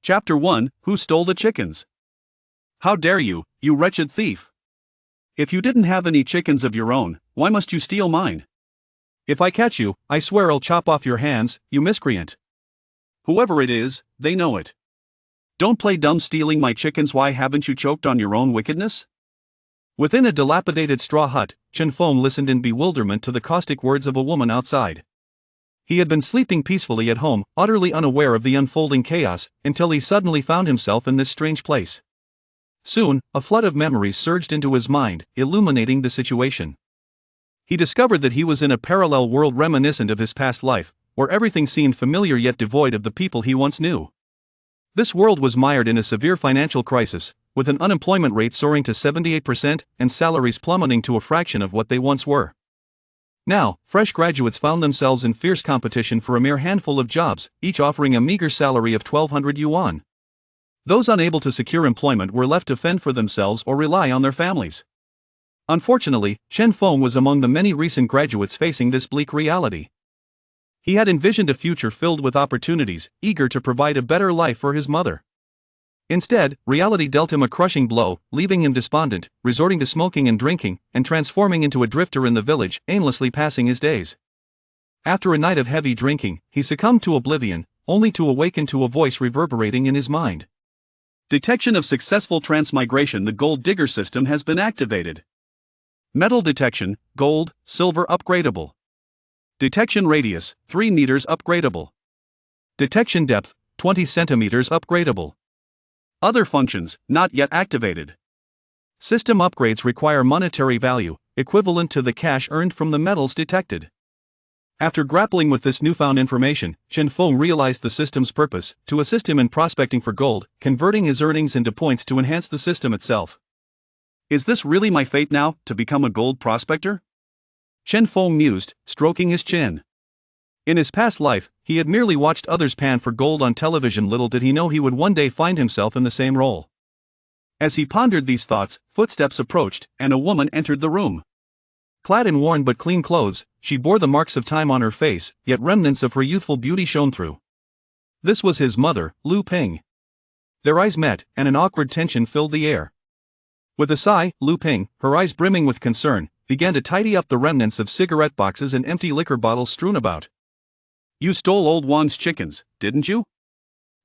Chapter 1: Who Stole the Chickens? How dare you, you wretched thief! If you didn't have any chickens of your own, why must you steal mine? If I catch you, I swear I'll chop off your hands, you miscreant. Whoever it is, they know it. Don't play dumb stealing my chickens. Why haven't you choked on your own wickedness? Within a dilapidated straw hut, Chen Feng listened in bewilderment to the caustic words of a woman outside. He had been sleeping peacefully at home, utterly unaware of the unfolding chaos, until he suddenly found himself in this strange place. Soon, a flood of memories surged into his mind, illuminating the situation. He discovered that he was in a parallel world reminiscent of his past life, where everything seemed familiar yet devoid of the people he once knew. This world was mired in a severe financial crisis, with an unemployment rate soaring to 78% and salaries plummeting to a fraction of what they once were. Now, fresh graduates found themselves in fierce competition for a mere handful of jobs, each offering a meager salary of 1,200 yuan. Those unable to secure employment were left to fend for themselves or rely on their families. Unfortunately, Chen Feng was among the many recent graduates facing this bleak reality. He had envisioned a future filled with opportunities, eager to provide a better life for his mother. Instead, reality dealt him a crushing blow, leaving him despondent, resorting to smoking and drinking, and transforming into a drifter in the village, aimlessly passing his days. After a night of heavy drinking, he succumbed to oblivion, only to awaken to a voice reverberating in his mind. Detection of successful transmigration. The gold digger system has been activated. Metal detection, gold, silver upgradable. Detection radius, 3 meters upgradable. Detection depth, 20 centimeters upgradable. Other functions, not yet activated. System upgrades require monetary value, equivalent to the cash earned from the metals detected. After grappling with this newfound information, Chen Feng realized the system's purpose: to assist him in prospecting for gold, converting his earnings into points to enhance the system itself. Is this really my fate now, to become a gold prospector? Chen Feng mused, stroking his chin. In his past life, he had merely watched others pan for gold on television. Little did he know he would one day find himself in the same role. As he pondered these thoughts, footsteps approached, and a woman entered the room. Clad in worn but clean clothes, she bore the marks of time on her face, yet remnants of her youthful beauty shone through. This was his mother, Lu Ping. Their eyes met, and an awkward tension filled the air. With a sigh, Lu Ping, her eyes brimming with concern, began to tidy up the remnants of cigarette boxes and empty liquor bottles strewn about. You stole old Wang's chickens, didn't you?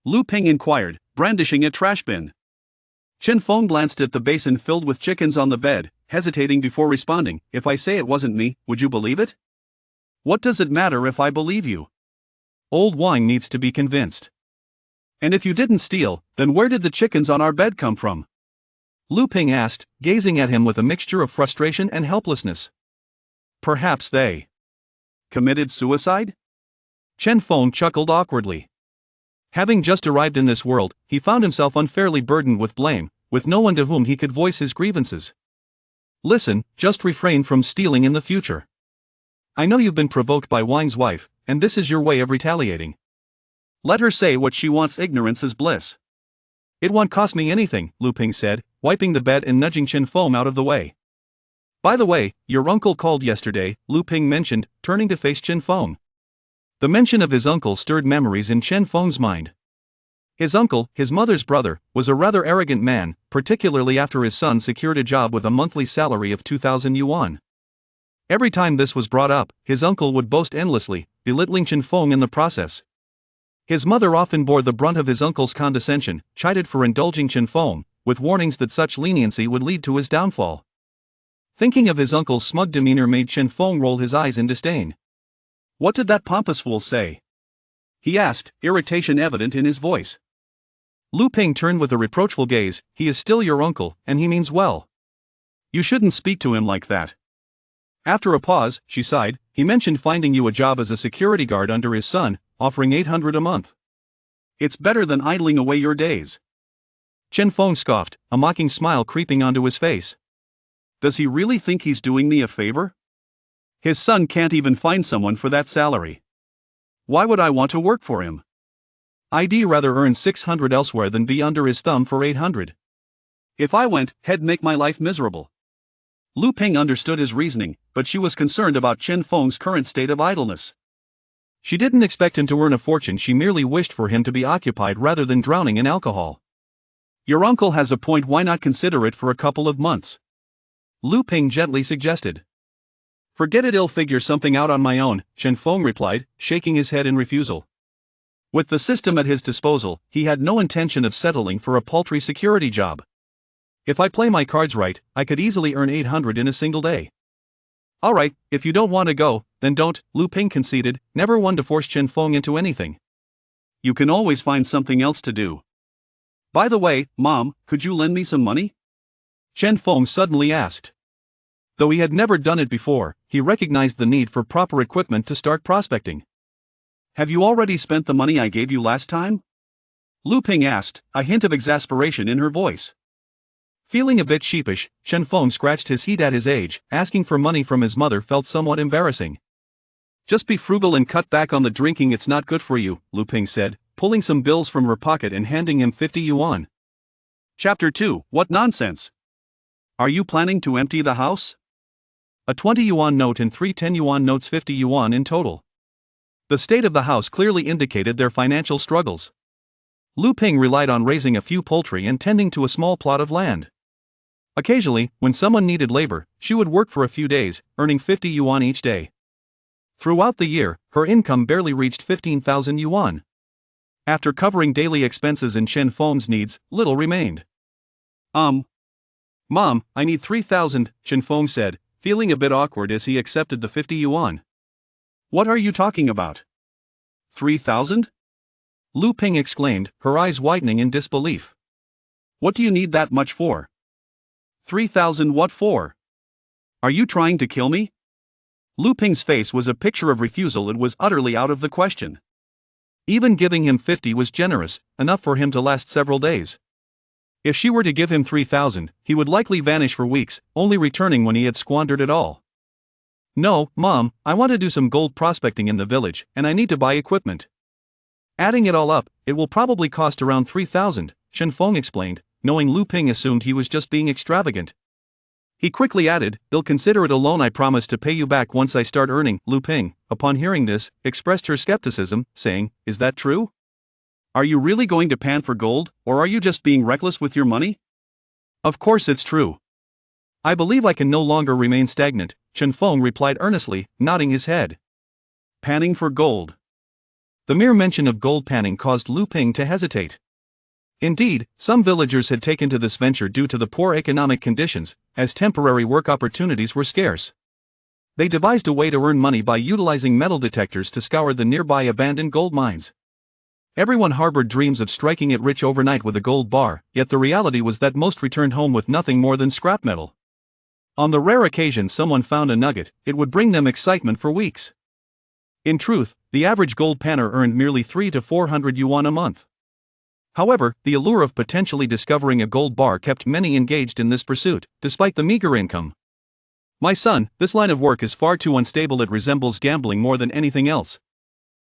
Lu Ping inquired, brandishing a trash bin. Chen Feng glanced at the basin filled with chickens on the bed, hesitating before responding. If I say it wasn't me, would you believe it? What does it matter if I believe you? Old Wang needs to be convinced. And if you didn't steal, then where did the chickens on our bed come from? Lu Ping asked, gazing at him with a mixture of frustration and helplessness. Perhaps they committed suicide? Chen Feng chuckled awkwardly. Having just arrived in this world, he found himself unfairly burdened with blame, with no one to whom he could voice his grievances. Listen, just refrain from stealing in the future. I know you've been provoked by Wang's wife, and this is your way of retaliating. Let her say what she wants. Ignorance is bliss. It won't cost me anything, Lu Ping said, wiping the bed and nudging Chen Feng out of the way. By the way, your uncle called yesterday, Lu Ping mentioned, turning to face Chen Feng. The mention of his uncle stirred memories in Chen Feng's mind. His uncle, his mother's brother, was a rather arrogant man, particularly after his son secured a job with a monthly salary of 2,000 yuan. Every time this was brought up, his uncle would boast endlessly, belittling Chen Feng in the process. His mother often bore the brunt of his uncle's condescension, chided for indulging Chen Feng, with warnings that such leniency would lead to his downfall. Thinking of his uncle's smug demeanor made Chen Feng roll his eyes in disdain. What did that pompous fool say? He asked, irritation evident in his voice. Lu Ping turned with a reproachful gaze. He is still your uncle, and he means well. You shouldn't speak to him like that. After a pause, she sighed. He mentioned finding you a job as a security guard under his son, offering 800 a month. It's better than idling away your days. Chen Feng scoffed, a mocking smile creeping onto his face. Does he really think he's doing me a favor? His son can't even find someone for that salary. Why would I want to work for him? I'd rather earn 600 elsewhere than be under his thumb for 800. If I went, he'd make my life miserable. Lu Ping understood his reasoning, but she was concerned about Chen Feng's current state of idleness. She didn't expect him to earn a fortune, she merely wished for him to be occupied rather than drowning in alcohol. Your uncle has a point, why not consider it for a couple of months? Lu Ping gently suggested. Forget it, I'll figure something out on my own, Chen Feng replied, shaking his head in refusal. With the system at his disposal, he had no intention of settling for a paltry security job. If I play my cards right, I could easily earn 800 in a single day. Alright, if you don't want to go, then don't, Lu Ping conceded, never one to force Chen Feng into anything. You can always find something else to do. By the way, Mom, could you lend me some money? Chen Feng suddenly asked. Though he had never done it before, he recognized the need for proper equipment to start prospecting. Have you already spent the money I gave you last time? Lu Ping asked, a hint of exasperation in her voice. Feeling a bit sheepish, Chen Feng scratched his head. At his age, asking for money from his mother felt somewhat embarrassing. Just be frugal and cut back on the drinking, it's not good for you, Lu Ping said, pulling some bills from her pocket and handing him 50 yuan. Chapter 2, What nonsense! Are you planning to empty the house? A 20 yuan note and 3 10 yuan notes, 50 yuan in total. The state of the house clearly indicated their financial struggles. Lu Ping relied on raising a few poultry and tending to a small plot of land. Occasionally, when someone needed labor, she would work for a few days, earning 50 yuan each day. Throughout the year, her income barely reached 15,000 yuan. After covering daily expenses and Chen Feng's needs, little remained. Mom, I need 3,000, Chen Feng said, feeling a bit awkward as he accepted the 50 yuan. What are you talking about? 3,000? Lu Ping exclaimed, her eyes widening in disbelief. What do you need that much for? 3,000 what for? Are you trying to kill me? Lu Ping's face was a picture of refusal. It was utterly out of the question. Even giving him 50 was generous, enough for him to last several days. If she were to give him 3,000, he would likely vanish for weeks, only returning when he had squandered it all. No, Mom, I want to do some gold prospecting in the village, and I need to buy equipment. Adding it all up, it will probably cost around 3,000, Chen Feng explained, knowing Lu Ping assumed he was just being extravagant. He quickly added, "They'll consider it a loan. I promise to pay you back once I start earning." Lu Ping, upon hearing this, expressed her skepticism, saying, "Is that true? Are you really going to pan for gold, or are you just being reckless with your money?" "Of course it's true. I believe I can no longer remain stagnant," Chen Feng replied earnestly, nodding his head. Panning for gold. The mere mention of gold panning caused Lu Ping to hesitate. Indeed, some villagers had taken to this venture due to the poor economic conditions, as temporary work opportunities were scarce. They devised a way to earn money by utilizing metal detectors to scour the nearby abandoned gold mines. Everyone harbored dreams of striking it rich overnight with a gold bar, yet the reality was that most returned home with nothing more than scrap metal. On the rare occasion someone found a nugget, it would bring them excitement for weeks. In truth, the average gold panner earned merely 300 to 400 yuan a month. However, the allure of potentially discovering a gold bar kept many engaged in this pursuit, despite the meager income. "My son, this line of work is far too unstable. It resembles gambling more than anything else.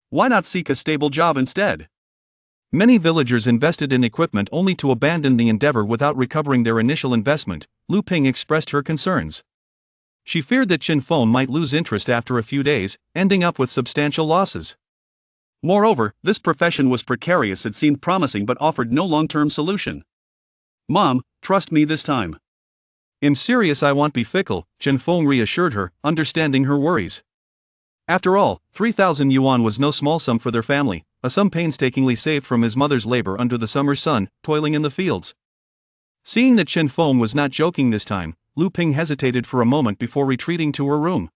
Why not seek a stable job instead?" Many villagers invested in equipment only to abandon the endeavor without recovering their initial investment. Lu Ping expressed her concerns. She feared that Chen Feng might lose interest after a few days, ending up with substantial losses. Moreover, this profession was precarious. It seemed promising but offered no long-term solution. "Mom, trust me this time. I'm serious, I won't be fickle," Chen Feng reassured her, understanding her worries. After all, 3,000 yuan was no small sum for their family, a sum painstakingly saved from his mother's labor under the summer sun, toiling in the fields. Seeing that Chen Feng was not joking this time, Lu Ping hesitated for a moment before retreating to her room.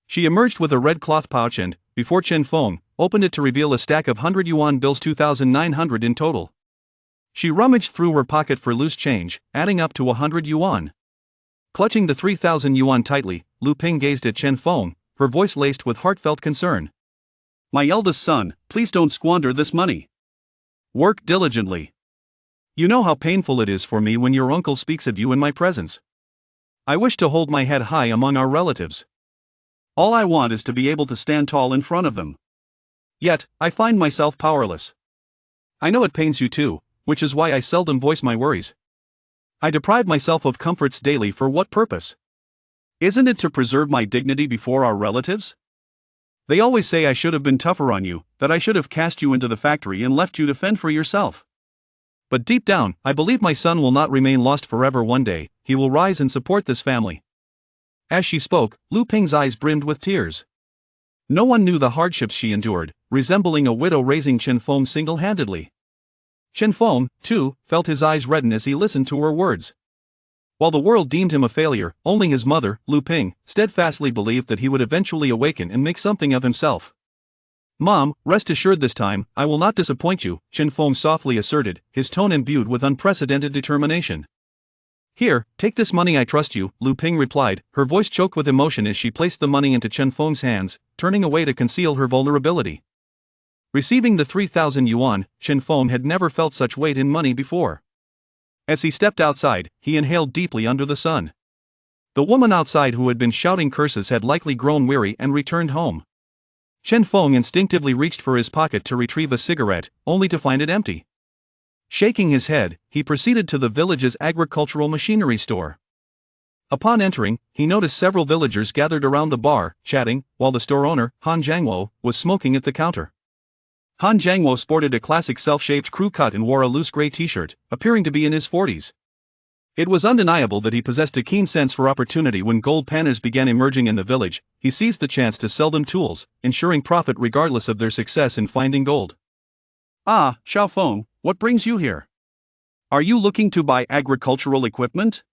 She emerged with a red cloth pouch and, before Chen Feng, opened it to reveal a stack of 100 yuan bills, 2,900 in total. She rummaged through her pocket for loose change, adding up to 100 yuan. Clutching the 3,000 yuan tightly, Lu Ping gazed at Chen Feng, her voice laced with heartfelt concern. "My eldest son, please don't squander this money. Work diligently. You know how painful it is for me when your uncle speaks of you in my presence. I wish to hold my head high among our relatives. All I want is to be able to stand tall in front of them. Yet, I find myself powerless. I know it pains you too, which is why I seldom voice my worries. I deprive myself of comforts daily. For what purpose? Isn't it to preserve my dignity before our relatives? They always say I should have been tougher on you, that I should have cast you into the factory and left you to fend for yourself. But deep down, I believe my son will not remain lost forever. One day, he will rise and support this family." As she spoke, Lu Ping's eyes brimmed with tears. No one knew the hardships she endured, resembling a widow raising Chen Feng single-handedly. Chen Feng, too, felt his eyes redden as he listened to her words. While the world deemed him a failure, only his mother, Lu Ping, steadfastly believed that he would eventually awaken and make something of himself. "Mom, rest assured this time, I will not disappoint you," Chen Feng softly asserted, his tone imbued with unprecedented determination. "Here, take this money, I trust you," Lu Ping replied, her voice choked with emotion as she placed the money into Chen Feng's hands, turning away to conceal her vulnerability. Receiving the 3,000 yuan, Chen Feng had never felt such weight in money before. As he stepped outside, he inhaled deeply under the sun. The woman outside who had been shouting curses had likely grown weary and returned home. Chen Feng instinctively reached for his pocket to retrieve a cigarette, only to find it empty. Shaking his head, he proceeded to the village's agricultural machinery store. Upon entering, he noticed several villagers gathered around the bar, chatting, while the store owner, Han Jiangwo, was smoking at the counter. Han Jiangwo sported a classic self-shaved crew cut and wore a loose gray t-shirt, appearing to be in his 40s. It was undeniable that he possessed a keen sense for opportunity. When gold panners began emerging in the village, he seized the chance to sell them tools, ensuring profit regardless of their success in finding gold. "Ah, Xiao Feng, what brings you here? Are you looking to buy agricultural equipment?"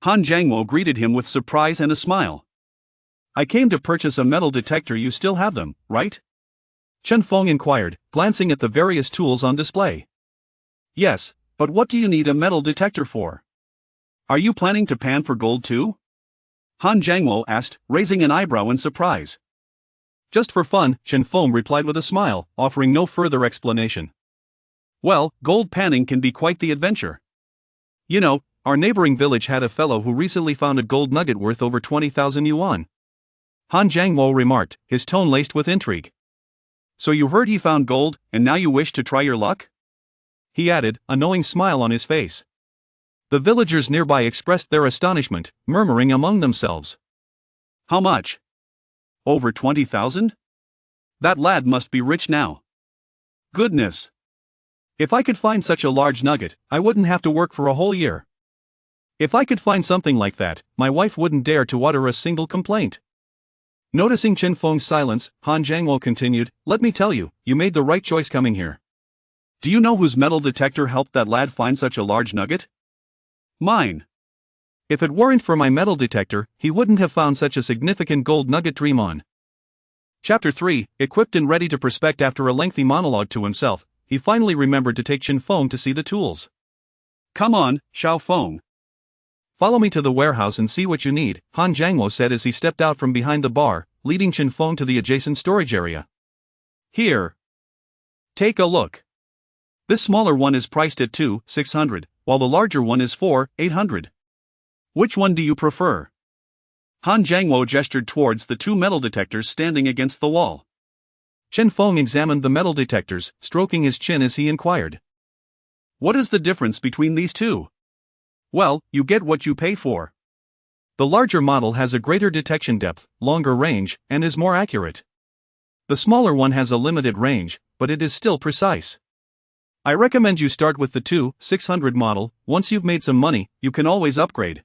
Han Jiangwo greeted him with surprise and a smile. "I came to purchase a metal detector. You still have them, right?" Chen Feng inquired, glancing at the various tools on display. "Yes, but what do you need a metal detector for? Are you planning to pan for gold too?" Han Jiangwo asked, raising an eyebrow in surprise. "Just for fun," Chen Feng replied with a smile, offering no further explanation. "Well, gold panning can be quite the adventure. You know, our neighboring village had a fellow who recently found a gold nugget worth over 20,000 yuan. Han Jiangwo remarked, his tone laced with intrigue. "So you heard he found gold, and now you wish to try your luck?" he added, a knowing smile on his face. The villagers nearby expressed their astonishment, murmuring among themselves. "How much? Over 20,000? That lad must be rich now. Goodness! If I could find such a large nugget, I wouldn't have to work for a whole year. If I could find something like that, my wife wouldn't dare to utter a single complaint." Noticing Chen Feng's silence, Han Jiangwo continued, "Let me tell you, you made the right choice coming here. Do you know whose metal detector helped that lad find such a large nugget? Mine. If it weren't for my metal detector, he wouldn't have found such a significant gold nugget. Dream on." Chapter 3, equipped and ready to prospect. After a lengthy monologue to himself, he finally remembered to take Chen Feng to see the tools. "Come on, Xiao Feng. Follow me to the warehouse and see what you need," Han Jiangwo said as he stepped out from behind the bar, leading Chen Feng to the adjacent storage area. "Here. Take a look. This smaller one is priced at 2,600, while the larger one is 4,800. Which one do you prefer?" Han Jiangwo gestured towards the two metal detectors standing against the wall. Chen Feng examined the metal detectors, stroking his chin as he inquired. "What is the difference between these two?" "Well, you get what you pay for. The larger model has a greater detection depth, longer range, and is more accurate. The smaller one has a limited range, but it is still precise. I recommend you start with the 2,600 model. Once you've made some money, you can always upgrade,"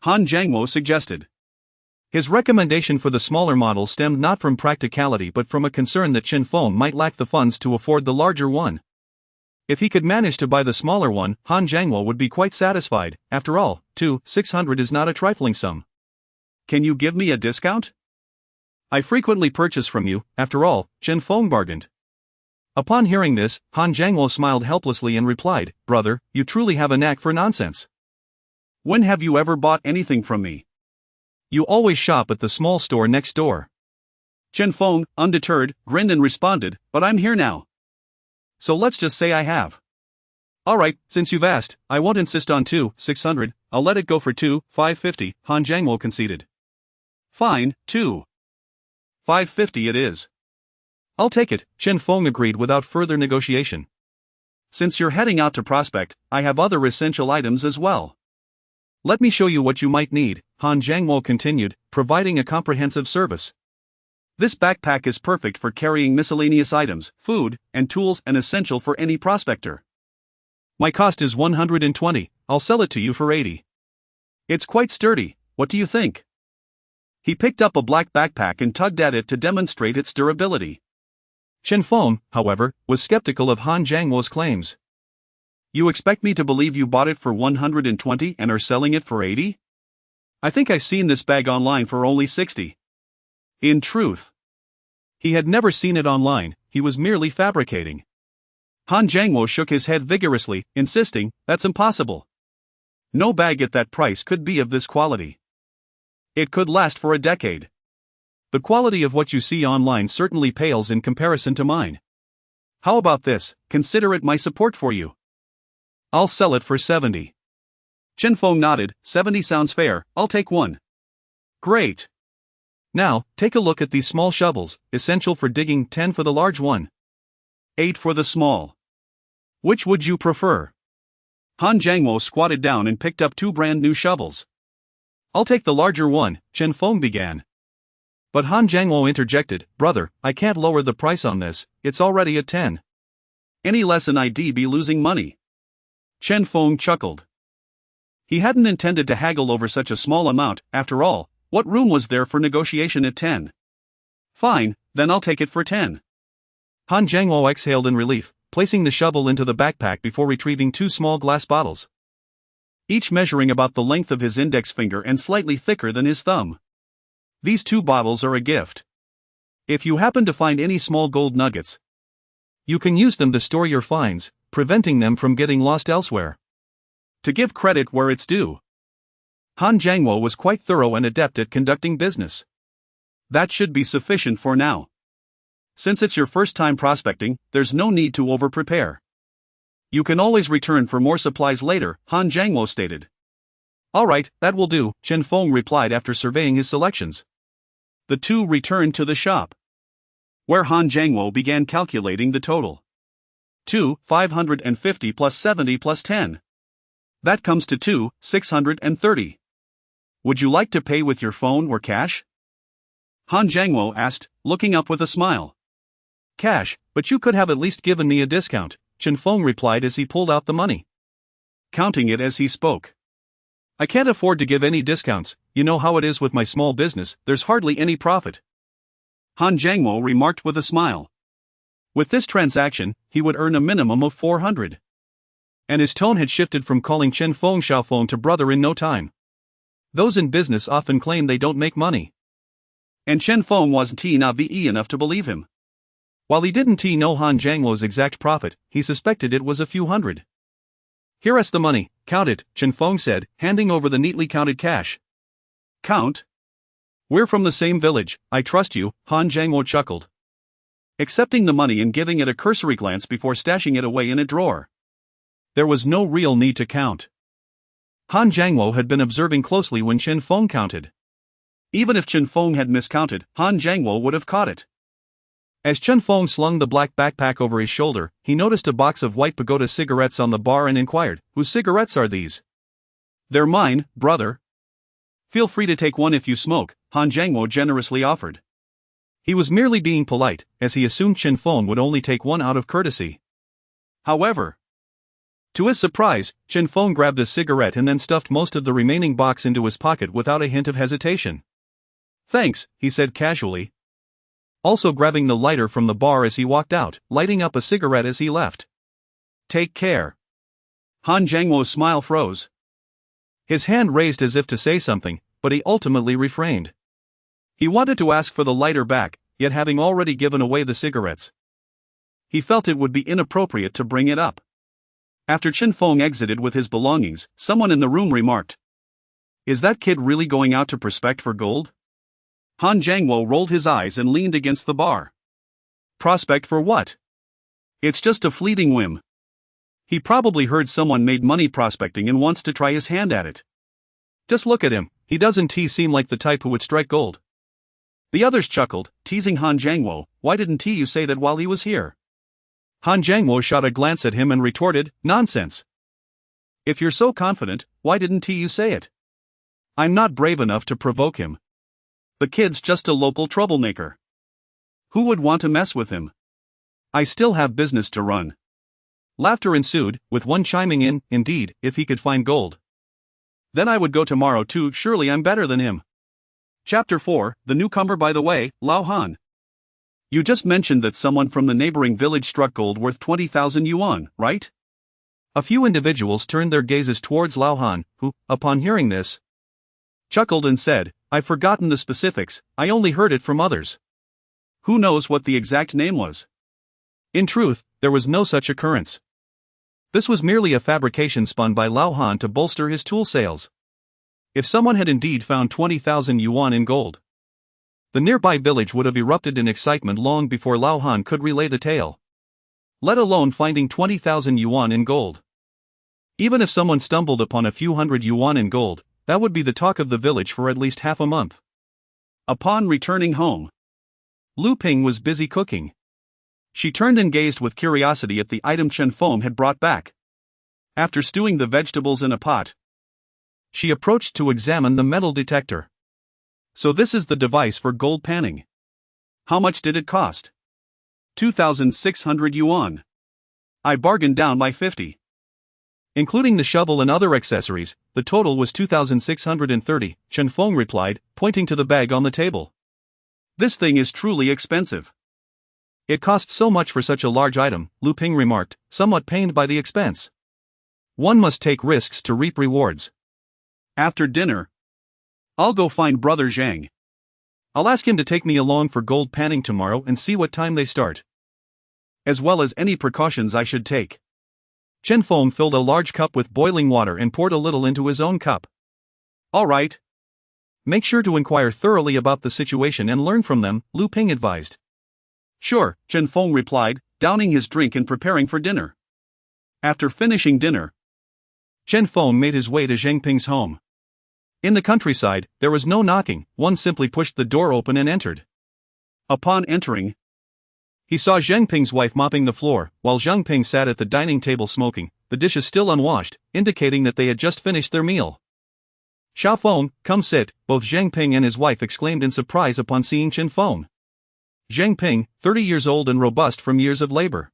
Han Jiangwo suggested. His recommendation for the smaller model stemmed not from practicality but from a concern that Chen Feng might lack the funds to afford the larger one. If he could manage to buy the smaller one, Han Jiangwo would be quite satisfied. After all, 2,600 is not a trifling sum. "Can you give me a discount? I frequently purchase from you, after all," Chen Feng bargained. Upon hearing this, Han Jiangwo smiled helplessly and replied, "Brother, you truly have a knack for nonsense. When have you ever bought anything from me? You always shop at the small store next door." Chen Feng, undeterred, grinned and responded, "But I'm here now. So let's just say I have." "Alright, since you've asked, I won't insist on 2,600, I'll let it go for 2,550, Han Jiangwo conceded. "Fine, 2,550 it is. I'll take it," Chen Feng agreed without further negotiation. "Since you're heading out to prospect, I have other essential items as well. Let me show you what you might need," Han Jiangwo continued, providing a comprehensive service. This backpack is perfect for carrying miscellaneous items, food, and tools, and essential for any prospector. My cost is 120, I'll sell it to you for 80. It's quite sturdy, what do you think? He picked up a black backpack and tugged at it to demonstrate its durability. Chen Feng, however, was skeptical of Han Jiangwo's claims. You expect me to believe you bought it for 120 and are selling it for 80? I think I've seen this bag online for only 60. In truth, he had never seen it online, he was merely fabricating. Han Jiangwo shook his head vigorously, insisting, that's impossible. No bag at that price could be of this quality. It could last for a decade. The quality of what you see online certainly pales in comparison to mine. How about this, consider it my support for you. I'll sell it for 70. Chen Feng nodded, 70 sounds fair, I'll take one. Great. Now, take a look at these small shovels, essential for digging, 10 for the large one. 8 for the small. Which would you prefer? Han Jiangwo squatted down and picked up 2 brand new shovels. I'll take the larger one, Chen Feng began. But Han Jiangwo interjected, brother, I can't lower the price on this, it's already at 10. Any less and I'd be losing money. Chen Feng chuckled. He hadn't intended to haggle over such a small amount, after all, what room was there for negotiation at 10? Fine, then I'll take it for 10. Han Jiangwo exhaled in relief, placing the shovel into the backpack before retrieving 2 small glass bottles, each measuring about the length of his index finger and slightly thicker than his thumb. These 2 bottles are a gift. If you happen to find any small gold nuggets, you can use them to store your finds, preventing them from getting lost elsewhere. To give credit where it's due, Han Jiangwo was quite thorough and adept at conducting business. That should be sufficient for now. Since it's your first time prospecting, there's no need to over-prepare. You can always return for more supplies later, Han Jiangwo stated. Alright, that will do, Chen Feng replied after surveying his selections. The two returned to the shop, where Han Jiangwo began calculating the total. 550 plus 70 plus 10. That comes to 630. Would you like to pay with your phone or cash? Han Jiangwo asked, looking up with a smile. Cash, but you could have at least given me a discount, Chen Feng replied as he pulled out the money, counting it as he spoke. I can't afford to give any discounts, you know how it is with my small business, there's hardly any profit. Han Jiangwo remarked with a smile. With this transaction, he would earn a minimum of 400. And his tone had shifted from calling Chen Feng Xiaofeng to brother in no time. Those in business often claim they don't make money. And Chen Feng wasn't naive enough to believe him. While he didn't know Han Jiangwo's exact profit, he suspected it was a few hundred. Here's the money, count it, Chen Feng said, handing over the neatly counted cash. Count? We're from the same village, I trust you, Han Jiangwo chuckled, accepting the money and giving it a cursory glance before stashing it away in a drawer. There was no real need to count. Han Jiangwo had been observing closely when Chen Feng counted. Even if Chen Feng had miscounted, Han Jiangwo would have caught it. As Chen Feng slung the black backpack over his shoulder, he noticed a box of white pagoda cigarettes on the bar and inquired, whose cigarettes are these? They're mine, brother. Feel free to take one if you smoke, Han Jiangwo generously offered. He was merely being polite, as he assumed Chen Feng would only take one out of courtesy. However, to his surprise, Chen Feng grabbed a cigarette and then stuffed most of the remaining box into his pocket without a hint of hesitation. Thanks, he said casually, also grabbing the lighter from the bar as he walked out, lighting up a cigarette as he left. Take care. Han Jiangwo's smile froze. His hand raised as if to say something, but he ultimately refrained. He wanted to ask for the lighter back, yet having already given away the cigarettes, he felt it would be inappropriate to bring it up. After Chen Feng exited with his belongings, someone in the room remarked, "Is that kid really going out to prospect for gold?" Han Jiangwo rolled his eyes and leaned against the bar. Prospect for what? It's just a fleeting whim. He probably heard someone made money prospecting and wants to try his hand at it. Just look at him, he doesn't seem like the type who would strike gold. The others chuckled, teasing Han Jiangwo, why didn't you say that while he was here? Han Jiangwo shot a glance at him and retorted, nonsense. If you're so confident, why didn't you say it? I'm not brave enough to provoke him. The kid's just a local troublemaker. Who would want to mess with him? I still have business to run. Laughter ensued, with one chiming in, indeed, if he could find gold. Then I would go tomorrow too, surely I'm better than him. Chapter 4, The Newcomer. By the way, Lao Han. You just mentioned that someone from the neighboring village struck gold worth 20,000 yuan, right? A few individuals turned their gazes towards Lao Han, who, upon hearing this, chuckled and said, I've forgotten the specifics, I only heard it from others. Who knows what the exact name was? In truth, there was no such occurrence. This was merely a fabrication spun by Lao Han to bolster his tool sales. If someone had indeed found 20,000 yuan in gold, the nearby village would have erupted in excitement long before Lao Han could relay the tale. Let alone finding 20,000 yuan in gold. Even if someone stumbled upon a few hundred yuan in gold, that would be the talk of the village for at least half a month. Upon returning home, Lu Ping was busy cooking. She turned and gazed with curiosity at the item Chen Feng had brought back. After stewing the vegetables in a pot, she approached to examine the metal detector. So this is the device for gold panning. How much did it cost? 2,600 yuan. I bargained down by 50. Including the shovel and other accessories, the total was 2,630, Chen Feng replied, pointing to the bag on the table. This thing is truly expensive. It costs so much for such a large item, Lu Ping remarked, somewhat pained by the expense. One must take risks to reap rewards. After dinner, I'll go find Brother Zhang. I'll ask him to take me along for gold panning tomorrow and see what time they start. As well as any precautions I should take. Chen Feng filled a large cup with boiling water and poured a little into his own cup. All right. Make sure to inquire thoroughly about the situation and learn from them, Lu Ping advised. Sure, Chen Feng replied, downing his drink and preparing for dinner. After finishing dinner, Chen Feng made his way to Zhang Ping's home. In the countryside, there was no knocking, one simply pushed the door open and entered. Upon entering, he saw Zhang Ping's wife mopping the floor, while Zhang Ping sat at the dining table smoking, the dishes still unwashed, indicating that they had just finished their meal. Xiao Feng, come sit, both Zhang Ping and his wife exclaimed in surprise upon seeing Chen Feng. Zhang Ping, 30 years old and robust from years of labor,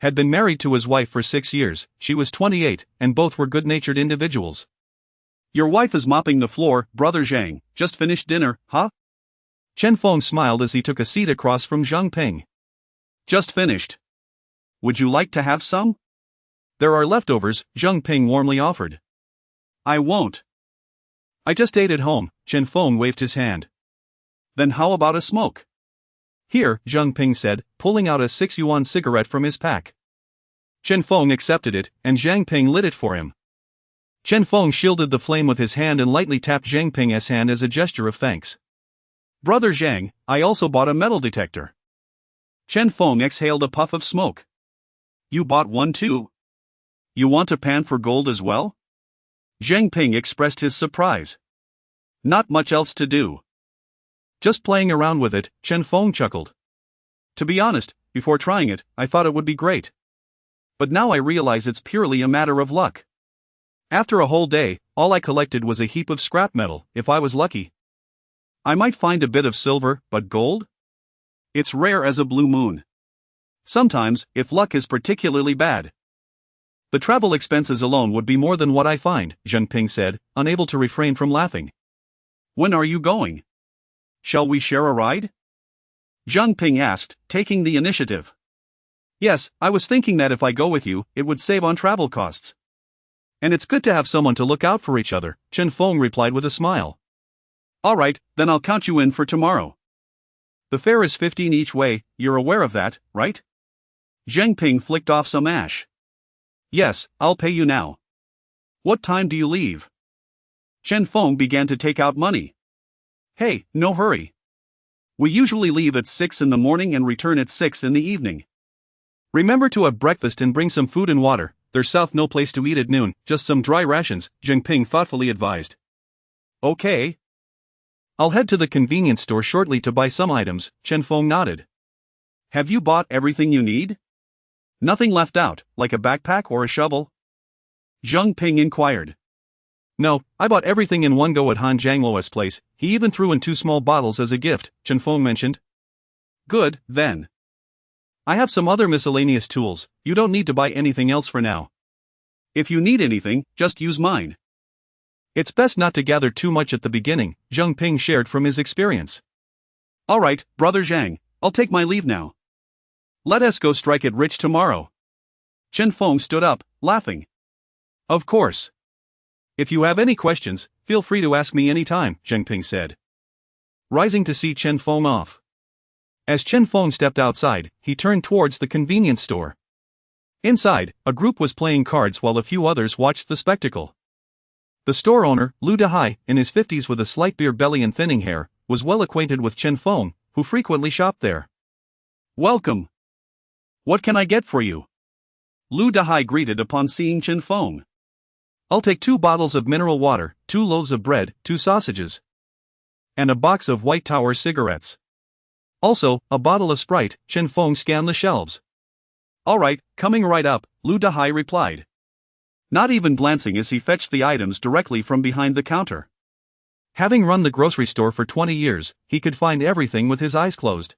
had been married to his wife for 6 years, she was 28, and both were good-natured individuals. Your wife is mopping the floor, Brother Zhang, just finished dinner, huh? Chen Feng smiled as he took a seat across from Zhang Ping. Just finished. Would you like to have some? There are leftovers, Zhang Ping warmly offered. I won't. I just ate at home, Chen Feng waved his hand. Then how about a smoke? Here, Zhang Ping said, pulling out a 6 yuan cigarette from his pack. Chen Feng accepted it, and Zhang Ping lit it for him. Chen Feng shielded the flame with his hand and lightly tapped Zhang Ping's hand as a gesture of thanks. Brother Zhang, I also bought a metal detector. Chen Feng exhaled a puff of smoke. You bought one too? You want to pan for gold as well? Zhang Ping expressed his surprise. Not much else to do. Just playing around with it, Chen Feng chuckled. To be honest, before trying it, I thought it would be great. But now I realize it's purely a matter of luck. After a whole day, all I collected was a heap of scrap metal, if I was lucky. I might find a bit of silver, but gold? It's rare as a blue moon. Sometimes, if luck is particularly bad. The travel expenses alone would be more than what I find, Zhang Ping said, unable to refrain from laughing. When are you going? Shall we share a ride? Zhang Ping asked, taking the initiative. Yes, I was thinking that if I go with you, it would save on travel costs. And it's good to have someone to look out for each other, Chen Feng replied with a smile. All right, then I'll count you in for tomorrow. The fare is 15 each way, you're aware of that, right? Zhang Ping flicked off some ash. Yes, I'll pay you now. What time do you leave? Chen Feng began to take out money. Hey, no hurry. We usually leave at 6 in the morning and return at 6 in the evening. Remember to have breakfast and bring some food and water, there's south no place to eat at noon, just some dry rations, Zhang Ping thoughtfully advised. Okay. I'll head to the convenience store shortly to buy some items, Chen Feng nodded. Have you bought everything you need? Nothing left out, like a backpack or a shovel? Zhang Ping inquired. No, I bought everything in one go at Han Jiangluo's place, he even threw in 2 small bottles as a gift, Chen Feng mentioned. Good, then. I have some other miscellaneous tools, you don't need to buy anything else for now. If you need anything, just use mine. It's best not to gather too much at the beginning, Zheng Ping shared from his experience. Alright, Brother Zhang, I'll take my leave now. Let us go strike it rich tomorrow. Chen Feng stood up, laughing. Of course. If you have any questions, feel free to ask me anytime, Zheng Ping said. Rising to see Chen Feng off. As Chen Feng stepped outside, he turned towards the convenience store. Inside, a group was playing cards while a few others watched the spectacle. The store owner, Lu Dehai, in his 50s with a slight beer belly and thinning hair, was well acquainted with Chen Feng, who frequently shopped there. Welcome. What can I get for you? Lu Dehai greeted upon seeing Chen Feng. I'll take 2 bottles of mineral water, 2 loaves of bread, 2 sausages. And a box of White Tower cigarettes. Also, a bottle of Sprite. Chen Feng scanned the shelves. Alright, coming right up, Lu Dehai replied. Not even glancing as he fetched the items directly from behind the counter. Having run the grocery store for 20 years, he could find everything with his eyes closed.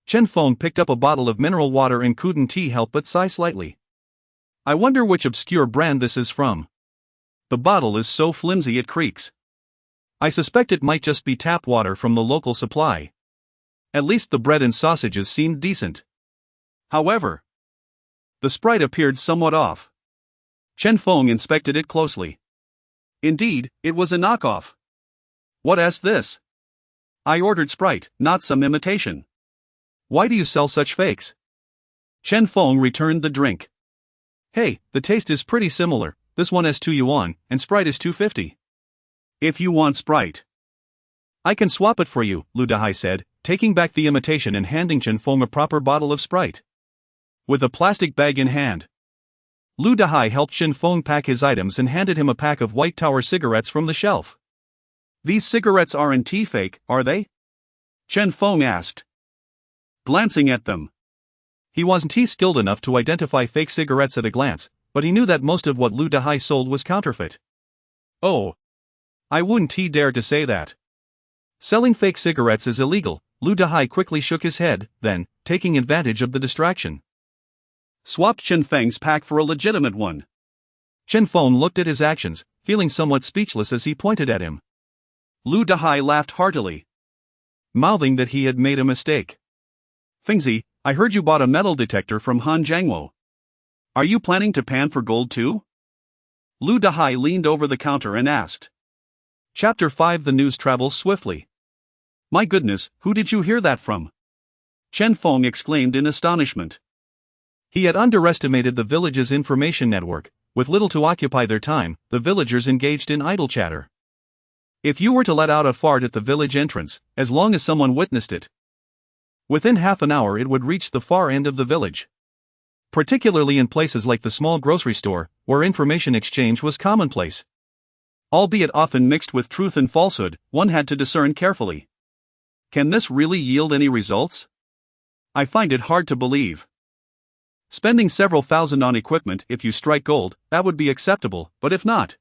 Chen Feng picked up a bottle of mineral water and couldn't help but sigh slightly. I wonder which obscure brand this is from. The bottle is so flimsy it creaks. I suspect it might just be tap water from the local supply. At least the bread and sausages seemed decent. However, the Sprite appeared somewhat off. Chen Feng inspected it closely. Indeed, it was a knockoff. What's this? I ordered Sprite, not some imitation. Why do you sell such fakes? Chen Feng returned the drink. Hey, the taste is pretty similar, this one is 2 yuan, and Sprite is 250. If you want Sprite, I can swap it for you, Lu Dehai said, taking back the imitation and handing Chen Feng a proper bottle of Sprite. With a plastic bag in hand, Lu Dehai helped Chen Feng pack his items and handed him a pack of White Tower cigarettes from the shelf. These cigarettes aren't fake, are they? Chen Feng asked, glancing at them. He wasn't skilled enough to identify fake cigarettes at a glance, but he knew that most of what Lu Dehai sold was counterfeit. Oh. I wouldn't dare to say that. Selling fake cigarettes is illegal, Lu Dehai quickly shook his head, then, taking advantage of the distraction, swapped Chen Feng's pack for a legitimate one. Chen Feng looked at his actions, feeling somewhat speechless as he pointed at him. Lu Dehai laughed heartily, mouthing that he had made a mistake. Fengzi, I heard you bought a metal detector from Han Jiangwo. Are you planning to pan for gold too? Lu Dehai leaned over the counter and asked. Chapter 5 The news travels swiftly. My goodness, who did you hear that from? Chen Feng exclaimed in astonishment. He had underestimated the village's information network. With little to occupy their time, the villagers engaged in idle chatter. If you were to let out a fart at the village entrance, as long as someone witnessed it, within half an hour it would reach the far end of the village. Particularly in places like the small grocery store, where information exchange was commonplace. Albeit often mixed with truth and falsehood, one had to discern carefully. Can this really yield any results? I find it hard to believe. Spending several thousand on equipment if you strike gold, that would be acceptable, but if not,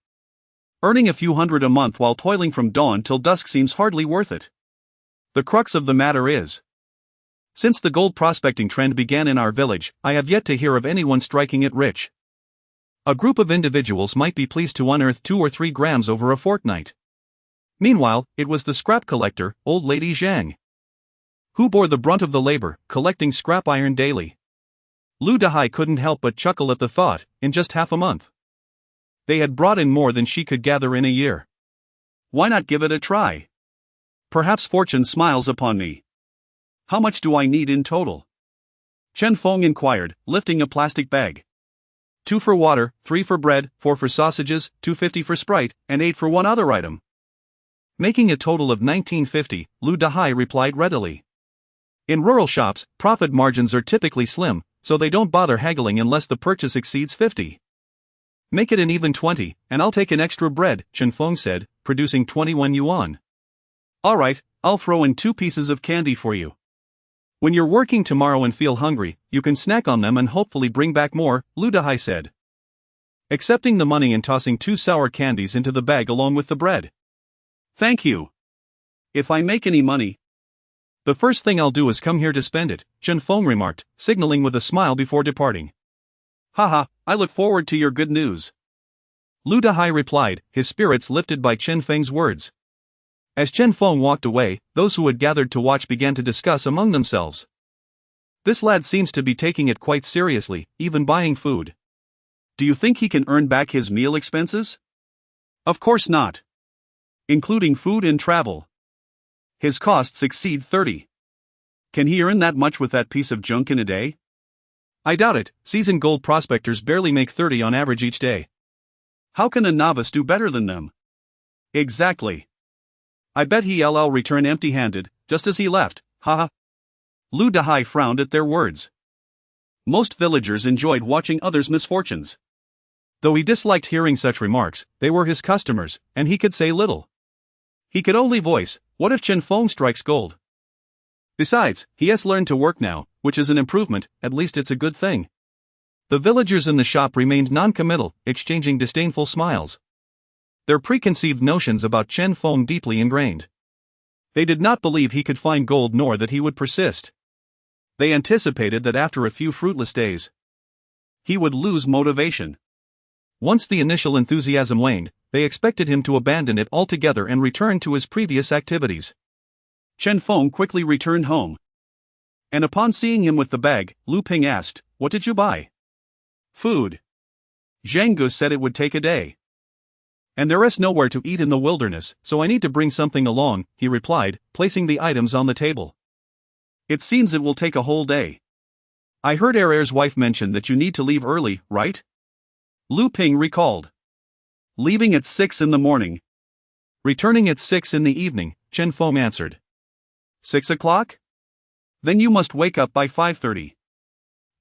earning a few hundred a month while toiling from dawn till dusk seems hardly worth it. The crux of the matter is, since the gold prospecting trend began in our village, I have yet to hear of anyone striking it rich. A group of individuals might be pleased to unearth 2 or 3 grams over a fortnight. Meanwhile, it was the scrap collector, old lady Zhang, who bore the brunt of the labor, collecting scrap iron daily. Lu Dehai couldn't help but chuckle at the thought, in just half a month, they had brought in more than she could gather in a year. Why not give it a try? Perhaps fortune smiles upon me. How much do I need in total? Chen Feng inquired, lifting a plastic bag. 2 for water, 3 for bread, 4 for sausages, 250 for Sprite, and 8 for one other item. Making a total of 1950, Lu Dehai replied readily. In rural shops, profit margins are typically slim, so they don't bother haggling unless the purchase exceeds 50. Make it an even 20, and I'll take an extra bread, Chen Feng said, producing 21 yuan. Alright, I'll throw in 2 pieces of candy for you. When you're working tomorrow and feel hungry, you can snack on them and hopefully bring back more, Lu Dehai said, accepting the money and tossing 2 sour candies into the bag along with the bread. Thank you. If I make any money. The first thing I'll do is come here to spend it, Chen Feng remarked, signaling with a smile before departing. Haha, I look forward to your good news. Lu Dahai replied, his spirits lifted by Chen Feng's words. As Chen Feng walked away, those who had gathered to watch began to discuss among themselves. This lad seems to be taking it quite seriously, even buying food. Do you think he can earn back his meal expenses? Of course not. Including food and travel. His costs exceed 30. Can he earn that much with that piece of junk in a day? I doubt it. Seasoned gold prospectors barely make 30 on average each day. How can a novice do better than them? Exactly. I bet he'll return empty-handed, just as he left, haha. Lu Dahai frowned at their words. Most villagers enjoyed watching others' misfortunes. Though he disliked hearing such remarks, they were his customers, and he could say little. He could only voice, what if Chen Feng strikes gold? Besides, he has learned to work now, which is an improvement, at least it's a good thing. The villagers in the shop remained non-committal, exchanging disdainful smiles. Their preconceived notions about Chen Feng deeply ingrained. They did not believe he could find gold nor that he would persist. They anticipated that after a few fruitless days, he would lose motivation. Once the initial enthusiasm waned, they expected him to abandon it altogether and return to his previous activities. Chen Feng quickly returned home. And upon seeing him with the bag, Lu Ping asked, what did you buy? Food. Zhang Gu said it would take a day. And there is nowhere to eat in the wilderness, so I need to bring something along, he replied, placing the items on the table. It seems it will take a whole day. I heard Er's wife mention that you need to leave early, right? Lu Ping recalled. Leaving at 6 in the morning. Returning at 6 in the evening, Chen Feng answered. 6 o'clock? Then you must wake up by 5:30.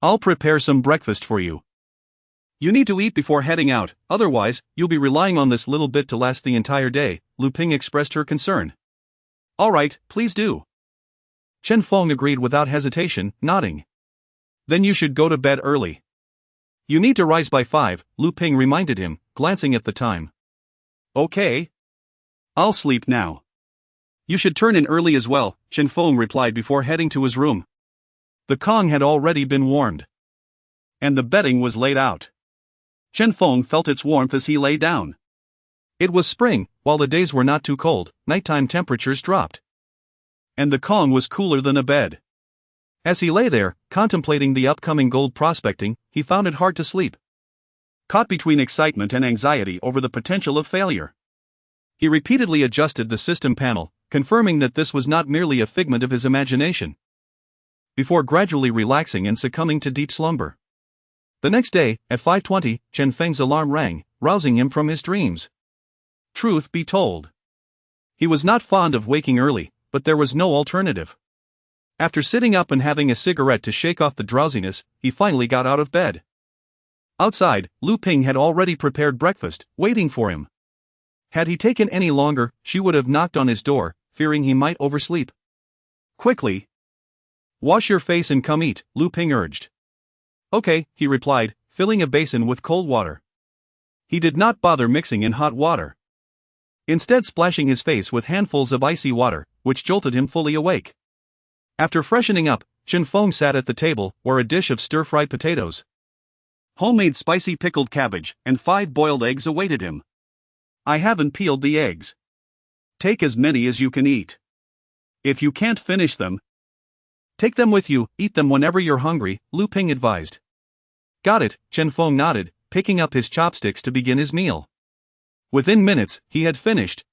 I'll prepare some breakfast for you. You need to eat before heading out, otherwise, you'll be relying on this little bit to last the entire day, Lu Ping expressed her concern. All right, please do. Chen Feng agreed without hesitation, nodding. Then you should go to bed early. You need to rise by 5, Lu Ping reminded him, glancing at the time. Okay. I'll sleep now. You should turn in early as well, Chen Feng replied before heading to his room. The Kong had already been warmed. And the bedding was laid out. Chen Feng felt its warmth as he lay down. It was spring, while the days were not too cold, nighttime temperatures dropped. And the Kong was cooler than a bed. As he lay there, contemplating the upcoming gold prospecting, he found it hard to sleep. Caught between excitement and anxiety over the potential of failure. He repeatedly adjusted the system panel, confirming that this was not merely a figment of his imagination. Before gradually relaxing and succumbing to deep slumber. The next day, at 5:20, Chen Feng's alarm rang, rousing him from his dreams. Truth be told, he was not fond of waking early, but there was no alternative. After sitting up and having a cigarette to shake off the drowsiness, he finally got out of bed. Outside, Lu Ping had already prepared breakfast, waiting for him. Had he taken any longer, she would have knocked on his door, fearing he might oversleep. Quickly. Wash your face and come eat, Lu Ping urged. Okay, he replied, filling a basin with cold water. He did not bother mixing in hot water. Instead splashing his face with handfuls of icy water, which jolted him fully awake. After freshening up, Chen Feng sat at the table, where a dish of stir-fried potatoes, homemade spicy pickled cabbage, and 5 boiled eggs awaited him. I haven't peeled the eggs. Take as many as you can eat. If you can't finish them, take them with you, eat them whenever you're hungry, Lu Ping advised. Got it, Chen Feng nodded, picking up his chopsticks to begin his meal. Within minutes, he had finished.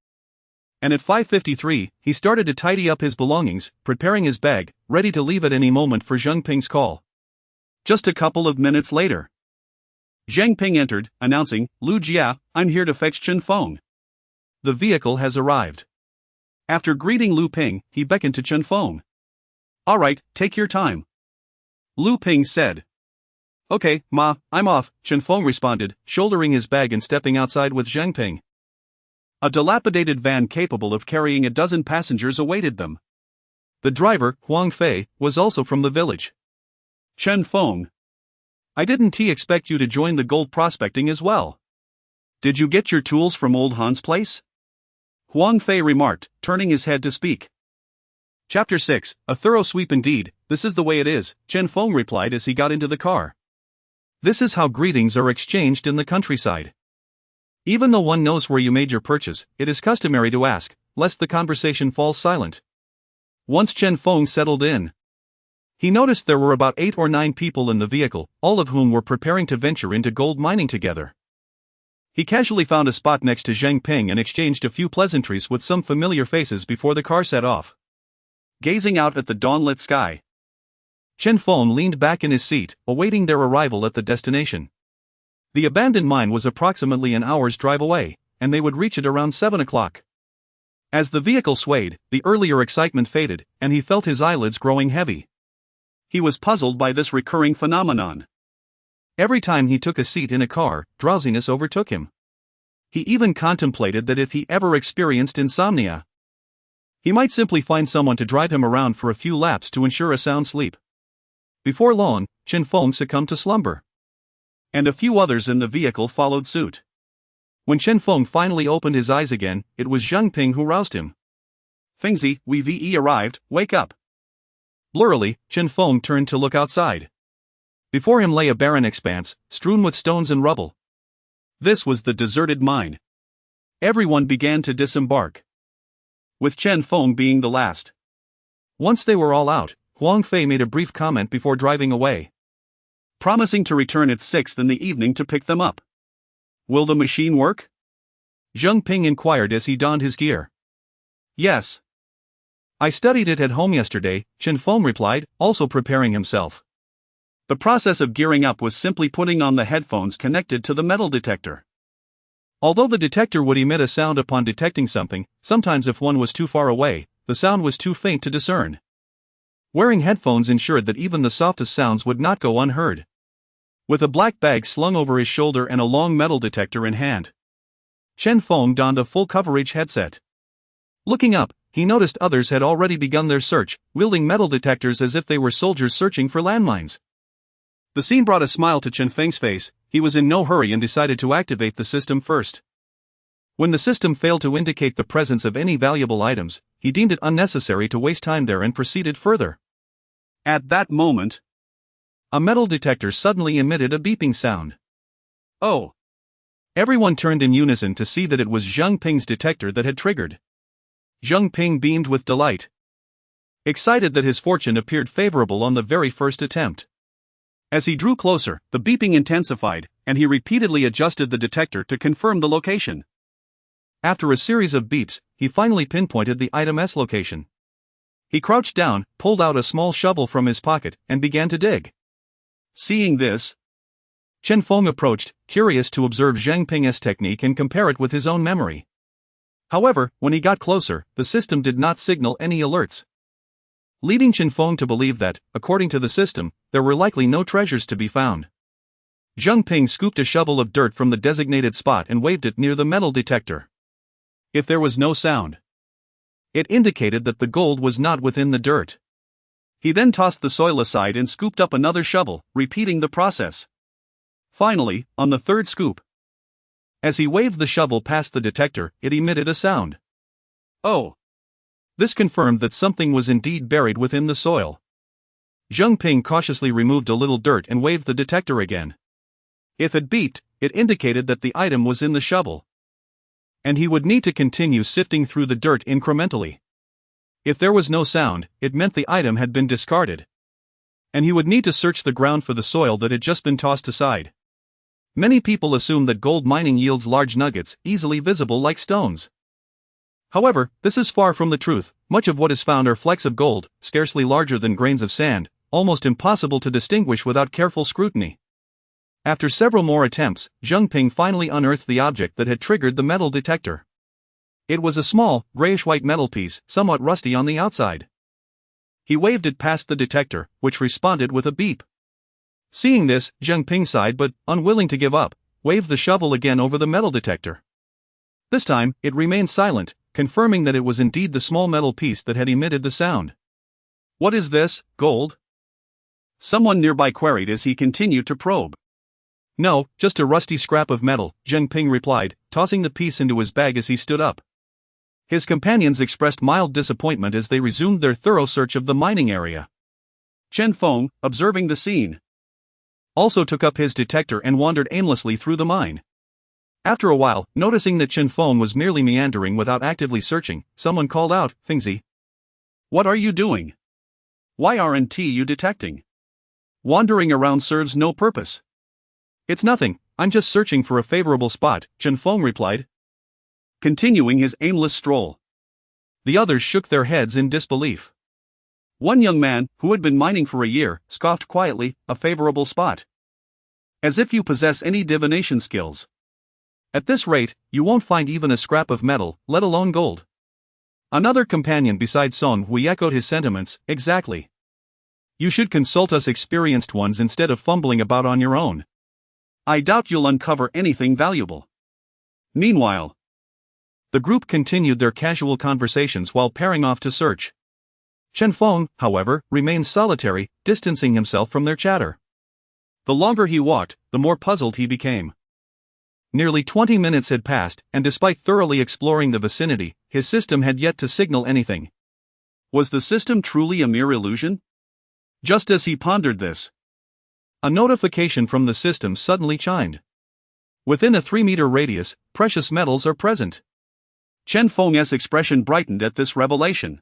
And at 5:53, he started to tidy up his belongings, preparing his bag, ready to leave at any moment for Zheng Ping's call. Just a couple of minutes later, Zheng Ping entered, announcing, Lu Jia, I'm here to fetch Chen Feng. The vehicle has arrived. After greeting Lu Ping, he beckoned to Chen Feng. All right, take your time. Lu Ping said. Okay, Ma, I'm off, Chen Feng responded, shouldering his bag and stepping outside with Zheng Ping. A dilapidated van capable of carrying a dozen passengers awaited them. The driver, Huang Fei, was also from the village. Chen Feng. I didn't expect you to join the gold prospecting as well. Did you get your tools from old Han's place? Huang Fei remarked, turning his head to speak. Chapter 6, A thorough sweep indeed, this is the way it is, Chen Feng replied as he got into the car. This is how greetings are exchanged in the countryside. Even though one knows where you made your purchase, it is customary to ask, lest the conversation falls silent. Once Chen Feng settled in, he noticed there were about 8 or 9 people in the vehicle, all of whom were preparing to venture into gold mining together. He casually found a spot next to Zheng Ping and exchanged a few pleasantries with some familiar faces before the car set off. Gazing out at the dawn-lit sky, Chen Feng leaned back in his seat, awaiting their arrival at the destination. The abandoned mine was approximately an hour's drive away, and they would reach it around 7 o'clock. As the vehicle swayed, the earlier excitement faded, and he felt his eyelids growing heavy. He was puzzled by this recurring phenomenon. Every time he took a seat in a car, drowsiness overtook him. He even contemplated that if he ever experienced insomnia, he might simply find someone to drive him around for a few laps to ensure a sound sleep. Before long, Chen Feng succumbed to slumber, and a few others in the vehicle followed suit. When Chen Feng finally opened his eyes again, it was Zheng Ping who roused him. "Fengzi, we've arrived, wake up." Blurrily, Chen Feng turned to look outside. Before him lay a barren expanse, strewn with stones and rubble. This was the deserted mine. Everyone began to disembark, with Chen Feng being the last. Once they were all out, Huang Fei made a brief comment before driving away, promising to return at 6 in the evening to pick them up. "Will the machine work?" Zheng Ping inquired as he donned his gear. "Yes. I studied it at home yesterday," Chen Feng replied, also preparing himself. The process of gearing up was simply putting on the headphones connected to the metal detector. Although the detector would emit a sound upon detecting something, sometimes if one was too far away, the sound was too faint to discern. Wearing headphones ensured that even the softest sounds would not go unheard. With a black bag slung over his shoulder and a long metal detector in hand, Chen Feng donned a full coverage headset. Looking up, he noticed others had already begun their search, wielding metal detectors as if they were soldiers searching for landmines. The scene brought a smile to Chen Feng's face. He was in no hurry and decided to activate the system first. When the system failed to indicate the presence of any valuable items, he deemed it unnecessary to waste time there and proceeded further. At that moment, a metal detector suddenly emitted a beeping sound. "Oh!" Everyone turned in unison to see that it was Zheng Ping's detector that had triggered. Zheng Ping beamed with delight, excited that his fortune appeared favorable on the very first attempt. As he drew closer, the beeping intensified, and he repeatedly adjusted the detector to confirm the location. After a series of beeps, he finally pinpointed the item's location. He crouched down, pulled out a small shovel from his pocket, and began to dig. Seeing this, Chen Feng approached, curious to observe Zheng Ping's technique and compare it with his own memory. However, when he got closer, the system did not signal any alerts, leading Chen Feng to believe that, according to the system, there were likely no treasures to be found. Zheng Ping scooped a shovel of dirt from the designated spot and waved it near the metal detector. If there was no sound, it indicated that the gold was not within the dirt. He then tossed the soil aside and scooped up another shovel, repeating the process. Finally, on the third scoop, as he waved the shovel past the detector, it emitted a sound. "Oh!" This confirmed that something was indeed buried within the soil. Zheng Ping cautiously removed a little dirt and waved the detector again. If it beeped, it indicated that the item was in the shovel, and he would need to continue sifting through the dirt incrementally. If there was no sound, it meant the item had been discarded, and he would need to search the ground for the soil that had just been tossed aside. Many people assume that gold mining yields large nuggets, easily visible like stones. However, this is far from the truth. Much of what is found are flecks of gold, scarcely larger than grains of sand, almost impossible to distinguish without careful scrutiny. After several more attempts, Zheng Ping finally unearthed the object that had triggered the metal detector. It was a small, grayish-white metal piece, somewhat rusty on the outside. He waved it past the detector, which responded with a beep. Seeing this, Zheng Ping sighed but, unwilling to give up, waved the shovel again over the metal detector. This time, it remained silent, confirming that it was indeed the small metal piece that had emitted the sound. "What is this, gold?" someone nearby queried as he continued to probe. "No, just a rusty scrap of metal," Zheng Ping replied, tossing the piece into his bag as he stood up. His companions expressed mild disappointment as they resumed their thorough search of the mining area. Chen Feng, observing the scene, also took up his detector and wandered aimlessly through the mine. After a while, noticing that Chen Feng was merely meandering without actively searching, someone called out, "Fengzi, what are you doing? Why aren't you detecting? Wandering around serves no purpose." "It's nothing, I'm just searching for a favorable spot," Chen Feng replied, continuing his aimless stroll. The others shook their heads in disbelief. One young man, who had been mining for a year, scoffed quietly, "A favorable spot? As if you possess any divination skills. At this rate, you won't find even a scrap of metal, let alone gold." Another companion beside Song Hui echoed his sentiments, "Exactly. You should consult us experienced ones instead of fumbling about on your own. I doubt you'll uncover anything valuable." Meanwhile, the group continued their casual conversations while pairing off to search. Chen Feng, however, remained solitary, distancing himself from their chatter. The longer he walked, the more puzzled he became. Nearly 20 minutes had passed, and despite thoroughly exploring the vicinity, his system had yet to signal anything. Was the system truly a mere illusion? Just as he pondered this, a notification from the system suddenly chimed. Within a 3-meter radius, precious metals are present. Chen Feng's expression brightened at this revelation.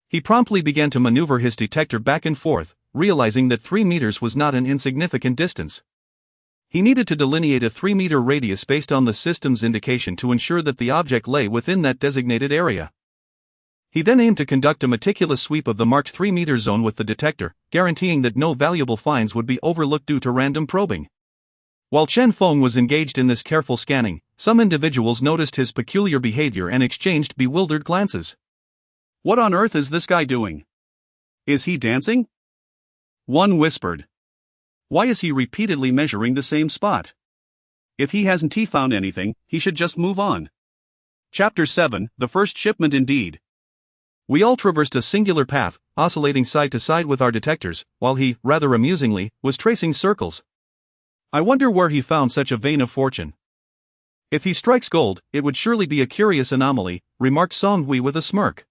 He promptly began to maneuver his detector back and forth, realizing that 3 meters was not an insignificant distance. He needed to delineate a 3-meter radius based on the system's indication to ensure that the object lay within that designated area. He then aimed to conduct a meticulous sweep of the marked 3-meter zone with the detector, guaranteeing that no valuable finds would be overlooked due to random probing. While Chen Feng was engaged in this careful scanning, some individuals noticed his peculiar behavior and exchanged bewildered glances. "What on earth is this guy doing? Is he dancing?" One whispered. "Why is he repeatedly measuring the same spot? If he hasn't found anything, he should just move on." Chapter 7, The First Shipment Indeed. We all traversed a singular path, oscillating side to side with our detectors, while he, rather amusingly, was tracing circles. "I wonder where he found such a vein of fortune. If he strikes gold, it would surely be a curious anomaly," remarked Song Hui with a smirk.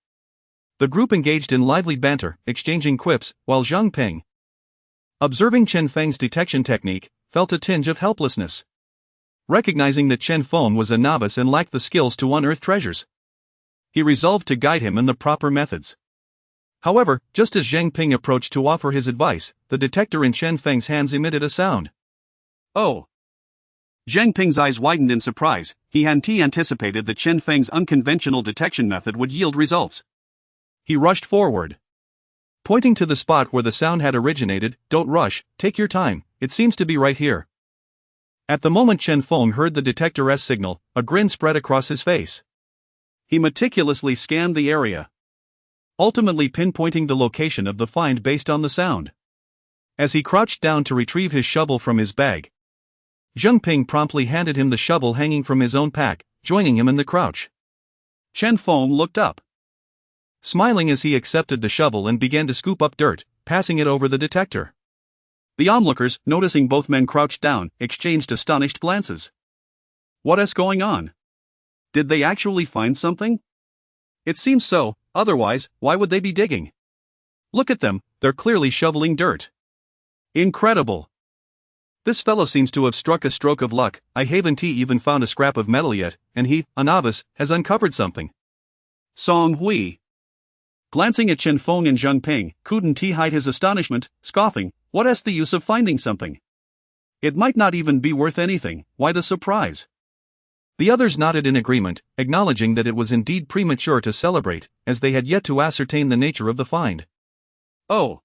The group engaged in lively banter, exchanging quips, while Zhang Ping, observing Chen Feng's detection technique, felt a tinge of helplessness. Recognizing that Chen Feng was a novice and lacked the skills to unearth treasures, he resolved to guide him in the proper methods. However, just as Zhang Ping approached to offer his advice, the detector in Chen Feng's hands emitted a sound. "Oh!" Zhang Ping's eyes widened in surprise. He hadn't anticipated that Chen Feng's unconventional detection method would yield results. He rushed forward, pointing to the spot where the sound had originated. "Don't rush, take your time, it seems to be right here." At the moment Chen Feng heard the detector's signal, a grin spread across his face. He meticulously scanned the area, ultimately pinpointing the location of the find based on the sound. As he crouched down to retrieve his shovel from his bag, Zhang Ping promptly handed him the shovel hanging from his own pack, joining him in the crouch. Chen Feng looked up, smiling as he accepted the shovel and began to scoop up dirt, passing it over the detector. The onlookers, noticing both men crouched down, exchanged astonished glances. What's going on? Did they actually find something? It seems so, otherwise, why would they be digging? Look at them, they're clearly shoveling dirt. Incredible. This fellow seems to have struck a stroke of luck. I haven't even found a scrap of metal yet, and he, a novice, has uncovered something. Song Hui, glancing at Chen Feng and Zhang Ping, couldn't hide his astonishment, scoffing, "What's the use of finding something? It might not even be worth anything, why the surprise?" The others nodded in agreement, acknowledging that it was indeed premature to celebrate, as they had yet to ascertain the nature of the find. "Oh."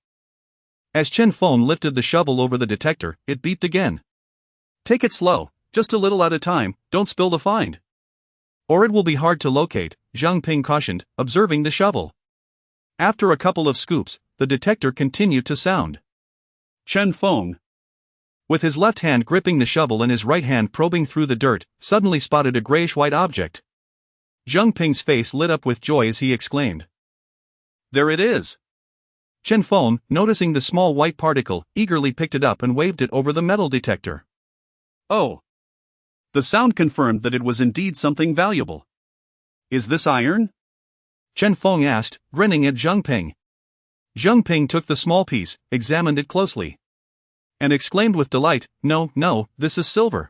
As Chen Feng lifted the shovel over the detector, it beeped again. "Take it slow, just a little at a time, don't spill the find. Or it will be hard to locate," Zhang Ping cautioned, observing the shovel. After a couple of scoops, the detector continued to sound. Chen Feng, with his left hand gripping the shovel and his right hand probing through the dirt, suddenly spotted a grayish-white object. Zhang Ping's face lit up with joy as he exclaimed, "There it is!" Chen Feng, noticing the small white particle, eagerly picked it up and waved it over the metal detector. "Oh!" The sound confirmed that it was indeed something valuable. Is this iron? Chen Feng asked, grinning at Zheng Ping. Zheng Ping took the small piece, examined it closely, and exclaimed with delight, No, this is silver.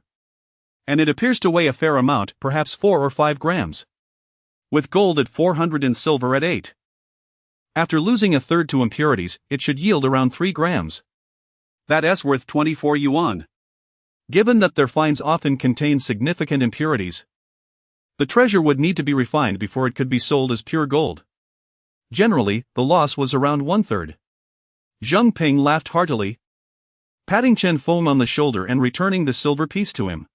And it appears to weigh a fair amount, perhaps 4 or 5 grams. With gold at 400 and silver at 8. After losing a third to impurities, it should yield around 3 grams. That's worth 24 yuan. Given that their finds often contain significant impurities, the treasure would need to be refined before it could be sold as pure gold. Generally, the loss was around 1/3. Zheng Ping laughed heartily, patting Chen Feng on the shoulder and returning the silver piece to him.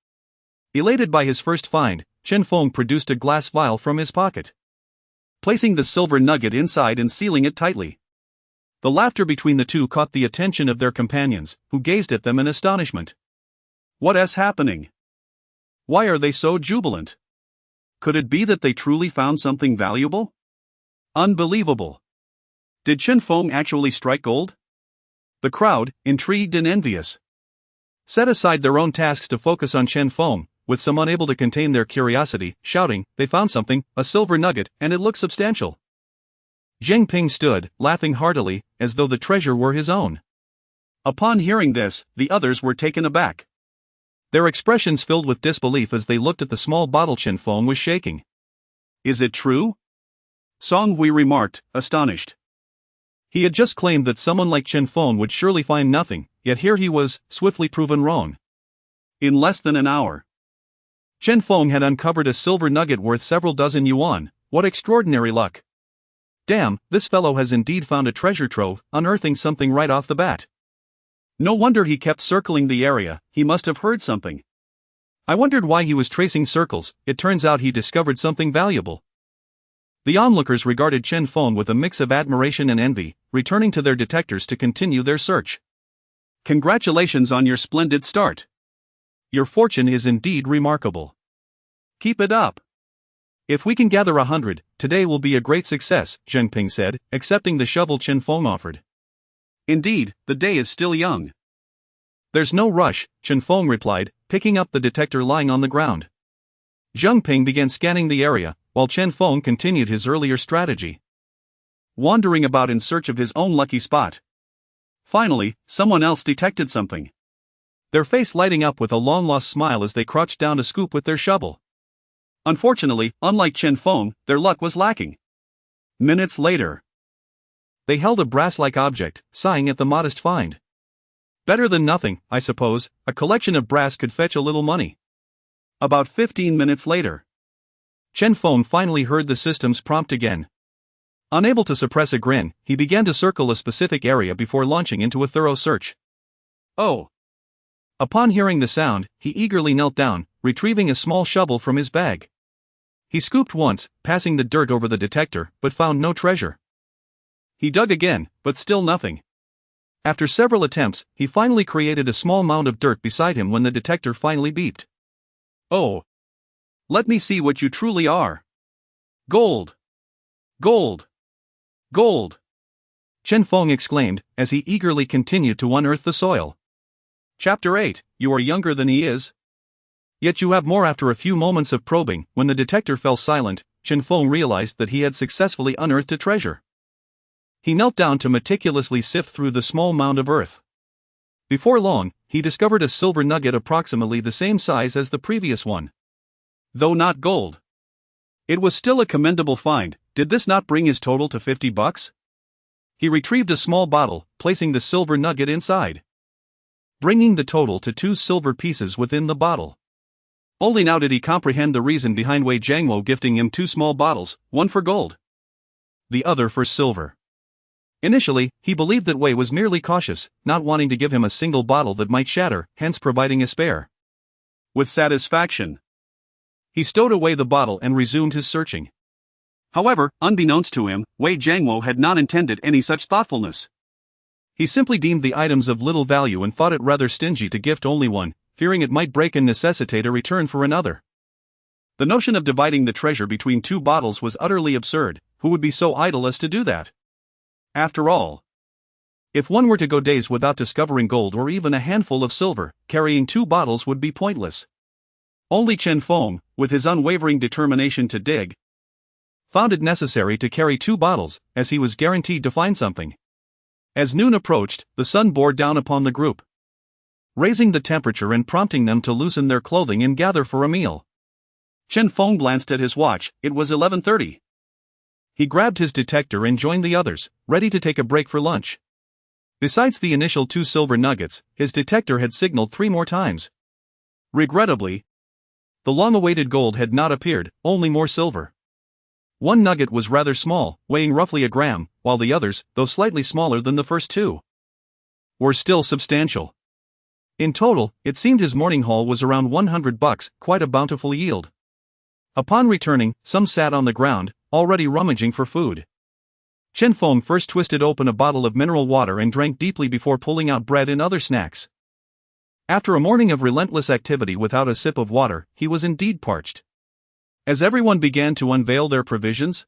Elated by his first find, Chen Feng produced a glass vial from his pocket, placing the silver nugget inside and sealing it tightly. The laughter between the two caught the attention of their companions, who gazed at them in astonishment. What's happening? Why are they so jubilant? Could it be that they truly found something valuable? Unbelievable. Did Chen Feng actually strike gold? The crowd, intrigued and envious, set aside their own tasks to focus on Chen Feng, with some unable to contain their curiosity, shouting, they found something, a silver nugget, and it looks substantial. Zheng Ping stood, laughing heartily, as though the treasure were his own. Upon hearing this, the others were taken aback. Their expressions filled with disbelief as they looked at the small bottle Chen Feng was shaking. Is it true? Song Hui remarked, astonished. He had just claimed that someone like Chen Feng would surely find nothing, yet here he was, swiftly proven wrong. In less than an hour, Chen Feng had uncovered a silver nugget worth several dozen yuan. What extraordinary luck! Damn, this fellow has indeed found a treasure trove, unearthing something right off the bat. No wonder he kept circling the area, he must have heard something. I wondered why he was tracing circles. It turns out he discovered something valuable. The onlookers regarded Chen Feng with a mix of admiration and envy, returning to their detectors to continue their search. Congratulations on your splendid start. Your fortune is indeed remarkable. Keep it up. If we can gather 100, today will be a great success, Zheng Ping said, accepting the shovel Chen Feng offered. Indeed, the day is still young. There's no rush, Chen Feng replied, picking up the detector lying on the ground. Zheng Ping began scanning the area, while Chen Feng continued his earlier strategy, wandering about in search of his own lucky spot. Finally, someone else detected something, their face lighting up with a long-lost smile as they crouched down to scoop with their shovel. Unfortunately, unlike Chen Feng, their luck was lacking. Minutes later, they held a brass-like object, sighing at the modest find. Better than nothing, I suppose. A collection of brass could fetch a little money. About 15 minutes later, Chen Feng finally heard the system's prompt again. Unable to suppress a grin, he began to circle a specific area before launching into a thorough search. Oh! Upon hearing the sound, he eagerly knelt down, retrieving a small shovel from his bag. He scooped once, passing the dirt over the detector, but found no treasure. He dug again, but still nothing. After several attempts, he finally created a small mound of dirt beside him when the detector finally beeped. Oh! Let me see what you truly are. Gold! Gold! Gold! Chen Feng exclaimed, as he eagerly continued to unearth the soil. Chapter 8, You are younger than he is. Yet you have more. After a few moments of probing, when the detector fell silent, Chen Feng realized that he had successfully unearthed a treasure. He knelt down to meticulously sift through the small mound of earth. Before long, he discovered a silver nugget approximately the same size as the previous one. Though not gold, it was still a commendable find. Did this not bring his total to $50? He retrieved a small bottle, placing the silver nugget inside, bringing the total to 2 silver pieces within the bottle. Only now did he comprehend the reason behind Wei Jiangwo gifting him 2 small bottles, one for gold, the other for silver. Initially, he believed that Wei was merely cautious, not wanting to give him a single bottle that might shatter, hence providing a spare. With satisfaction, he stowed away the bottle and resumed his searching. However, unbeknownst to him, Wei Jiangwo had not intended any such thoughtfulness. He simply deemed the items of little value and thought it rather stingy to gift only one, fearing it might break and necessitate a return for another. The notion of dividing the treasure between 2 bottles was utterly absurd. Who would be so idle as to do that? After all, if one were to go days without discovering gold or even a handful of silver, carrying 2 bottles would be pointless. Only Chen Feng, with his unwavering determination to dig, found it necessary to carry 2 bottles, as he was guaranteed to find something. As noon approached, the sun bore down upon the group, raising the temperature and prompting them to loosen their clothing and gather for a meal. Chen Feng glanced at his watch. It was 11:30. He grabbed his detector and joined the others, ready to take a break for lunch. Besides the initial 2 silver nuggets, his detector had signaled 3 more times. Regrettably, the long-awaited gold had not appeared, only more silver. 1 nugget was rather small, weighing roughly a gram, while the others, though slightly smaller than the first 2, were still substantial. In total, it seemed his morning haul was around $100, quite a bountiful yield. Upon returning, some sat on the ground, already rummaging for food. Chen Feng first twisted open a bottle of mineral water and drank deeply before pulling out bread and other snacks. After a morning of relentless activity without a sip of water, he was indeed parched. As everyone began to unveil their provisions,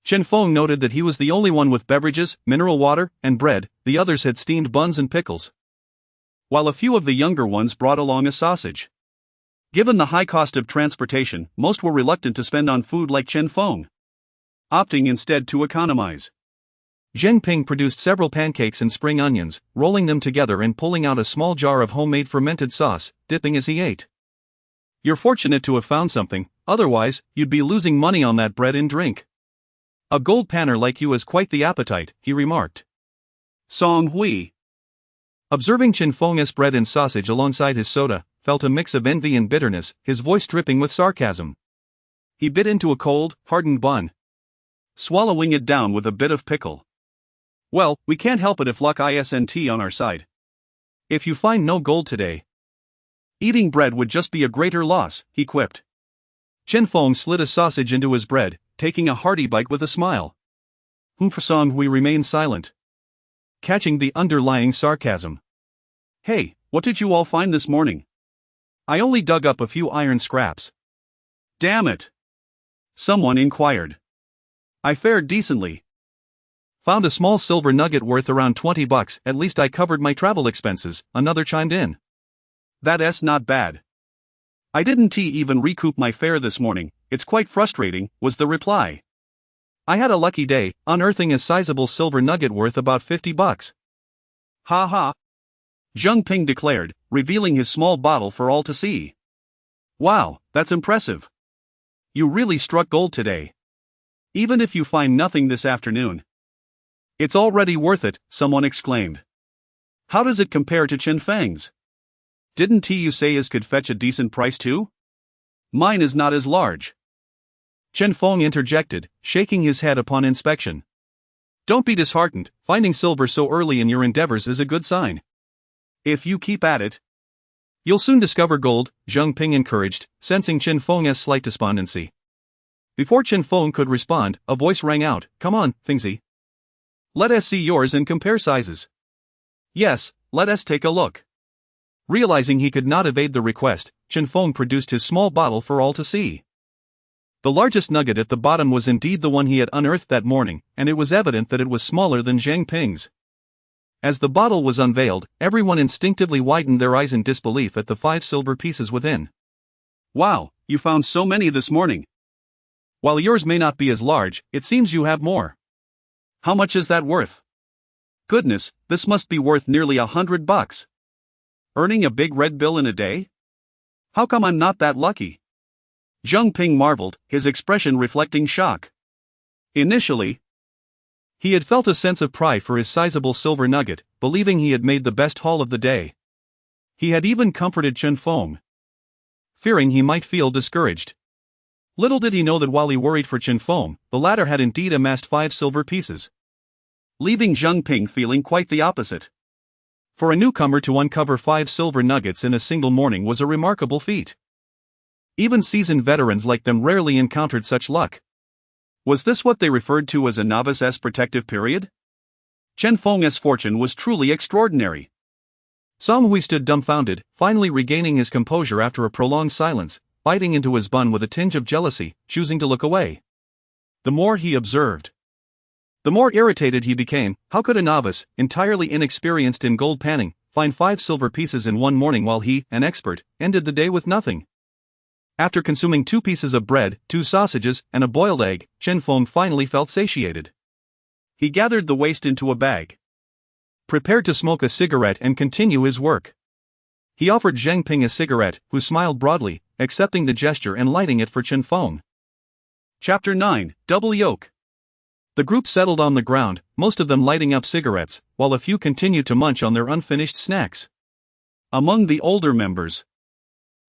Chen Feng noted that he was the only one with beverages, mineral water, and bread. The others had steamed buns and pickles, while a few of the younger ones brought along a sausage. Given the high cost of transportation, most were reluctant to spend on food like Chen Feng, opting instead to economize. Zheng Ping produced several pancakes and spring onions, rolling them together and pulling out a small jar of homemade fermented sauce, dipping as he ate. "You're fortunate to have found something, otherwise, you'd be losing money on that bread and drink. A gold panner like you has quite the appetite," he remarked. Song Hui, observing Chen Feng's bread and sausage alongside his soda, felt a mix of envy and bitterness, his voice dripping with sarcasm. He bit into a cold, hardened bun, swallowing it down with a bit of pickle. "Well, we can't help it if luck isn't on our side. If you find no gold today, eating bread would just be a greater loss," he quipped. Chen Feng slid a sausage into his bread, taking a hearty bite with a smile. Song Hui remained silent, catching the underlying sarcasm. "Hey, what did you all find this morning?" "I only dug up a few iron scraps." "Damn it," someone inquired. "I fared decently. Found a small silver nugget worth around $20, at least I covered my travel expenses," another chimed in. "That's not bad. I didn't even recoup my fare this morning, it's quite frustrating," was the reply. "I had a lucky day, unearthing a sizable silver nugget worth about $50. "Ha ha," Zheng Ping declared, revealing his small bottle for all to see. "Wow, that's impressive. You really struck gold today. Even if you find nothing this afternoon, it's already worth it," someone exclaimed. "How does it compare to Chen Feng's? Didn't you say his could fetch a decent price too? Mine is not as large." Chen Feng interjected, shaking his head upon inspection. "Don't be disheartened, finding silver so early in your endeavors is a good sign. If you keep at it, you'll soon discover gold," Zheng Ping encouraged, sensing Chen Feng's slight despondency. Before Chen Feng could respond, a voice rang out, "Come on, Fengzi. Let us see yours and compare sizes." "Yes, let us take a look." Realizing he could not evade the request, Chen Feng produced his small bottle for all to see. The largest nugget at the bottom was indeed the one he had unearthed that morning, and it was evident that it was smaller than Zheng Ping's. As the bottle was unveiled, everyone instinctively widened their eyes in disbelief at the 5 silver pieces within. "Wow, you found so many this morning. While yours may not be as large, it seems you have more. How much is that worth? Goodness, this must be worth nearly $100. Earning a big red bill in a day? How come I'm not that lucky?" Zheng Ping marveled, his expression reflecting shock. Initially, he had felt a sense of pride for his sizable silver nugget, believing he had made the best haul of the day. He had even comforted Chen Feng, fearing he might feel discouraged. Little did he know that while he worried for Chen Feng, the latter had indeed amassed 5 silver pieces, leaving Zheng Ping feeling quite the opposite. For a newcomer to uncover 5 silver nuggets in a single morning was a remarkable feat. Even seasoned veterans like them rarely encountered such luck. Was this what they referred to as a novice's protective period? Chen Feng's fortune was truly extraordinary. Song Hui stood dumbfounded, finally regaining his composure after a prolonged silence, biting into his bun with a tinge of jealousy, choosing to look away. The more he observed, the more irritated he became. How could a novice, entirely inexperienced in gold panning, find 5 silver pieces in one morning while he, an expert, ended the day with nothing? After consuming 2 pieces of bread, 2 sausages, and a boiled egg, Chen Feng finally felt satiated. He gathered the waste into a bag, prepared to smoke a cigarette and continue his work. He offered Zheng Ping a cigarette, who smiled broadly, accepting the gesture and lighting it for Chen Feng. Chapter 9, Double Yoke. The group settled on the ground, most of them lighting up cigarettes, while a few continued to munch on their unfinished snacks. Among the older members,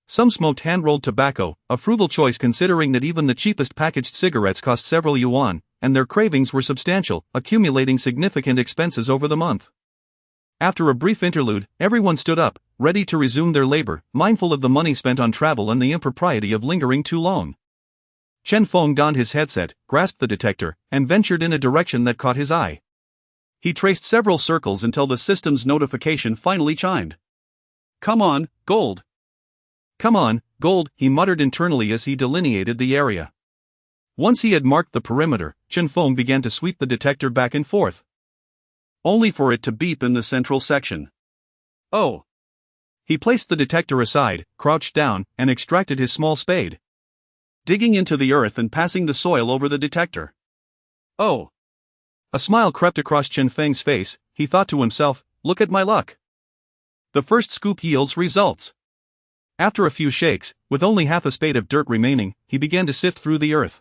some smoked hand-rolled tobacco, a frugal choice considering that even the cheapest packaged cigarettes cost several yuan, and their cravings were substantial, accumulating significant expenses over the month. After a brief interlude, everyone stood up, ready to resume their labor, mindful of the money spent on travel and the impropriety of lingering too long. Chen Feng donned his headset, grasped the detector, and ventured in a direction that caught his eye. He traced several circles until the system's notification finally chimed. "Come on, gold." "Come on, gold," he muttered internally as he delineated the area. Once he had marked the perimeter, Chen Feng began to sweep the detector back and forth, only for it to beep in the central section. "Oh." He placed the detector aside, crouched down, and extracted his small spade, digging into the earth and passing the soil over the detector. "Oh." A smile crept across Chen Feng's face. He thought to himself, "Look at my luck. The first scoop yields results." After a few shakes, with only half a spade of dirt remaining, he began to sift through the earth.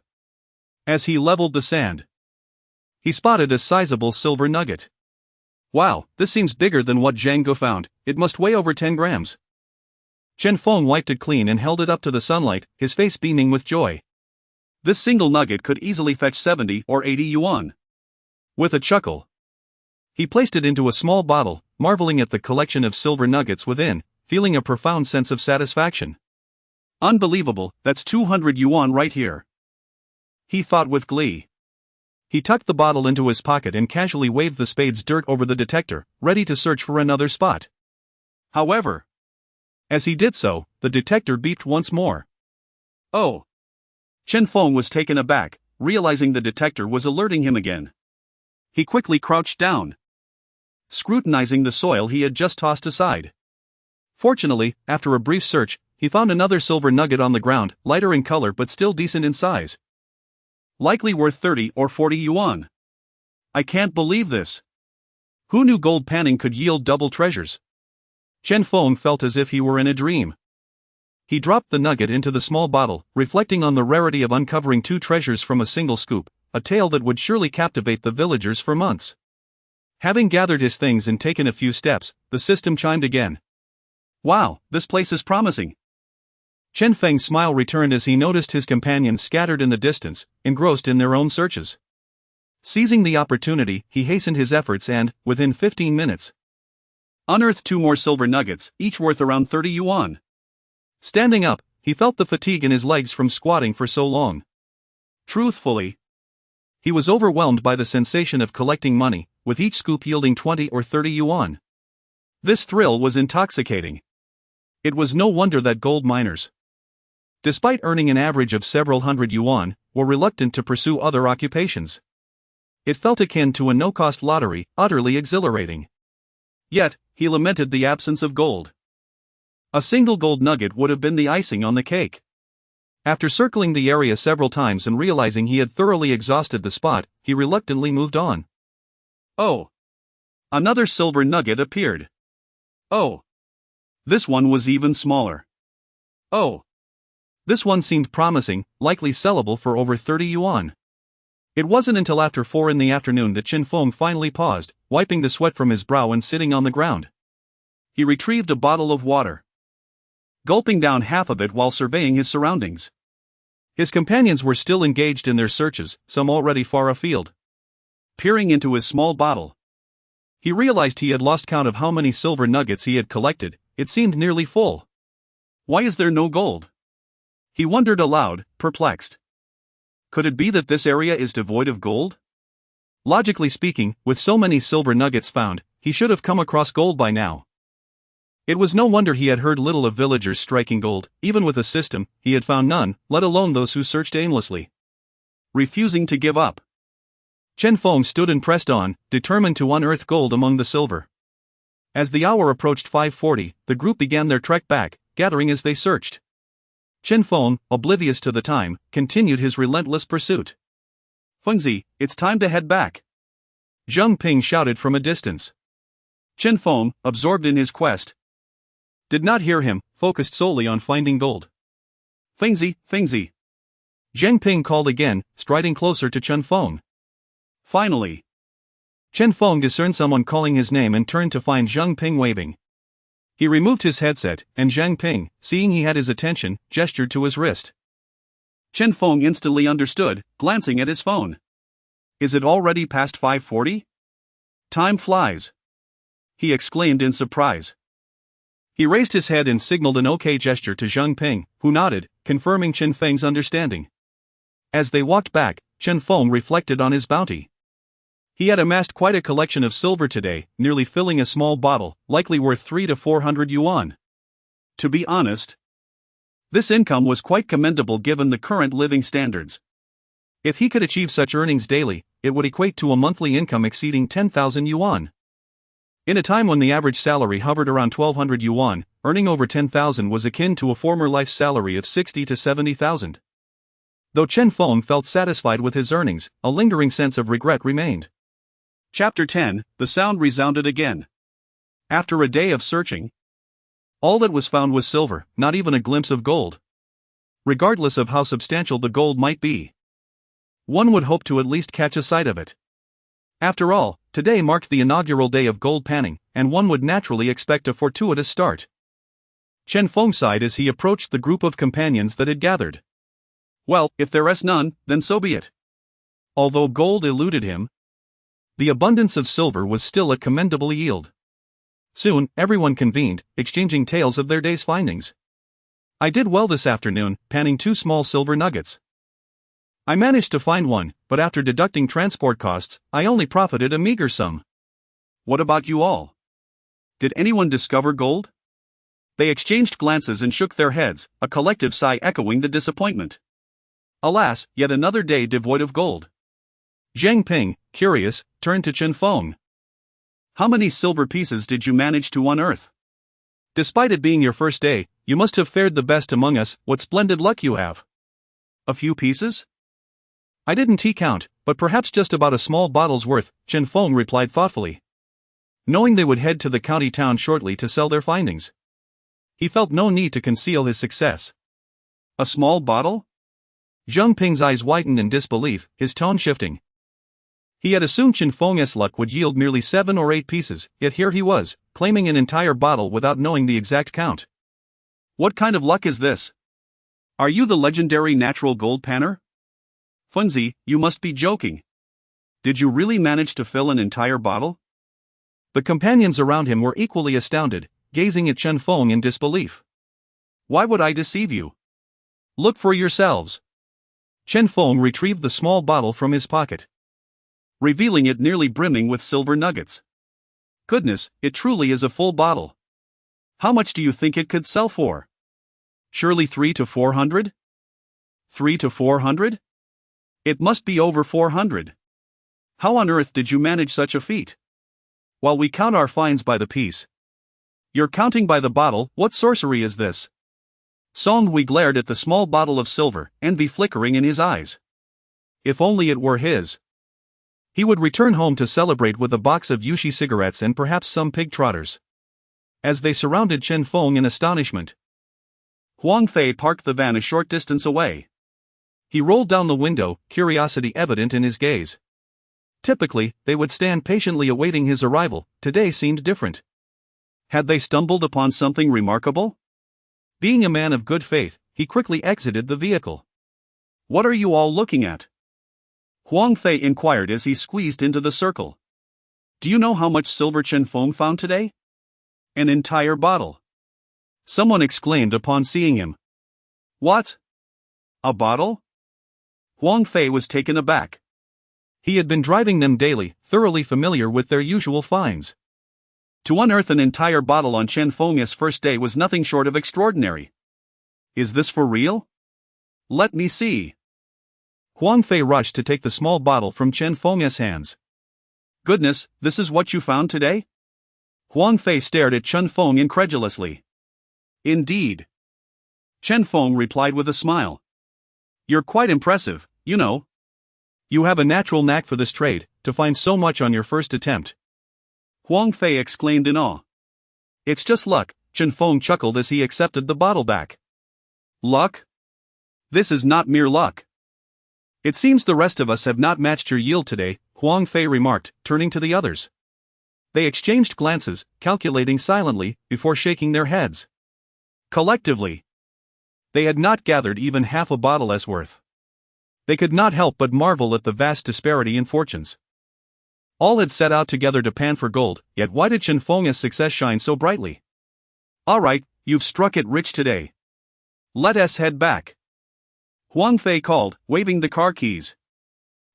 As he leveled the sand, he spotted a sizable silver nugget. "Wow, this seems bigger than what Zhang found. It must weigh over 10 grams. Chen Feng wiped it clean and held it up to the sunlight, his face beaming with joy. "This single nugget could easily fetch 70 or 80 yuan. With a chuckle, he placed it into a small bottle, marveling at the collection of silver nuggets within, feeling a profound sense of satisfaction. "Unbelievable, that's 200 yuan right here," he thought with glee. He tucked the bottle into his pocket and casually waved the spade's dirt over the detector, ready to search for another spot. However, as he did so, the detector beeped once more. "Oh." Chen Feng was taken aback, realizing the detector was alerting him again. He quickly crouched down, scrutinizing the soil he had just tossed aside. Fortunately, after a brief search, he found another silver nugget on the ground, lighter in color but still decent in size. "Likely worth 30 or 40 yuan. I can't believe this. Who knew gold panning could yield double treasures?" Chen Feng felt as if he were in a dream. He dropped the nugget into the small bottle, reflecting on the rarity of uncovering 2 treasures from a single scoop, a tale that would surely captivate the villagers for months. Having gathered his things and taken a few steps, the system chimed again. "Wow, this place is promising." Chen Feng's smile returned as he noticed his companions scattered in the distance, engrossed in their own searches. Seizing the opportunity, he hastened his efforts and, within 15 minutes, unearthed 2 more silver nuggets, each worth around 30 yuan. Standing up, he felt the fatigue in his legs from squatting for so long. Truthfully, he was overwhelmed by the sensation of collecting money, with each scoop yielding 20 or 30 yuan. This thrill was intoxicating. It was no wonder that gold miners, despite earning an average of several hundred yuan, were reluctant to pursue other occupations. It felt akin to a no-cost lottery, utterly exhilarating. Yet, he lamented the absence of gold. A single gold nugget would have been the icing on the cake. After circling the area several times and realizing he had thoroughly exhausted the spot, he reluctantly moved on. "Oh." Another silver nugget appeared. "Oh." This one was even smaller. "Oh." This one seemed promising, likely sellable for over 30 yuan. It wasn't until after 4 in the afternoon that Chen Feng finally paused, wiping the sweat from his brow and sitting on the ground. He retrieved a bottle of water, gulping down half of it while surveying his surroundings. His companions were still engaged in their searches, some already far afield. Peering into his small bottle, he realized he had lost count of how many silver nuggets he had collected. It seemed nearly full. Why is there no gold? He wondered aloud, perplexed. Could it be that this area is devoid of gold? Logically speaking, with so many silver nuggets found, he should have come across gold by now. It was no wonder he had heard little of villagers striking gold. Even with a system, he had found none, let alone those who searched aimlessly, refusing to give up. Chen Feng stood and pressed on, determined to unearth gold among the silver. As the hour approached 5:40, the group began their trek back, gathering as they searched. Chen Feng, oblivious to the time, continued his relentless pursuit. Fengzi, it's time to head back, Zheng Ping shouted from a distance. Chen Feng, absorbed in his quest, did not hear him, focused solely on finding gold. Fengzi, Fengzi. Zheng Ping called again, striding closer to Chen Feng. Finally. Chen Feng discerned someone calling his name and turned to find Zheng Ping waving. He removed his headset, and Zheng Ping, seeing he had his attention, gestured to his wrist. Chen Feng instantly understood, glancing at his phone. Is it already past 5:40? Time flies, he exclaimed in surprise. He raised his head and signaled an OK gesture to Zheng Ping, who nodded, confirming Chen Feng's understanding. As they walked back, Chen Feng reflected on his bounty. He had amassed quite a collection of silver today, nearly filling a small bottle, likely worth 300 to 400 yuan. To be honest, this income was quite commendable given the current living standards. If he could achieve such earnings daily, it would equate to a monthly income exceeding 10,000 yuan. In a time when the average salary hovered around 1,200 yuan, earning over 10,000 was akin to a former life's salary of 60 to 70,000. Though Chen Feng felt satisfied with his earnings, a lingering sense of regret remained. Chapter 10, the sound resounded again. After a day of searching, all that was found was silver, not even a glimpse of gold. Regardless of how substantial the gold might be, one would hope to at least catch a sight of it. After all, today marked the inaugural day of gold panning, and one would naturally expect a fortuitous start. Chen Feng sighed as he approached the group of companions that had gathered. Well, if there is none, then so be it. Although gold eluded him, the abundance of silver was still a commendable yield. Soon, everyone convened, exchanging tales of their day's findings. I did well this afternoon, panning 2 small silver nuggets. I managed to find one, but after deducting transport costs, I only profited a meager sum. What about you all? Did anyone discover gold? They exchanged glances and shook their heads, a collective sigh echoing the disappointment. Alas, yet another day devoid of gold. Zheng Ping, curious, turned to Chen Feng. How many silver pieces did you manage to unearth? Despite it being your first day, you must have fared the best among us. What splendid luck you have. A few pieces? I didn't count, but perhaps just about a small bottle's worth, Chen Feng replied thoughtfully. Knowing they would head to the county town shortly to sell their findings, he felt no need to conceal his success. A small bottle? Zheng Ping's eyes widened in disbelief, his tone shifting. He had assumed Chen Feng's luck would yield merely 7 or 8 pieces, yet here he was, claiming an entire bottle without knowing the exact count. What kind of luck is this? Are you the legendary natural gold panner? Fengzi, you must be joking. Did you really manage to fill an entire bottle? The companions around him were equally astounded, gazing at Chen Feng in disbelief. Why would I deceive you? Look for yourselves. Chen Feng retrieved the small bottle from his pocket, revealing it nearly brimming with silver nuggets. Goodness, it truly is a full bottle. How much do you think it could sell for? Surely 300 to 400? 300 to 400? It must be over 400. How on earth did you manage such a feat? While we count our finds by the piece. You're counting by the bottle, what sorcery is this? Song Hui glared at the small bottle of silver, envy flickering in his eyes. If only it were his. He would return home to celebrate with a box of Yushi cigarettes and perhaps some pig trotters. As they surrounded Chen Feng in astonishment, Huang Fei parked the van a short distance away. He rolled down the window, curiosity evident in his gaze. Typically, they would stand patiently awaiting his arrival. Today seemed different. Had they stumbled upon something remarkable? Being a man of good faith, he quickly exited the vehicle. What are you all looking at? Huang Fei inquired as he squeezed into the circle. Do you know how much silver Chen Feng found today? An entire bottle. Someone exclaimed upon seeing him. What? A bottle? Huang Fei was taken aback. He had been driving them daily, thoroughly familiar with their usual finds. To unearth an entire bottle on Chen Feng's first day was nothing short of extraordinary. Is this for real? Let me see. Huang Fei rushed to take the small bottle from Chen Feng's hands. Goodness, this is what you found today? Huang Fei stared at Chen Feng incredulously. Indeed. Chen Feng replied with a smile. You're quite impressive, you know. You have a natural knack for this trade, to find so much on your first attempt. Huang Fei exclaimed in awe. It's just luck, Chen Feng chuckled as he accepted the bottle back. Luck? This is not mere luck. It seems the rest of us have not matched your yield today, Huang Fei remarked, turning to the others. They exchanged glances, calculating silently, before shaking their heads. Collectively, they had not gathered even half a bottle's worth. They could not help but marvel at the vast disparity in fortunes. All had set out together to pan for gold, yet why did Chen Feng's success shine so brightly? All right, you've struck it rich today. Let us head back. Huang Fei called, waving the car keys.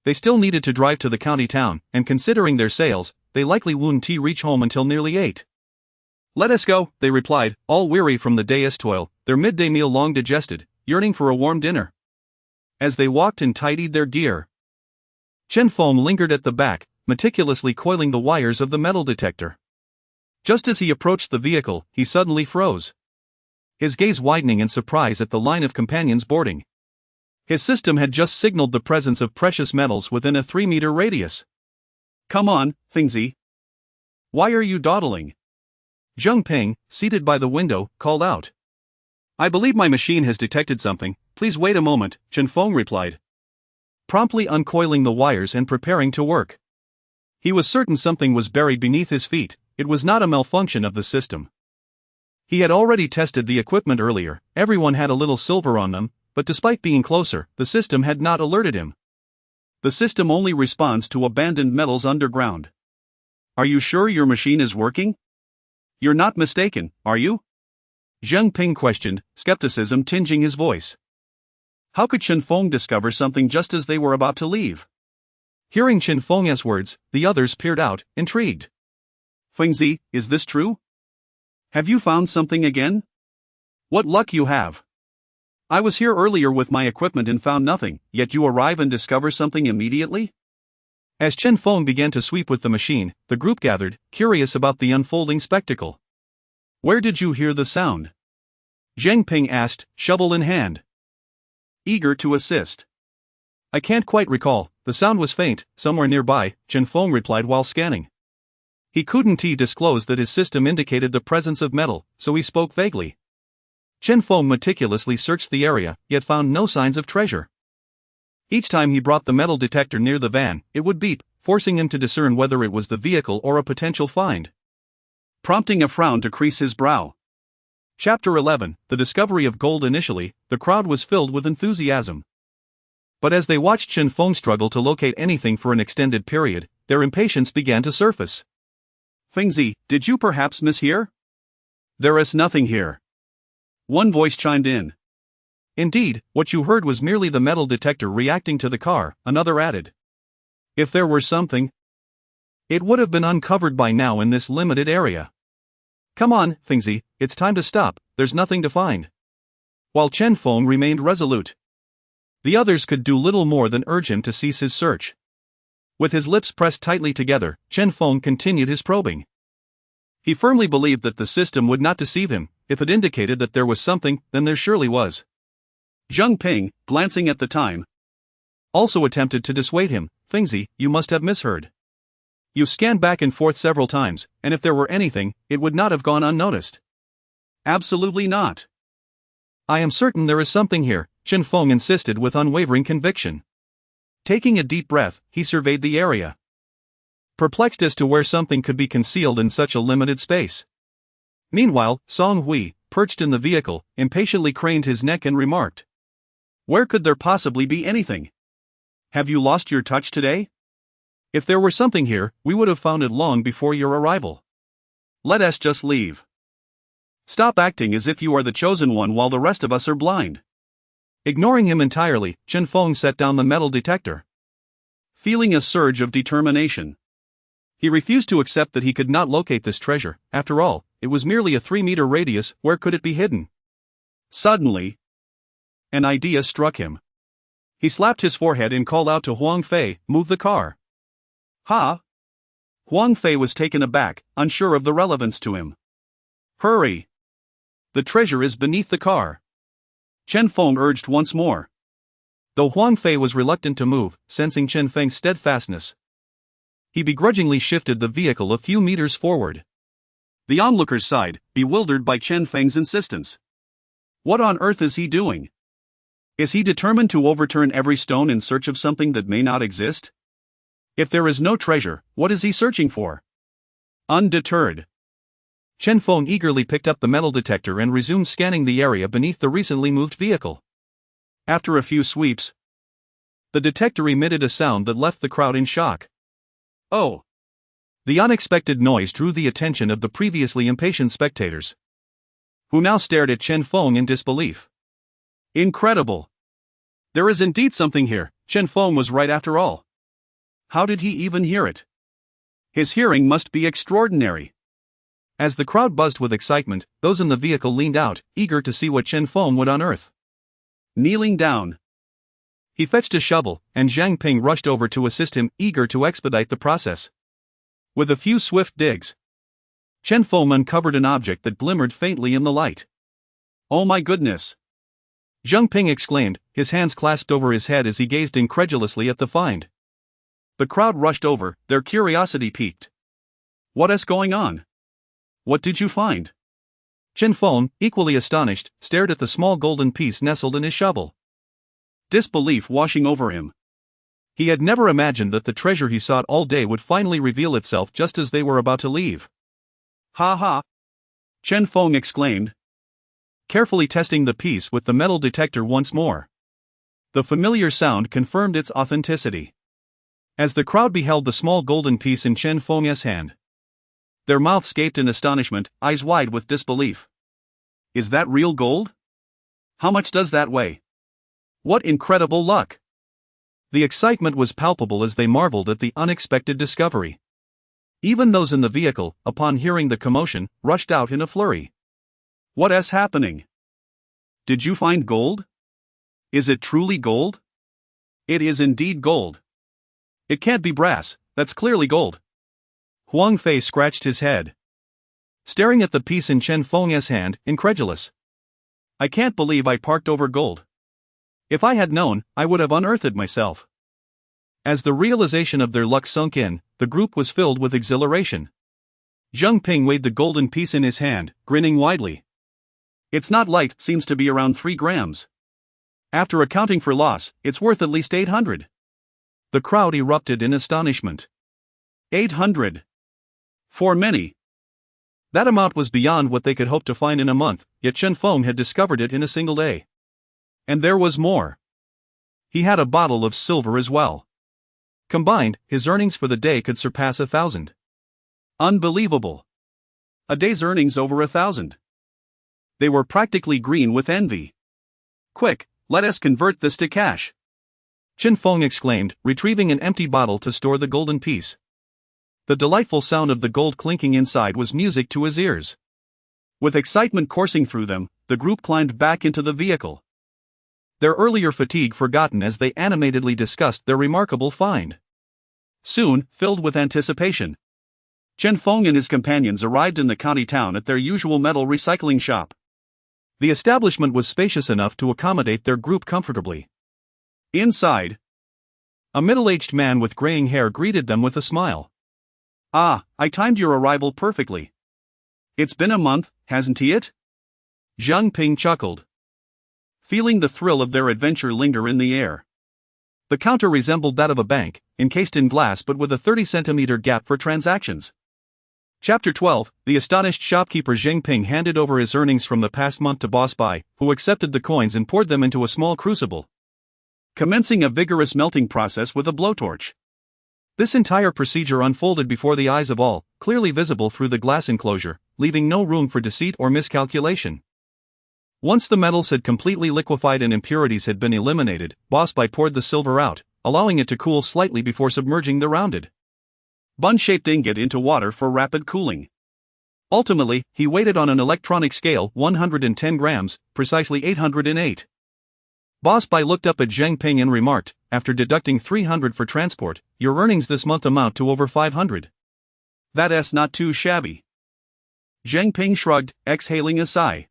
They still needed to drive to the county town, and considering their sales, they likely wouldn't reach home until nearly 8. Let us go, they replied, all weary from the day's toil, their midday meal long digested, yearning for a warm dinner. As they walked and tidied their gear, Chen Feng lingered at the back, meticulously coiling the wires of the metal detector. Just as he approached the vehicle, he suddenly froze, his gaze widening in surprise at the line of companions boarding. His system had just signaled the presence of precious metals within a 3-meter radius. Come on, Fengzi. Why are you dawdling? Zheng Ping, seated by the window, called out. I believe my machine has detected something, please wait a moment, Chen Feng replied, promptly uncoiling the wires and preparing to work. He was certain something was buried beneath his feet. It was not a malfunction of the system. He had already tested the equipment earlier, everyone had a little silver on them, but despite being closer, the system had not alerted him. The system only responds to abandoned metals underground. Are you sure your machine is working? You're not mistaken, are you? Zheng Ping questioned, skepticism tinging his voice. How could Chen Feng discover something just as they were about to leave? Hearing Chen Feng's words, the others peered out, intrigued. Fengzi, is this true? Have you found something again? What luck you have! I was here earlier with my equipment and found nothing, yet you arrive and discover something immediately? As Chen Feng began to sweep with the machine, the group gathered, curious about the unfolding spectacle. Where did you hear the sound? Zheng Ping asked, shovel in hand, eager to assist. I can't quite recall, the sound was faint, somewhere nearby, Chen Feng replied while scanning. He couldn't disclose that his system indicated the presence of metal, so he spoke vaguely. Chen Feng meticulously searched the area, yet found no signs of treasure. Each time he brought the metal detector near the van, it would beep, forcing him to discern whether it was the vehicle or a potential find, prompting a frown to crease his brow. Chapter 11, The Discovery of Gold. Initially, the crowd was filled with enthusiasm. But as they watched Chen Feng struggle to locate anything for an extended period, their impatience began to surface. Fengzi, did you perhaps mishear? There is nothing here. One voice chimed in. Indeed, what you heard was merely the metal detector reacting to the car, another added. If there were something, it would have been uncovered by now in this limited area. Come on, Fengzi, it's time to stop, there's nothing to find. While Chen Feng remained resolute, the others could do little more than urge him to cease his search. With his lips pressed tightly together, Chen Feng continued his probing. He firmly believed that the system would not deceive him. If it indicated that there was something, then there surely was. Zheng Ping, glancing at the time, also attempted to dissuade him. Fengzi, you must have misheard. You scanned back and forth several times, and if there were anything, it would not have gone unnoticed. Absolutely not. I am certain there is something here, Chen Feng insisted with unwavering conviction. Taking a deep breath, he surveyed the area, perplexed as to where something could be concealed in such a limited space. Meanwhile, Song Hui, perched in the vehicle, impatiently craned his neck and remarked, where could there possibly be anything? Have you lost your touch today? If there were something here, we would have found it long before your arrival. Let us just leave. Stop acting as if you are the chosen one while the rest of us are blind. Ignoring him entirely, Chen Feng set down the metal detector, feeling a surge of determination. He refused to accept that he could not locate this treasure. After all, it was merely a 3-meter radius, where could it be hidden? Suddenly, an idea struck him. He slapped his forehead and called out to Huang Fei, move the car. Ha! Huang Fei was taken aback, unsure of the relevance to him. Hurry! The treasure is beneath the car. Chen Feng urged once more. Though Huang Fei was reluctant to move, sensing Chen Feng's steadfastness, he begrudgingly shifted the vehicle a few meters forward. The onlookers sighed, bewildered by Chen Feng's insistence. What on earth is he doing? Is he determined to overturn every stone in search of something that may not exist? If there is no treasure, what is he searching for? Undeterred, Chen Feng eagerly picked up the metal detector and resumed scanning the area beneath the recently moved vehicle. After a few sweeps, the detector emitted a sound that left the crowd in shock. Oh! The unexpected noise drew the attention of the previously impatient spectators, who now stared at Chen Feng in disbelief. Incredible! There is indeed something here. Chen Feng was right after all. How did he even hear it? His hearing must be extraordinary. As the crowd buzzed with excitement, those in the vehicle leaned out, eager to see what Chen Feng would unearth. Kneeling down, he fetched a shovel, and Zhang Ping rushed over to assist him, eager to expedite the process. With a few swift digs, Chen Feng uncovered an object that glimmered faintly in the light. Oh my goodness! Zhang Ping exclaimed, his hands clasped over his head as he gazed incredulously at the find. The crowd rushed over, their curiosity piqued. What is going on? What did you find? Chen Feng, equally astonished, stared at the small golden piece nestled in his shovel. Disbelief washing over him. He had never imagined that the treasure he sought all day would finally reveal itself just as they were about to leave. Ha ha! Chen Feng exclaimed, carefully testing the piece with the metal detector once more. The familiar sound confirmed its authenticity. As the crowd beheld the small golden piece in Chen Feng's hand, their mouths gaped in astonishment, eyes wide with disbelief. Is that real gold? How much does that weigh? What incredible luck! The excitement was palpable as they marveled at the unexpected discovery. Even those in the vehicle, upon hearing the commotion, rushed out in a flurry. What is happening? Did you find gold? Is it truly gold? It is indeed gold. It can't be brass, that's clearly gold. Huang Fei scratched his head, staring at the piece in Chen Feng's hand, incredulous. I can't believe I parked over gold. If I had known, I would have unearthed it myself. As the realization of their luck sunk in, the group was filled with exhilaration. Zhang Ping weighed the golden piece in his hand, grinning widely. It's not light, seems to be around 3 grams. After accounting for loss, it's worth at least 800. The crowd erupted in astonishment. 800. For many. That amount was beyond what they could hope to find in a month, yet Chen Feng had discovered it in a single day. And there was more. He had a bottle of silver as well. Combined, his earnings for the day could surpass 1,000. Unbelievable. A day's earnings over 1,000. They were practically green with envy. Quick, let us convert this to cash. Chen Feng exclaimed, retrieving an empty bottle to store the golden piece. The delightful sound of the gold clinking inside was music to his ears. With excitement coursing through them, the group climbed back into the vehicle, their earlier fatigue forgotten as they animatedly discussed their remarkable find. Soon, filled with anticipation, Chen Feng and his companions arrived in the county town at their usual metal recycling shop. The establishment was spacious enough to accommodate their group comfortably. Inside, a middle-aged man with graying hair greeted them with a smile. Ah, I timed your arrival perfectly. It's been a month, hasn't it? Zhang Ping chuckled, feeling the thrill of their adventure linger in the air. The counter resembled that of a bank, encased in glass but with a 30-centimeter gap for transactions. Chapter 12, the astonished shopkeeper Zhang Ping handed over his earnings from the past month to Boss Bai, who accepted the coins and poured them into a small crucible, commencing a vigorous melting process with a blowtorch. This entire procedure unfolded before the eyes of all, clearly visible through the glass enclosure, leaving no room for deceit or miscalculation. Once the metals had completely liquefied and impurities had been eliminated, Boss Bai poured the silver out, allowing it to cool slightly before submerging the rounded, bun-shaped ingot into water for rapid cooling. Ultimately, he weighed it on an electronic scale, 110 grams, precisely 808. Boss Bai looked up at Zhang Ping and remarked, after deducting 300 for transport, your earnings this month amount to over 500. That's not too shabby. Zhang Ping shrugged, exhaling a sigh.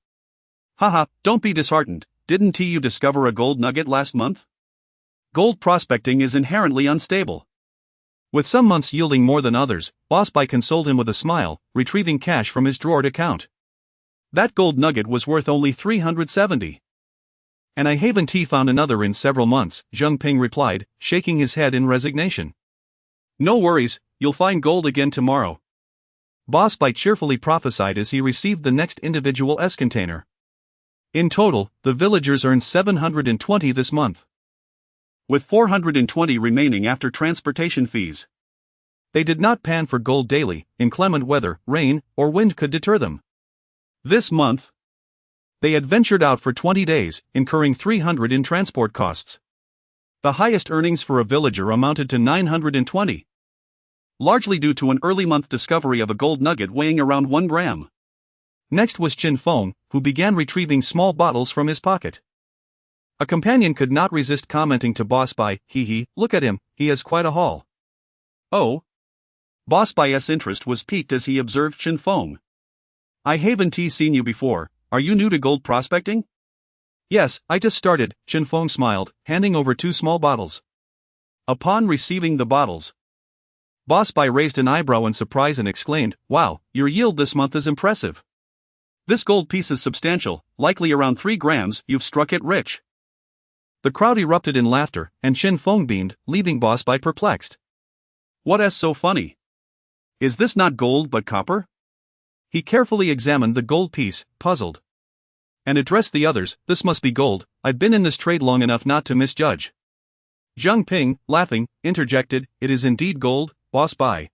Haha, don't be disheartened, didn't you discover a gold nugget last month? Gold prospecting is inherently unstable. With some months yielding more than others, Boss Bai consoled him with a smile, retrieving cash from his drawer to count. That gold nugget was worth only 370. And I haven't found another in several months, Chen Feng replied, shaking his head in resignation. No worries, you'll find gold again tomorrow. Boss Bai cheerfully prophesied as he received the next individual container. In total, the villagers earned 720 this month, with 420 remaining after transportation fees. They did not pan for gold daily. Inclement weather, rain, or wind could deter them. This month, they had ventured out for 20 days, incurring 300 in transport costs. The highest earnings for a villager amounted to 920. Largely due to an early month discovery of a gold nugget weighing around 1 gram. Next was Chen Feng, who began retrieving small bottles from his pocket. A companion could not resist commenting to Boss Bai, look at him, he has quite a haul. Oh. Boss Bai's interest was piqued as he observed Chen Feng. I haven't seen you before, are you new to gold prospecting? Yes, I just started, Chen Feng smiled, handing over 2 small bottles. Upon receiving the bottles, Boss Bai raised an eyebrow in surprise and exclaimed, wow, your yield this month is impressive. This gold piece is substantial, likely around 3 grams, you've struck it rich. The crowd erupted in laughter, and Chen Feng beamed, leaving Boss Bai perplexed. What's so funny? Is this not gold but copper? He carefully examined the gold piece, puzzled. And addressed the others, this must be gold, I've been in this trade long enough not to misjudge. Chen Feng, laughing, interjected, it is indeed gold, Boss Bai.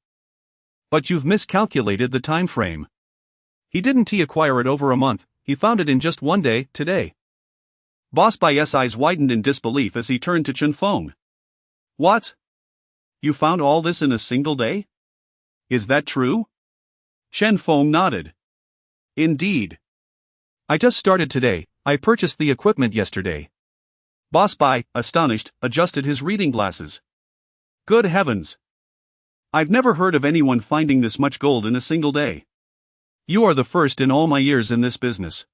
But you've miscalculated the time frame. He didn't acquire it over a month, he found it in just 1 day, today. Boss Bai's eyes widened in disbelief as he turned to Chen Feng. What? You found all this in a single day? Is that true? Chen Feng nodded. Indeed. I just started today, I purchased the equipment yesterday. Boss Bai, astonished, adjusted his reading glasses. Good heavens! I've never heard of anyone finding this much gold in a single day. You are the first in all my years in this business.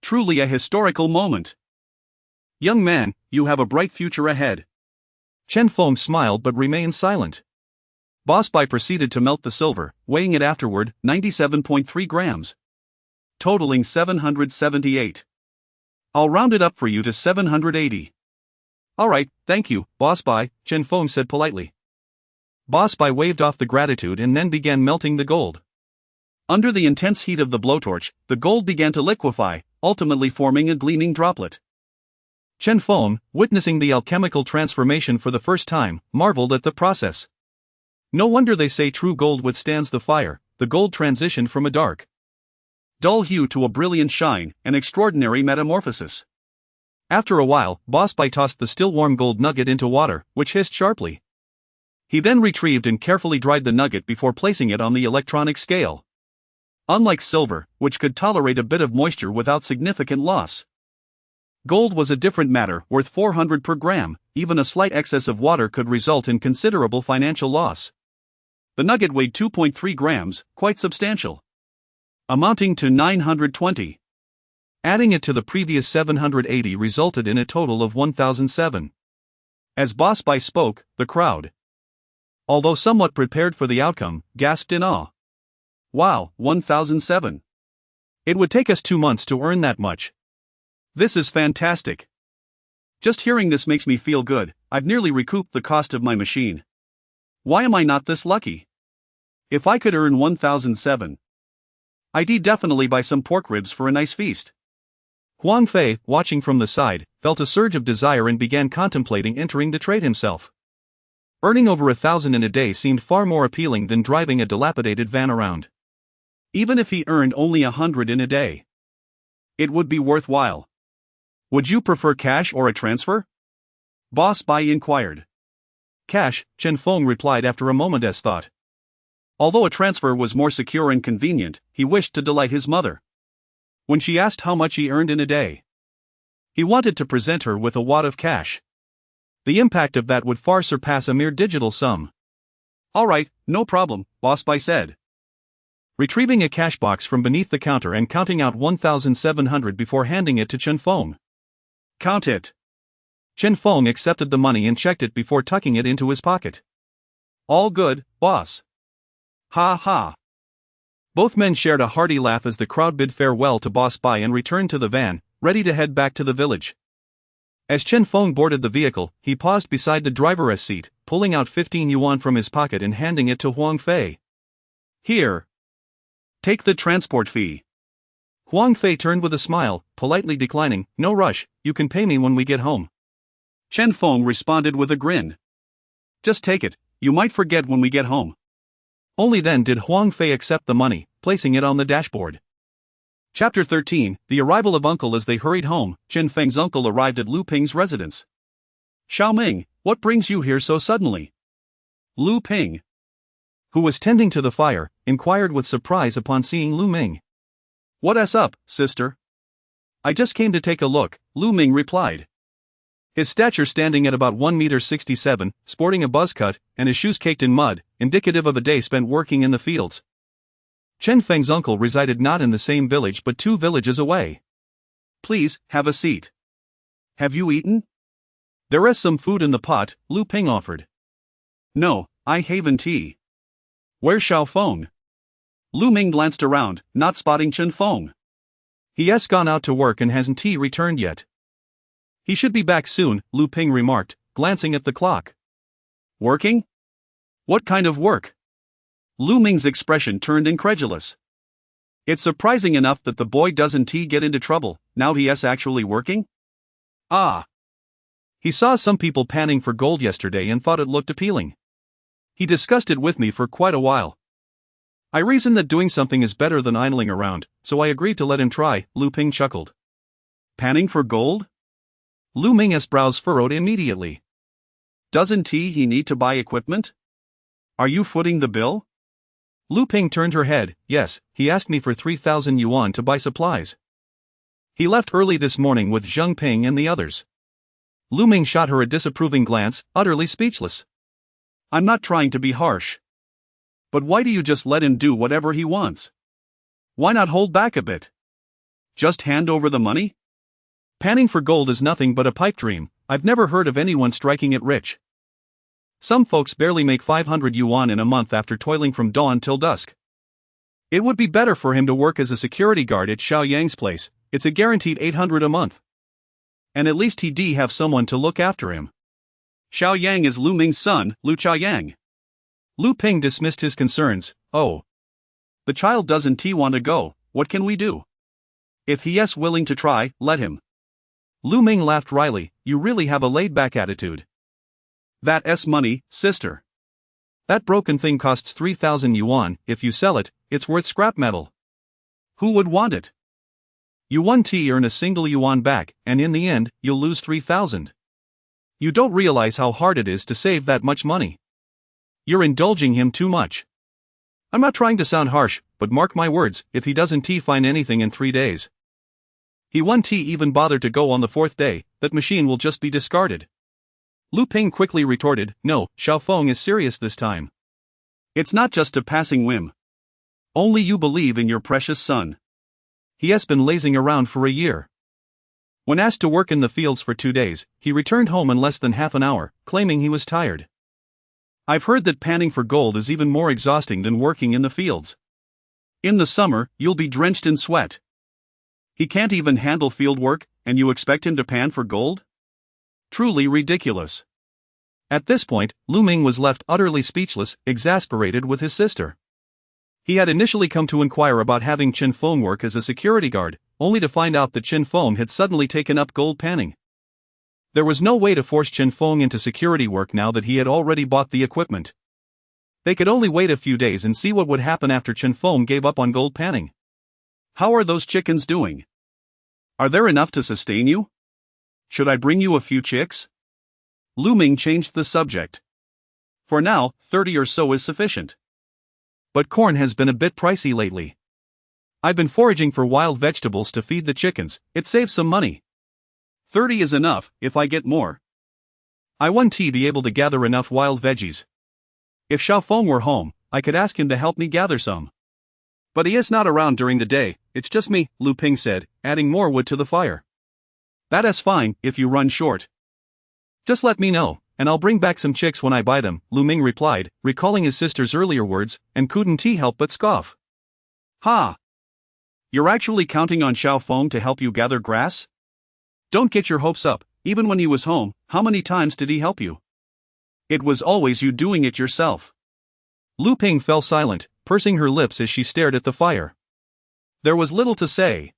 Truly a historical moment. Young man, you have a bright future ahead. Chen Feng smiled but remained silent. Boss Bai proceeded to melt the silver, weighing it afterward, 97.3 grams. Totaling 778. I'll round it up for you to 780. Alright, thank you, Boss Bai, Chen Feng said politely. Boss Bai waved off the gratitude and then began melting the gold. Under the intense heat of the blowtorch, the gold began to liquefy, ultimately forming a gleaming droplet. Chen Feng, witnessing the alchemical transformation for the first time, marveled at the process. No wonder they say true gold withstands the fire. The gold transitioned from a dark, dull hue to a brilliant shine, an extraordinary metamorphosis. After a while, Boss Bai tossed the still warm gold nugget into water, which hissed sharply. He then retrieved and carefully dried the nugget before placing it on the electronic scale. Unlike silver, which could tolerate a bit of moisture without significant loss, gold was a different matter, worth 400 per gram. Even a slight excess of water could result in considerable financial loss. The nugget weighed 2.3 grams, quite substantial, amounting to 920. Adding it to the previous 780 resulted in a total of 1,007. As Boss Bai spoke, the crowd, although somewhat prepared for the outcome, gasped in awe. Wow, 1,007. It would take us 2 months to earn that much. This is fantastic. Just hearing this makes me feel good. I've nearly recouped the cost of my machine. Why am I not this lucky? If I could earn 1,007, I'd definitely buy some pork ribs for a nice feast. Huang Fei, watching from the side, felt a surge of desire and began contemplating entering the trade himself. Earning over 1,000 in a day seemed far more appealing than driving a dilapidated van around. Even if he earned only 100 in a day, it would be worthwhile. Would you prefer cash or a transfer? Boss Bai inquired. Cash, Chen Feng replied after a moment's thought. Although a transfer was more secure and convenient, he wished to delight his mother. When she asked how much he earned in a day, he wanted to present her with a wad of cash. The impact of that would far surpass a mere digital sum. Alright, no problem, Boss Bai said, retrieving a cash box from beneath the counter and counting out 1,700 before handing it to Chen Feng. Count it. Chen Feng accepted the money and checked it before tucking it into his pocket. All good, boss. Ha ha. Both men shared a hearty laugh as the crowd bid farewell to Boss Bai and returned to the van, ready to head back to the village. As Chen Feng boarded the vehicle, he paused beside the driver's seat, pulling out 15 yuan from his pocket and handing it to Huang Fei. Here. Take the transport fee. Huang Fei turned with a smile, politely declining. No rush, you can pay me when we get home. Chen Feng responded with a grin. Just take it, you might forget when we get home. Only then did Huang Fei accept the money, placing it on the dashboard. Chapter 13, The Arrival of Uncle. As they hurried home, Chen Feng's uncle arrived at Lu Ping's residence. Xiaoming, what brings you here so suddenly? Lu Ping, who was tending to the fire, inquired with surprise upon seeing Lu Ming. What's up, sister? I just came to take a look, Lu Ming replied. His stature standing at about 1.67 meters, sporting a buzz cut, and his shoes caked in mud, indicative of a day spent working in the fields. Chen Feng's uncle resided not in the same village but 2 villages away. Please, have a seat. Have you eaten? There is some food in the pot, Lu Ping offered. No, I haven't tea. Where's Xiao Feng? Lu Ming glanced around, not spotting Chen Feng. He has gone out to work and hasn't returned yet. He should be back soon, Lu Ping remarked, glancing at the clock. Working? What kind of work? Lu Ming's expression turned incredulous. It's surprising enough that the boy doesn't get into trouble, now he's actually working? Ah. He saw some people panning for gold yesterday and thought it looked appealing. He discussed it with me for quite a while. I reasoned that doing something is better than idling around, so I agreed to let him try, Lu Ping chuckled. Panning for gold? Lu Ming's brows furrowed immediately. Doesn't he need to buy equipment? Are you footing the bill? Lu Ping turned her head. Yes, he asked me for 3,000 yuan to buy supplies. He left early this morning with Zheng Ping and the others. Lu Ming shot her a disapproving glance, utterly speechless. I'm not trying to be harsh. But why do you just let him do whatever he wants? Why not hold back a bit? Just hand over the money? Panning for gold is nothing but a pipe dream. I've never heard of anyone striking it rich. Some folks barely make 500 yuan in a month after toiling from dawn till dusk. It would be better for him to work as a security guard at Xiao Yang's place. It's a guaranteed 800 a month. And at least he'd have someone to look after him. Xiao Yang is Lu Ming's son, Lu Chaoyang. Lu Ping dismissed his concerns. Oh. The child doesn't want to go, what can we do? If he's willing to try, let him. Lu Ming laughed wryly. You really have a laid-back attitude. That's money, sister. That broken thing costs 3,000 yuan. If you sell it, it's worth scrap metal. Who would want it? You earn a single yuan back, and in the end, you'll lose 3,000. You don't realize how hard it is to save that much money. You're indulging him too much. I'm not trying to sound harsh, but mark my words, if he doesn't find anything in 3 days. He won't even bother to go on the 4th day, that machine will just be discarded. Lu Ping quickly retorted, no, Xiao Feng is serious this time. It's not just a passing whim. Only you believe in your precious son. He has been lazing around for a year. When asked to work in the fields for 2 days, he returned home in less than half an hour, claiming he was tired. I've heard that panning for gold is even more exhausting than working in the fields. In the summer, you'll be drenched in sweat. He can't even handle field work, and you expect him to pan for gold? Truly ridiculous. At this point, Lu Ming was left utterly speechless, exasperated with his sister. He had initially come to inquire about having Chen Feng work as a security guard, only to find out that Chen Feng had suddenly taken up gold panning. There was no way to force Chen Feng into security work now that he had already bought the equipment. They could only wait a few days and see what would happen after Chen Feng gave up on gold panning. How are those chickens doing? Are there enough to sustain you? Should I bring you a few chicks? Lu Ming changed the subject. For now, 30 or so is sufficient. But corn has been a bit pricey lately. I've been foraging for wild vegetables to feed the chickens. It saves some money. 30 is enough, if I get more. I won't be able to gather enough wild veggies. If Xiao Feng were home, I could ask him to help me gather some. But he is not around during the day, it's just me, Lu Ping said, adding more wood to the fire. That's fine, if you run short. Just let me know, and I'll bring back some chicks when I buy them, Lu Ming replied, recalling his sister's earlier words, and couldn't he help but scoff. Ha! You're actually counting on Xiao Feng to help you gather grass? Don't get your hopes up. Even when he was home, how many times did he help you? It was always you doing it yourself. Lu Ping fell silent, pursing her lips as she stared at the fire. There was little to say.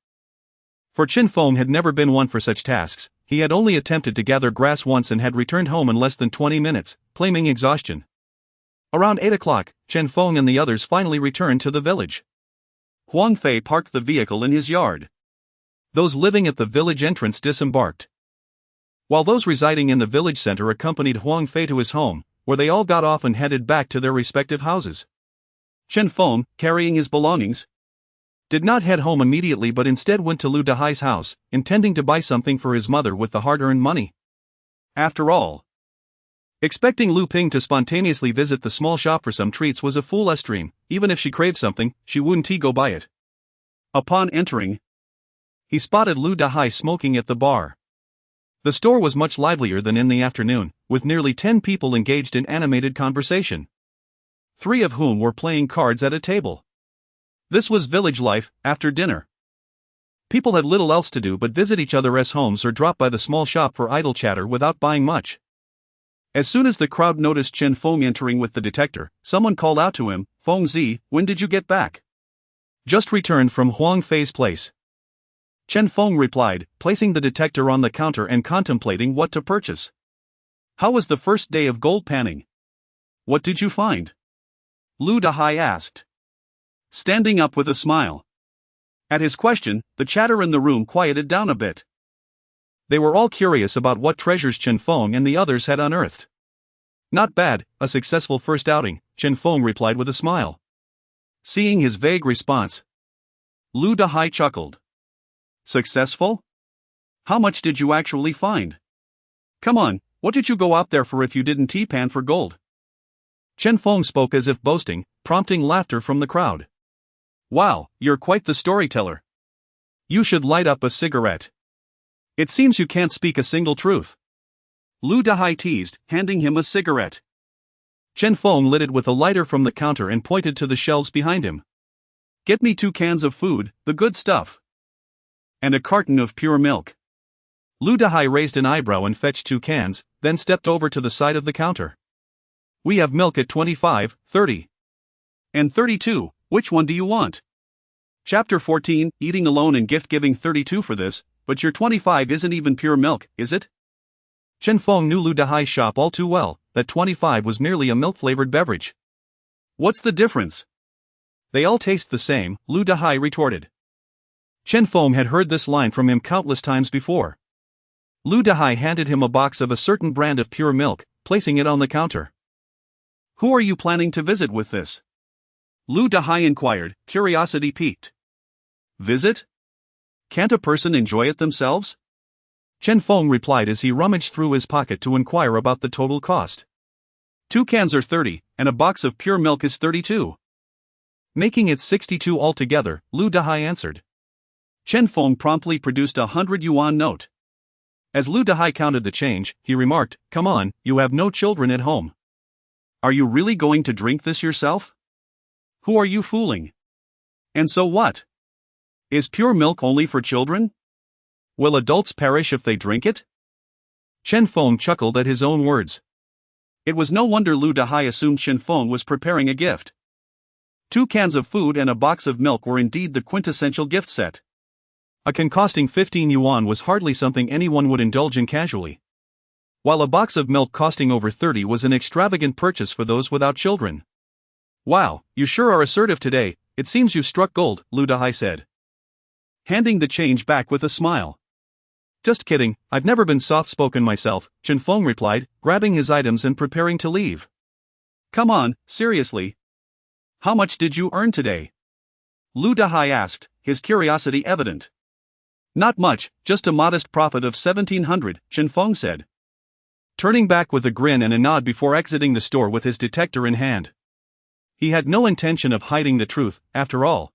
For Chen Feng had never been one for such tasks. He had only attempted to gather grass once and had returned home in less than 20 minutes, claiming exhaustion. Around 8 o'clock, Chen Feng and the others finally returned to the village. Huang Fei parked the vehicle in his yard. Those living at the village entrance disembarked, while those residing in the village center accompanied Huang Fei to his home, where they all got off and headed back to their respective houses. Chen Feng, carrying his belongings, did not head home immediately but instead went to Lu Dahai's house, intending to buy something for his mother with the hard-earned money. After all, expecting Lu Ping to spontaneously visit the small shop for some treats was a fool's dream. Even if she craved something, she wouldn't go buy it. Upon entering, he spotted Lu Dahai smoking at the bar. The store was much livelier than in the afternoon, with nearly 10 people engaged in animated conversation, 3 of whom were playing cards at a table. This was village life. After dinner, people had little else to do but visit each other's homes or drop by the small shop for idle chatter without buying much. As soon as the crowd noticed Chen Feng entering with the detector, someone called out to him, "Feng Zi, when did you get back?" Just returned from Huang Fei's place, Chen Feng replied, placing the detector on the counter and contemplating what to purchase. How was the first day of gold panning? What did you find? Lu Dahai asked, standing up with a smile. At his question, the chatter in the room quieted down a bit. They were all curious about what treasures Chen Feng and the others had unearthed. Not bad, a successful first outing, Chen Feng replied with a smile. Seeing his vague response, Lu Dahai chuckled. Successful? How much did you actually find? Come on, what did you go out there for if you didn't pan for gold? Chen Feng spoke as if boasting, prompting laughter from the crowd. Wow, you're quite the storyteller. You should light up a cigarette. It seems you can't speak a single truth. Lu Dahai teased, handing him a cigarette. Chen Feng lit it with a lighter from the counter and pointed to the shelves behind him. Get me 2 cans of food, the good stuff. And a carton of pure milk. Lu Dahai raised an eyebrow and fetched 2 cans, then stepped over to the side of the counter. We have milk at 25, 30. And 32, which one do you want? Chapter 14, Eating Alone and Gift-Giving 32 for this, but your 25 isn't even pure milk, is it? Chen Feng knew Lu Dahai's shop all too well, that 25 was merely a milk-flavored beverage. What's the difference? They all taste the same, Lu Dahai retorted. Chen Feng had heard this line from him countless times before. Lu Dahai handed him a box of a certain brand of pure milk, placing it on the counter. Who are you planning to visit with this? Lu Dahai inquired, curiosity piqued. Visit? Can't a person enjoy it themselves? Chen Feng replied as he rummaged through his pocket to inquire about the total cost. 2 cans are 30, and a box of pure milk is 32. Making it 62 altogether, Lu Dahai answered. Chen Feng promptly produced a 100 yuan note. As Lu Dahai counted the change, he remarked, "Come on, you have no children at home. Are you really going to drink this yourself? Who are you fooling? And so what? Is pure milk only for children? Will adults perish if they drink it?" Chen Feng chuckled at his own words. It was no wonder Lu Dahai assumed Chen Feng was preparing a gift. 2 cans of food and a box of milk were indeed the quintessential gift set. A can costing 15 yuan was hardly something anyone would indulge in casually, while a box of milk costing over 30 was an extravagant purchase for those without children. Wow, you sure are assertive today, it seems you've struck gold, Lu Dahai said, handing the change back with a smile. Just kidding, I've never been soft-spoken myself, Chen Feng replied, grabbing his items and preparing to leave. Come on, seriously. How much did you earn today? Lu Dahai asked, his curiosity evident. Not much, just a modest profit of 1,700, Chen Feng said, turning back with a grin and a nod before exiting the store with his detector in hand. He had no intention of hiding the truth, after all.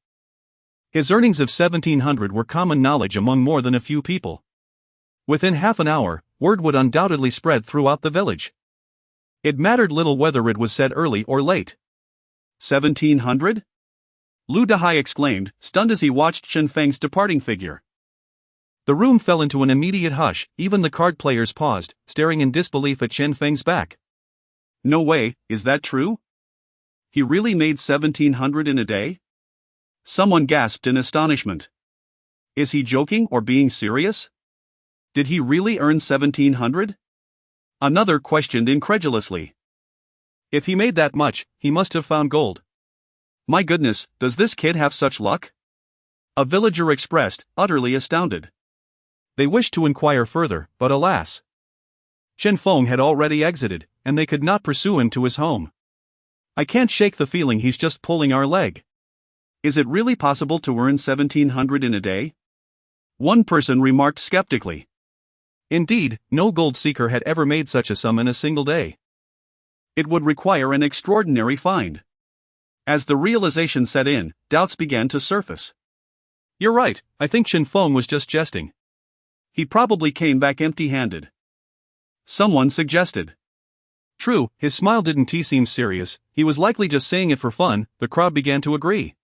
His earnings of 1,700 were common knowledge among more than a few people. Within half an hour, word would undoubtedly spread throughout the village. It mattered little whether it was said early or late. 1700? Lu Dehai exclaimed, stunned as he watched Chen Feng's departing figure. The room fell into an immediate hush, even the card players paused, staring in disbelief at Chen Feng's back. No way, is that true? He really made 1700 in a day? Someone gasped in astonishment. Is he joking or being serious? Did he really earn 1700? Another questioned incredulously. If he made that much, he must have found gold. My goodness, does this kid have such luck? A villager expressed, utterly astounded. They wished to inquire further, but alas! Chen Feng had already exited, and they could not pursue him to his home. I can't shake the feeling he's just pulling our leg. Is it really possible to earn 1700 in a day? One person remarked skeptically. Indeed, no gold seeker had ever made such a sum in a single day. It would require an extraordinary find. As the realization set in, doubts began to surface. You're right, I think Chen Feng was just jesting. He probably came back empty-handed. Someone suggested. True, his smile didn't seem serious, he was likely just saying it for fun. The crowd began to agree.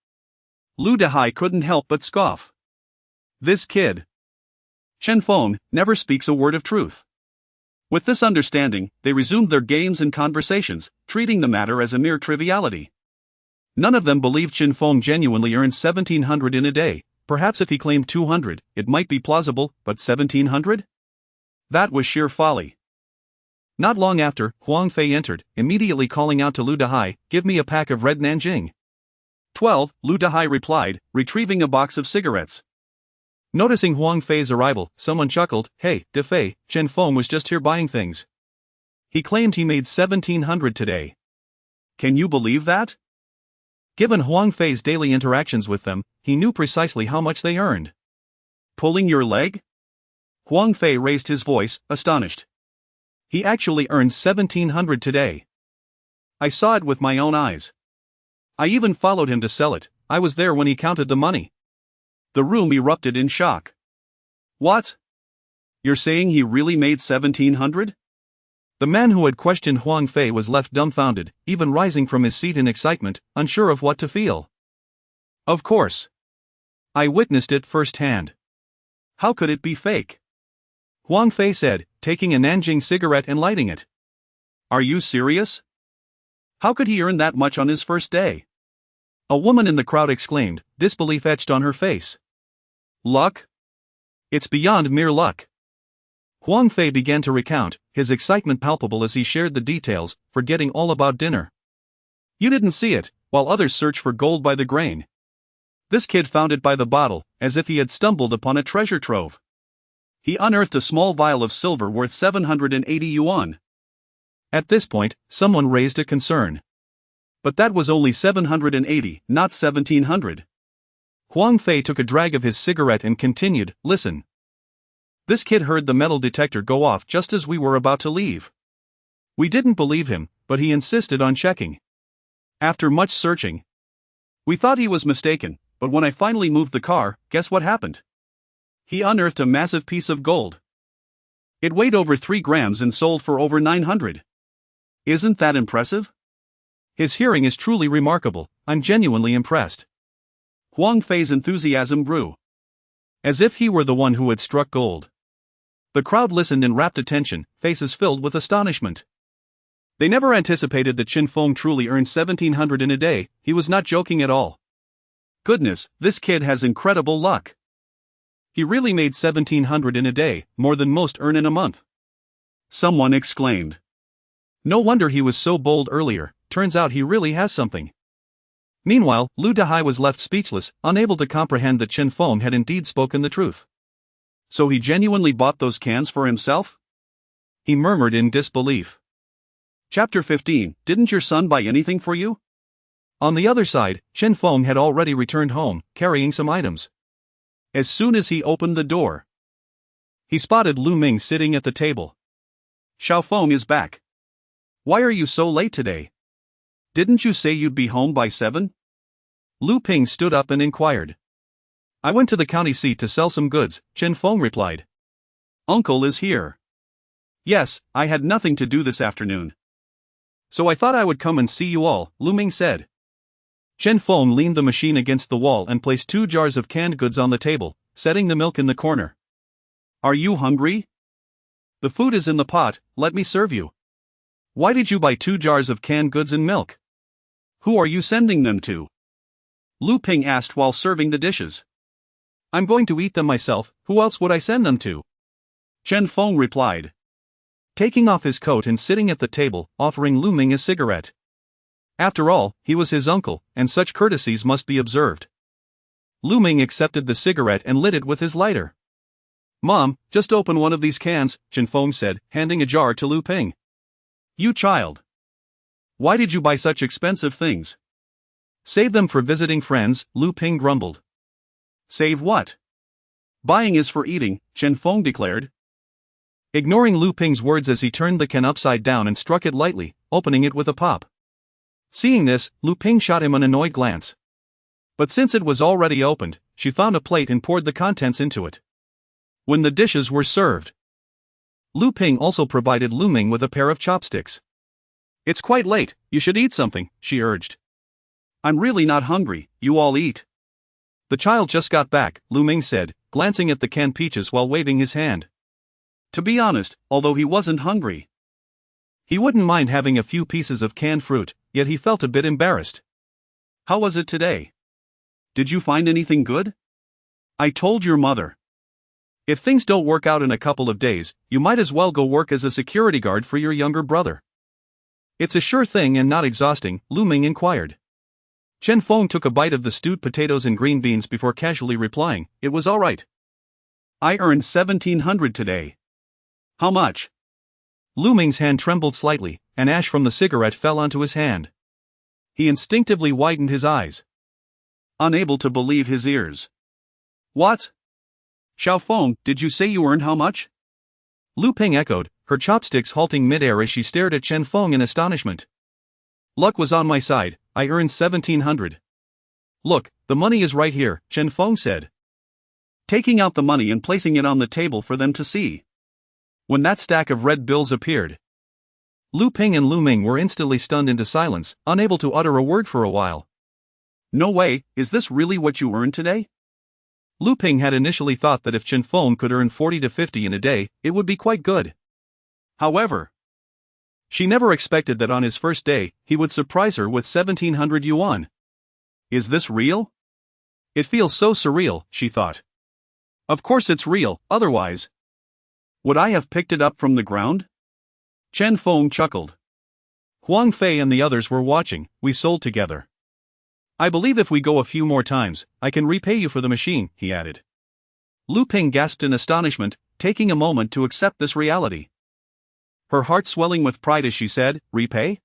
Lu Dehai couldn't help but scoff. This kid, Chen Feng, never speaks a word of truth. With this understanding, they resumed their games and conversations, treating the matter as a mere triviality. None of them believed Chen Feng genuinely earned 1700 in a day. Perhaps if he claimed 200, it might be plausible, but 1700? That was sheer folly. Not long after, Huang Fei entered, immediately calling out to Lu Dehai, "Give me a pack of red Nanjing." 12, Lu Dehai replied, retrieving a box of cigarettes. Noticing Huang Fei's arrival, someone chuckled, "Hey, De Fei, Chen Feng was just here buying things. He claimed he made 1700 today." Can you believe that? Given Huang Fei's daily interactions with them, he knew precisely how much they earned. Pulling your leg? Huang Fei raised his voice, astonished. He actually earned 1700 today. I saw it with my own eyes. I even followed him to sell it. I was there when he counted the money. The room erupted in shock. What? You're saying he really made 1700? The man who had questioned Huang Fei was left dumbfounded, even rising from his seat in excitement, unsure of what to feel. Of course. I witnessed it firsthand. How could it be fake? Huang Fei said, taking a Nanjing cigarette and lighting it. Are you serious? How could he earn that much on his first day? A woman in the crowd exclaimed, disbelief etched on her face. Luck? It's beyond mere luck. Huang Fei began to recount, his excitement palpable as he shared the details, forgetting all about dinner. You didn't see it, while others search for gold by the grain. This kid found it by the bottle, as if he had stumbled upon a treasure trove. He unearthed a small vial of silver worth 780 yuan. At this point, someone raised a concern. But that was only 780, not 1700. Huang Fei took a drag of his cigarette and continued, "Listen. This kid heard the metal detector go off just as we were about to leave. We didn't believe him, but he insisted on checking. After much searching, we thought he was mistaken, but when I finally moved the car, guess what happened? He unearthed a massive piece of gold. It weighed over 3 grams and sold for over 900. Isn't that impressive?" His hearing is truly remarkable. I'm genuinely impressed. Huang Fei's enthusiasm grew. As if he were the one who had struck gold. The crowd listened in rapt attention, faces filled with astonishment. They never anticipated that Chen Feng truly earned 1700 in a day. He was not joking at all. Goodness, this kid has incredible luck. He really made 1700 in a day, more than most earn in a month. Someone exclaimed. No wonder he was so bold earlier, turns out he really has something. Meanwhile, Lu Dehai was left speechless, unable to comprehend that Chen Feng had indeed spoken the truth. So he genuinely bought those cans for himself? He murmured in disbelief. Chapter 15, Didn't your son buy anything for you? On the other side, Chen Feng had already returned home, carrying some items. As soon as he opened the door, he spotted Lu Ming sitting at the table. Xiao Feng is back. Why are you so late today? Didn't you say you'd be home by 7? Lu Ping stood up and inquired. I went to the county seat to sell some goods, Chen Feng replied. Uncle is here. Yes, I had nothing to do this afternoon. So I thought I would come and see you all, Lu Ming said. Chen Feng leaned the machine against the wall and placed 2 jars of canned goods on the table, setting the milk in the corner. Are you hungry? The food is in the pot, let me serve you. Why did you buy 2 jars of canned goods and milk? Who are you sending them to? Lu Ping asked while serving the dishes. I'm going to eat them myself, who else would I send them to? Chen Feng replied, taking off his coat and sitting at the table, offering Lu Ming a cigarette. After all, he was his uncle, and such courtesies must be observed. Lu Ming accepted the cigarette and lit it with his lighter. Mom, just open one of these cans, Chen Feng said, handing a jar to Lu Ping. You child. Why did you buy such expensive things? Save them for visiting friends, Lu Ping grumbled. Save what? Buying is for eating, Chen Feng declared. Ignoring Lu Ping's words as he turned the can upside down and struck it lightly, opening it with a pop. Seeing this, Lu Ping shot him an annoyed glance. But since it was already opened, she found a plate and poured the contents into it. When the dishes were served, Lu Ping also provided Lu Ming with a pair of chopsticks. It's quite late, you should eat something, she urged. I'm really not hungry, you all eat. The child just got back, Lu Ming said, glancing at the canned peaches while waving his hand. To be honest, although he wasn't hungry, he wouldn't mind having a few pieces of canned fruit, yet he felt a bit embarrassed. How was it today? Did you find anything good? I told your mother. If things don't work out in a couple of days, you might as well go work as a security guard for your younger brother. It's a sure thing and not exhausting, Lu Ming inquired. Chen Feng took a bite of the stewed potatoes and green beans before casually replying, it was all right. I earned 1,700 today. How much? Lu Ming's hand trembled slightly, and ash from the cigarette fell onto his hand. He instinctively widened his eyes, unable to believe his ears. What? Xiao Feng, did you say you earned how much? Lu Ping echoed, her chopsticks halting midair as she stared at Chen Feng in astonishment. Luck was on my side, I earned 1,700. Look, the money is right here, Chen Feng said, taking out the money and placing it on the table for them to see. When that stack of red bills appeared, Lu Ping and Lu Ming were instantly stunned into silence, unable to utter a word for a while. No way, is this really what you earned today? Lu Ping had initially thought that if Chen Feng could earn 40 to 50 in a day, it would be quite good. However, she never expected that on his first day, he would surprise her with 1,700 yuan. Is this real? It feels so surreal, she thought. Of course it's real, otherwise, would I have picked it up from the ground? Chen Feng chuckled. Huang Fei and the others were watching, we sold together. I believe if we go a few more times, I can repay you for the machine, he added. Lu Ping gasped in astonishment, taking a moment to accept this reality. Her heart swelling with pride as she said, repay?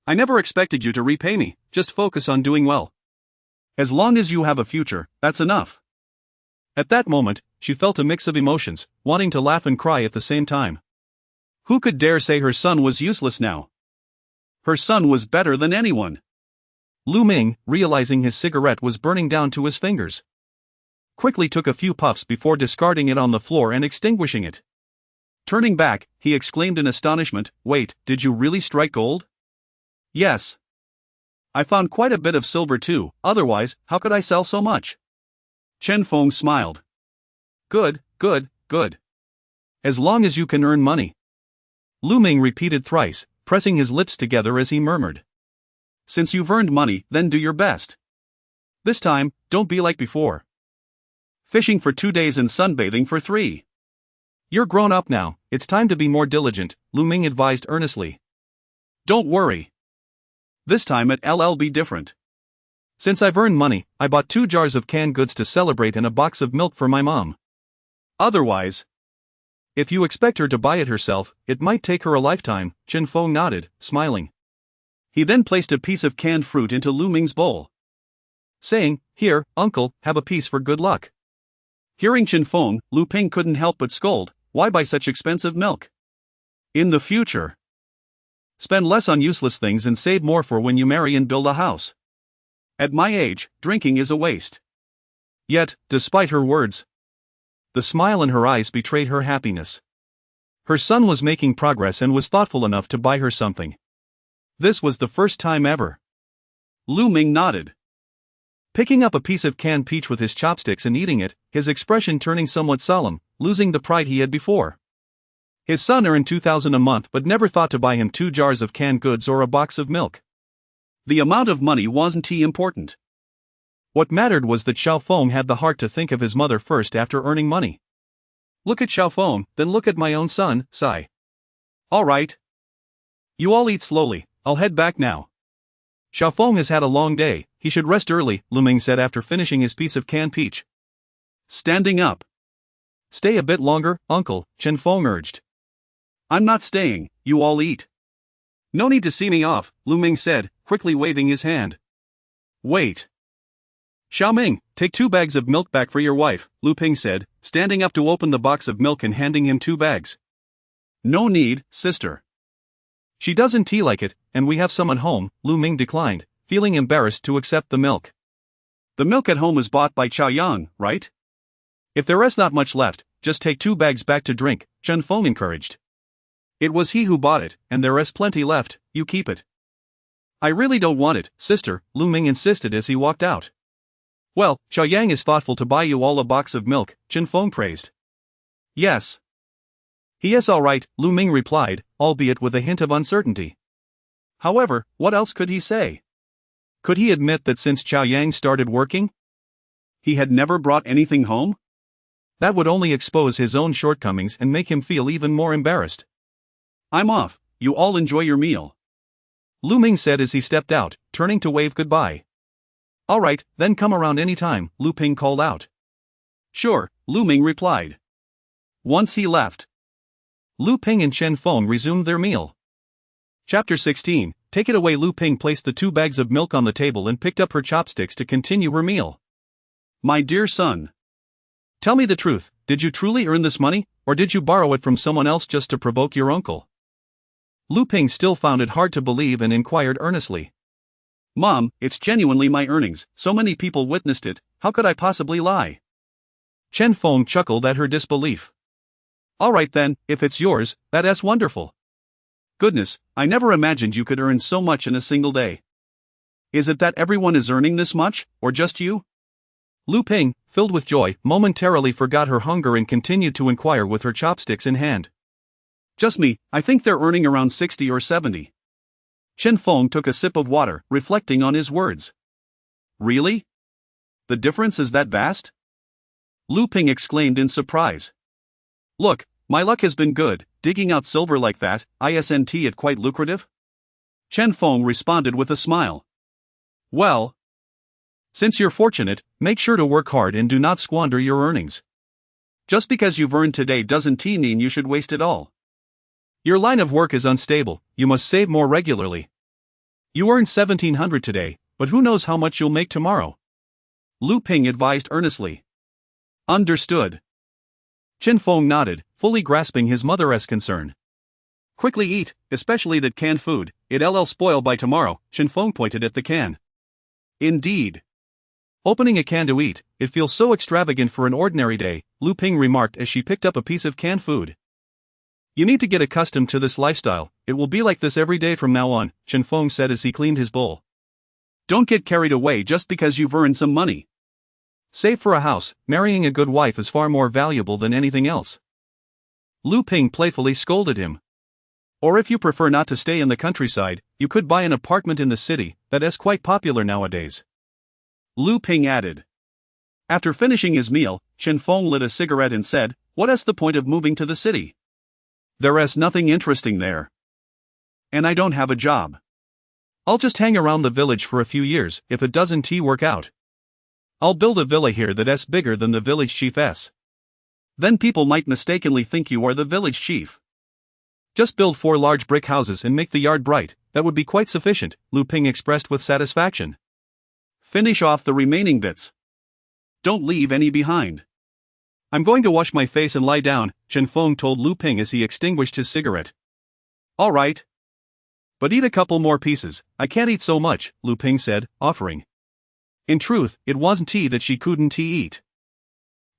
I never expected you to repay me, just focus on doing well. As long as you have a future, that's enough. At that moment, she felt a mix of emotions, wanting to laugh and cry at the same time. Who could dare say her son was useless now? Her son was better than anyone. Lu Ming, realizing his cigarette was burning down to his fingers, quickly took a few puffs before discarding it on the floor and extinguishing it. Turning back, he exclaimed in astonishment, wait, did you really strike gold? Yes. I found quite a bit of silver too, otherwise, how could I sell so much? Chen Feng smiled. Good, good, good. As long as you can earn money. Lu Ming repeated thrice, pressing his lips together as he murmured. Since you've earned money, then do your best. This time, don't be like before. Fishing for 2 days and sunbathing for 3. You're grown up now, it's time to be more diligent, Lu Ming advised earnestly. Don't worry. This time it'll be different. Since I've earned money, I bought 2 jars of canned goods to celebrate and a box of milk for my mom. Otherwise, if you expect her to buy it herself, it might take her a lifetime, Chen Feng nodded, smiling. He then placed a piece of canned fruit into Lu Ming's bowl, saying, here, uncle, have a piece for good luck. Hearing Chen Feng, Lu Ping couldn't help but scold, why buy such expensive milk? In the future, spend less on useless things and save more for when you marry and build a house. At my age, drinking is a waste. Yet, despite her words, The smile in her eyes betrayed her happiness. Her son was making progress and was thoughtful enough to buy her something. This was the first time ever. Lu Ming nodded. Picking up a piece of canned peach with his chopsticks and eating it, his expression turning somewhat solemn, losing the pride he had before. His son earned $2,000 a month but never thought to buy him 2 jars of canned goods or a box of milk. The amount of money wasn't important. What mattered was that Chen Feng had the heart to think of his mother first after earning money. Look at Chen Feng, then look at my own son, sigh. All right. You all eat slowly, I'll head back now. Chen Feng has had a long day, he should rest early, Lu Ming said after finishing his piece of canned peach. Standing up. Stay a bit longer, uncle, Chen Feng urged. I'm not staying, you all eat. No need to see me off, Lu Ming said, quickly waving his hand. Wait. Xiaoming, take 2 bags of milk back for your wife, Lu Ping said, standing up to open the box of milk and handing him 2 bags. No need, sister. She doesn't tea like it, and we have some at home, Lu Ming declined, feeling embarrassed to accept the milk. The milk at home is bought by Chao Yang, right? If there is not much left, just take 2 bags back to drink, Chen Feng encouraged. It was he who bought it, and there is plenty left, you keep it. I really don't want it, sister, Lu Ming insisted as he walked out. Well, Chao Yang is thoughtful to buy you all a box of milk, Chen Feng praised. Yes. He is all right, Lu Ming replied, albeit with a hint of uncertainty. However, what else could he say? Could he admit that since Chao Yang started working, he had never brought anything home? That would only expose his own shortcomings and make him feel even more embarrassed. I'm off, you all enjoy your meal, Lu Ming said as he stepped out, turning to wave goodbye. All right, then come around any time, Lu Ping called out. Sure, Lu Ming replied. Once he left, Lu Ping and Chen Feng resumed their meal. Chapter 16, Take it away. Lu Ping placed the 2 bags of milk on the table and picked up her chopsticks to continue her meal. My dear son. Tell me the truth, did you truly earn this money, or did you borrow it from someone else just to provoke your uncle? Lu Ping still found it hard to believe and inquired earnestly. Mom, it's genuinely my earnings, so many people witnessed it, how could I possibly lie? Chen Feng chuckled at her disbelief. All right then, if it's yours, that is wonderful. Goodness, I never imagined you could earn so much in a single day. Is it that everyone is earning this much, or just you? Lu Ping, filled with joy, momentarily forgot her hunger and continued to inquire with her chopsticks in hand. Just me, I think they're earning around 60 or 70. Chen Feng took a sip of water, reflecting on his words. Really? The difference is that vast? Lu Ping exclaimed in surprise. Look, my luck has been good, digging out silver like that, isn't it quite lucrative? Chen Feng responded with a smile. Well, since you're fortunate, make sure to work hard and do not squander your earnings. Just because you've earned today doesn't mean you should waste it all. Your line of work is unstable, you must save more regularly. You earned 1,700 today, but who knows how much you'll make tomorrow? Lu Ping advised earnestly. Understood. Chen Feng nodded, fully grasping his mother's concern. Quickly eat, especially that canned food, it'll spoil by tomorrow, Chen Feng pointed at the can. Indeed. Opening a can to eat, it feels so extravagant for an ordinary day, Lu Ping remarked as she picked up a piece of canned food. You need to get accustomed to this lifestyle, it will be like this every day from now on, Chen Feng said as he cleaned his bowl. Don't get carried away just because you've earned some money. Save for a house, marrying a good wife is far more valuable than anything else. Lu Ping playfully scolded him. Or if you prefer not to stay in the countryside, you could buy an apartment in the city, that is quite popular nowadays. Lu Ping added. After finishing his meal, Chen Feng lit a cigarette and said, what is the point of moving to the city? There is nothing interesting there. And I don't have a job. I'll just hang around the village for a few years, if it doesn't work out. I'll build a villa here that is bigger than the village chief's. Then people might mistakenly think you are the village chief. Just build 4 large brick houses and make the yard bright, that would be quite sufficient, Lu Ping expressed with satisfaction. Finish off the remaining bits. Don't leave any behind. I'm going to wash my face and lie down, Chen Feng told Lu Ping as he extinguished his cigarette. All right. But eat a couple more pieces, I can't eat so much, Lu Ping said, offering. In truth, it wasn't tea that she couldn't eat.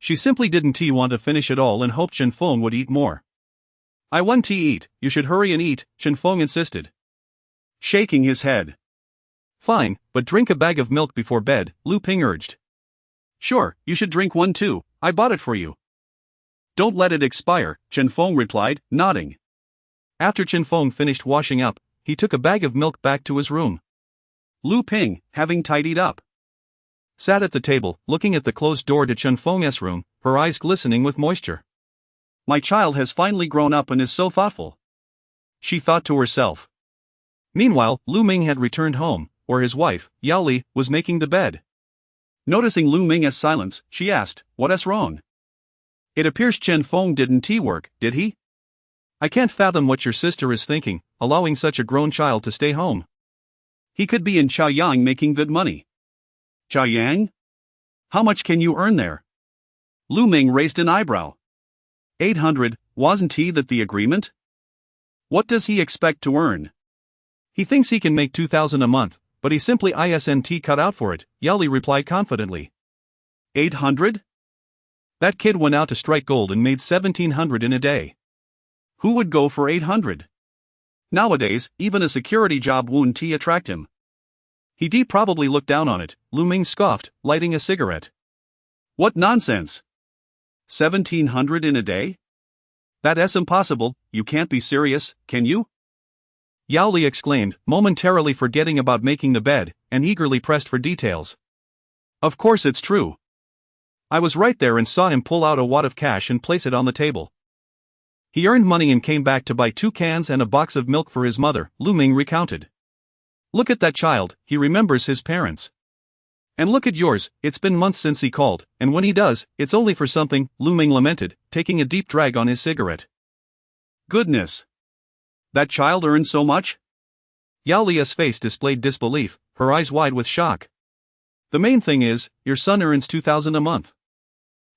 She simply didn't want to finish it all and hoped Chen Feng would eat more. I want to eat, you should hurry and eat, Chen Feng insisted, shaking his head. Fine, but drink a bag of milk before bed, Lu Ping urged. Sure, you should drink one too, I bought it for you. Don't let it expire, Chen Feng replied, nodding. After Chen Feng finished washing up, he took a bag of milk back to his room. Lu Ping, having tidied up, sat at the table, looking at the closed door to Chen Feng's room, her eyes glistening with moisture. My child has finally grown up and is so thoughtful, she thought to herself. Meanwhile, Lu Ming had returned home, where his wife, Yao Li, was making the bed. Noticing Lu Ming's silence, she asked, "What's wrong? It appears Chen Feng didn't work, did he? I can't fathom what your sister is thinking, allowing such a grown child to stay home. He could be in Chaoyang making good money." Chaoyang? How much can you earn there? Lu Ming raised an eyebrow. 800, wasn't that the agreement? What does he expect to earn? He thinks he can make 2,000 a month, but he simply isn't cut out for it, Yao Li replied confidently. 800? That kid went out to strike gold and made 1,700 in a day. Who would go for 800? Nowadays, even a security job wouldn't attract him. He probably looked down on it, Lu Ming scoffed, lighting a cigarette. What nonsense! 1,700 in a day? That's impossible, you can't be serious, can you? Yao Li exclaimed, momentarily forgetting about making the bed, and eagerly pressed for details. Of course it's true. I was right there and saw him pull out a wad of cash and place it on the table. He earned money and came back to buy 2 cans and a box of milk for his mother, Lu Ming recounted. Look at that child, he remembers his parents. And look at yours, it's been months since he called, and when he does, it's only for something, Lu Ming lamented, taking a deep drag on his cigarette. Goodness! That child earned so much? Yao Li's face displayed disbelief, her eyes wide with shock. The main thing is, your son earns 2,000 a month.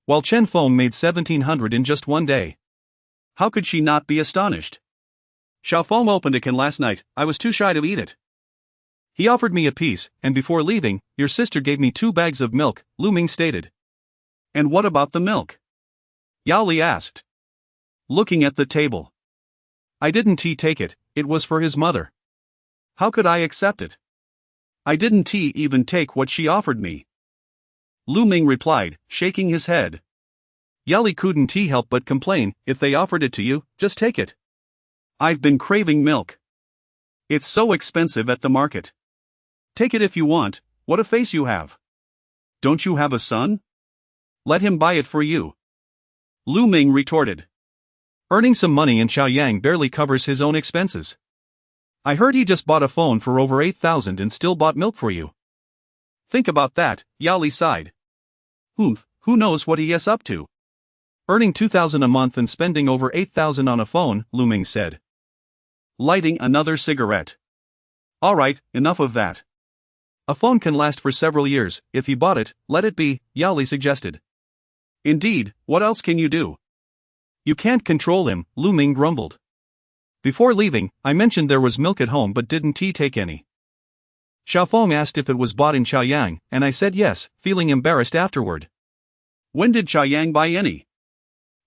While Chen Feng made 1,700 in just one day. How could she not be astonished? Xiao Feng opened a can last night, I was too shy to eat it. He offered me a piece, and before leaving, your sister gave me 2 bags of milk, Lu Ming stated. And what about the milk? Yao Li asked, looking at the table. I didn't take it, it was for his mother. How could I accept it? I didn't even take what she offered me. Lu Ming replied, shaking his head. Yao Li couldn't help but complain, if they offered it to you, just take it. I've been craving milk. It's so expensive at the market. Take it if you want, what a face you have. Don't you have a son? Let him buy it for you. Lu Ming retorted. Earning some money in Chaoyang barely covers his own expenses. I heard he just bought a phone for over 8,000 and still bought milk for you. Think about that, Yao Li sighed. Who knows what he is up to? Earning 2,000 a month and spending over 8,000 on a phone, Lu Ming said. Lighting another cigarette. Alright, enough of that. A phone can last for several years, if he bought it, let it be, Yao Li suggested. Indeed, what else can you do? You can't control him, Lu Ming grumbled. Before leaving, I mentioned there was milk at home but didn't take any. Xiao Feng asked if it was bought in Chaoyang, and I said yes, feeling embarrassed afterward. When did Chaoyang buy any?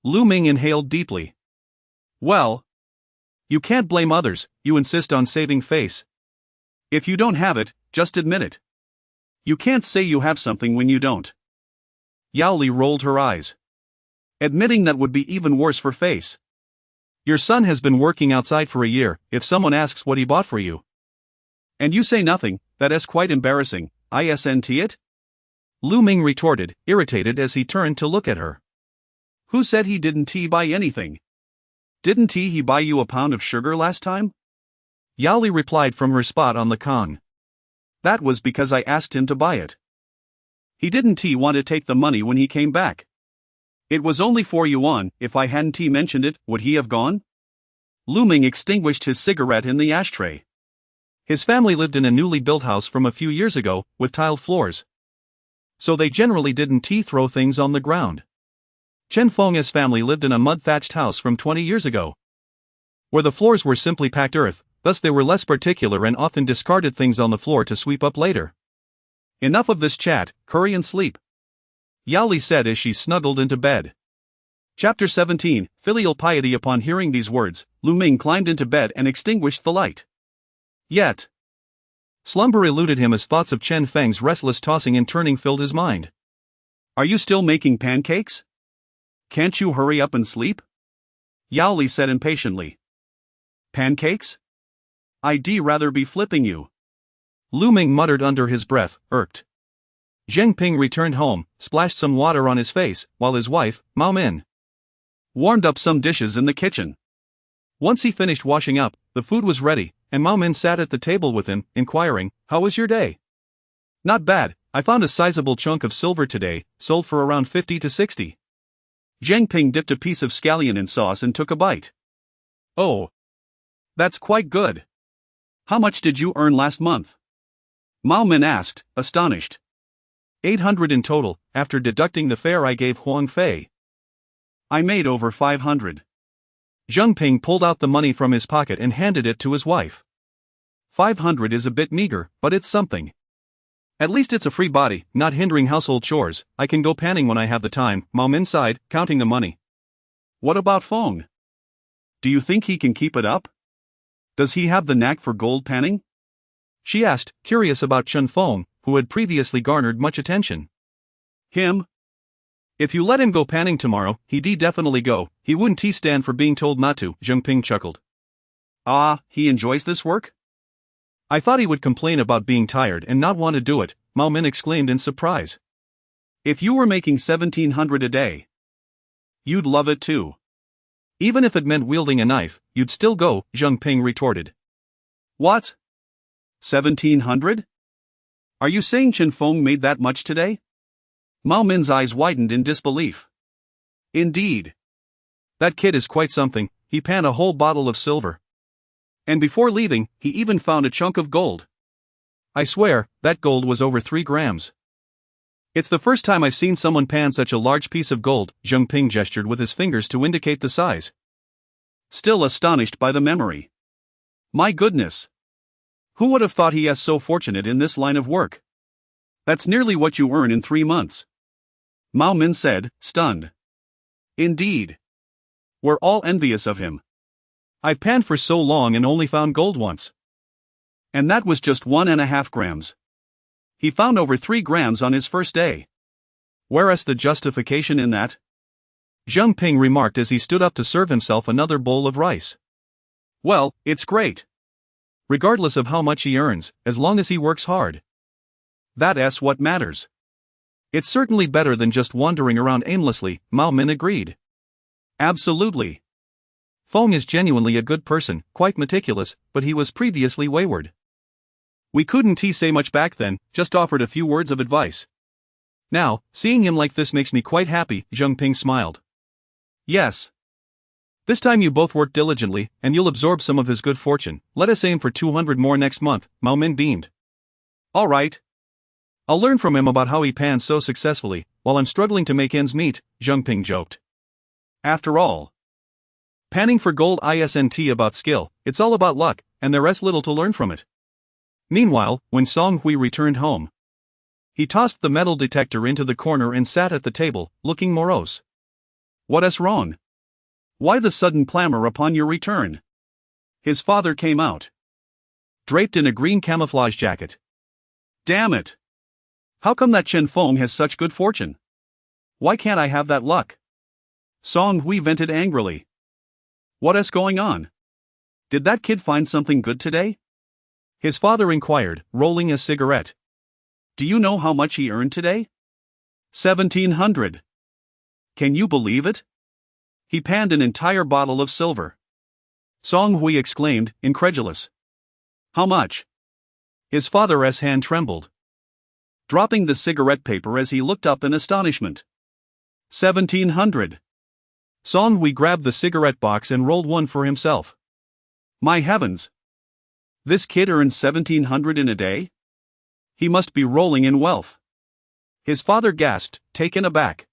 Lu Ming inhaled deeply. Well, you can't blame others, you insist on saving face. If you don't have it, just admit it. You can't say you have something when you don't. Yao Li rolled her eyes. Admitting that would be even worse for face. Your son has been working outside for a year, if someone asks what he bought for you. And you say nothing, that is quite embarrassing, isn't it? Lu Ming retorted, irritated as he turned to look at her. Who said he didn't buy anything? Didn't he buy you a pound of sugar last time? Yao Li replied from her spot on the Kong. That was because I asked him to buy it. He didn't want to take the money when he came back. It was only 4 yuan, if I hadn't mentioned it, would he have gone? Lu Ming extinguished his cigarette in the ashtray. His family lived in a newly built house from a few years ago, with tiled floors. So they generally didn't throw things on the ground. Chen Feng's family lived in a mud-thatched house from 20 years ago, where the floors were simply packed earth, thus they were less particular and often discarded things on the floor to sweep up later. Enough of this chat, hurry and sleep. Yali said as she snuggled into bed. Chapter 17, Filial Piety. Upon hearing these words, Lu Ming climbed into bed and extinguished the light. Yet, slumber eluded him as thoughts of Chen Feng's restless tossing and turning filled his mind. Are you still making pancakes? Can't you hurry up and sleep? Yao Li said impatiently. Pancakes? I'd rather be flipping you. Lu Ming muttered under his breath, irked. Zheng Ping returned home, splashed some water on his face, while his wife, Mao Min, warmed up some dishes in the kitchen. Once he finished washing up, the food was ready, and Mao Min sat at the table with him, inquiring, "How was your day?" Not bad, I found a sizable chunk of silver today, sold for around 50 to 60. Zheng Ping dipped a piece of scallion in sauce and took a bite. Oh, that's quite good. How much did you earn last month? Mao Min asked, astonished. 800 in total, after deducting the fare I gave Huang Fei. I made over 500. Zheng Ping pulled out the money from his pocket and handed it to his wife. 500 is a bit meager, but it's something. At least it's a free body, not hindering household chores. I can go panning when I have the time, Mao Min sighed, counting the money. What about Feng? Do you think he can keep it up? Does he have the knack for gold panning? She asked, curious about Chen Feng, who had previously garnered much attention. Him? If you let him go panning tomorrow, he'd definitely go. He wouldn't stand for being told not to, Zheng Ping chuckled. Ah, he enjoys this work? I thought he would complain about being tired and not want to do it, Mao Min exclaimed in surprise. If you were making 1,700 a day, you'd love it too. Even if it meant wielding a knife, you'd still go, Zheng Ping retorted. What? 1,700? Are you saying Chen Feng made that much today? Mao Min's eyes widened in disbelief. Indeed. That kid is quite something, he panned a whole bottle of silver. And before leaving, he even found a chunk of gold. I swear, that gold was over 3 grams. It's the first time I've seen someone pan such a large piece of gold, Zheng Ping gestured with his fingers to indicate the size. Still astonished by the memory. My goodness. Who would have thought he is so fortunate in this line of work? That's nearly what you earn in 3 months. Mao Min said, stunned. Indeed. We're all envious of him. I've panned for so long and only found gold once. And that was just 1.5 grams. He found over 3 grams on his first day. Where's the justification in that? Zheng Ping remarked as he stood up to serve himself another bowl of rice. Well, it's great. Regardless of how much he earns, as long as he works hard. That's what matters. It's certainly better than just wandering around aimlessly, Mao Min agreed. Absolutely. Feng is genuinely a good person, quite meticulous, but he was previously wayward. We couldn't say much back then, just offered a few words of advice. Now, seeing him like this makes me quite happy, Zheng Ping smiled. Yes. This time you both work diligently, and you'll absorb some of his good fortune. Let us aim for 200 more next month, Mao Min beamed. All right. I'll learn from him about how he pans so successfully, while I'm struggling to make ends meet, Zheng Ping joked. After all, panning for gold isn't about skill, it's all about luck, and there's little to learn from it. Meanwhile, when Song Hui returned home, he tossed the metal detector into the corner and sat at the table, looking morose. What's wrong? Why the sudden clamor upon your return? His father came out, draped in a green camouflage jacket. Damn it! How come that Chen Feng has such good fortune? Why can't I have that luck? Song Hui vented angrily. What's going on? Did that kid find something good today? His father inquired, rolling a cigarette. Do you know how much he earned today? 1,700. Can you believe it? He panned an entire bottle of silver. Song Hui exclaimed, incredulous. How much? His father's hand trembled, dropping the cigarette paper as he looked up in astonishment. 1,700. Song Hui grabbed the cigarette box and rolled one for himself. My heavens! This kid earns 1,700 in a day? He must be rolling in wealth. His father gasped, taken aback.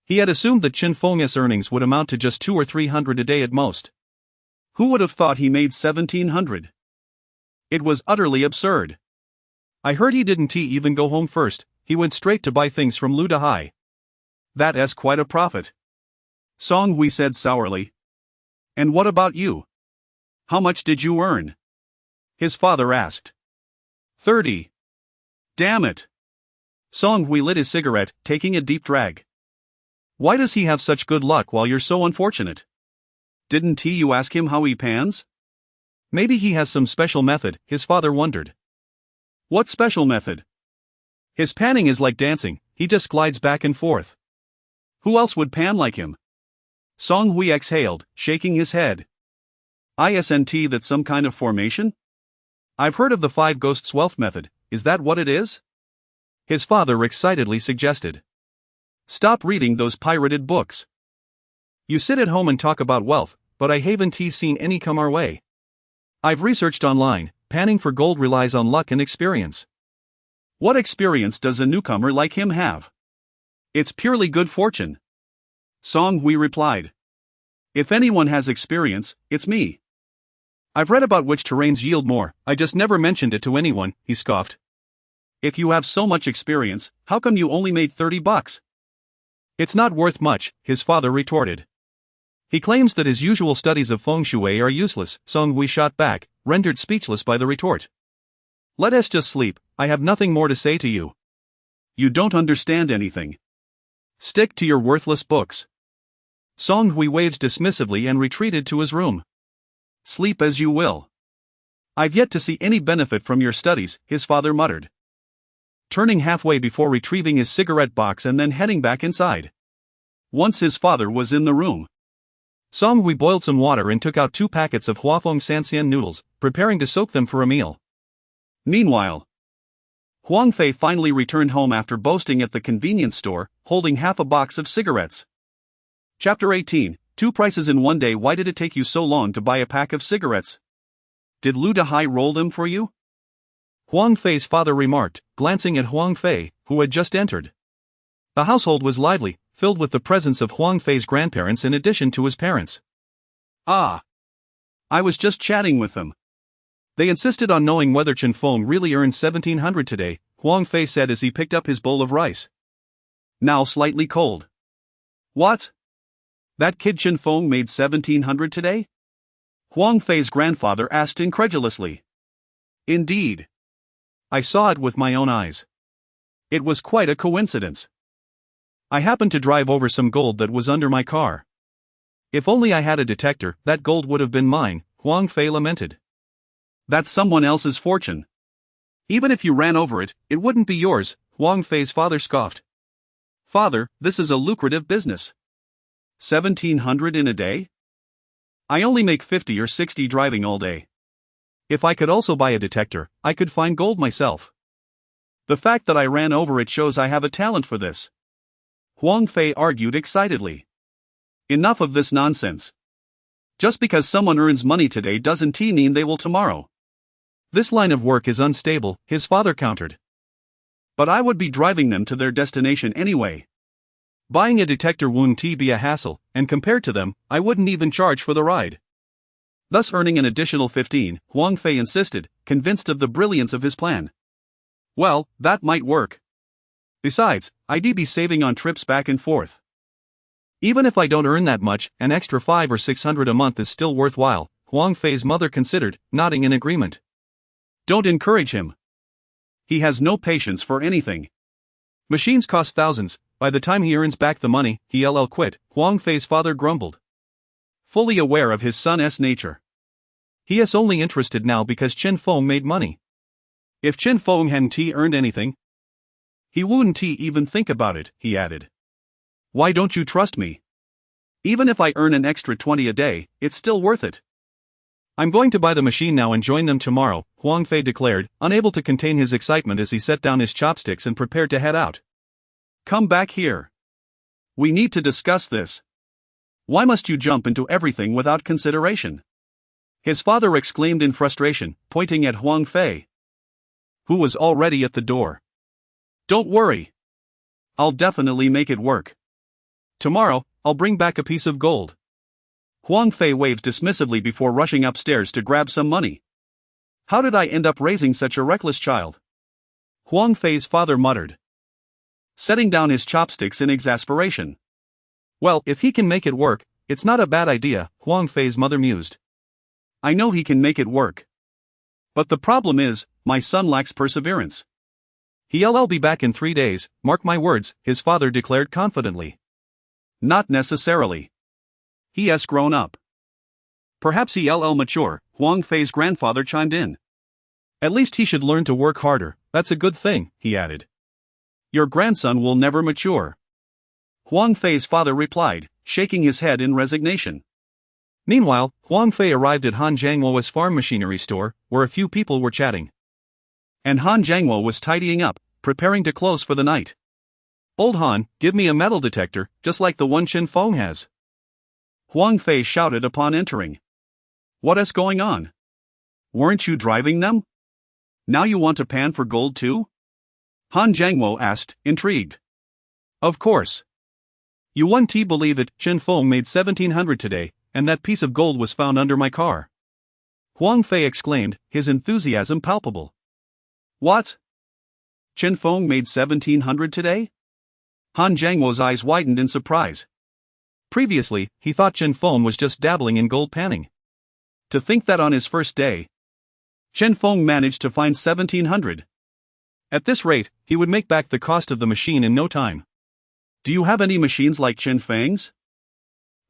He had assumed that Chen Feng's earnings would amount to just 200 or 300 a day at most. Who would have thought he made 1,700? It was utterly absurd. I heard he didn't even go home first, he went straight to buy things from Lu Dahai. That's quite a profit. Song Hui said sourly. And what about you? How much did you earn? His father asked. 30. Damn it. Song Hui lit his cigarette, taking a deep drag. Why does he have such good luck while you're so unfortunate? Didn't you ask him how he pans? Maybe he has some special method, his father wondered. What special method? His panning is like dancing, he just glides back and forth. Who else would pan like him? Song Hui exhaled, shaking his head. Isn't that some kind of formation? I've heard of the 5 ghosts wealth method, is that what it is? His father excitedly suggested. Stop reading those pirated books. You sit at home and talk about wealth, but I haven't seen any come our way. I've researched online, panning for gold relies on luck and experience. What experience does a newcomer like him have? It's purely good fortune. Song Hui replied. If anyone has experience, it's me. I've read about which terrains yield more, I just never mentioned it to anyone, he scoffed. If you have so much experience, how come you only made $30? It's not worth much, his father retorted. He claims that his usual studies of feng shui are useless, Song Hui shot back, rendered speechless by the retort. Let us just sleep, I have nothing more to say to you. You don't understand anything. Stick to your worthless books. Song Hui waved dismissively and retreated to his room. Sleep as you will. I've yet to see any benefit from your studies, his father muttered, turning halfway before retrieving his cigarette box and then heading back inside. Once his father was in the room, Song Hui boiled some water and took out 2 packets of Huafeng Sanxian noodles, preparing to soak them for a meal. Meanwhile, Huang Fei finally returned home after boasting at the convenience store, holding half a box of cigarettes. Chapter 18, 2 prices in one day. Why did it take you so long to buy a pack of cigarettes? Did Lu Dehai roll them for you? Huang Fei's father remarked, glancing at Huang Fei, who had just entered. The household was lively, filled with the presence of Huang Fei's grandparents in addition to his parents. Ah. I was just chatting with them. They insisted on knowing whether Chen Feng really earned 1,700 today, Huang Fei said as he picked up his bowl of rice. Now slightly cold. What? That kid Chen Feng made 1,700 today? Huang Fei's grandfather asked incredulously. Indeed. I saw it with my own eyes. It was quite a coincidence. I happened to drive over some gold that was under my car. If only I had a detector, that gold would have been mine, Huang Fei lamented. That's someone else's fortune. Even if you ran over it, it wouldn't be yours, Huang Fei's father scoffed. Father, this is a lucrative business. 1,700 in a day? I only make 50 or 60 driving all day. If I could also buy a detector, I could find gold myself. The fact that I ran over it shows I have a talent for this. Huang Fei argued excitedly. Enough of this nonsense. Just because someone earns money today doesn't mean they will tomorrow. This line of work is unstable, his father countered. But I would be driving them to their destination anyway. Buying a detector wouldn't be a hassle, and compared to them, I wouldn't even charge for the ride. Thus earning an additional 15, Huang Fei insisted, convinced of the brilliance of his plan. Well, that might work. Besides, I'd be saving on trips back and forth. Even if I don't earn that much, an extra 500 or 600 a month is still worthwhile, Huang Fei's mother considered, nodding in agreement. Don't encourage him. He has no patience for anything. Machines cost thousands, by the time he earns back the money, he'll quit, Huang Fei's father grumbled. Fully aware of his son's nature. He is only interested now because Chen Feng made money. If Chen Feng hadn't earned anything, he wouldn't even think about it, he added. Why don't you trust me? Even if I earn an extra 20 a day, it's still worth it. I'm going to buy the machine now and join them tomorrow, Huang Fei declared, unable to contain his excitement as he set down his chopsticks and prepared to head out. Come back here. We need to discuss this. Why must you jump into everything without consideration? His father exclaimed in frustration, pointing at Huang Fei, who was already at the door. Don't worry. I'll definitely make it work. Tomorrow, I'll bring back a piece of gold. Huang Fei waved dismissively before rushing upstairs to grab some money. How did I end up raising such a reckless child? Huang Fei's father muttered. setting down his chopsticks in exasperation. Well, if he can make it work, it's not a bad idea, Huang Fei's mother mused. I know he can make it work. But the problem is, my son lacks perseverance. He'll be back in 3 days, mark my words, his father declared confidently. Not necessarily. He has grown up. Perhaps he'll mature, Huang Fei's grandfather chimed in. At least he should learn to work harder, that's a good thing, he added. Your grandson will never mature. Huang Fei's father replied, shaking his head in resignation. Meanwhile, Huang Fei arrived at Han Jiangwo's farm machinery store, where a few people were chatting. And Han Jiangwo was tidying up, preparing to close for the night. Old Han, give me a metal detector, just like the one Chen Feng has. Huang Fei shouted upon entering. What is going on? Weren't you driving them? Now you want to pan for gold too? Han Jiangwo asked, intrigued. Of course. You won't believe it, Chen Feng made 1700 today, and that piece of gold was found under my car. Huang Fei exclaimed, his enthusiasm palpable. What? Chen Feng made 1700 today? Han Jiangwo's eyes widened in surprise. Previously, he thought Chen Feng was just dabbling in gold panning. To think that on his first day, Chen Feng managed to find 1700. At this rate, he would make back the cost of the machine in no time. Do you have any machines like Chen Feng's?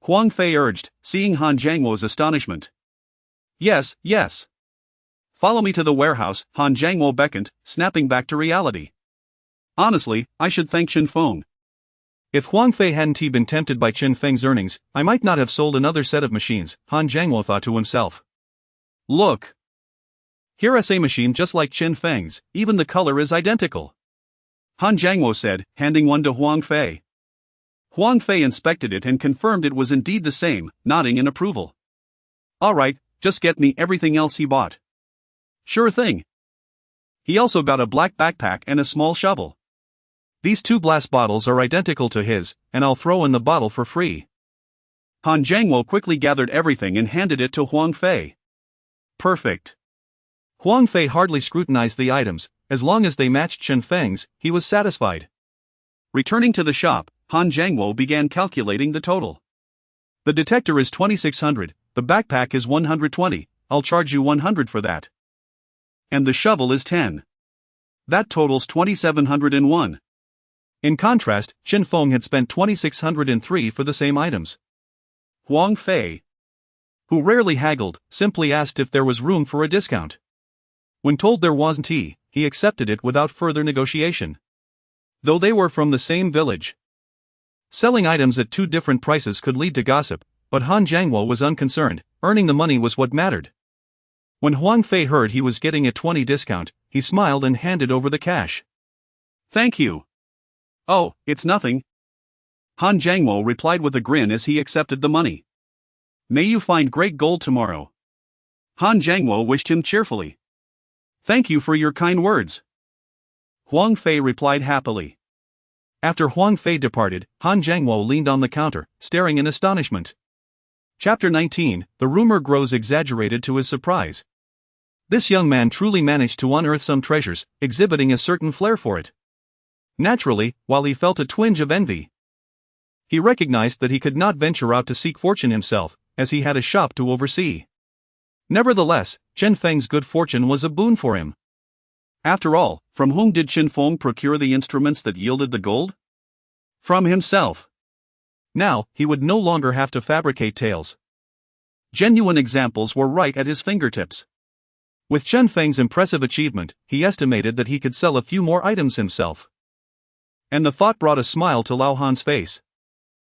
Huang Fei urged, seeing Han Jiangwo's astonishment. Yes, yes. Follow me to the warehouse, Han Jiangwo beckoned, snapping back to reality. Honestly, I should thank Chen Feng. If Huang Fei hadn't been tempted by Chen Feng's earnings, I might not have sold another set of machines, Han Jiangwo thought to himself. Look. Here's a machine just like Chen Feng's, even the color is identical. Han Jiangwo said, handing one to Huang Fei. Huang Fei inspected it and confirmed it was indeed the same, nodding in approval. All right, just get me everything else he bought. Sure thing. He also got a black backpack and a small shovel. These 2 glass bottles are identical to his, and I'll throw in the bottle for free. Han Jiangwo quickly gathered everything and handed it to Huang Fei. Perfect. Huang Fei hardly scrutinized the items, as long as they matched Chen Feng's, he was satisfied. Returning to the shop, Han Jiangwo began calculating the total. The detector is 2600, the backpack is 120, I'll charge you 100 for that. And the shovel is 10. That totals 2701. In contrast, Chen Feng had spent 2603 for the same items. Huang Fei, who rarely haggled, simply asked if there was room for a discount. When told there wasn't, he accepted it without further negotiation. Though they were from the same village. Selling items at 2 different prices could lead to gossip, but Han Jiangwo was unconcerned, earning the money was what mattered. When Huang Fei heard he was getting a 20 discount, he smiled and handed over the cash. Thank you. Oh, it's nothing. Han Jiangwo replied with a grin as he accepted the money. May you find great gold tomorrow. Han Jiangwo wished him cheerfully. Thank you for your kind words. Huang Fei replied happily. After Huang Fei departed, Han Jiangwo leaned on the counter, staring in astonishment. Chapter 19, the rumor grows exaggerated to his surprise. This young man truly managed to unearth some treasures, exhibiting a certain flair for it. Naturally, while he felt a twinge of envy, he recognized that he could not venture out to seek fortune himself, as he had a shop to oversee. Nevertheless, Chen Feng's good fortune was a boon for him. After all, from whom did Chen Feng procure the instruments that yielded the gold? From himself. Now, he would no longer have to fabricate tales. Genuine examples were right at his fingertips. With Chen Feng's impressive achievement, he estimated that he could sell a few more items himself. And the thought brought a smile to Lao Han's face.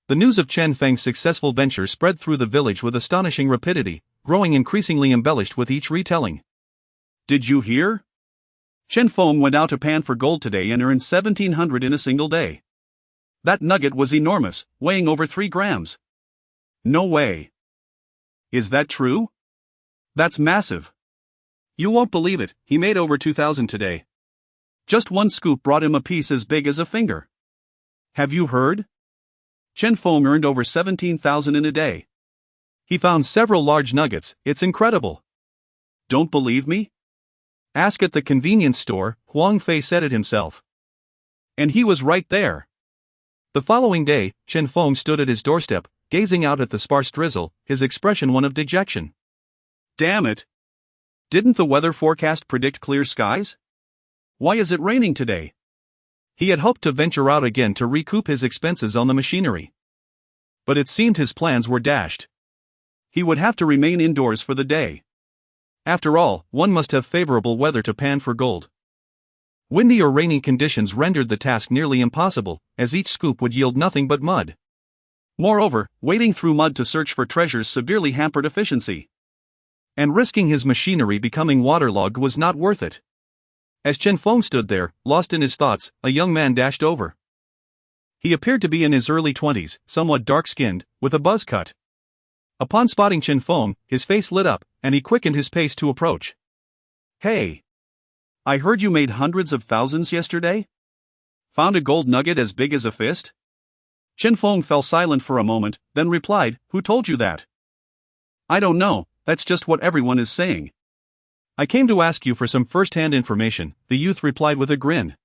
The news of Chen Feng's successful venture spread through the village with astonishing rapidity, growing increasingly embellished with each retelling. Did you hear? Chen Feng went out to pan for gold today and earned 1700 in a single day. That nugget was enormous, weighing over 3 grams. No way. Is that true? That's massive. You won't believe it, he made over 2,000 today. Just one scoop brought him a piece as big as a finger. Have you heard? Chen Feng earned over 17,000 in a day. He found several large nuggets, it's incredible. Don't believe me? Ask at the convenience store, Huang Fei said it himself. And he was right there. The following day, Chen Feng stood at his doorstep, gazing out at the sparse drizzle, his expression one of dejection. Damn it! Didn't the weather forecast predict clear skies? Why is it raining today? He had hoped to venture out again to recoup his expenses on the machinery. But it seemed his plans were dashed. He would have to remain indoors for the day. After all, one must have favorable weather to pan for gold. Windy or rainy conditions rendered the task nearly impossible, as each scoop would yield nothing but mud. Moreover, wading through mud to search for treasures severely hampered efficiency. And risking his machinery becoming waterlogged was not worth it. As Chen Feng stood there, lost in his thoughts, a young man dashed over. He appeared to be in his early 20s, somewhat dark-skinned, with a buzz cut. Upon spotting Chen Feng, his face lit up, and he quickened his pace to approach. Hey! I heard you made hundreds of thousands yesterday? Found a gold nugget as big as a fist? Chen Feng fell silent for a moment, then replied, Who told you that? I don't know, that's just what everyone is saying. I came to ask you for some first-hand information, the youth replied with a grin.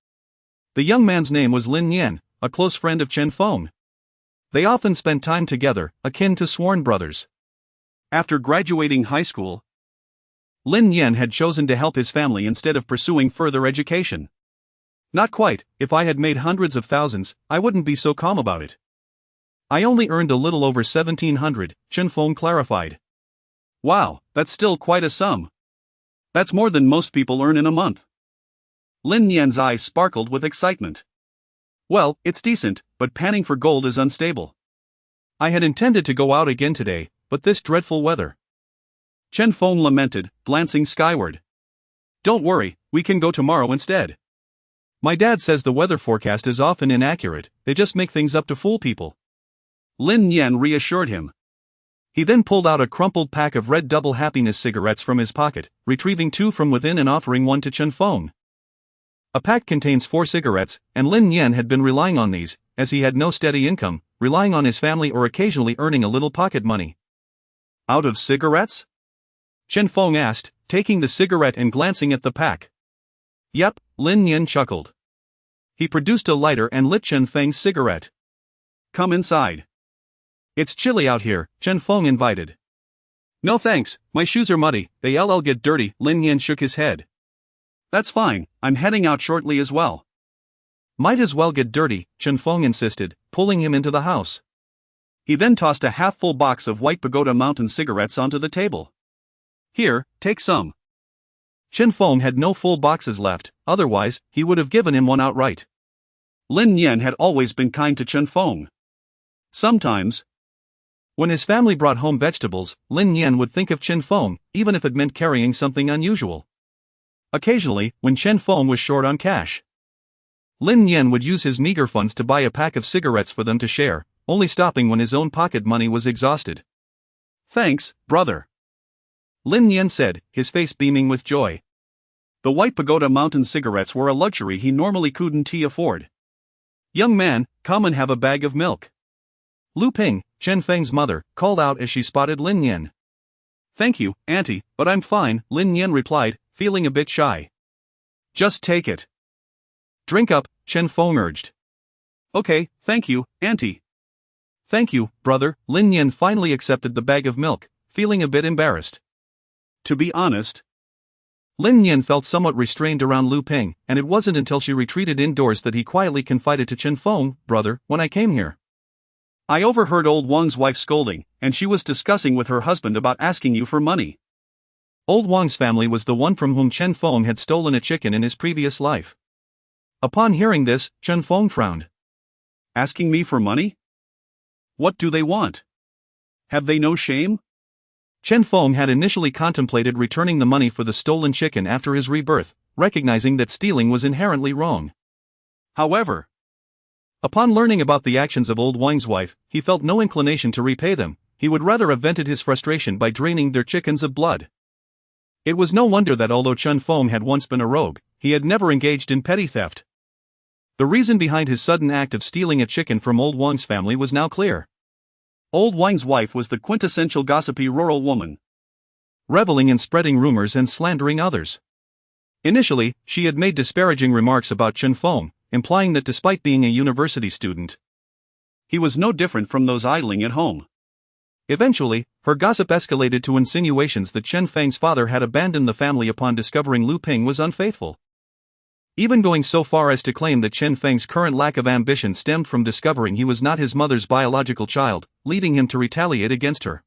The young man's name was Lin Yan, a close friend of Chen Feng. They often spent time together, akin to sworn brothers. After graduating high school, Lin Yan had chosen to help his family instead of pursuing further education. Not quite, if I had made hundreds of thousands, I wouldn't be so calm about it. I only earned a little over 1,700, Chen Feng clarified. Wow, that's still quite a sum. That's more than most people earn in a month. Lin Yan's eyes sparkled with excitement. Well, it's decent, but panning for gold is unstable. I had intended to go out again today, but this dreadful weather. Chen Feng lamented, glancing skyward. Don't worry, we can go tomorrow instead. My dad says the weather forecast is often inaccurate, they just make things up to fool people. Lin Yan reassured him. He then pulled out a crumpled pack of red double happiness cigarettes from his pocket, retrieving 2 from within and offering one to Chen Feng. A pack contains 4 cigarettes, and Lin Yan had been relying on these, as he had no steady income, relying on his family or occasionally earning a little pocket money. Out of cigarettes? Chen Feng asked, taking the cigarette and glancing at the pack. Yep, Lin Yan chuckled. He produced a lighter and lit Chen Feng's cigarette. Come inside. It's chilly out here, Chen Feng invited. No thanks, my shoes are muddy, they'll get dirty, Lin Yan shook his head. That's fine, I'm heading out shortly as well. Might as well get dirty, Chen Feng insisted, pulling him into the house. He then tossed a half-full box of White Pagoda Mountain cigarettes onto the table. Here, take some. Chen Feng had no full boxes left, otherwise, he would have given him one outright. Lin Yan had always been kind to Chen Feng. Sometimes, when his family brought home vegetables, Lin Yan would think of Chen Feng, even if it meant carrying something unusual. Occasionally, when Chen Feng was short on cash, Lin Yan would use his meager funds to buy a pack of cigarettes for them to share, only stopping when his own pocket money was exhausted. Thanks, brother, Lin Yan said, his face beaming with joy. The White Pagoda Mountain cigarettes were a luxury he normally couldn't afford. Young man, come and have a bag of milk. Lu Ping, Chen Feng's mother, called out as she spotted Lin Yan. Thank you, auntie, but I'm fine, Lin Yan replied, feeling a bit shy. Just take it. Drink up, Chen Feng urged. Okay, thank you, auntie. Thank you, brother, Lin Yan finally accepted the bag of milk, feeling a bit embarrassed. To be honest, Lin Yan felt somewhat restrained around Lu Ping, and it wasn't until she retreated indoors that he quietly confided to Chen Feng, brother, when I came here. I overheard old Wang's wife scolding, and she was discussing with her husband about asking you for money. Old Wang's family was the one from whom Chen Feng had stolen a chicken in his previous life. Upon hearing this, Chen Feng frowned. Asking me for money? What do they want? Have they no shame? Chen Feng had initially contemplated returning the money for the stolen chicken after his rebirth, recognizing that stealing was inherently wrong. However, upon learning about the actions of old Wang's wife, he felt no inclination to repay them. He would rather have vented his frustration by draining their chickens of blood. It was no wonder that although Chen Feng had once been a rogue, he had never engaged in petty theft. The reason behind his sudden act of stealing a chicken from old Wang's family was now clear. Old Wang's wife was the quintessential gossipy rural woman, reveling in spreading rumors and slandering others. Initially, she had made disparaging remarks about Chen Feng, implying that despite being a university student, he was no different from those idling at home. Eventually, her gossip escalated to insinuations that Chen Feng's father had abandoned the family upon discovering Lu Ping was unfaithful, even going so far as to claim that Chen Feng's current lack of ambition stemmed from discovering he was not his mother's biological child, leading him to retaliate against her.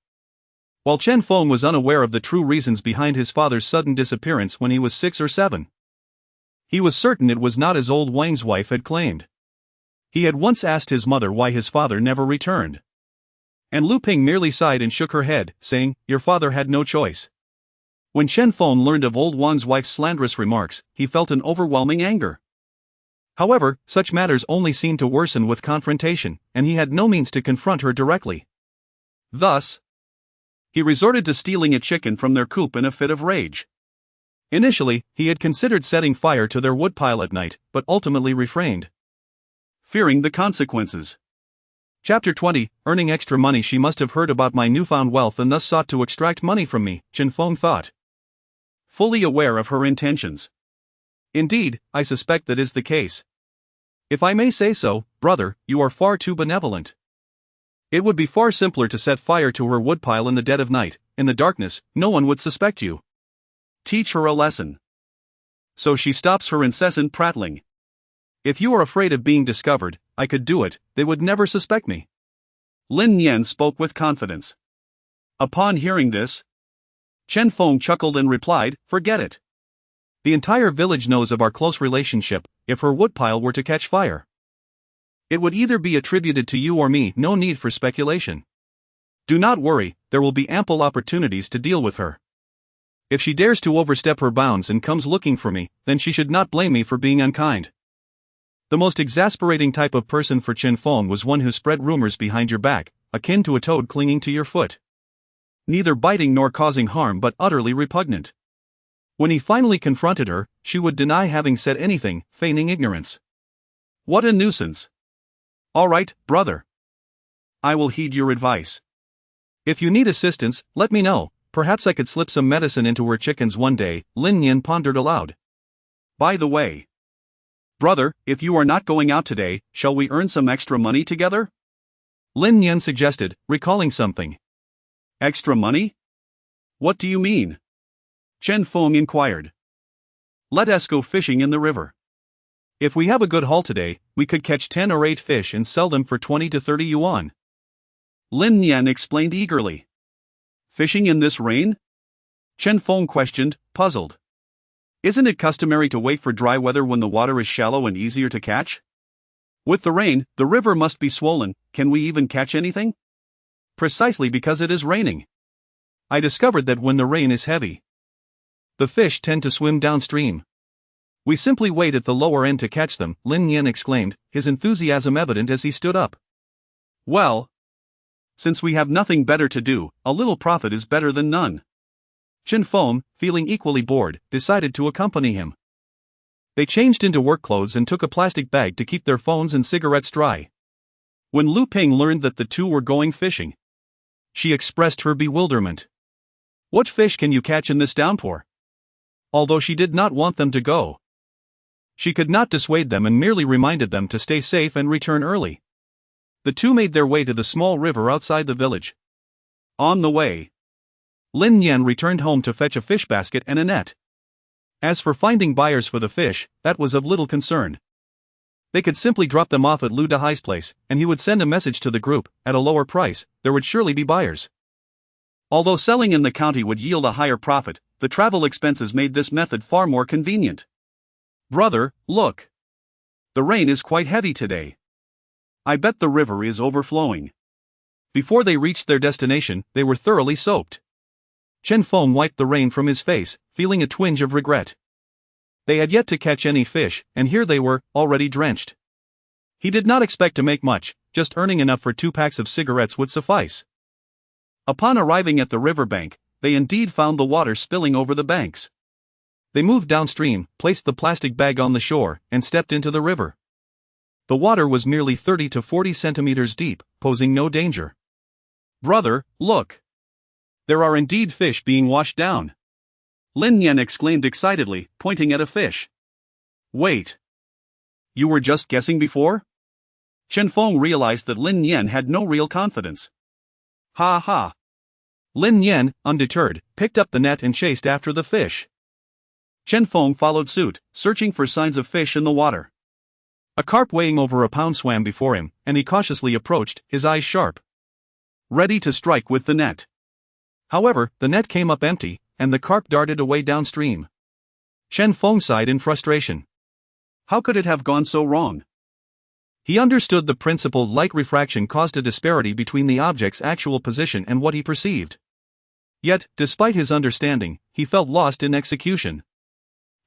While Chen Feng was unaware of the true reasons behind his father's sudden disappearance when he was 6 or 7, he was certain it was not as old Wang's wife had claimed. He had once asked his mother why his father never returned, and Lu Ping merely sighed and shook her head, saying, "Your father had no choice." When Chen Feng learned of old Wang's wife's slanderous remarks, he felt an overwhelming anger. However, such matters only seemed to worsen with confrontation, and he had no means to confront her directly. Thus, he resorted to stealing a chicken from their coop in a fit of rage. Initially, he had considered setting fire to their woodpile at night, but ultimately refrained, fearing the consequences. Chapter 20, Earning extra money. She must have heard about my newfound wealth and thus sought to extract money from me, Chen Feng thought, fully aware of her intentions. Indeed, I suspect that is the case. If I may say so, brother, you are far too benevolent. It would be far simpler to set fire to her woodpile in the dead of night. In the darkness, no one would suspect you. Teach her a lesson, so she stops her incessant prattling. If you are afraid of being discovered, I could do it, they would never suspect me. Lin Yan spoke with confidence. Upon hearing this, Chen Feng chuckled and replied, "Forget it. The entire village knows of our close relationship. If her woodpile were to catch fire, it would either be attributed to you or me, no need for speculation. Do not worry, there will be ample opportunities to deal with her. If she dares to overstep her bounds and comes looking for me, then she should not blame me for being unkind." The most exasperating type of person for Chen Feng was one who spread rumors behind your back, akin to a toad clinging to your foot. Neither biting nor causing harm but utterly repugnant. When he finally confronted her, she would deny having said anything, feigning ignorance. What a nuisance. All right, brother. I will heed your advice. If you need assistance, let me know. Perhaps I could slip some medicine into her chickens one day, Lin Yan pondered aloud. By the way, brother, if you are not going out today, shall we earn some extra money together? Lin Yan suggested, recalling something. Extra money? What do you mean? Chen Feng inquired. Let us go fishing in the river. If we have a good haul today, we could catch 10 or 8 fish and sell them for 20 to 30 yuan. Lin Yan explained eagerly. Fishing in this rain? Chen Feng questioned, puzzled. Isn't it customary to wait for dry weather when the water is shallow and easier to catch? With the rain, the river must be swollen. Can we even catch anything? Precisely because it is raining. I discovered that when the rain is heavy, the fish tend to swim downstream. We simply wait at the lower end to catch them, Lin Yan exclaimed, his enthusiasm evident as he stood up. Well, since we have nothing better to do, a little profit is better than none. Chen Feng, feeling equally bored, decided to accompany him. They changed into work clothes and took a plastic bag to keep their phones and cigarettes dry. When Lu Ping learned that the two were going fishing, she expressed her bewilderment. What fish can you catch in this downpour? Although she did not want them to go, she could not dissuade them and merely reminded them to stay safe and return early. The two made their way to the small river outside the village. On the way, Lin Yan returned home to fetch a fish basket and a net. As for finding buyers for the fish, that was of little concern. They could simply drop them off at Lu Dahai's place, and he would send a message to the group. At a lower price, there would surely be buyers. Although selling in the county would yield a higher profit, the travel expenses made this method far more convenient. Brother, look. The rain is quite heavy today. I bet the river is overflowing. Before they reached their destination, they were thoroughly soaked. Chen Feng wiped the rain from his face, feeling a twinge of regret. They had yet to catch any fish, and here they were, already drenched. He did not expect to make much, just earning enough for 2 packs of cigarettes would suffice. Upon arriving at the riverbank, they indeed found the water spilling over the banks. They moved downstream, placed the plastic bag on the shore, and stepped into the river. The water was merely 30 to 40 centimeters deep, posing no danger. Brother, look. There are indeed fish being washed down. Lin Yan exclaimed excitedly, pointing at a fish. Wait. You were just guessing before? Chen Feng realized that Lin Yan had no real confidence. Ha ha. Lin Yan, undeterred, picked up the net and chased after the fish. Chen Feng followed suit, searching for signs of fish in the water. A carp weighing over a pound swam before him, and he cautiously approached, his eyes sharp, ready to strike with the net. However, the net came up empty, and the carp darted away downstream. Chen Feng sighed in frustration. How could it have gone so wrong? He understood the principle light refraction caused a disparity between the object's actual position and what he perceived. Yet, despite his understanding, he felt lost in execution.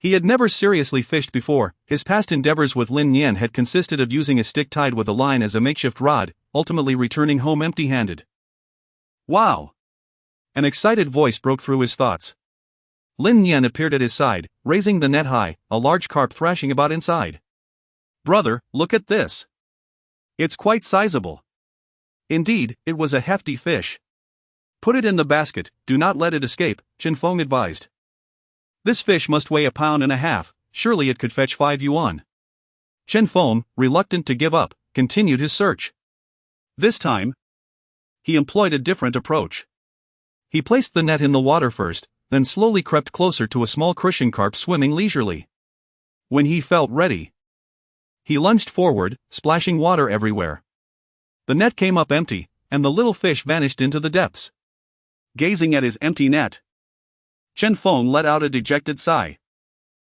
He had never seriously fished before. His past endeavors with Lin Yan had consisted of using a stick tied with a line as a makeshift rod, ultimately returning home empty-handed. Wow! An excited voice broke through his thoughts. Lin Yan appeared at his side, raising the net high, a large carp thrashing about inside. Brother, look at this. It's quite sizable. Indeed, it was a hefty fish. Put it in the basket, do not let it escape, Chen Feng advised. This fish must weigh 1.5 pounds, surely it could fetch 5 yuan. Chen Feng, reluctant to give up, continued his search. This time, he employed a different approach. He placed the net in the water first, then slowly crept closer to a small crucian carp swimming leisurely. When he felt ready, he lunged forward, splashing water everywhere. The net came up empty, and the little fish vanished into the depths. Gazing at his empty net, Chen Feng let out a dejected sigh.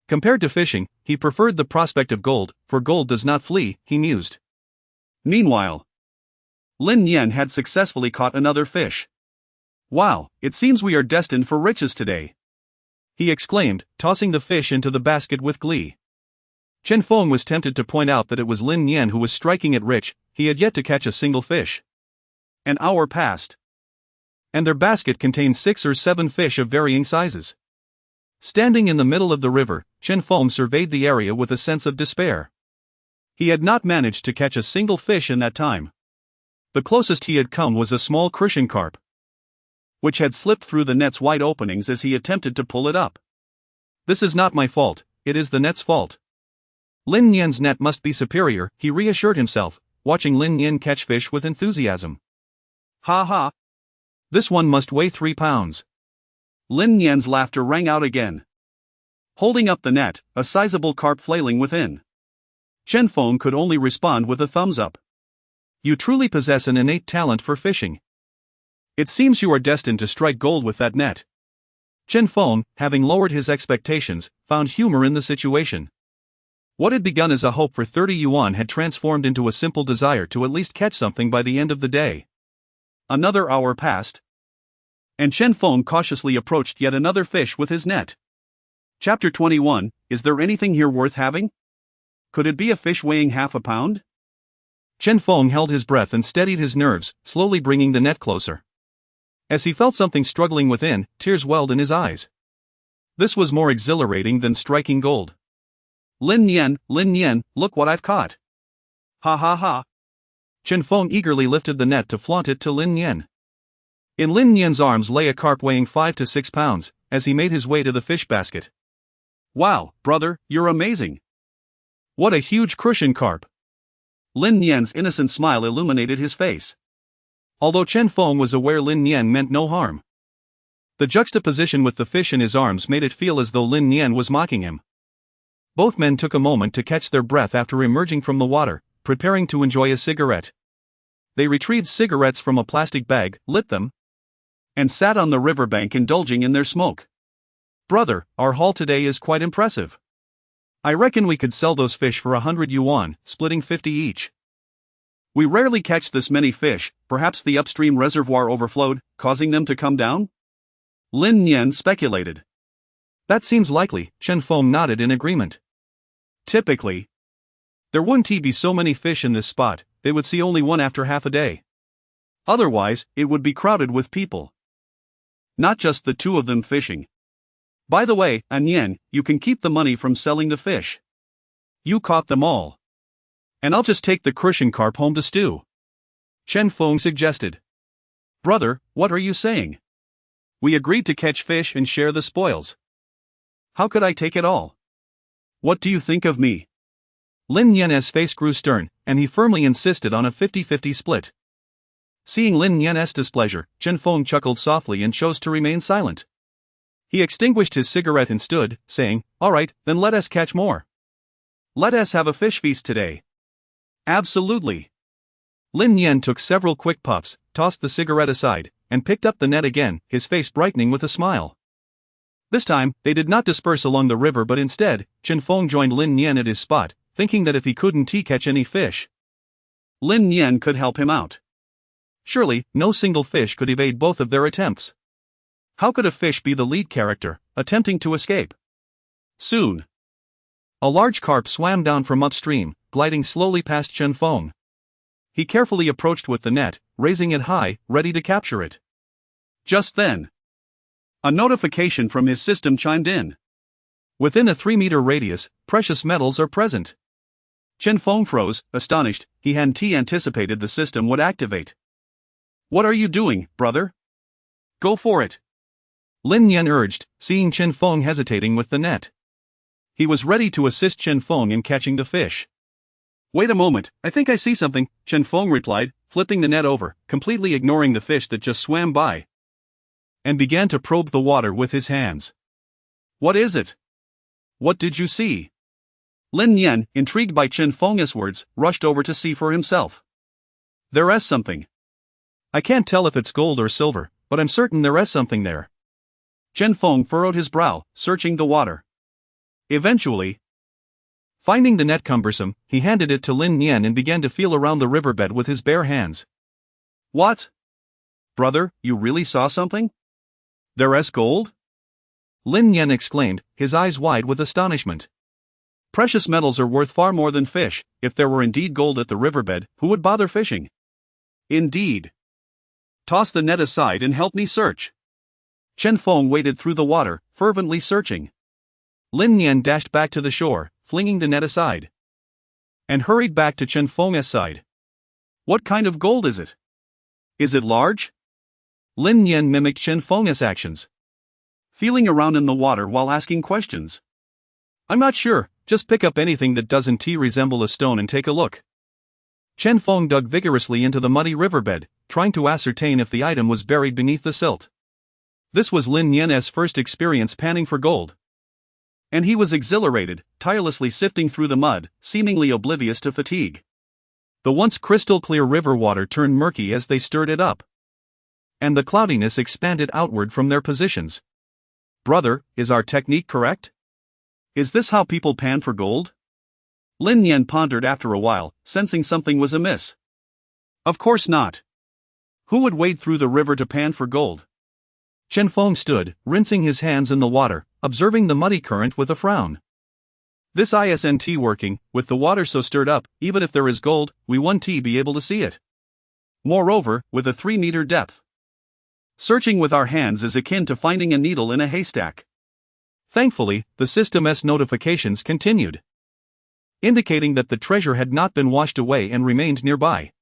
Compared to fishing, he preferred the prospect of gold, for gold does not flee, he mused. Meanwhile, Lin Yan had successfully caught another fish. Wow, it seems we are destined for riches today, he exclaimed, tossing the fish into the basket with glee. Chen Feng was tempted to point out that it was Lin Yan who was striking it rich. He had yet to catch a single fish. An hour passed, and their basket contained 6 or 7 fish of varying sizes. Standing in the middle of the river, Chen Feng surveyed the area with a sense of despair. He had not managed to catch a single fish in that time. The closest he had come was a small crucian carp, which had slipped through the net's wide openings as he attempted to pull it up. This is not my fault, it is the net's fault. Lin Yan's net must be superior, he reassured himself, watching Lin Yan catch fish with enthusiasm. Ha ha! This one must weigh 3 pounds. Lin Yan's laughter rang out again. Holding up the net, a sizable carp flailing within, Chen Feng could only respond with a thumbs up. You truly possess an innate talent for fishing. It seems you are destined to strike gold with that net. Chen Feng, having lowered his expectations, found humor in the situation. What had begun as a hope for 30 yuan had transformed into a simple desire to at least catch something by the end of the day. Another hour passed, and Chen Feng cautiously approached yet another fish with his net. Chapter 21, Is there anything here worth having? Could it be a fish weighing 1/2 pound? Chen Feng held his breath and steadied his nerves, slowly bringing the net closer. As he felt something struggling within, tears welled in his eyes. This was more exhilarating than striking gold. Lin Yan, look what I've caught. Ha ha ha. Chen Feng eagerly lifted the net to flaunt it to Lin Yan. In Lin Yan's arms lay a carp weighing 5 to 6 pounds, as he made his way to the fish basket. Wow, brother, you're amazing. What a huge crucian carp. Lin Yan's innocent smile illuminated his face. Although Chen Feng was aware Lin Yan meant no harm, the juxtaposition with the fish in his arms made it feel as though Lin Yan was mocking him. Both men took a moment to catch their breath after emerging from the water, preparing to enjoy a cigarette. They retrieved cigarettes from a plastic bag, lit them, and sat on the riverbank indulging in their smoke. Brother, our haul today is quite impressive. I reckon we could sell those fish for 100 yuan, splitting 50 each. We rarely catch this many fish, perhaps the upstream reservoir overflowed, causing them to come down? Lin Yan speculated. That seems likely, Chen Feng nodded in agreement. Typically, there wouldn't be so many fish in this spot, they would see only one after half a day. Otherwise, it would be crowded with people. Not just the two of them fishing. By the way, An Yen, you can keep the money from selling the fish. You caught them all. And I'll just take the crucian carp home to stew, Chen Feng suggested. Brother, what are you saying? We agreed to catch fish and share the spoils. How could I take it all? What do you think of me? Lin Yan's face grew stern, and he firmly insisted on a 50-50 split. Seeing Lin Yan's displeasure, Chen Feng chuckled softly and chose to remain silent. He extinguished his cigarette and stood, saying, "All right, then let us catch more. Let us have a fish feast today." "Absolutely." Lin Yan took several quick puffs, tossed the cigarette aside, and picked up the net again, his face brightening with a smile. This time, they did not disperse along the river but instead, Chen Feng joined Lin Yan at his spot, thinking that if he couldn't catch any fish, Lin Yan could help him out. Surely, no single fish could evade both of their attempts. How could a fish be the lead character, attempting to escape? Soon, a large carp swam down from upstream, gliding slowly past Chen Feng. He carefully approached with the net, raising it high, ready to capture it. Just then, a notification from his system chimed in. Within a 3-meter radius, precious metals are present. Chen Feng froze, astonished. He hadn't anticipated the system would activate. "What are you doing, brother? Go for it," Lin Yan urged, seeing Chen Feng hesitating with the net. He was ready to assist Chen Feng in catching the fish. "Wait a moment, I think I see something," Chen Feng replied, flipping the net over, completely ignoring the fish that just swam by, and began to probe the water with his hands. "What is it? What did you see?" Lin Yan, intrigued by Chen Feng's words, rushed over to see for himself. "There is something. I can't tell if it's gold or silver, but I'm certain there is something there." Chen Feng furrowed his brow, searching the water. Eventually, finding the net cumbersome, he handed it to Lin Yan and began to feel around the riverbed with his bare hands. "What? Brother, you really saw something? There is gold?" Lin Yan exclaimed, his eyes wide with astonishment. Precious metals are worth far more than fish. If there were indeed gold at the riverbed, who would bother fishing? Indeed. Toss the net aside and help me search. Chen Feng waded through the water, fervently searching. Lin Yan dashed back to the shore, flinging the net aside, and hurried back to Chen Feng's side. "What kind of gold is it? Is it large?" Lin Yan mimicked Chen Feng's actions, feeling around in the water while asking questions. "I'm not sure, just pick up anything that doesn't resemble a stone and take a look." Chen Feng dug vigorously into the muddy riverbed, trying to ascertain if the item was buried beneath the silt. This was Lin Yan's first experience panning for gold, and he was exhilarated, tirelessly sifting through the mud, seemingly oblivious to fatigue. The once crystal-clear river water turned murky as they stirred it up, and the cloudiness expanded outward from their positions. "Brother, is our technique correct? Is this how people pan for gold?" Lin Yan pondered after a while, sensing something was amiss. "Of course not. Who would wade through the river to pan for gold?" Chen Feng stood, rinsing his hands in the water, observing the muddy current with a frown. "This isn't working, with the water so stirred up. Even if there is gold, we won't be able to see it. Moreover, with a 3-meter depth. Searching with our hands is akin to finding a needle in a haystack." Thankfully, the system's notifications continued, indicating that the treasure had not been washed away and remained nearby.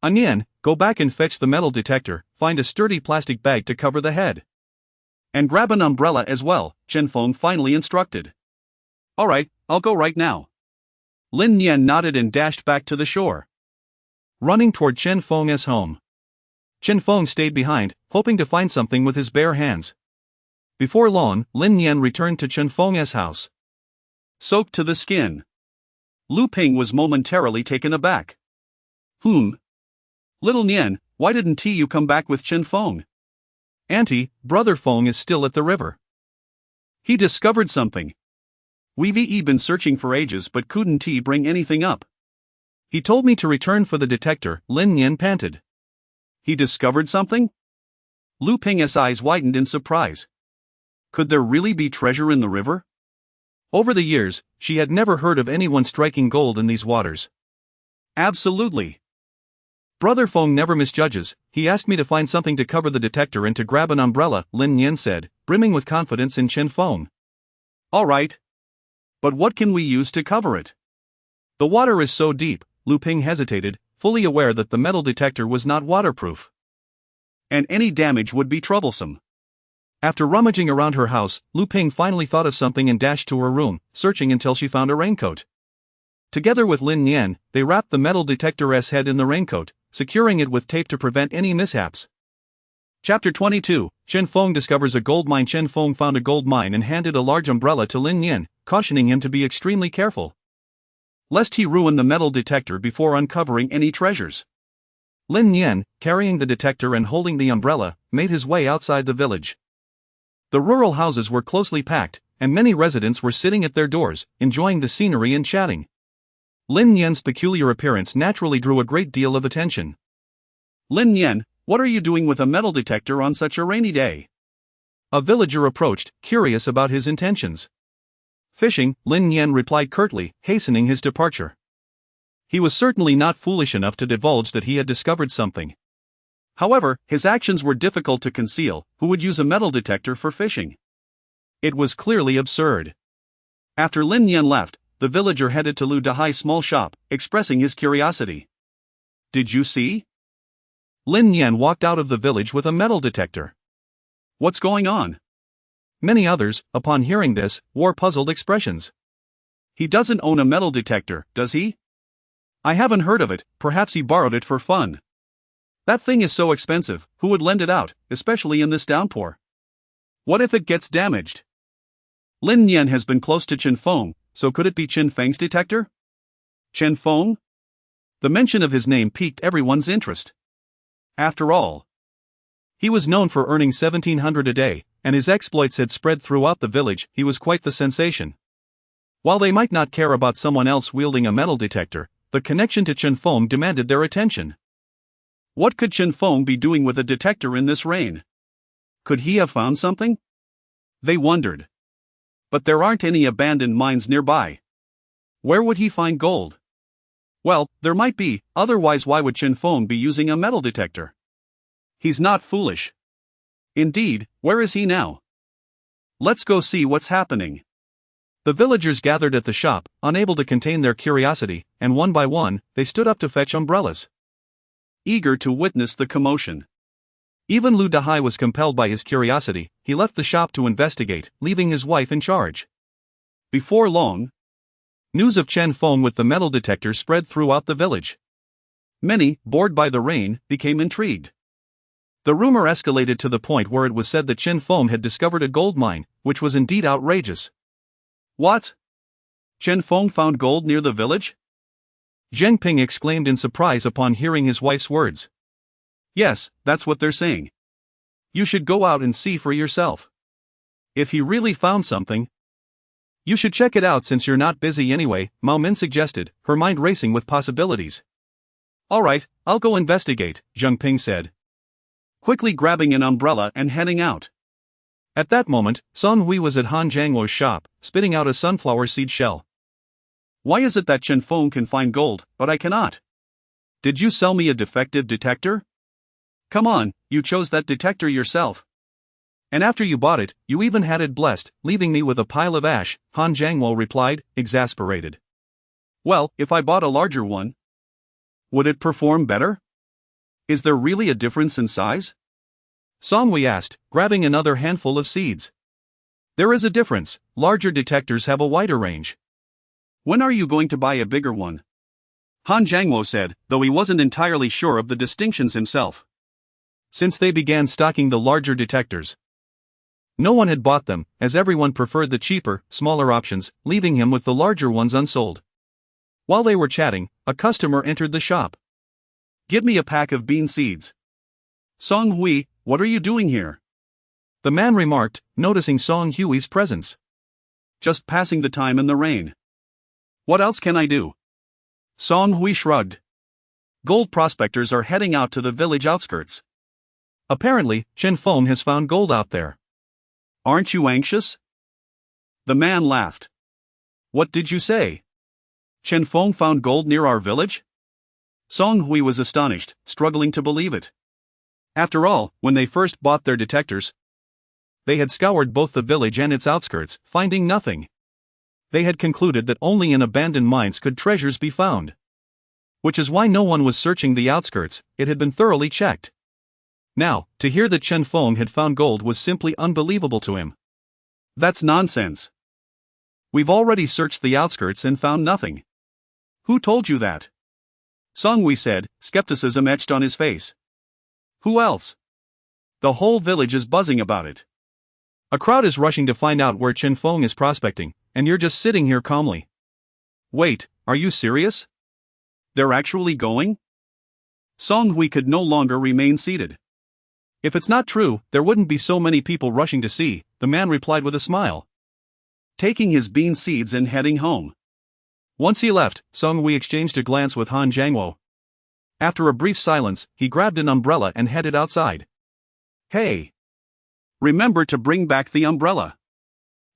"Onion, go back and fetch the metal detector, find a sturdy plastic bag to cover the head. And grab an umbrella as well," Chen Feng finally instructed. "All right, I'll go right now." Lin Yan nodded and dashed back to the shore, running toward Chen Feng's home. Chen Feng stayed behind, hoping to find something with his bare hands. Before long, Lin Yan returned to Chen Feng's house, soaked to the skin. Lu Ping was momentarily taken aback. Little Nian, why didn't you come back with Chen Feng?" "Auntie, Brother Feng is still at the river. He discovered something. We've been searching for ages but couldn't bring anything up. He told me to return for the detector," Lin Yan panted. "He discovered something?" Lu Ping's eyes widened in surprise. Could there really be treasure in the river? Over the years, she had never heard of anyone striking gold in these waters. "Absolutely. Brother Feng never misjudges. He asked me to find something to cover the detector and to grab an umbrella," Lin Yan said, brimming with confidence in Chen Feng. "All right. But what can we use to cover it?" "The water is so deep," Lu Ping hesitated, fully aware that the metal detector was not waterproof, and any damage would be troublesome. After rummaging around her house, Lu Ping finally thought of something and dashed to her room, searching until she found a raincoat. Together with Lin Yan, they wrapped the metal detector's head in the raincoat, securing it with tape to prevent any mishaps. Chapter 22, Chen Feng discovers a gold mine. Chen Feng found a gold mine and handed a large umbrella to Lin Yan, cautioning him to be extremely careful, lest he ruin the metal detector before uncovering any treasures. Lin Yan, carrying the detector and holding the umbrella, made his way outside the village. The rural houses were closely packed, and many residents were sitting at their doors, enjoying the scenery and chatting. Lin Yan's peculiar appearance naturally drew a great deal of attention. Lin Yan, what are you doing with a metal detector on such a rainy day? A villager approached, curious about his intentions. Fishing, Lin Yan replied curtly, hastening his departure. He was certainly not foolish enough to divulge that he had discovered something. However, his actions were difficult to conceal. Who would use a metal detector for fishing? It was clearly absurd. After Lin Yan left, the villager headed to Lu Dahai's small shop, expressing his curiosity. Did you see? Lin Yan walked out of the village with a metal detector. What's going on? Many others, upon hearing this, wore puzzled expressions. He doesn't own a metal detector, does he? I haven't heard of it. Perhaps he borrowed it for fun. That thing is so expensive, who would lend it out, especially in this downpour? What if it gets damaged? Lin Yan has been close to Chen Feng, so could it be Chen Feng's detector? Chen Feng? The mention of his name piqued everyone's interest. After all, he was known for earning 1,700 a day, and his exploits had spread throughout the village. He was quite the sensation. While they might not care about someone else wielding a metal detector, the connection to Chen Feng demanded their attention. What could Chen Feng be doing with a detector in this rain? Could he have found something? They wondered. But there aren't any abandoned mines nearby. Where would he find gold? Well, there might be, otherwise why would Chen Feng be using a metal detector? He's not foolish. Indeed, where is he now? Let's go see what's happening. The villagers gathered at the shop, unable to contain their curiosity, and one by one, they stood up to fetch umbrellas, eager to witness the commotion. Even Lu Dahai was compelled by his curiosity. He left the shop to investigate, leaving his wife in charge. Before long, news of Chen Feng with the metal detector spread throughout the village. Many, bored by the rain, became intrigued. The rumor escalated to the point where it was said that Chen Feng had discovered a gold mine, which was indeed outrageous. What? Chen Feng found gold near the village? Zheng Ping exclaimed in surprise upon hearing his wife's words. Yes, that's what they're saying. You should go out and see for yourself. If he really found something, you should check it out since you're not busy anyway, Mao Min suggested, her mind racing with possibilities. All right, I'll go investigate, Zheng Ping said, quickly grabbing an umbrella and heading out. At that moment, Song Hui was at Han Jiangwo's shop, spitting out a sunflower seed shell. Why is it that Chen Feng can find gold, but I cannot? Did you sell me a defective detector? Come on, you chose that detector yourself. And after you bought it, you even had it blessed, leaving me with a pile of ash, Han Jiangwo replied, exasperated. Well, if I bought a larger one, would it perform better? Is there really a difference in size? Song Hui asked, grabbing another handful of seeds. There is a difference. Larger detectors have a wider range. When are you going to buy a bigger one? Han Jiangwo said, though he wasn't entirely sure of the distinctions himself. Since they began stocking the larger detectors, no one had bought them, as everyone preferred the cheaper, smaller options, leaving him with the larger ones unsold. While they were chatting, a customer entered the shop. Give me a pack of bean seeds. Song Hui, what are you doing here? The man remarked, noticing Song Hui's presence. Just passing the time in the rain. What else can I do? Song Hui shrugged. Gold prospectors are heading out to the village outskirts. Apparently, Chen Feng has found gold out there. Aren't you anxious? The man laughed. What did you say? Chen Feng found gold near our village? Song Hui was astonished, struggling to believe it. After all, when they first bought their detectors, they had scoured both the village and its outskirts, finding nothing. They had concluded that only in abandoned mines could treasures be found. Which is why no one was searching the outskirts. It had been thoroughly checked. Now, to hear that Chen Feng had found gold was simply unbelievable to him. That's nonsense. We've already searched the outskirts and found nothing. Who told you that? Songhui said, skepticism etched on his face. Who else? The whole village is buzzing about it. A crowd is rushing to find out where Chen Feng is prospecting, and you're just sitting here calmly. Wait, are you serious? They're actually going? Songhui could no longer remain seated. If it's not true, there wouldn't be so many people rushing to see, the man replied with a smile. Taking his bean seeds and heading home. Once he left, Songhui exchanged a glance with Han Jiangwo. After a brief silence, he grabbed an umbrella and headed outside. Hey! Remember to bring back the umbrella.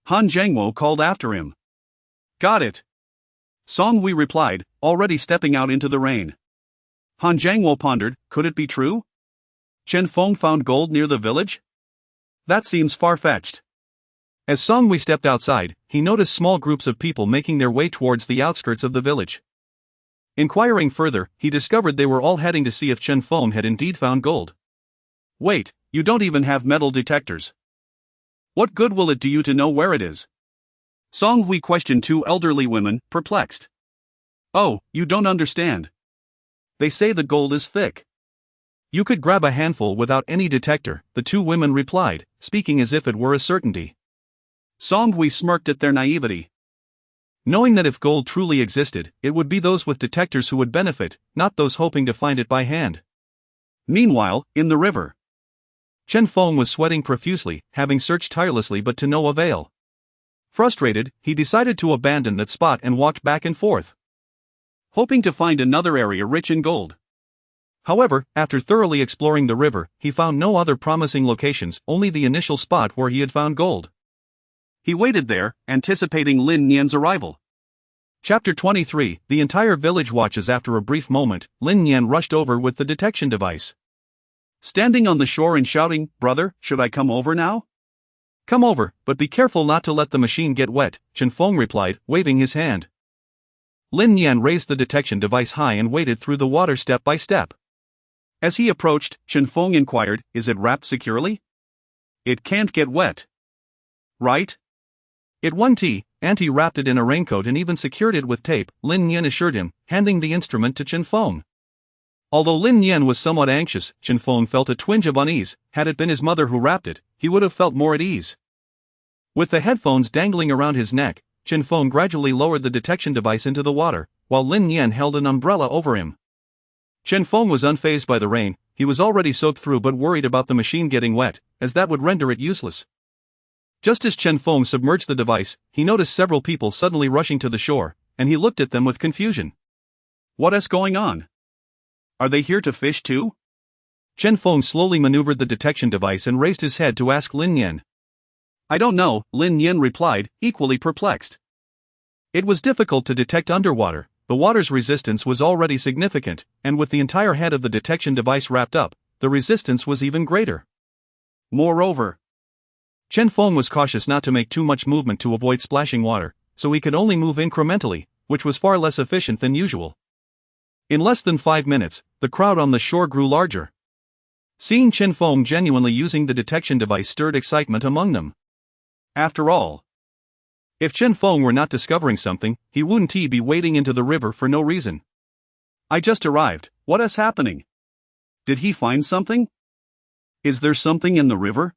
Han Jiangwo called after him. Got it. Songhui replied, already stepping out into the rain. Han Jiangwo pondered, could it be true? Chen Feng found gold near the village? That seems far-fetched. As Songhui stepped outside, he noticed small groups of people making their way towards the outskirts of the village. Inquiring further, he discovered they were all heading to see if Chen Feng had indeed found gold. Wait, you don't even have metal detectors. What good will it do you to know where it is? Songhui questioned two elderly women, perplexed. Oh, you don't understand. They say the gold is thick. You could grab a handful without any detector, the two women replied, speaking as if it were a certainty. Songhui smirked at their naivety. Knowing that if gold truly existed, it would be those with detectors who would benefit, not those hoping to find it by hand. Meanwhile, in the river. Chen Feng was sweating profusely, having searched tirelessly but to no avail. Frustrated, he decided to abandon that spot and walked back and forth, hoping to find another area rich in gold. However, after thoroughly exploring the river, he found no other promising locations, only the initial spot where he had found gold. He waited there, anticipating Lin Nian's arrival. Chapter 23, The entire village watches. After a brief moment, Lin Nian rushed over with the detection device. Standing on the shore and shouting, "Brother, should I come over now?" Come over, but be careful not to let the machine get wet, Chen Feng replied, waving his hand. Lin Nian raised the detection device high and waded through the water step by step. As he approached, Chen Feng inquired, "Is it wrapped securely?" "It can't get wet. Right?" It won't. Auntie wrapped it in a raincoat and even secured it with tape, Lin Nian assured him, handing the instrument to Chen Feng. Although Lin Nian was somewhat anxious, Chen Feng felt a twinge of unease. Had it been his mother who wrapped it, he would have felt more at ease. With the headphones dangling around his neck, Chen Feng gradually lowered the detection device into the water, while Lin Nian held an umbrella over him. Chen Feng was unfazed by the rain. He was already soaked through but worried about the machine getting wet, as that would render it useless. Just as Chen Feng submerged the device, he noticed several people suddenly rushing to the shore, and he looked at them with confusion. What is going on? Are they here to fish too? Chen Feng slowly maneuvered the detection device and raised his head to ask Lin Nian. I don't know, Lin Nian replied, equally perplexed. It was difficult to detect underwater. The water's resistance was already significant, and with the entire head of the detection device wrapped up, the resistance was even greater. Moreover, Chen Feng was cautious not to make too much movement to avoid splashing water, so he could only move incrementally, which was far less efficient than usual. In less than 5 minutes, the crowd on the shore grew larger. Seeing Chen Feng genuinely using the detection device stirred excitement among them. After all, if Chen Feng were not discovering something, he wouldn't be wading into the river for no reason. I just arrived, what is happening? Did he find something? Is there something in the river?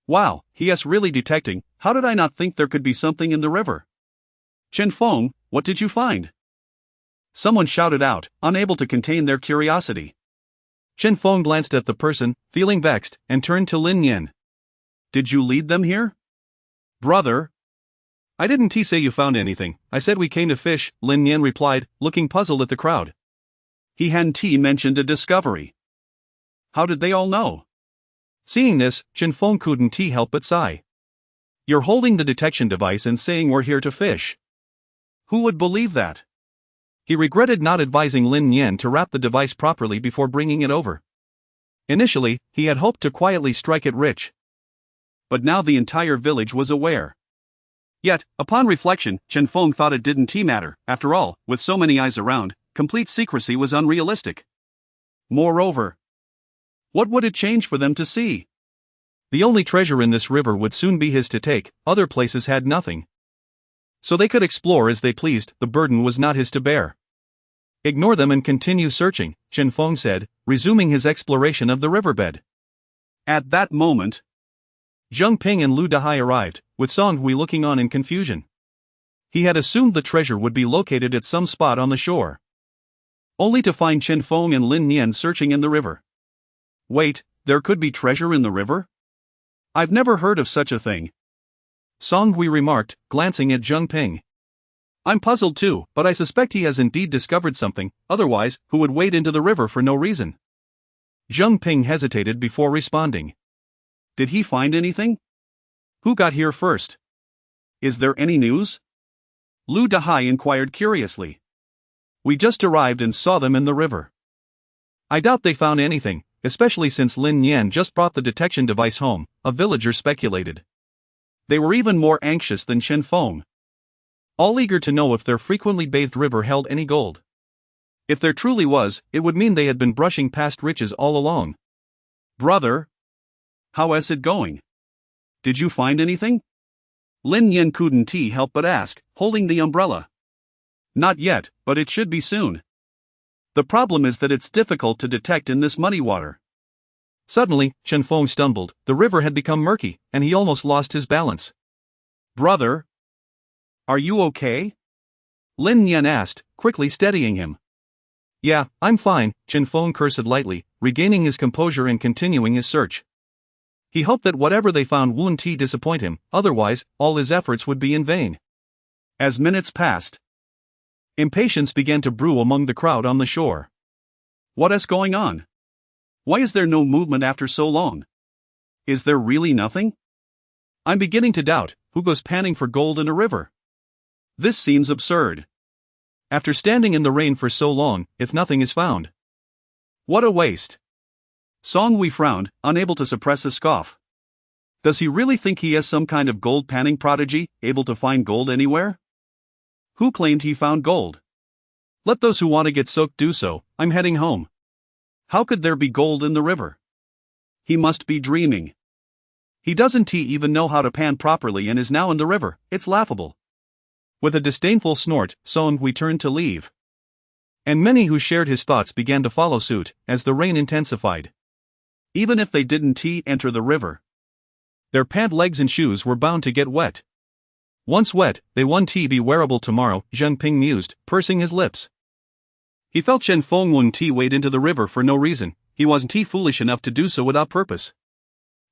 Wow, he is really detecting. How did I not think there could be something in the river? Chen Feng, what did you find? Someone shouted out, unable to contain their curiosity. Chen Feng glanced at the person, feeling vexed, and turned to Lin Nian. Did you lead them here? Brother? I didn't say you found anything. I said we came to fish, Lin Nian replied, looking puzzled at the crowd. He hadn't mentioned a discovery. How did they all know? Seeing this, Chen Feng couldn't help but sigh. You're holding the detection device and saying we're here to fish. Who would believe that? He regretted not advising Lin Nian to wrap the device properly before bringing it over. Initially, he had hoped to quietly strike it rich. But now the entire village was aware. Yet, upon reflection, Chen Feng thought it didn't matter. After all, with so many eyes around, complete secrecy was unrealistic. Moreover, what would it change for them to see? The only treasure in this river would soon be his to take, other places had nothing. So they could explore as they pleased, the burden was not his to bear. Ignore them and continue searching, Chen Feng said, resuming his exploration of the riverbed. At that moment, Zheng Ping and Lu Dahai arrived, with Song Hui looking on in confusion. He had assumed the treasure would be located at some spot on the shore, only to find Chen Feng and Lin Nian searching in the river. Wait, there could be treasure in the river? I've never heard of such a thing, Song Hui remarked, glancing at Zheng Ping. I'm puzzled too, but I suspect he has indeed discovered something, otherwise, who would wade into the river for no reason? Zheng Ping hesitated before responding. Did he find anything? Who got here first? Is there any news? Lu Dahai inquired curiously. We just arrived and saw them in the river. I doubt they found anything, especially since Lin Nian just brought the detection device home, a villager speculated. They were even more anxious than Chen Feng, all eager to know if their frequently bathed river held any gold. If there truly was, it would mean they had been brushing past riches all along. Brother, how is it going? Did you find anything? Lin Nian couldn't help but ask, holding the umbrella. Not yet, but it should be soon. The problem is that it's difficult to detect in this muddy water. Suddenly, Chen Feng stumbled. The river had become murky, and he almost lost his balance. Brother, are you okay? Lin Nian asked, quickly steadying him. Yeah, I'm fine, Chen Feng cursed lightly, regaining his composure and continuing his search. He hoped that whatever they found wouldn't disappoint him, otherwise, all his efforts would be in vain. As minutes passed, impatience began to brew among the crowd on the shore. What is going on? Why is there no movement after so long? Is there really nothing? I'm beginning to doubt, who goes panning for gold in a river? This seems absurd. After standing in the rain for so long, if nothing is found. What a waste. Song Hui frowned, unable to suppress a scoff. Does he really think he is some kind of gold panning prodigy, able to find gold anywhere? Who claimed he found gold? Let those who want to get soaked do so, I'm heading home. How could there be gold in the river? He must be dreaming. He doesn't even know how to pan properly and is now in the river, it's laughable. With a disdainful snort, Song Hui turned to leave. And many who shared his thoughts began to follow suit, as the rain intensified. Even if they didn't enter the river, their pant legs and shoes were bound to get wet. Once wet, they won't be wearable tomorrow, Zheng Ping mused, pursing his lips. He felt Chen Feng wouldn't wade into the river for no reason, he wasn't foolish enough to do so without purpose.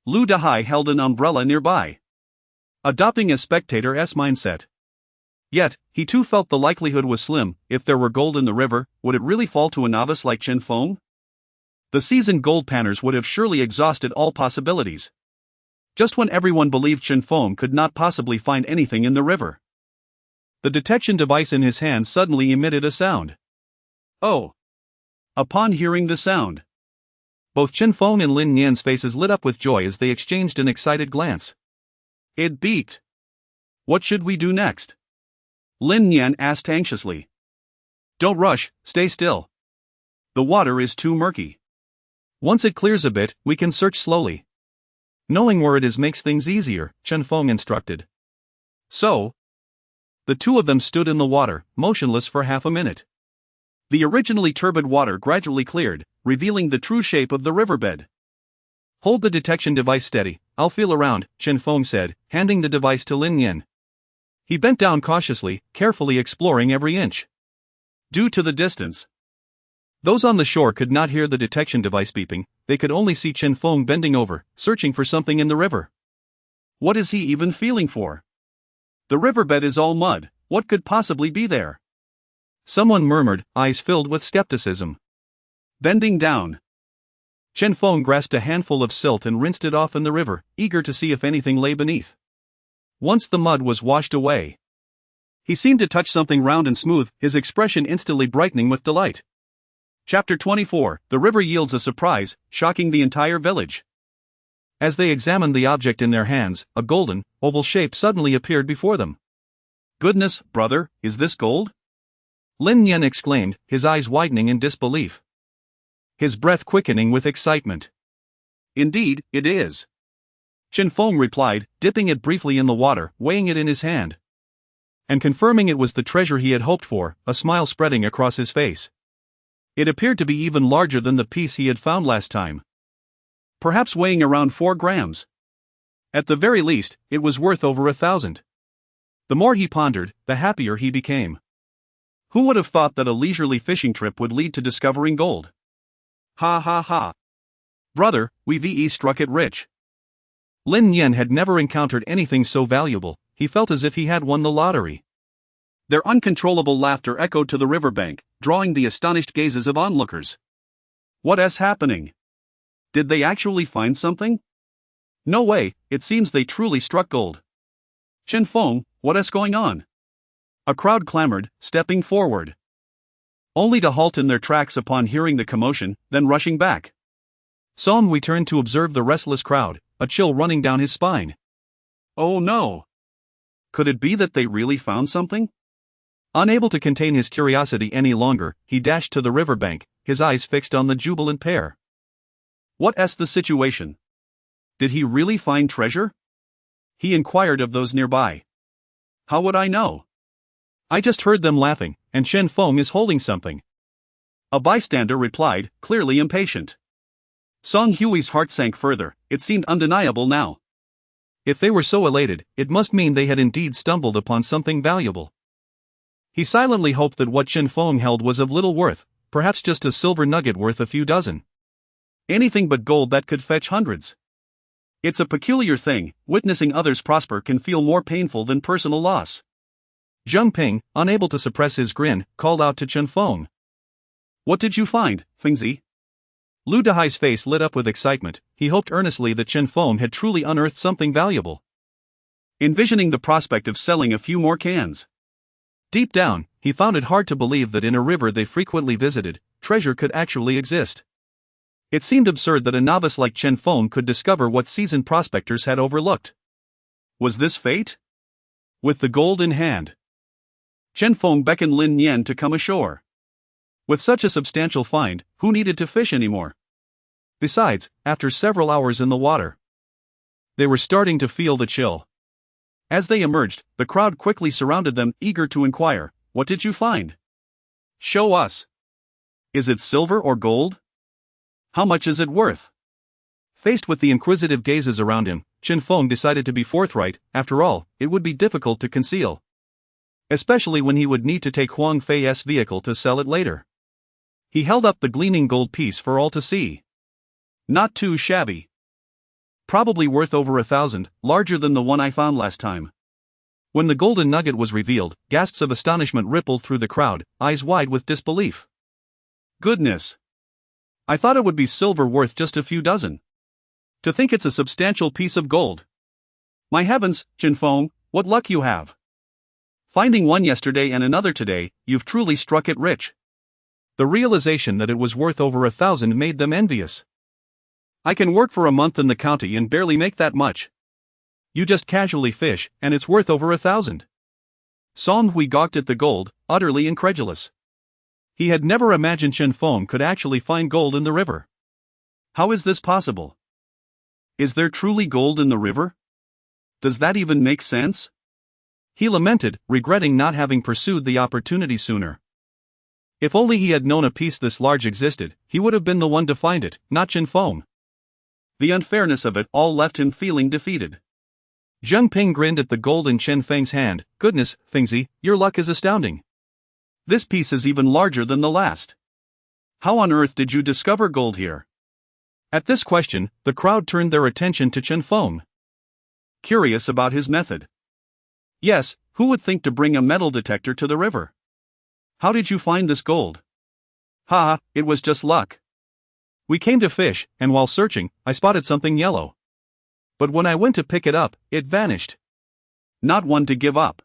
Lu Dahai held an umbrella nearby, adopting a spectator's mindset. Yet, he too felt the likelihood was slim. If there were gold in the river, would it really fall to a novice like Chen Feng? The seasoned gold panners would have surely exhausted all possibilities. Just when everyone believed Chen Feng could not possibly find anything in the river, the detection device in his hand suddenly emitted a sound. Oh! Upon hearing the sound, both Chen Feng and Lin Nian's faces lit up with joy as they exchanged an excited glance. It beeped. What should we do next? Lin Nian asked anxiously. Don't rush, stay still. The water is too murky. Once it clears a bit, we can search slowly. Knowing where it is makes things easier, Chen Feng instructed. So, the two of them stood in the water, motionless for half a minute. The originally turbid water gradually cleared, revealing the true shape of the riverbed. Hold the detection device steady, I'll feel around, Chen Feng said, handing the device to Lin Nian. He bent down cautiously, carefully exploring every inch. Due to the distance, those on the shore could not hear the detection device beeping, they could only see Chen Feng bending over, searching for something in the river. What is he even feeling for? The riverbed is all mud, what could possibly be there? Someone murmured, eyes filled with skepticism. Bending down, Chen Feng grasped a handful of silt and rinsed it off in the river, eager to see if anything lay beneath. Once the mud was washed away, he seemed to touch something round and smooth, his expression instantly brightening with delight. Chapter 24, The river yields a surprise, shocking the entire village. As they examined the object in their hands, a golden, oval shape suddenly appeared before them. Goodness, brother, is this gold? Lin Nian exclaimed, his eyes widening in disbelief, his breath quickening with excitement. Indeed, it is. Chen Feng replied, dipping it briefly in the water, weighing it in his hand. And confirming it was the treasure he had hoped for, a smile spreading across his face. It appeared to be even larger than the piece he had found last time. Perhaps weighing around 4 grams. At the very least, it was worth over 1,000. The more he pondered, the happier he became. Who would have thought that a leisurely fishing trip would lead to discovering gold? Ha ha ha. Brother, we've struck it rich. Lin Yen had never encountered anything so valuable. He felt as if he had won the lottery. Their uncontrollable laughter echoed to the riverbank, drawing the astonished gazes of onlookers. What's happening? Did they actually find something? No way, it seems they truly struck gold. Chen Feng, what's going on? A crowd clamored, stepping forward. Only to halt in their tracks upon hearing the commotion, then rushing back. Song Hui turned to observe the restless crowd, a chill running down his spine. Oh no! Could it be that they really found something? Unable to contain his curiosity any longer, he dashed to the riverbank, his eyes fixed on the jubilant pair. What's the situation? Did he really find treasure? He inquired of those nearby. How would I know? I just heard them laughing, and Chen Feng is holding something. A bystander replied, clearly impatient. Song Hui's heart sank further, it seemed undeniable now. If they were so elated, it must mean they had indeed stumbled upon something valuable. He silently hoped that what Chen Feng held was of little worth, perhaps just a silver nugget worth a few dozen. Anything but gold that could fetch hundreds. It's a peculiar thing, witnessing others prosper can feel more painful than personal loss. Zheng Ping, unable to suppress his grin, called out to Chen Feng. What did you find, Fengzi? Lu Dehai's face lit up with excitement. He hoped earnestly that Chen Feng had truly unearthed something valuable. Envisioning the prospect of selling a few more cans. Deep down, he found it hard to believe that in a river they frequently visited, treasure could actually exist. It seemed absurd that a novice like Chen Feng could discover what seasoned prospectors had overlooked. Was this fate? With the gold in hand, Chen Feng beckoned Lin Yen to come ashore. With such a substantial find, who needed to fish anymore? Besides, after several hours in the water, they were starting to feel the chill. As they emerged, the crowd quickly surrounded them, eager to inquire, "What did you find? Show us. Is it silver or gold? How much is it worth?" Faced with the inquisitive gazes around him, Chen Feng decided to be forthright. After all, it would be difficult to conceal. Especially when he would need to take Huang Fei's vehicle to sell it later. He held up the gleaming gold piece for all to see. Not too shabby. Probably worth over 1,000, larger than the one I found last time. When the golden nugget was revealed, gasps of astonishment rippled through the crowd, eyes wide with disbelief. Goodness! I thought it would be silver worth just a few dozen. To think it's a substantial piece of gold. My heavens, Chen Feng, what luck you have! Finding one yesterday and another today, you've truly struck it rich. The realization that it was worth over 1,000 made them envious. I can work for a month in the county and barely make that much. You just casually fish, and it's worth over 1,000. Song Hui gawked at the gold, utterly incredulous. He had never imagined Chen Feng could actually find gold in the river. How is this possible? Is there truly gold in the river? Does that even make sense? He lamented, regretting not having pursued the opportunity sooner. If only he had known a piece this large existed, he would have been the one to find it, not Chen Feng. The unfairness of it all left him feeling defeated. Zheng Ping grinned at the gold in Chen Feng's hand. Goodness, Fengzi, your luck is astounding. This piece is even larger than the last. How on earth did you discover gold here? At this question, the crowd turned their attention to Chen Feng. Curious about his method. Yes, who would think to bring a metal detector to the river? How did you find this gold? Ha, it was just luck. We came to fish, and while searching, I spotted something yellow. But when I went to pick it up, it vanished. Not one to give up.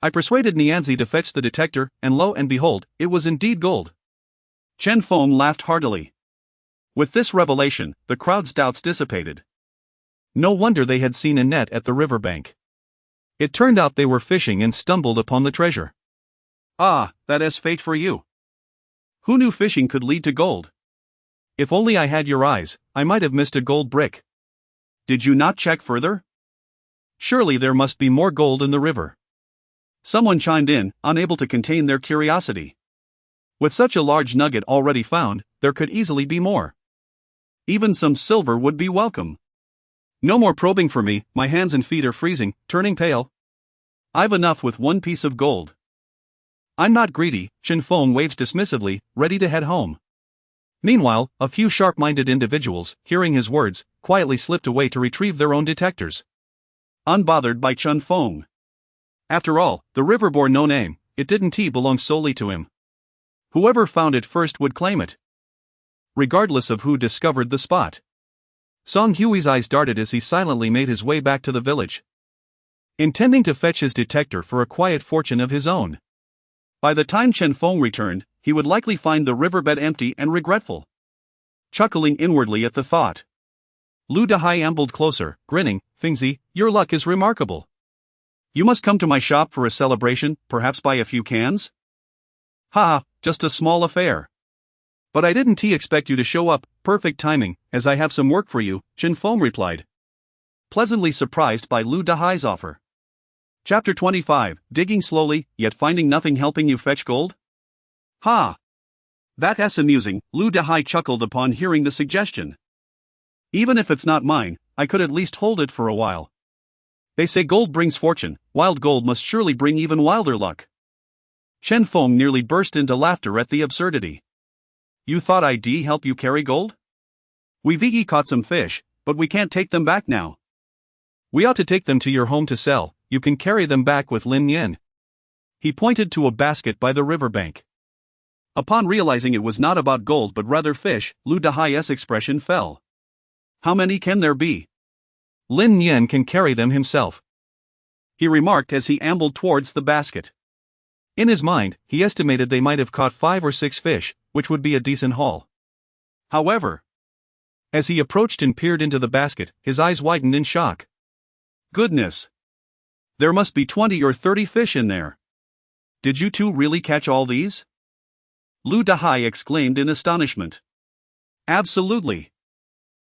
I persuaded Nianzi to fetch the detector, and lo and behold, it was indeed gold. Chen Feng laughed heartily. With this revelation, the crowd's doubts dissipated. No wonder they had seen a net at the riverbank. It turned out they were fishing and stumbled upon the treasure. Ah, that is fate for you. Who knew fishing could lead to gold? If only I had your eyes, I might have missed a gold brick. Did you not check further? Surely there must be more gold in the river. Someone chimed in, unable to contain their curiosity. With such a large nugget already found, there could easily be more. Even some silver would be welcome. No more probing for me, my hands and feet are freezing, turning pale. I've enough with one piece of gold. I'm not greedy, Chen Feng waved dismissively, ready to head home. Meanwhile, a few sharp-minded individuals, hearing his words, quietly slipped away to retrieve their own detectors. Unbothered by Chen Feng. After all, the river bore no name, it didn't belong solely to him. Whoever found it first would claim it, regardless of who discovered the spot. Song Hui's eyes darted as he silently made his way back to the village, intending to fetch his detector for a quiet fortune of his own. By the time Chen Feng returned, he would likely find the riverbed empty and regretful. Chuckling inwardly at the thought, Lu Dahai ambled closer, grinning. Fengzi, your luck is remarkable. You must come to my shop for a celebration, perhaps buy a few cans? Ha, just a small affair. But I didn't expect you to show up, perfect timing, as I have some work for you, Chen Feng replied, pleasantly surprised by Lu Dahai's offer. Chapter 25, Digging slowly, yet finding nothing helping you fetch gold? Ha! That's amusing, Lu Dahai chuckled upon hearing the suggestion. Even if it's not mine, I could at least hold it for a while. They say gold brings fortune, wild gold must surely bring even wilder luck. Chen Feng nearly burst into laughter at the absurdity. You thought I'd help you carry gold? We've caught some fish, but we can't take them back now. We ought to take them to your home to sell, you can carry them back with Lin Yen. He pointed to a basket by the riverbank. Upon realizing it was not about gold but rather fish, Lu Dahai's expression fell. How many can there be? Lin Yen can carry them himself, he remarked as he ambled towards the basket. In his mind, he estimated they might have caught 5 or 6 fish, which would be a decent haul. However, as he approached and peered into the basket, his eyes widened in shock. Goodness! There must be 20 or 30 fish in there. Did you two really catch all these? Lu Dahai exclaimed in astonishment. Absolutely.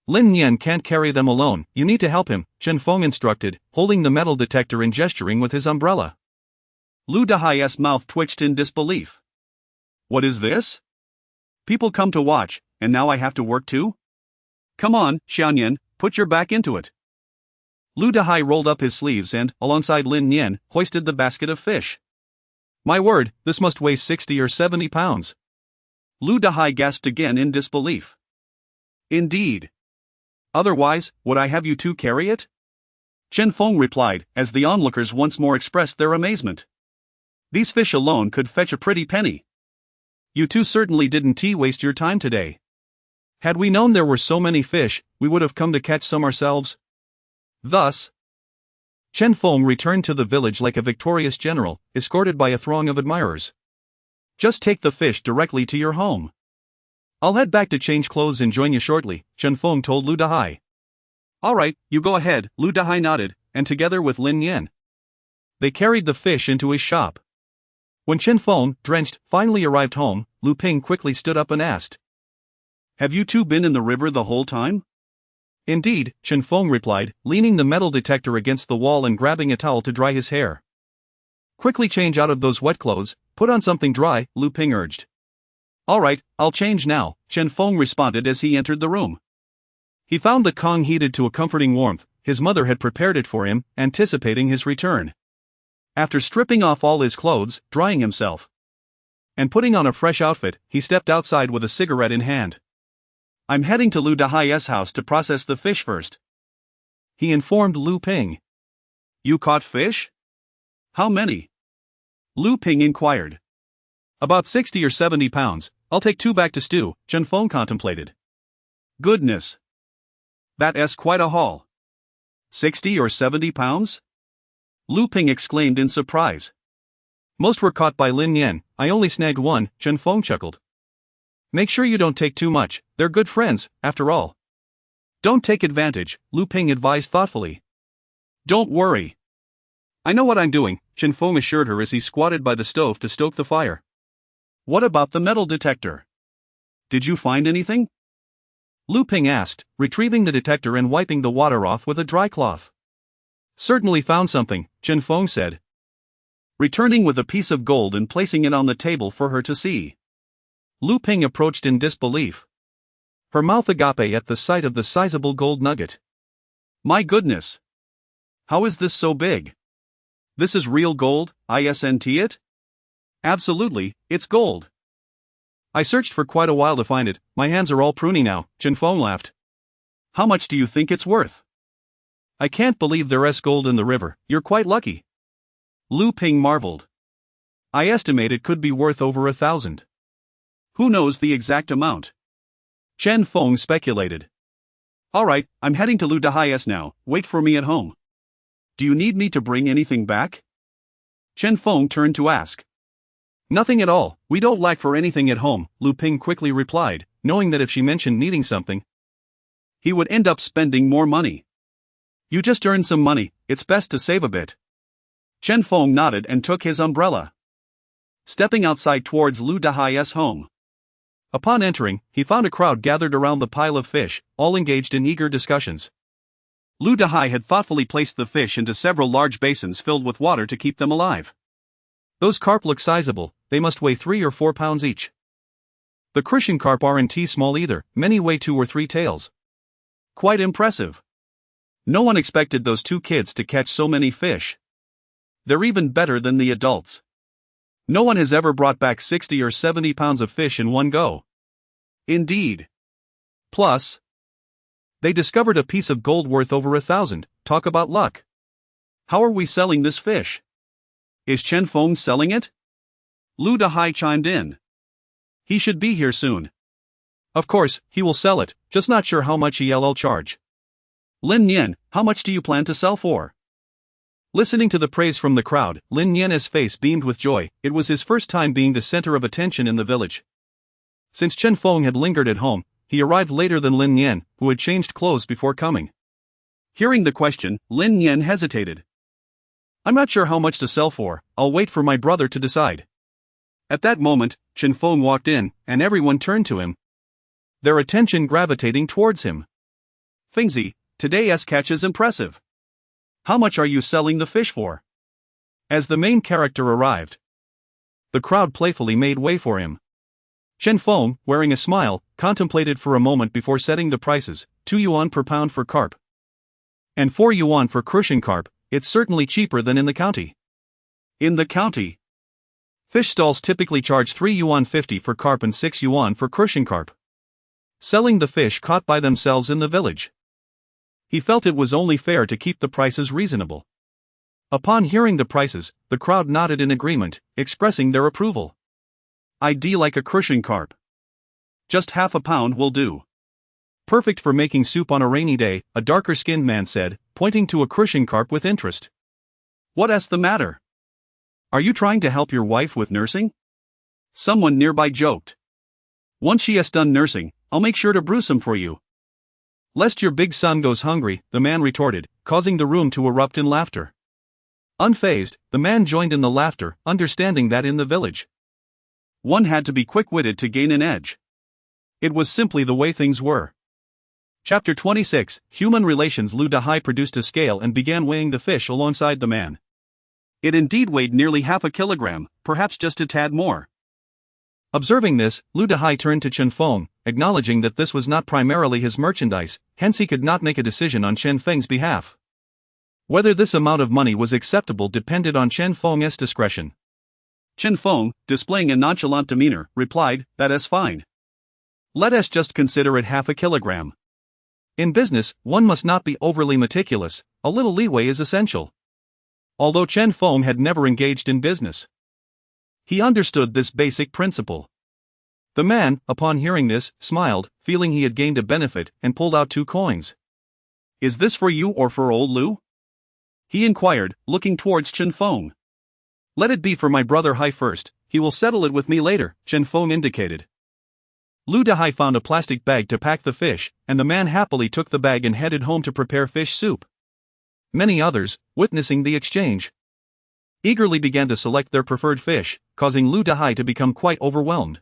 Lin Yen can't carry them alone, you need to help him, Chen Feng instructed, holding the metal detector and gesturing with his umbrella. Lu Dahai's mouth twitched in disbelief. What is this? People come to watch, and now I have to work too? Come on, Xianyan, put your back into it. Lu Dahai rolled up his sleeves and, alongside Lin Yen, hoisted the basket of fish. My word, this must weigh 60 or 70 pounds. Lu Dahai gasped again in disbelief. Indeed. Otherwise, would I have you two carry it? Chen Feng replied, as the onlookers once more expressed their amazement. These fish alone could fetch a pretty penny. You two certainly didn't waste your time today. Had we known there were so many fish, we would have come to catch some ourselves. Thus, Chen Feng returned to the village like a victorious general, escorted by a throng of admirers. Just take the fish directly to your home. I'll head back to change clothes and join you shortly, Chen Feng told Lu Dahai. Alright, you go ahead, Lu Dahai nodded, and together with Lin Yen, they carried the fish into his shop. When Chen Feng, drenched, finally arrived home, Lu Ping quickly stood up and asked, Have you two been in the river the whole time? Indeed, Chen Feng replied, leaning the metal detector against the wall and grabbing a towel to dry his hair. Quickly change out of those wet clothes, put on something dry, Lu Ping urged. Alright, I'll change now, Chen Feng responded as he entered the room. He found the Kong heated to a comforting warmth, his mother had prepared it for him, anticipating his return. After stripping off all his clothes, drying himself, and putting on a fresh outfit, he stepped outside with a cigarette in hand. I'm heading to Lu Dahai's house to process the fish first, he informed Lu Ping. You caught fish? How many? Lu Ping inquired. About 60 or 70 pounds, I'll take 2 back to stew, Chen Feng contemplated. Goodness! That's quite a haul. 60 or 70 pounds? Lu Ping exclaimed in surprise. Most were caught by Lin Yen, I only snagged 1, Chen Feng chuckled. Make sure you don't take too much, they're good friends, after all. Don't take advantage, Lu Ping advised thoughtfully. Don't worry. I know what I'm doing, Chen Feng assured her as he squatted by the stove to stoke the fire. What about the metal detector? Did you find anything? Lu Ping asked, retrieving the detector and wiping the water off with a dry cloth. Certainly found something, Chen Feng said, returning with a piece of gold and placing it on the table for her to see. Lu Ping approached in disbelief, her mouth agape at the sight of the sizable gold nugget. My goodness! How is this so big? This is real gold, isn't it? Absolutely, it's gold. I searched for quite a while to find it, my hands are all pruny now, Chen Feng laughed. How much do you think it's worth? I can't believe there's gold in the river, you're quite lucky. Lu Ping marveled. I estimate it could be worth over 1,000. Who knows the exact amount? Chen Feng speculated. Alright, I'm heading to Lu Dahai's now, wait for me at home. Do you need me to bring anything back? Chen Feng turned to ask. Nothing at all, we don't lack for anything at home, Lu Ping quickly replied, knowing that if she mentioned needing something, he would end up spending more money. You just earned some money, it's best to save a bit. Chen Feng nodded and took his umbrella, stepping outside towards Lu Dahai's home. Upon entering, he found a crowd gathered around the pile of fish, all engaged in eager discussions. Lu Dahai had thoughtfully placed the fish into several large basins filled with water to keep them alive. Those carp look sizable, they must weigh 3 or 4 pounds each. The Christian carp aren't small either, many weigh 2 or 3 tails. Quite impressive. No one expected those two kids to catch so many fish. They're even better than the adults. No one has ever brought back 60 or 70 pounds of fish in one go. Indeed. Plus, they discovered a piece of gold worth over 1,000, talk about luck. How are we selling this fish? Is Chen Feng selling it? Lu Dahai chimed in. He should be here soon. Of course, he will sell it, just not sure how much he'll charge. Lin Yan, how much do you plan to sell for? Listening to the praise from the crowd, Lin Yan's face beamed with joy, it was his first time being the center of attention in the village. Since Chen Feng had lingered at home, he arrived later than Lin Yan, who had changed clothes before coming. Hearing the question, Lin Yan hesitated. I'm not sure how much to sell for, I'll wait for my brother to decide. At that moment, Chen Feng walked in, and everyone turned to him, their attention gravitating towards him. Fengzi, today's catch is impressive. How much are you selling the fish for? As the main character arrived, the crowd playfully made way for him. Chen Feng, wearing a smile, contemplated for a moment before setting the prices, 2 yuan per pound for carp, and 4 yuan for Christian carp. It's certainly cheaper than in the county. In the county, fish stalls typically charge 3 yuan 50 for carp and 6 yuan for Christian carp, selling the fish caught by themselves in the village. He felt it was only fair to keep the prices reasonable. Upon hearing the prices, the crowd nodded in agreement, expressing their approval. I'd like a Christian carp. Just half a pound will do. Perfect for making soup on a rainy day, a darker-skinned man said, pointing to a Christian carp with interest. What's the matter? Are you trying to help your wife with nursing? Someone nearby joked. Once she has done nursing, I'll make sure to brew some for you. Lest your big son goes hungry, the man retorted, causing the room to erupt in laughter. Unfazed, the man joined in the laughter, understanding that in the village, one had to be quick-witted to gain an edge. It was simply the way things were. Chapter 26, Human Relations. Lu Dahai produced a scale and began weighing the fish alongside the man. It indeed weighed nearly half a kilogram, perhaps just a tad more. Observing this, Lu Dahai turned to Chen Feng, acknowledging that this was not primarily his merchandise, hence he could not make a decision on Chen Feng's behalf. Whether this amount of money was acceptable depended on Chen Feng's discretion. Chen Feng, displaying a nonchalant demeanor, replied, "That is fine. Let us just consider it half a kilogram." In business, one must not be overly meticulous, a little leeway is essential. Although Chen Feng had never engaged in business, he understood this basic principle. The man, upon hearing this, smiled, feeling he had gained a benefit, and pulled out 2 coins. "Is this for you or for old Lu?" he inquired, looking towards Chen Feng. "Let it be for my brother Hai first, he will settle it with me later," Chen Feng indicated. Lu Dahai found a plastic bag to pack the fish, and the man happily took the bag and headed home to prepare fish soup. Many others, witnessing the exchange, eagerly began to select their preferred fish, causing Lu Dahai to become quite overwhelmed.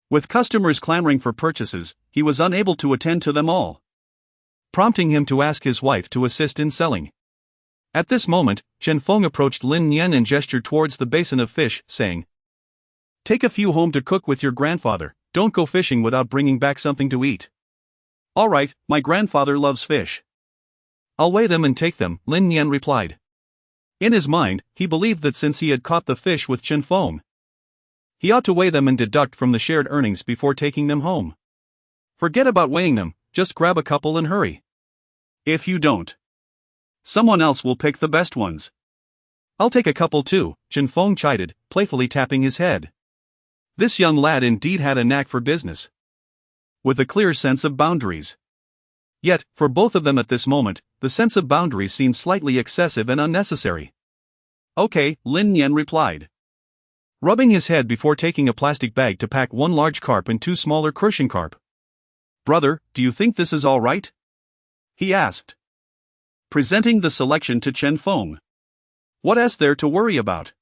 With customers clamoring for purchases, he was unable to attend to them all, prompting him to ask his wife to assist in selling. At this moment, Chen Feng approached Lin Yan and gestured towards the basin of fish, saying, Take a few home to cook with your grandfather. Don't go fishing without bringing back something to eat. All right, my grandfather loves fish. I'll weigh them and take them, Lin Yan replied. In his mind, he believed that since he had caught the fish with Chen Feng, he ought to weigh them and deduct from the shared earnings before taking them home. Forget about weighing them, just grab a couple and hurry. If you don't, someone else will pick the best ones. I'll take a couple too, Chen Feng chided, playfully tapping his head. This young lad indeed had a knack for business, with a clear sense of boundaries. Yet, for both of them at this moment, the sense of boundaries seemed slightly excessive and unnecessary. Okay, Lin Yan replied, rubbing his head before taking a plastic bag to pack one large carp and two smaller crucian carp. Brother, do you think this is all right? He asked, presenting the selection to Chen Feng. What is there to worry about?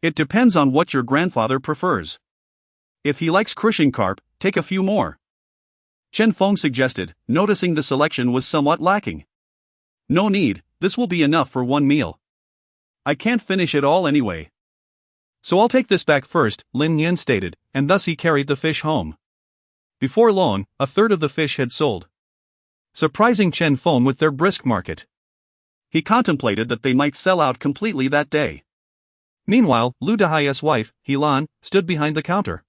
It depends on what your grandfather prefers. If he likes crucian carp, take a few more. Chen Feng suggested, noticing the selection was somewhat lacking. No need, this will be enough for one meal. I can't finish it all anyway. So I'll take this back first, Lin Yan stated, and thus he carried the fish home. Before long, a third of the fish had sold, surprising Chen Feng with their brisk market. He contemplated that they might sell out completely that day. Meanwhile, Lu Dahai's wife, Helan, stood behind the counter,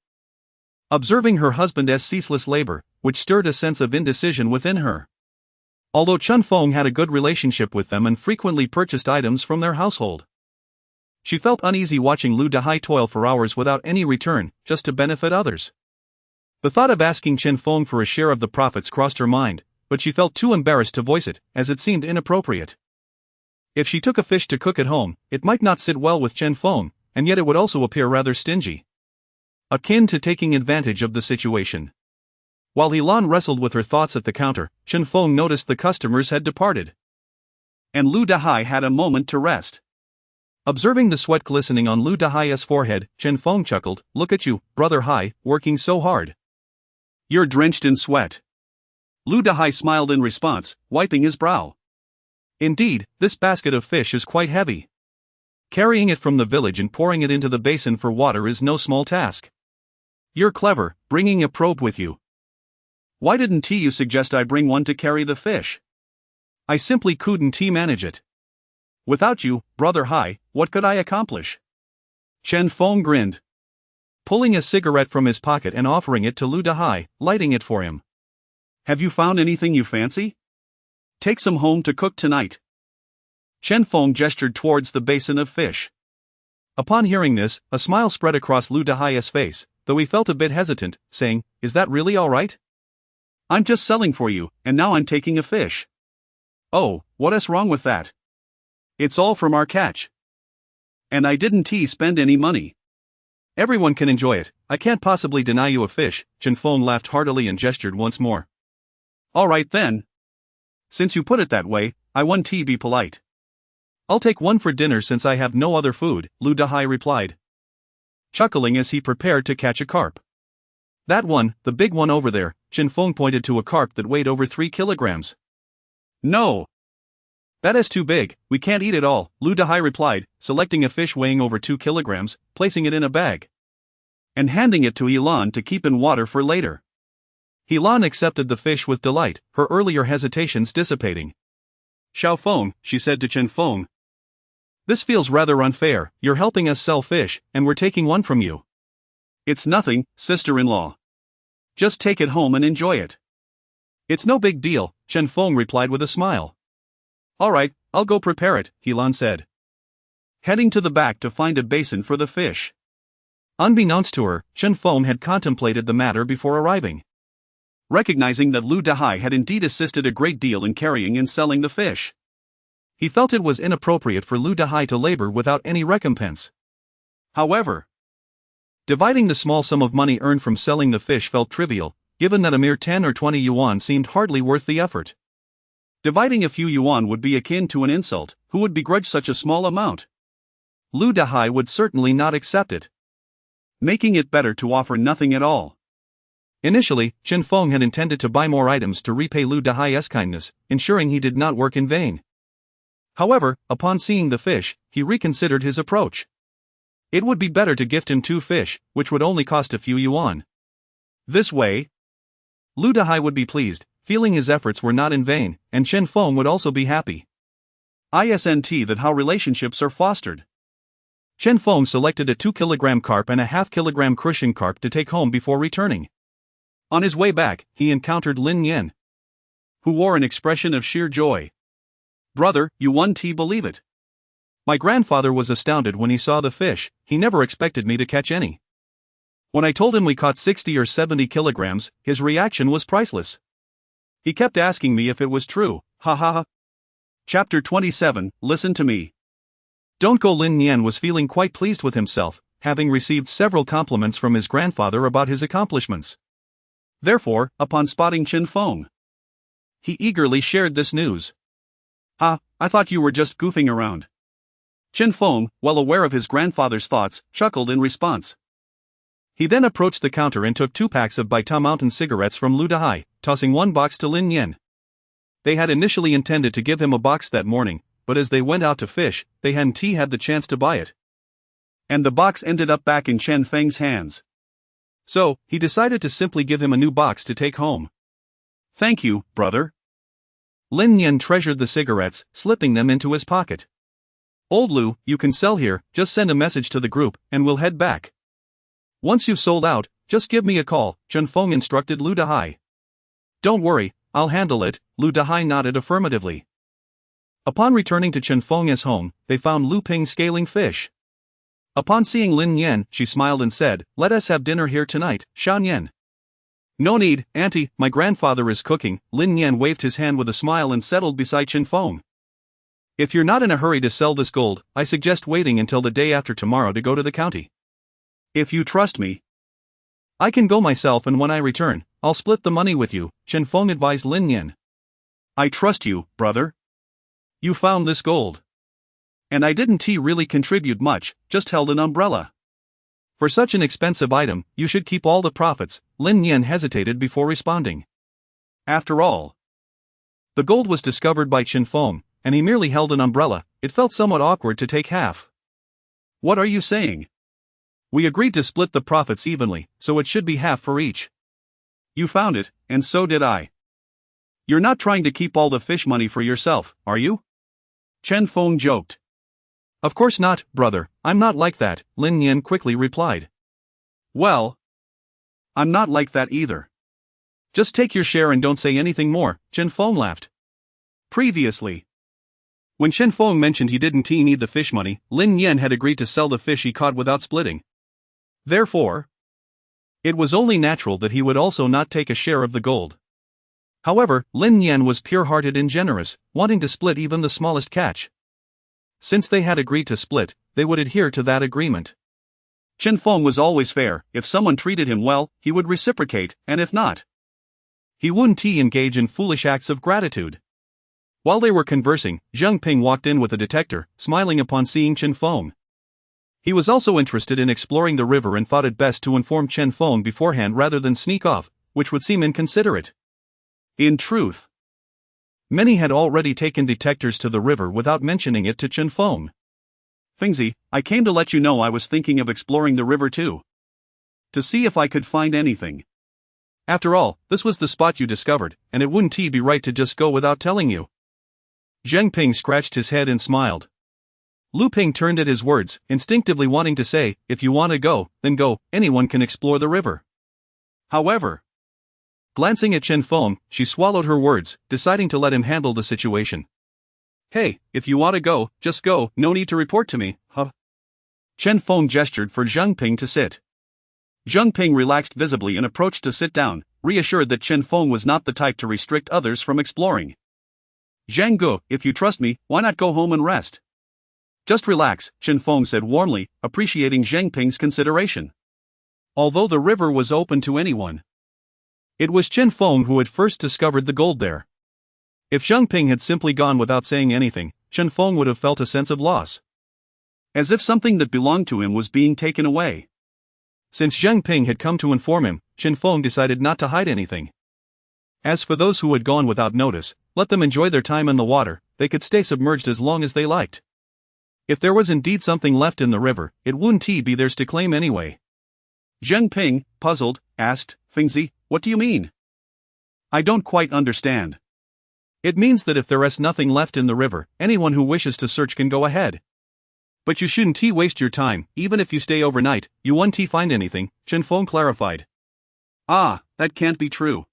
observing her husband's ceaseless labor, which stirred a sense of indecision within her. Although Chen Feng had a good relationship with them and frequently purchased items from their household, she felt uneasy watching Lu Dahai toil for hours without any return, just to benefit others. The thought of asking Chen Feng for a share of the profits crossed her mind, but she felt too embarrassed to voice it, as it seemed inappropriate. If she took a fish to cook at home, it might not sit well with Chen Feng, and yet it would also appear rather stingy, akin to taking advantage of the situation. While Helan wrestled with her thoughts at the counter, Chen Feng noticed the customers had departed, and Lu Dahai had a moment to rest. Observing the sweat glistening on Lu Dahai's forehead, Chen Feng chuckled, "Look at you, brother Hai, working so hard. You're drenched in sweat." Lu Dahai smiled in response, wiping his brow. Indeed, this basket of fish is quite heavy. Carrying it from the village and pouring it into the basin for water is no small task. You're clever, bringing a probe with you. Why didn't you suggest I bring one to carry the fish? I simply couldn't manage it. Without you, brother Hai, what could I accomplish? Chen Feng grinned, pulling a cigarette from his pocket and offering it to Lu Dahai, lighting it for him. Have you found anything you fancy? Take some home to cook tonight. Chen Feng gestured towards the basin of fish. Upon hearing this, a smile spread across Lu Dahai's face, though he felt a bit hesitant, saying, "Is that really all right? I'm just selling for you, and now I'm taking a fish." "Oh, what is wrong with that? It's all from our catch. And I didn't spend any money." "Everyone can enjoy it, I can't possibly deny you a fish," Chen Feng laughed heartily and gestured once more. "All right then. Since you put it that way, I want to be polite." "I'll take one for dinner since I have no other food," Lu Dahai replied, chuckling as he prepared to catch a carp. "That one, the big one over there," Chen Feng pointed to a carp that weighed over 3 kilograms. "No. That is too big, we can't eat it all," Lu Dahai replied, selecting a fish weighing over 2 kilograms, placing it in a bag, and handing it to Helan to keep in water for later. Helan accepted the fish with delight, her earlier hesitations dissipating. "Xiao Feng," she said to Chen Feng, "this feels rather unfair, you're helping us sell fish, and we're taking one from you." "It's nothing, sister-in-law. Just take it home and enjoy it." "It's no big deal," Chen Feng replied with a smile. "All right, I'll go prepare it," Helan said, heading to the back to find a basin for the fish. Unbeknownst to her, Chen Feng had contemplated the matter before arriving. Recognizing that Lu Dahai had indeed assisted a great deal in carrying and selling the fish, he felt it was inappropriate for Lu Dahai to labor without any recompense. However, dividing the small sum of money earned from selling the fish felt trivial, given that a mere 10 or 20 yuan seemed hardly worth the effort. Dividing a few yuan would be akin to an insult. Who would begrudge such a small amount? Lu Dahai would certainly not accept it, making it better to offer nothing at all. Initially, Chen Feng had intended to buy more items to repay Lu Dahai's kindness, ensuring he did not work in vain. However, upon seeing the fish, he reconsidered his approach. It would be better to gift him 2 fish, which would only cost a few yuan. This way, Lu Dahai would be pleased, feeling his efforts were not in vain, and Chen Feng would also be happy. Isn't that how relationships are fostered? Chen Feng selected a 2-kilogram carp and a half-kilogram crucian carp to take home before returning. On his way back, he encountered Lin Yan, who wore an expression of sheer joy. Brother, you won't believe it. My grandfather was astounded when he saw the fish. He never expected me to catch any. When I told him we caught 60 or 70 kilograms, his reaction was priceless. He kept asking me if it was true. Ha ha ha. Chapter 27, Listen to me. Don't go. Lin Yan was feeling quite pleased with himself, having received several compliments from his grandfather about his accomplishments. Therefore, upon spotting Chen Feng, he eagerly shared this news. I thought you were just goofing around. Chen Feng, well aware of his grandfather's thoughts, chuckled in response. He then approached the counter and took 2 packs of Baita Mountain cigarettes from Lu Dahai, tossing 1 box to Lin Yan. They had initially intended to give him a box that morning, but as they went out to fish, they hadn't had the chance to buy it. And the box ended up back in Chen Feng's hands. So, he decided to simply give him a new box to take home. Thank you, brother. Lin Yan treasured the cigarettes, slipping them into his pocket. Old Lu, you can sell here, just send a message to the group, and we'll head back. Once you've sold out, just give me a call, Chen Feng instructed Lu Dahai. Don't worry, I'll handle it, Lu Dahai nodded affirmatively. Upon returning to Chen Feng's home, they found Lu Ping scaling fish. Upon seeing Lin Yan, she smiled and said, "Let us have dinner here tonight, Shan Yan." "No need, auntie, my grandfather is cooking." Lin Yan waved his hand with a smile and settled beside Chen Feng. "If you're not in a hurry to sell this gold, I suggest waiting until the day after tomorrow to go to the county. If you trust me, I can go myself, and when I return, I'll split the money with you," Chen Feng advised Lin Yan. "I trust you, brother. You found this gold. And I didn't really contribute much, just held an umbrella." "For such an expensive item, you should keep all the profits," Lin Yan hesitated before responding. After all, the gold was discovered by Chen Feng, and he merely held an umbrella. It felt somewhat awkward to take half. "What are you saying?" "We agreed to split the profits evenly, so it should be half for each." "You found it, and so did I. You're not trying to keep all the fish money for yourself, are you?" Chen Feng joked. "Of course not, brother, I'm not like that," Lin Yan quickly replied. "Well, I'm not like that either. Just take your share and don't say anything more," Chen Feng laughed. Previously, when Chen Feng mentioned he didn't need the fish money, Lin Yan had agreed to sell the fish he caught without splitting. Therefore, it was only natural that he would also not take a share of the gold. However, Lin Yan was pure-hearted and generous, wanting to split even the smallest catch. Since they had agreed to split, they would adhere to that agreement. Chen Feng was always fair. If someone treated him well, he would reciprocate, and if not, he wouldn't engage in foolish acts of gratitude. While they were conversing, Zheng Ping walked in with a detector, smiling upon seeing Chen Feng. He was also interested in exploring the river and thought it best to inform Chen Feng beforehand rather than sneak off, which would seem inconsiderate. In truth, many had already taken detectors to the river without mentioning it to Chen Feng. "Fengzi, I came to let you know I was thinking of exploring the river too. To see if I could find anything. After all, this was the spot you discovered, and it wouldn't be right to just go without telling you." Zheng Ping scratched his head and smiled. Lu Ping turned at his words, instinctively wanting to say, "If you want to go, then go, anyone can explore the river." However, glancing at Chen Feng, she swallowed her words, deciding to let him handle the situation. "Hey, if you want to go, just go, no need to report to me, huh?" Chen Feng gestured for Zheng Ping to sit. Zheng Ping relaxed visibly and approached to sit down, reassured that Chen Feng was not the type to restrict others from exploring. "Zhang Gu, if you trust me, why not go home and rest?" "Just relax," Chen Feng said warmly, appreciating Zheng Ping's consideration. Although the river was open to anyone, it was Chen Feng who had first discovered the gold there. If Zheng Ping had simply gone without saying anything, Chen Feng would have felt a sense of loss. As if something that belonged to him was being taken away. Since Zheng Ping had come to inform him, Chen Feng decided not to hide anything. As for those who had gone without notice, let them enjoy their time in the water, they could stay submerged as long as they liked. If there was indeed something left in the river, it wouldn't be theirs to claim anyway. Chen Feng, puzzled, asked, Fengzi, what do you mean? I don't quite understand. It means that if there is nothing left in the river, anyone who wishes to search can go ahead. But you shouldn't waste your time, even if you stay overnight, you won't find anything, Chen Feng clarified. Ah, that can't be true.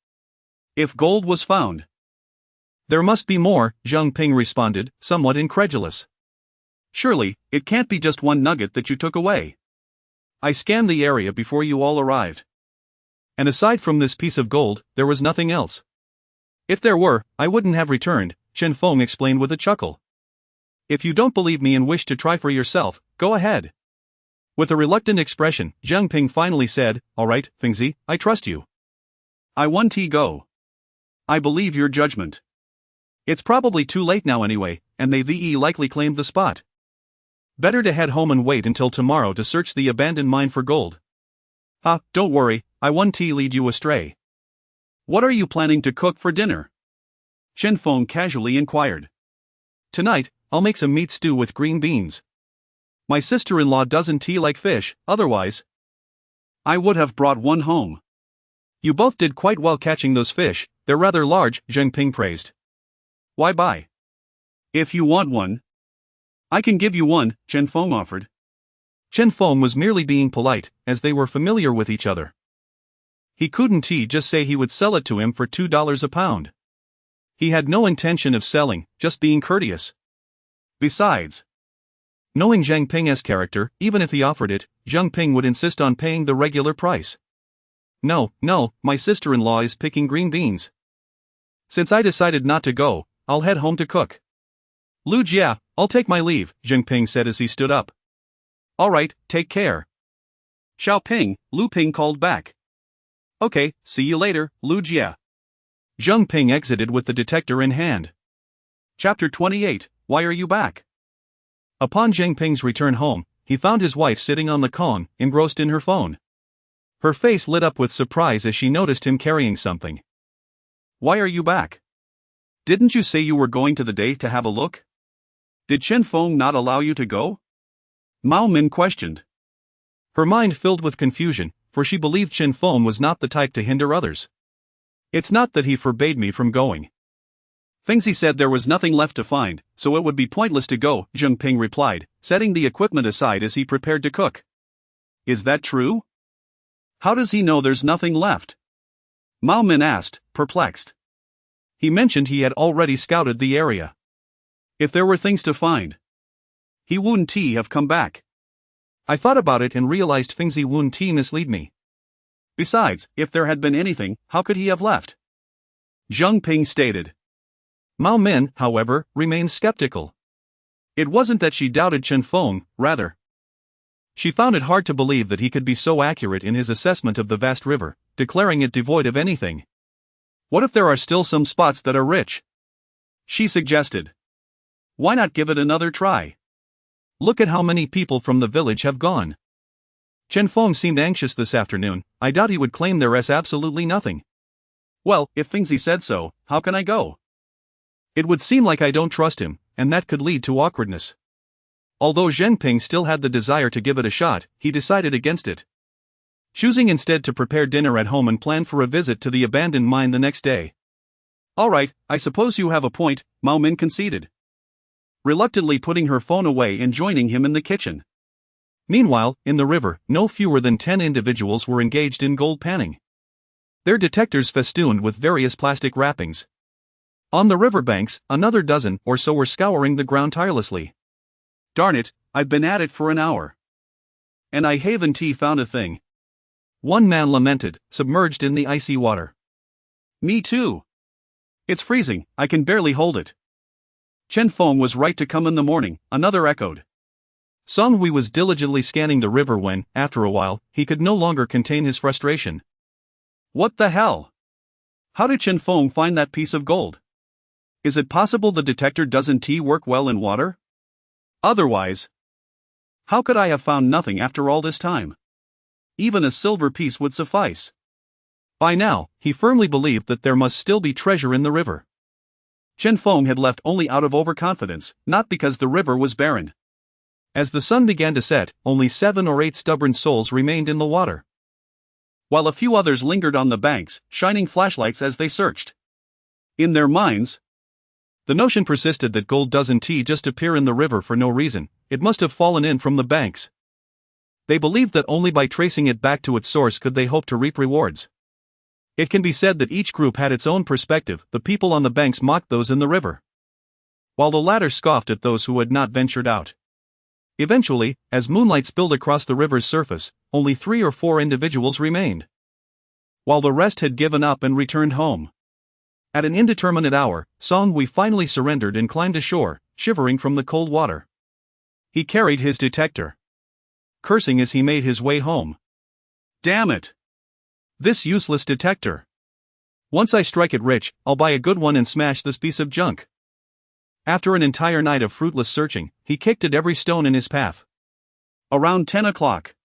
If gold was found. There must be more, Zhang Ping responded, somewhat incredulous. Surely, it can't be just one nugget that you took away. I scanned the area before you all arrived. And aside from this piece of gold, there was nothing else. If there were, I wouldn't have returned, Chen Feng explained with a chuckle. If you don't believe me and wish to try for yourself, go ahead. With a reluctant expression, Zhang Ping finally said, All right, Fengzi, I trust you. I want to go. I believe your judgment. It's probably too late now anyway, and they've likely claimed the spot. Better to head home and wait until tomorrow to search the abandoned mine for gold. Don't worry, I won't lead you astray. What are you planning to cook for dinner? Chen Feng casually inquired. Tonight, I'll make some meat stew with green beans. My sister-in-law doesn't like fish, otherwise I would have brought one home. You both did quite well catching those fish, they're rather large, Zhang Ping praised. Why buy? If you want one, I can give you one, Chen Feng offered. Chen Feng was merely being polite, as they were familiar with each other. He couldn't just say he would sell it to him for $2 a pound. He had no intention of selling, just being courteous. Besides, knowing Zhang Ping's character, even if he offered it, Zhang Ping would insist on paying the regular price. No, my sister-in-law is picking green beans. Since I decided not to go, I'll head home to cook. Lu Jia, I'll take my leave, Zhang Ping said as he stood up. All right, take care. Xiao Ping, Lu Ping called back. Okay, see you later, Lu Jia. Zhang Ping exited with the detector in hand. Chapter 28, Why are you back? Upon Zhang Ping's return home, he found his wife sitting on the con, engrossed in her phone. Her face lit up with surprise as she noticed him carrying something. Why are you back? Didn't you say you were going to the day to have a look? Did Chen Feng not allow you to go? Mao Min questioned. Her mind filled with confusion, for she believed Chen Feng was not the type to hinder others. It's not that he forbade me from going. Fengzi said there was nothing left to find, so it would be pointless to go, Zhang Ping replied, setting the equipment aside as he prepared to cook. Is that true? How does he know there's nothing left? Mao Min asked, perplexed. He mentioned he had already scouted the area. If there were things to find, he wouldn't have come back. I thought about it and realized Fengzi wouldn't mislead me. Besides, if there had been anything, how could he have left? Zhang Ping stated. Mao Min, however, remained skeptical. It wasn't that she doubted Chen Feng, rather. She found it hard to believe that he could be so accurate in his assessment of the vast river, declaring it devoid of anything. What if there are still some spots that are rich? She suggested. Why not give it another try? Look at how many people from the village have gone. Chen Feng seemed anxious this afternoon. I doubt he would claim there is absolutely nothing. Well, if Fengzi said so, how can I go? It would seem like I don't trust him, and that could lead to awkwardness. Although Zhang Ping still had the desire to give it a shot, he decided against it. Choosing instead to prepare dinner at home and plan for a visit to the abandoned mine the next day. All right, I suppose you have a point, Mao Min conceded, reluctantly putting her phone away and joining him in the kitchen. Meanwhile, in the river, no fewer than 10 individuals were engaged in gold panning. Their detectors festooned with various plastic wrappings. On the riverbanks, another dozen or so were scouring the ground tirelessly. Darn it, I've been at it for an hour. And I haven't found a thing. One man lamented, submerged in the icy water. Me too. It's freezing, I can barely hold it. Chen Feng was right to come in the morning, another echoed. Song Hui was diligently scanning the river when, after a while, he could no longer contain his frustration. What the hell? How did Chen Feng find that piece of gold? Is it possible the detector doesn't work well in water? Otherwise, how could I have found nothing after all this time? Even a silver piece would suffice. By now, he firmly believed that there must still be treasure in the river. Chen Feng had left only out of overconfidence, not because the river was barren. As the sun began to set, only 7 or 8 stubborn souls remained in the water, while a few others lingered on the banks, shining flashlights as they searched. In their minds, the notion persisted that gold doesn't just appear in the river for no reason, it must have fallen in from the banks. They believed that only by tracing it back to its source could they hope to reap rewards. It can be said that each group had its own perspective. The people on the banks mocked those in the river, while the latter scoffed at those who had not ventured out. Eventually, as moonlight spilled across the river's surface, only 3 or 4 individuals remained, while the rest had given up and returned home. At an indeterminate hour, Song Hui finally surrendered and climbed ashore, shivering from the cold water. He carried his detector, cursing as he made his way home. Damn it! This useless detector. Once I strike it rich, I'll buy a good one and smash this piece of junk. After an entire night of fruitless searching, he kicked at every stone in his path. Around 10 o'clock.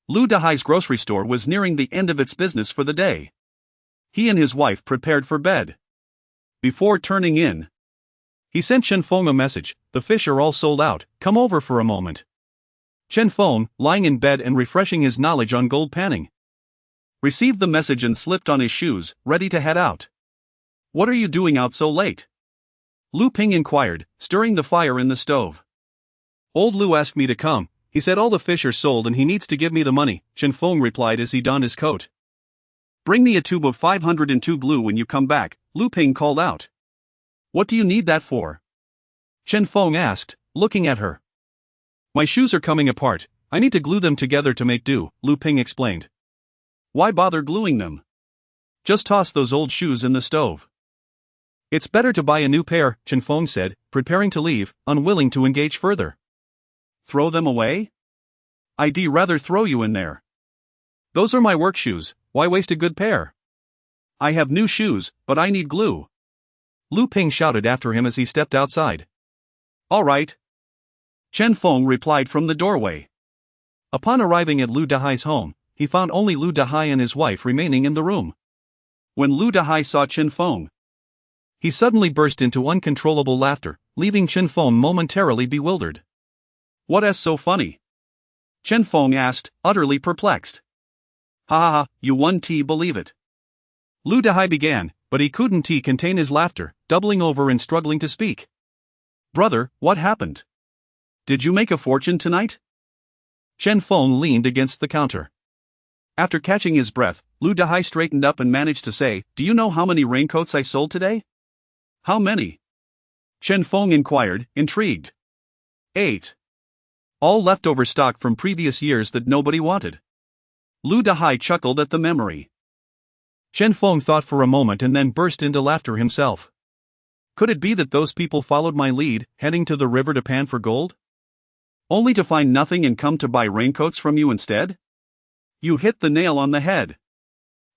Lu Dahai's grocery store was nearing the end of its business for the day. He and his wife prepared for bed. Before turning in, he sent Chen Feng a message: "The fish are all sold out, come over for a moment." Chen Feng, lying in bed and refreshing his knowledge on gold panning, received the message and slipped on his shoes, ready to head out. "What are you doing out so late?" Lu Ping inquired, stirring the fire in the stove. "Old Lu asked me to come. He said all the fish are sold and he needs to give me the money," Chen Feng replied as he donned his coat. "Bring me a tube of 502 glue when you come back," Lu Ping called out. "What do you need that for?" Chen Feng asked, looking at her. "My shoes are coming apart, I need to glue them together to make do," Lu Ping explained. "Why bother gluing them? Just toss those old shoes in the stove." "It's better to buy a new pair," Chen Feng said, preparing to leave, unwilling to engage further. "Throw them away? I'd rather throw you in there. Those are my work shoes, why waste a good pair?" "I have new shoes, but I need glue," Lu Ping shouted after him as he stepped outside. "All right," Chen Feng replied from the doorway. Upon arriving at Lu Dahai's home, he found only Lu Dahai and his wife remaining in the room. When Lu Dahai saw Chen Feng, he suddenly burst into uncontrollable laughter, leaving Chen Feng momentarily bewildered. "What's so funny?" Chen Feng asked, utterly perplexed. "Ha ha ha, you won't believe it," Lu Dahai began, but he couldn't contain his laughter, doubling over and struggling to speak. "Brother, what happened? Did you make a fortune tonight?" Chen Feng leaned against the counter. After catching his breath, Lu Dahai straightened up and managed to say, "Do you know how many raincoats I sold today?" "How many?" Chen Feng inquired, intrigued. 8. All leftover stock from previous years that nobody wanted. Lu Dahai chuckled at the memory. Chen Feng thought for a moment and then burst into laughter himself. Could it be that those people followed my lead, heading to the river to pan for gold? Only to find nothing and come to buy raincoats from you instead? You hit the nail on the head.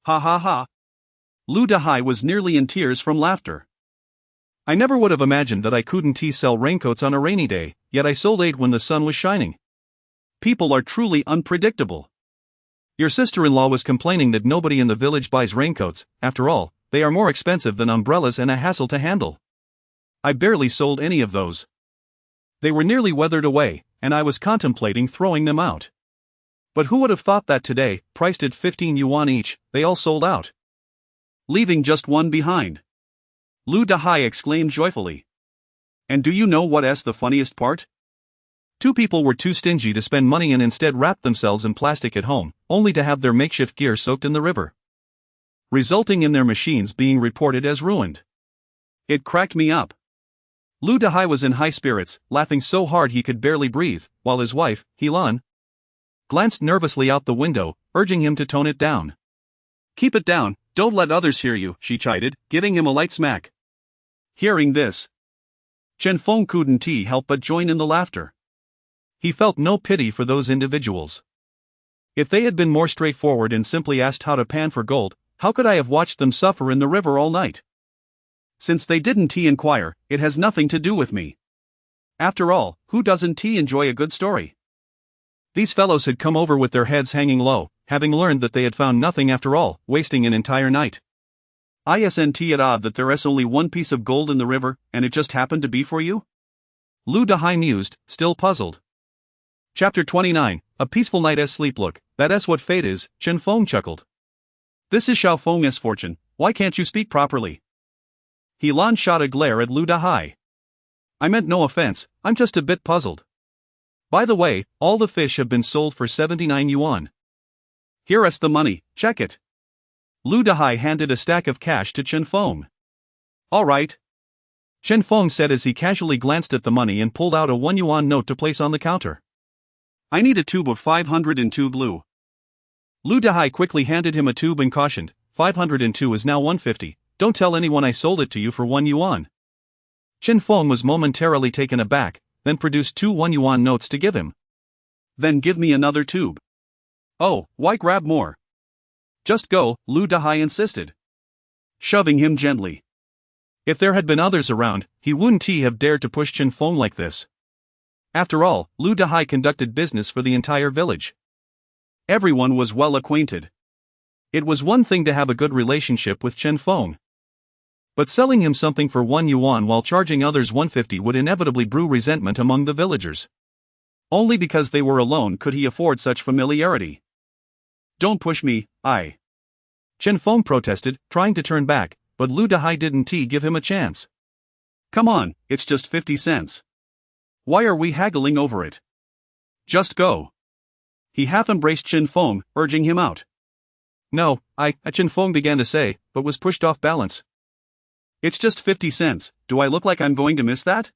Ha ha ha. Lu Dahai was nearly in tears from laughter. I never would have imagined that I couldn't sell raincoats on a rainy day, yet I sold 8 when the sun was shining. People are truly unpredictable. Your sister-in-law was complaining that nobody in the village buys raincoats. After all, they are more expensive than umbrellas and a hassle to handle. I barely sold any of those. They were nearly weathered away, and I was contemplating throwing them out. But who would have thought that today, priced at 15 yuan each, they all sold out, leaving just one behind. Lu Dahai exclaimed joyfully. And do you know what's the funniest part? 2 people were too stingy to spend money and instead wrapped themselves in plastic at home, only to have their makeshift gear soaked in the river, resulting in their machines being reported as ruined. It cracked me up. Lu Dahai was in high spirits, laughing so hard he could barely breathe, while his wife, Helan, glanced nervously out the window, urging him to tone it down. Keep it down, don't let others hear you, she chided, giving him a light smack. Hearing this, Chen Feng couldn't help but join in the laughter. He felt no pity for those individuals. If they had been more straightforward and simply asked how to pan for gold, how could I have watched them suffer in the river all night? Since they didn't inquire, it has nothing to do with me. After all, who doesn't enjoy a good story? These fellows had come over with their heads hanging low, having learned that they had found nothing after all, wasting an entire night. Isn't it odd that there's only one piece of gold in the river, and it just happened to be for you? Lu Dahai mused, still puzzled. Chapter 29, A Peaceful Night as Sleep. Look, that's what fate is, Chen Feng chuckled. This is Xiao Feng's fortune, why can't you speak properly? He Lan shot a glare at Lu Dahai. I meant no offense, I'm just a bit puzzled. By the way, all the fish have been sold for 79 yuan. Here's the money, check it. Lu Dahai handed a stack of cash to Chen Feng. All right, Chen Feng said as he casually glanced at the money and pulled out a 1 yuan note to place on the counter. I need a tube of 502 glue. Lu Dahai quickly handed him a tube and cautioned, 502 is now 150, don't tell anyone I sold it to you for 1 yuan. Chen Feng was momentarily taken aback, then produced 2 1 yuan notes to give him. Then give me another tube. Oh, why grab more? Just go, Lu Dahai insisted, shoving him gently. If there had been others around, he wouldn't have dared to push Chen Feng like this. After all, Lu Dahai conducted business for the entire village. Everyone was well acquainted. It was one thing to have a good relationship with Chen Feng, but selling him something for 1 yuan while charging others 150 would inevitably brew resentment among the villagers. Only because they were alone could he afford such familiarity. Don't push me, Chen Feng protested, trying to turn back, but Lu Dahai didn't give him a chance. Come on, it's just 50 cents. Why are we haggling over it? Just go. He half embraced Chen Feng, urging him out. No, Chen Feng began to say, but was pushed off balance. It's just 50 cents, do I look like I'm going to miss that?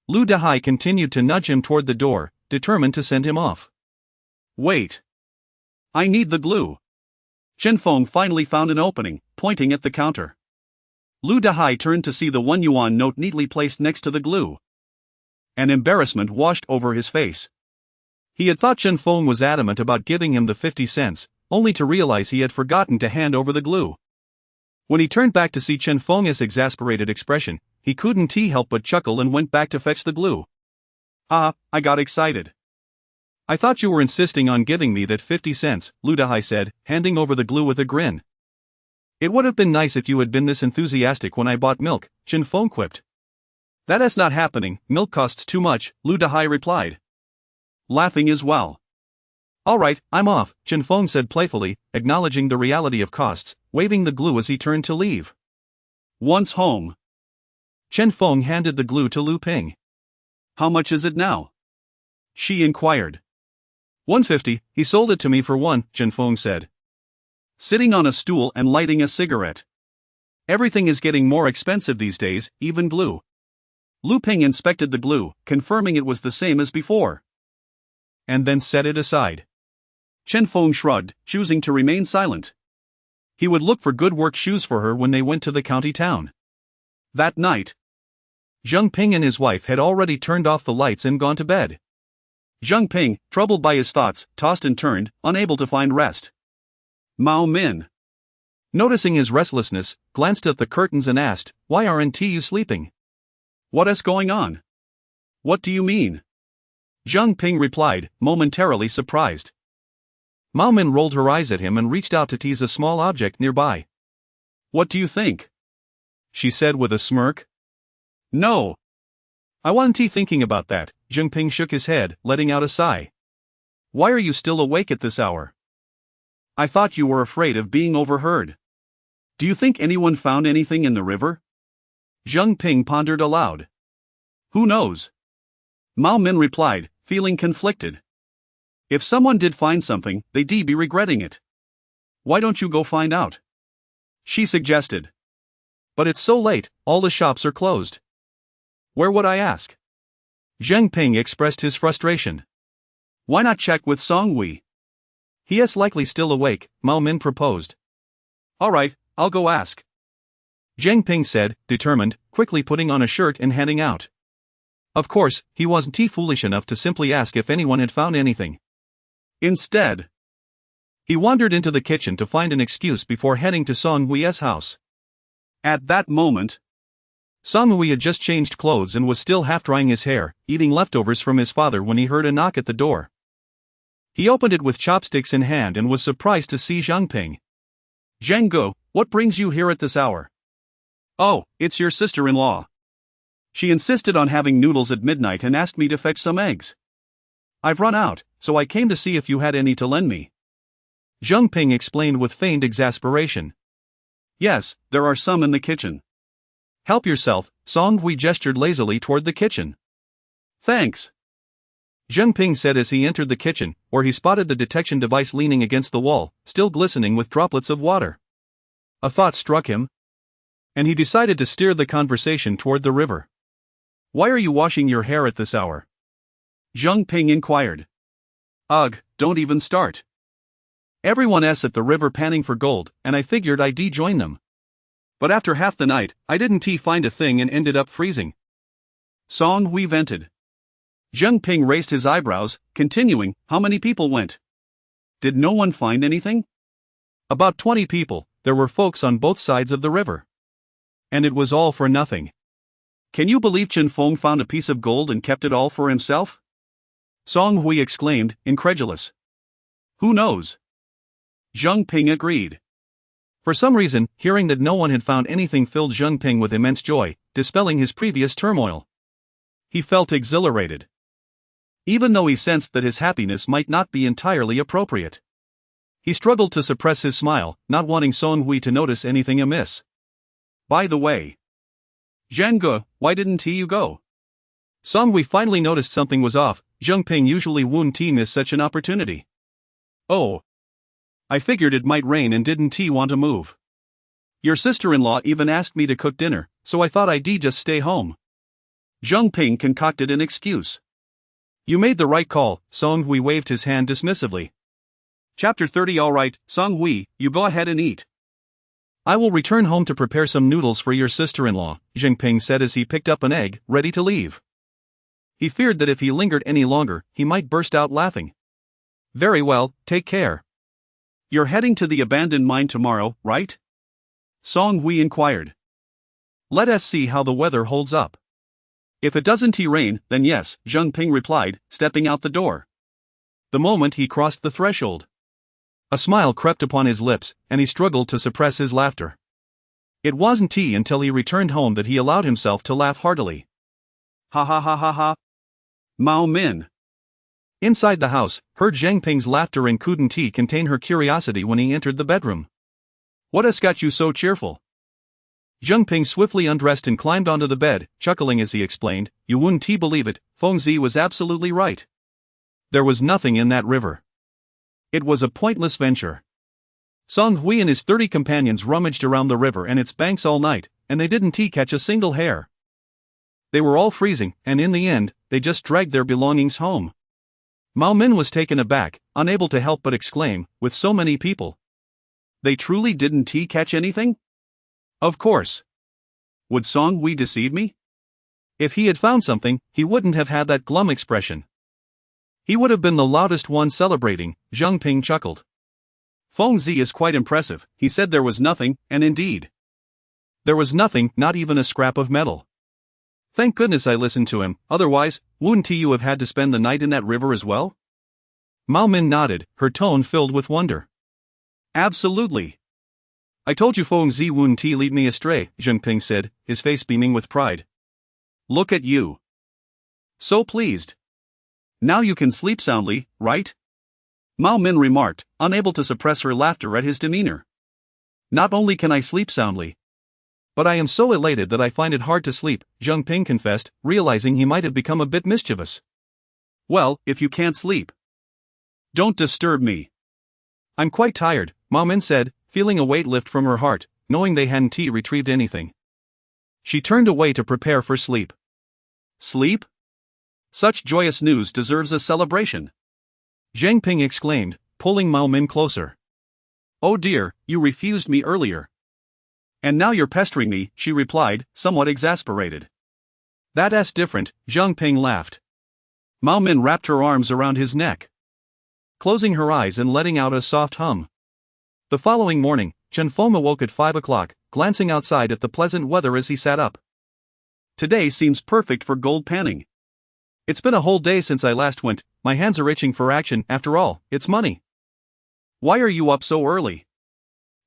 Lu Dahai continued to nudge him toward the door, determined to send him off. Wait. I need the glue. Chen Feng finally found an opening, pointing at the counter. Lu Dahai turned to see the 1 yuan note neatly placed next to the glue. An embarrassment washed over his face. He had thought Chen Feng was adamant about giving him the 50 cents, only to realize he had forgotten to hand over the glue. When he turned back to see Chen Feng's exasperated expression, he couldn't help but chuckle and went back to fetch the glue. I got excited. I thought you were insisting on giving me that 50 cents, Lu Dahai said, handing over the glue with a grin. It would have been nice if you had been this enthusiastic when I bought milk, Chen Feng quipped. That is not happening, milk costs too much, Lu Dahai replied, laughing as well. All right, I'm off, Chen Feng said playfully, acknowledging the reality of costs, waving the glue as he turned to leave. Once home, Chen Feng handed the glue to Lu Ping. How much is it now? She inquired. 150, he sold it to me for 1, Chen Feng said, sitting on a stool and lighting a cigarette. Everything is getting more expensive these days, even glue. Lu Ping inspected the glue, confirming it was the same as before, and then set it aside. Chen Feng shrugged, choosing to remain silent. He would look for good work shoes for her when they went to the county town. That night, Zheng Ping and his wife had already turned off the lights and gone to bed. Zheng Ping, troubled by his thoughts, tossed and turned, unable to find rest. Mao Min, noticing his restlessness, glanced at the curtains and asked, "Why aren't you sleeping?" What is going on? What do you mean? Zheng Ping replied, momentarily surprised. Mao Min rolled her eyes at him and reached out to tease a small object nearby. What do you think? She said with a smirk. No. I wasn't thinking about that, Zheng Ping shook his head, letting out a sigh. Why are you still awake at this hour? I thought you were afraid of being overheard. Do you think anyone found anything in the river? Zheng Ping pondered aloud. Who knows? Mao Min replied, feeling conflicted. If someone did find something, they'd be regretting it. Why don't you go find out? She suggested. But it's so late, all the shops are closed. Where would I ask? Zheng Ping expressed his frustration. Why not check with Song Wei? He is likely still awake, Mao Min proposed. All right, I'll go ask. Zheng Ping said, determined, quickly putting on a shirt and heading out. Of course, he wasn't foolish enough to simply ask if anyone had found anything. Instead, he wandered into the kitchen to find an excuse before heading to Song Wei's house. At that moment, Song Wei had just changed clothes and was still half-drying his hair, eating leftovers from his father when he heard a knock at the door. He opened it with chopsticks in hand and was surprised to see Zheng Ping. Zheng Guo, what brings you here at this hour? Oh, it's your sister-in-law. She insisted on having noodles at midnight and asked me to fetch some eggs. I've run out, so I came to see if you had any to lend me. Zheng Ping explained with feigned exasperation. Yes, there are some in the kitchen. Help yourself, Song Hui gestured lazily toward the kitchen. Thanks. Zheng Ping said as he entered the kitchen, where he spotted the detection device leaning against the wall, still glistening with droplets of water. A thought struck him, and he decided to steer the conversation toward the river. Why are you washing your hair at this hour? Zheng Ping inquired. Ugh, don't even start. Everyone's at the river panning for gold, and I figured I'd join them. But after half the night, I didn't find a thing and ended up freezing. Song Hui vented. Zheng Ping raised his eyebrows, continuing, how many people went? Did no one find anything? About 20 people, there were folks on both sides of the river. And it was all for nothing. Can you believe Chen Feng found a piece of gold and kept it all for himself? Song Hui exclaimed, incredulous. Who knows? Zheng Ping agreed. For some reason, hearing that no one had found anything filled Zheng Ping with immense joy, dispelling his previous turmoil. He felt exhilarated. Even though he sensed that his happiness might not be entirely appropriate. He struggled to suppress his smile, not wanting Song Hui to notice anything amiss. By the way, Zhang, why didn't you go? Song Hui finally noticed something was off. Zheng Ping usually wouldn't miss such an opportunity. Oh. I figured it might rain and didn't want to move. Your sister-in-law even asked me to cook dinner, so I thought I'd just stay home. Zheng Ping concocted an excuse. You made the right call, Song Hui waved his hand dismissively. Chapter 30. Alright, Song Hui, you go ahead and eat. I will return home to prepare some noodles for your sister-in-law, Zheng Ping said as he picked up an egg, ready to leave. He feared that if he lingered any longer, he might burst out laughing. Very well, take care. You're heading to the abandoned mine tomorrow, right? Song Hui inquired. Let us see how the weather holds up. If it doesn't rain, then yes, Zheng Ping replied, stepping out the door. The moment he crossed the threshold, a smile crept upon his lips, and he struggled to suppress his laughter. It wasn't until he returned home that he allowed himself to laugh heartily. Ha ha ha ha ha. Mao Min. Inside the house, heard Zheng Ping's laughter and couldn't contain her curiosity when he entered the bedroom. What has got you so cheerful? Zheng Ping swiftly undressed and climbed onto the bed, chuckling as he explained, you wouldn't believe it, Feng Zi was absolutely right. There was nothing in that river. It was a pointless venture. Song Hui and his 30 companions rummaged around the river and its banks all night, and they didn't catch a single hair. They were all freezing, and in the end, they just dragged their belongings home. Mao Min was taken aback, unable to help but exclaim, with so many people. They truly didn't catch anything? Of course. Would Song Hui deceive me? If he had found something, he wouldn't have had that glum expression. He would have been the loudest one celebrating, Zheng Ping chuckled. Feng Zi is quite impressive, he said there was nothing, and indeed. There was nothing, not even a scrap of metal. Thank goodness I listened to him, otherwise, wouldn't you have had to spend the night in that river as well? Mao Min nodded, her tone filled with wonder. Absolutely. I told you Feng Zi wouldn't lead me astray, Zheng Ping said, his face beaming with pride. Look at you. So pleased. Now you can sleep soundly, right? Mao Min remarked, unable to suppress her laughter at his demeanor. Not only can I sleep soundly, but I am so elated that I find it hard to sleep, Zheng Ping confessed, realizing he might have become a bit mischievous. Well, if you can't sleep, don't disturb me. I'm quite tired, Mao Min said, feeling a weight lift from her heart, knowing they hadn't retrieved anything. She turned away to prepare for sleep. Sleep? Such joyous news deserves a celebration. Zheng Ping exclaimed, pulling Mao Min closer. Oh dear, you refused me earlier. And now you're pestering me, she replied, somewhat exasperated. That's different, Zheng Ping laughed. Mao Min wrapped her arms around his neck, closing her eyes and letting out a soft hum. The following morning, Chen Feng awoke at 5 o'clock, glancing outside at the pleasant weather as he sat up. Today seems perfect for gold panning. It's been a whole day since I last went, my hands are itching for action, after all, it's money. Why are you up so early?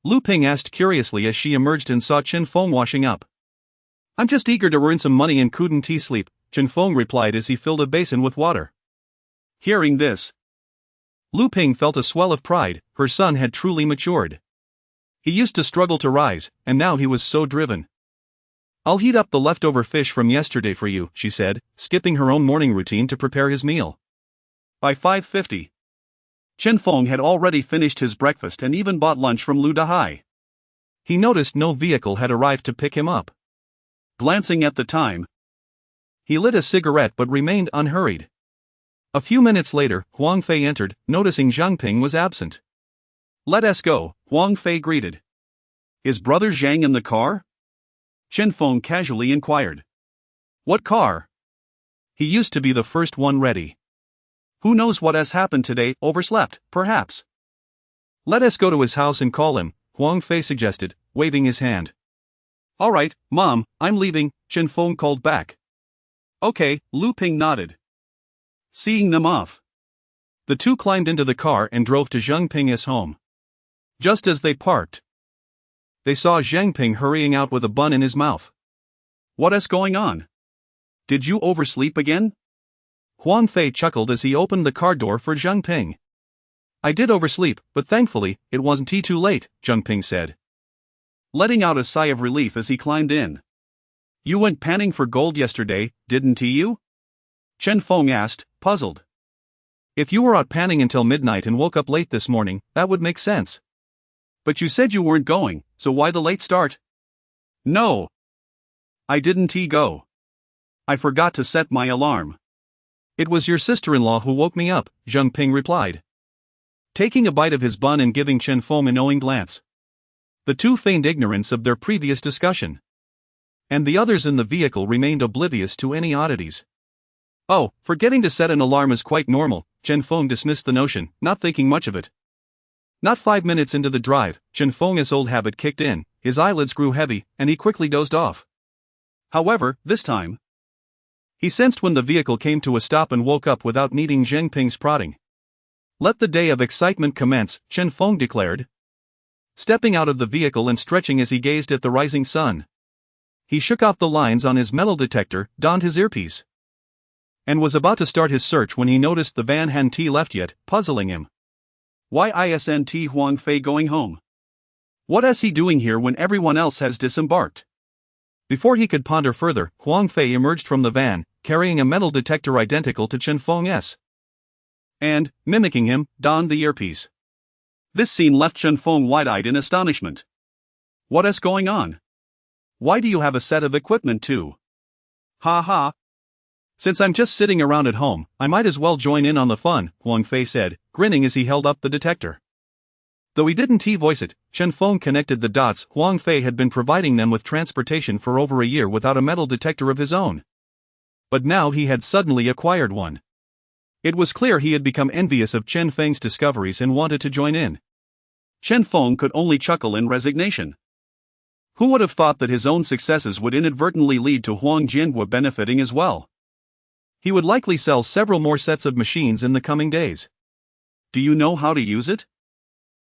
Lu Ping asked curiously as she emerged and saw Chen Feng washing up. I'm just eager to earn some money and couldn't sleep, Chen Feng replied as he filled a basin with water. Hearing this, Lu Ping felt a swell of pride. Her son had truly matured. He used to struggle to rise, and now he was so driven. "I'll heat up the leftover fish from yesterday for you," she said, skipping her own morning routine to prepare his meal. By 5:50, Chen Feng had already finished his breakfast and even bought lunch from Lu Dahai. He noticed no vehicle had arrived to pick him up. Glancing at the time, he lit a cigarette but remained unhurried. A few minutes later, Huang Fei entered, noticing Zhang Ping was absent. "Let us go," Huang Fei greeted. "Is Brother Zhang in the car?" Chen Feng casually inquired. "What car?" "He used to be the first one ready." "Who knows what has happened today, overslept, perhaps." "Let us go to his house and call him," Huang Fei suggested, waving his hand. "All right, Mom, I'm leaving," Chen Feng called back. "Okay," Lu Ping nodded. Seeing them off, the two climbed into the car and drove to Zhang Ping's home. Just as they parked, they saw Zhang Ping hurrying out with a bun in his mouth. "What is going on? Did you oversleep again?" Huang Fei chuckled as he opened the car door for Zhang Ping. "I did oversleep, but thankfully, it wasn't too late," Zhang Ping said, letting out a sigh of relief as he climbed in. "You went panning for gold yesterday, didn't you?" Chen Feng asked, puzzled. "If you were out panning until midnight and woke up late this morning, that would make sense." "But you said you weren't going, so why the late start?" "No, I didn't go. I forgot to set my alarm." "It was your sister-in-law who woke me up," Zhang Ping replied, taking a bite of his bun and giving Chen Feng a knowing glance. The two feigned ignorance of their previous discussion, and the others in the vehicle remained oblivious to any oddities. "Oh, forgetting to set an alarm is quite normal," Chen Feng dismissed the notion, not thinking much of it. Not 5 minutes into the drive, Chen Feng's old habit kicked in, his eyelids grew heavy, and he quickly dozed off. However, this time, he sensed when the vehicle came to a stop and woke up without needing Zhang Ping's prodding. "Let the day of excitement commence," Chen Feng declared, stepping out of the vehicle and stretching as he gazed at the rising sun. He shook off the lines on his metal detector, donned his earpiece, and was about to start his search when he noticed the van hadn't left yet, puzzling him. Why isn't Huang Fei going home? What is he doing here when everyone else has disembarked? Before he could ponder further, Huang Fei emerged from the van, carrying a metal detector identical to Chen Feng's. And, mimicking him, donned the earpiece. This scene left Chen Feng wide-eyed in astonishment. What is going on? Why do you have a set of equipment too? Ha ha. Since I'm just sitting around at home, I might as well join in on the fun, Huang Fei said, grinning as he held up the detector. Though he didn't voice it, Chen Feng connected the dots. Huang Fei had been providing them with transportation for over a year without a metal detector of his own. But now he had suddenly acquired one. It was clear he had become envious of Chen Feng's discoveries and wanted to join in. Chen Feng could only chuckle in resignation. Who would have thought that his own successes would inadvertently lead to Huang Jianhua benefiting as well? He would likely sell several more sets of machines in the coming days. Do you know how to use it?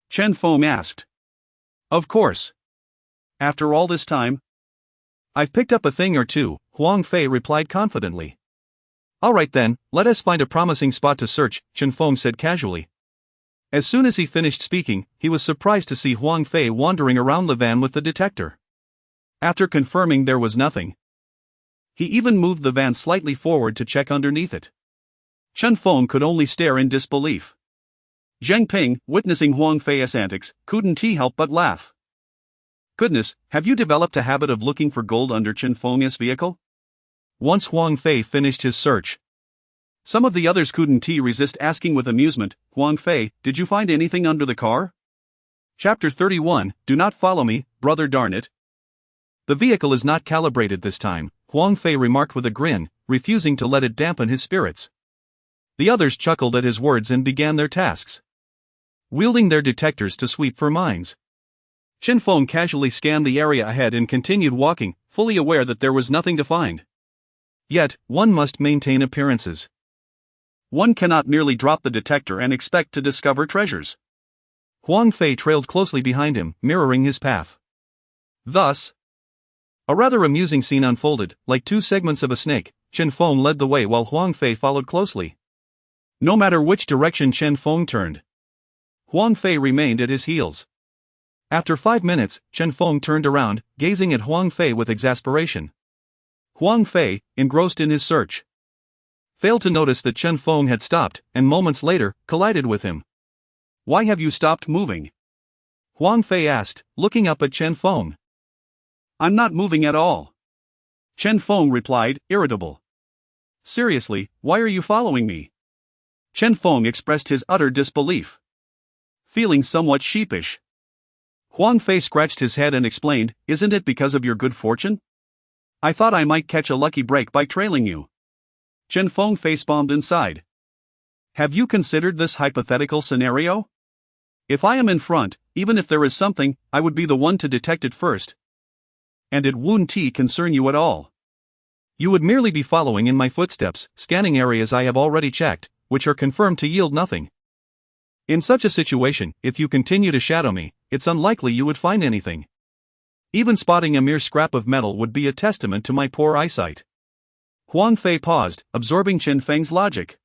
Chen Feng asked. Of course. After all this time? I've picked up a thing or two, Huang Fei replied confidently. All right then, let us find a promising spot to search, Chen Feng said casually. As soon as he finished speaking, he was surprised to see Huang Fei wandering around the van with the detector. After confirming there was nothing, he even moved the van slightly forward to check underneath it. Chen Feng could only stare in disbelief. Zhang Ping, witnessing Huang Fei's antics, couldn't help but laugh. Goodness, have you developed a habit of looking for gold under Chen Feng's vehicle? Once Huang Fei finished his search, some of the others couldn't resist asking with amusement, Huang Fei, did you find anything under the car? Chapter 31, Do Not Follow Me, Brother Darn It. The vehicle is not calibrated this time, Huang Fei remarked with a grin, refusing to let it dampen his spirits. The others chuckled at his words and began their tasks, wielding their detectors to sweep for mines. Chen Feng casually scanned the area ahead and continued walking, fully aware that there was nothing to find. Yet, one must maintain appearances. One cannot merely drop the detector and expect to discover treasures. Huang Fei trailed closely behind him, mirroring his path. Thus, a rather amusing scene unfolded. Like two segments of a snake, Chen Feng led the way while Huang Fei followed closely. No matter which direction Chen Feng turned, Huang Fei remained at his heels. After 5 minutes, Chen Feng turned around, gazing at Huang Fei with exasperation. Huang Fei, engrossed in his search, failed to notice that Chen Feng had stopped, and moments later, collided with him. Why have you stopped moving? Huang Fei asked, looking up at Chen Feng. I'm not moving at all. Chen Feng replied, irritable. Seriously, why are you following me? Chen Feng expressed his utter disbelief, feeling somewhat sheepish. Huang Fei scratched his head and explained, isn't it because of your good fortune? I thought I might catch a lucky break by trailing you. Chen Feng facepalmed inside. Have you considered this hypothetical scenario? If I am in front, even if there is something, I would be the one to detect it first. And it wouldn't concern you at all. You would merely be following in my footsteps, scanning areas I have already checked, which are confirmed to yield nothing. In such a situation, if you continue to shadow me, it's unlikely you would find anything. Even spotting a mere scrap of metal would be a testament to my poor eyesight. Huang Fei paused, absorbing Chen Feng's logic.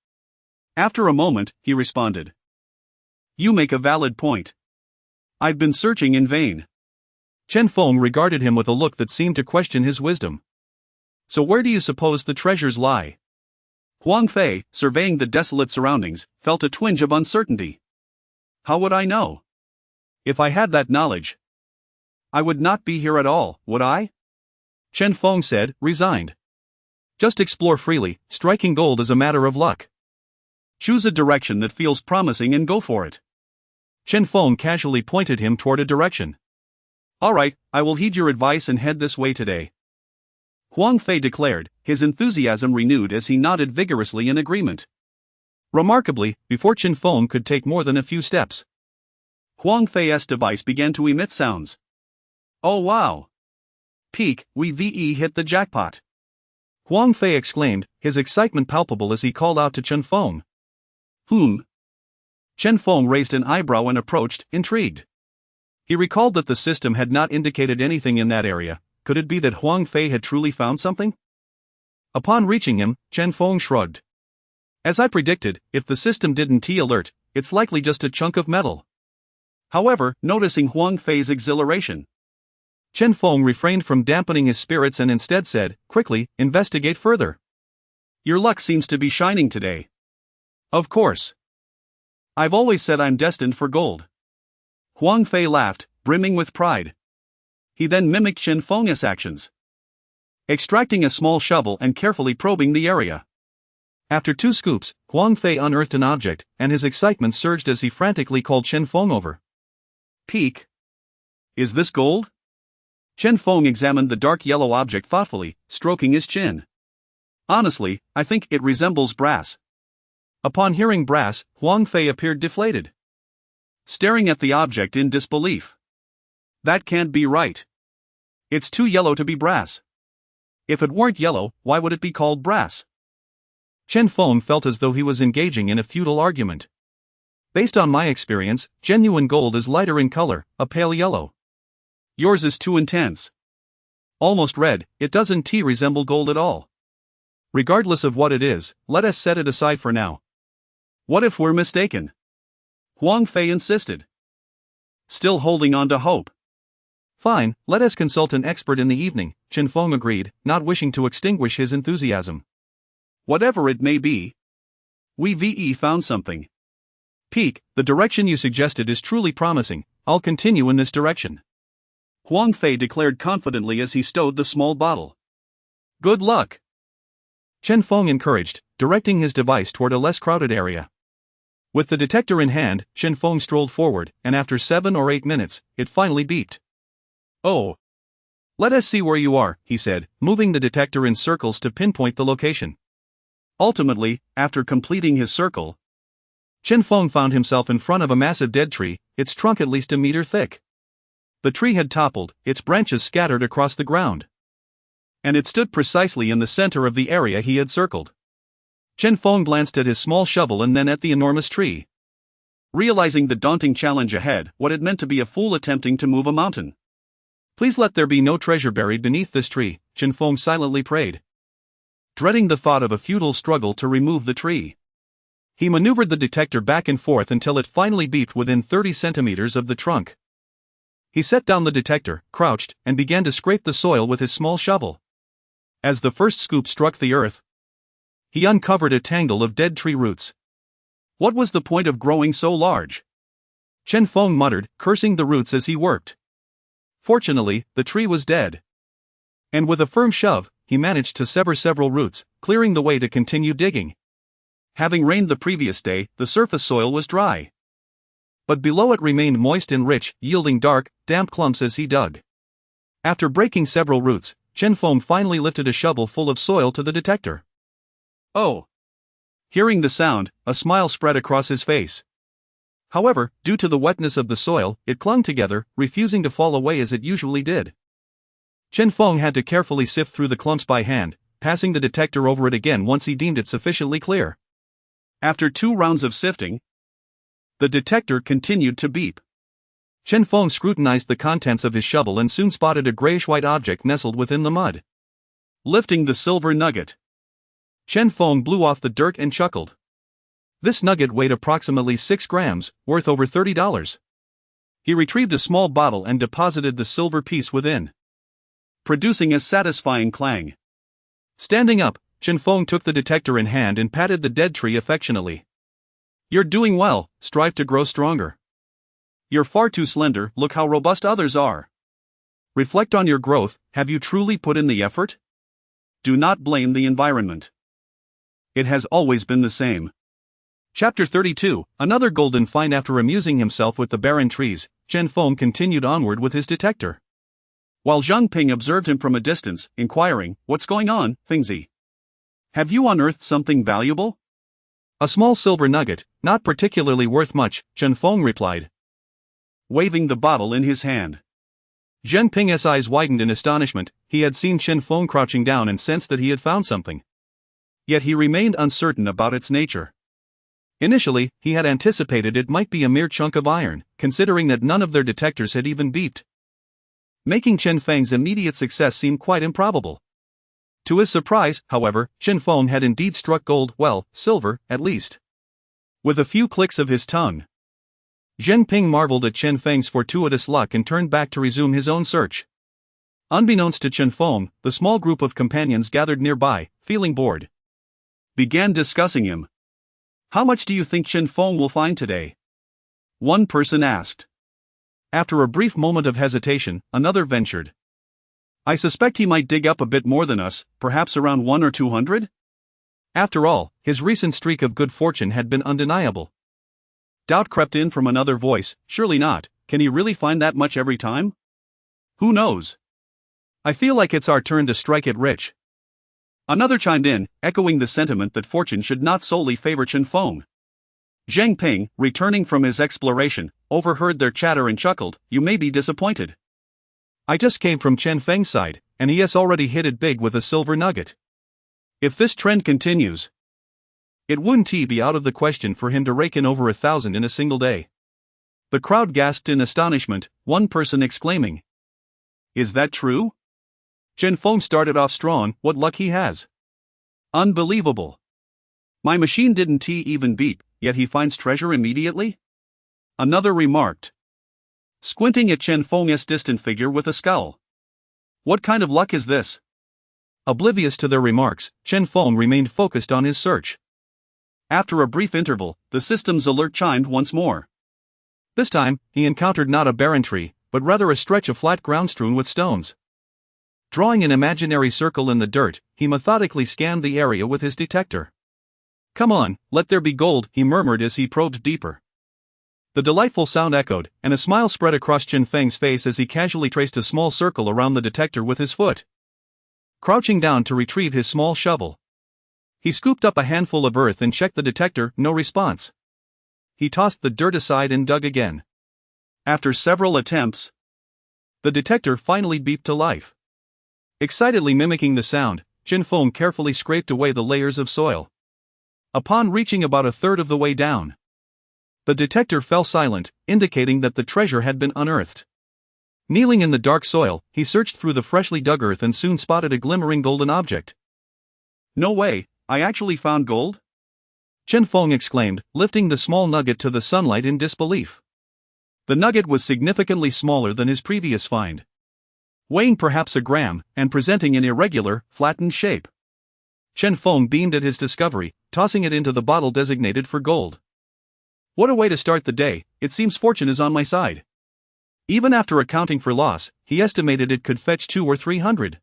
After a moment, he responded. You make a valid point. I've been searching in vain. Chen Feng regarded him with a look that seemed to question his wisdom. So where do you suppose the treasures lie? Huang Fei, surveying the desolate surroundings, felt a twinge of uncertainty. How would I know? If I had that knowledge, I would not be here at all, would I? Chen Feng said, resigned. Just explore freely, striking gold is a matter of luck. Choose a direction that feels promising and go for it. Chen Feng casually pointed him toward a direction. All right, I will heed your advice and head this way today. Huang Fei declared, his enthusiasm renewed as he nodded vigorously in agreement. Remarkably, before Chen Feng could take more than a few steps, Huang Fei's device began to emit sounds. Oh wow! Peak, we hit the jackpot! Huang Fei exclaimed, his excitement palpable as he called out to Chen Feng. Chen Feng raised an eyebrow and approached, intrigued. He recalled that the system had not indicated anything in that area. Could it be that Huang Fei had truly found something? Upon reaching him, Chen Feng shrugged. As I predicted, if the system didn't alert, it's likely just a chunk of metal. However, noticing Huang Fei's exhilaration, Chen Feng refrained from dampening his spirits and instead said, quickly, investigate further. Your luck seems to be shining today. Of course. I've always said I'm destined for gold. Huang Fei laughed, brimming with pride. He then mimicked Chen Feng's actions, extracting a small shovel and carefully probing the area. After 2 scoops, Huang Fei unearthed an object, and his excitement surged as he frantically called Chen Feng over. Peek. Is this gold? Chen Feng examined the dark yellow object thoughtfully, stroking his chin. Honestly, I think it resembles brass. Upon hearing brass, Huang Fei appeared deflated, staring at the object in disbelief. That can't be right. It's too yellow to be brass. If it weren't yellow, why would it be called brass? Chen Feng felt as though he was engaging in a futile argument. Based on my experience, genuine gold is lighter in color, a pale yellow. Yours is too intense. Almost red, it doesn't resemble gold at all. Regardless of what it is, let us set it aside for now. What if we're mistaken? Huang Fei insisted, still holding on to hope. Fine, let us consult an expert in the evening, Chen Feng agreed, not wishing to extinguish his enthusiasm. Whatever it may be, we found something. Peek, the direction you suggested is truly promising. I'll continue in this direction. Huang Fei declared confidently as he stowed the small bottle. Good luck. Chen Feng encouraged, directing his device toward a less crowded area. With the detector in hand, Chen Feng strolled forward, and after 7 or 8 minutes, it finally beeped. Oh. Let us see where you are, he said, moving the detector in circles to pinpoint the location. Ultimately, after completing his circle, Chen Feng found himself in front of a massive dead tree, its trunk at least a meter thick. The tree had toppled, its branches scattered across the ground. And it stood precisely in the center of the area he had circled. Chen Feng glanced at his small shovel and then at the enormous tree. Realizing the daunting challenge ahead, what it meant to be a fool attempting to move a mountain. Please let there be no treasure buried beneath this tree, Chen Feng silently prayed, dreading the thought of a futile struggle to remove the tree. He maneuvered the detector back and forth until it finally beeped within 30 centimeters of the trunk. He set down the detector, crouched, and began to scrape the soil with his small shovel. As the first scoop struck the earth, he uncovered a tangle of dead tree roots. What was the point of growing so large? Chen Feng muttered, cursing the roots as he worked. Fortunately, the tree was dead. And with a firm shove, he managed to sever several roots, clearing the way to continue digging. Having rained the previous day, the surface soil was dry. But below it remained moist and rich, yielding dark, damp clumps as he dug. After breaking several roots, Chen Feng finally lifted a shovel full of soil to the detector. Oh! Hearing the sound, a smile spread across his face. However, due to the wetness of the soil, it clung together, refusing to fall away as it usually did. Chen Feng had to carefully sift through the clumps by hand, passing the detector over it again once he deemed it sufficiently clear. After 2 rounds of sifting, the detector continued to beep. Chen Feng scrutinized the contents of his shovel and soon spotted a grayish-white object nestled within the mud. Lifting the silver nugget, Chen Feng blew off the dirt and chuckled. This nugget weighed approximately 6 grams, worth over $30. He retrieved a small bottle and deposited the silver piece within, producing a satisfying clang. Standing up, Chen Feng took the detector in hand and patted the dead tree affectionately. You're doing well, strive to grow stronger. You're far too slender, look how robust others are. Reflect on your growth, have you truly put in the effort? Do not blame the environment. It has always been the same. Chapter 32, another golden find. After amusing himself with the barren trees, Chen Feng continued onward with his detector. While Zhang Ping observed him from a distance, inquiring, "What's going on, Fengzi? Have you unearthed something valuable?" "A small silver nugget, not particularly worth much," Chen Feng replied, waving the bottle in his hand. Zhang Ping's eyes widened in astonishment. He had seen Chen Feng crouching down and sensed that he had found something. Yet he remained uncertain about its nature. Initially, he had anticipated it might be a mere chunk of iron, considering that none of their detectors had even beeped, making Chen Feng's immediate success seem quite improbable. To his surprise, however, Chen Feng had indeed struck gold, well, silver, at least. With a few clicks of his tongue, Zhang Ping marveled at Chen Feng's fortuitous luck and turned back to resume his own search. Unbeknownst to Chen Feng, the small group of companions gathered nearby, feeling bored, began discussing him. "How much do you think Chen Feng will find today?" one person asked. After a brief moment of hesitation, another ventured, "I suspect he might dig up a bit more than us, perhaps around 100 or 200? After all, his recent streak of good fortune had been undeniable. Doubt crept in from another voice, "Surely not, can he really find that much every time? Who knows? I feel like it's our turn to strike it rich." Another chimed in, echoing the sentiment that fortune should not solely favor Chen Feng. Zhang Ping, returning from his exploration, overheard their chatter and chuckled, "You may be disappointed. I just came from Chen Feng's side, and he has already hit it big with a silver nugget. If this trend continues, it wouldn't be out of the question for him to rake in over 1,000 in a single day." The crowd gasped in astonishment, one person exclaiming, "Is that true? Chen Feng started off strong, what luck he has. Unbelievable. My machine didn't even beep, yet he finds treasure immediately?" Another remarked, squinting at Chen Feng's distant figure with a scowl. "What kind of luck is this?" Oblivious to their remarks, Chen Feng remained focused on his search. After a brief interval, the system's alert chimed once more. This time, he encountered not a barren tree, but rather a stretch of flat ground strewn with stones. Drawing an imaginary circle in the dirt, he methodically scanned the area with his detector. "Come on, let there be gold," he murmured as he probed deeper. The delightful sound echoed, and a smile spread across Chen Feng's face as he casually traced a small circle around the detector with his foot. Crouching down to retrieve his small shovel, he scooped up a handful of earth and checked the detector, no response. He tossed the dirt aside and dug again. After several attempts, the detector finally beeped to life. Excitedly mimicking the sound, Chen Feng carefully scraped away the layers of soil. Upon reaching about a third of the way down, the detector fell silent, indicating that the treasure had been unearthed. Kneeling in the dark soil, he searched through the freshly dug earth and soon spotted a glimmering golden object. "No way, I actually found gold?" Chen Feng exclaimed, lifting the small nugget to the sunlight in disbelief. The nugget was significantly smaller than his previous find, weighing perhaps a gram, and presenting an irregular, flattened shape. Chen Feng beamed at his discovery, tossing it into the bottle designated for gold. What a way to start the day, it seems fortune is on my side. Even after accounting for loss, he estimated it could fetch 200 or 300.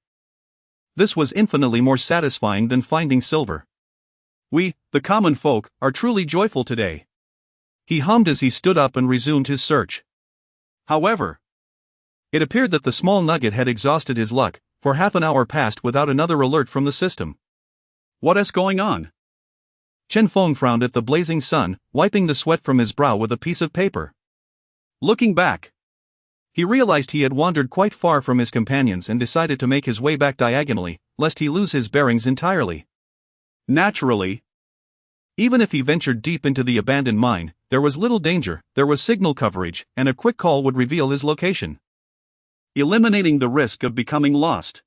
This was infinitely more satisfying than finding silver. We, the common folk, are truly joyful today. He hummed as he stood up and resumed his search. However, it appeared that the small nugget had exhausted his luck, for half an hour passed without another alert from the system. What's going on? Chen Feng frowned at the blazing sun, wiping the sweat from his brow with a piece of paper. Looking back, he realized he had wandered quite far from his companions and decided to make his way back diagonally, lest he lose his bearings entirely. Naturally, even if he ventured deep into the abandoned mine, there was little danger, there was signal coverage, and a quick call would reveal his location, eliminating the risk of becoming lost.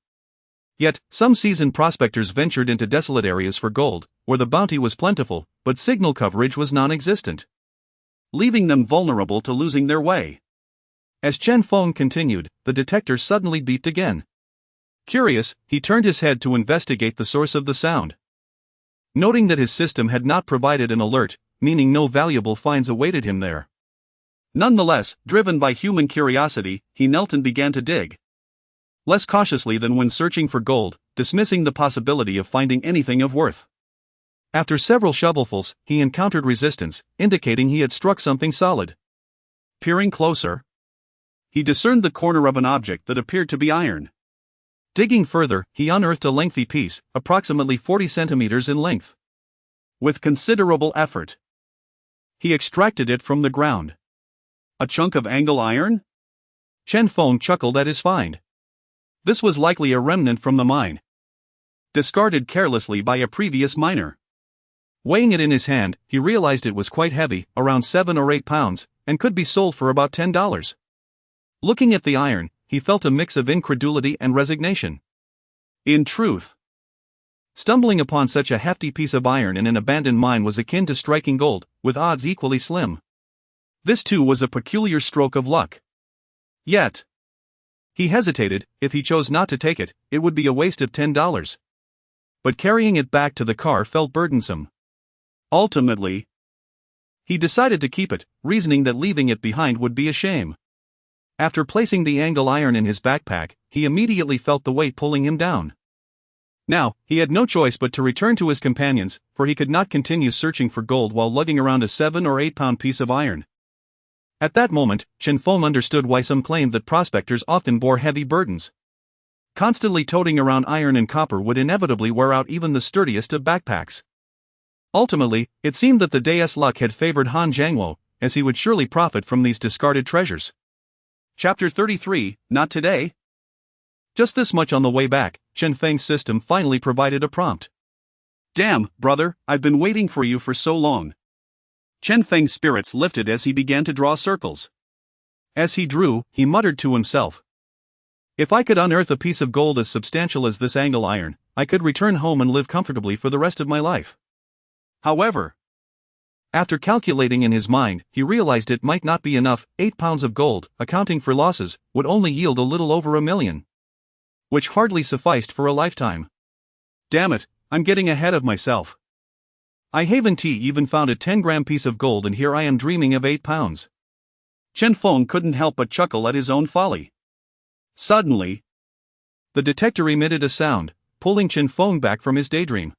Yet, some seasoned prospectors ventured into desolate areas for gold, where the bounty was plentiful, but signal coverage was non-existent, leaving them vulnerable to losing their way. As Chen Feng continued, the detector suddenly beeped again. Curious, he turned his head to investigate the source of the sound. Noting that his system had not provided an alert, meaning no valuable finds awaited him there. Nonetheless, driven by human curiosity, he knelt and began to dig. Less cautiously than when searching for gold, dismissing the possibility of finding anything of worth. After several shovelfuls, he encountered resistance, indicating he had struck something solid. Peering closer, he discerned the corner of an object that appeared to be iron. Digging further, he unearthed a lengthy piece, approximately 40 centimeters in length. With considerable effort, he extracted it from the ground. A chunk of angle iron? Chen Feng chuckled at his find. This was likely a remnant from the mine, discarded carelessly by a previous miner. Weighing it in his hand, he realized it was quite heavy, around 7 or 8 pounds, and could be sold for about $10. Looking at the iron, he felt a mix of incredulity and resignation. In truth, stumbling upon such a hefty piece of iron in an abandoned mine was akin to striking gold, with odds equally slim. This too was a peculiar stroke of luck. Yet, he hesitated. If he chose not to take it, it would be a waste of $10. But carrying it back to the car felt burdensome. Ultimately, he decided to keep it, reasoning that leaving it behind would be a shame. After placing the angle iron in his backpack, he immediately felt the weight pulling him down. Now, he had no choice but to return to his companions, for he could not continue searching for gold while lugging around a 7 or 8 pound piece of iron. At that moment, Chen Feng understood why some claimed that prospectors often bore heavy burdens. Constantly toting around iron and copper would inevitably wear out even the sturdiest of backpacks. Ultimately, it seemed that the day's luck had favored Han Jiangwo, as he would surely profit from these discarded treasures. Chapter 33, Not Today? Just this much on the way back, Chen Feng's system finally provided a prompt. Damn, brother, I've been waiting for you for so long. Chen Feng's spirits lifted as he began to draw circles. As he drew, he muttered to himself. If I could unearth a piece of gold as substantial as this angle iron, I could return home and live comfortably for the rest of my life. However, after calculating in his mind, he realized it might not be enough. 8 pounds of gold, accounting for losses, would only yield a little over $1 million. Which hardly sufficed for a lifetime. Damn it, I'm getting ahead of myself. I haven't even found a 10-gram piece of gold and here I am dreaming of 8 pounds. Chen Feng couldn't help but chuckle at his own folly. Suddenly, the detector emitted a sound, pulling Chen Feng back from his daydream.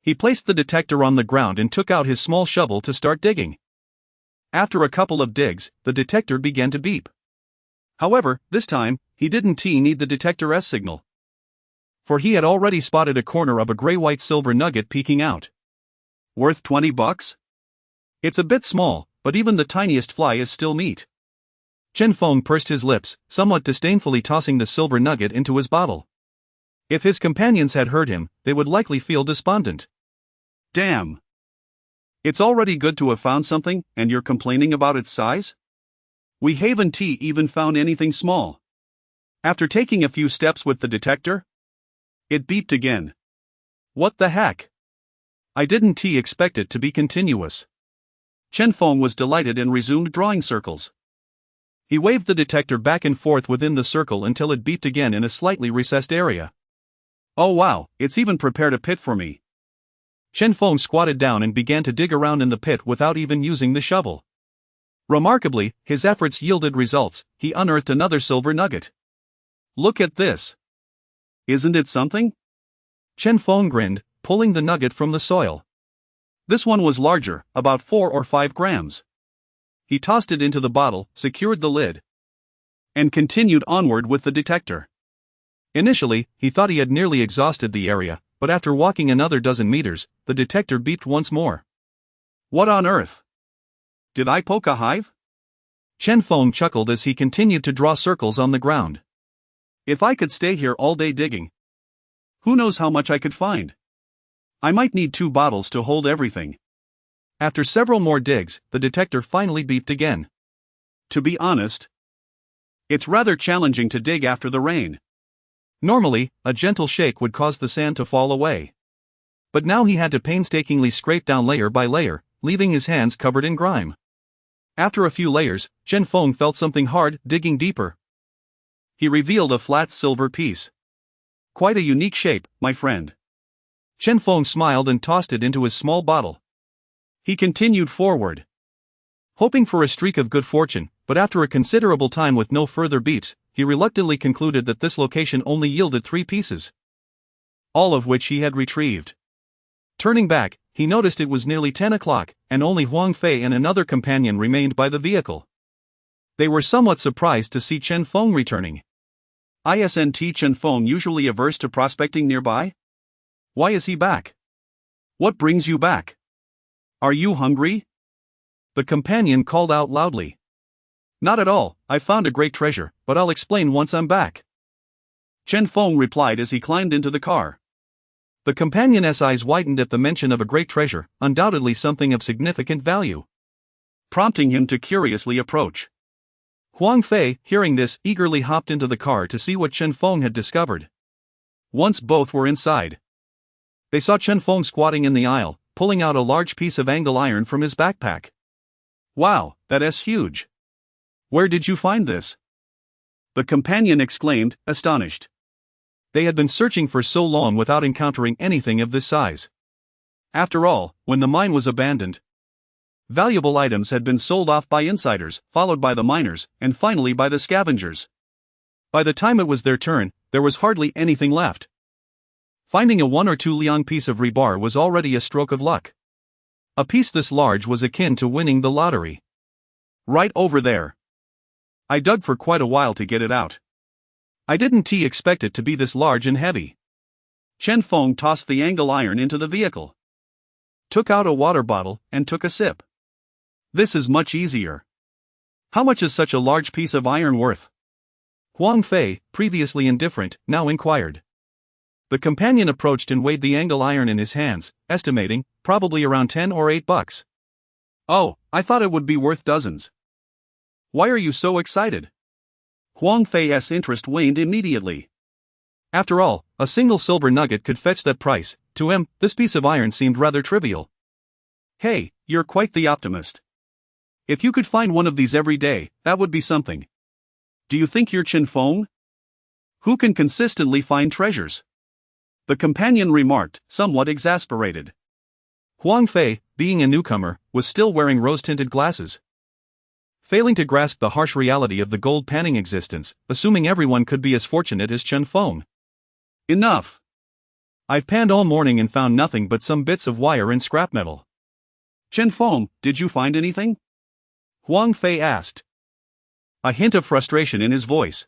He placed the detector on the ground and took out his small shovel to start digging. After a couple of digs, the detector began to beep. However, this time, he didn't need the detector's signal. For he had already spotted a corner of a gray-white silver nugget peeking out. Worth $20? It's a bit small, but even the tiniest fly is still meat. Chen Feng pursed his lips, somewhat disdainfully tossing the silver nugget into his bottle. If his companions had heard him, they would likely feel despondent. Damn. It's already good to have found something, and you're complaining about its size? We haven't even found anything small. After taking a few steps with the detector, it beeped again. What the heck? I didn't expect it to be continuous. Chen Feng was delighted and resumed drawing circles. He waved the detector back and forth within the circle until it beeped again in a slightly recessed area. Oh wow, it's even prepared a pit for me. Chen Feng squatted down and began to dig around in the pit without even using the shovel. Remarkably, his efforts yielded results. He unearthed another silver nugget. Look at this. Isn't it something? Chen Feng grinned, pulling the nugget from the soil. This one was larger, about 4 or 5 grams. He tossed it into the bottle, secured the lid, and continued onward with the detector. Initially, he thought he had nearly exhausted the area, but after walking another dozen meters, the detector beeped once more. What on earth? Did I poke a hive? Chen Feng chuckled as he continued to draw circles on the ground. If I could stay here all day digging, who knows how much I could find? I might need 2 bottles to hold everything. After several more digs, the detector finally beeped again. To be honest, it's rather challenging to dig after the rain. Normally, a gentle shake would cause the sand to fall away. But now he had to painstakingly scrape down layer by layer, leaving his hands covered in grime. After a few layers, Chen Feng felt something hard digging deeper. He revealed a flat silver piece. Quite a unique shape, my friend. Chen Feng smiled and tossed it into his small bottle. He continued forward, hoping for a streak of good fortune, but after a considerable time with no further beeps, he reluctantly concluded that this location only yielded 3 pieces, all of which he had retrieved. Turning back, he noticed it was nearly 10 o'clock, and only Huang Fei and another companion remained by the vehicle. They were somewhat surprised to see Chen Feng returning. Isn't Chen Feng usually averse to prospecting nearby? Why is he back? What brings you back? Are you hungry? The companion called out loudly. Not at all, I found a great treasure, but I'll explain once I'm back. Chen Feng replied as he climbed into the car. The companion's eyes widened at the mention of a great treasure, undoubtedly something of significant value, prompting him to curiously approach. Huang Fei, hearing this, eagerly hopped into the car to see what Chen Feng had discovered. Once both were inside, they saw Chen Feng squatting in the aisle, pulling out a large piece of angle iron from his backpack. Wow, that is huge. Where did you find this? The companion exclaimed, astonished. They had been searching for so long without encountering anything of this size. After all, when the mine was abandoned, valuable items had been sold off by insiders, followed by the miners, and finally by the scavengers. By the time it was their turn, there was hardly anything left. Finding a 1 or 2 liang piece of rebar was already a stroke of luck. A piece this large was akin to winning the lottery. Right over there. I dug for quite a while to get it out. I didn't expect it to be this large and heavy. Chen Feng tossed the angle iron into the vehicle, took out a water bottle, and took a sip. This is much easier. How much is such a large piece of iron worth? Huang Fei, previously indifferent, now inquired. The companion approached and weighed the angle iron in his hands, estimating, probably around 10 or 8 bucks. Oh, I thought it would be worth dozens. Why are you so excited? Huang Fei's interest waned immediately. After all, a single silver nugget could fetch that price. To him, this piece of iron seemed rather trivial. Hey, you're quite the optimist. If you could find one of these every day, that would be something. Do you think you're Chen Feng? Who can consistently find treasures? The companion remarked, somewhat exasperated. Huang Fei, being a newcomer, was still wearing rose-tinted glasses. Failing to grasp the harsh reality of the gold panning existence, assuming everyone could be as fortunate as Chen Feng. Enough. I've panned all morning and found nothing but some bits of wire and scrap metal. Chen Feng, did you find anything? Huang Fei asked, a hint of frustration in his voice.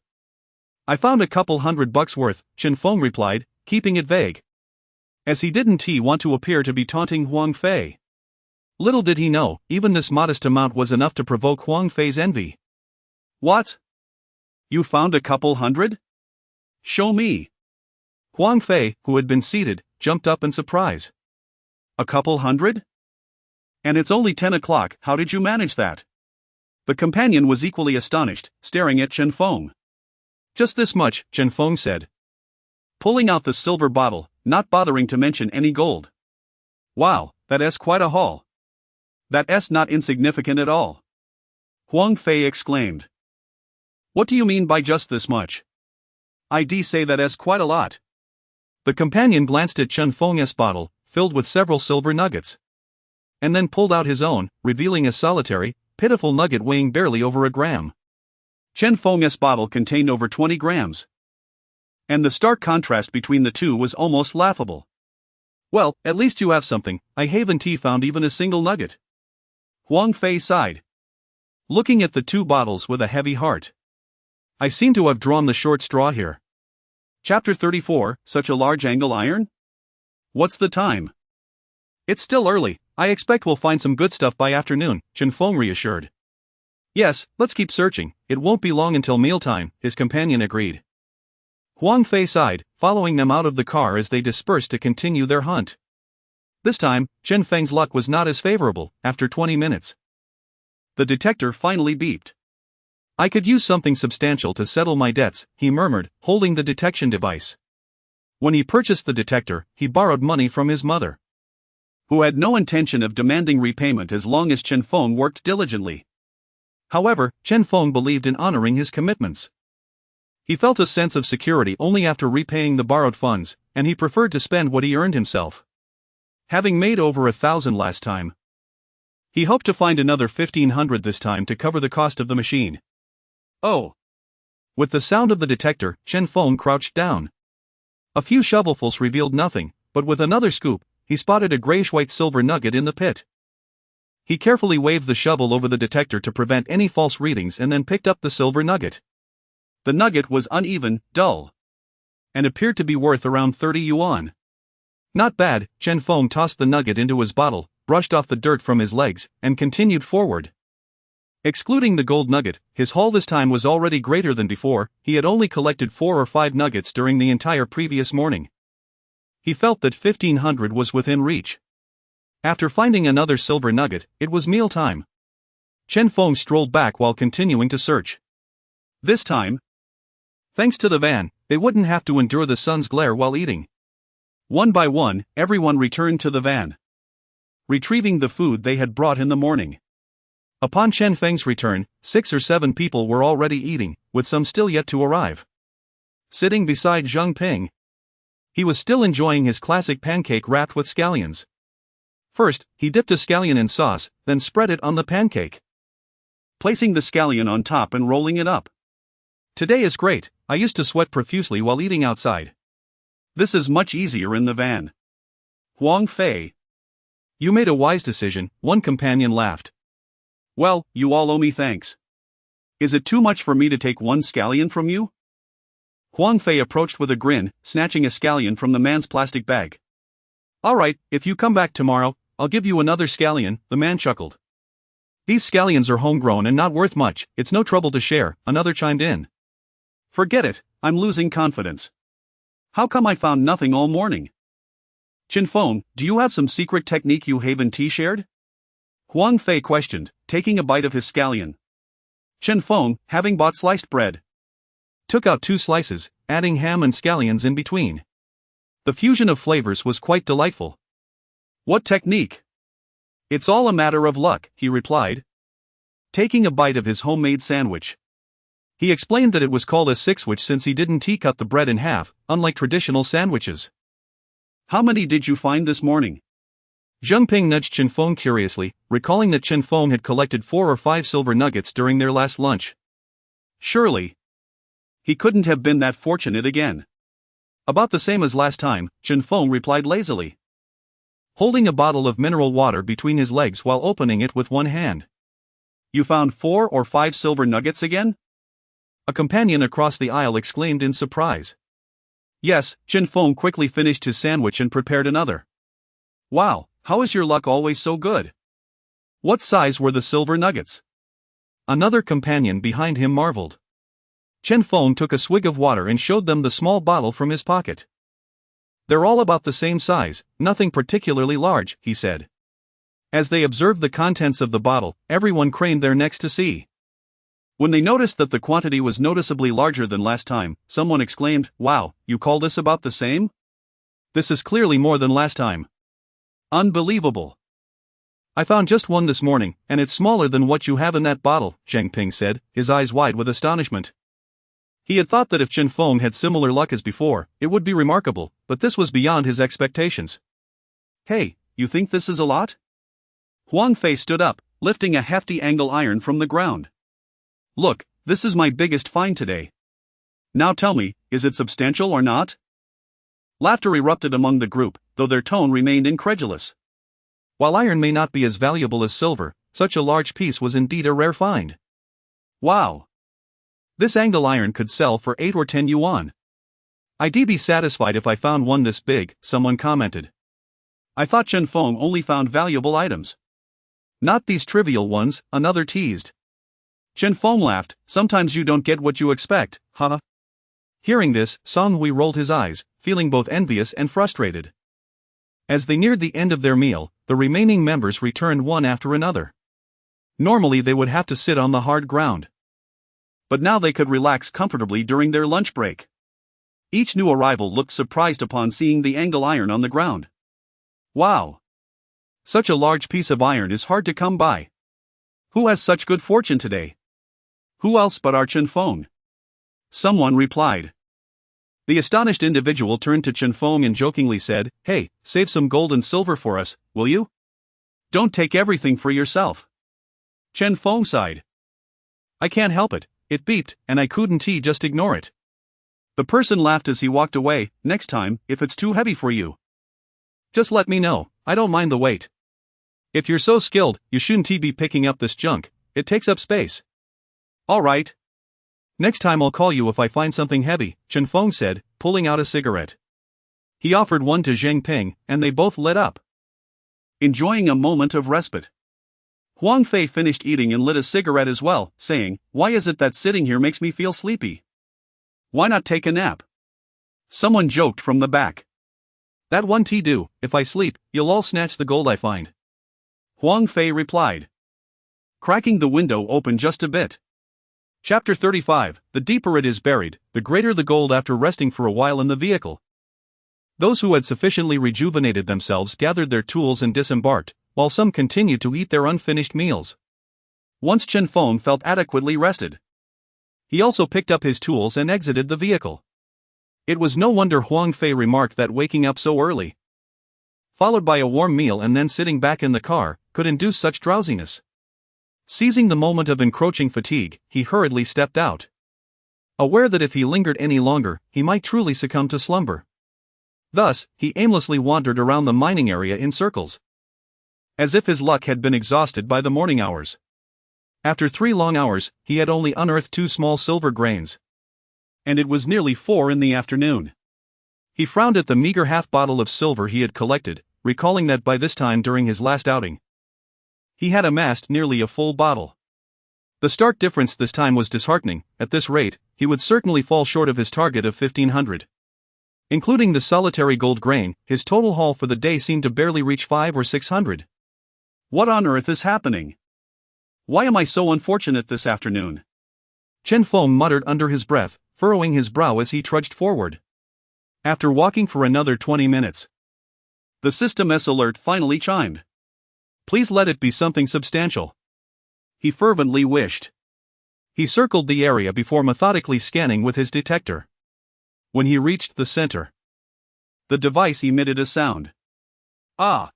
I found a couple $100 worth, Chen Feng replied, keeping it vague, as he didn't want to appear to be taunting Huang Fei. Little did he know, even this modest amount was enough to provoke Huang Fei's envy. What? You found a couple $100? Show me. Huang Fei, who had been seated, jumped up in surprise. A couple $100? And it's only 10 o'clock, how did you manage that? The companion was equally astonished, staring at Chen Feng. Just this much, Chen Feng said, pulling out the silver bottle, not bothering to mention any gold. Wow, that's quite a haul. That's not insignificant at all. Huang Fei exclaimed. What do you mean by just this much? I'd say that's quite a lot. The companion glanced at Chen Feng's bottle, filled with several silver nuggets, and then pulled out his own, revealing a solitary, pitiful nugget weighing barely over a gram. Chen Feng's bottle contained over 20 grams. And the stark contrast between the two was almost laughable. Well, at least you have something. I haven't found even a single nugget. Huang Fei sighed, looking at the two bottles with a heavy heart. I seem to have drawn the short straw here. Chapter 34, Such a Large Angle Iron? What's the time? It's still early. I expect we'll find some good stuff by afternoon, Chen Feng reassured. Yes, let's keep searching. It won't be long until mealtime, his companion agreed. Huang Fei sighed, following them out of the car as they dispersed to continue their hunt. This time, Chen Feng's luck was not as favorable. After 20 minutes, the detector finally beeped. I could use something substantial to settle my debts, he murmured, holding the detection device. When he purchased the detector, he borrowed money from his mother, who had no intention of demanding repayment as long as Chen Feng worked diligently. However, Chen Feng believed in honoring his commitments. He felt a sense of security only after repaying the borrowed funds, and he preferred to spend what he earned himself. Having made over 1,000 last time, he hoped to find another 1,500 this time to cover the cost of the machine. Oh! With the sound of the detector, Chen Feng crouched down. A few shovelfuls revealed nothing, but with another scoop, he spotted a grayish-white silver nugget in the pit. He carefully waved the shovel over the detector to prevent any false readings and then picked up the silver nugget. The nugget was uneven, dull, and appeared to be worth around 30 yuan. Not bad. Chen Feng tossed the nugget into his bottle, brushed off the dirt from his legs, and continued forward. Excluding the gold nugget, his haul this time was already greater than before. He had only collected 4 or 5 nuggets during the entire previous morning. He felt that 1,500 was within reach. After finding another silver nugget, it was mealtime. Chen Feng strolled back while continuing to search. This time, thanks to the van, they wouldn't have to endure the sun's glare while eating. One by one, everyone returned to the van, retrieving the food they had brought in the morning. Upon Chen Feng's return, 6 or 7 people were already eating, with some still yet to arrive. Sitting beside Zheng Ping, he was still enjoying his classic pancake wrapped with scallions. First, he dipped a scallion in sauce, then spread it on the pancake, placing the scallion on top and rolling it up. Today is great. I used to sweat profusely while eating outside. This is much easier in the van. Huang Fei. You made a wise decision, one companion laughed. Well, you all owe me thanks. Is it too much for me to take 1 scallion from you? Huang Fei approached with a grin, snatching a scallion from the man's plastic bag. All right, if you come back tomorrow, I'll give you another scallion, the man chuckled. These scallions are homegrown and not worth much, it's no trouble to share, another chimed in. Forget it, I'm losing confidence. How come I found nothing all morning? Chen Feng, do you have some secret technique you haven't shared? Huang Fei questioned, taking a bite of his scallion. Chen Feng, having bought sliced bread, took out 2 slices, adding ham and scallions in between. The fusion of flavors was quite delightful. What technique? It's all a matter of luck, he replied, taking a bite of his homemade sandwich. He explained that it was called a sixwich since he didn't cut the bread in half, unlike traditional sandwiches. How many did you find this morning? Zheng Ping nudged Chen Feng curiously, recalling that Chen Feng had collected 4 or 5 silver nuggets during their last lunch. Surely he couldn't have been that fortunate again. About the same as last time, Chen Feng replied lazily, holding a bottle of mineral water between his legs while opening it with one hand. You found 4 or 5 silver nuggets again? A companion across the aisle exclaimed in surprise. Yes, Chen Feng quickly finished his sandwich and prepared another. Wow, how is your luck always so good? What size were the silver nuggets? Another companion behind him marveled. Chen Feng took a swig of water and showed them the small bottle from his pocket. They're all about the same size, nothing particularly large, he said. As they observed the contents of the bottle, everyone craned their necks to see. When they noticed that the quantity was noticeably larger than last time, someone exclaimed, "Wow, you call this about the same? This is clearly more than last time." Unbelievable. I found just one this morning, and it's smaller than what you have in that bottle, Chen Feng said, his eyes wide with astonishment. He had thought that if Chen Feng had similar luck as before, it would be remarkable, but this was beyond his expectations. Hey, you think this is a lot? Huang Fei stood up, lifting a hefty angle iron from the ground. Look, this is my biggest find today. Now tell me, is it substantial or not? Laughter erupted among the group, though their tone remained incredulous. While iron may not be as valuable as silver, such a large piece was indeed a rare find. Wow. This angle iron could sell for 8 or 10 yuan. I'd be satisfied if I found one this big, someone commented. I thought Chen Feng only found valuable items. Not these trivial ones, another teased. Chen Feng laughed, sometimes you don't get what you expect, huh? Hearing this, Song Hui rolled his eyes, feeling both envious and frustrated. As they neared the end of their meal, the remaining members returned one after another. Normally they would have to sit on the hard ground. But now they could relax comfortably during their lunch break. Each new arrival looked surprised upon seeing the angle iron on the ground. Wow! Such a large piece of iron is hard to come by. Who has such good fortune today? Who else but our Chen Feng? Someone replied. The astonished individual turned to Chen Feng and jokingly said, "Hey, save some gold and silver for us, will you? Don't take everything for yourself." Chen Feng sighed. I can't help it, it beeped, and I couldn't just ignore it. The person laughed as he walked away. Next time, if it's too heavy for you, just let me know, I don't mind the weight. If you're so skilled, you shouldn't be picking up this junk, it takes up space. Alright. Next time I'll call you if I find something heavy, Chen Feng said, pulling out a cigarette. He offered one to Zheng Ping, and they both lit up. Enjoying a moment of respite. Huang Fei finished eating and lit a cigarette as well, saying, "Why is it that sitting here makes me feel sleepy? Why not take a nap?" Someone joked from the back. That one do, if I sleep, you'll all snatch the gold I find. Huang Fei replied, cracking the window open just a bit. Chapter 35, the deeper it is buried, the greater the gold after resting for a while in the vehicle. Those who had sufficiently rejuvenated themselves gathered their tools and disembarked, while some continued to eat their unfinished meals. Once Chen Feng felt adequately rested, he also picked up his tools and exited the vehicle. It was no wonder Huang Fei remarked that waking up so early, followed by a warm meal and then sitting back in the car, could induce such drowsiness. Seizing the moment of encroaching fatigue, he hurriedly stepped out, aware that if he lingered any longer, he might truly succumb to slumber. Thus, he aimlessly wandered around the mining area in circles, as if his luck had been exhausted by the morning hours. After 3 long hours, he had only unearthed 2 small silver grains. And it was nearly 4 in the afternoon. He frowned at the meager half-bottle of silver he had collected, recalling that by this time during his last outing, he had amassed nearly a full bottle. The stark difference this time was disheartening. At this rate, he would certainly fall short of his target of 1,500. Including the solitary gold grain, his total haul for the day seemed to barely reach 500 or 600. What on earth is happening? Why am I so unfortunate this afternoon? Chen Feng muttered under his breath, furrowing his brow as he trudged forward. After walking for another 20 minutes, the System S alert finally chimed. Please let it be something substantial, he fervently wished. He circled the area before methodically scanning with his detector. When he reached the center, the device emitted a sound. Ah!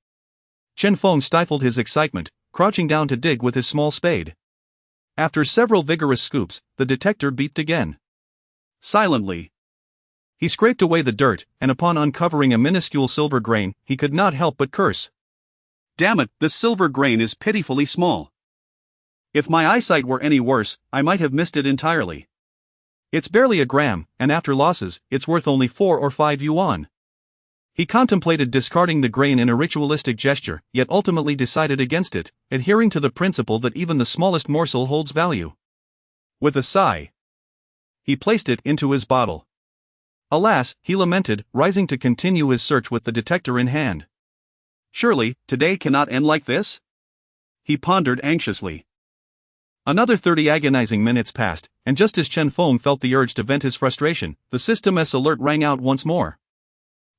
Chen Feng stifled his excitement, crouching down to dig with his small spade. After several vigorous scoops, the detector beeped again. Silently, he scraped away the dirt, and upon uncovering a minuscule silver grain, he could not help but curse. Damn it, this silver grain is pitifully small. If my eyesight were any worse, I might have missed it entirely. It's barely a gram, and after losses, it's worth only 4 or 5 yuan. He contemplated discarding the grain in a ritualistic gesture, yet ultimately decided against it, adhering to the principle that even the smallest morsel holds value. With a sigh, he placed it into his bottle. Alas, he lamented, rising to continue his search with the detector in hand. Surely, today cannot end like this? He pondered anxiously. Another 30 agonizing minutes passed, and just as Chen Feng felt the urge to vent his frustration, the System S alert rang out once more.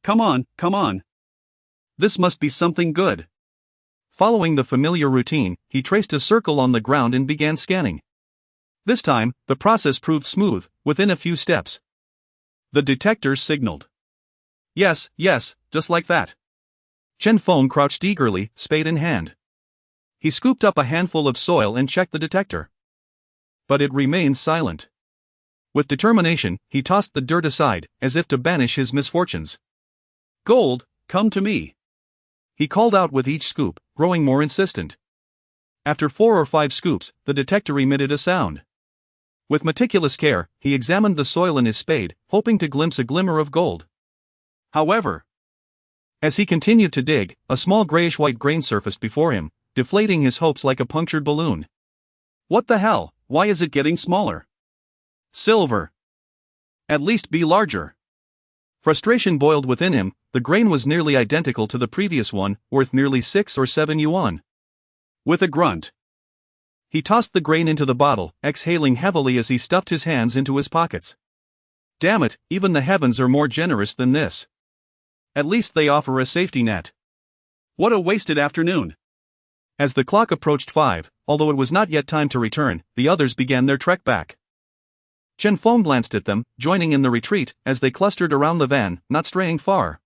Come on, come on. This must be something good. Following the familiar routine, he traced a circle on the ground and began scanning. This time, the process proved smooth, within a few steps. The detector signaled. Yes, just like that. Chen Feng crouched eagerly, spade in hand. He scooped up a handful of soil and checked the detector. But it remained silent. With determination, he tossed the dirt aside, as if to banish his misfortunes. Gold, come to me. He called out with each scoop, growing more insistent. After 4 or 5 scoops, the detector emitted a sound. With meticulous care, he examined the soil in his spade, hoping to glimpse a glimmer of gold. However, as he continued to dig, a small grayish-white grain surfaced before him, deflating his hopes like a punctured balloon. What the hell? Why is it getting smaller? Silver. At least be larger. Frustration boiled within him. The grain was nearly identical to the previous one, worth nearly 6 or 7 yuan. With a grunt, he tossed the grain into the bottle, exhaling heavily as he stuffed his hands into his pockets. Damn it, even the heavens are more generous than this. At least they offer a safety net. What a wasted afternoon. As the clock approached 5, although it was not yet time to return, the others began their trek back. Chen Feng glanced at them, joining in the retreat, as they clustered around the van, not straying far.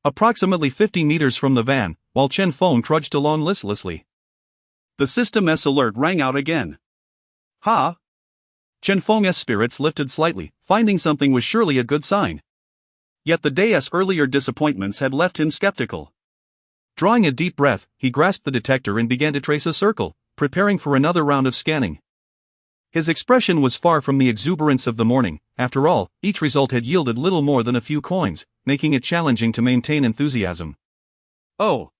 Approximately 50 meters from the van, while Chen Feng trudged along listlessly. The System S alert rang out again. Ha! Chen Feng's spirits lifted slightly, finding something was surely a good sign. Yet the day's earlier disappointments had left him skeptical. Drawing a deep breath, he grasped the detector and began to trace a circle, preparing for another round of scanning. His expression was far from the exuberance of the morning. After all, each result had yielded little more than a few coins, making it challenging to maintain enthusiasm. Oh!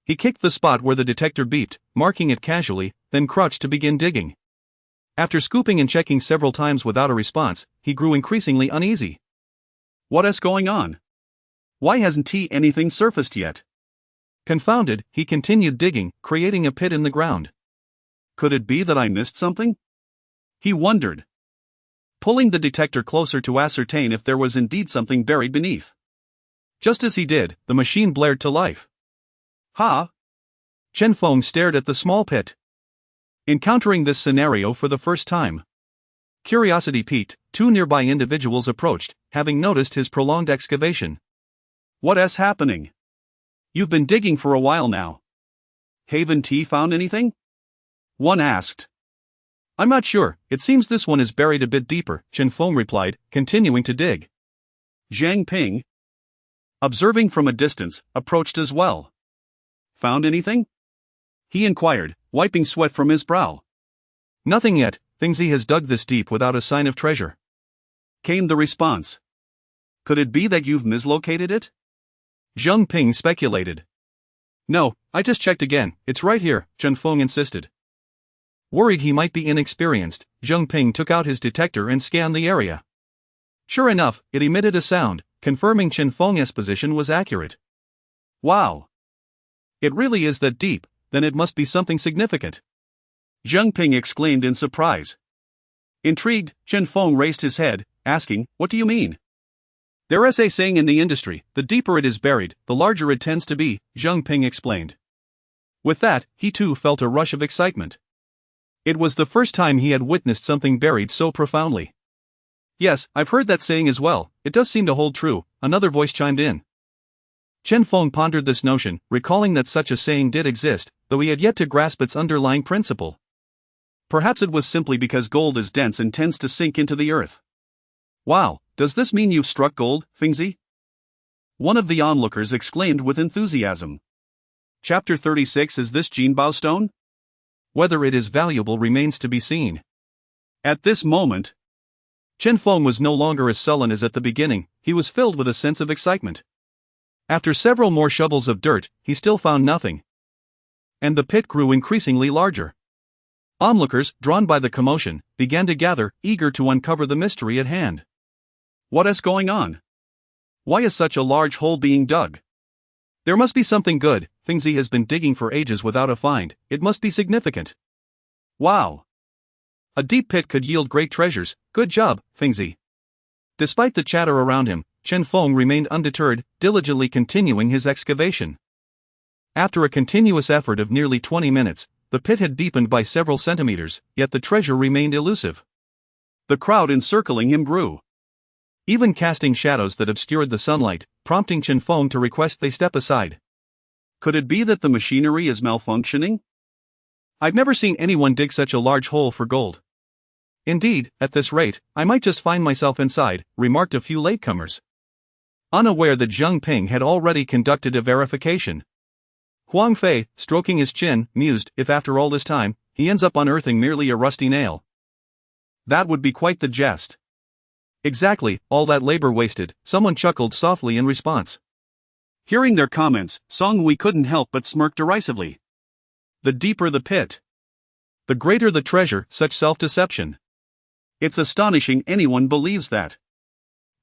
He kicked the spot where the detector beeped, marking it casually, then crouched to begin digging. After scooping and checking several times without a response, he grew increasingly uneasy. What is going on? Why hasn't anything surfaced yet? Confounded, he continued digging, creating a pit in the ground. Could it be that I missed something? He wondered, pulling the detector closer to ascertain if there was indeed something buried beneath. Just as he did, the machine blared to life. Ha! Chen Feng stared at the small pit. Encountering this scenario for the first time. Curiosity piqued, 2 nearby individuals approached, having noticed his prolonged excavation. What's happening? You've been digging for a while now. Haven't found anything? One asked. I'm not sure, it seems this one is buried a bit deeper, Chen Feng replied, continuing to dig. Zhang Ping, observing from a distance, approached as well. Found anything? He inquired, wiping sweat from his brow. Nothing yet, Fingzi has dug this deep without a sign of treasure. Came the response. Could it be that you've mislocated it? Zhang Ping speculated. No, I just checked again, it's right here, Chen Feng insisted. Worried he might be inexperienced, Zhang Ping took out his detector and scanned the area. Sure enough, it emitted a sound, confirming Chen Feng's position was accurate. Wow! It really is that deep, then it must be something significant. Zhang Ping exclaimed in surprise. Intrigued, Chen Feng raised his head, asking, what do you mean? There is a saying in the industry, the deeper it is buried, the larger it tends to be, Zhang Ping explained. With that, he too felt a rush of excitement. It was the first time he had witnessed something buried so profoundly. Yes, I've heard that saying as well, it does seem to hold true, another voice chimed in. Chen Feng pondered this notion, recalling that such a saying did exist, though he had yet to grasp its underlying principle. Perhaps it was simply because gold is dense and tends to sink into the earth. Wow, does this mean you've struck gold, Fingzi? One of the onlookers exclaimed with enthusiasm. Chapter 36. Is this Jinbao stone? Whether it is valuable remains to be seen. At this moment, Chen Feng was no longer as sullen as at the beginning, he was filled with a sense of excitement. After several more shovels of dirt, he still found nothing. And the pit grew increasingly larger. Onlookers, drawn by the commotion, began to gather, eager to uncover the mystery at hand. What is going on? Why is such a large hole being dug? There must be something good, Fingzi has been digging for ages without a find, it must be significant. Wow! A deep pit could yield great treasures, good job, Fingzi. Despite the chatter around him, Chen Feng remained undeterred, diligently continuing his excavation. After a continuous effort of nearly 20 minutes, the pit had deepened by several centimeters, yet the treasure remained elusive. The crowd encircling him grew, even casting shadows that obscured the sunlight, prompting Chen Feng to request they step aside. Could it be that the machinery is malfunctioning? I've never seen anyone dig such a large hole for gold. Indeed, at this rate, I might just find myself inside, remarked a few latecomers, unaware that Zheng Ping had already conducted a verification. Huang Fei, stroking his chin, mused, if after all this time, he ends up unearthing merely a rusty nail. That would be quite the jest. Exactly, all that labor wasted, someone chuckled softly in response. Hearing their comments, Song Hui couldn't help but smirk derisively. The deeper the pit, the greater the treasure, such self-deception. It's astonishing anyone believes that.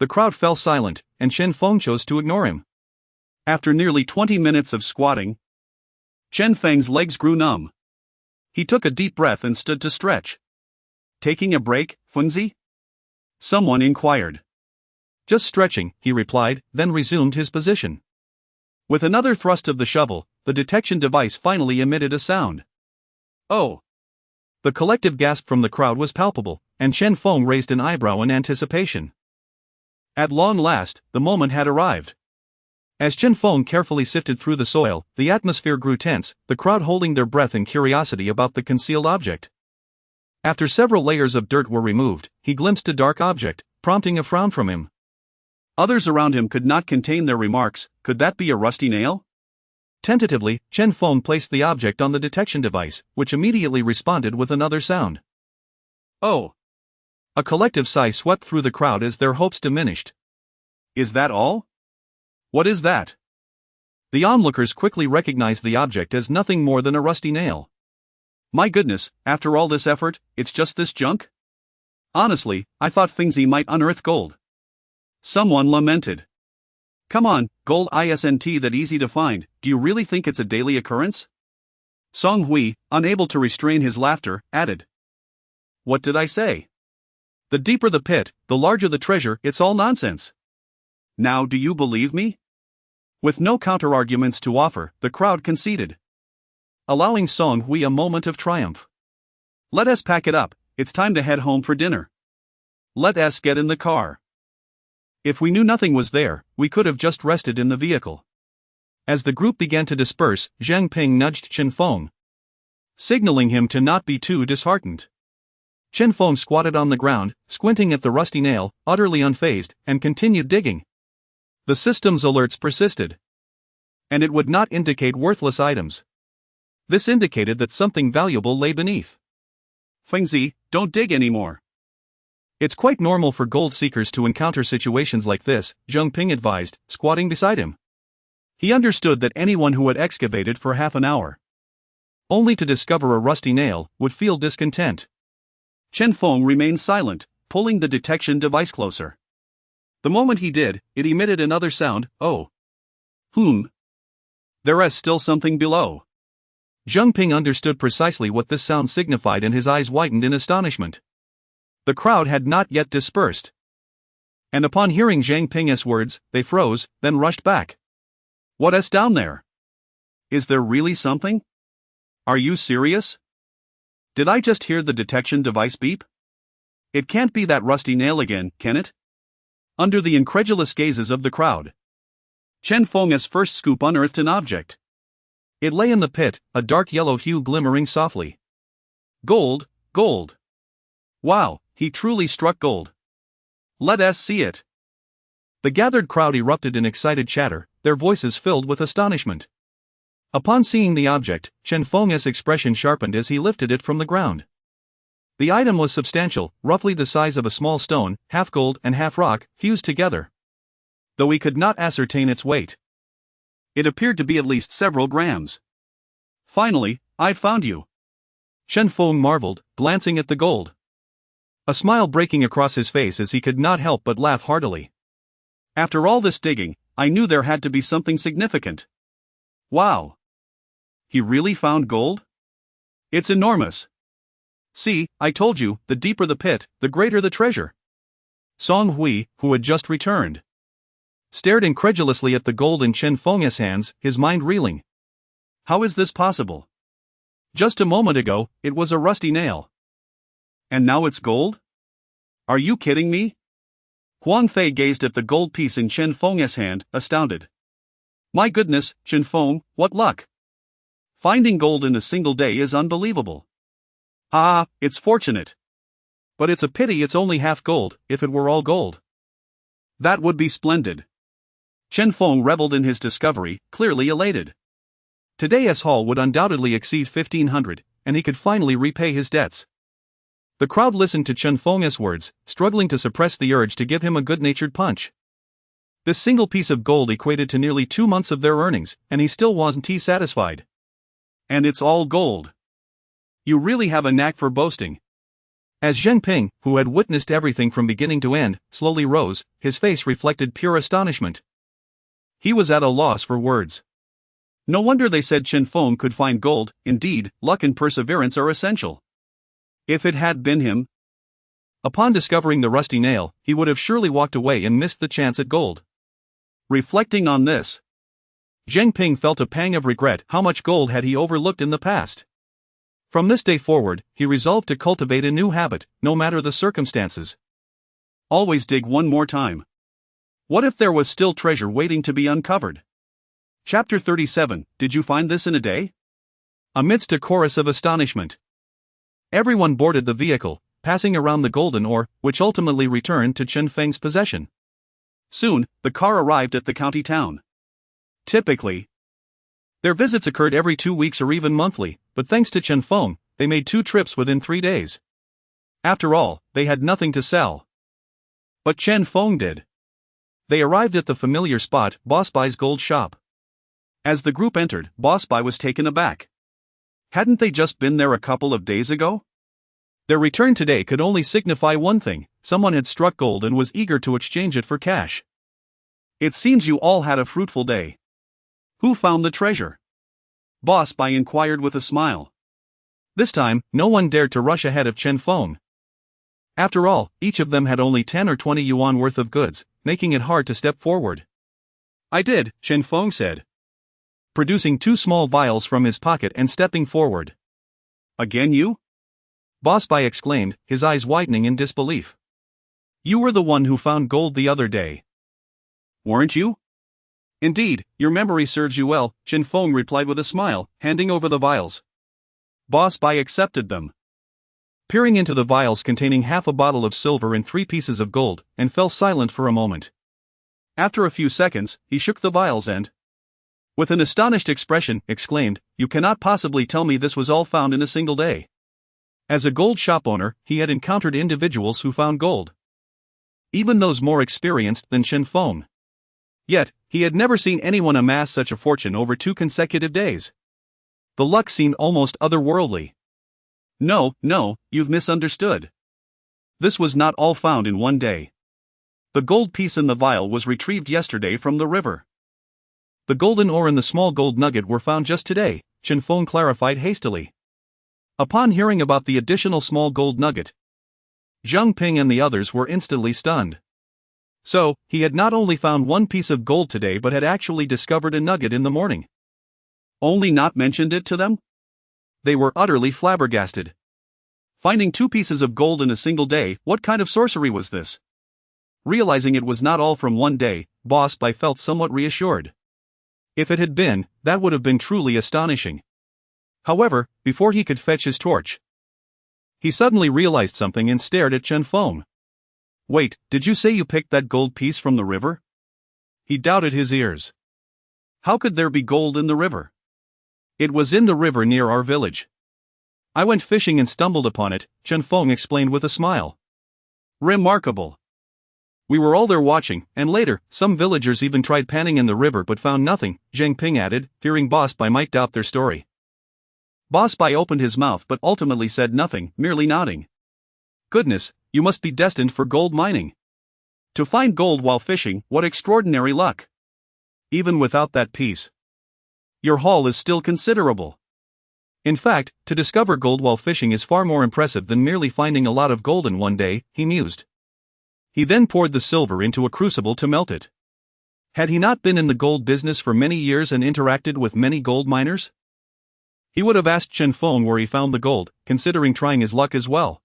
The crowd fell silent, and Chen Feng chose to ignore him. After nearly 20 minutes of squatting, Chen Feng's legs grew numb. He took a deep breath and stood to stretch. Taking a break, Funzi? Someone inquired. Just stretching, he replied, then resumed his position. With another thrust of the shovel, the detection device finally emitted a sound. Oh! The collective gasp from the crowd was palpable, and Chen Feng raised an eyebrow in anticipation. At long last, the moment had arrived. As Chen Feng carefully sifted through the soil, the atmosphere grew tense, the crowd holding their breath in curiosity about the concealed object. After several layers of dirt were removed, he glimpsed a dark object, prompting a frown from him. Others around him could not contain their remarks. Could that be a rusty nail? Tentatively, Chen Feng placed the object on the detection device, which immediately responded with another sound. Oh! A collective sigh swept through the crowd as their hopes diminished. Is that all? What is that? The onlookers quickly recognized the object as nothing more than a rusty nail. My goodness, after all this effort, it's just this junk? Honestly, I thought Fingzi might unearth gold. Someone lamented. Come on, gold isn't that easy to find. Do you really think it's a daily occurrence? Song Hui, unable to restrain his laughter, added. What did I say? The deeper the pit, the larger the treasure. It's all nonsense. Now do you believe me? With no counter-arguments to offer, the crowd conceded, allowing Song Hui a moment of triumph. Let us pack it up, it's time to head home for dinner. Let us get in the car. If we knew nothing was there, we could have just rested in the vehicle. As the group began to disperse, Zheng Ping nudged Chen Feng, signaling him to not be too disheartened. Chen Feng squatted on the ground, squinting at the rusty nail, utterly unfazed, and continued digging. The system's alerts persisted, and it would not indicate worthless items. This indicated that something valuable lay beneath. Fengzi, don't dig anymore. It's quite normal for gold seekers to encounter situations like this, Zheng Ping advised, squatting beside him. He understood that anyone who had excavated for half an hour, only to discover a rusty nail, would feel discontent. Chen Feng remained silent, pulling the detection device closer. The moment he did, it emitted another sound. Oh. There is still something below. Zheng Ping understood precisely what this sound signified and his eyes widened in astonishment. The crowd had not yet dispersed, and upon hearing Zheng Ping's words, they froze, then rushed back. What is down there? Is there really something? Are you serious? Did I just hear the detection device beep? It can't be that rusty nail again, can it? Under the incredulous gazes of the crowd, Chen Feng's first scoop unearthed an object. It lay in the pit, a dark yellow hue glimmering softly. Gold, gold. Wow, he truly struck gold. Let us see it. The gathered crowd erupted in excited chatter, their voices filled with astonishment. Upon seeing the object, Chen Feng's expression sharpened as he lifted it from the ground. The item was substantial, roughly the size of a small stone, half gold and half rock, fused together, though he could not ascertain its weight. It appeared to be at least several grams. Finally, I've found you. Chen Feng marveled, glancing at the gold, a smile breaking across his face as he could not help but laugh heartily. After all this digging, I knew there had to be something significant. Wow. He really found gold? It's enormous. See, I told you, the deeper the pit, the greater the treasure. Song Hui, who had just returned, stared incredulously at the gold in Chen Feng's hands, his mind reeling. How is this possible? Just a moment ago, it was a rusty nail. And now it's gold? Are you kidding me? Huang Fei gazed at the gold piece in Chen Feng's hand, astounded. My goodness, Chen Feng, what luck! Finding gold in a single day is unbelievable. Ah, it's fortunate. But it's a pity it's only half gold. If it were all gold, that would be splendid. Chen Feng reveled in his discovery, clearly elated. Today's haul would undoubtedly exceed 1,500, and he could finally repay his debts. The crowd listened to Chen Feng's words, struggling to suppress the urge to give him a good-natured punch. This single piece of gold equated to nearly 2 months of their earnings, and he still wasn't satisfied. And it's all gold. You really have a knack for boasting. As Zheng Ping, who had witnessed everything from beginning to end, slowly rose, his face reflected pure astonishment. He was at a loss for words. No wonder they said Chen Feng could find gold. Indeed, luck and perseverance are essential. If it had been him, upon discovering the rusty nail, he would have surely walked away and missed the chance at gold. Reflecting on this, Zheng Ping felt a pang of regret. How much gold had he overlooked in the past? From this day forward, he resolved to cultivate a new habit, no matter the circumstances. Always dig one more time. What if there was still treasure waiting to be uncovered? Chapter 37, Did you find this in a day? Amidst a chorus of astonishment, everyone boarded the vehicle, passing around the golden ore, which ultimately returned to Chen Feng's possession. Soon, the car arrived at the county town. Typically, their visits occurred every 2 weeks or even monthly, but thanks to Chen Feng, they made 2 trips within 3 days. After all, they had nothing to sell. But Chen Feng did. They arrived at the familiar spot, Boss Bai's gold shop. As the group entered, Boss Bai was taken aback. Hadn't they just been there a couple of days ago? Their return today could only signify one thing: someone had struck gold and was eager to exchange it for cash. It seems you all had a fruitful day. Who found the treasure? Boss Bai inquired with a smile. This time, no one dared to rush ahead of Chen Feng. After all, each of them had only 10 or 20 yuan worth of goods, making it hard to step forward. I did, Chen Feng said, producing 2 small vials from his pocket and stepping forward. Again you? Boss Bai exclaimed, his eyes widening in disbelief. You were the one who found gold the other day. Weren't you? Indeed, your memory serves you well, Chen Feng replied with a smile, handing over the vials. Boss Bai accepted them, peering into the vials containing half a bottle of silver and 3 pieces of gold, and fell silent for a moment. After a few seconds, he shook the vials and, with an astonished expression, exclaimed, You cannot possibly tell me this was all found in a single day. As a gold shop owner, he had encountered individuals who found gold, even those more experienced than Chen Feng. Yet, he had never seen anyone amass such a fortune over 2 consecutive days. The luck seemed almost otherworldly. No, you've misunderstood. This was not all found in one day. The gold piece in the vial was retrieved yesterday from the river. The golden ore and the small gold nugget were found just today, Chen Feng clarified hastily. Upon hearing about the additional small gold nugget, Zheng Ping and the others were instantly stunned. So, he had not only found 1 piece of gold today but had actually discovered a nugget in the morning. Only not mentioned it to them? They were utterly flabbergasted. Finding 2 pieces of gold in a single day, what kind of sorcery was this? Realizing it was not all from one day, Boss Bai felt somewhat reassured. If it had been, that would have been truly astonishing. However, before he could fetch his torch, he suddenly realized something and stared at Chen Feng. Wait, did you say you picked that gold piece from the river? He doubted his ears. How could there be gold in the river? It was in the river near our village. I went fishing and stumbled upon it, Chen Feng explained with a smile. Remarkable. We were all there watching, and later, some villagers even tried panning in the river but found nothing, Zheng Ping added, fearing Boss Bai might doubt their story. Boss Bai opened his mouth but ultimately said nothing, merely nodding. Goodness, you must be destined for gold mining. To find gold while fishing, what extraordinary luck. Even without that piece, your haul is still considerable. In fact, to discover gold while fishing is far more impressive than merely finding a lot of gold in one day, he mused. He then poured the silver into a crucible to melt it. Had he not been in the gold business for many years and interacted with many gold miners? He would have asked Chen Feng where he found the gold, considering trying his luck as well.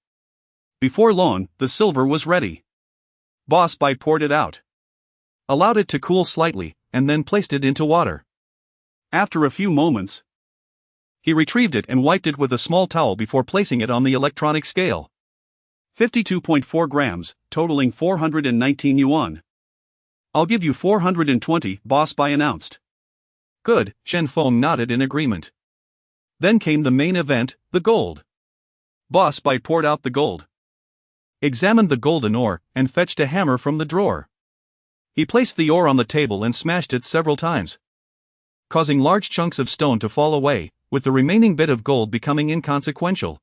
Before long, the silver was ready. Boss Bai poured it out, allowed it to cool slightly, and then placed it into water. After a few moments, he retrieved it and wiped it with a small towel before placing it on the electronic scale. 52.4 grams, totaling 419 yuan. I'll give you 420, Boss Bai announced. Good, Chen Feng nodded in agreement. Then came the main event, the gold. Boss Bai poured out the gold, examined the golden ore, and fetched a hammer from the drawer. He placed the ore on the table and smashed it several times, causing large chunks of stone to fall away, with the remaining bit of gold becoming inconsequential.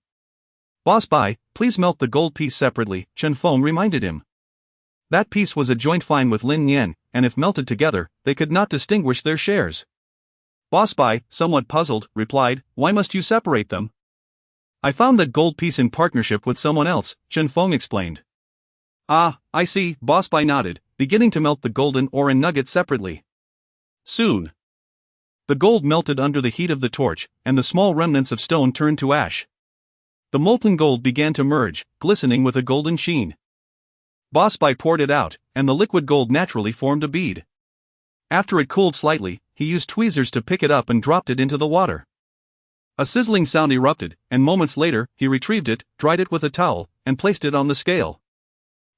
Boss Bai, please melt the gold piece separately, Chen Feng reminded him. That piece was a joint fine with Lin Yan, and if melted together, they could not distinguish their shares. Boss Bai, somewhat puzzled, replied, why must you separate them? I found that gold piece in partnership with someone else, Chen Feng explained. Ah, I see, Boss Bai nodded, beginning to melt the golden ore and nugget separately. Soon, the gold melted under the heat of the torch, and the small remnants of stone turned to ash. The molten gold began to merge, glistening with a golden sheen. Boss Bai poured it out, and the liquid gold naturally formed a bead. After it cooled slightly, he used tweezers to pick it up and dropped it into the water. A sizzling sound erupted, and moments later, he retrieved it, dried it with a towel, and placed it on the scale.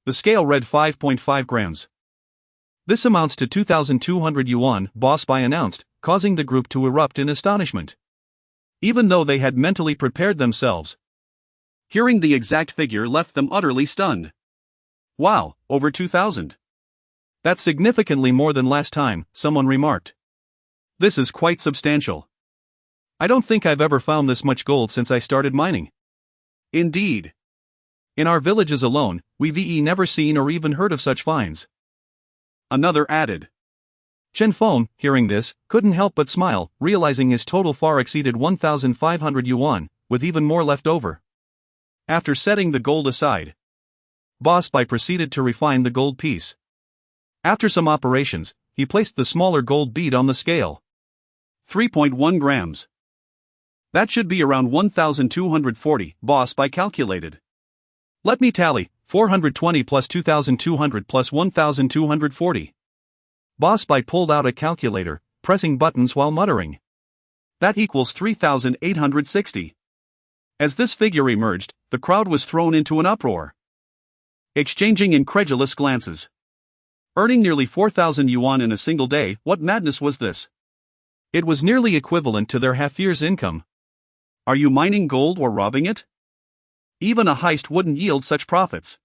The scale read 5.5 grams. This amounts to 2,200 yuan, Boss Bai announced, causing the group to erupt in astonishment. Even though they had mentally prepared themselves, hearing the exact figure left them utterly stunned. Wow, over 2,000. That's significantly more than last time, someone remarked. This is quite substantial. I don't think I've ever found this much gold since I started mining. Indeed. In our villages alone, we've never seen or even heard of such finds. Another added. Chen Feng, hearing this, couldn't help but smile, realizing his total far exceeded 1,500 yuan, with even more left over. After setting the gold aside, Boss Bai proceeded to refine the gold piece. After some operations, he placed the smaller gold bead on the scale. 3.1 grams. That should be around 1,240, Boss Bai calculated. Let me tally, 420 plus 2,200 plus 1,240. Boss Bai pulled out a calculator, pressing buttons while muttering. That equals 3,860. As this figure emerged, the crowd was thrown into an uproar, exchanging incredulous glances. Earning nearly 4,000 yuan in a single day, what madness was this? It was nearly equivalent to their half-year's income. Are you mining gold or robbing it? Even a heist wouldn't yield such profits.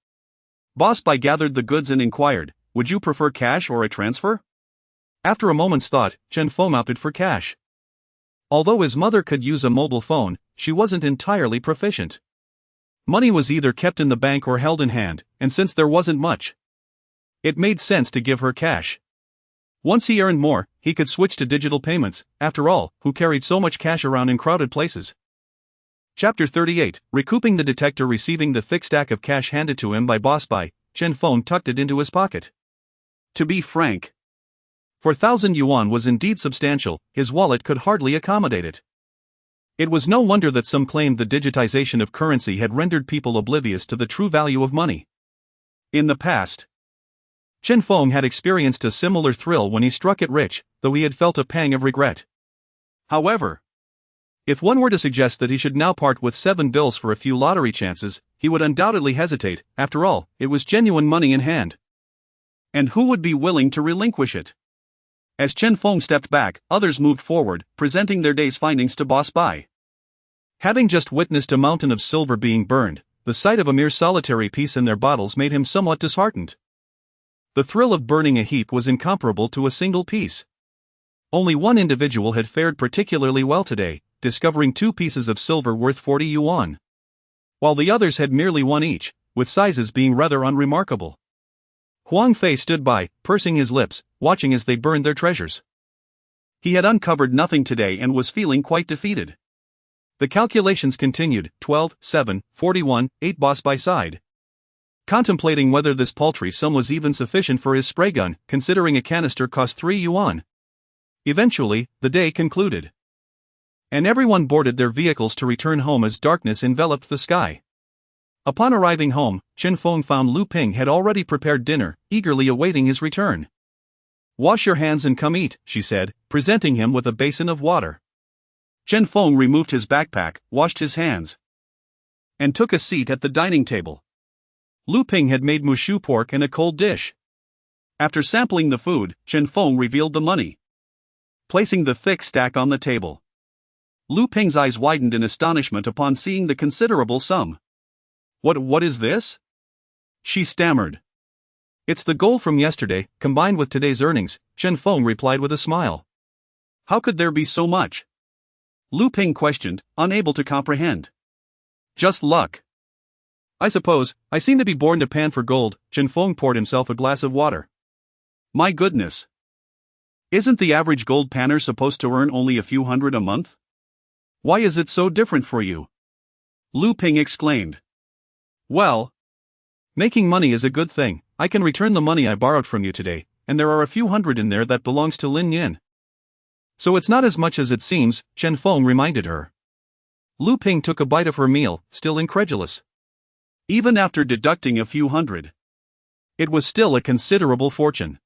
Boss Bai gathered the goods and inquired, would you prefer cash or a transfer? After a moment's thought, Chen Feng opted for cash. Although his mother could use a mobile phone, she wasn't entirely proficient. Money was either kept in the bank or held in hand, and since there wasn't much, it made sense to give her cash. Once he earned more, he could switch to digital payments. After all, who carried so much cash around in crowded places? Chapter 38, recouping the detector. Receiving the thick stack of cash handed to him by Boss Bai, Chen Feng tucked it into his pocket. To be frank, 4,000 yuan was indeed substantial, his wallet could hardly accommodate it. It was no wonder that some claimed the digitization of currency had rendered people oblivious to the true value of money. In the past, Chen Feng had experienced a similar thrill when he struck it rich, though he had felt a pang of regret. However, if one were to suggest that he should now part with 7 bills for a few lottery chances, he would undoubtedly hesitate. After all, it was genuine money in hand. And who would be willing to relinquish it? As Chen Feng stepped back, others moved forward, presenting their day's findings to Boss Bai. Having just witnessed a mountain of silver being burned, the sight of a mere solitary piece in their bottles made him somewhat disheartened. The thrill of burning a heap was incomparable to a single piece. Only one individual had fared particularly well today, discovering 2 pieces of silver worth 40 yuan. While the others had merely 1 each, with sizes being rather unremarkable. Huang Fei stood by, pursing his lips, watching as they burned their treasures. He had uncovered nothing today and was feeling quite defeated. The calculations continued, 12, 7, 41, 8. Boss Bai sighed. contemplating whether this paltry sum was even sufficient for his spray gun, considering a canister cost 3 yuan. Eventually, the day concluded, and everyone boarded their vehicles to return home as darkness enveloped the sky. Upon arriving home, Chen Feng found Lu Ping had already prepared dinner, eagerly awaiting his return. "Wash your hands and come eat," she said, presenting him with a basin of water. Chen Feng removed his backpack, washed his hands, and took a seat at the dining table. Lu Ping had made mushu pork and a cold dish. After sampling the food, Chen Feng revealed the money, placing the thick stack on the table. Lu Ping's eyes widened in astonishment upon seeing the considerable sum. What is this?" she stammered. "It's the gold from yesterday, combined with today's earnings," Chen Feng replied with a smile. "How could there be so much?" Lu Ping questioned, unable to comprehend. "Just luck, I suppose. I seem to be born to pan for gold." Chen Feng poured himself a glass of water. "My goodness. Isn't the average gold panner supposed to earn only a few hundred a month? Why is it so different for you?" Lu Ping exclaimed. "Well, making money is a good thing. I can return the money I borrowed from you today, and there are a few hundred in there that belongs to Lin Yan. So it's not as much as it seems," Chen Feng reminded her. Lu Ping took a bite of her meal, still incredulous. Even after deducting a few hundred, it was still a considerable fortune.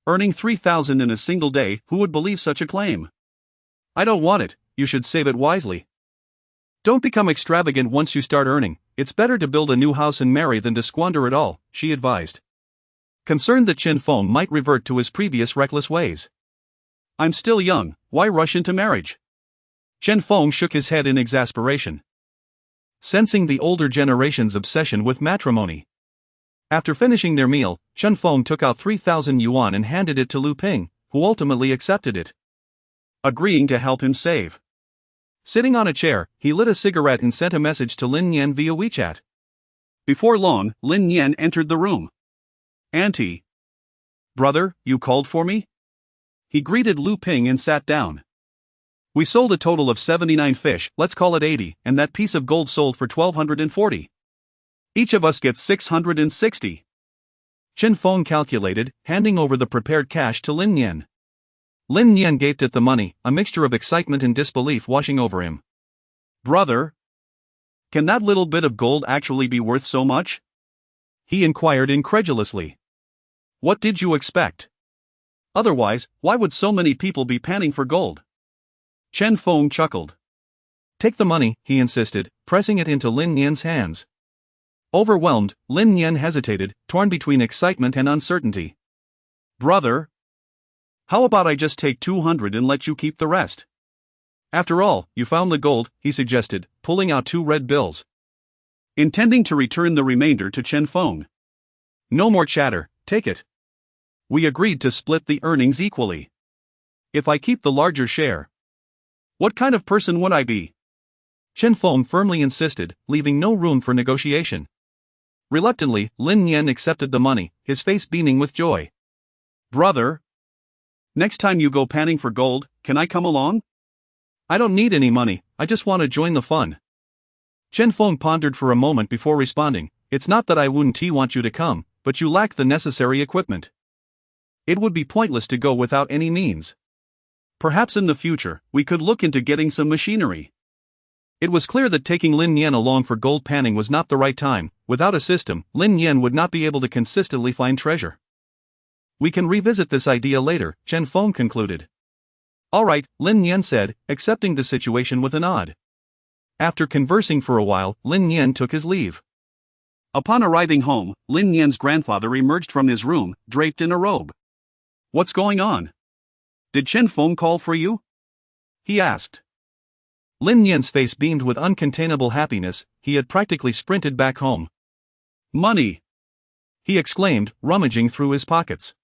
Earning 3,000 in a single day, who would believe such a claim? "I don't want it. You should save it wisely. Don't become extravagant once you start earning. It's better to build a new house and marry than to squander it all," she advised, concerned that Chen Feng might revert to his previous reckless ways. "I'm still young, why rush into marriage?" Chen Feng shook his head in exasperation, sensing the older generation's obsession with matrimony. After finishing their meal, Chen Feng took out 3,000 yuan and handed it to Lu Ping, who ultimately accepted it, agreeing to help him save. Sitting on a chair, he lit a cigarette and sent a message to Lin Yan via WeChat. Before long, Lin Yan entered the room. "Auntie. Brother, you called for me?" He greeted Lu Ping and sat down. "We sold a total of 79 fish, let's call it 80, and that piece of gold sold for 1,240. Each of us gets 660. Chen Feng calculated, handing over the prepared cash to Lin Yan. Lin Yan gaped at the money, a mixture of excitement and disbelief washing over him. "Brother, can that little bit of gold actually be worth so much?" he inquired incredulously. "What did you expect? Otherwise, why would so many people be panning for gold?" Chen Feng chuckled. "Take the money," he insisted, pressing it into Lin Yan's hands. Overwhelmed, Lin Yan hesitated, torn between excitement and uncertainty. "Brother, how about I just take 200 and let you keep the rest? After all, you found the gold," he suggested, pulling out 2 red bills, intending to return the remainder to Chen Feng. "No more chatter, take it. We agreed to split the earnings equally. If I keep the larger share, what kind of person would I be?" Chen Feng firmly insisted, leaving no room for negotiation. Reluctantly, Lin Yan accepted the money, his face beaming with joy. "Brother, next time you go panning for gold, can I come along? I don't need any money, I just want to join the fun." Chen Feng pondered for a moment before responding, "It's not that I wouldn't want you to come, but you lack the necessary equipment. It would be pointless to go without any means. Perhaps in the future, we could look into getting some machinery." It was clear that taking Lin Yan along for gold panning was not the right time. Without a system, Lin Yan would not be able to consistently find treasure. "We can revisit this idea later," Chen Feng concluded. "All right," Lin Yan said, accepting the situation with a nod. After conversing for a while, Lin Yan took his leave. Upon arriving home, Lin Yan's grandfather emerged from his room, draped in a robe. "What's going on? Did Chen Feng call for you?" he asked. Lin Yan's face beamed with uncontainable happiness. He had practically sprinted back home. "Money!" he exclaimed, rummaging through his pockets.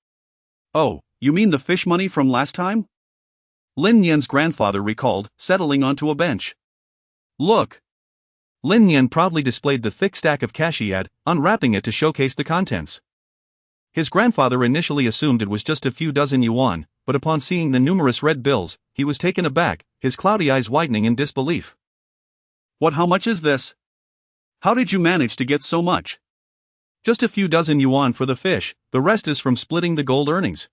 "Oh, you mean the fish money from last time?" Lin Yan's grandfather recalled, settling onto a bench. "Look!" Lin Yan proudly displayed the thick stack of cash he had, unwrapping it to showcase the contents. His grandfather initially assumed it was just a few dozen yuan, but upon seeing the numerous red bills, he was taken aback, his cloudy eyes widening in disbelief. How much is this? How did you manage to get so much?" Just a few dozen yuan for the fish, the rest is from splitting the gold earnings.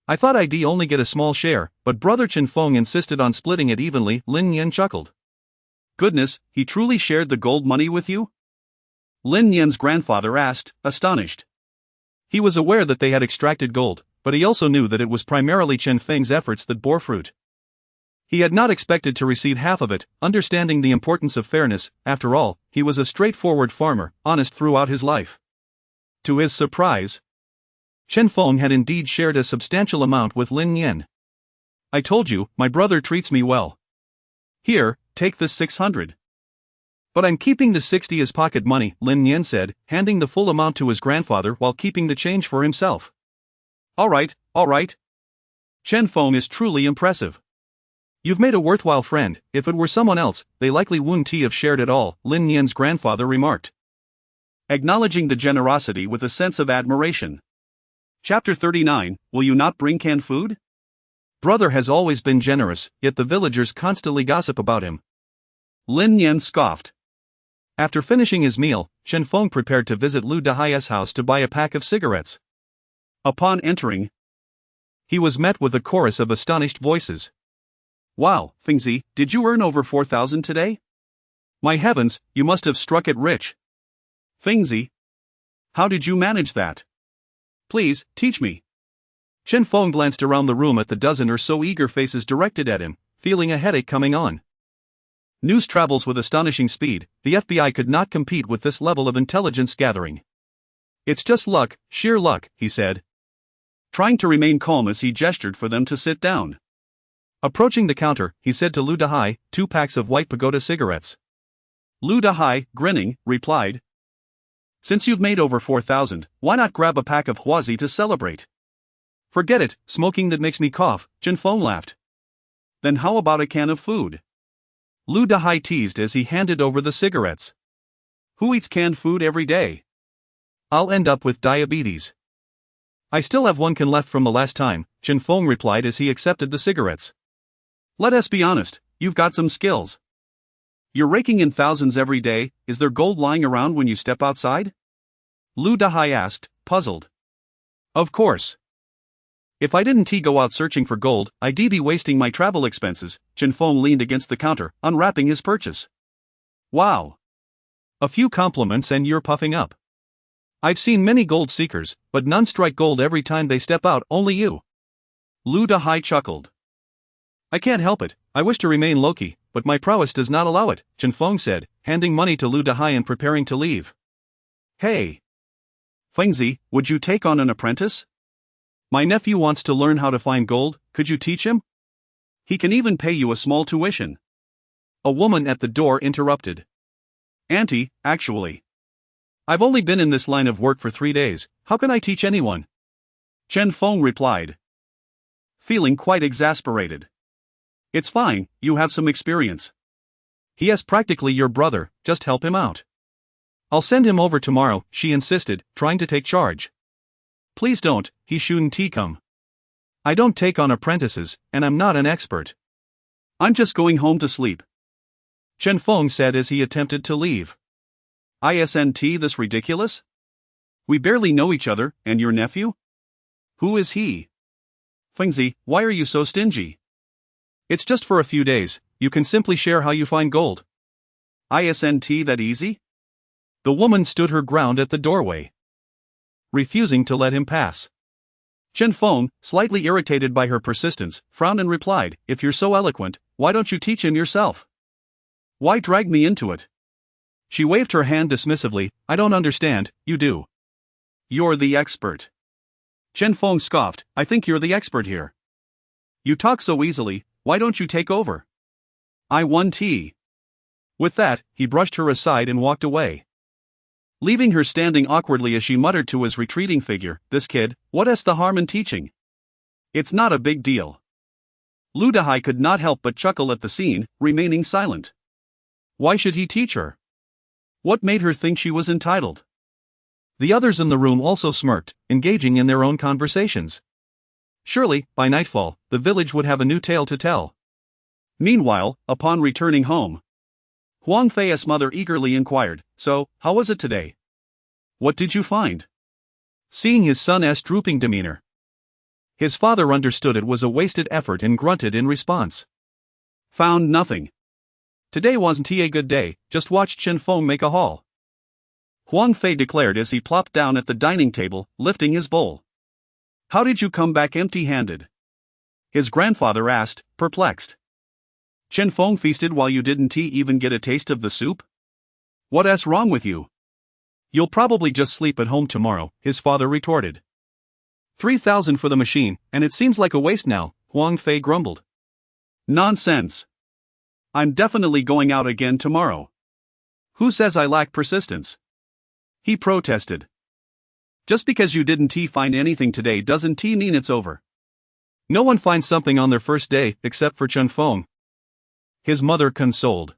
I thought I'd only get a small share, but brother Chen Feng insisted on splitting it evenly. Lin Yan chuckled. Goodness, he truly shared the gold money with you? Lin Yan's grandfather asked, astonished. He was aware that they had extracted gold, but he also knew that it was primarily Chen Feng's efforts that bore fruit. He had not expected to receive half of it, understanding the importance of fairness. After all, he was a straightforward farmer, honest throughout his life. To his surprise, Chen Feng had indeed shared a substantial amount with Lin Yan. I told you, my brother treats me well. Here, take this 600. But I'm keeping the 60 as pocket money, Lin Yan said, handing the full amount to his grandfather while keeping the change for himself. All right. Chen Feng is truly impressive. You've made a worthwhile friend. If it were someone else, they likely wouldn't have shared it all, Lin Yan's grandfather remarked, acknowledging the generosity with a sense of admiration. Chapter 39, Will you not bring canned food? Brother has always been generous, yet the villagers constantly gossip about him. Lin Yan scoffed. After finishing his meal, Chen Feng prepared to visit Lu Dahai's house to buy a pack of cigarettes. Upon entering, he was met with a chorus of astonished voices. Wow, Fengzi, did you earn over 4,000 today? My heavens, you must have struck it rich. Fengzi, how did you manage that? Please, teach me. Chen Feng glanced around the room at the dozen or so eager faces directed at him, feeling a headache coming on. News travels with astonishing speed. The FBI could not compete with this level of intelligence gathering. It's just luck, sheer luck, he said, trying to remain calm as he gestured for them to sit down. Approaching the counter, he said to Lu Dahai, 2 packs of white pagoda cigarettes. Lu Dahai, grinning, replied, Since you've made over 4,000, why not grab a pack of Huazi to celebrate? Forget it, smoking that makes me cough, Chen Feng laughed. Then how about a can of food? Lu Dahai teased as he handed over the cigarettes. Who eats canned food every day? I'll end up with diabetes. I still have 1 can left from the last time, Chen Feng replied as he accepted the cigarettes. Let us be honest, you've got some skills. You're raking in thousands every day. Is there gold lying around when you step outside? Lu Dahai asked, puzzled. Of course. If I didn't go out searching for gold, I'd be wasting my travel expenses. Chen Feng leaned against the counter, unwrapping his purchase. Wow. A few compliments and you're puffing up. I've seen many gold seekers, but none strike gold every time they step out, only you. Lu Dahai chuckled. I can't help it, I wish to remain low-key, but my prowess does not allow it, Chen Feng said, handing money to Lu Dahai and preparing to leave. Hey. Fengzi, would you take on an apprentice? My nephew wants to learn how to find gold, could you teach him? He can even pay you a small tuition. A woman at the door interrupted. Auntie, actually. I've only been in this line of work for 3 days, how can I teach anyone? Chen Feng replied, feeling quite exasperated. It's fine, you have some experience. He is practically your brother, just help him out. I'll send him over tomorrow, she insisted, trying to take charge. Please don't, he shouldn't come. I don't take on apprentices, and I'm not an expert. I'm just going home to sleep. Chen Feng said as he attempted to leave. Isn't this ridiculous? We barely know each other, and your nephew? Who is he? Fengzi, why are you so stingy? It's just for a few days, you can simply share how you find gold. Isn't that easy? The woman stood her ground at the doorway, refusing to let him pass. Chen Feng, slightly irritated by her persistence, frowned and replied, If you're so eloquent, why don't you teach him yourself? Why drag me into it? She waved her hand dismissively, I don't understand, you do. You're the expert. Chen Feng scoffed, I think you're the expert here. You talk so easily, why don't you take over? I won tea. With that, he brushed her aside and walked away, leaving her standing awkwardly as she muttered to his retreating figure, This kid, what's the harm in teaching? It's not a big deal. Lu Dahai could not help but chuckle at the scene, remaining silent. Why should he teach her? What made her think she was entitled? The others in the room also smirked, engaging in their own conversations. Surely, by nightfall, the village would have a new tale to tell. Meanwhile, upon returning home, Huang Fei's mother eagerly inquired, So, how was it today? What did you find? Seeing his son's drooping demeanor, his father understood it was a wasted effort and grunted in response. Found nothing. Today wasn't a good day, just watch Chen Feng make a haul, Huang Fei declared as he plopped down at the dining table, lifting his bowl. How did you come back empty-handed? His grandfather asked, perplexed. Chen Feng feasted while you didn't even get a taste of the soup? What's wrong with you? You'll probably just sleep at home tomorrow, his father retorted. 3,000 for the machine, and it seems like a waste now, Huang Fei grumbled. Nonsense. I'm definitely going out again tomorrow. Who says I lack persistence? He protested. Just because you didn't find anything today doesn't mean it's over. No one finds something on their first day, except for Chen Feng, his mother consoled.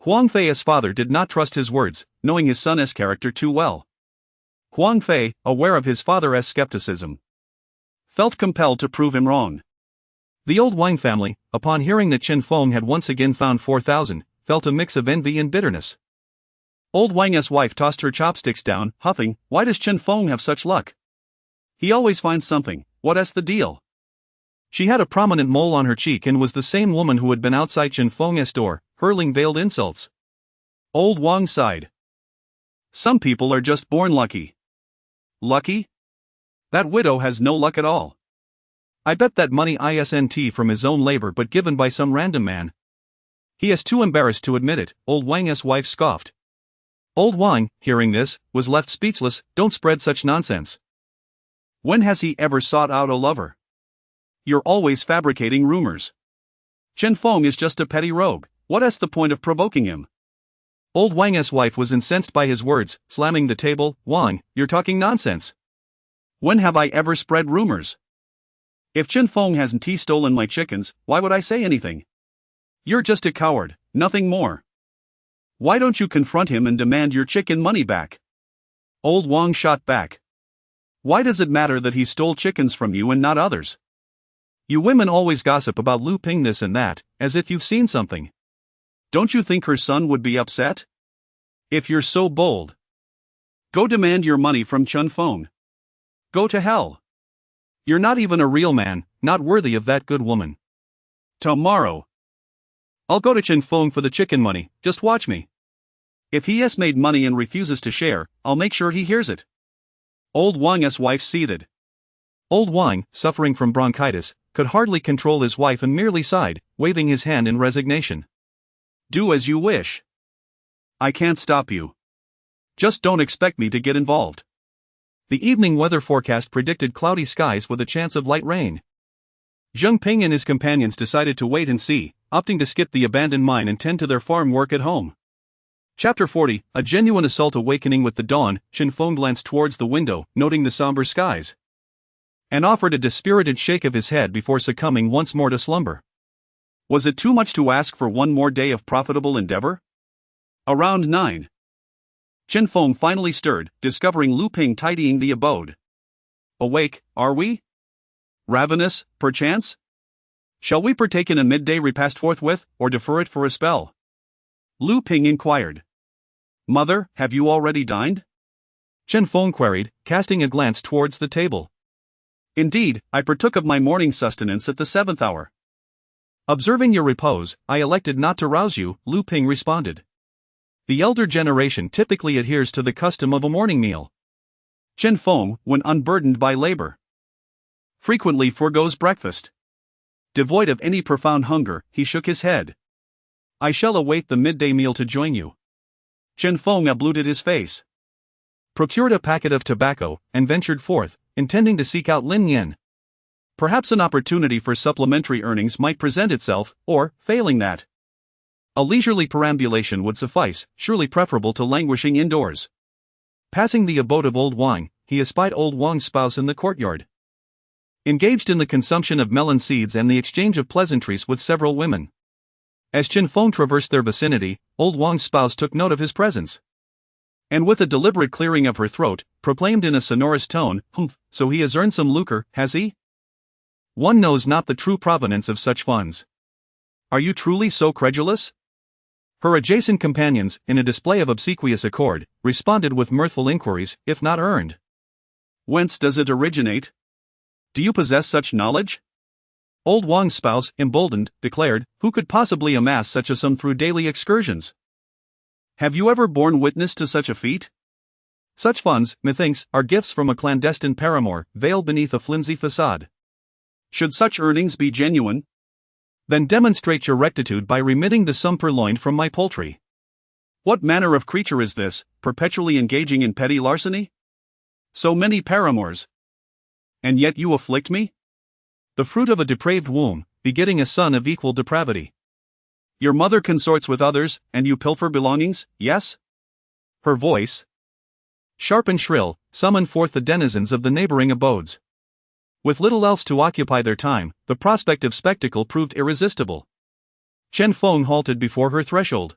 Huang Fei's father did not trust his words, knowing his son's character too well. Huang Fei, aware of his father's skepticism, felt compelled to prove him wrong. The old Wang family, upon hearing that Chen Feng had once again found 4,000, felt a mix of envy and bitterness. Old Wang's wife tossed her chopsticks down, huffing, why does Chen Feng have such luck? He always finds something, what's the deal? She had a prominent mole on her cheek and was the same woman who had been outside Chen Feng's door, hurling veiled insults. Old Wang sighed. Some people are just born lucky. Lucky? That widow has no luck at all. I bet that money isn't from his own labor but given by some random man. He is too embarrassed to admit it, old Wang's wife scoffed. Old Wang, hearing this, was left speechless. Don't spread such nonsense. When has he ever sought out a lover? You're always fabricating rumors. Chen Feng is just a petty rogue, what's the point of provoking him? Old Wang's wife was incensed by his words, slamming the table. Wang, you're talking nonsense. When have I ever spread rumors? If Chen Feng hasn't stolen my chickens, why would I say anything? You're just a coward, nothing more. Why don't you confront him and demand your chicken money back? Old Wang shot back. Why does it matter that he stole chickens from you and not others? You women always gossip about Lu Ping this and that, as if you've seen something. Don't you think her son would be upset? If you're so bold, go demand your money from Chen Feng. Go to hell. You're not even a real man, not worthy of that good woman. Tomorrow, I'll go to Chen Feng for the chicken money, just watch me. If he has made money and refuses to share, I'll make sure he hears it. Old Wang's wife seethed. Old Wang, suffering from bronchitis, could hardly control his wife and merely sighed, waving his hand in resignation. Do as you wish. I can't stop you. Just don't expect me to get involved. The evening weather forecast predicted cloudy skies with a chance of light rain. Zheng Ping and his companions decided to wait and see, opting to skip the abandoned mine and tend to their farm work at home. Chapter 40, A Genuine Assault. Awakening with the dawn, Chen Feng glanced towards the window, noting the somber skies, and offered a dispirited shake of his head before succumbing once more to slumber. Was it too much to ask for one more day of profitable endeavor? Around 9. Chen Feng finally stirred, discovering Lu Ping tidying the abode. Awake, are we? Ravenous, perchance? Shall we partake in a midday repast forthwith, or defer it for a spell? Lu Ping inquired. Mother, have you already dined? Chen Feng queried, casting a glance towards the table. Indeed, I partook of my morning sustenance at the 7th hour. Observing your repose, I elected not to rouse you, Lu Ping responded. The elder generation typically adheres to the custom of a morning meal. Chen Feng, when unburdened by labor, frequently forgoes breakfast. Devoid of any profound hunger, he shook his head. I shall await the midday meal to join you. Chen Feng abluted his face, procured a packet of tobacco, and ventured forth, intending to seek out Lin Yen. Perhaps an opportunity for supplementary earnings might present itself, or, failing that, a leisurely perambulation would suffice, surely preferable to languishing indoors. Passing the abode of Old Wang, he espied Old Wang's spouse in the courtyard, engaged in the consumption of melon seeds and the exchange of pleasantries with several women. As Chen Feng traversed their vicinity, Old Wang's spouse took note of his presence, and with a deliberate clearing of her throat, proclaimed in a sonorous tone, so he has earned some lucre, has he? One knows not the true provenance of such funds. Are you truly so credulous? Her adjacent companions, in a display of obsequious accord, responded with mirthful inquiries, if not earned. Whence does it originate? Do you possess such knowledge? Old Wang's spouse, emboldened, declared, who could possibly amass such a sum through daily excursions? Have you ever borne witness to such a feat? Such funds, methinks, are gifts from a clandestine paramour, veiled beneath a flimsy facade. Should such earnings be genuine? Then demonstrate your rectitude by remitting the sum purloined from my poultry. What manner of creature is this, perpetually engaging in petty larceny? So many paramours. And yet you afflict me? The fruit of a depraved womb, begetting a son of equal depravity. Your mother consorts with others, and you pilfer belongings, yes? Her voice, sharp and shrill, summoned forth the denizens of the neighboring abodes. With little else to occupy their time, the prospect of spectacle proved irresistible. Chen Feng halted before her threshold.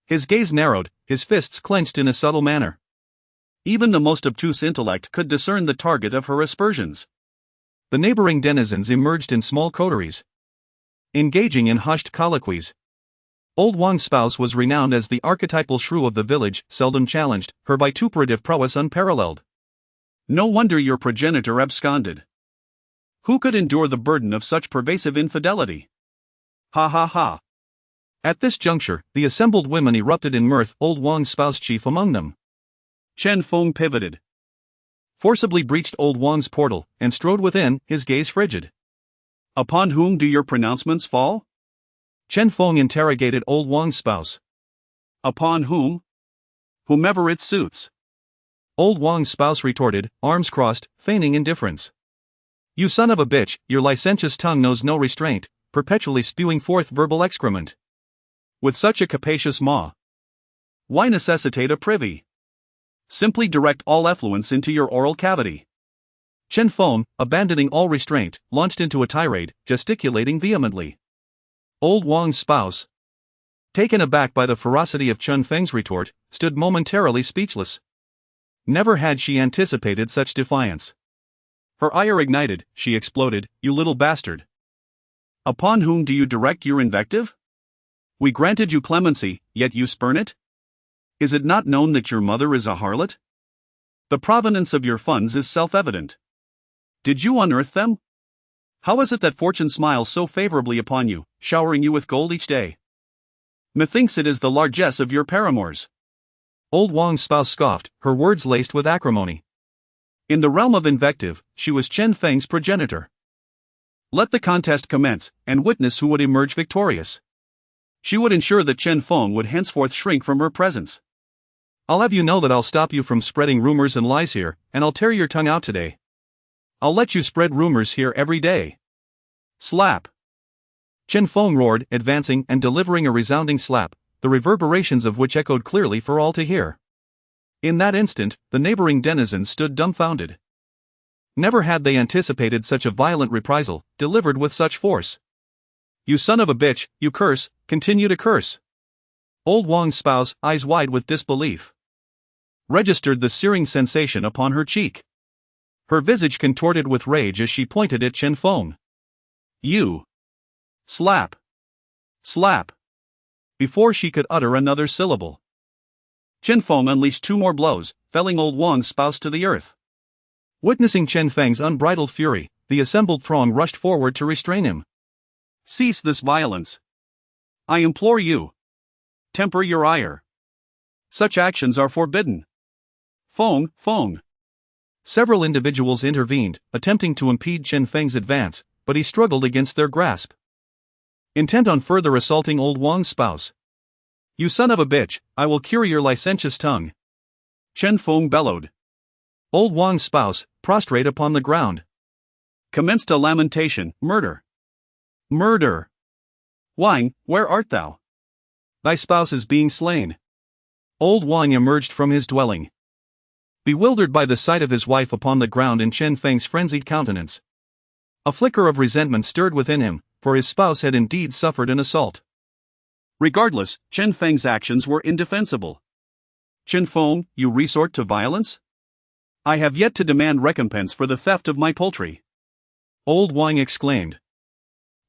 His gaze narrowed, his fists clenched in a subtle manner. Even the most obtuse intellect could discern the target of her aspersions. The neighboring denizens emerged in small coteries, engaging in hushed colloquies. Old Wang's spouse was renowned as the archetypal shrew of the village, seldom challenged, her vituperative prowess unparalleled. No wonder your progenitor absconded. Who could endure the burden of such pervasive infidelity? Ha ha ha. At this juncture, the assembled women erupted in mirth, Old Wang's spouse chief among them. Chen Feng pivoted, forcibly breached Old Wang's portal, and strode within, his gaze frigid. Upon whom do your pronouncements fall? Chen Feng interrogated Old Wang's spouse. Upon whom? Whomever it suits. Old Wang's spouse retorted, arms crossed, feigning indifference. You son of a bitch, your licentious tongue knows no restraint, perpetually spewing forth verbal excrement. With such a capacious maw, why necessitate a privy? Simply direct all effluence into your oral cavity. Chen Feng, abandoning all restraint, launched into a tirade, gesticulating vehemently. Old Wang's spouse, taken aback by the ferocity of Chen Feng's retort, stood momentarily speechless. Never had she anticipated such defiance. Her ire ignited, she exploded, you little bastard. Upon whom do you direct your invective? We granted you clemency, yet you spurn it? Is it not known that your mother is a harlot? The provenance of your funds is self-evident. Did you unearth them? How is it that fortune smiles so favorably upon you, showering you with gold each day? Methinks it is the largesse of your paramours. Old Wang's spouse scoffed, her words laced with acrimony. In the realm of invective, she was Chen Feng's progenitor. Let the contest commence, and witness who would emerge victorious. She would ensure that Chen Feng would henceforth shrink from her presence. I'll have you know that I'll stop you from spreading rumors and lies here, and I'll tear your tongue out today. I'll let you spread rumors here every day. Slap! Chen Feng roared, advancing and delivering a resounding slap, the reverberations of which echoed clearly for all to hear. In that instant, the neighboring denizens stood dumbfounded. Never had they anticipated such a violent reprisal, delivered with such force. You son of a bitch, you curse, continue to curse. Old Wang's spouse, eyes wide with disbelief, registered the searing sensation upon her cheek. Her visage contorted with rage as she pointed at Chen Feng. You! Slap! Slap! Before she could utter another syllable, Chen Feng unleashed two more blows, felling Old Wang's spouse to the earth. Witnessing Chen Feng's unbridled fury, the assembled throng rushed forward to restrain him. Cease this violence. I implore you. Temper your ire. Such actions are forbidden. Feng, Feng. Several individuals intervened, attempting to impede Chen Feng's advance, but he struggled against their grasp. Intent on further assaulting Old Wang's spouse. You son of a bitch, I will cure your licentious tongue. Chen Feng bellowed. Old Wang's spouse, prostrate upon the ground, commenced a lamentation, murder. Murder. Wang, where art thou? Thy spouse is being slain. Old Wang emerged from his dwelling, bewildered by the sight of his wife upon the ground and Chen Feng's frenzied countenance. A flicker of resentment stirred within him, for his spouse had indeed suffered an assault. Regardless, Chen Feng's actions were indefensible. Chen Feng, you resort to violence? I have yet to demand recompense for the theft of my poultry. Old Wang exclaimed,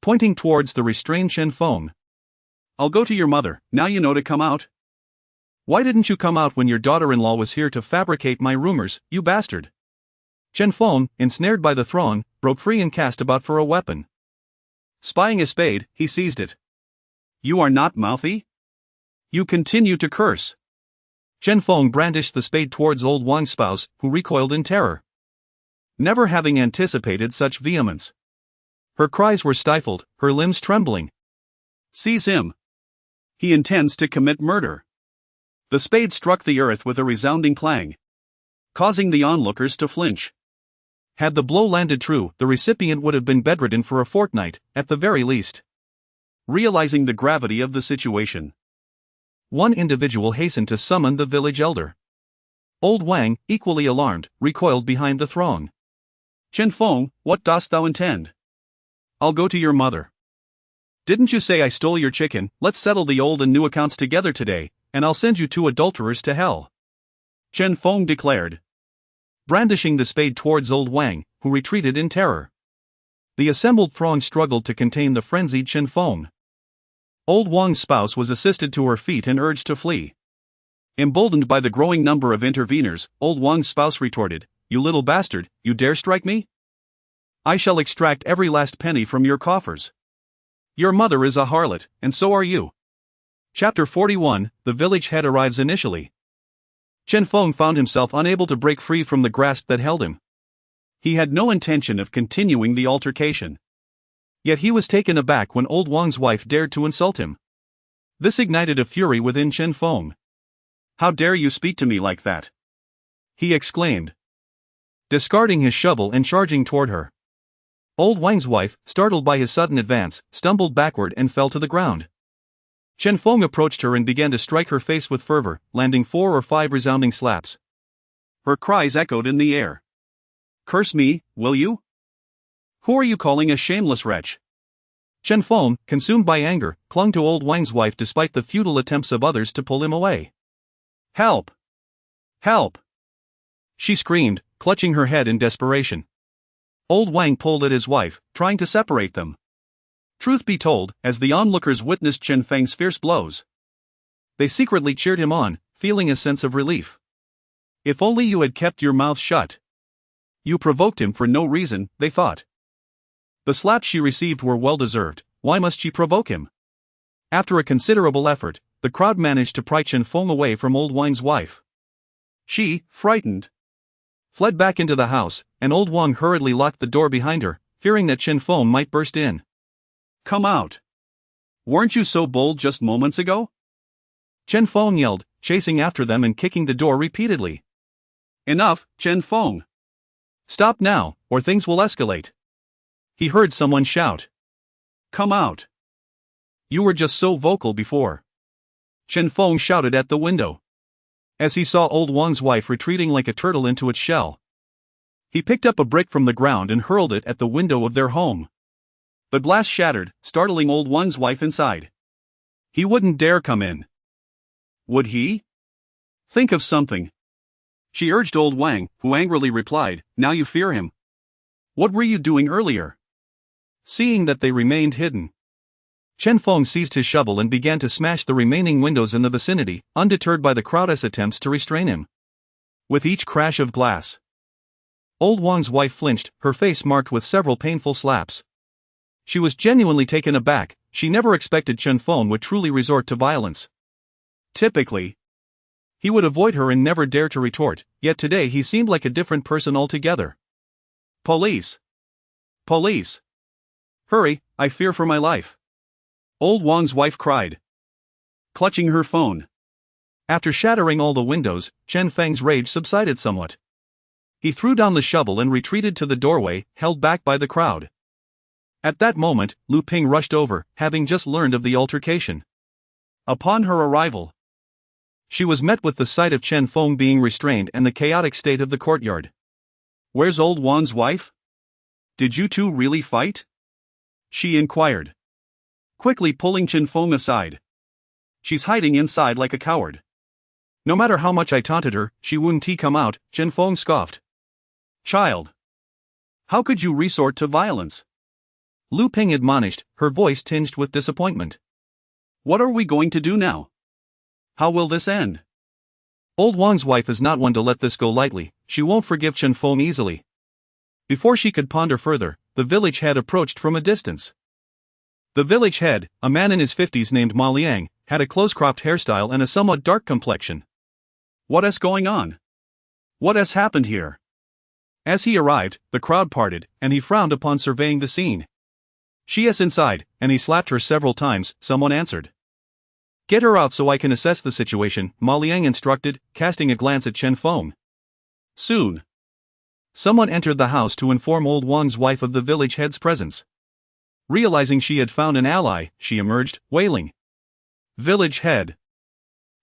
pointing towards the restrained Chen Feng. I'll go to your mother, now you know to come out. Why didn't you come out when your daughter-in-law was here to fabricate my rumors, you bastard? Chen Feng, ensnared by the throng, broke free and cast about for a weapon. Spying a spade, he seized it. You are not mouthy? You continue to curse. Chen Feng brandished the spade towards old Wang's spouse, who recoiled in terror, never having anticipated such vehemence. Her cries were stifled, her limbs trembling. Seize him. He intends to commit murder. The spade struck the earth with a resounding clang, causing the onlookers to flinch. Had the blow landed true, the recipient would have been bedridden for a fortnight, at the very least. Realizing the gravity of the situation, one individual hastened to summon the village elder. Old Wang, equally alarmed, recoiled behind the throng. Chen Feng, what dost thou intend? I'll go to your mother. Didn't you say I stole your chicken? Let's settle the old and new accounts together today, and I'll send you two adulterers to hell, Chen Feng declared, brandishing the spade towards old Wang, who retreated in terror. The assembled throng struggled to contain the frenzied Chen Feng. Old Wang's spouse was assisted to her feet and urged to flee. Emboldened by the growing number of interveners, old Wang's spouse retorted, "You little bastard, you dare strike me? I shall extract every last penny from your coffers. Your mother is a harlot, and so are you." Chapter 41, The village head arrives initially. Chen Feng found himself unable to break free from the grasp that held him. He had no intention of continuing the altercation. Yet he was taken aback when old Wang's wife dared to insult him. This ignited a fury within Chen Feng. "How dare you speak to me like that?" he exclaimed, discarding his shovel and charging toward her. Old Wang's wife, startled by his sudden advance, stumbled backward and fell to the ground. Chen Feng approached her and began to strike her face with fervor, landing 4 or 5 resounding slaps. Her cries echoed in the air. "Curse me, will you? Who are you calling a shameless wretch?" Chen Feng, consumed by anger, clung to old Wang's wife despite the futile attempts of others to pull him away. "Help! Help!" she screamed, clutching her head in desperation. Old Wang pulled at his wife, trying to separate them. Truth be told, as the onlookers witnessed Chen Feng's fierce blows, they secretly cheered him on, feeling a sense of relief. "If only you had kept your mouth shut. You provoked him for no reason," they thought. The slaps she received were well-deserved. Why must she provoke him? After a considerable effort, the crowd managed to pry Chen Feng away from old Wang's wife. She, frightened, fled back into the house, and old Wang hurriedly locked the door behind her, fearing that Chen Feng might burst in. "Come out. Weren't you so bold just moments ago?" Chen Feng yelled, chasing after them and kicking the door repeatedly. "Enough, Chen Feng. Stop now, or things will escalate," he heard someone shout. "Come out. You were just so vocal before," Chen Feng shouted at the window. As he saw old Wang's wife retreating like a turtle into its shell, he picked up a brick from the ground and hurled it at the window of their home. The glass shattered, startling old Wang's wife inside. He wouldn't dare come in. Would he? Think of something, she urged old Wang, who angrily replied, "Now you fear him. What were you doing earlier?" Seeing that they remained hidden, Chen Feng seized his shovel and began to smash the remaining windows in the vicinity, undeterred by the crowd's attempts to restrain him. With each crash of glass, old Wang's wife flinched, her face marked with several painful slaps. She was genuinely taken aback. She never expected Chen Feng would truly resort to violence. Typically, he would avoid her and never dare to retort, yet today he seemed like a different person altogether. "Police! Police! Hurry, I fear for my life!" old Wang's wife cried, clutching her phone. After shattering all the windows, Chen Feng's rage subsided somewhat. He threw down the shovel and retreated to the doorway, held back by the crowd. At that moment, Lu Ping rushed over, having just learned of the altercation. Upon her arrival, she was met with the sight of Chen Feng being restrained and the chaotic state of the courtyard. "Where's old Wang's wife? Did you two really fight?" she inquired, quickly pulling Chen Feng aside. "She's hiding inside like a coward." "No matter how much I taunted her, she wouldn't come out," Chen Feng scoffed. "Child, how could you resort to violence?" Lu Ping admonished, her voice tinged with disappointment. What are we going to do now? How will this end? Old Wang's wife is not one to let this go lightly. She won't forgive Chen Feng easily. Before she could ponder further, the village head approached from a distance. The village head, a man in his 50s named Ma Liang, had a close-cropped hairstyle and a somewhat dark complexion. What is going on? What has happened here? As he arrived, the crowd parted, and he frowned upon surveying the scene. She is inside, and he slapped her several times, someone answered. Get her out so I can assess the situation, Ma Liang instructed, casting a glance at Chen Feng. Soon. Someone entered the house to inform old Wang's wife of the village head's presence. Realizing she had found an ally, she emerged, wailing. Village head.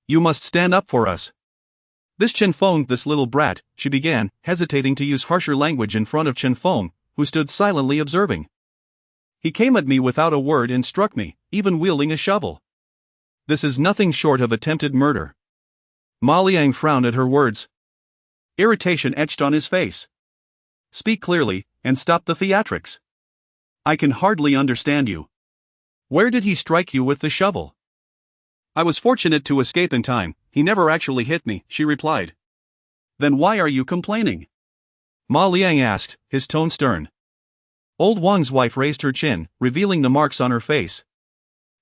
You must stand up for us. This Chen Feng, this little brat, she began, hesitating to use harsher language in front of Chen Feng, who stood silently observing. He came at me without a word and struck me, even wielding a shovel. This is nothing short of attempted murder. Ma Liang frowned at her words. Irritation etched on his face. Speak clearly, and stop the theatrics. I can hardly understand you. Where did he strike you with the shovel? I was fortunate to escape in time. He never actually hit me, she replied. Then why are you complaining? Ma Liang asked, his tone stern. Old Wang's wife raised her chin, revealing the marks on her face.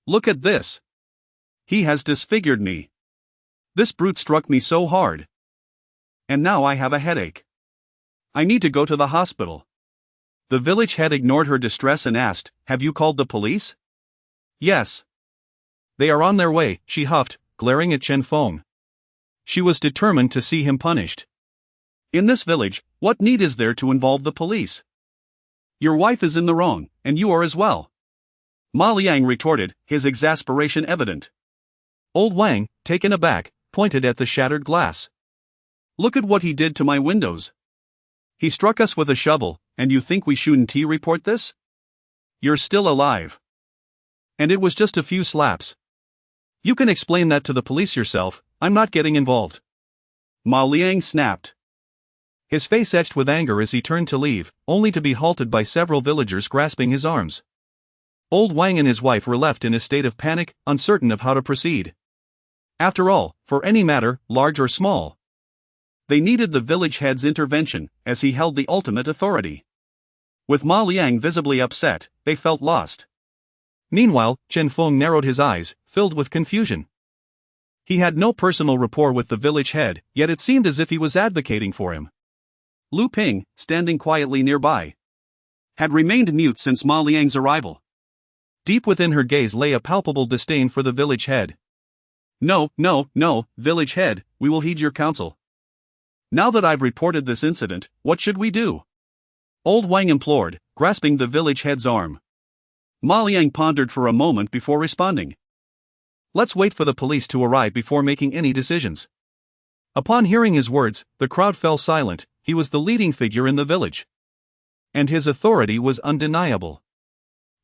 Look at this. He has disfigured me. This brute struck me so hard. And now I have a headache. I need to go to the hospital. The village head ignored her distress and asked, Have you called the police? Yes. They are on their way, she huffed, glaring at Chen Feng. She was determined to see him punished. In this village, what need is there to involve the police? Your wife is in the wrong, and you are as well. Ma Liang retorted, his exasperation evident. Old Wang, taken aback, pointed at the shattered glass. Look at what he did to my windows. He struck us with a shovel, and you think we shouldn't report this? You're still alive. And it was just a few slaps. You can explain that to the police yourself, I'm not getting involved. Ma Liang snapped. His face etched with anger as he turned to leave, only to be halted by several villagers grasping his arms. Old Wang and his wife were left in a state of panic, uncertain of how to proceed. After all, for any matter, large or small, they needed the village head's intervention, as he held the ultimate authority. With Ma Liang visibly upset, they felt lost. Meanwhile, Chen Feng narrowed his eyes, filled with confusion. He had no personal rapport with the village head, yet it seemed as if he was advocating for him. Lu Ping, standing quietly nearby, had remained mute since Ma Liang's arrival. Deep within her gaze lay a palpable disdain for the village head. No, village head, we will heed your counsel. Now that I've reported this incident, what should we do? Old Wang implored, grasping the village head's arm. Ma Liang pondered for a moment before responding. Let's wait for the police to arrive before making any decisions. Upon hearing his words, the crowd fell silent. He was the leading figure in the village. And his authority was undeniable.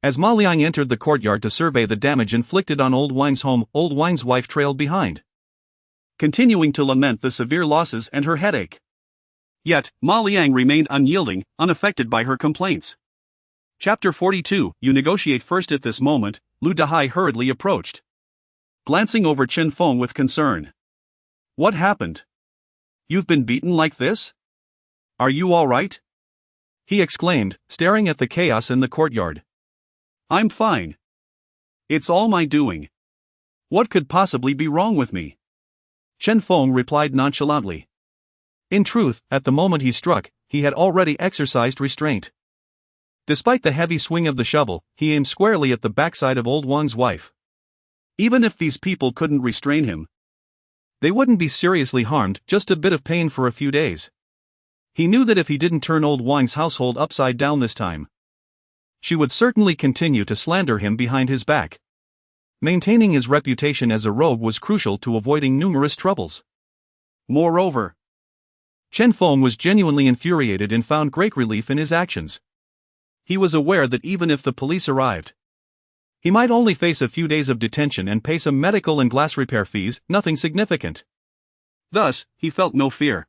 As Ma Liang entered the courtyard to survey the damage inflicted on Old Wang's home, Old Wang's wife trailed behind, continuing to lament the severe losses and her headache. Yet, Ma Liang remained unyielding, unaffected by her complaints. Chapter 42. You negotiate first. At this moment, Lu Dahai hurriedly approached, glancing over Chen Feng with concern. What happened? You've been beaten like this? Are you all right? He exclaimed, staring at the chaos in the courtyard. I'm fine. It's all my doing. What could possibly be wrong with me? Chen Feng replied nonchalantly. In truth, at the moment he struck, he had already exercised restraint. Despite the heavy swing of the shovel, he aimed squarely at the backside of Old Wang's wife. Even if these people couldn't restrain him, they wouldn't be seriously harmed, just a bit of pain for a few days. He knew that if he didn't turn Old Wang's household upside down this time, she would certainly continue to slander him behind his back. Maintaining his reputation as a rogue was crucial to avoiding numerous troubles. Moreover, Chen Feng was genuinely infuriated and found great relief in his actions. He was aware that even if the police arrived, he might only face a few days of detention and pay some medical and glass repair fees, nothing significant. Thus, he felt no fear.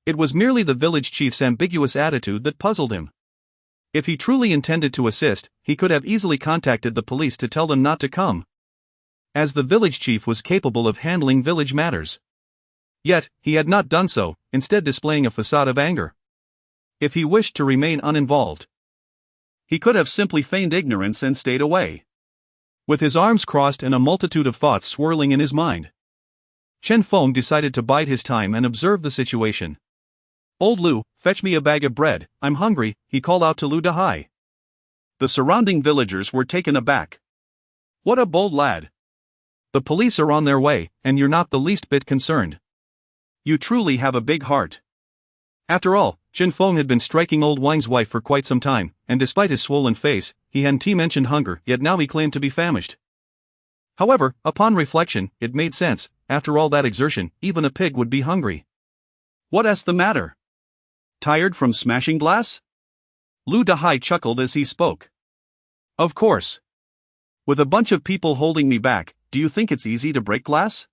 It was merely the village chief's ambiguous attitude that puzzled him. If he truly intended to assist, he could have easily contacted the police to tell them not to come. as the village chief was capable of handling village matters. Yet, he had not done so, instead displaying a facade of anger. If he wished to remain uninvolved, he could have simply feigned ignorance and stayed away. With his arms crossed and a multitude of thoughts swirling in his mind, Chen Feng decided to bide his time and observe the situation. "Old Lu, fetch me a bag of bread, I'm hungry," he called out to Lu Dahai. The surrounding villagers were taken aback. What a bold lad. The police are on their way, and you're not the least bit concerned. You truly have a big heart. After all, Chen Feng had been striking old Wang's wife for quite some time, and despite his swollen face, he hadn't mentioned hunger, yet now he claimed to be famished. However, upon reflection, it made sense. After all that exertion, even a pig would be hungry. What's the matter? Tired from smashing glass? Lu Dahai chuckled as he spoke. Of course. With a bunch of people holding me back, do you think it's easy to break glass?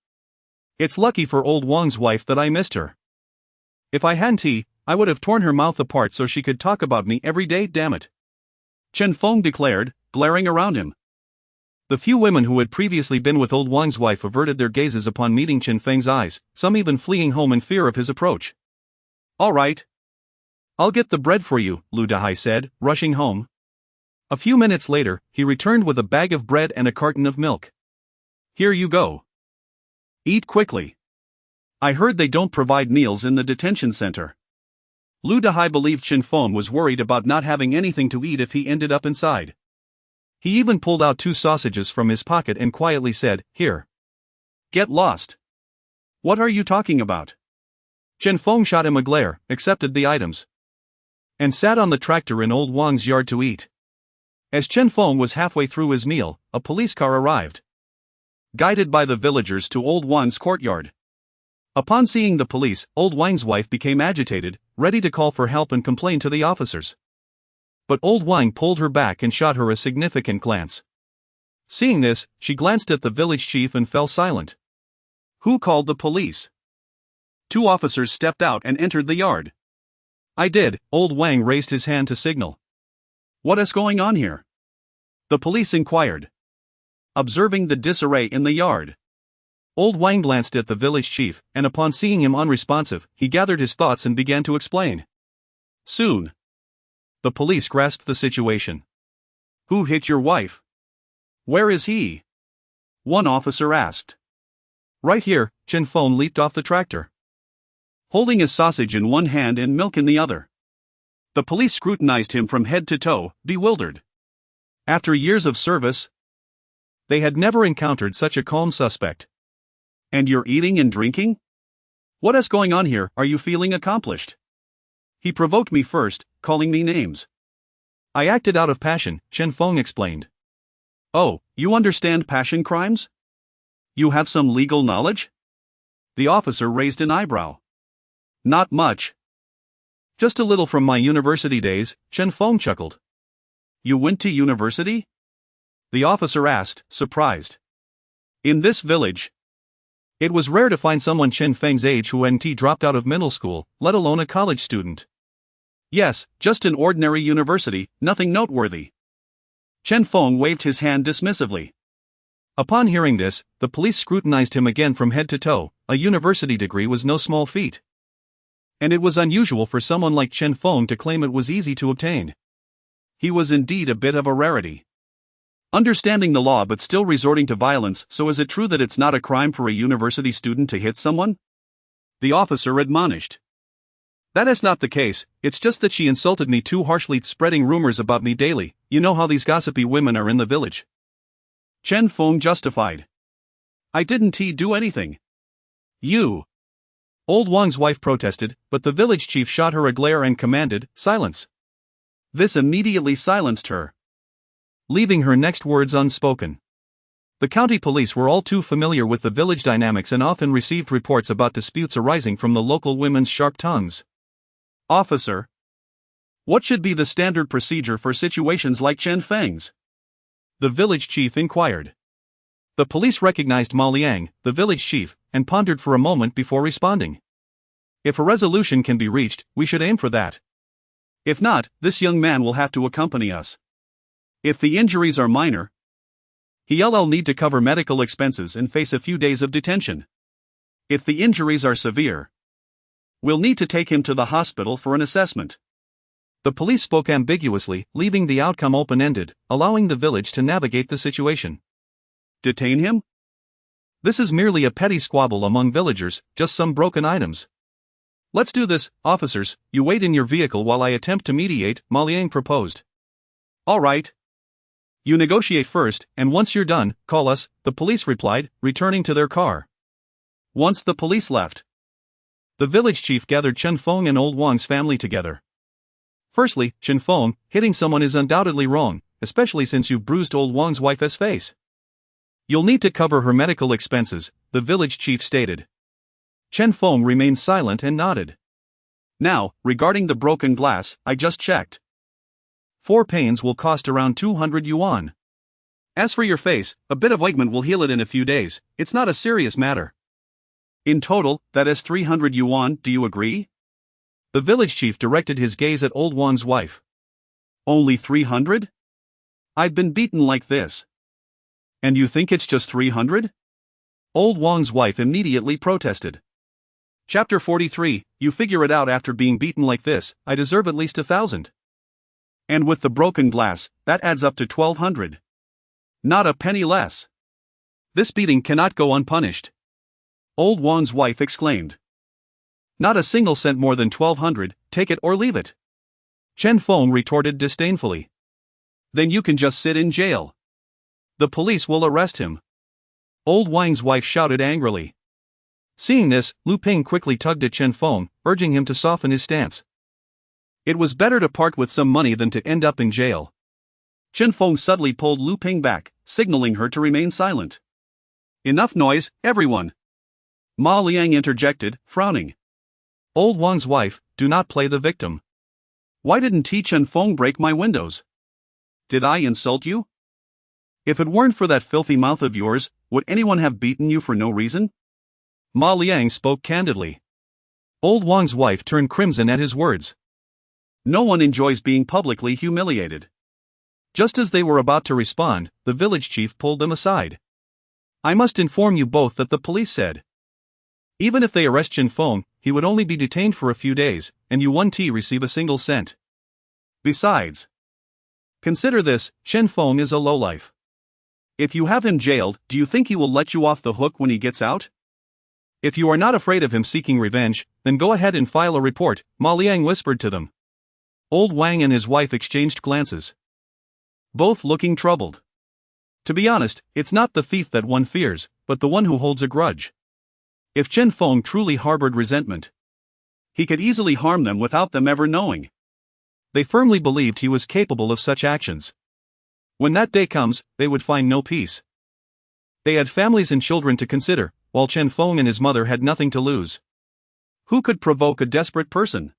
It's lucky for old Wang's wife that I missed her. If I hadn't, I would have torn her mouth apart so she could talk about me every day, damn it. Chen Feng declared, glaring around him. The few women who had previously been with old Wang's wife averted their gazes upon meeting Chen Feng's eyes, some even fleeing home in fear of his approach. All right. I'll get the bread for you, Lu Dahai said, rushing home. A few minutes later, he returned with a bag of bread and a carton of milk. Here you go. Eat quickly. I heard they don't provide meals in the detention center. Lu Dahai believed Chen Feng was worried about not having anything to eat if he ended up inside. He even pulled out 2 sausages from his pocket and quietly said, "Here. Get lost. What are you talking about?" Chen Feng shot him a glare, accepted the items, and sat on the tractor in old Wang's yard to eat. As Chen Feng was halfway through his meal, a police car arrived, guided by the villagers to old Wang's courtyard. Upon seeing the police, old Wang's wife became agitated, ready to call for help and complain to the officers. But old Wang pulled her back and shot her a significant glance. Seeing this, she glanced at the village chief and fell silent. Who called the police? 2 officers stepped out and entered the yard. I did, old Wang raised his hand to signal. What is going on here? The police inquired, observing the disarray in the yard. Old Wang glanced at the village chief, and upon seeing him unresponsive, he gathered his thoughts and began to explain. Soon, the police grasped the situation. Who hit your wife? Where is he? One officer asked. Right here, Chen Feng leaped off the tractor, holding a sausage in one hand and milk in the other. The police scrutinized him from head to toe, bewildered. After years of service, they had never encountered such a calm suspect. And you're eating and drinking? What is going on here? Are you feeling accomplished? He provoked me first, calling me names. I acted out of passion, Chen Feng explained. Oh, you understand passion crimes? You have some legal knowledge? The officer raised an eyebrow. Not much. Just a little from my university days, Chen Feng chuckled. You went to university? The officer asked, surprised. In this village, it was rare to find someone Chen Feng's age who hadn't dropped out of middle school, let alone a college student. Yes, just an ordinary university, nothing noteworthy. Chen Feng waved his hand dismissively. Upon hearing this, the police scrutinized him again from head to toe. A university degree was no small feat, and it was unusual for someone like Chen Feng to claim it was easy to obtain. He was indeed a bit of a rarity. Understanding the law but still resorting to violence. So is it true that it's not a crime for a university student to hit someone? The officer admonished. That is not the case, it's just that she insulted me too harshly, spreading rumors about me daily. You know how these gossipy women are in the village. Chen Feng justified. I didn't do anything. You. Old Wang's wife protested, but the village chief shot her a glare and commanded, silence. This immediately silenced her, leaving her next words unspoken. The county police were all too familiar with the village dynamics and often received reports about disputes arising from the local women's sharp tongues. Officer, what should be the standard procedure for situations like Chen Feng's? The village chief inquired. The police recognized Ma Liang, the village chief, and pondered for a moment before responding. If a resolution can be reached, we should aim for that. If not, this young man will have to accompany us. If the injuries are minor, He'll need to cover medical expenses and face a few days of detention. If the injuries are severe, we'll need to take him to the hospital for an assessment. The police spoke ambiguously, leaving the outcome open-ended, allowing the village to navigate the situation. Detain him? This is merely a petty squabble among villagers, just some broken items. Let's do this, officers. You wait in your vehicle while I attempt to mediate, Ma Liang proposed. All right. You negotiate first, and once you're done, call us, the police replied, returning to their car. Once the police left, the village chief gathered Chen Feng and old Wang's family together. Firstly, Chen Feng, hitting someone is undoubtedly wrong, especially since you've bruised old Wang's wife's face. You'll need to cover her medical expenses, the village chief stated. Chen Feng remained silent and nodded. Now, regarding the broken glass, I just checked. 4 panes will cost around 200 yuan. As for your face, a bit of ointment will heal it in a few days, it's not a serious matter. In total, that is 300 yuan, do you agree? The village chief directed his gaze at old Wang's wife. Only 300? I've been beaten like this. And you think it's just 300? Old Wang's wife immediately protested. Chapter 43, you figure it out after being beaten like this, I deserve at least 1,000. And with the broken glass, that adds up to 1,200. Not a penny less. This beating cannot go unpunished. Old Wang's wife exclaimed. Not a single cent more than 1,200, take it or leave it. Chen Feng retorted disdainfully. Then you can just sit in jail. The police will arrest him. Old Wang's wife shouted angrily. Seeing this, Lu Ping quickly tugged at Chen Feng, urging him to soften his stance. It was better to part with some money than to end up in jail. Chen Feng suddenly pulled Lu Ping back, signaling her to remain silent. Enough noise, everyone. Ma Liang interjected, frowning. Old Wang's wife, do not play the victim. Why didn't Chen Feng break my windows? Did I insult you? If it weren't for that filthy mouth of yours, would anyone have beaten you for no reason? Ma Liang spoke candidly. Old Wang's wife turned crimson at his words. No one enjoys being publicly humiliated. Just as they were about to respond, the village chief pulled them aside. I must inform you both that the police said. Even if they arrest Chen Feng, he would only be detained for a few days, and you won't receive a single cent. Besides, consider this, Chen Feng is a lowlife. If you have him jailed, do you think he will let you off the hook when he gets out? If you are not afraid of him seeking revenge, then go ahead and file a report, Ma Liang whispered to them. Old Wang and his wife exchanged glances, both looking troubled. To be honest, it's not the thief that one fears, but the one who holds a grudge. If Chen Feng truly harbored resentment, he could easily harm them without them ever knowing. They firmly believed he was capable of such actions. When that day comes, they would find no peace. They had families and children to consider, while Chen Feng and his mother had nothing to lose. Who could provoke a desperate person?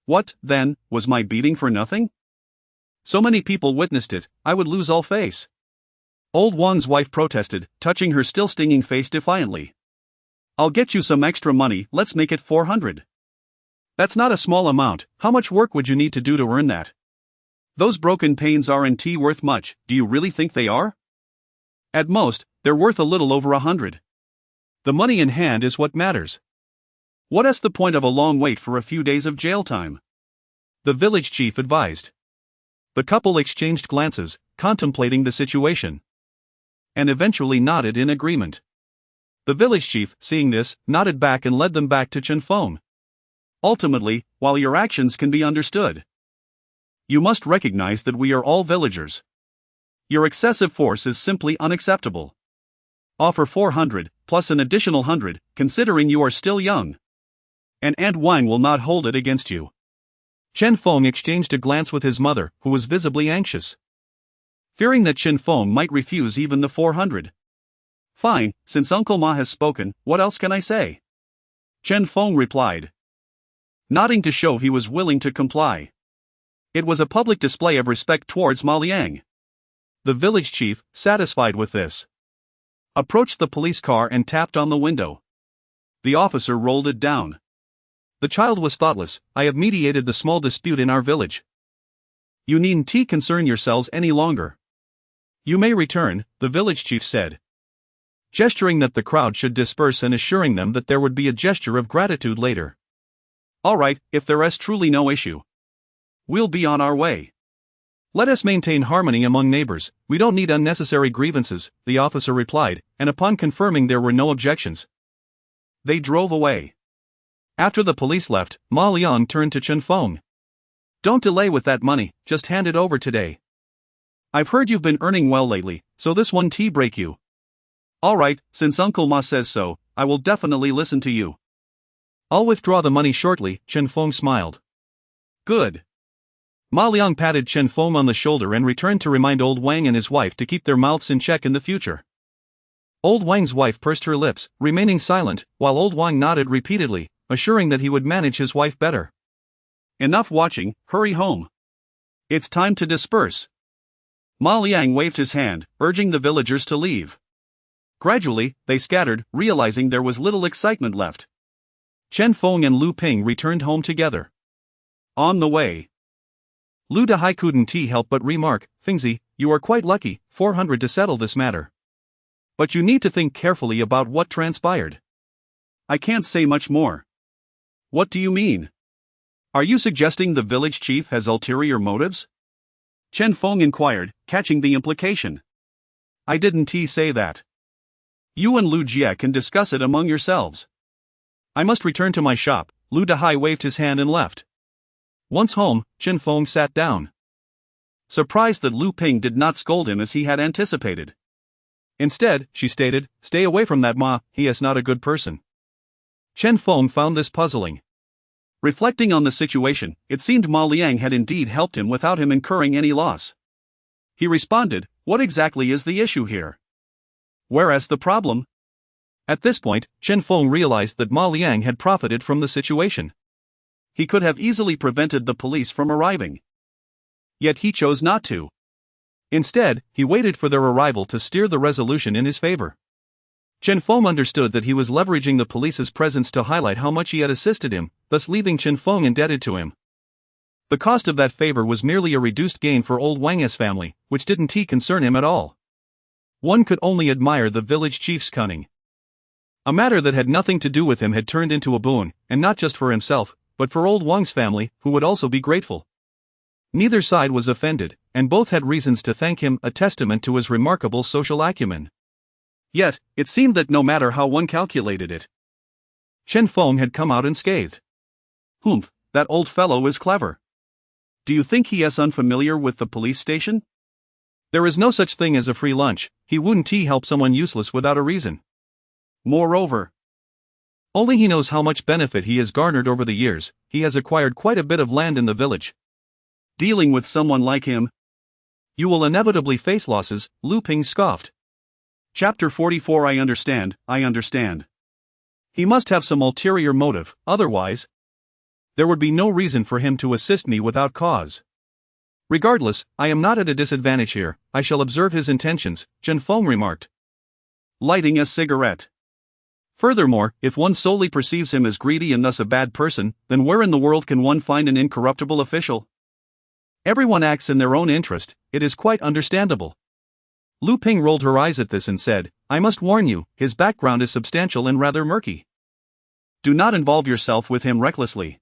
What, then, was my beating for nothing? So many people witnessed it, I would lose all face. Old Wang's wife protested, touching her still stinging face defiantly. I'll get you some extra money, let's make it 400. That's not a small amount, how much work would you need to do to earn that? Those broken panes aren't worth much, do you really think they are? At most, they're worth a little over 100. The money in hand is what matters. What is the point of a long wait for a few days of jail time? The village chief advised. The couple exchanged glances, contemplating the situation, and eventually nodded in agreement. The village chief, seeing this, nodded back and led them back to Chen Feng. Ultimately, while your actions can be understood, you must recognize that we are all villagers. Your excessive force is simply unacceptable. Offer 400, plus an additional 100, considering you are still young. And Aunt Wang will not hold it against you. Chen Feng exchanged a glance with his mother, who was visibly anxious, fearing that Chen Feng might refuse even the 400. Fine, since Uncle Ma has spoken, what else can I say? Chen Feng replied, nodding to show he was willing to comply. It was a public display of respect towards Ma Liang. The village chief, satisfied with this, approached the police car and tapped on the window. The officer rolled it down. The child was thoughtless, I have mediated the small dispute in our village. You needn't concern yourselves any longer. You may return, the village chief said, gesturing that the crowd should disperse and assuring them that there would be a gesture of gratitude later. All right, if there's truly no issue. We'll be on our way. Let us maintain harmony among neighbors, we don't need unnecessary grievances, the officer replied, and upon confirming there were no objections, they drove away. After the police left, Ma Liang turned to Chen Feng. Don't delay with that money, just hand it over today. I've heard you've been earning well lately, so this one tea break you. All right, since Uncle Ma says so, I will definitely listen to you. I'll withdraw the money shortly, Chen Feng smiled. Good. Ma Liang patted Chen Feng on the shoulder and returned to remind Old Wang and his wife to keep their mouths in check in the future. Old Wang's wife pursed her lips, remaining silent, while Old Wang nodded repeatedly, assuring that he would manage his wife better. Enough watching, hurry home. It's time to disperse. Ma Liang waved his hand, urging the villagers to leave. Gradually, they scattered, realizing there was little excitement left. Chen Feng and Lu Ping returned home together. On the way, Lu Dehai couldn't help but remark, Fingzi, you are quite lucky, 400 to settle this matter. But you need to think carefully about what transpired. I can't say much more. What do you mean? Are you suggesting the village chief has ulterior motives? Chen Feng inquired, catching the implication. I didn't say that. You and Lu Jie can discuss it among yourselves. I must return to my shop, Lu Dehai waved his hand and left. Once home, Chen Feng sat down, surprised that Lu Ping did not scold him as he had anticipated. Instead, she stated, stay away from that Ma, he is not a good person. Chen Feng found this puzzling. Reflecting on the situation, it seemed Ma Liang had indeed helped him without him incurring any loss. He responded, what exactly is the issue here? Whereas the problem? At this point, Chen Feng realized that Ma Liang had profited from the situation. He could have easily prevented the police from arriving. Yet he chose not to. Instead, he waited for their arrival to steer the resolution in his favor. Chen Feng understood that he was leveraging the police's presence to highlight how much he had assisted him, thus leaving Chen Feng indebted to him. The cost of that favor was merely a reduced gain for Old Wang's family, which didn't concern him at all. One could only admire the village chief's cunning. A matter that had nothing to do with him had turned into a boon, and not just for himself, but for Old Wang's family, who would also be grateful. Neither side was offended, and both had reasons to thank him, a testament to his remarkable social acumen. Yet, it seemed that no matter how one calculated it, Chen Feng had come out unscathed. Humph, that old fellow is clever. Do you think he is unfamiliar with the police station? There is no such thing as a free lunch, he wouldn't help someone useless without a reason. Moreover, only he knows how much benefit he has garnered over the years, he has acquired quite a bit of land in the village. Dealing with someone like him, you will inevitably face losses, Lu Ping scoffed. Chapter 44 I understand. He must have some ulterior motive, otherwise, there would be no reason for him to assist me without cause. Regardless, I am not at a disadvantage here, I shall observe his intentions, Chen Feng remarked, lighting a cigarette. Furthermore, if one solely perceives him as greedy and thus a bad person, then where in the world can one find an incorruptible official? Everyone acts in their own interest, it is quite understandable. Lu Ping rolled her eyes at this and said, I must warn you, his background is substantial and rather murky. Do not involve yourself with him recklessly.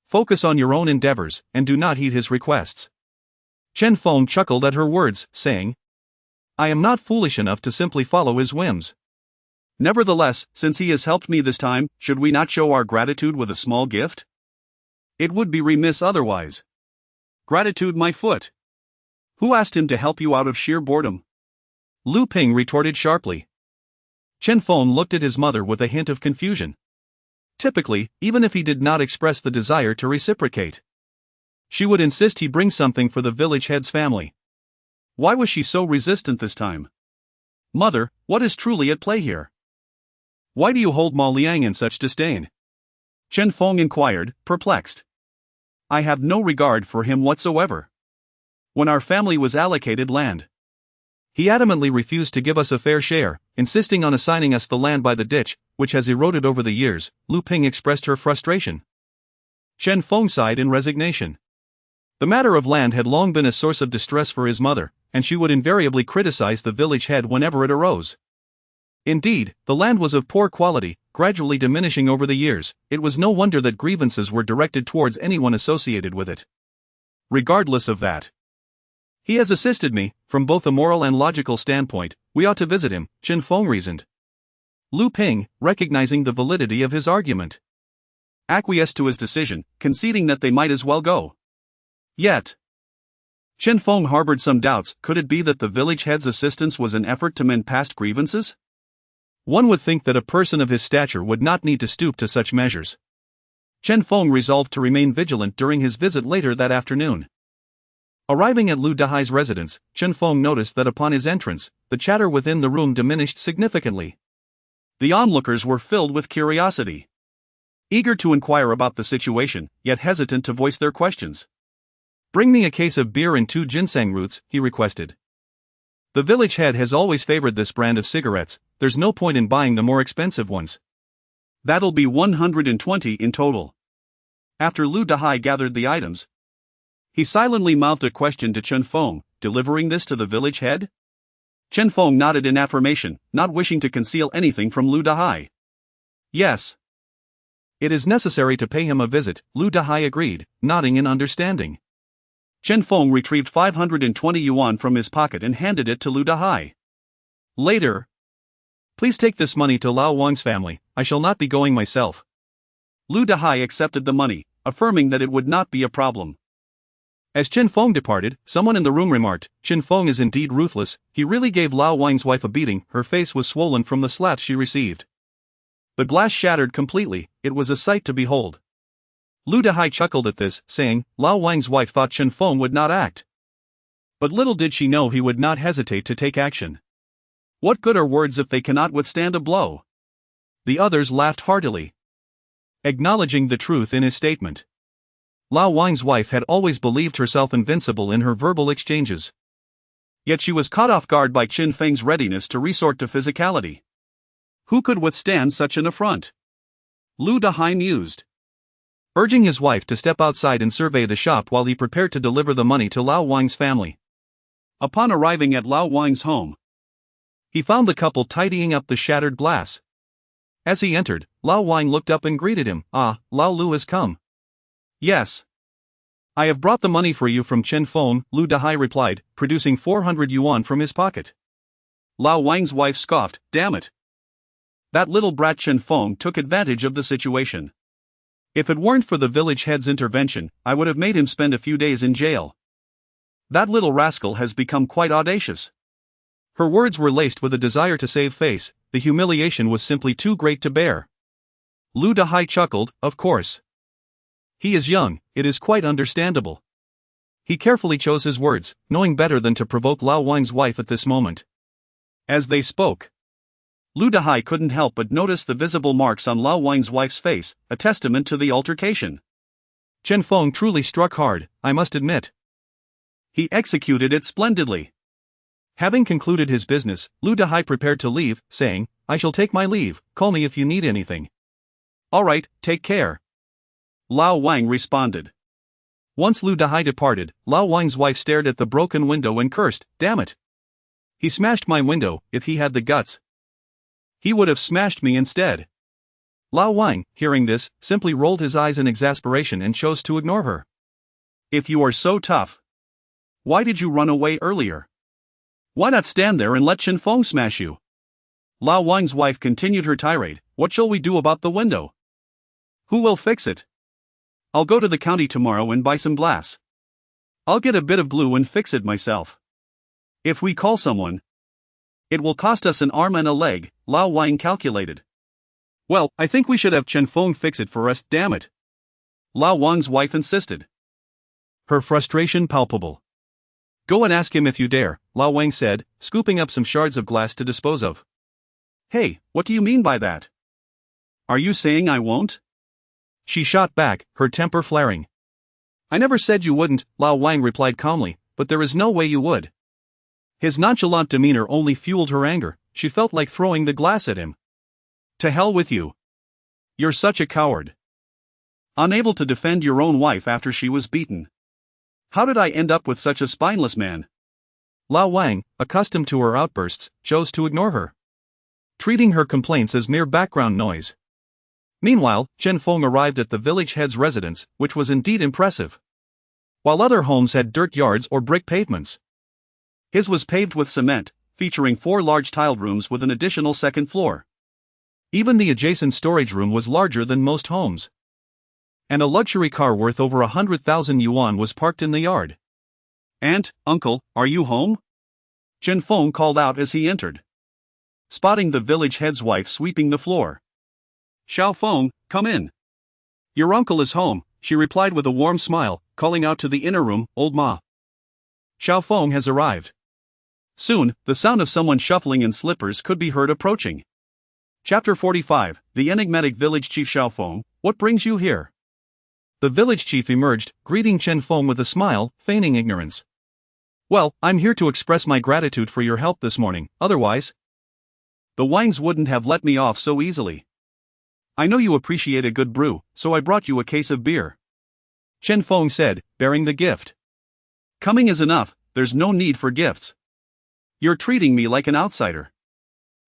Focus on your own endeavors, and do not heed his requests. Chen Feng chuckled at her words, saying, I am not foolish enough to simply follow his whims. Nevertheless, since he has helped me this time, should we not show our gratitude with a small gift? It would be remiss otherwise. Gratitude my foot. Who asked him to help you out of sheer boredom? Lu Ping retorted sharply. Chen Feng looked at his mother with a hint of confusion. Typically, even if he did not express the desire to reciprocate, she would insist he bring something for the village head's family. Why was she so resistant this time? Mother, what is truly at play here? Why do you hold Ma Liang in such disdain? Chen Feng inquired, perplexed. I have no regard for him whatsoever. When our family was allocated land, he adamantly refused to give us a fair share, insisting on assigning us the land by the ditch, which has eroded over the years, Lu Ping expressed her frustration. Chen Feng sighed in resignation. The matter of land had long been a source of distress for his mother, and she would invariably criticize the village head whenever it arose. Indeed, the land was of poor quality, gradually diminishing over the years. It was no wonder that grievances were directed towards anyone associated with it. Regardless of that, he has assisted me, from both a moral and logical standpoint. We ought to visit him, Chen Feng reasoned. Lu Ping, recognizing the validity of his argument, acquiesced to his decision, conceding that they might as well go. Yet, Chen Feng harbored some doubts. Could it be that the village head's assistance was an effort to mend past grievances? One would think that a person of his stature would not need to stoop to such measures. Chen Feng resolved to remain vigilant during his visit later that afternoon. Arriving at Lu Dahai's residence, Chen Feng noticed that upon his entrance, the chatter within the room diminished significantly. The onlookers were filled with curiosity, eager to inquire about the situation, yet hesitant to voice their questions. "Bring me a case of beer and 2 ginseng roots," he requested. "The village head has always favored this brand of cigarettes. There's no point in buying the more expensive ones." "That'll be 120 in total." After Lu Dahai gathered the items, he silently mouthed a question to Chen Feng, delivering this to the village head? Chen Feng nodded in affirmation, not wishing to conceal anything from Lu Dahai. "Yes. It is necessary to pay him a visit," Lu Dahai agreed, nodding in understanding. Chen Feng retrieved 520 yuan from his pocket and handed it to Lu Dahai. Later, "Please take this money to Lao Wang's family, I shall not be going myself." Lu Dahai accepted the money, affirming that it would not be a problem. As Chen Feng departed, someone in the room remarked, "Chen Feng is indeed ruthless, he really gave Lao Wang's wife a beating." Her face was swollen from the slaps she received. The glass shattered completely. It was a sight to behold. Lu Dahai chuckled at this, saying, Lao Wang's wife thought Chen Feng would not act. But little did she know he would not hesitate to take action. What good are words if they cannot withstand a blow? The others laughed heartily, acknowledging the truth in his statement. Lao Wang's wife had always believed herself invincible in her verbal exchanges. Yet she was caught off guard by Chen Feng's readiness to resort to physicality. Who could withstand such an affront? Lu Dahai mused, urging his wife to step outside and survey the shop while he prepared to deliver the money to Lao Wang's family. Upon arriving at Lao Wang's home, he found the couple tidying up the shattered glass. As he entered, Lao Wang looked up and greeted him. "Ah, Lao Lu has come." "Yes. I have brought the money for you from Chen Feng," Lu Dahai replied, producing 400 yuan from his pocket. Lao Wang's wife scoffed, "Damn it. That little brat Chen Feng took advantage of the situation. If it weren't for the village head's intervention, I would have made him spend a few days in jail. That little rascal has become quite audacious." Her words were laced with a desire to save face. The humiliation was simply too great to bear. Lu Dahai chuckled, "Of course. He is young, it is quite understandable." He carefully chose his words, knowing better than to provoke Lao Wang's wife at this moment. As they spoke, Lu Dahai couldn't help but notice the visible marks on Lao Wang's wife's face, a testament to the altercation. Chen Feng truly struck hard, I must admit. He executed it splendidly. Having concluded his business, Lu Dahai prepared to leave, saying, "I shall take my leave, call me if you need anything." "All right, take care," Lao Wang responded. Once Lu Dahai departed, Lao Wang's wife stared at the broken window and cursed, "Damn it. He smashed my window. If he had the guts, he would have smashed me instead." Lao Wang, hearing this, simply rolled his eyes in exasperation and chose to ignore her. "If you are so tough, why did you run away earlier? Why not stand there and let Chen Feng smash you?" Lao Wang's wife continued her tirade, "What shall we do about the window? Who will fix it? I'll go to the county tomorrow and buy some glass. I'll get a bit of glue and fix it myself. If we call someone, it will cost us an arm and a leg," Lao Wang calculated. "Well, I think we should have Chen Feng fix it for us, damn it," Lao Wang's wife insisted, her frustration palpable. "Go and ask him if you dare," Lao Wang said, scooping up some shards of glass to dispose of. "Hey, what do you mean by that? Are you saying I won't?" she shot back, her temper flaring. "I never said you wouldn't," Lao Wang replied calmly, "but there is no way you would." His nonchalant demeanor only fueled her anger. She felt like throwing the glass at him. "To hell with you. You're such a coward. Unable to defend your own wife after she was beaten. How did I end up with such a spineless man?" Lao Wang, accustomed to her outbursts, chose to ignore her, treating her complaints as mere background noise. Meanwhile, Chen Feng arrived at the village head's residence, which was indeed impressive. While other homes had dirt yards or brick pavements, his was paved with cement, featuring 4 large tiled rooms with an additional second floor. Even the adjacent storage room was larger than most homes. And a luxury car worth over 100,000 yuan was parked in the yard. "Aunt, uncle, are you home?" Chen Feng called out as he entered, spotting the village head's wife sweeping the floor. "Xiao Feng, come in. Your uncle is home," she replied with a warm smile, calling out to the inner room, "Old Ma. Xiao Feng has arrived." Soon, the sound of someone shuffling in slippers could be heard approaching. Chapter 45, The Enigmatic Village Chief. "Xiao Feng, what brings you here?" The village chief emerged, greeting Chen Feng with a smile, feigning ignorance. "Well, I'm here to express my gratitude for your help this morning, otherwise the Wangs wouldn't have let me off so easily. I know you appreciate a good brew, so I brought you a case of beer," Chen Feng said, bearing the gift. "Coming is enough, there's no need for gifts. You're treating me like an outsider."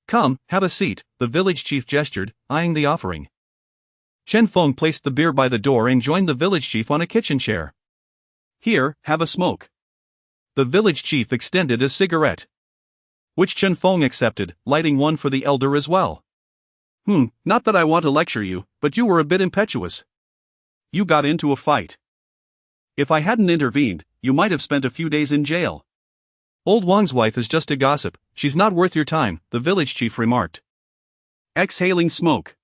"Come, have a seat," the village chief gestured, eyeing the offering. Chen Feng placed the beer by the door and joined the village chief on a kitchen chair. "Here, have a smoke." The village chief extended a cigarette, which Chen Feng accepted, lighting one for the elder as well. Not that I want to lecture you, but you were a bit impetuous. You got into a fight. If I hadn't intervened, you might have spent a few days in jail." "Old Wang's wife is just a gossip, she's not worth your time," the village chief remarked, exhaling smoke.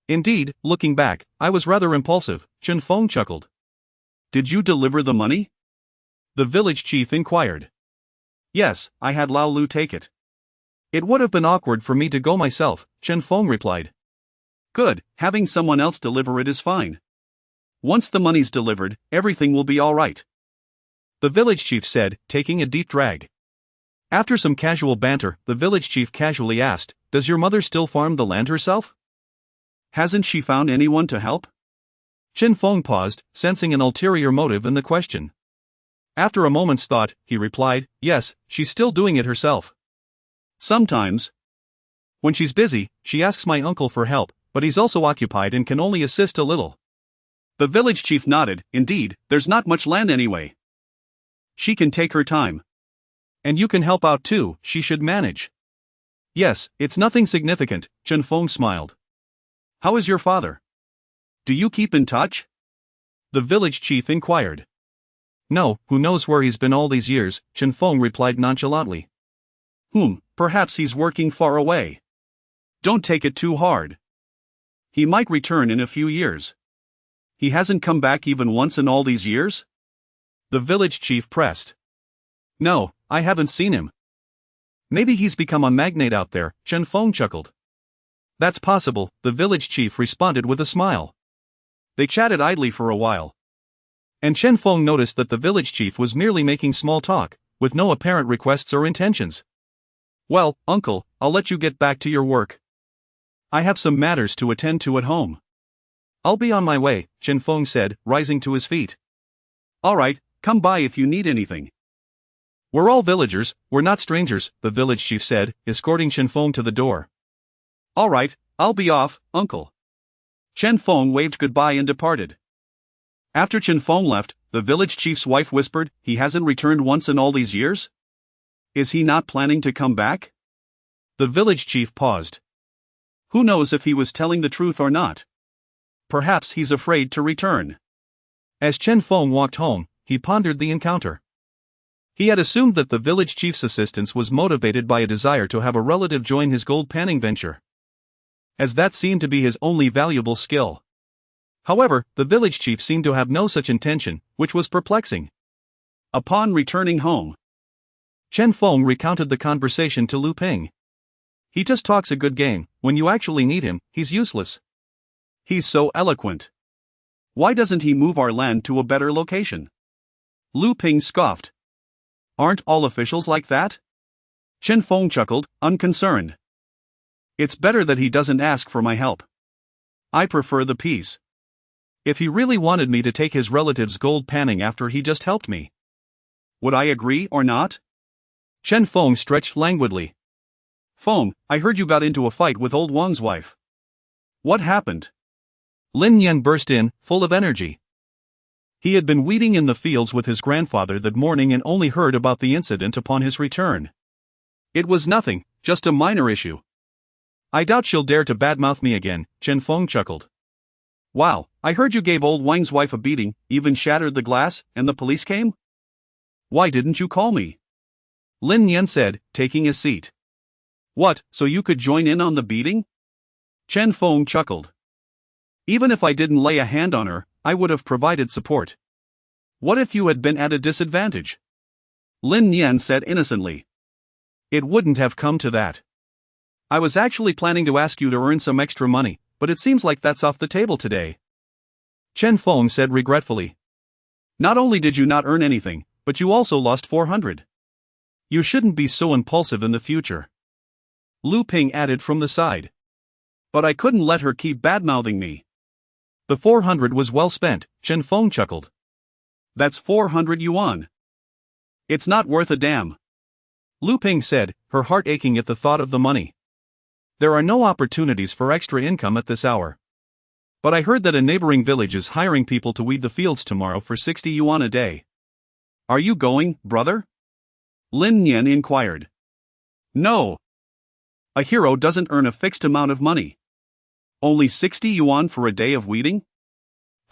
"Indeed, looking back, I was rather impulsive," Chen Feng chuckled. "Did you deliver the money?" the village chief inquired. "Yes, I had Lao Lu take it." "It would have been awkward for me to go myself," Chen Feng replied. "Good, having someone else deliver it is fine. Once the money's delivered, everything will be all right," the village chief said, taking a deep drag. After some casual banter, the village chief casually asked, "Does your mother still farm the land herself? Hasn't she found anyone to help?" Chen Feng paused, sensing an ulterior motive in the question. After a moment's thought, he replied, "Yes, she's still doing it herself. Sometimes, when she's busy, she asks my uncle for help, but he's also occupied and can only assist a little." The village chief nodded. "Indeed, there's not much land anyway. She can take her time. And you can help out too, she should manage." "Yes, it's nothing significant," Chen Feng smiled. "How is your father? Do you keep in touch?" the village chief inquired. "No, who knows where he's been all these years," Chen Feng replied nonchalantly. Perhaps he's working far away. Don't take it too hard. He might return in a few years." "He hasn't come back even once in all these years?" the village chief pressed. "No, I haven't seen him." "Maybe he's become a magnate out there," Chen Feng chuckled. "That's possible," the village chief responded with a smile. They chatted idly for a while, and Chen Feng noticed that the village chief was merely making small talk, with no apparent requests or intentions. "Well, uncle, I'll let you get back to your work. I have some matters to attend to at home." "I'll be on my way," Chen Feng said, rising to his feet. "All right, come by if you need anything." "We're all villagers, we're not strangers," the village chief said, escorting Chen Feng to the door. "All right, I'll be off, uncle." Chen Feng waved goodbye and departed. After Chen Feng left, the village chief's wife whispered, "He hasn't returned once in all these years? Is he not planning to come back?" The village chief paused. Who knows if he was telling the truth or not? Perhaps he's afraid to return. As Chen Feng walked home, he pondered the encounter. He had assumed that the village chief's assistance was motivated by a desire to have a relative join his gold panning venture, as that seemed to be his only valuable skill. However, the village chief seemed to have no such intention, which was perplexing. Upon returning home, Chen Feng recounted the conversation to Lu Ping. "He just talks a good game, when you actually need him, he's useless. He's so eloquent. Why doesn't he move our land to a better location?" Lu Ping scoffed. "Aren't all officials like that?" Chen Feng chuckled, unconcerned. "It's better that he doesn't ask for my help. I prefer the peace. If he really wanted me to take his relative's gold panning after he just helped me, would I agree or not?" Chen Feng stretched languidly. Feng, I heard you got into a fight with old Wang's wife. What happened? Lin Yan burst in, full of energy. He had been weeding in the fields with his grandfather that morning and only heard about the incident upon his return. It was nothing, just a minor issue. I doubt she'll dare to badmouth me again, Chen Feng chuckled. Wow, I heard you gave old Wang's wife a beating, even shattered the glass, and the police came? Why didn't you call me? Lin Yan said, taking a seat. What, so you could join in on the beating? Chen Feng chuckled. Even if I didn't lay a hand on her, I would have provided support. What if you had been at a disadvantage? Lin Yan said innocently. It wouldn't have come to that. I was actually planning to ask you to earn some extra money, but it seems like that's off the table today. Chen Feng said regretfully. Not only did you not earn anything, but you also lost 400. You shouldn't be so impulsive in the future. Lu Ping added from the side. But I couldn't let her keep badmouthing me. The 400 was well spent, Chen Feng chuckled. That's 400 yuan. It's not worth a damn. Lu Ping said, her heart aching at the thought of the money. There are no opportunities for extra income at this hour. But I heard that a neighboring village is hiring people to weed the fields tomorrow for 60 yuan a day. Are you going, brother? Lin Yan inquired. No. A hero doesn't earn a fixed amount of money. Only 60 yuan for a day of weeding?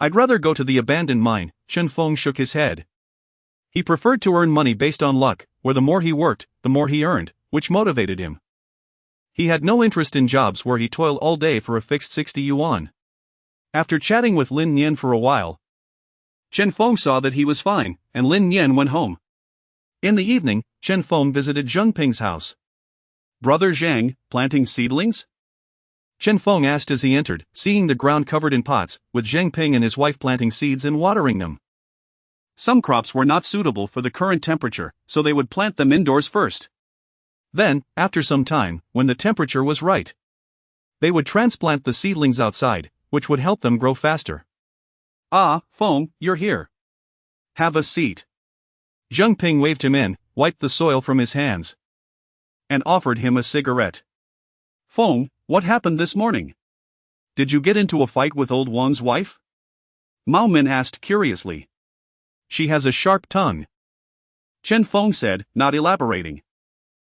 I'd rather go to the abandoned mine, Chen Feng shook his head. He preferred to earn money based on luck, where the more he worked, the more he earned, which motivated him. He had no interest in jobs where he toiled all day for a fixed 60 yuan. After chatting with Lin Yan for a while, Chen Feng saw that he was fine, and Lin Yan went home. In the evening, Chen Feng visited Zheng Ping's house. Brother Zhang, planting seedlings? Chen Feng asked as he entered, seeing the ground covered in pots, with Zheng Ping and his wife planting seeds and watering them. Some crops were not suitable for the current temperature, so they would plant them indoors first. Then, after some time, when the temperature was right, they would transplant the seedlings outside, which would help them grow faster. Ah, Feng, you're here. Have a seat. Zheng Ping waved him in, wiped the soil from his hands, and offered him a cigarette. Feng, what happened this morning? Did you get into a fight with old Wang's wife? Mao Min asked curiously. She has a sharp tongue. Chen Feng said, not elaborating.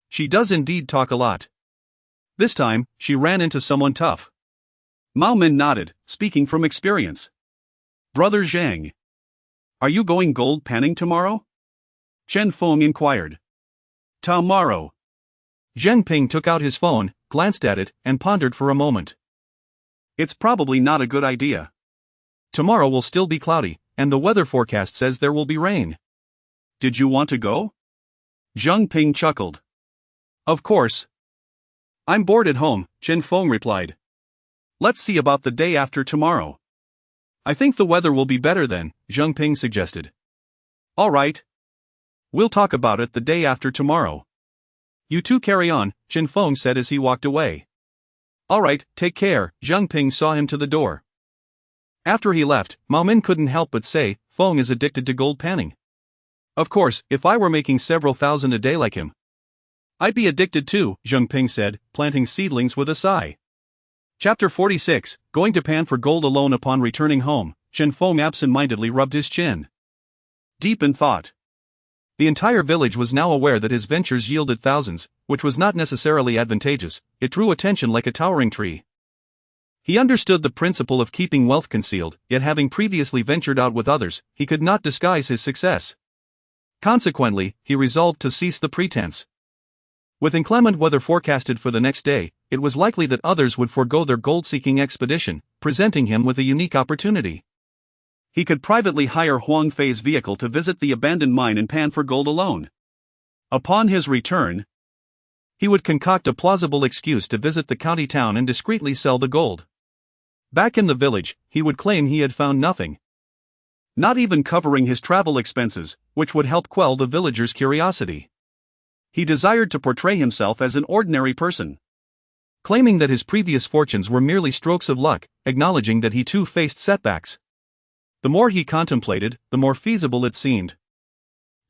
She does indeed talk a lot. This time, she ran into someone tough. Mao Min nodded, speaking from experience. Brother Zhang. Are you going gold panning tomorrow? Chen Feng inquired. Tomorrow. Zheng Ping took out his phone, glanced at it, and pondered for a moment. It's probably not a good idea. Tomorrow will still be cloudy, and the weather forecast says there will be rain. Did you want to go? Zheng Ping chuckled. Of course. I'm bored at home, Chen Feng replied. Let's see about the day after tomorrow. I think the weather will be better then, Zheng Ping suggested. All right. We'll talk about it the day after tomorrow. You two carry on, Chen Feng said as he walked away. All right, take care, Zheng Ping saw him to the door. After he left, Mao Min couldn't help but say, Feng is addicted to gold panning. Of course, if I were making several thousand a day like him, I'd be addicted too, Zheng Ping said, planting seedlings with a sigh. Chapter 46, Going to pan for gold alone upon returning home, Chen Feng absent-mindedly rubbed his chin. Deep in thought. The entire village was now aware that his ventures yielded thousands, which was not necessarily advantageous. It drew attention like a towering tree. He understood the principle of keeping wealth concealed, yet having previously ventured out with others, he could not disguise his success. Consequently, he resolved to cease the pretense. With inclement weather forecasted for the next day, it was likely that others would forego their gold-seeking expedition, presenting him with a unique opportunity. He could privately hire Huang Fei's vehicle to visit the abandoned mine and pan for gold alone. Upon his return, he would concoct a plausible excuse to visit the county town and discreetly sell the gold. Back in the village, he would claim he had found nothing, not even covering his travel expenses, which would help quell the villagers' curiosity. He desired to portray himself as an ordinary person, claiming that his previous fortunes were merely strokes of luck, acknowledging that he too faced setbacks. The more he contemplated, the more feasible it seemed.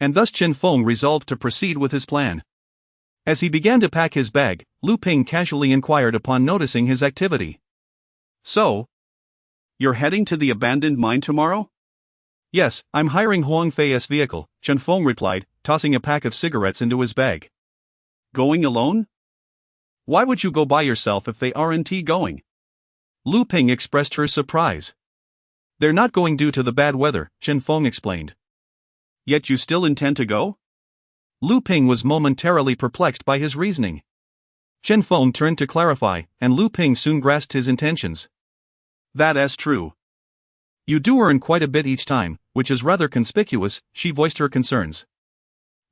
And thus Chen Feng resolved to proceed with his plan. As he began to pack his bag, Lu Ping casually inquired upon noticing his activity. So, you're heading to the abandoned mine tomorrow? Yes, I'm hiring Huang Fei's vehicle, Chen Feng replied, tossing a pack of cigarettes into his bag. Going alone? Why would you go by yourself if they aren't going? Lu Ping expressed her surprise. They're not going due to the bad weather, Chen Feng explained. Yet you still intend to go? Lu Ping was momentarily perplexed by his reasoning. Chen Feng turned to clarify, and Lu Ping soon grasped his intentions. That is true. You do earn quite a bit each time, which is rather conspicuous, she voiced her concerns.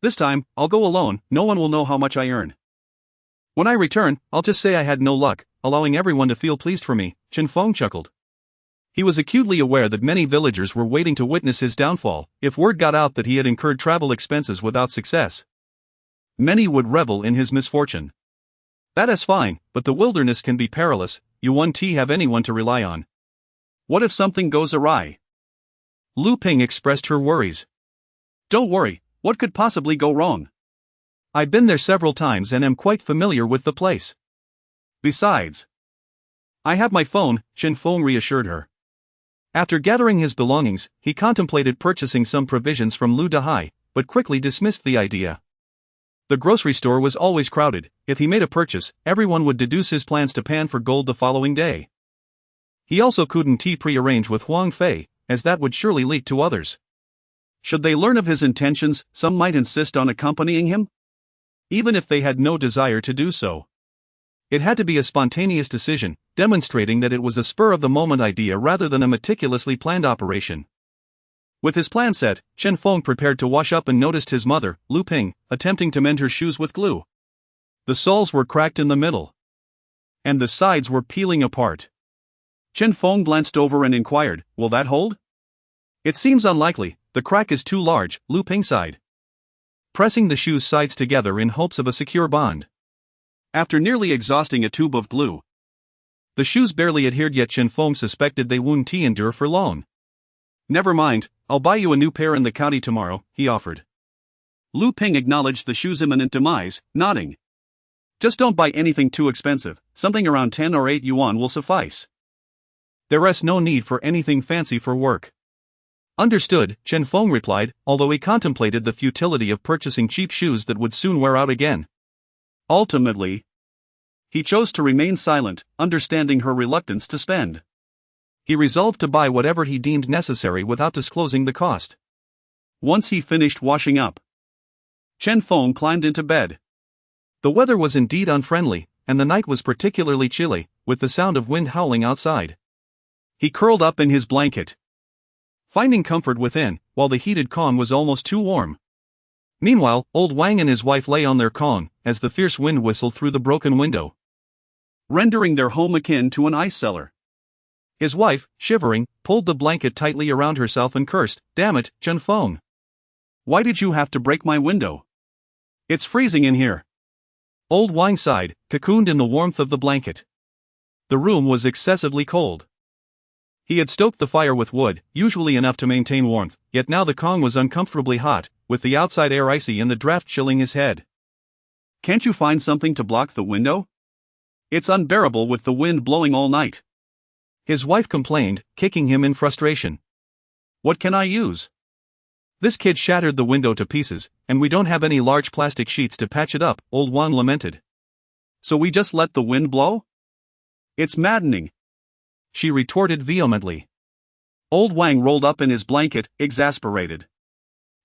This time, I'll go alone, no one will know how much I earn. When I return, I'll just say I had no luck, allowing everyone to feel pleased for me, Chen Feng chuckled. He was acutely aware that many villagers were waiting to witness his downfall, if word got out that he had incurred travel expenses without success. Many would revel in his misfortune. That is fine, but the wilderness can be perilous, you won't have anyone to rely on. What if something goes awry? Lu Ping expressed her worries. Don't worry, what could possibly go wrong? I've been there several times and am quite familiar with the place. Besides, I have my phone, Chen Feng reassured her. After gathering his belongings, he contemplated purchasing some provisions from Lu Dahai, but quickly dismissed the idea. The grocery store was always crowded. If he made a purchase, everyone would deduce his plans to pan for gold the following day. He also couldn't pre-arrange with Huang Fei, as that would surely leak to others. Should they learn of his intentions, some might insist on accompanying him, even if they had no desire to do so. It had to be a spontaneous decision, demonstrating that it was a spur-of-the-moment idea rather than a meticulously planned operation. With his plan set, Chen Feng prepared to wash up and noticed his mother, Lu Ping, attempting to mend her shoes with glue. The soles were cracked in the middle, and the sides were peeling apart. Chen Feng glanced over and inquired, will that hold? It seems unlikely, the crack is too large, Lu Ping sighed, pressing the shoes' sides together in hopes of a secure bond. After nearly exhausting a tube of glue, the shoes barely adhered, yet Chen Feng suspected they wouldn't endure for long. Never mind, I'll buy you a new pair in the county tomorrow, he offered. Lu Ping acknowledged the shoes' imminent demise, nodding. Just don't buy anything too expensive, something around 10 or 8 yuan will suffice. There is no need for anything fancy for work. Understood, Chen Feng replied, although he contemplated the futility of purchasing cheap shoes that would soon wear out again. Ultimately, he chose to remain silent, understanding her reluctance to spend. He resolved to buy whatever he deemed necessary without disclosing the cost. Once he finished washing up, Chen Feng climbed into bed. The weather was indeed unfriendly, and the night was particularly chilly, with the sound of wind howling outside. He curled up in his blanket, finding comfort within, while the heated kong was almost too warm. Meanwhile, old Wang and his wife lay on their kong, as the fierce wind whistled through the broken window, rendering their home akin to an ice cellar. His wife, shivering, pulled the blanket tightly around herself and cursed, "Damn it, Chen Feng. Why did you have to break my window? It's freezing in here." Old Wang sighed, cocooned in the warmth of the blanket. The room was excessively cold. He had stoked the fire with wood, usually enough to maintain warmth, yet now the kong was uncomfortably hot, with the outside air icy and the draft chilling his head. Can't you find something to block the window? It's unbearable with the wind blowing all night. His wife complained, kicking him in frustration. What can I use? This kid shattered the window to pieces, and we don't have any large plastic sheets to patch it up, old Wang lamented. So we just let the wind blow? It's maddening, she retorted vehemently. Old Wang rolled up in his blanket, exasperated.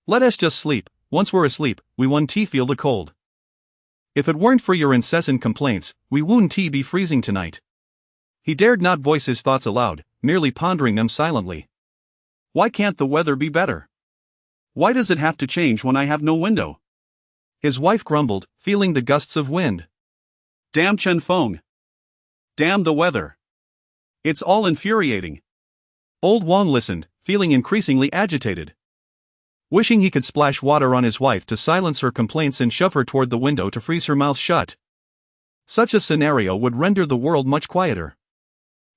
Let us just sleep. Once we're asleep, we won't feel the cold. If it weren't for your incessant complaints, we wouldn't be freezing tonight. He dared not voice his thoughts aloud, merely pondering them silently. Why can't the weather be better? Why does it have to change when I have no window? His wife grumbled, feeling the gusts of wind. Damn Chen Feng. Damn the weather. It's all infuriating. Old Wang listened, feeling increasingly agitated. Wishing he could splash water on his wife to silence her complaints and shove her toward the window to freeze her mouth shut. Such a scenario would render the world much quieter.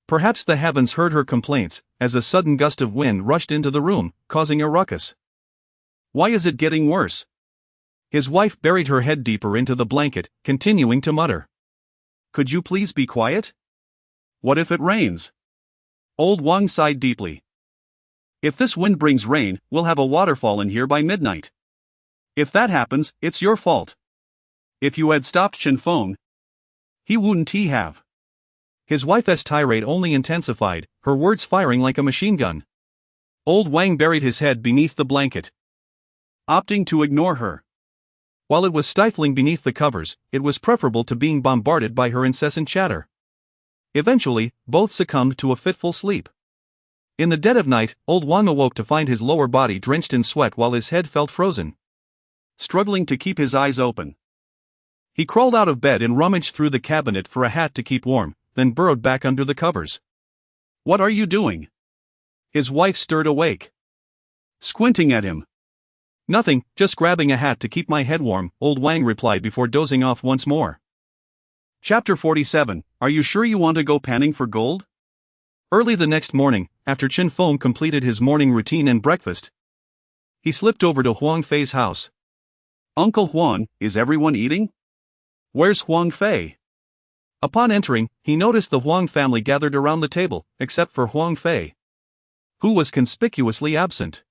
Perhaps the heavens heard her complaints, as a sudden gust of wind rushed into the room, causing a ruckus. Why is it getting worse? His wife buried her head deeper into the blanket, continuing to mutter. Could you please be quiet? What if it rains? Old Wang sighed deeply. If this wind brings rain, we'll have a waterfall in here by midnight. If that happens, it's your fault. If you had stopped Chen Feng, he wouldn't have. His wife's tirade only intensified, her words firing like a machine gun. Old Wang buried his head beneath the blanket, opting to ignore her. While it was stifling beneath the covers, it was preferable to being bombarded by her incessant chatter. Eventually, both succumbed to a fitful sleep. In the dead of night, Old Wang awoke to find his lower body drenched in sweat while his head felt frozen. Struggling to keep his eyes open, he crawled out of bed and rummaged through the cabinet for a hat to keep warm, then burrowed back under the covers. What are you doing? His wife stirred awake, squinting at him. Nothing, just grabbing a hat to keep my head warm, Old Wang replied before dozing off once more. Chapter 47. Are you sure you want to go panning for gold? Early the next morning, after Chen Feng completed his morning routine and breakfast, he slipped over to Huang Fei's house. Uncle Huang, is everyone eating? Where's Huang Fei? Upon entering, he noticed the Huang family gathered around the table, except for Huang Fei, who was conspicuously absent.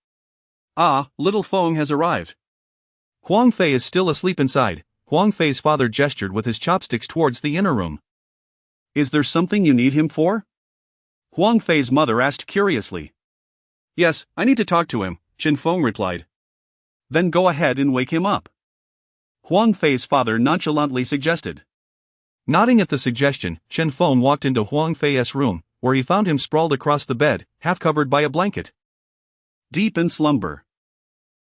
Ah, little Feng has arrived. Huang Fei is still asleep inside. Huang Fei's father gestured with his chopsticks towards the inner room. Is there something you need him for? Huang Fei's mother asked curiously. Yes, I need to talk to him, Chen Feng replied. Then go ahead and wake him up, Huang Fei's father nonchalantly suggested. Nodding at the suggestion, Chen Feng walked into Huang Fei's room, where he found him sprawled across the bed, half covered by a blanket, deep in slumber.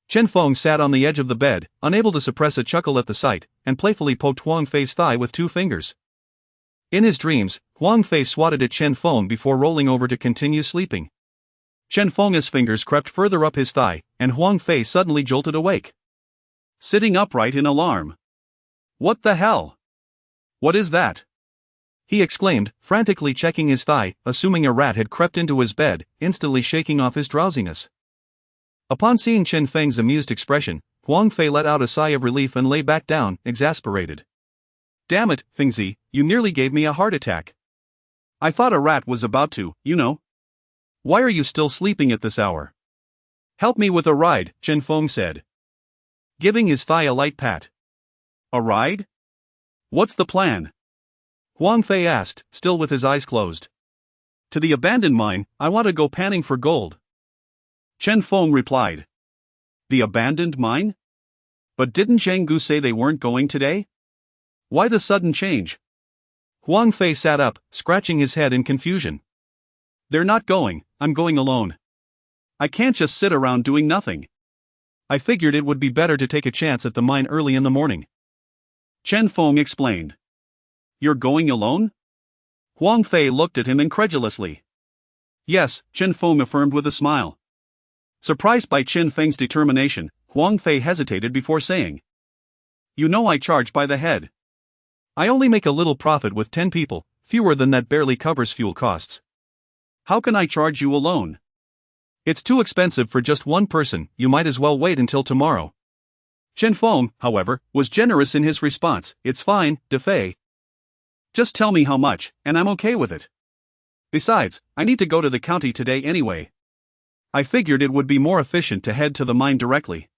Chen Feng sat on the edge of the bed, unable to suppress a chuckle at the sight, and playfully poked Huang Fei's thigh with 2 fingers. In his dreams, Huang Fei swatted at Chen Feng before rolling over to continue sleeping. Chen Feng's fingers crept further up his thigh, and Huang Fei suddenly jolted awake, sitting upright in alarm. What the hell? What is that? He exclaimed, frantically checking his thigh, assuming a rat had crept into his bed, instantly shaking off his drowsiness. Upon seeing Chen Feng's amused expression, Huang Fei let out a sigh of relief and lay back down, exasperated. Damn it, Fengzi, you nearly gave me a heart attack. I thought a rat was about to, you know. Why are you still sleeping at this hour? Help me with a ride, Chen Feng said, giving his thigh a light pat. A ride? What's the plan? Huang Fei asked, still with his eyes closed. To the abandoned mine, I want to go panning for gold, Chen Feng replied. The abandoned mine? But didn't Zhang Gu say they weren't going today? Why the sudden change? Huang Fei sat up, scratching his head in confusion. They're not going, I'm going alone. I can't just sit around doing nothing. I figured it would be better to take a chance at the mine early in the morning, Chen Feng explained. You're going alone? Huang Fei looked at him incredulously. Yes, Chen Feng affirmed with a smile. Surprised by Chen Feng's determination, Huang Fei hesitated before saying, You know I charge by the head. I only make a little profit with 10 people, fewer than that barely covers fuel costs. How can I charge you alone? It's too expensive for just one person, you might as well wait until tomorrow. Chen Feng, however, was generous in his response. It's fine, De Fei. Just tell me how much, and I'm okay with it. Besides, I need to go to the county today anyway. I figured it would be more efficient to head to the mine directly.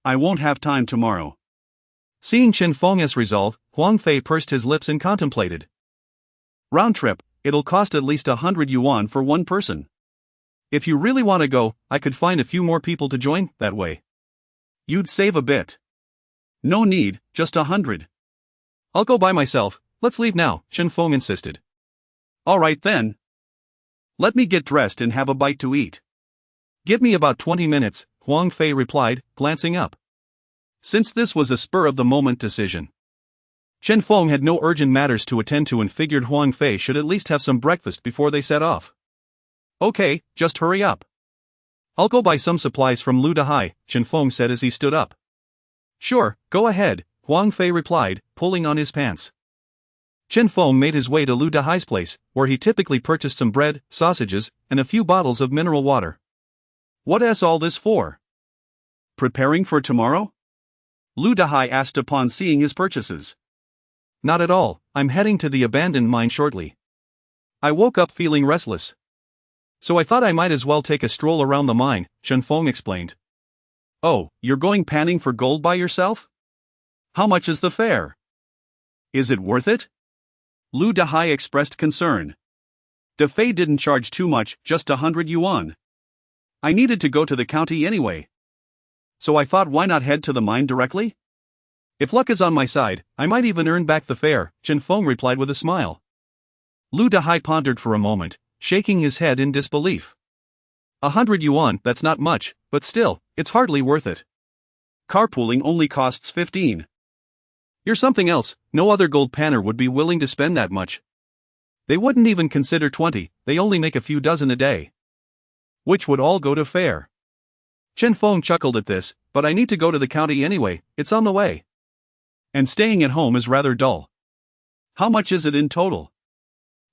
I won't have time tomorrow. Seeing Chen Feng's resolve, Huang Fei pursed his lips and contemplated. Round trip, it'll cost at least 100 yuan for one person. If you really want to go, I could find a few more people to join, that way. You'd save a bit. No need, just 100. I'll go by myself, let's leave now, Chen Feng insisted. Alright then. Let me get dressed and have a bite to eat. Give me about 20 minutes, Huang Fei replied, glancing up. Since this was a spur-of-the-moment decision, Chen Feng had no urgent matters to attend to and figured Huang Fei should at least have some breakfast before they set off. Okay, just hurry up. I'll go buy some supplies from Lu Dahai, Chen Feng said as he stood up. Sure, go ahead, Huang Fei replied, pulling on his pants. Chen Feng made his way to Lu Dahai's place, where he typically purchased some bread, sausages, and a few bottles of mineral water. What is all this for? Preparing for tomorrow? Lu Dahai asked upon seeing his purchases. Not at all, I'm heading to the abandoned mine shortly. I woke up feeling restless. So I thought I might as well take a stroll around the mine, Chen Feng explained. Oh, you're going panning for gold by yourself? How much is the fare? Is it worth it? Lu Dahai expressed concern. De Fei didn't charge too much, just 100 yuan. I needed to go to the county anyway. So I thought, why not head to the mine directly? If luck is on my side, I might even earn back the fare, Chen Feng replied with a smile. Lu Dahai pondered for a moment, shaking his head in disbelief. 100 yuan, that's not much, but still, it's hardly worth it. Carpooling only costs 15. You're something else, no other gold panner would be willing to spend that much. They wouldn't even consider 20, they only make a few dozen a day. Which would all go to fare. Chen Feng chuckled at this, but I need to go to the county anyway, it's on the way. And staying at home is rather dull. How much is it in total?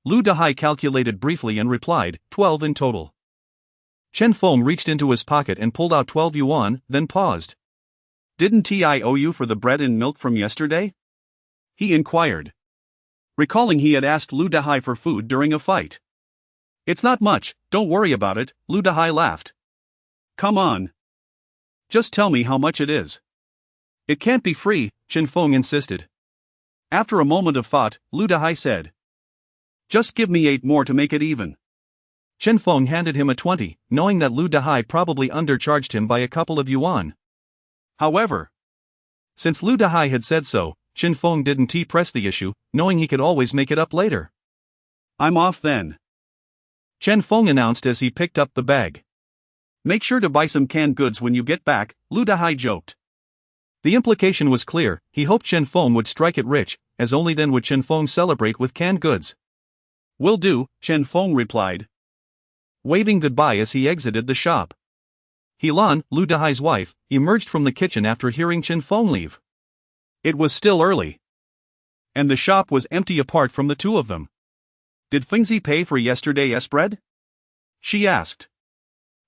Lu Dahai calculated briefly and replied, 12 in total. Chen Feng reached into his pocket and pulled out 12 yuan, then paused. Didn't I owe you for the bread and milk from yesterday? He inquired. Recalling he had asked Lu Dahai for food during a fight. It's not much, don't worry about it, Lu Dahai laughed. Come on. Just tell me how much it is. It can't be free, Chen Feng insisted. After a moment of thought, Lu Dahai said. Just give me 8 more to make it even. Chen Feng handed him a 20, knowing that Lu Dahai probably undercharged him by a couple of yuan. However, since Lu Dahai had said so, Chen Feng didn't press the issue, knowing he could always make it up later. I'm off then. Chen Feng announced as he picked up the bag. Make sure to buy some canned goods when you get back, Lu Dahai joked. The implication was clear, he hoped Chen Feng would strike it rich, as only then would Chen Feng celebrate with canned goods. Will do, Chen Feng replied, waving goodbye as he exited the shop. Helan, Lu Dahai's wife, emerged from the kitchen after hearing Chen Feng leave. It was still early. And the shop was empty apart from the two of them. Did Fengzi pay for yesterday's bread? She asked.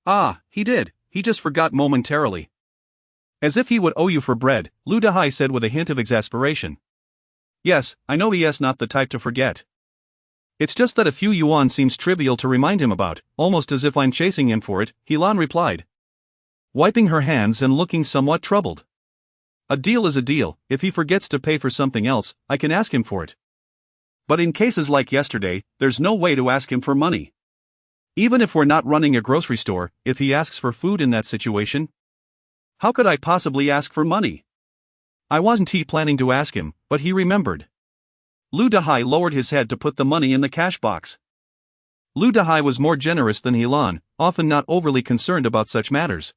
Ah, he did, he just forgot momentarily. As if he would owe you for bread, Lu Dahai said with a hint of exasperation. Yes, I know he is not the type to forget. It's just that a few yuan seems trivial to remind him about, almost as if I'm chasing him for it, Helan replied. Wiping her hands and looking somewhat troubled. A deal is a deal, if he forgets to pay for something else, I can ask him for it. But in cases like yesterday, there's no way to ask him for money. Even if we're not running a grocery store, if he asks for food in that situation, how could I possibly ask for money? I wasn't planning to ask him, but he remembered. Lu Dahai lowered his head to put the money in the cash box. Lu Dahai was more generous than Helan, often not overly concerned about such matters.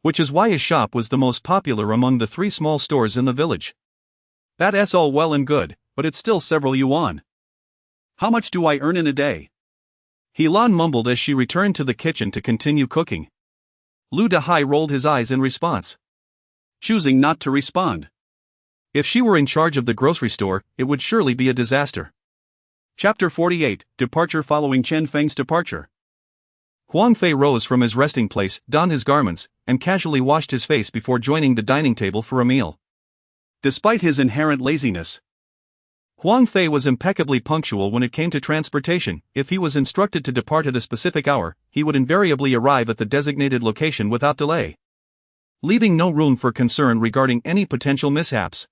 Which is why his shop was the most popular among the 3 small stores in the village. That's all well and good, but it's still several yuan. How much do I earn in a day? Helan mumbled as she returned to the kitchen to continue cooking. Lu Dahai rolled his eyes in response, choosing not to respond. If she were in charge of the grocery store, it would surely be a disaster. Chapter 48, Departure following Chen Feng's departure. Huang Fei rose from his resting place, donned his garments, and casually washed his face before joining the dining table for a meal. Despite his inherent laziness, Huang Fei was impeccably punctual when it came to transportation. If he was instructed to depart at a specific hour, he would invariably arrive at the designated location without delay, leaving no room for concern regarding any potential mishaps.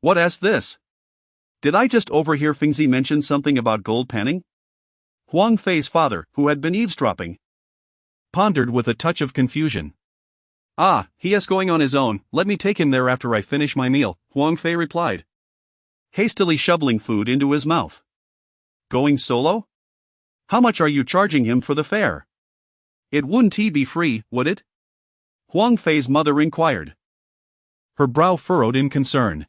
What's this? Did I just overhear Fengzi mention something about gold panning? Huang Fei's father, who had been eavesdropping, pondered with a touch of confusion. Ah, he is going on his own, let me take him there after I finish my meal, Huang Fei replied, hastily shoveling food into his mouth. Going solo? How much are you charging him for the fare? It wouldn't be free, would it? Huang Fei's mother inquired. Her brow furrowed in concern.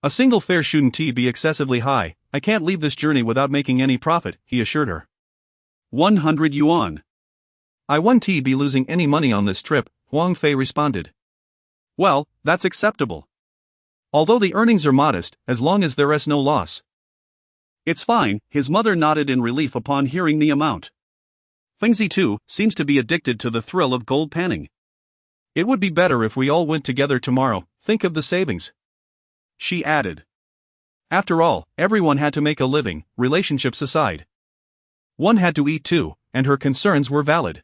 A single fare shouldn't be excessively high, I can't leave this journey without making any profit, he assured her. 100 yuan. I won't be losing any money on this trip, Huang Fei responded. Well, that's acceptable. Although the earnings are modest, as long as there is no loss. It's fine, his mother nodded in relief upon hearing the amount. Fengzi too seems to be addicted to the thrill of gold panning. It would be better if we all went together tomorrow, think of the savings. She added. After all, everyone had to make a living, relationships aside. One had to eat too, and her concerns were valid.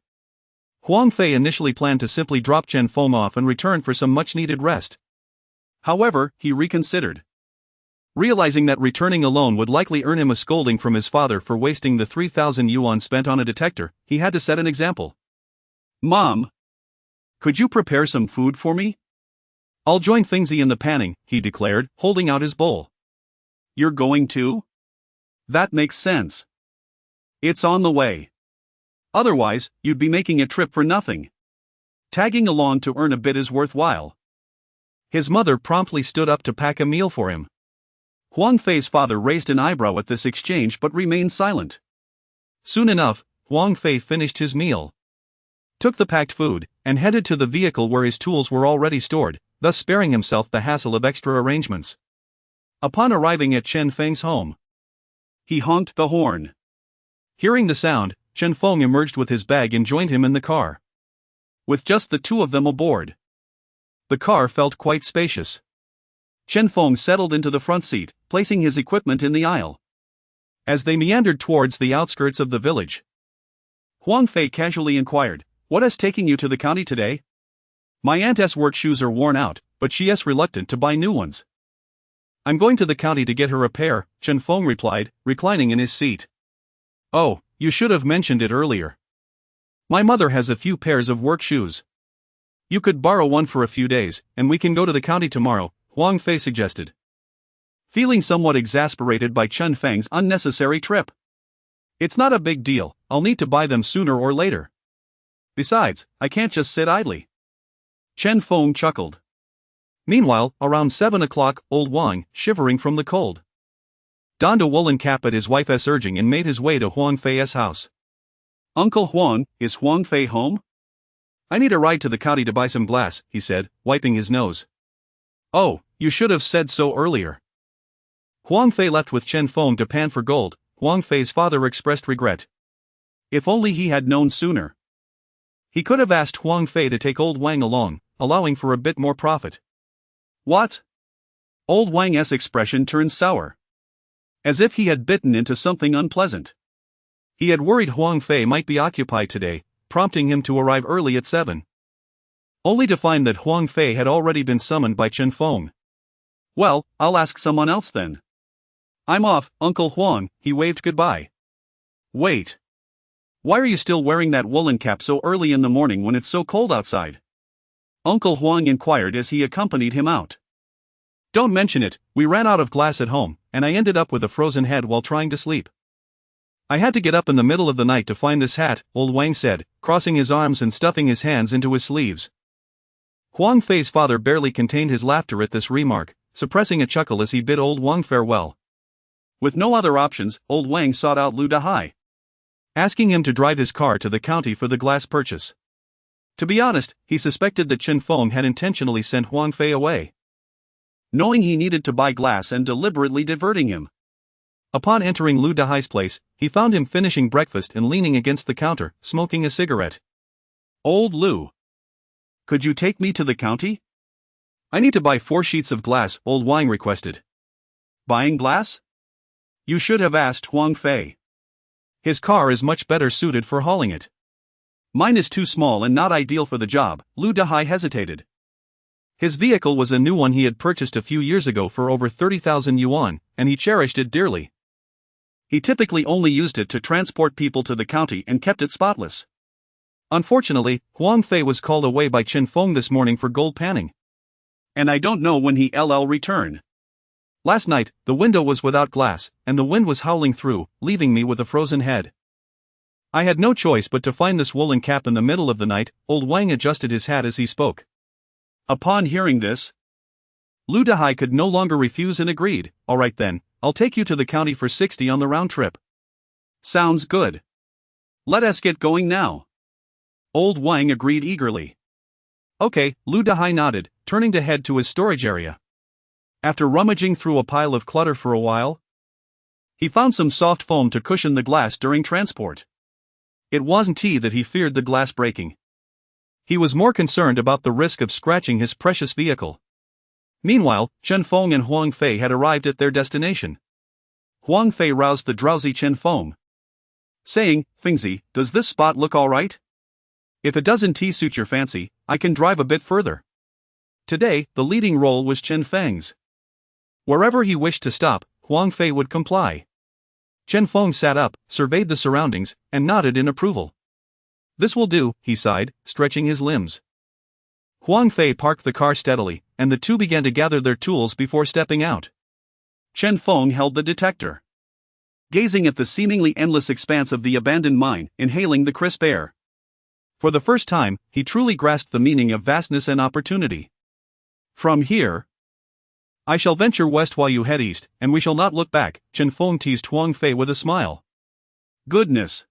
Huang Fei initially planned to simply drop Chen Feng off and return for some much-needed rest. However, he reconsidered. Realizing that returning alone would likely earn him a scolding from his father for wasting the 3,000 yuan spent on a detector, he had to set an example. "Mom, could you prepare some food for me?" "I'll join Fengzi in the panning," he declared, holding out his bowl. "You're going to?" "That makes sense. It's on the way. Otherwise, you'd be making a trip for nothing. Tagging along to earn a bit is worthwhile." His mother promptly stood up to pack a meal for him. Huang Fei's father raised an eyebrow at this exchange but remained silent. Soon enough, Huang Fei finished his meal, took the packed food, and headed to the vehicle where his tools were already stored, thus sparing himself the hassle of extra arrangements. Upon arriving at Chen Feng's home, he honked the horn. Hearing the sound, Chen Feng emerged with his bag and joined him in the car. With just the two of them aboard, the car felt quite spacious. Chen Feng settled into the front seat, placing his equipment in the aisle. As they meandered towards the outskirts of the village, Huang Fei casually inquired, "What is taking you to the county today?" "My aunt's work shoes are worn out, but she is reluctant to buy new ones." "I'm going to the county to get her a pair," Chen Feng replied, reclining in his seat. "Oh, you should have mentioned it earlier. My mother has a few pairs of work shoes. You could borrow one for a few days, and we can go to the county tomorrow," Huang Fei suggested, feeling somewhat exasperated by Chen Feng's unnecessary trip. "It's not a big deal, I'll need to buy them sooner or later. Besides, I can't just sit idly." Chen Feng chuckled. Meanwhile, around 7 o'clock, old Wang, shivering from the cold, donned a woolen cap at his wife's urging and made his way to Huang Fei's house. "Uncle Huang, is Huang Fei home?" "I need a ride to the county to buy some glass," he said, wiping his nose. "Oh, you should have said so earlier." Huang Fei left with Chen Feng to pan for gold. Huang Fei's father expressed regret. If only he had known sooner. He could have asked Huang Fei to take old Wang along, allowing for a bit more profit. "What?" Old Wang's expression turned sour, as if he had bitten into something unpleasant. He had worried Huang Fei might be occupied today, prompting him to arrive early at 7. Only to find that Huang Fei had already been summoned by Chen Feng. "Well, I'll ask someone else then. I'm off, Uncle Huang," he waved goodbye. "Wait. Why are you still wearing that woolen cap so early in the morning when it's so cold outside?" Uncle Huang inquired as he accompanied him out. "Don't mention it, we ran out of glass at home, and I ended up with a frozen head while trying to sleep. I had to get up in the middle of the night to find this hat," old Wang said, crossing his arms and stuffing his hands into his sleeves. Huang Fei's father barely contained his laughter at this remark, suppressing a chuckle as he bid old Wang farewell. With no other options, old Wang sought out Lu Dahai, asking him to drive his car to the county for the glass purchase. To be honest, he suspected that Chen Feng had intentionally sent Huang Fei away, knowing he needed to buy glass and deliberately diverting him. Upon entering Lu Dahai's place, he found him finishing breakfast and leaning against the counter, smoking a cigarette. "Old Lu, could you take me to the county? I need to buy 4 sheets of glass," old Wang requested. "Buying glass? You should have asked Huang Fei. His car is much better suited for hauling it." "Mine is too small and not ideal for the job," Lu Dahai hesitated. His vehicle was a new one he had purchased a few years ago for over 30,000 yuan, and he cherished it dearly. He typically only used it to transport people to the county and kept it spotless. Unfortunately, Huang Fei was called away by Chen Feng this morning for gold panning, and I don't know when he'll return. Last night, the window was without glass, and the wind was howling through, leaving me with a frozen head. I had no choice but to find this woolen cap in the middle of the night. Old Wang adjusted his hat as he spoke. Upon hearing this, Lu Dahai could no longer refuse and agreed. "All right then, I'll take you to the county for 60 on the round trip." "Sounds good. Let us get going now." Old Wang agreed eagerly. "Okay," Lu Dahai nodded, turning to head to his storage area. After rummaging through a pile of clutter for a while, he found some soft foam to cushion the glass during transport. It wasn't that he feared the glass breaking. He was more concerned about the risk of scratching his precious vehicle. Meanwhile, Chen Feng and Huang Fei had arrived at their destination. Huang Fei roused the drowsy Chen Feng, saying, "Fengzi, does this spot look alright? If it doesn't suit your fancy, I can drive a bit further." Today, the leading role was Chen Feng's. Wherever he wished to stop, Huang Fei would comply. Chen Feng sat up, surveyed the surroundings, and nodded in approval. "This will do," he sighed, stretching his limbs. Huang Fei parked the car steadily, and the two began to gather their tools before stepping out. Chen Feng held the detector, gazing at the seemingly endless expanse of the abandoned mine, inhaling the crisp air. For the first time, he truly grasped the meaning of vastness and opportunity. "From here, I shall venture west while you head east, and we shall not look back," Chen Feng teased Huang Fei with a smile. "Goodness.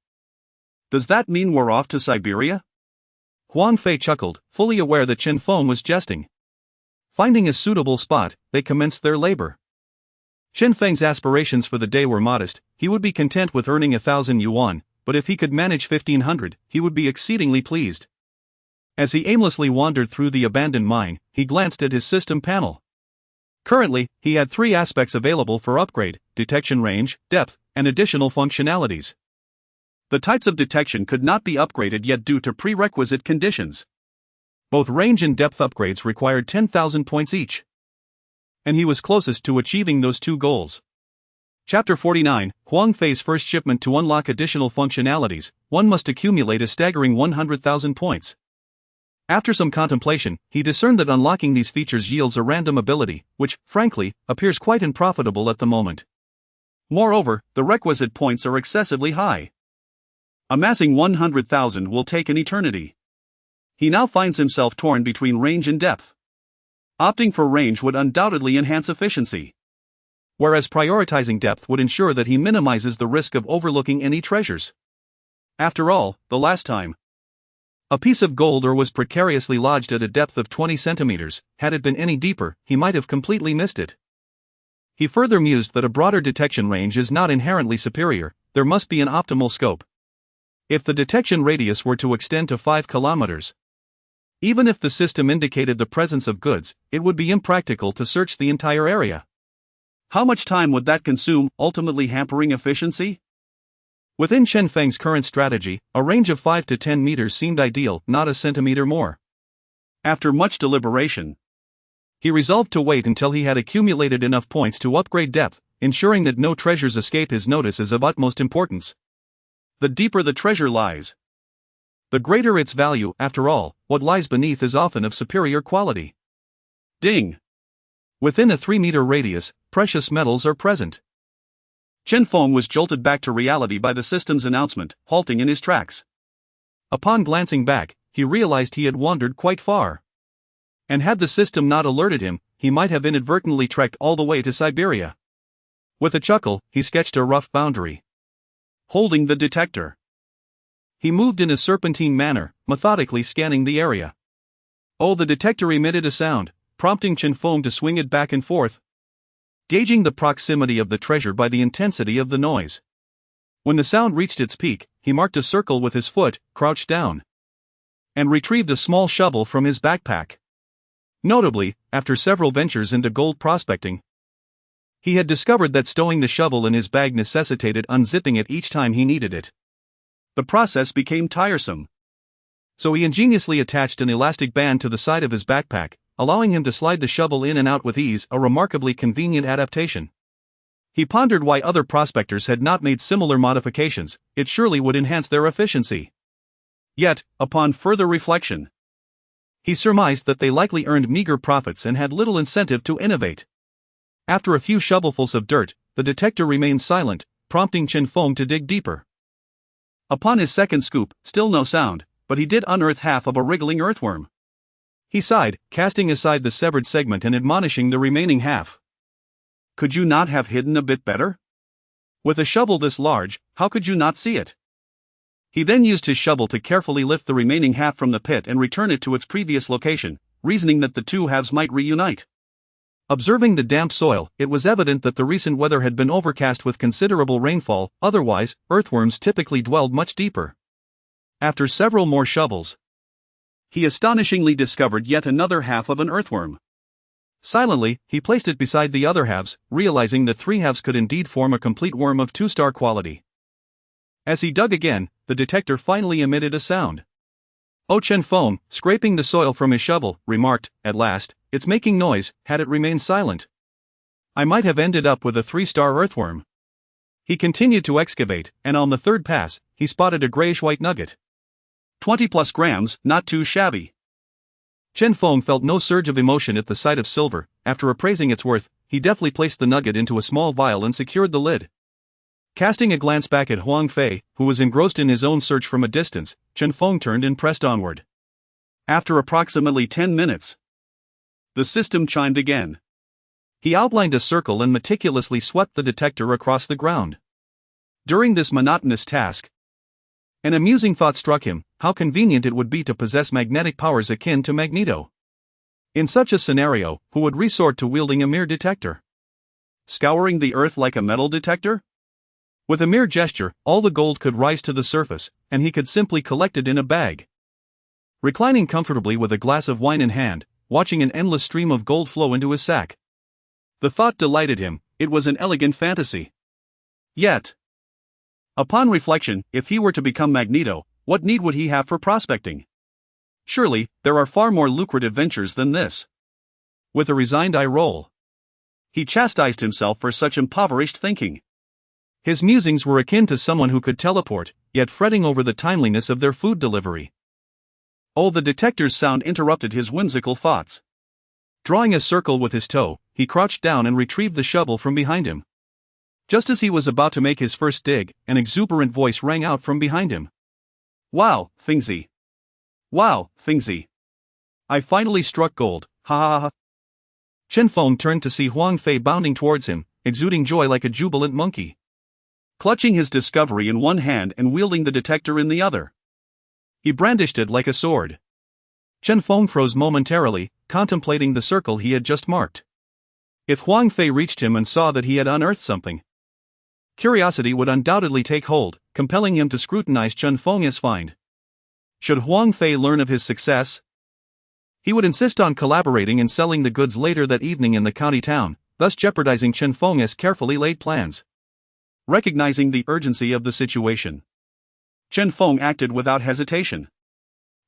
Does that mean we're off to Siberia?" Huang Fei chuckled, fully aware that Chen Feng was jesting. Finding a suitable spot, they commenced their labor. Chen Feng's aspirations for the day were modest. He would be content with earning 1,000 yuan, but if he could manage 1,500, he would be exceedingly pleased. As he aimlessly wandered through the abandoned mine, he glanced at his system panel. Currently, he had 3 aspects available for upgrade: detection range, depth, and additional functionalities. The types of detection could not be upgraded yet due to prerequisite conditions. Both range and depth upgrades required 10,000 points each, and he was closest to achieving those 2 goals. Chapter 49, Huang Fei's first shipment. To unlock additional functionalities, one must accumulate a staggering 100,000 points. After some contemplation, he discerned that unlocking these features yields a random ability, which, frankly, appears quite unprofitable at the moment. Moreover, the requisite points are excessively high. Amassing 100,000 will take an eternity. He now finds himself torn between range and depth. Opting for range would undoubtedly enhance efficiency, whereas prioritizing depth would ensure that he minimizes the risk of overlooking any treasures. After all, the last time a piece of gold ore was precariously lodged at a depth of 20 centimeters. Had it been any deeper, he might have completely missed it. He further mused that a broader detection range is not inherently superior. There must be an optimal scope. If the detection radius were to extend to 5 kilometers, even if the system indicated the presence of goods, it would be impractical to search the entire area. How much time would that consume, ultimately hampering efficiency? Within Chen Feng's current strategy, a range of 5 to 10 meters seemed ideal, not a centimeter more. After much deliberation, he resolved to wait until he had accumulated enough points to upgrade depth, ensuring that no treasures escape his notice is of utmost importance. The deeper the treasure lies, the greater its value. After all, what lies beneath is often of superior quality. Ding! Within a 3-meter radius, precious metals are present. Chen Feng was jolted back to reality by the system's announcement, halting in his tracks. Upon glancing back, he realized he had wandered quite far. And had the system not alerted him, he might have inadvertently trekked all the way to Siberia. With a chuckle, he sketched a rough boundary. Holding the detector, he moved in a serpentine manner, methodically scanning the area. Oh, the detector emitted a sound, prompting Chen Feng to swing it back and forth, gauging the proximity of the treasure by the intensity of the noise. When the sound reached its peak, he marked a circle with his foot, crouched down, and retrieved a small shovel from his backpack. Notably, after several ventures into gold prospecting, he had discovered that stowing the shovel in his bag necessitated unzipping it each time he needed it. The process became tiresome, so he ingeniously attached an elastic band to the side of his backpack, allowing him to slide the shovel in and out with ease, a remarkably convenient adaptation. He pondered why other prospectors had not made similar modifications. It surely would enhance their efficiency. Yet, upon further reflection, he surmised that they likely earned meager profits and had little incentive to innovate. After a few shovelfuls of dirt, the detector remained silent, prompting Chen Feng to dig deeper. Upon his second scoop, still no sound, but he did unearth half of a wriggling earthworm. He sighed, casting aside the severed segment and admonishing the remaining half. Could you not have hidden a bit better? With a shovel this large, how could you not see it? He then used his shovel to carefully lift the remaining half from the pit and return it to its previous location, reasoning that the two halves might reunite. Observing the damp soil, it was evident that the recent weather had been overcast with considerable rainfall. Otherwise, earthworms typically dwelled much deeper. After several more shovels, he astonishingly discovered yet another half of an earthworm. Silently, he placed it beside the other halves, realizing that 3 halves could indeed form a complete worm of 2-star quality. As he dug again, the detector finally emitted a sound. Oh, Chen Feng, scraping the soil from his shovel, remarked, at last, "It's making noise. Had it remained silent, I might have ended up with a 3-star earthworm." He continued to excavate, and on the 3rd pass, he spotted a grayish-white nugget. 20+ grams, not too shabby. Chen Feng felt no surge of emotion at the sight of silver. After appraising its worth, he deftly placed the nugget into a small vial and secured the lid. Casting a glance back at Huang Fei, who was engrossed in his own search from a distance, Chen Feng turned and pressed onward. After approximately 10 minutes, the system chimed again. He outlined a circle and meticulously swept the detector across the ground. During this monotonous task, an amusing thought struck him: how convenient it would be to possess magnetic powers akin to Magneto. In such a scenario, who would resort to wielding a mere detector? Scouring the earth like a metal detector? With a mere gesture, all the gold could rise to the surface, and he could simply collect it in a bag. Reclining comfortably with a glass of wine in hand, watching an endless stream of gold flow into his sack, the thought delighted him. It was an elegant fantasy. Yet, upon reflection, if he were to become Magneto, what need would he have for prospecting? Surely, there are far more lucrative ventures than this. With a resigned eye roll, he chastised himself for such impoverished thinking. His musings were akin to someone who could teleport, yet fretting over the timeliness of their food delivery. Oh, the detector's sound interrupted his whimsical thoughts. Drawing a circle with his toe, he crouched down and retrieved the shovel from behind him. Just as he was about to make his first dig, an exuberant voice rang out from behind him. "Wow, Fengzi! Wow, Fengzi! I finally struck gold, ha ha ha!" Chen Feng turned to see Huang Fei bounding towards him, exuding joy like a jubilant monkey. Clutching his discovery in one hand and wielding the detector in the other, he brandished it like a sword. Chen Feng froze momentarily, contemplating the circle he had just marked. If Huang Fei reached him and saw that he had unearthed something, curiosity would undoubtedly take hold, compelling him to scrutinize Chen Feng's find. Should Huang Fei learn of his success, he would insist on collaborating in selling the goods later that evening in the county town, thus jeopardizing Chen Feng's carefully laid plans. Recognizing the urgency of the situation, Chen Feng acted without hesitation.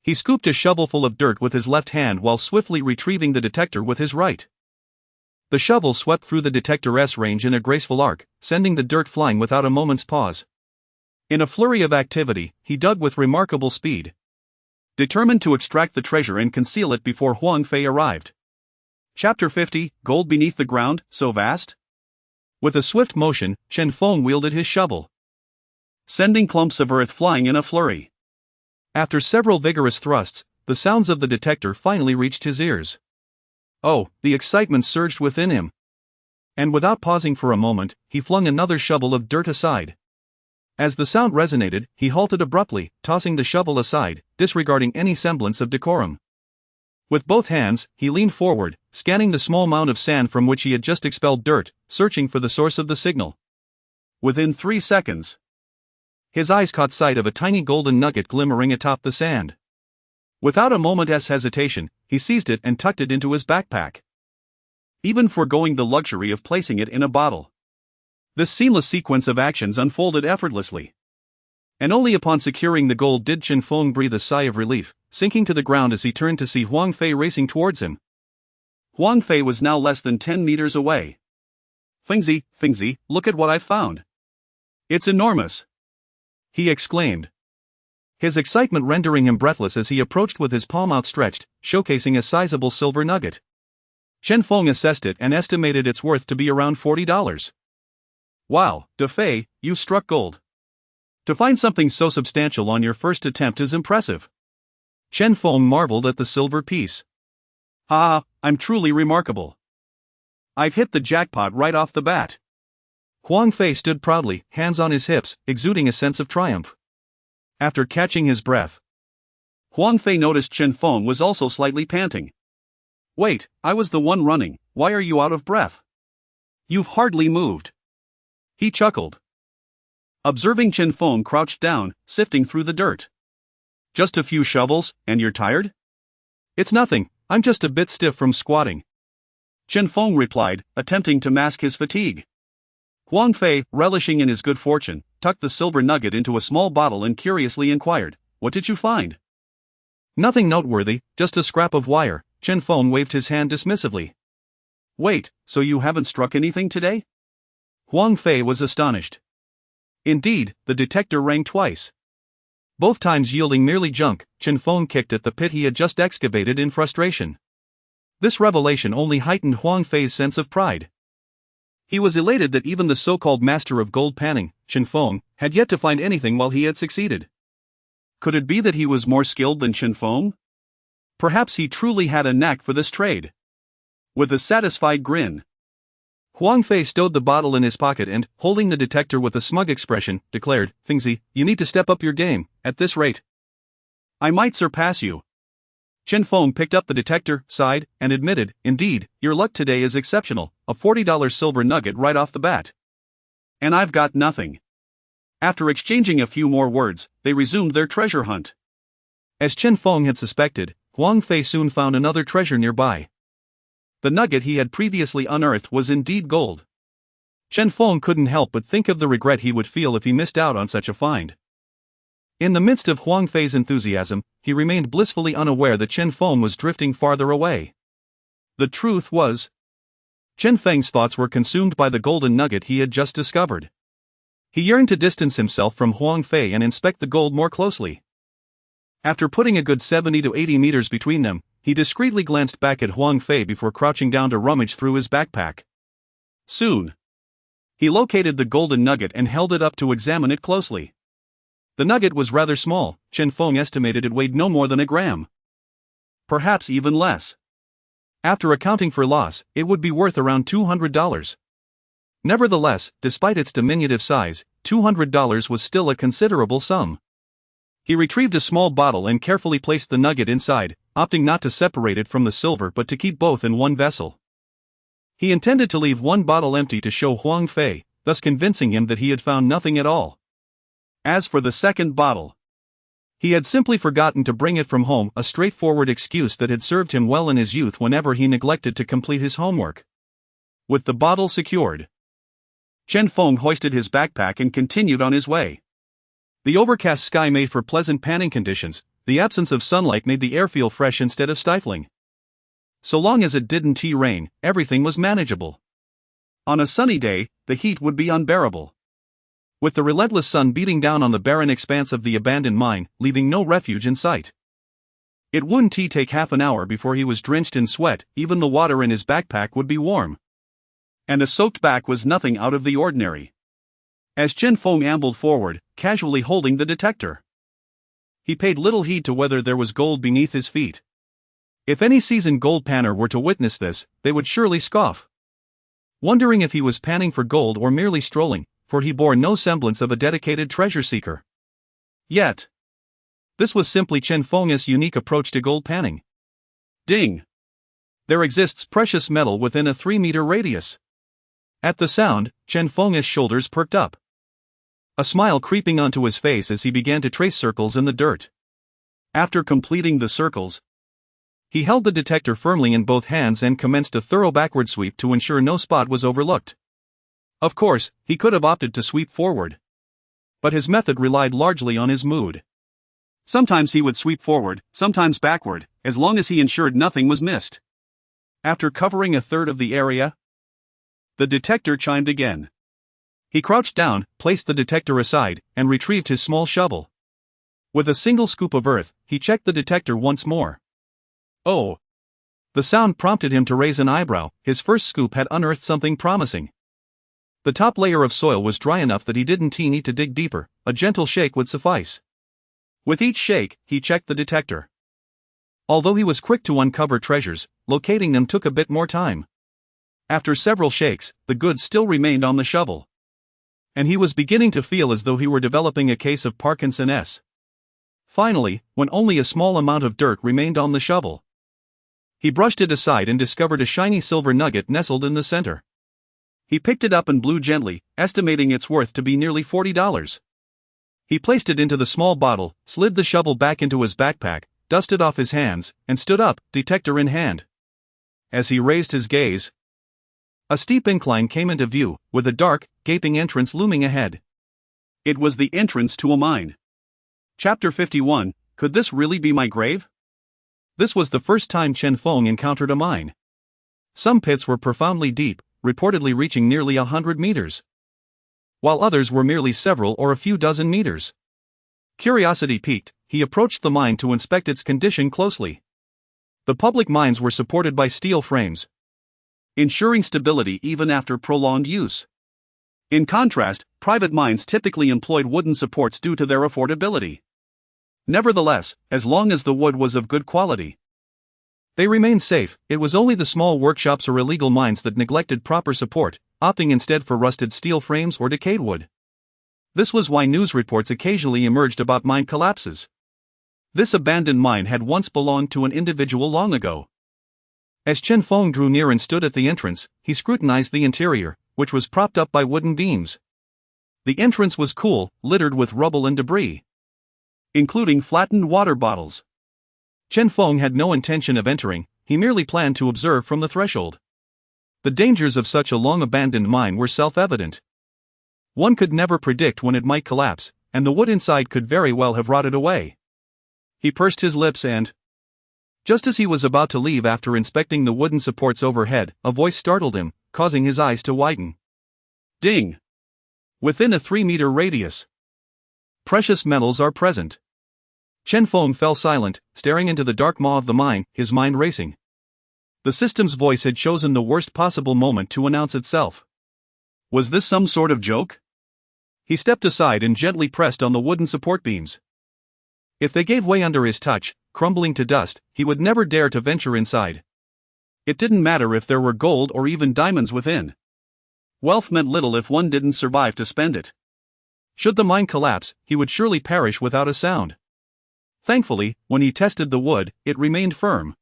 He scooped a shovelful of dirt with his left hand while swiftly retrieving the detector with his right. The shovel swept through the detector's range in a graceful arc, sending the dirt flying without a moment's pause. In a flurry of activity, he dug with remarkable speed, determined to extract the treasure and conceal it before Huang Fei arrived. Chapter 50, Gold Beneath the Ground, So Vast? With a swift motion, Chen Feng wielded his shovel, sending clumps of earth flying in a flurry. After several vigorous thrusts, the sounds of the detector finally reached his ears. Oh, the excitement surged within him. And without pausing for a moment, he flung another shovel of dirt aside. As the sound resonated, he halted abruptly, tossing the shovel aside, disregarding any semblance of decorum. With both hands, he leaned forward, scanning the small mound of sand from which he had just expelled dirt, searching for the source of the signal. Within 3 seconds, his eyes caught sight of a tiny golden nugget glimmering atop the sand. Without a moment's hesitation, he seized it and tucked it into his backpack, even foregoing the luxury of placing it in a bottle. This seamless sequence of actions unfolded effortlessly. And only upon securing the gold did Chen Feng breathe a sigh of relief, sinking to the ground as he turned to see Huang Fei racing towards him. Huang Fei was now less than 10 meters away. Fengzi, look at what I found. It's enormous!" he exclaimed, his excitement rendering him breathless as he approached with his palm outstretched, showcasing a sizable silver nugget. Chen Feng assessed it and estimated its worth to be around $40. "Wow, De Fei, you struck gold. To find something so substantial on your first attempt is impressive." Chen Feng marveled at the silver piece. "Ah, I'm truly remarkable. I've hit the jackpot right off the bat." Huang Fei stood proudly, hands on his hips, exuding a sense of triumph. After catching his breath, Huang Fei noticed Chen Feng was also slightly panting. "Wait, I was the one running, why are you out of breath? You've hardly moved." He chuckled, observing Chen Feng crouched down, sifting through the dirt. "Just a few shovels, and you're tired?" "It's nothing, I'm just a bit stiff from squatting." Chen Feng replied, attempting to mask his fatigue. Huang Fei, relishing in his good fortune, tucked the silver nugget into a small bottle and curiously inquired, "What did you find?" "Nothing noteworthy, just a scrap of wire." Chen Feng waved his hand dismissively. "Wait, so you haven't struck anything today?" Huang Fei was astonished. Indeed, the detector rang twice. Both times yielding merely junk. Chen Feng kicked at the pit he had just excavated in frustration. This revelation only heightened Huang Fei's sense of pride. He was elated that even the so-called master of gold panning, Chen Feng, had yet to find anything while he had succeeded. Could it be that he was more skilled than Chen Feng? Perhaps he truly had a knack for this trade. With a satisfied grin, Huang Fei stowed the bottle in his pocket and, holding the detector with a smug expression, declared, "Fengzi, you need to step up your game. At this rate, I might surpass you." Chen Feng picked up the detector, sighed, and admitted, "Indeed, your luck today is exceptional, a $40 silver nugget right off the bat. And I've got nothing." After exchanging a few more words, they resumed their treasure hunt. As Chen Feng had suspected, Huang Fei soon found another treasure nearby. The nugget he had previously unearthed was indeed gold. Chen Feng couldn't help but think of the regret he would feel if he missed out on such a find. In the midst of Huang Fei's enthusiasm, he remained blissfully unaware that Chen Feng was drifting farther away. The truth was, Chen Feng's thoughts were consumed by the golden nugget he had just discovered. He yearned to distance himself from Huang Fei and inspect the gold more closely. After putting a good 70 to 80 meters between them, he discreetly glanced back at Huang Fei before crouching down to rummage through his backpack. Soon, he located the golden nugget and held it up to examine it closely. The nugget was rather small. Chen Feng estimated it weighed no more than a gram. Perhaps even less. After accounting for loss, it would be worth around $200. Nevertheless, despite its diminutive size, $200 was still a considerable sum. He retrieved a small bottle and carefully placed the nugget inside, opting not to separate it from the silver but to keep both in one vessel. He intended to leave one bottle empty to show Huang Fei, thus convincing him that he had found nothing at all. As for the second bottle, he had simply forgotten to bring it from home, a straightforward excuse that had served him well in his youth whenever he neglected to complete his homework. With the bottle secured, Chen Feng hoisted his backpack and continued on his way. The overcast sky made for pleasant panning conditions. The absence of sunlight made the air feel fresh instead of stifling. So long as it didn't rain, everything was manageable. On a sunny day, the heat would be unbearable. With the relentless sun beating down on the barren expanse of the abandoned mine, leaving no refuge in sight. It wouldn't take half an hour before he was drenched in sweat. Even the water in his backpack would be warm. And a soaked back was nothing out of the ordinary. As Chen Feng ambled forward, casually holding the detector, he paid little heed to whether there was gold beneath his feet. If any seasoned gold panner were to witness this, they would surely scoff, wondering if he was panning for gold or merely strolling, for he bore no semblance of a dedicated treasure seeker. Yet, this was simply Chen Feng's unique approach to gold panning. Ding! There exists precious metal within a 3-meter radius. At the sound, Chen Feng's shoulders perked up, a smile creeping onto his face as he began to trace circles in the dirt. After completing the circles, he held the detector firmly in both hands and commenced a thorough backward sweep to ensure no spot was overlooked. Of course, he could have opted to sweep forward, but his method relied largely on his mood. Sometimes he would sweep forward, sometimes backward, as long as he ensured nothing was missed. After covering a third of the area, the detector chimed again. He crouched down, placed the detector aside, and retrieved his small shovel. With a single scoop of earth, he checked the detector once more. Oh! The sound prompted him to raise an eyebrow. His first scoop had unearthed something promising. The top layer of soil was dry enough that he didn't need to dig deeper. A gentle shake would suffice. With each shake, he checked the detector. Although he was quick to uncover treasures, locating them took a bit more time. After several shakes, the goods still remained on the shovel, and he was beginning to feel as though he were developing a case of Parkinson's. Finally, when only a small amount of dirt remained on the shovel, he brushed it aside and discovered a shiny silver nugget nestled in the center. He picked it up and blew gently, estimating its worth to be nearly $40. He placed it into the small bottle, slid the shovel back into his backpack, dusted off his hands, and stood up, detector in hand. As he raised his gaze, A steep incline came into view, with a dark, gaping entrance looming ahead. It was the entrance to a mine. Chapter 51. Could this really be my grave? This was the first time Chen Feng encountered a mine. Some pits were profoundly deep, reportedly reaching nearly 100 meters, while others were merely several or a few dozen meters. Curiosity piqued, he approached the mine to inspect its condition closely. The public mines were supported by steel frames, ensuring stability even after prolonged use. In contrast, private mines typically employed wooden supports due to their affordability. Nevertheless, as long as the wood was of good quality, they remained safe. It was only the small workshops or illegal mines that neglected proper support, opting instead for rusted steel frames or decayed wood. This was why news reports occasionally emerged about mine collapses. This abandoned mine had once belonged to an individual long ago. As Chen Feng drew near and stood at the entrance, he scrutinized the interior, which was propped up by wooden beams. The entrance was cool, littered with rubble and debris, including flattened water bottles. Chen Feng had no intention of entering, he merely planned to observe from the threshold. The dangers of such a long-abandoned mine were self-evident. One could never predict when it might collapse, and the wood inside could very well have rotted away. He pursed his lips and, just as he was about to leave after inspecting the wooden supports overhead, a voice startled him, causing his eyes to widen. Ding! Within a 3-meter radius, precious metals are present. Chen Feng fell silent, staring into the dark maw of the mine, his mind racing. The system's voice had chosen the worst possible moment to announce itself. Was this some sort of joke? He stepped aside and gently pressed on the wooden support beams. If they gave way under his touch, crumbling to dust, he would never dare to venture inside. It didn't matter if there were gold or even diamonds within. Wealth meant little if one didn't survive to spend it. Should the mine collapse, he would surely perish without a sound. Thankfully, when he tested the wood, it remained firm,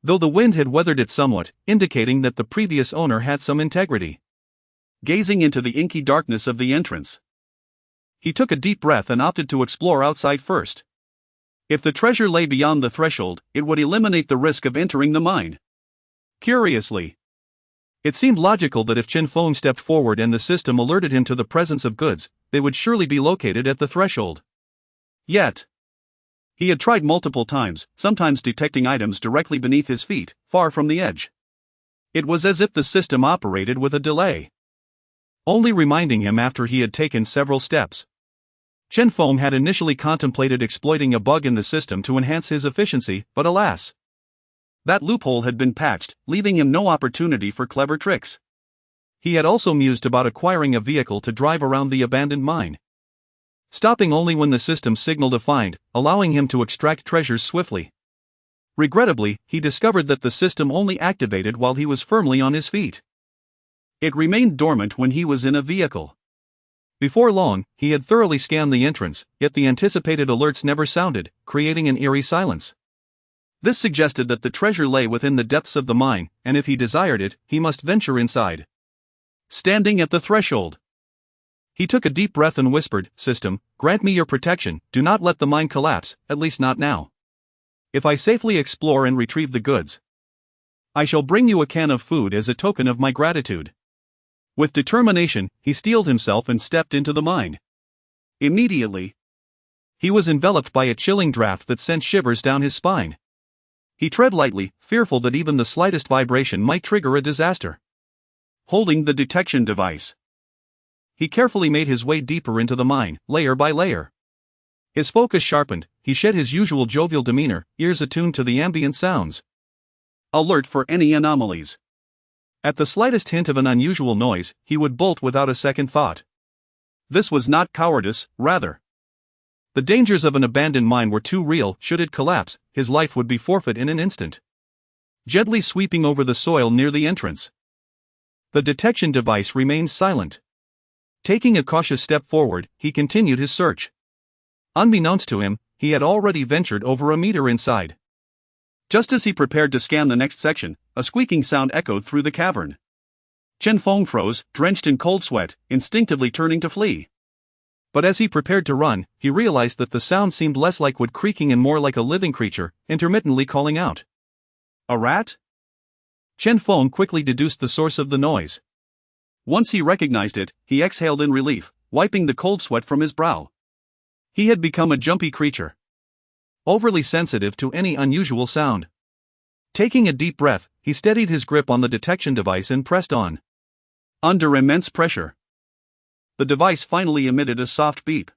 though the wind had weathered it somewhat, indicating that the previous owner had some integrity. Gazing into the inky darkness of the entrance, he took a deep breath and opted to explore outside first. If the treasure lay beyond the threshold, it would eliminate the risk of entering the mine. Curiously, it seemed logical that if Chen Feng stepped forward and the system alerted him to the presence of goods, they would surely be located at the threshold. Yet, he had tried multiple times, sometimes detecting items directly beneath his feet, far from the edge. It was as if the system operated with a delay, only reminding him after he had taken several steps. Chen Feng had initially contemplated exploiting a bug in the system to enhance his efficiency, but alas, that loophole had been patched, leaving him no opportunity for clever tricks. He had also mused about acquiring a vehicle to drive around the abandoned mine, stopping only when the system signaled a find, allowing him to extract treasures swiftly. Regrettably, he discovered that the system only activated while he was firmly on his feet. It remained dormant when he was in a vehicle. Before long, he had thoroughly scanned the entrance, yet the anticipated alerts never sounded, creating an eerie silence. This suggested that the treasure lay within the depths of the mine, and if he desired it, he must venture inside. Standing at the threshold, he took a deep breath and whispered, "System, grant me your protection, do not let the mine collapse, at least not now. If I safely explore and retrieve the goods, I shall bring you a can of food as a token of my gratitude." With determination, he steeled himself and stepped into the mine. Immediately, he was enveloped by a chilling draft that sent shivers down his spine. He tread lightly, fearful that even the slightest vibration might trigger a disaster. Holding the detection device, he carefully made his way deeper into the mine, layer by layer. His focus sharpened, he shed his usual jovial demeanor, ears attuned to the ambient sounds, alert for any anomalies. At the slightest hint of an unusual noise, he would bolt without a second thought. This was not cowardice, rather. The dangers of an abandoned mine were too real. Should it collapse, his life would be forfeit in an instant. Gently sweeping over the soil near the entrance, the detection device remained silent. Taking a cautious step forward, he continued his search. Unbeknownst to him, he had already ventured over a meter inside. Just as he prepared to scan the next section, a squeaking sound echoed through the cavern. Chen Feng froze, drenched in cold sweat, instinctively turning to flee. But as he prepared to run, he realized that the sound seemed less like wood creaking and more like a living creature, intermittently calling out. A rat? Chen Feng quickly deduced the source of the noise. Once he recognized it, he exhaled in relief, wiping the cold sweat from his brow. He had become a jumpy creature, overly sensitive to any unusual sound. Taking a deep breath, he steadied his grip on the detection device and pressed on. Under immense pressure, the device finally emitted a soft beep.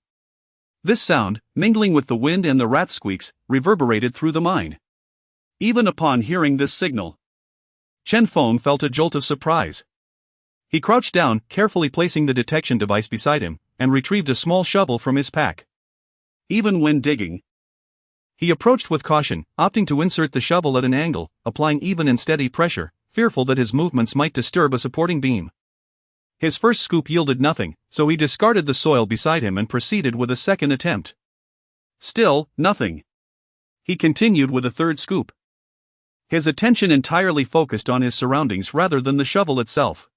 This sound, mingling with the wind and the rat squeaks, reverberated through the mine. Even upon hearing this signal, Chen Feng felt a jolt of surprise. He crouched down, carefully placing the detection device beside him, and retrieved a small shovel from his pack. Even when digging, he approached with caution, opting to insert the shovel at an angle, applying even and steady pressure, fearful that his movements might disturb a supporting beam. His first scoop yielded nothing, so he discarded the soil beside him and proceeded with a second attempt. Still, nothing. He continued with a third scoop, his attention entirely focused on his surroundings rather than the shovel itself.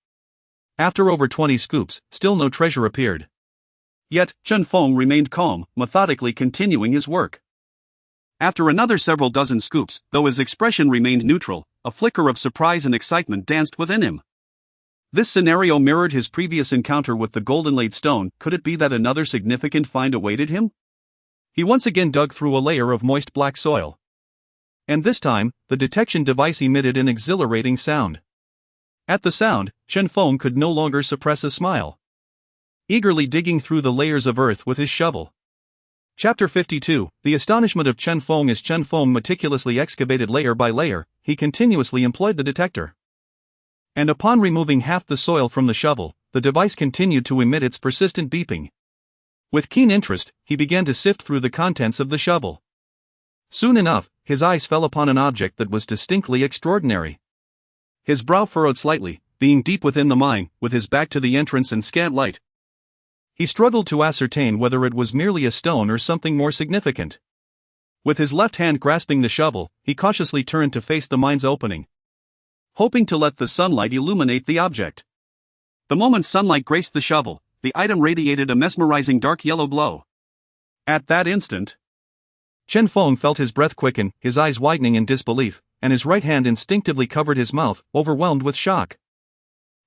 After over 20 scoops, still no treasure appeared. Yet, Chen Feng remained calm, methodically continuing his work. After another several dozen scoops, though his expression remained neutral, a flicker of surprise and excitement danced within him. This scenario mirrored his previous encounter with the golden-laid stone. Could it be that another significant find awaited him? He once again dug through a layer of moist black soil. And this time, the detection device emitted an exhilarating sound. At the sound, Chen Feng could no longer suppress a smile. Eagerly digging through the layers of earth with his shovel. Chapter 52, The astonishment of Chen Feng. As Chen Feng meticulously excavated layer by layer, he continuously employed the detector. And upon removing half the soil from the shovel, the device continued to emit its persistent beeping. With keen interest, he began to sift through the contents of the shovel. Soon enough, his eyes fell upon an object that was distinctly extraordinary. His brow furrowed slightly, being deep within the mine, with his back to the entrance and scant light. He struggled to ascertain whether it was merely a stone or something more significant. With his left hand grasping the shovel, he cautiously turned to face the mine's opening, hoping to let the sunlight illuminate the object. The moment sunlight graced the shovel, the item radiated a mesmerizing dark yellow glow. At that instant, Chen Feng felt his breath quicken, his eyes widening in disbelief, and his right hand instinctively covered his mouth, overwhelmed with shock.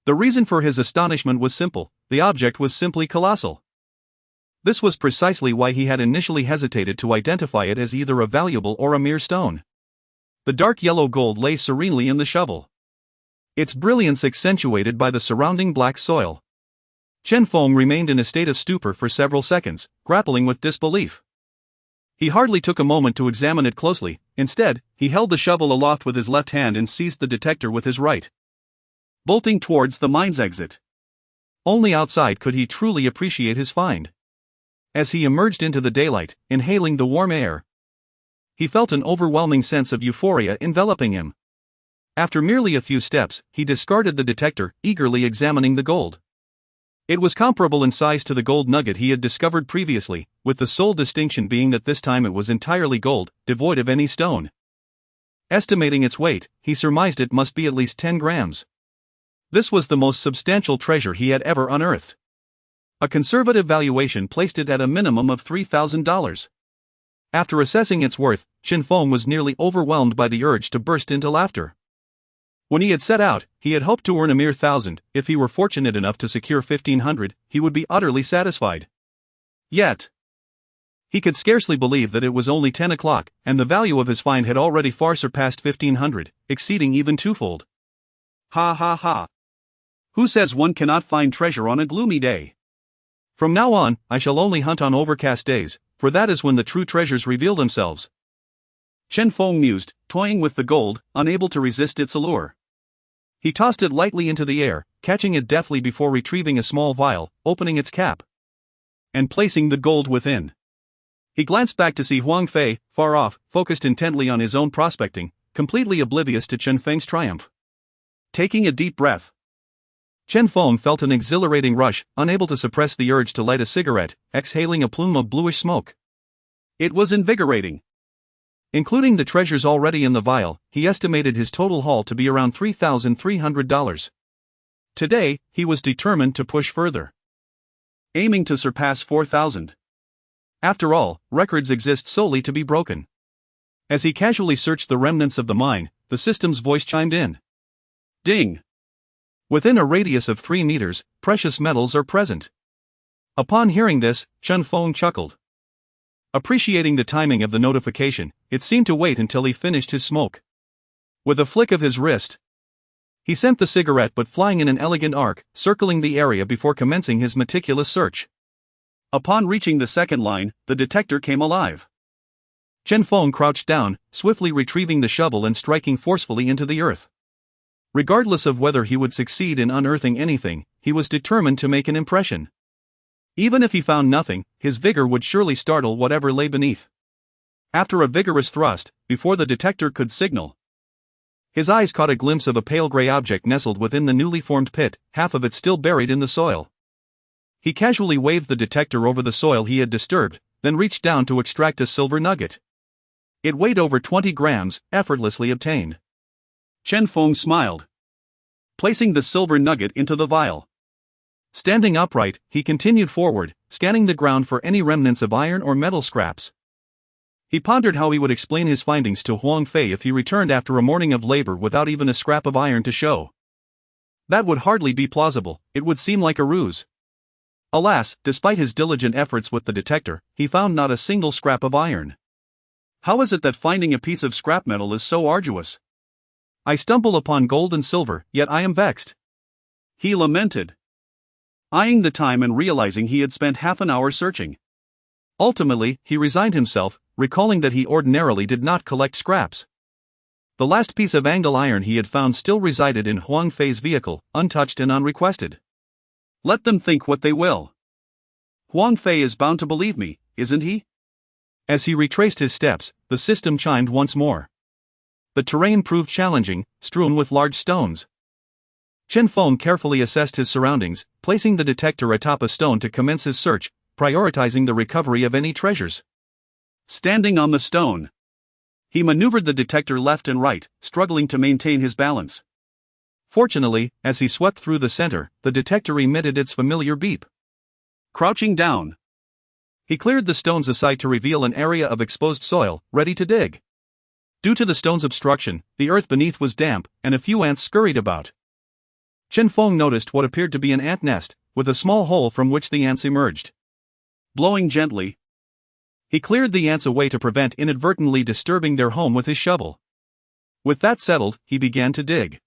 The reason for his astonishment was simple: the object was simply colossal. This was precisely why he had initially hesitated to identify it as either a valuable or a mere stone. The dark yellow gold lay serenely in the shovel, its brilliance accentuated by the surrounding black soil. Chen Feng remained in a state of stupor for several seconds, grappling with disbelief. He hardly took a moment to examine it closely. Instead, he held the shovel aloft with his left hand and seized the detector with his right, bolting towards the mine's exit. Only outside could he truly appreciate his find. As he emerged into the daylight, inhaling the warm air, he felt an overwhelming sense of euphoria enveloping him. After merely a few steps, he discarded the detector, eagerly examining the gold. It was comparable in size to the gold nugget he had discovered previously, with the sole distinction being that this time it was entirely gold, devoid of any stone. Estimating its weight, he surmised it must be at least 10 grams. This was the most substantial treasure he had ever unearthed. A conservative valuation placed it at a minimum of $3,000. After assessing its worth, Chen Feng was nearly overwhelmed by the urge to burst into laughter. When he had set out, he had hoped to earn a mere 1,000. If he were fortunate enough to secure 1,500, he would be utterly satisfied. Yet, he could scarcely believe that it was only 10 o'clock, and the value of his find had already far surpassed 1,500, exceeding even twofold. Ha ha ha. Who says one cannot find treasure on a gloomy day? From now on, I shall only hunt on overcast days, for that is when the true treasures reveal themselves. Chen Feng mused, toying with the gold, unable to resist its allure. He tossed it lightly into the air, catching it deftly before retrieving a small vial, opening its cap, and placing the gold within. He glanced back to see Huang Fei, far off, focused intently on his own prospecting, completely oblivious to Chen Feng's triumph. Taking a deep breath, Chen Feng felt an exhilarating rush, unable to suppress the urge to light a cigarette, exhaling a plume of bluish smoke. It was invigorating. Including the treasures already in the vial, he estimated his total haul to be around $3,300. Today, he was determined to push further, aiming to surpass 4,000. After all, records exist solely to be broken. As he casually searched the remnants of the mine, the system's voice chimed in. Ding! Within a radius of 3 meters, precious metals are present. Upon hearing this, Chen Feng chuckled. Appreciating the timing of the notification, it seemed to wait until he finished his smoke. With a flick of his wrist, he sent the cigarette butt flying in an elegant arc, circling the area before commencing his meticulous search. Upon reaching the second line, the detector came alive. Chen Feng crouched down, swiftly retrieving the shovel and striking forcefully into the earth. Regardless of whether he would succeed in unearthing anything, he was determined to make an impression. Even if he found nothing, his vigor would surely startle whatever lay beneath. After a vigorous thrust, before the detector could signal, his eyes caught a glimpse of a pale gray object nestled within the newly formed pit, half of it still buried in the soil. He casually waved the detector over the soil he had disturbed, then reached down to extract a silver nugget. It weighed over 20 grams, effortlessly obtained. Chen Feng smiled, placing the silver nugget into the vial. Standing upright, he continued forward, scanning the ground for any remnants of iron or metal scraps. He pondered how he would explain his findings to Huang Fei if he returned after a morning of labor without even a scrap of iron to show. That would hardly be plausible, it would seem like a ruse. Alas, despite his diligent efforts with the detector, he found not a single scrap of iron. How is it that finding a piece of scrap metal is so arduous? I stumble upon gold and silver, yet I am vexed, he lamented, eyeing the time and realizing he had spent half an hour searching. Ultimately, he resigned himself, recalling that he ordinarily did not collect scraps. The last piece of angle iron he had found still resided in Huang Fei's vehicle, untouched and unrequested. Let them think what they will. Huang Fei is bound to believe me, isn't he? As he retraced his steps, the system chimed once more. The terrain proved challenging, strewn with large stones. Chen Feng carefully assessed his surroundings, placing the detector atop a stone to commence his search, prioritizing the recovery of any treasures. Standing on the stone, he maneuvered the detector left and right, struggling to maintain his balance. Fortunately, as he swept through the center, the detector emitted its familiar beep. Crouching down, he cleared the stones aside to reveal an area of exposed soil, ready to dig. Due to the stone's obstruction, the earth beneath was damp, and a few ants scurried about. Chen Feng noticed what appeared to be an ant nest, with a small hole from which the ants emerged. Blowing gently, he cleared the ants away to prevent inadvertently disturbing their home with his shovel. With that settled, he began to dig.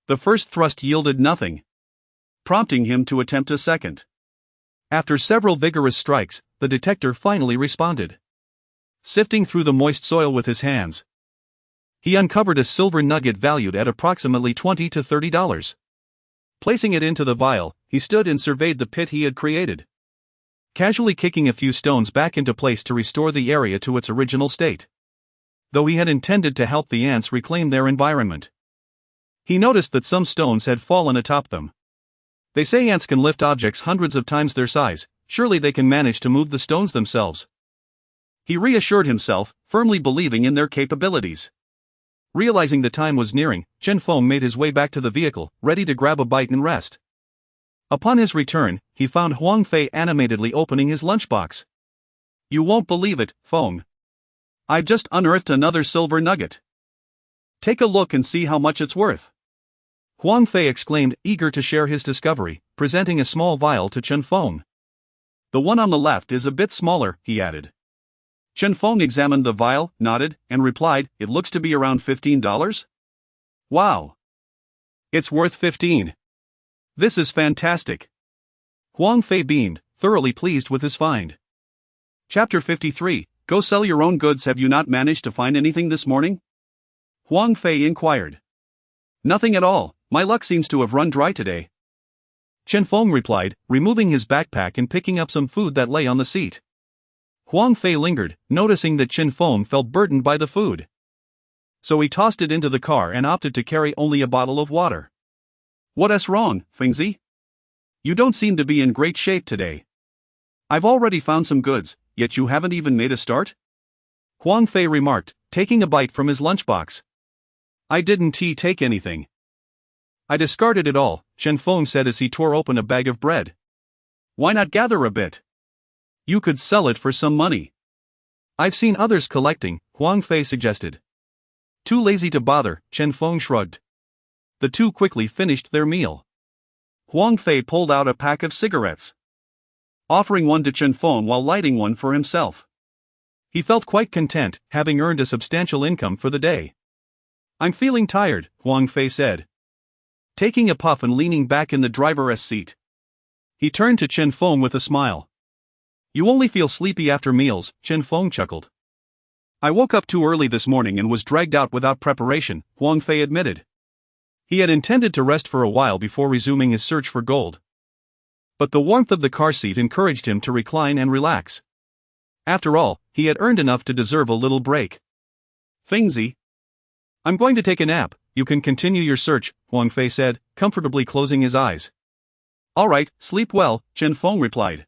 The first thrust yielded nothing, prompting him to attempt a second. After several vigorous strikes, the detector finally responded. Sifting through the moist soil with his hands, he uncovered a silver nugget valued at approximately $20 to $30. Placing it into the vial, he stood and surveyed the pit he had created, casually kicking a few stones back into place to restore the area to its original state. Though he had intended to help the ants reclaim their environment, he noticed that some stones had fallen atop them. They say ants can lift objects hundreds of times their size, surely they can manage to move the stones themselves. He reassured himself, firmly believing in their capabilities. Realizing the time was nearing, Chen Feng made his way back to the vehicle, ready to grab a bite and rest. Upon his return, he found Huang Fei animatedly opening his lunchbox. You won't believe it, Feng. I've just unearthed another silver nugget. Take a look and see how much it's worth. Huang Fei exclaimed, eager to share his discovery, presenting a small vial to Chen Feng. The one on the left is a bit smaller, he added. Chen Feng examined the vial, nodded, and replied, it looks to be around $15? Wow. It's worth 15. This is fantastic. Huang Fei beamed, thoroughly pleased with his find. Chapter 53, Go sell your own goods. Have you not managed to find anything this morning? Huang Fei inquired. Nothing at all, my luck seems to have run dry today. Chen Feng replied, removing his backpack and picking up some food that lay on the seat. Huang Fei lingered, noticing that Chen Feng felt burdened by the food. So he tossed it into the car and opted to carry only a bottle of water. What's wrong, Fengzi? You don't seem to be in great shape today. I've already found some goods, yet you haven't even made a start? Huang Fei remarked, taking a bite from his lunchbox. I didn't take anything. I discarded it all, Chen Feng said as he tore open a bag of bread. Why not gather a bit? You could sell it for some money. I've seen others collecting, Huang Fei suggested. Too lazy to bother, Chen Feng shrugged. The two quickly finished their meal. Huang Fei pulled out a pack of cigarettes, offering one to Chen Feng while lighting one for himself. He felt quite content, having earned a substantial income for the day. I'm feeling tired, Huang Fei said, taking a puff and leaning back in the driver's seat. He turned to Chen Feng with a smile. You only feel sleepy after meals, Chen Feng chuckled. I woke up too early this morning and was dragged out without preparation, Huang Fei admitted. He had intended to rest for a while before resuming his search for gold. But the warmth of the car seat encouraged him to recline and relax. After all, he had earned enough to deserve a little break. Fengzi, I'm going to take a nap. You can continue your search, Huang Fei said, comfortably closing his eyes. All right, sleep well, Chen Feng replied.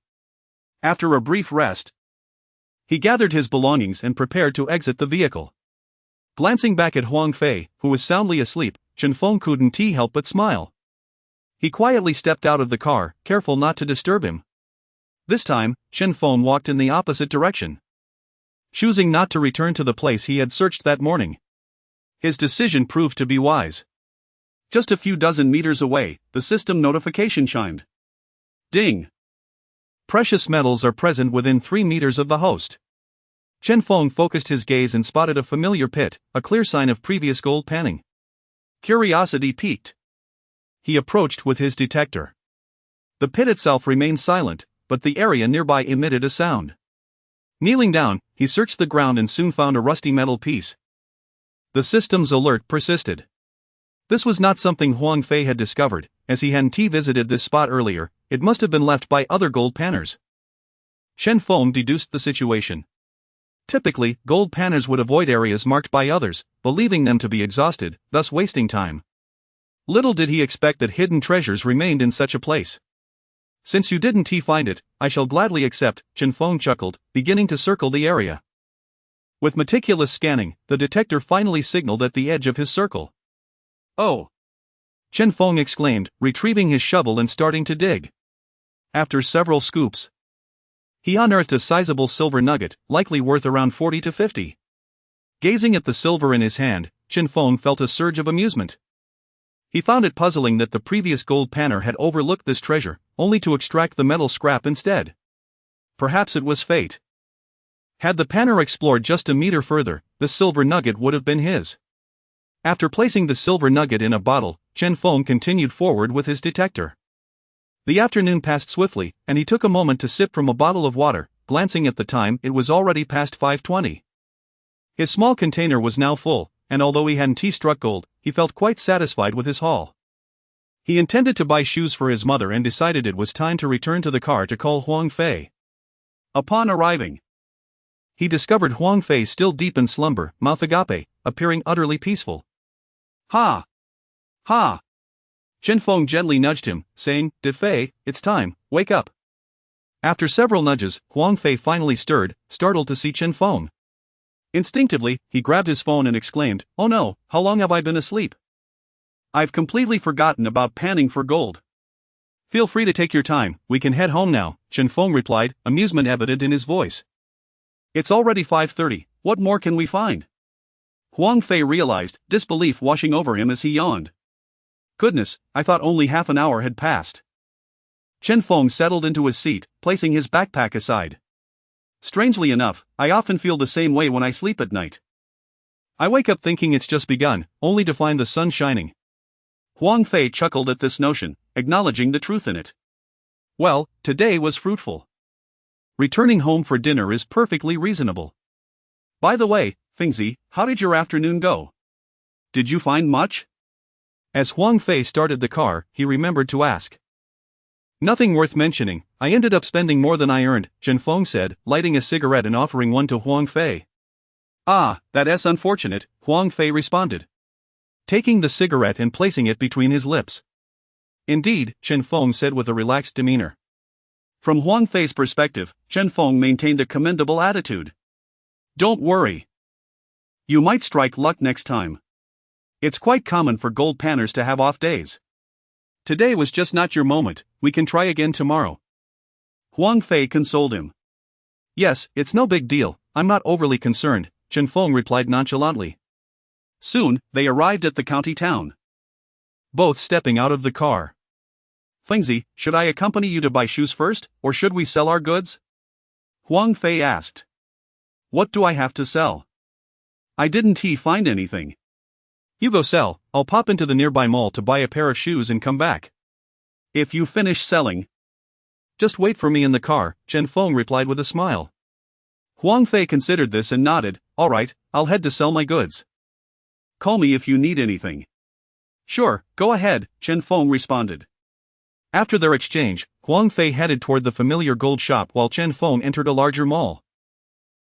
After a brief rest, he gathered his belongings and prepared to exit the vehicle. Glancing back at Huang Fei, who was soundly asleep, Chen Feng couldn't help but smile. He quietly stepped out of the car, careful not to disturb him. This time, Chen Feng walked in the opposite direction, choosing not to return to the place he had searched that morning. His decision proved to be wise. Just a few dozen meters away, the system notification chimed. Ding! Precious metals are present within 3 meters of the host. Chen Feng focused his gaze and spotted a familiar pit, a clear sign of previous gold panning. Curiosity piqued. He approached with his detector. The pit itself remained silent, but the area nearby emitted a sound. Kneeling down, he searched the ground and soon found a rusty metal piece. The system's alert persisted. This was not something Huang Fei had discovered, as he hadn't visited this spot earlier. It must have been left by other gold panners. Chen Feng deduced the situation. Typically, gold panners would avoid areas marked by others, believing them to be exhausted, thus wasting time. Little did he expect that hidden treasures remained in such a place. Since you didn't find it, I shall gladly accept, Chen Feng chuckled, beginning to circle the area. With meticulous scanning, the detector finally signaled at the edge of his circle. Oh! Chen Feng exclaimed, retrieving his shovel and starting to dig. After several scoops, he unearthed a sizable silver nugget, likely worth around 40 to 50. Gazing at the silver in his hand, Chen Feng felt a surge of amusement. He found it puzzling that the previous gold panner had overlooked this treasure, only to extract the metal scrap instead. Perhaps it was fate. Had the panner explored just a meter further, the silver nugget would have been his. After placing the silver nugget in a bottle, Chen Feng continued forward with his detector. The afternoon passed swiftly, and he took a moment to sip from a bottle of water. Glancing at the time, it was already past 5:20. His small container was now full, and although he hadn't struck gold, he felt quite satisfied with his haul. He intended to buy shoes for his mother and decided it was time to return to the car to call Huang Fei. Upon arriving, he discovered Huang Fei still deep in slumber, mouth agape, appearing utterly peaceful. Ha! Ha! Chen Feng gently nudged him, saying, "De Fei, it's time, wake up." After several nudges, Huang Fei finally stirred, startled to see Chen Feng. Instinctively, he grabbed his phone and exclaimed, "Oh no, how long have I been asleep? I've completely forgotten about panning for gold." "Feel free to take your time, we can head home now," Chen Feng replied, amusement evident in his voice. It's already 5:30, what more can we find? Huang Fei realized, disbelief washing over him as he yawned. Goodness, I thought only half an hour had passed. Chen Feng settled into his seat, placing his backpack aside. Strangely enough, I often feel the same way when I sleep at night. I wake up thinking it's just begun, only to find the sun shining. Huang Fei chuckled at this notion, acknowledging the truth in it. Well, today was fruitful. Returning home for dinner is perfectly reasonable. By the way, Fengzi, how did your afternoon go? Did you find much? As Huang Fei started the car, he remembered to ask. Nothing worth mentioning, I ended up spending more than I earned, Chen Feng said, lighting a cigarette and offering one to Huang Fei. Ah, that is unfortunate, Huang Fei responded, taking the cigarette and placing it between his lips. Indeed, Chen Feng said with a relaxed demeanor. From Huang Fei's perspective, Chen Feng maintained a commendable attitude. Don't worry. You might strike luck next time. It's quite common for gold panners to have off days. Today was just not your moment, we can try again tomorrow. Huang Fei consoled him. Yes, it's no big deal, I'm not overly concerned, Chen Feng replied nonchalantly. Soon, they arrived at the county town. both stepping out of the car. Fengzi, should I accompany you to buy shoes first, or should we sell our goods? Huang Fei asked. What do I have to sell? I didn't find anything. You go sell, I'll pop into the nearby mall to buy a pair of shoes and come back. If you finish selling. Just wait for me in the car, Chen Feng replied with a smile. Huang Fei considered this and nodded. All right, I'll head to sell my goods. Call me if you need anything. Sure, go ahead, Chen Feng responded. After their exchange, Huang Fei headed toward the familiar gold shop while Chen Feng entered a larger mall.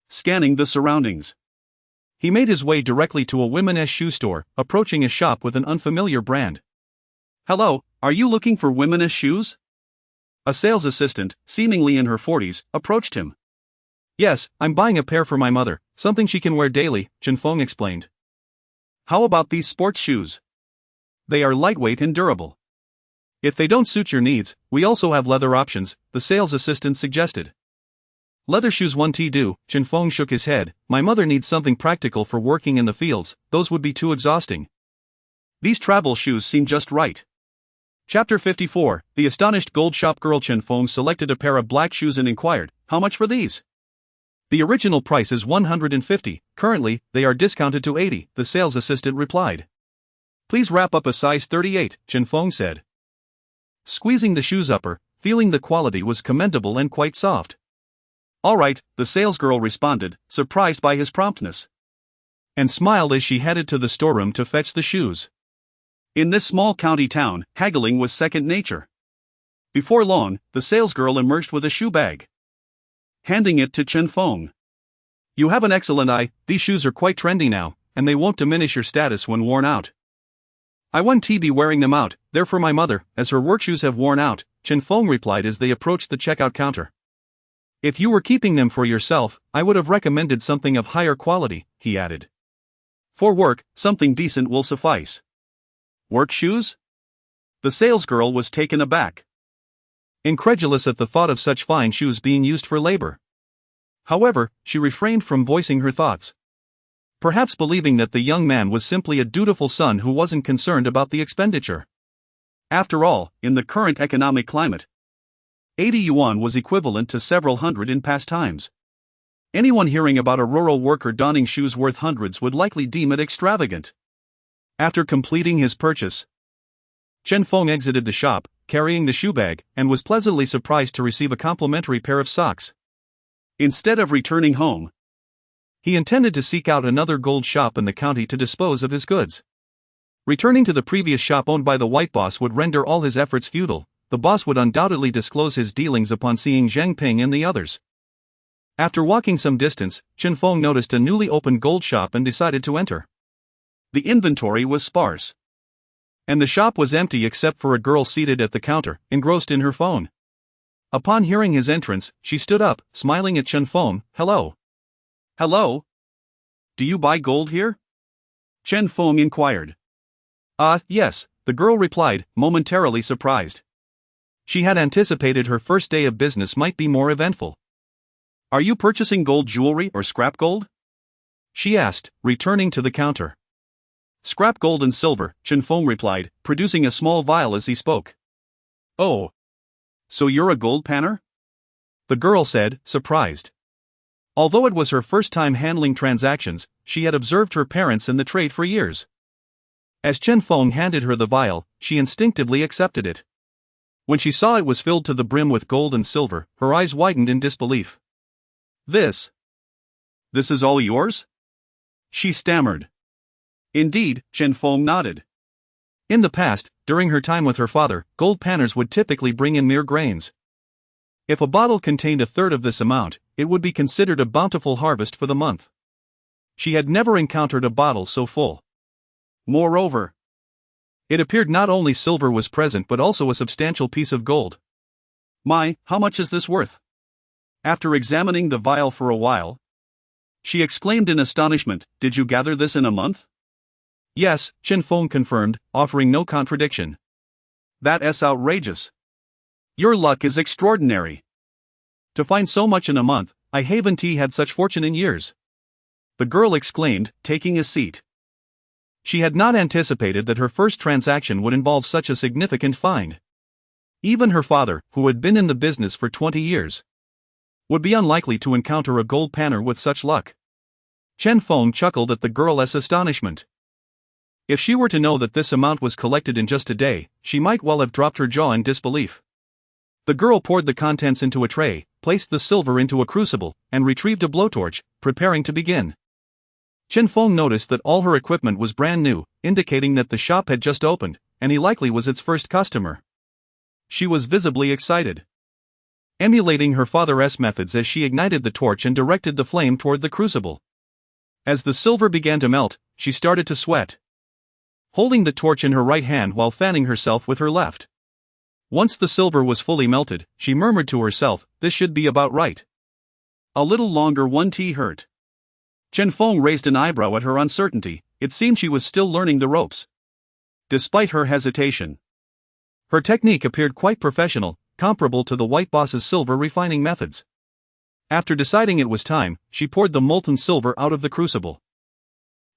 Scanning the surroundings, he made his way directly to a women's shoe store, approaching a shop with an unfamiliar brand. Hello, are you looking for women's shoes? A sales assistant, seemingly in her 40s, approached him. Yes, I'm buying a pair for my mother, something she can wear daily, Chen Feng explained. How about these sports shoes? They are lightweight and durable. If they don't suit your needs, we also have leather options, the sales assistant suggested. Leather shoes won't do, Chen Feng shook his head. My mother needs something practical for working in the fields, those would be too exhausting. These travel shoes seem just right. Chapter 54, The astonished gold shop girl. Chen Feng selected a pair of black shoes and inquired, how much for these? The original price is 150, currently, they are discounted to 80, the sales assistant replied. Please wrap up a size 38, Chen Feng said. Squeezing the shoes upper, feeling the quality was commendable and quite soft. All right, the salesgirl responded, surprised by his promptness. And smiled as she headed to the storeroom to fetch the shoes. In this small county town, haggling was second nature. Before long, the salesgirl emerged with a shoe bag. Handing it to Chen Feng. You have an excellent eye, these shoes are quite trendy now, and they won't diminish your status when worn out. I won't be wearing them out, they're for my mother, as her work shoes have worn out, Chen Feng replied as they approached the checkout counter. If you were keeping them for yourself, I would have recommended something of higher quality, he added. For work, something decent will suffice. Work shoes? The salesgirl was taken aback. Incredulous at the thought of such fine shoes being used for labor. However, she refrained from voicing her thoughts. Perhaps believing that the young man was simply a dutiful son who wasn't concerned about the expenditure. After all, in the current economic climate, 80 yuan was equivalent to several hundred in past times. Anyone hearing about a rural worker donning shoes worth hundreds would likely deem it extravagant. After completing his purchase, Chen Feng exited the shop, carrying the shoe bag, and was pleasantly surprised to receive a complimentary pair of socks. Instead of returning home, he intended to seek out another gold shop in the county to dispose of his goods. Returning to the previous shop owned by the white boss would render all his efforts futile. The boss would undoubtedly disclose his dealings upon seeing Zheng Ping and the others. After walking some distance, Chen Feng noticed a newly opened gold shop and decided to enter. The inventory was sparse, and the shop was empty except for a girl seated at the counter, engrossed in her phone. Upon hearing his entrance, she stood up, smiling at Chen Feng. Hello. Hello? Do you buy gold here? Chen Feng inquired. Yes, the girl replied, momentarily surprised. She had anticipated her first day of business might be more eventful. Are you purchasing gold jewelry or scrap gold? She asked, returning to the counter. Scrap gold and silver, Chen Feng replied, producing a small vial as he spoke. Oh. So you're a gold panner? The girl said, surprised. Although it was her first time handling transactions, she had observed her parents in the trade for years. As Chen Feng handed her the vial, she instinctively accepted it. When she saw it was filled to the brim with gold and silver, her eyes widened in disbelief. This is all yours? She stammered. Indeed, Chen Feng nodded. In the past, during her time with her father, gold panners would typically bring in mere grains. If a bottle contained a third of this amount, it would be considered a bountiful harvest for the month. She had never encountered a bottle so full. Moreover, it appeared not only silver was present but also a substantial piece of gold. My, how much is this worth? After examining the vial for a while, she exclaimed in astonishment, did you gather this in a month? Yes, Chen Feng confirmed, offering no contradiction. That's outrageous. Your luck is extraordinary. To find so much in a month, I haven't had such fortune in years. The girl exclaimed, taking a seat. She had not anticipated that her first transaction would involve such a significant find. Even her father, who had been in the business for 20 years, would be unlikely to encounter a gold panner with such luck. Chen Feng chuckled at the girl's astonishment. If she were to know that this amount was collected in just a day, she might well have dropped her jaw in disbelief. The girl poured the contents into a tray, placed the silver into a crucible, and retrieved a blowtorch, preparing to begin. Chen Feng noticed that all her equipment was brand new, indicating that the shop had just opened, and he likely was its first customer. She was visibly excited, emulating her father's methods as she ignited the torch and directed the flame toward the crucible. As the silver began to melt, she started to sweat, holding the torch in her right hand while fanning herself with her left. Once the silver was fully melted, she murmured to herself, "This should be about right." A little longer 1T hurt. Chen Feng raised an eyebrow at her uncertainty. It seemed she was still learning the ropes. Despite her hesitation, her technique appeared quite professional, comparable to the white boss's silver refining methods. After deciding it was time, she poured the molten silver out of the crucible.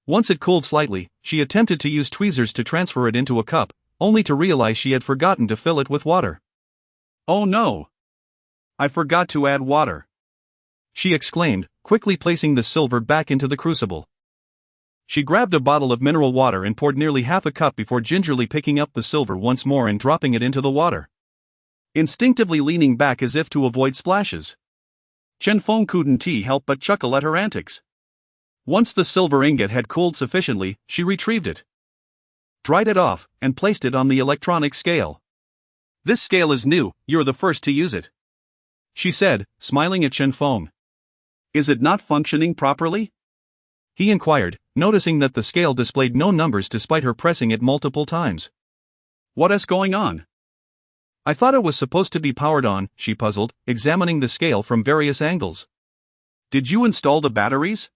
Once it cooled slightly, she attempted to use tweezers to transfer it into a cup, only to realize she had forgotten to fill it with water. "Oh no! I forgot to add water," she exclaimed, quickly placing the silver back into the crucible. She grabbed a bottle of mineral water and poured nearly half a cup before gingerly picking up the silver once more and dropping it into the water, instinctively leaning back as if to avoid splashes. Chen Feng couldn't help but chuckle at her antics. Once the silver ingot had cooled sufficiently, she retrieved it, dried it off, and placed it on the electronic scale. "This scale is new, you're the first to use it," she said, smiling at Chen Feng. "Is it not functioning properly?" he inquired, noticing that the scale displayed no numbers despite her pressing it multiple times. "What is going on?" "I thought it was supposed to be powered on," she puzzled, examining the scale from various angles. "Did you install the batteries?"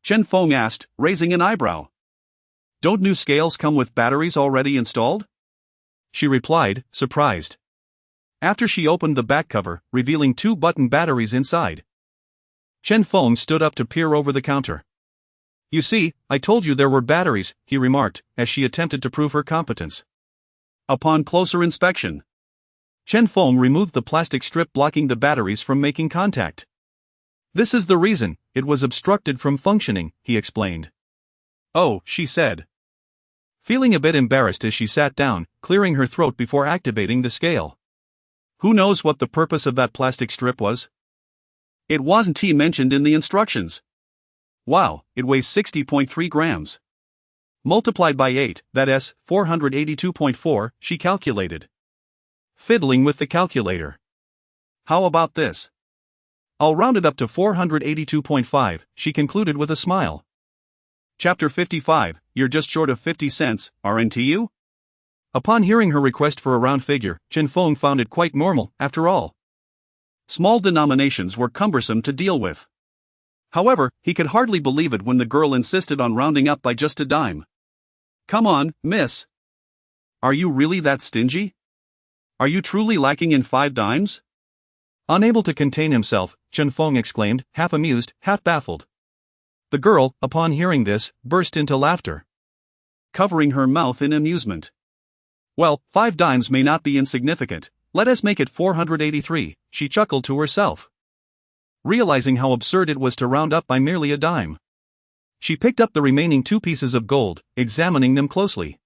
Chen Feng asked, raising an eyebrow. "Don't new scales come with batteries already installed?" she replied, surprised. After she opened the back cover, revealing 2 button batteries inside, Chen Feng stood up to peer over the counter. "You see, I told you there were batteries," he remarked, as she attempted to prove her competence. Upon closer inspection, Chen Feng removed the plastic strip blocking the batteries from making contact. "This is the reason, it was obstructed from functioning," he explained. "Oh," she said, feeling a bit embarrassed as she sat down, clearing her throat before activating the scale. "Who knows what the purpose of that plastic strip was? It wasn't mentioned in the instructions. Wow, it weighs 60.3 grams. Multiplied by 8, that is, 482.4, she calculated, fiddling with the calculator. "How about this? I'll round it up to 482.5, she concluded with a smile. Chapter 55, you're just short of 50 cents, aren't you? Upon hearing her request for a round figure, Chen Feng found it quite normal, after all. Small denominations were cumbersome to deal with. However, he could hardly believe it when the girl insisted on rounding up by just a dime. "Come on, miss. Are you really that stingy? Are you truly lacking in 5 dimes? Unable to contain himself, Chen Feng exclaimed, half amused, half baffled. The girl, upon hearing this, burst into laughter, covering her mouth in amusement. "Well, 5 dimes may not be insignificant. Let us make it 483, she chuckled to herself, realizing how absurd it was to round up by merely a dime. She picked up the remaining 2 pieces of gold, examining them closely.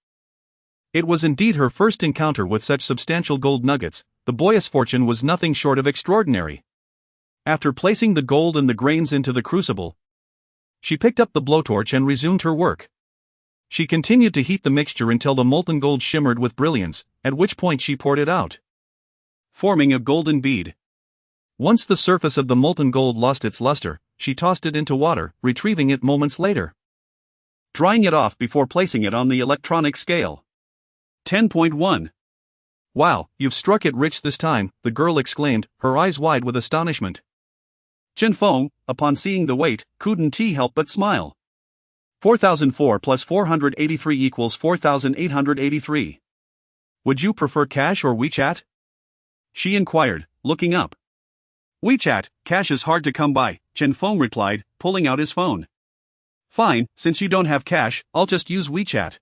It was indeed her first encounter with such substantial gold nuggets. The boy's fortune was nothing short of extraordinary. After placing the gold and the grains into the crucible, she picked up the blowtorch and resumed her work. She continued to heat the mixture until the molten gold shimmered with brilliance, at which point she poured it out, forming a golden bead. Once the surface of the molten gold lost its luster, she tossed it into water, retrieving it moments later, drying it off before placing it on the electronic scale. 10.1. Wow, you've struck it rich this time, the girl exclaimed, her eyes wide with astonishment. Chen Feng, upon seeing the weight, couldn't help but smile. 4004 plus 483 equals 4883. Would you prefer cash or WeChat? She inquired, looking up. WeChat, cash is hard to come by, Chen Feng replied, pulling out his phone. Fine, since you don't have cash, I'll just use WeChat,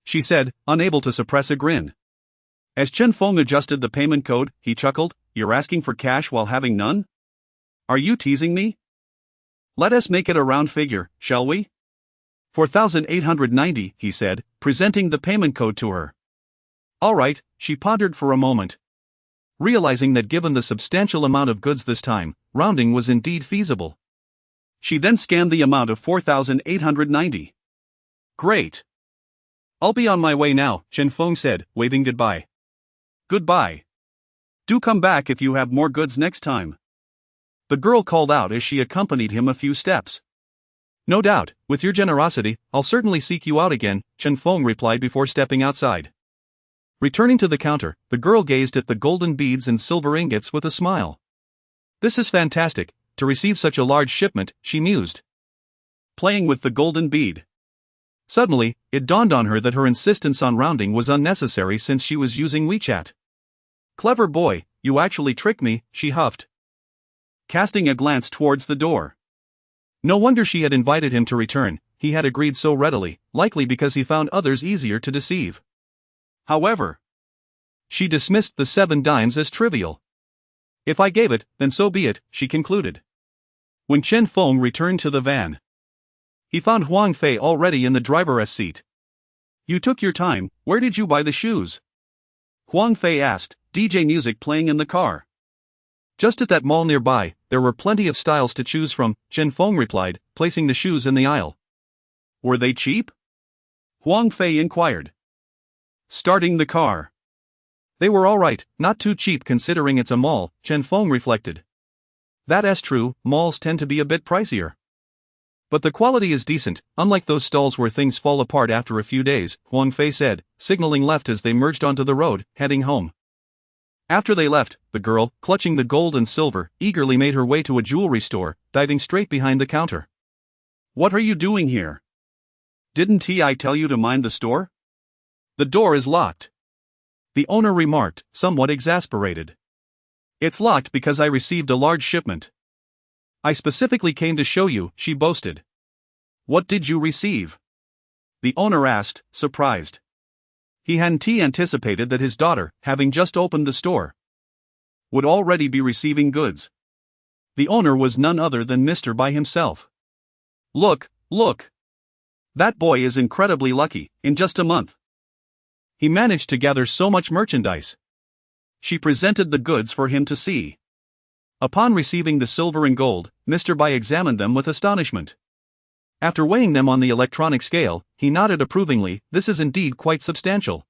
she said, unable to suppress a grin. As Chen Feng adjusted the payment code, he chuckled, "You're asking for cash while having none? Are you teasing me? Let us make it a round figure, shall we? 4,890, he said, presenting the payment code to her. All right, she pondered for a moment, realizing that given the substantial amount of goods this time, rounding was indeed feasible. She then scanned the amount of 4,890. Great. I'll be on my way now, Chen Feng said, waving goodbye. Goodbye. Do come back if you have more goods next time. The girl called out as she accompanied him a few steps. No doubt, with your generosity, I'll certainly seek you out again, Chen Feng replied before stepping outside. Returning to the counter, the girl gazed at the golden beads and silver ingots with a smile. This is fantastic, to receive such a large shipment, she mused. Playing with the golden bead. Suddenly, it dawned on her that her insistence on rounding was unnecessary since she was using WeChat. Clever boy, you actually tricked me, she huffed, casting a glance towards the door. No wonder she had invited him to return, he had agreed so readily, likely because he found others easier to deceive. However, she dismissed the 7 dimes as trivial. If I gave it, then so be it, she concluded. When Chen Feng returned to the van, he found Huang Fei already in the driver's seat. You took your time, where did you buy the shoes? Huang Fei asked, DJ music playing in the car. Just at that mall nearby, there were plenty of styles to choose from, Chen Feng replied, placing the shoes in the aisle. Were they cheap? Huang Fei inquired, starting the car. They were alright, not too cheap considering it's a mall, Chen Feng reflected. That's true, malls tend to be a bit pricier. But the quality is decent, unlike those stalls where things fall apart after a few days, Huang Fei said, signaling left as they merged onto the road, heading home. After they left, the girl, clutching the gold and silver, eagerly made her way to a jewelry store, diving straight behind the counter. What are you doing here? Didn't I tell you to mind the store? The door is locked, the owner remarked, somewhat exasperated. It's locked because I received a large shipment. I specifically came to show you, she boasted. What did you receive? The owner asked, surprised. He hadn't anticipated that his daughter, having just opened the store, would already be receiving goods. The owner was none other than Mr. Bai himself. Look, look. That boy is incredibly lucky, in just a month. He managed to gather so much merchandise. She presented the goods for him to see. Upon receiving the silver and gold, Mr. Bai examined them with astonishment. After weighing them on the electronic scale, he nodded approvingly, this is indeed quite substantial.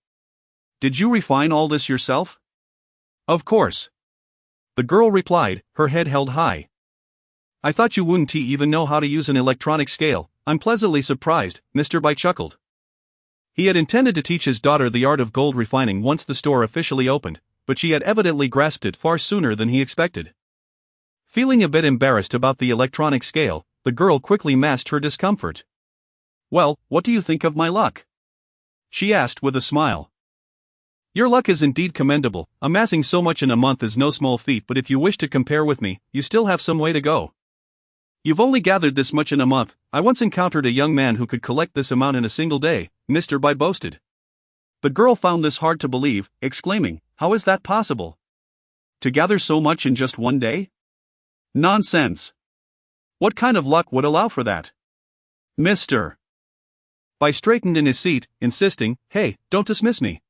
Did you refine all this yourself? Of course. The girl replied, her head held high. I thought you wouldn't even know how to use an electronic scale. I'm pleasantly surprised, Mr. Bai chuckled. He had intended to teach his daughter the art of gold refining once the store officially opened, but she had evidently grasped it far sooner than he expected. Feeling a bit embarrassed about the electronic scale, the girl quickly masked her discomfort. Well, what do you think of my luck? She asked with a smile. Your luck is indeed commendable, amassing so much in a month is no small feat, but if you wish to compare with me, you still have some way to go. You've only gathered this much in a month. I once encountered a young man who could collect this amount in a single day, Mr. Bai boasted. The girl found this hard to believe, exclaiming, how is that possible? To gather so much in just one day? Nonsense. What kind of luck would allow for that? Mr. Bai straightened in his seat, insisting, hey, don't dismiss me.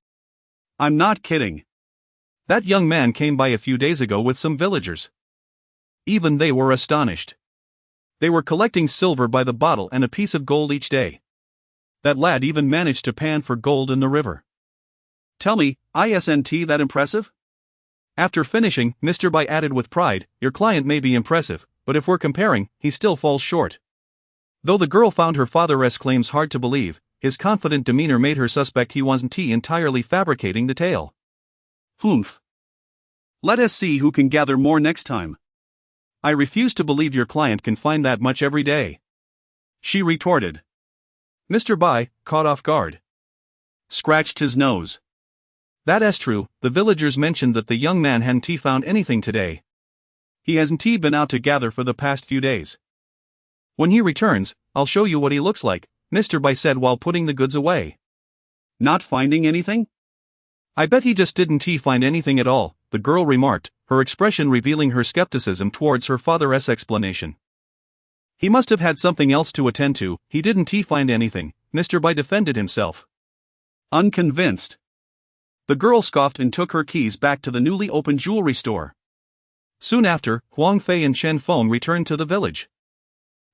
I'm not kidding. That young man came by a few days ago with some villagers. Even they were astonished. They were collecting silver by the bottle and a piece of gold each day. That lad even managed to pan for gold in the river. Tell me, isn't that impressive? After finishing, Mr. Bai added with pride, your client may be impressive, but if we're comparing, he still falls short. Though the girl found her father's claims hard to believe, his confident demeanor made her suspect he wasn't entirely fabricating the tale. Humph. Let us see who can gather more next time. I refuse to believe your client can find that much every day. She retorted. Mr. Bai, caught off guard, scratched his nose. That's true, the villagers mentioned that the young man hadn't found anything today. He hasn't been out to gather for the past few days. When he returns, I'll show you what he looks like, Mr. Bai said while putting the goods away. Not finding anything? I bet he just didn't find anything at all, the girl remarked, her expression revealing her skepticism towards her father's explanation. He must have had something else to attend to. He didn't find anything, Mr. Bai defended himself. Unconvinced. The girl scoffed and took her keys back to the newly opened jewelry store. Soon after, Huang Fei and Chen Feng returned to the village,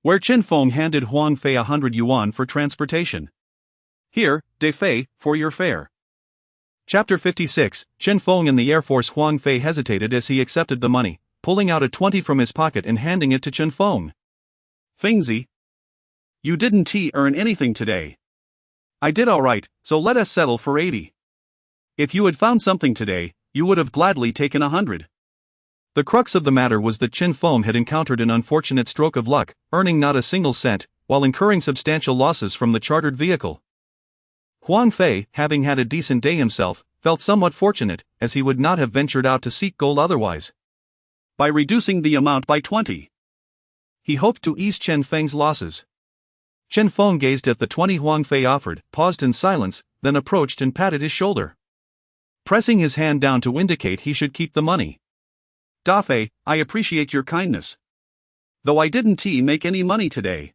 where Chen Feng handed Huang Fei 100 yuan for transportation. Here, De Fei, for your fare. Chapter 56, Chen Feng in the Air Force. Huang Fei hesitated as he accepted the money, pulling out a 20 from his pocket and handing it to Chen Feng. Fengzi, you didn't earn anything today. I did alright, so let us settle for 80. If you had found something today, you would have gladly taken 100. The crux of the matter was that Chen Feng had encountered an unfortunate stroke of luck, earning not a single cent, while incurring substantial losses from the chartered vehicle. Huang Fei, having had a decent day himself, felt somewhat fortunate, as he would not have ventured out to seek gold otherwise. By reducing the amount by 20. He hoped to ease Chen Feng's losses. Chen Feng gazed at the 20 Huang Fei offered, paused in silence, then approached and patted his shoulder, pressing his hand down to indicate he should keep the money. Da Fei, I appreciate your kindness. Though I didn't make any money today.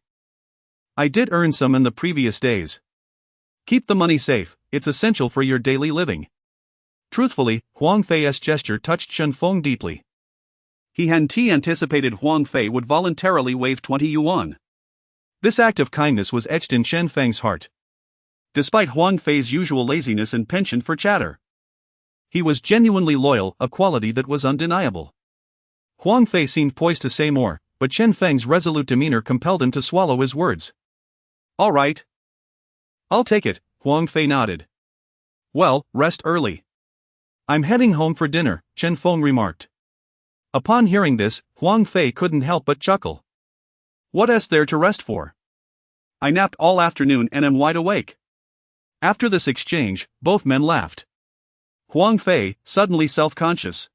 I did earn some in the previous days. Keep the money safe, it's essential for your daily living. Truthfully, Huang Fei's gesture touched Chen Feng deeply. He hadn't anticipated Huang Fei would voluntarily waive 20 yuan. This act of kindness was etched in Chen Feng's heart. Despite Huang Fei's usual laziness and penchant for chatter, he was genuinely loyal, a quality that was undeniable. Huang Fei seemed poised to say more, but Chen Feng's resolute demeanor compelled him to swallow his words. All right. I'll take it, Huang Fei nodded. Well, rest early. I'm heading home for dinner, Chen Feng remarked. Upon hearing this, Huang Fei couldn't help but chuckle. What's there to rest for? I napped all afternoon and am wide awake. After this exchange, both men laughed. Huang Fei, suddenly self-conscious,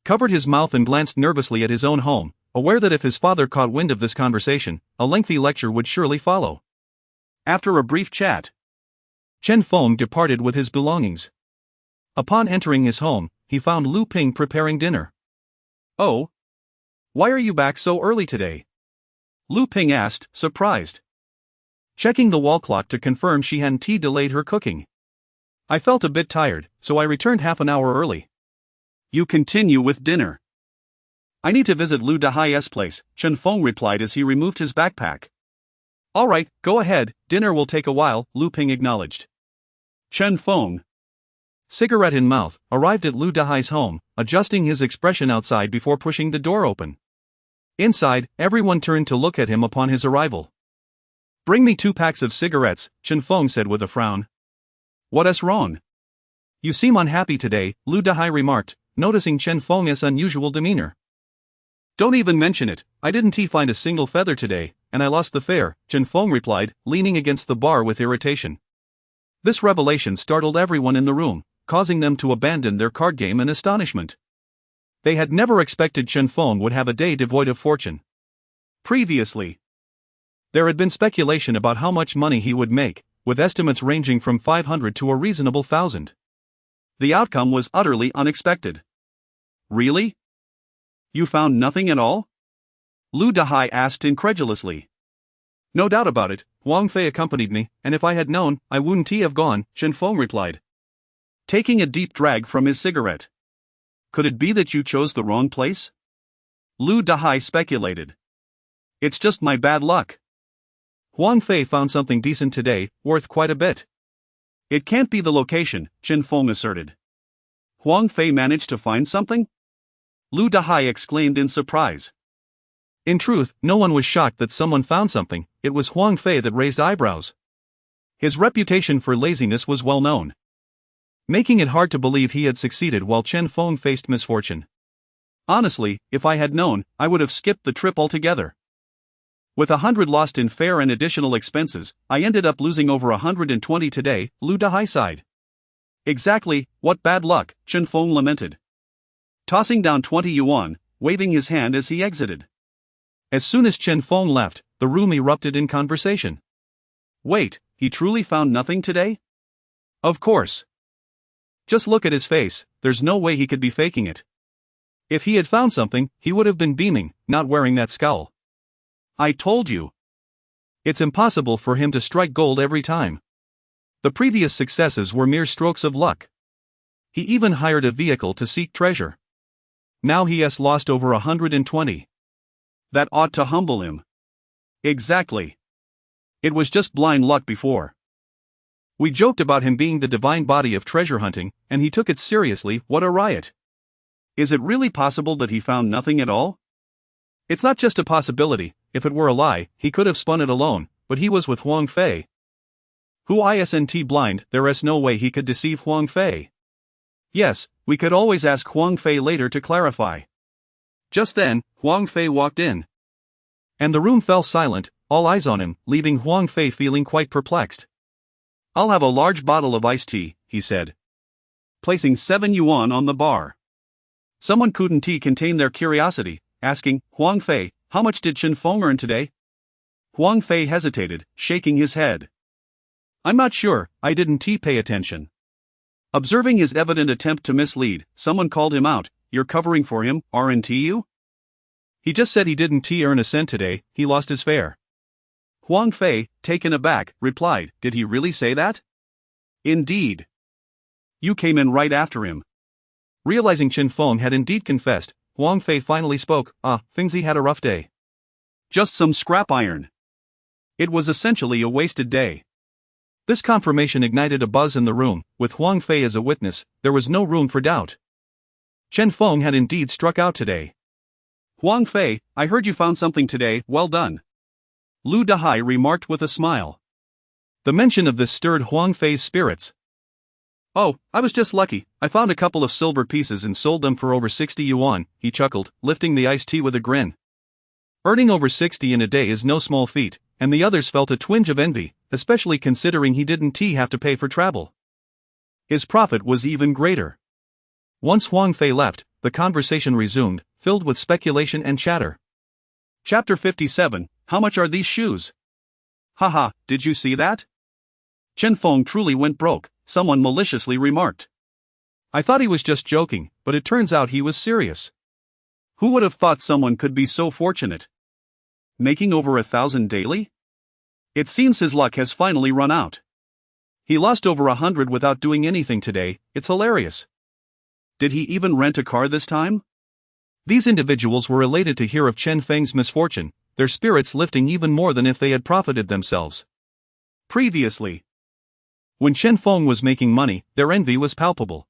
covered his mouth and glanced nervously at his own home, aware that if his father caught wind of this conversation, a lengthy lecture would surely follow. After a brief chat, Chen Feng departed with his belongings. Upon entering his home, he found Lu Ping preparing dinner. Oh? Why are you back so early today? Lu Ping asked, surprised. Checking the wall clock to confirm she hadn't delayed her cooking. I felt a bit tired, so I returned half an hour early. You continue with dinner. I need to visit Lu Dahai's place, Chen Feng replied as he removed his backpack. All right, go ahead, dinner will take a while, Lu Ping acknowledged. Chen Feng, cigarette in mouth, arrived at Lu Dahai's home, adjusting his expression outside before pushing the door open. Inside, everyone turned to look at him upon his arrival. Bring me 2 packs of cigarettes, Chen Feng said with a frown. What's wrong? You seem unhappy today, Lu Dahai remarked, noticing Chen Feng's unusual demeanor. Don't even mention it, I didn't find a single feather today, and I lost the fare, Chen Feng replied, leaning against the bar with irritation. This revelation startled everyone in the room, causing them to abandon their card game in astonishment. They had never expected Chen Feng would have a day devoid of fortune. Previously, there had been speculation about how much money he would make, with estimates ranging from 500 to a reasonable 1,000. The outcome was utterly unexpected. Really? You found nothing at all? Lu Dahai asked incredulously. No doubt about it, Huang Fei accompanied me, and if I had known, I wouldn't have gone, Chen Feng replied, taking a deep drag from his cigarette. Could it be that you chose the wrong place? Lu Dahai speculated. It's just my bad luck. Huang Fei found something decent today, worth quite a bit. It can't be the location, Chen Feng asserted. Huang Fei managed to find something? Lu Dahai exclaimed in surprise. In truth, no one was shocked that someone found something, it was Huang Fei that raised eyebrows. His reputation for laziness was well known, making it hard to believe he had succeeded while Chen Feng faced misfortune. Honestly, if I had known, I would have skipped the trip altogether. With 100 lost in fare and additional expenses, I ended up losing over 120 today, Lu Dahai sighed. Exactly, what bad luck, Chen Feng lamented, tossing down 20 yuan, waving his hand as he exited. As soon as Chen Feng left, the room erupted in conversation. Wait, he truly found nothing today? Of course. Just look at his face, there's no way he could be faking it. If he had found something, he would have been beaming, not wearing that scowl. I told you. It's impossible for him to strike gold every time. The previous successes were mere strokes of luck. He even hired a vehicle to seek treasure. Now he has lost over 120. That ought to humble him. Exactly. It was just blind luck before. We joked about him being the divine body of treasure hunting, and he took it seriously. What a riot. Is it really possible that he found nothing at all? It's not just a possibility. If it were a lie, he could have spun it alone, but he was with Huang Fei. Who isn't blind, there is no way he could deceive Huang Fei. Yes, we could always ask Huang Fei later to clarify. Just then, Huang Fei walked in. And the room fell silent, all eyes on him, leaving Huang Fei feeling quite perplexed. I'll have a large bottle of iced tea, he said, placing 7 yuan on the bar. Someone couldn't contain their curiosity, asking, Huang Fei, how much did Chen Feng earn today? Huang Fei hesitated, shaking his head. I'm not sure, I didn't pay attention. Observing his evident attempt to mislead, someone called him out, you're covering for him, aren't you? He just said he didn't earn a cent today, he lost his fare. Huang Fei, taken aback, replied, did he really say that? Indeed. You came in right after him. Realizing Chen Feng had indeed confessed, Huang Fei finally spoke, things he had a rough day. Just some scrap iron. It was essentially a wasted day. This confirmation ignited a buzz in the room. With Huang Fei as a witness, there was no room for doubt. Chen Feng had indeed struck out today. Huang Fei, I heard you found something today, well done. Lu Dahai remarked with a smile. The mention of this stirred Huang Fei's spirits. Oh, I was just lucky, I found a couple of silver pieces and sold them for over 60 yuan, he chuckled, lifting the iced tea with a grin. Earning over 60 in a day is no small feat, and the others felt a twinge of envy, especially considering he didn't have to pay for travel. His profit was even greater. Once Huang Fei left, the conversation resumed, filled with speculation and chatter. Chapter 57, How much are these shoes? Haha, did you see that? Chen Feng truly went broke, someone maliciously remarked. I thought he was just joking, but it turns out he was serious. Who would have thought someone could be so fortunate? Making over 1,000 daily? It seems his luck has finally run out. He lost over 100 without doing anything today, it's hilarious. Did he even rent a car this time? These individuals were elated to hear of Chen Feng's misfortune, their spirits lifting even more than if they had profited themselves. Previously, when Chen Feng was making money, their envy was palpable.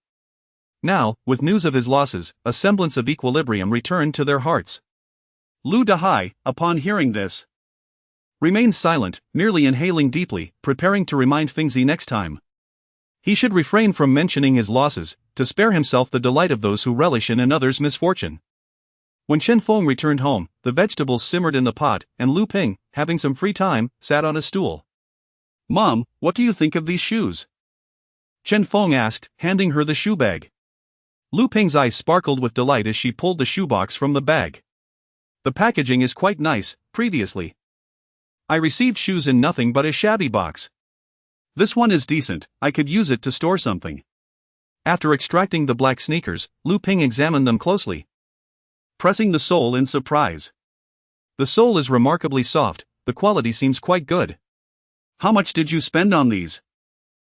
Now, with news of his losses, a semblance of equilibrium returned to their hearts. Lu Dahai, upon hearing this, remained silent, merely inhaling deeply, preparing to remind Fengzi next time. He should refrain from mentioning his losses, to spare himself the delight of those who relish in another's misfortune. When Chen Feng returned home, the vegetables simmered in the pot, and Lu Ping, having some free time, sat on a stool. Mom, what do you think of these shoes? Chen Feng asked, handing her the shoe bag. Lu Ping's eyes sparkled with delight as she pulled the shoebox from the bag. The packaging is quite nice. Previously, I received shoes in nothing but a shabby box. This one is decent, I could use it to store something. After extracting the black sneakers, Lu Ping examined them closely, pressing the sole in surprise. The sole is remarkably soft, the quality seems quite good. How much did you spend on these?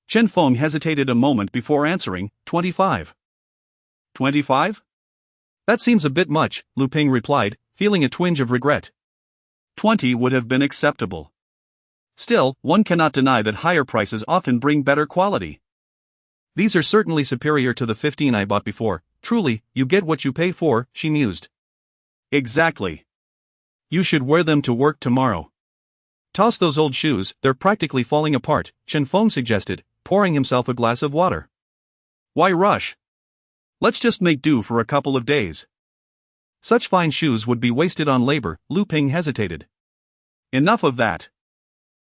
Chen Feng hesitated a moment before answering, 25. 25? That seems a bit much, Lu Ping replied, feeling a twinge of regret. 20 would have been acceptable. Still, one cannot deny that higher prices often bring better quality. These are certainly superior to the 15 I bought before. Truly, you get what you pay for, she mused. Exactly. You should wear them to work tomorrow. Toss those old shoes, they're practically falling apart, Chen Feng suggested, pouring himself a glass of water. Why rush? Let's just make do for a couple of days. Such fine shoes would be wasted on labor, Lu Ping hesitated. Enough of that.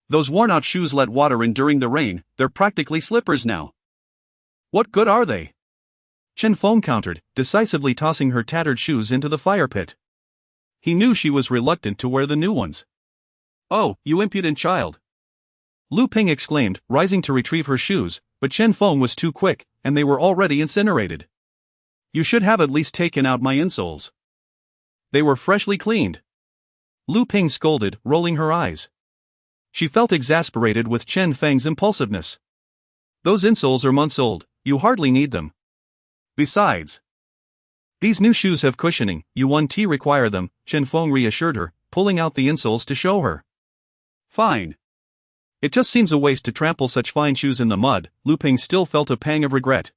Those worn-out shoes let water in during the rain, they're practically slippers now. What good are they? Chen Feng countered, decisively tossing her tattered shoes into the fire pit. He knew she was reluctant to wear the new ones. "Oh, you impudent child!" Lu Ping exclaimed, rising to retrieve her shoes, but Chen Feng was too quick, and they were already incinerated. "You should have at least taken out my insoles. They were freshly cleaned." Lu Ping scolded, rolling her eyes. She felt exasperated with Chen Feng's impulsiveness. "Those insoles are months old, you hardly need them. Besides, these new shoes have cushioning, you won't require them," Chen Feng reassured her, pulling out the insoles to show her. "Fine. It just seems a waste to trample such fine shoes in the mud." Lu Ping still felt a pang of regret.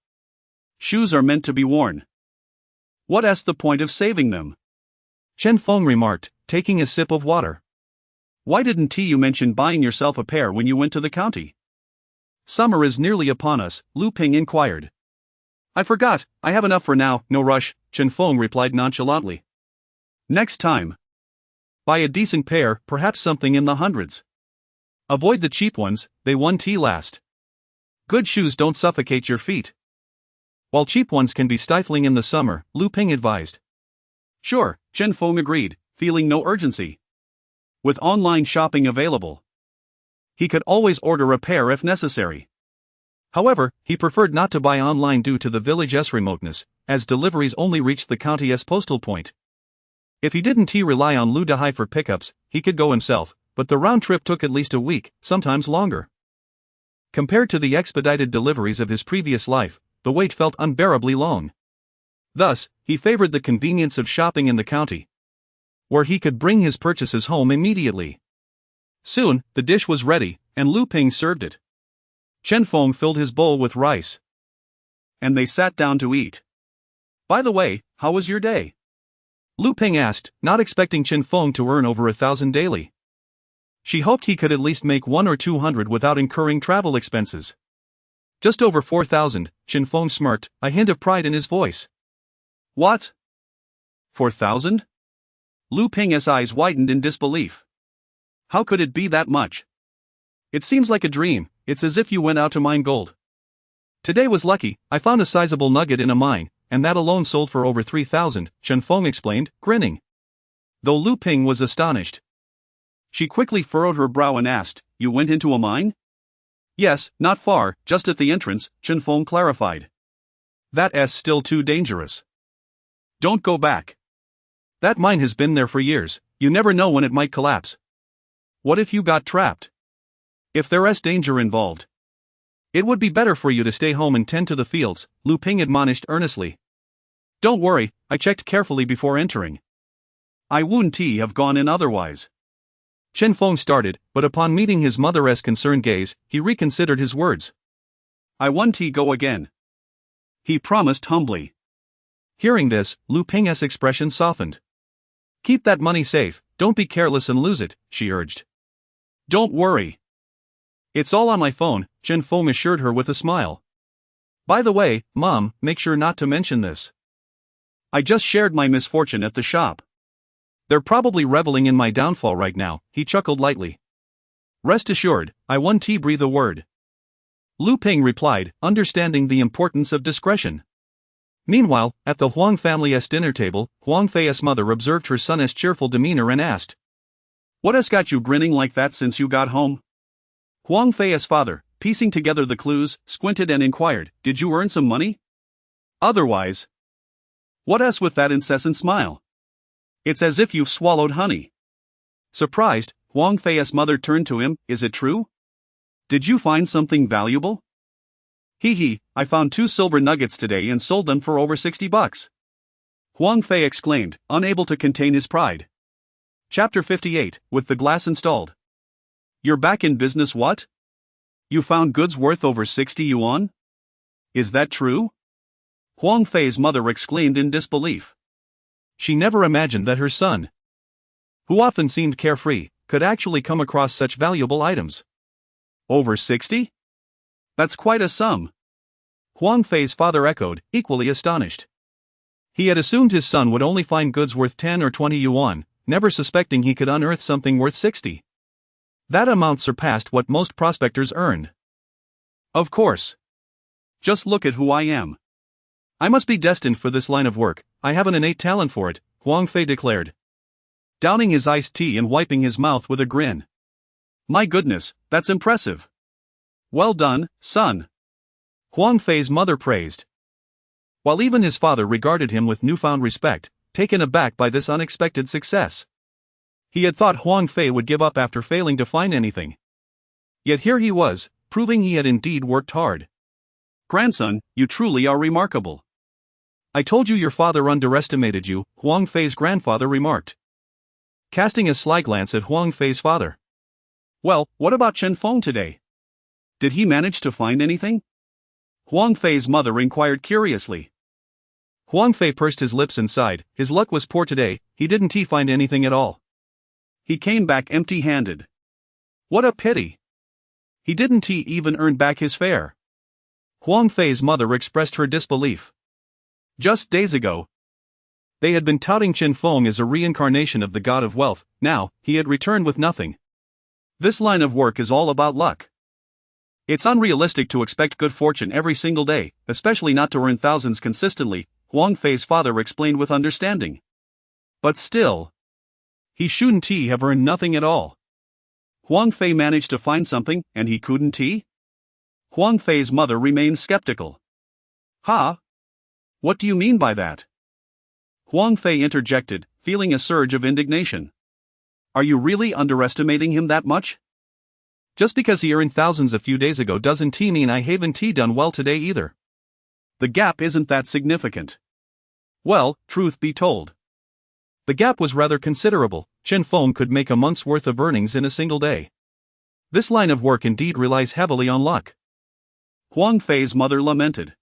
"Shoes are meant to be worn. What's the point of saving them?" Chen Feng remarked, taking a sip of water. "Why didn't you mention buying yourself a pair when you went to the county?" "Summer is nearly upon us," Lu Ping inquired. "I forgot, I have enough for now, no rush," Chen Feng replied nonchalantly. "Next time, buy a decent pair, perhaps something in the hundreds. Avoid the cheap ones, they won't last. Good shoes don't suffocate your feet, while cheap ones can be stifling in the summer," Lu Ping advised. "Sure," Chen Feng agreed, feeling no urgency. With online shopping available, he could always order a pair if necessary. However, he preferred not to buy online due to the village's remoteness, as deliveries only reached the county's postal point. If he didn't rely on Lu Dehai for pickups, he could go himself, but the round trip took at least a week, sometimes longer. Compared to the expedited deliveries of his previous life, the wait felt unbearably long. Thus, he favored the convenience of shopping in the county, where he could bring his purchases home immediately. Soon, the dish was ready, and Lu Ping served it. Chen Feng filled his bowl with rice, and they sat down to eat. "By the way, how was your day?" Lu Ping asked, not expecting Chen Feng to earn over 1,000 daily. She hoped he could at least make 100 or 200 without incurring travel expenses. "Just over 4,000, Chen Feng smirked, a hint of pride in his voice. "What? 4,000? Lu Ping's eyes widened in disbelief. "How could it be that much? It seems like a dream, it's as if you went out to mine gold." "Today was lucky, I found a sizable nugget in a mine, and that alone sold for over 3,000, Chen Feng explained, grinning. Though Lu Ping was astonished. She quickly furrowed her brow and asked, "You went into a mine?" "Yes, not far, just at the entrance," Chen Feng clarified. "That's still too dangerous. Don't go back. That mine has been there for years, you never know when it might collapse. What if you got trapped? If there's danger involved, it would be better for you to stay home and tend to the fields," Lu Ping admonished earnestly. "Don't worry, I checked carefully before entering. I wouldn't have gone in otherwise." Chen Feng started, but upon meeting his mother's concerned gaze, he reconsidered his words. "I won't go again," he promised humbly. Hearing this, Lu Ping's expression softened. "Keep that money safe, don't be careless and lose it," she urged. "Don't worry. It's all on my phone," Chen Feng assured her with a smile. "By the way, Mom, make sure not to mention this. I just shared my misfortune at the shop. They're probably reveling in my downfall right now," he chuckled lightly. "Rest assured, I won't breathe a word." Lu Ping replied, understanding the importance of discretion. Meanwhile, at the Huang family's dinner table, Huang Fei's mother observed her son's cheerful demeanor and asked, "What has got you grinning like that since you got home?" Huang Fei's father, piecing together the clues, squinted and inquired, "Did you earn some money? Otherwise, what's with that incessant smile? It's as if you've swallowed honey." Surprised, Huang Fei's mother turned to him, "Is it true? Did you find something valuable?" "Hee, I found 2 silver nuggets today and sold them for over $60. Huang Fei exclaimed, unable to contain his pride. Chapter 58, with the glass installed. "You're back in business, what? You found goods worth over 60 yuan? Is that true?" Huang Fei's mother exclaimed in disbelief. She never imagined that her son, who often seemed carefree, could actually come across such valuable items. "Over 60? That's quite a sum." Huang Fei's father echoed, equally astonished. He had assumed his son would only find goods worth 10 or 20 yuan, never suspecting he could unearth something worth 60. That amount surpassed what most prospectors earned. "Of course. Just look at who I am. I must be destined for this line of work, I have an innate talent for it," Huang Fei declared. downing his iced tea and wiping his mouth with a grin. My goodness, that's impressive. Well done, son. Huang Fei's mother praised. While even his father regarded him with newfound respect, taken aback by this unexpected success. He had thought Huang Fei would give up after failing to find anything. Yet here he was, proving he had indeed worked hard. Grandson, you truly are remarkable. I told you your father underestimated you, Huang Fei's grandfather remarked, casting a sly glance at Huang Fei's father. Well, what about Chen Feng today? Did he manage to find anything? Huang Fei's mother inquired curiously. Huang Fei pursed his lips and sighed. His luck was poor today, he didn't find anything at all. He came back empty-handed. What a pity. He didn't even earn back his fare. Huang Fei's mother expressed her disbelief. Just days ago, they had been touting Chen Feng as a reincarnation of the god of wealth. Now, he had returned with nothing. This line of work is all about luck. It's unrealistic to expect good fortune every single day, especially not to earn thousands consistently, Huang Fei's father explained with understanding. But still, he shouldn't have earned nothing at all. Huang Fei managed to find something, and he couldn't? Huang Fei's mother remained skeptical. Ha? What do you mean by that? Huang Fei interjected, feeling a surge of indignation. Are you really underestimating him that much? Just because he earned thousands a few days ago doesn't mean I haven't done well today either. The gap isn't that significant. Well, truth be told, the gap was rather considerable. Chen Feng could make a month's worth of earnings in a single day. This line of work indeed relies heavily on luck. Huang Fei's mother lamented.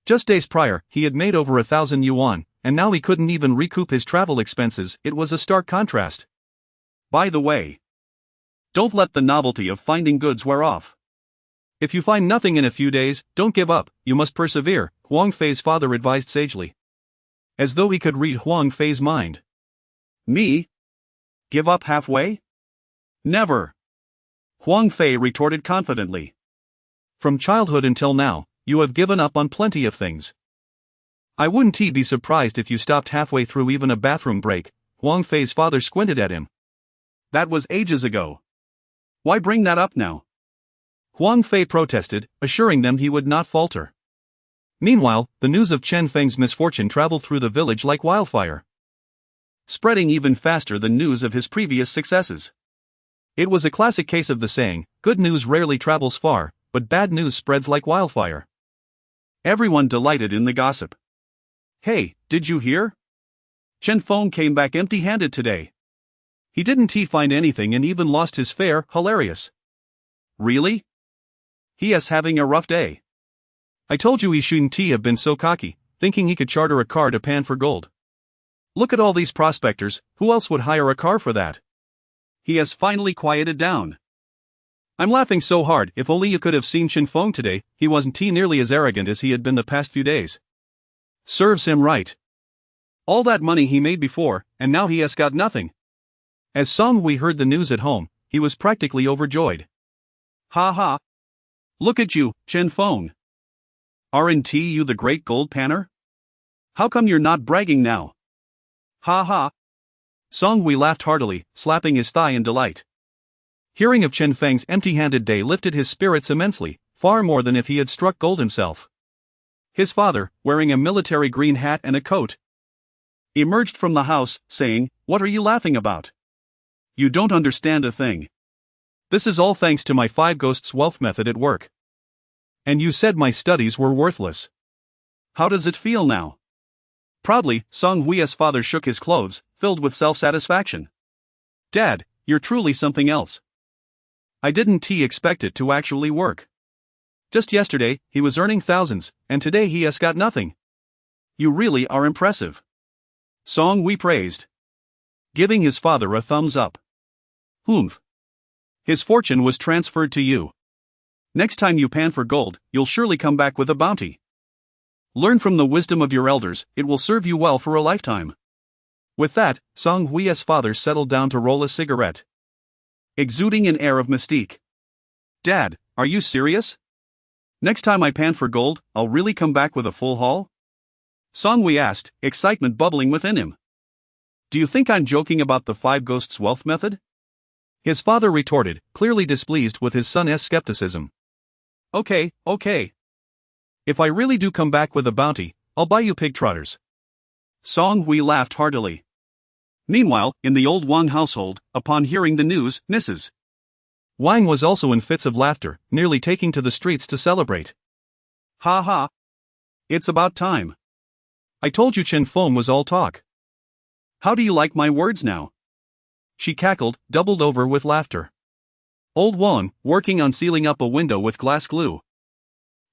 Just days prior, he had made over 1,000 yuan, and now he couldn't even recoup his travel expenses. It was a stark contrast. By the way, don't let the novelty of finding goods wear off. If you find nothing in a few days, don't give up, you must persevere, Huang Fei's father advised sagely. As though he could read Huang Fei's mind. Me? Give up halfway? Never. Huang Fei retorted confidently. From childhood until now, you have given up on plenty of things. I wouldn't be surprised if you stopped halfway through even a bathroom break, Huang Fei's father squinted at him. That was ages ago. Why bring that up now? Huang Fei protested, assuring them he would not falter. Meanwhile, the news of Chen Feng's misfortune traveled through the village like wildfire, spreading even faster than news of his previous successes. It was a classic case of the saying, good news rarely travels far, but bad news spreads like wildfire. Everyone delighted in the gossip. Hey, did you hear? Chen Feng came back empty-handed today. He didn't find anything and even lost his fare. Hilarious. Really? He is having a rough day. I told you he shouldn't have been so cocky, thinking he could charter a car to pan for gold. Look at all these prospectors, who else would hire a car for that? He has finally quieted down. I'm laughing so hard. If only you could have seen Chen Feng today, he wasn't nearly as arrogant as he had been the past few days. Serves him right. All that money he made before, and now he has got nothing. As Song Hui heard the news at home, he was practically overjoyed. Ha ha. Look at you, Chen Feng. Aren't you the great gold panner? How come you're not bragging now? Ha ha. Song Hui laughed heartily, slapping his thigh in delight. Hearing of Chen Feng's empty-handed day lifted his spirits immensely, far more than if he had struck gold himself. His father, wearing a military green hat and a coat, emerged from the house, saying, "What are you laughing about? You don't understand a thing. This is all thanks to my 5 ghosts wealth method at work. And you said my studies were worthless. How does it feel now?" Proudly, Song Hui's father shook his clothes, filled with self-satisfaction. "Dad, you're truly something else. I didn't expect it to actually work. Just yesterday, he was earning thousands, and today he has got nothing. You really are impressive." Song Hui praised, giving his father a thumbs up. "Humph. His fortune was transferred to you. Next time you pan for gold, you'll surely come back with a bounty. Learn from the wisdom of your elders, it will serve you well for a lifetime." With that, Song Hui's father settled down to roll a cigarette, exuding an air of mystique. "Dad, are you serious? Next time I pan for gold, I'll really come back with a full haul?" Song Hui asked, excitement bubbling within him. Do you think I'm joking about the 5 ghosts wealth method? His father retorted, clearly displeased with his son's skepticism. Okay. If I really do come back with a bounty, I'll buy you pig trotters. Song Hui laughed heartily. Meanwhile, in the old Wang household, upon hearing the news, Mrs. Wang was also in fits of laughter, nearly taking to the streets to celebrate. Ha ha. It's about time. I told you Chen Feng was all talk. How do you like my words now? She cackled, doubled over with laughter. Old Wang, working on sealing up a window with glass glue,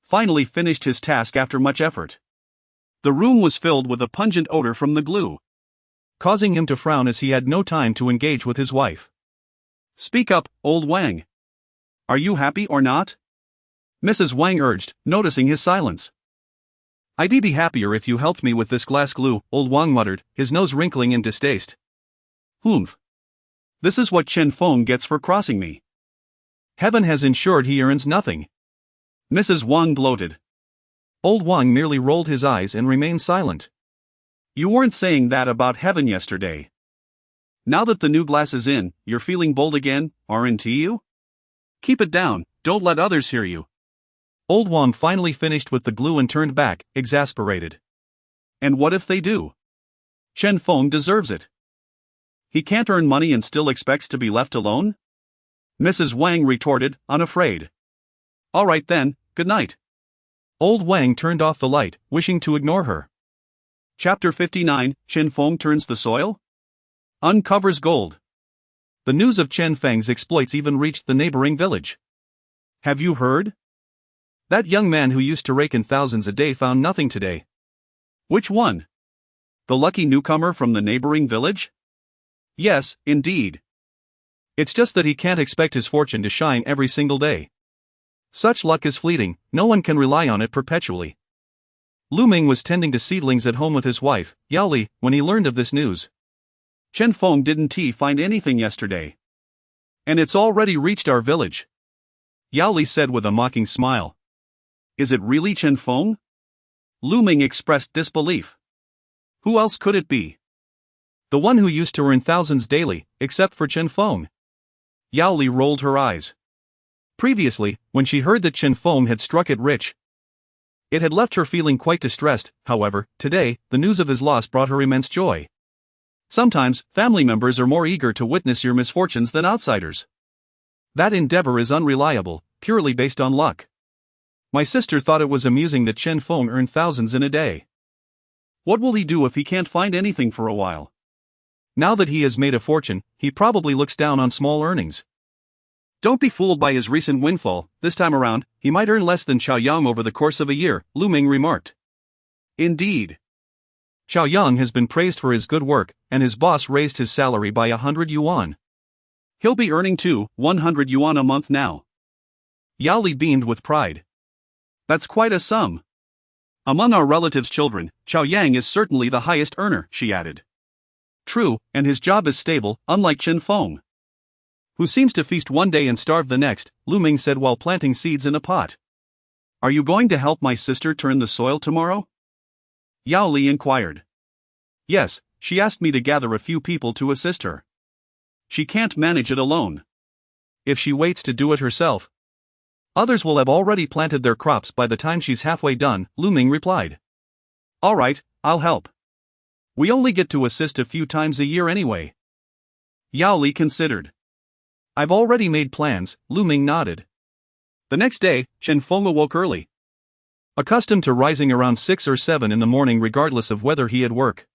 finally finished his task after much effort. The room was filled with a pungent odor from the glue, causing him to frown as he had no time to engage with his wife. Speak up, old Wang. Are you happy or not? Mrs. Wang urged, noticing his silence. I'd be happier if you helped me with this glass glue, old Wang muttered, his nose wrinkling in distaste. Humph. This is what Chen Feng gets for crossing me. Heaven has ensured he earns nothing. Mrs. Wang gloated. Old Wang merely rolled his eyes and remained silent. You weren't saying that about heaven yesterday. Now that the new glass is in, you're feeling bold again, aren't you? Keep it down, don't let others hear you. Old Wang finally finished with the glue and turned back, exasperated. And what if they do? Chen Feng deserves it. He can't earn money and still expects to be left alone? Mrs. Wang retorted, unafraid. All right then, good night. Old Wang turned off the light, wishing to ignore her. Chapter 59, Chen Feng turns the soil? Uncovers gold. The news of Chen Feng's exploits even reached the neighboring village. Have you heard? That young man who used to rake in thousands a day found nothing today. Which one? The lucky newcomer from the neighboring village? Yes, indeed. It's just that he can't expect his fortune to shine every single day. Such luck is fleeting, no one can rely on it perpetually. Lu Ming was tending to seedlings at home with his wife, Yao Li, when he learned of this news. Chen Feng didn't find anything yesterday. And it's already reached our village. Yao Li said with a mocking smile. Is it really Chen Feng? Lu Ming expressed disbelief. Who else could it be? The one who used to earn thousands daily, except for Chen Feng. Yao Li rolled her eyes. Previously, when she heard that Chen Feng had struck it rich, it had left her feeling quite distressed. However, today, the news of his loss brought her immense joy. Sometimes, family members are more eager to witness your misfortunes than outsiders. That endeavor is unreliable, purely based on luck. My sister thought it was amusing that Chen Feng earned thousands in a day. What will he do if he can't find anything for a while? Now that he has made a fortune, he probably looks down on small earnings. Don't be fooled by his recent windfall. This time around, he might earn less than Xiao Yang over the course of a year, Lu Ming remarked. Indeed. Xiao Yang has been praised for his good work, and his boss raised his salary by 100 yuan. He'll be earning 100 yuan a month now. Yao Li beamed with pride. That's quite a sum. Among our relatives' children, Xiao Yang is certainly the highest earner, she added. True, and his job is stable, unlike Chen Feng, who seems to feast one day and starve the next, Lu Ming said while planting seeds in a pot. Are you going to help my sister turn the soil tomorrow? Yao Li inquired. Yes, she asked me to gather a few people to assist her. She can't manage it alone. If she waits to do it herself, others will have already planted their crops by the time she's halfway done, Lu Ming replied. All right, I'll help. We only get to assist a few times a year anyway. Yao Li considered. I've already made plans, Lu Ming nodded. The next day, Chen Feng awoke early. Accustomed to rising around 6 or 7 in the morning regardless of whether he had work.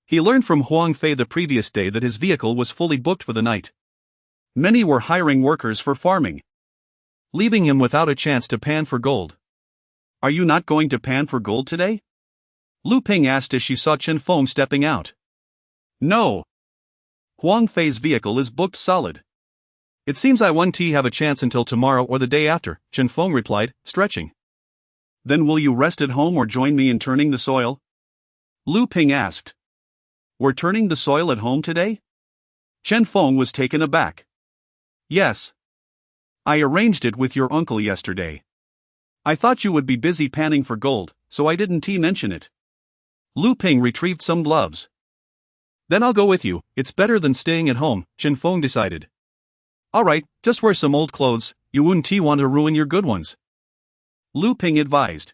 He learned from Huang Fei the previous day that his vehicle was fully booked for the night. Many were hiring workers for farming, leaving him without a chance to pan for gold. Are you not going to pan for gold today? Lu Ping asked as she saw Chen Feng stepping out. No. Huang Fei's vehicle is booked solid. It seems I won't have a chance until tomorrow or the day after, Chen Feng replied, stretching. Then will you rest at home or join me in turning the soil? Lu Ping asked. We're turning the soil at home today? Chen Feng was taken aback. Yes. I arranged it with your uncle yesterday. I thought you would be busy panning for gold, so I didn't mention it. Lu Ping retrieved some gloves. Then I'll go with you, it's better than staying at home, Chen Feng decided. Alright, just wear some old clothes, you wouldn't want to ruin your good ones, Lu Ping advised.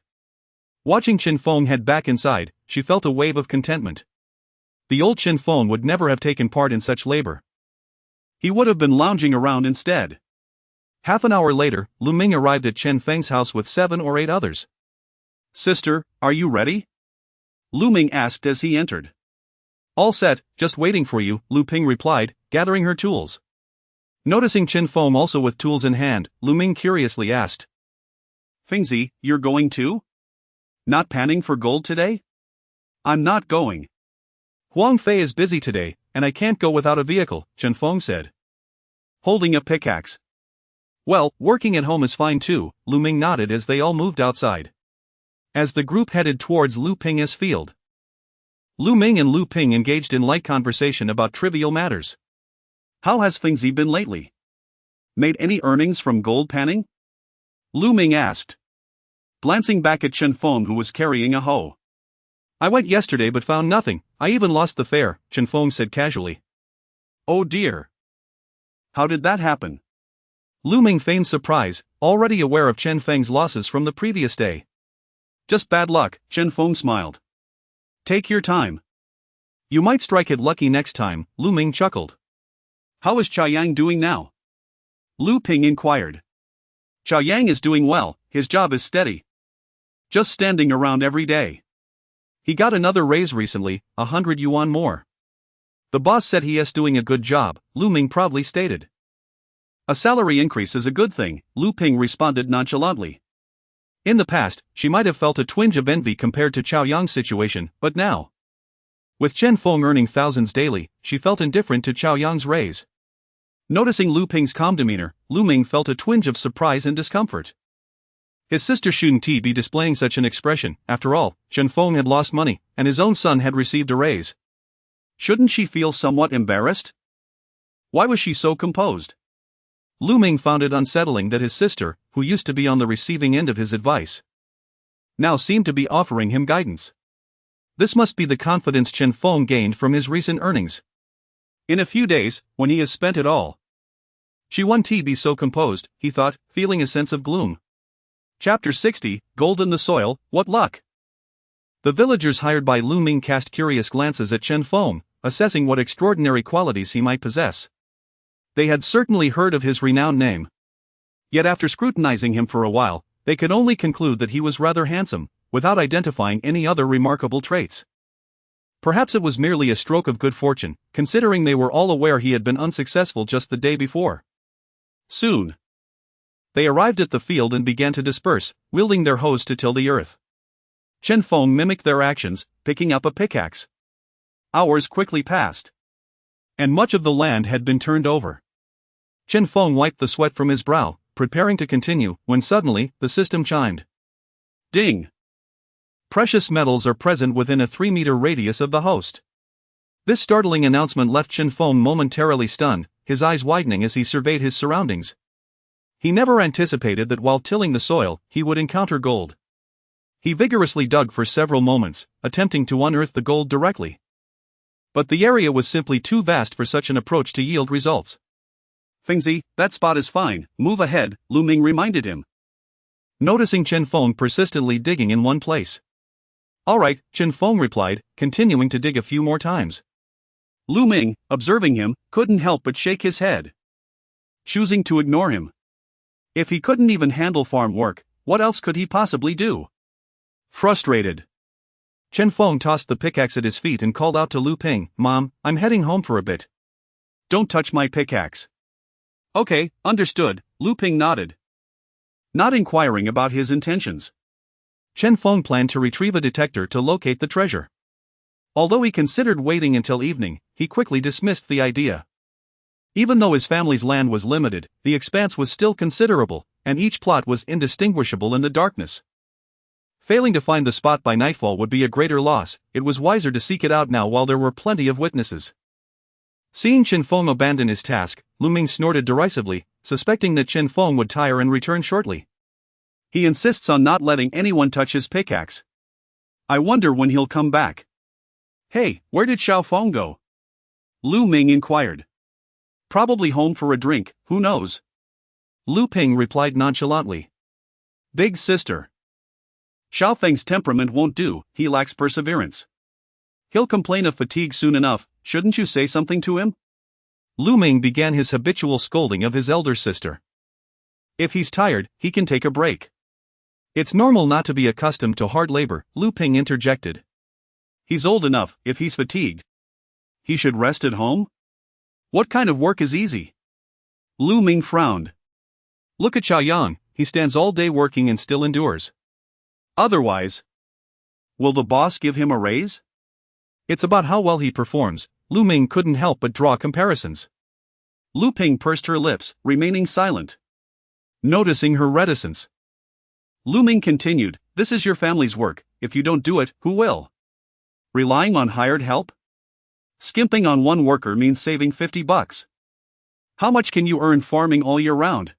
Watching Chen Feng head back inside, she felt a wave of contentment. The old Chen Feng would never have taken part in such labor. He would have been lounging around instead. Half an hour later, Lu Ming arrived at Chen Feng's house with 7 or 8 others. Sister, are you ready? Lu Ming asked as he entered. All set, just waiting for you, Lu Ping replied, gathering her tools. Noticing Chen Feng also with tools in hand, Lu Ming curiously asked. Fengzi, you're going too? Not panning for gold today? I'm not going. Huang Fei is busy today, and I can't go without a vehicle, Chen Feng said. Holding a pickaxe. Well, working at home is fine too, Lu Ming nodded as they all moved outside. As the group headed towards Lu Ping's field, Lu Ming and Lu Ping engaged in light conversation about trivial matters. How has Fengzi been lately? Made any earnings from gold panning? Lu Ming asked, glancing back at Chen Feng who was carrying a hoe. I went yesterday but found nothing, I even lost the fare, Chen Feng said casually. Oh dear. How did that happen? Lu Ming feigned surprise, already aware of Chen Feng's losses from the previous day. Just bad luck, Chen Feng smiled. Take your time. You might strike it lucky next time, Lu Ming chuckled. How is Chaoyang doing now? Lu Ping inquired. Chaoyang is doing well, his job is steady. Just standing around every day. He got another raise recently, 100 yuan more. The boss said he is doing a good job, Lu Ming proudly stated. A salary increase is a good thing, Lu Ping responded nonchalantly. In the past, she might have felt a twinge of envy compared to Chaoyang's situation, but now, with Chen Feng earning thousands daily, she felt indifferent to Chaoyang's raise. Noticing Lu Ping's calm demeanor, Lu Ming felt a twinge of surprise and discomfort. His sister shouldn't be displaying such an expression, after all, Chen Feng had lost money, and his own son had received a raise. Shouldn't she feel somewhat embarrassed? Why was she so composed? Lu Ming found it unsettling that his sister, who used to be on the receiving end of his advice, now seemed to be offering him guidance. This must be the confidence Chen Feng gained from his recent earnings. In a few days, when he has spent it all, she won't be so composed, he thought, feeling a sense of gloom. Chapter 60, Gold in the Soil, What Luck? The villagers hired by Lu Ming cast curious glances at Chen Feng, assessing what extraordinary qualities he might possess. They had certainly heard of his renowned name. Yet after scrutinizing him for a while, they could only conclude that he was rather handsome, without identifying any other remarkable traits. Perhaps it was merely a stroke of good fortune, considering they were all aware he had been unsuccessful just the day before. Soon, they arrived at the field and began to disperse, wielding their hoes to till the earth. Chen Feng mimicked their actions, picking up a pickaxe. Hours quickly passed, and much of the land had been turned over. Chen Feng wiped the sweat from his brow, preparing to continue, when suddenly, the system chimed. Ding! Precious metals are present within a 3-meter radius of the host. This startling announcement left Chen Feng momentarily stunned, his eyes widening as he surveyed his surroundings. He never anticipated that while tilling the soil, he would encounter gold. He vigorously dug for several moments, attempting to unearth the gold directly. But the area was simply too vast for such an approach to yield results. Fengzi, that spot is fine, move ahead, Lu Ming reminded him. Noticing Chen Feng persistently digging in one place. Alright, Chen Feng replied, continuing to dig a few more times. Lu Ming, observing him, couldn't help but shake his head, choosing to ignore him. If he couldn't even handle farm work, what else could he possibly do? Frustrated, Chen Feng tossed the pickaxe at his feet and called out to Lu Ping, Mom, I'm heading home for a bit. Don't touch my pickaxe. Okay, understood, Lu Ping nodded, not inquiring about his intentions. Chen Feng planned to retrieve a detector to locate the treasure. Although he considered waiting until evening, he quickly dismissed the idea. Even though his family's land was limited, the expanse was still considerable, and each plot was indistinguishable in the darkness. Failing to find the spot by nightfall would be a greater loss, it was wiser to seek it out now while there were plenty of witnesses. Seeing Chen Feng abandon his task, Lu Ming snorted derisively, suspecting that Chen Feng would tire and return shortly. He insists on not letting anyone touch his pickaxe. I wonder when he'll come back. Hey, where did Xiao Feng go? Lu Ming inquired. Probably home for a drink, who knows? Lu Ping replied nonchalantly. Big sister. Xiao Feng's temperament won't do, he lacks perseverance. He'll complain of fatigue soon enough, shouldn't you say something to him? Lu Ming began his habitual scolding of his elder sister. If he's tired, he can take a break. It's normal not to be accustomed to hard labor, Lu Ping interjected. He's old enough, if he's fatigued. He should rest at home? What kind of work is easy? Lu Ming frowned. Look at Xiao Yang, he stands all day working and still endures. Otherwise, will the boss give him a raise? It's about how well he performs. Lu Ming couldn't help but draw comparisons. Lu Ping pursed her lips, remaining silent. Noticing her reticence, Lu Ming continued, this is your family's work, if you don't do it, who will? Relying on hired help? Skimping on one worker means saving $50. How much can you earn farming all year round?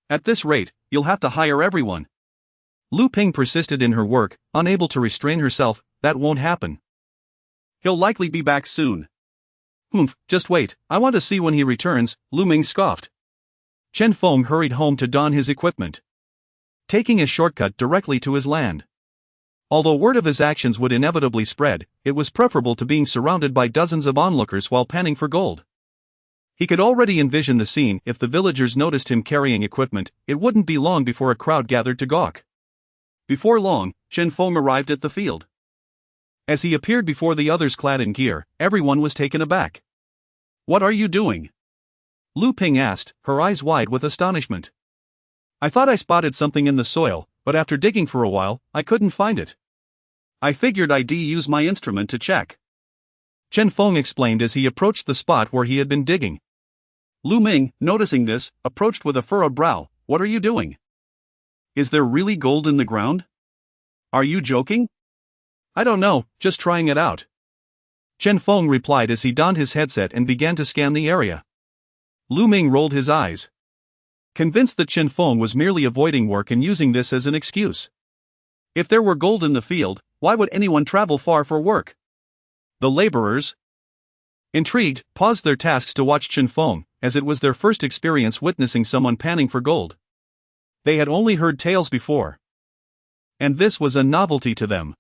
At this rate, you'll have to hire everyone. Lu Ping persisted in her work, unable to restrain herself. That won't happen. He'll likely be back soon. Humph, just wait, I want to see when he returns, Lu Ming scoffed. Chen Feng hurried home to don his equipment, taking a shortcut directly to his land. Although word of his actions would inevitably spread, it was preferable to being surrounded by dozens of onlookers while panning for gold. He could already envision the scene. If the villagers noticed him carrying equipment, it wouldn't be long before a crowd gathered to gawk. Before long, Chen Feng arrived at the field. As he appeared before the others clad in gear, everyone was taken aback. What are you doing? Lu Ping asked, her eyes wide with astonishment. I thought I spotted something in the soil, but after digging for a while, I couldn't find it. I figured I'd use my instrument to check. Chen Feng explained as he approached the spot where he had been digging. Lu Ming, noticing this, approached with a furrowed brow. What are you doing? Is there really gold in the ground? Are you joking? I don't know, just trying it out. Chen Feng replied as he donned his headset and began to scan the area. Lu Ming rolled his eyes, convinced that Chen Feng was merely avoiding work and using this as an excuse. If there were gold in the field, why would anyone travel far for work? The laborers, intrigued, paused their tasks to watch Chen Feng, as it was their first experience witnessing someone panning for gold. They had only heard tales before, and this was a novelty to them.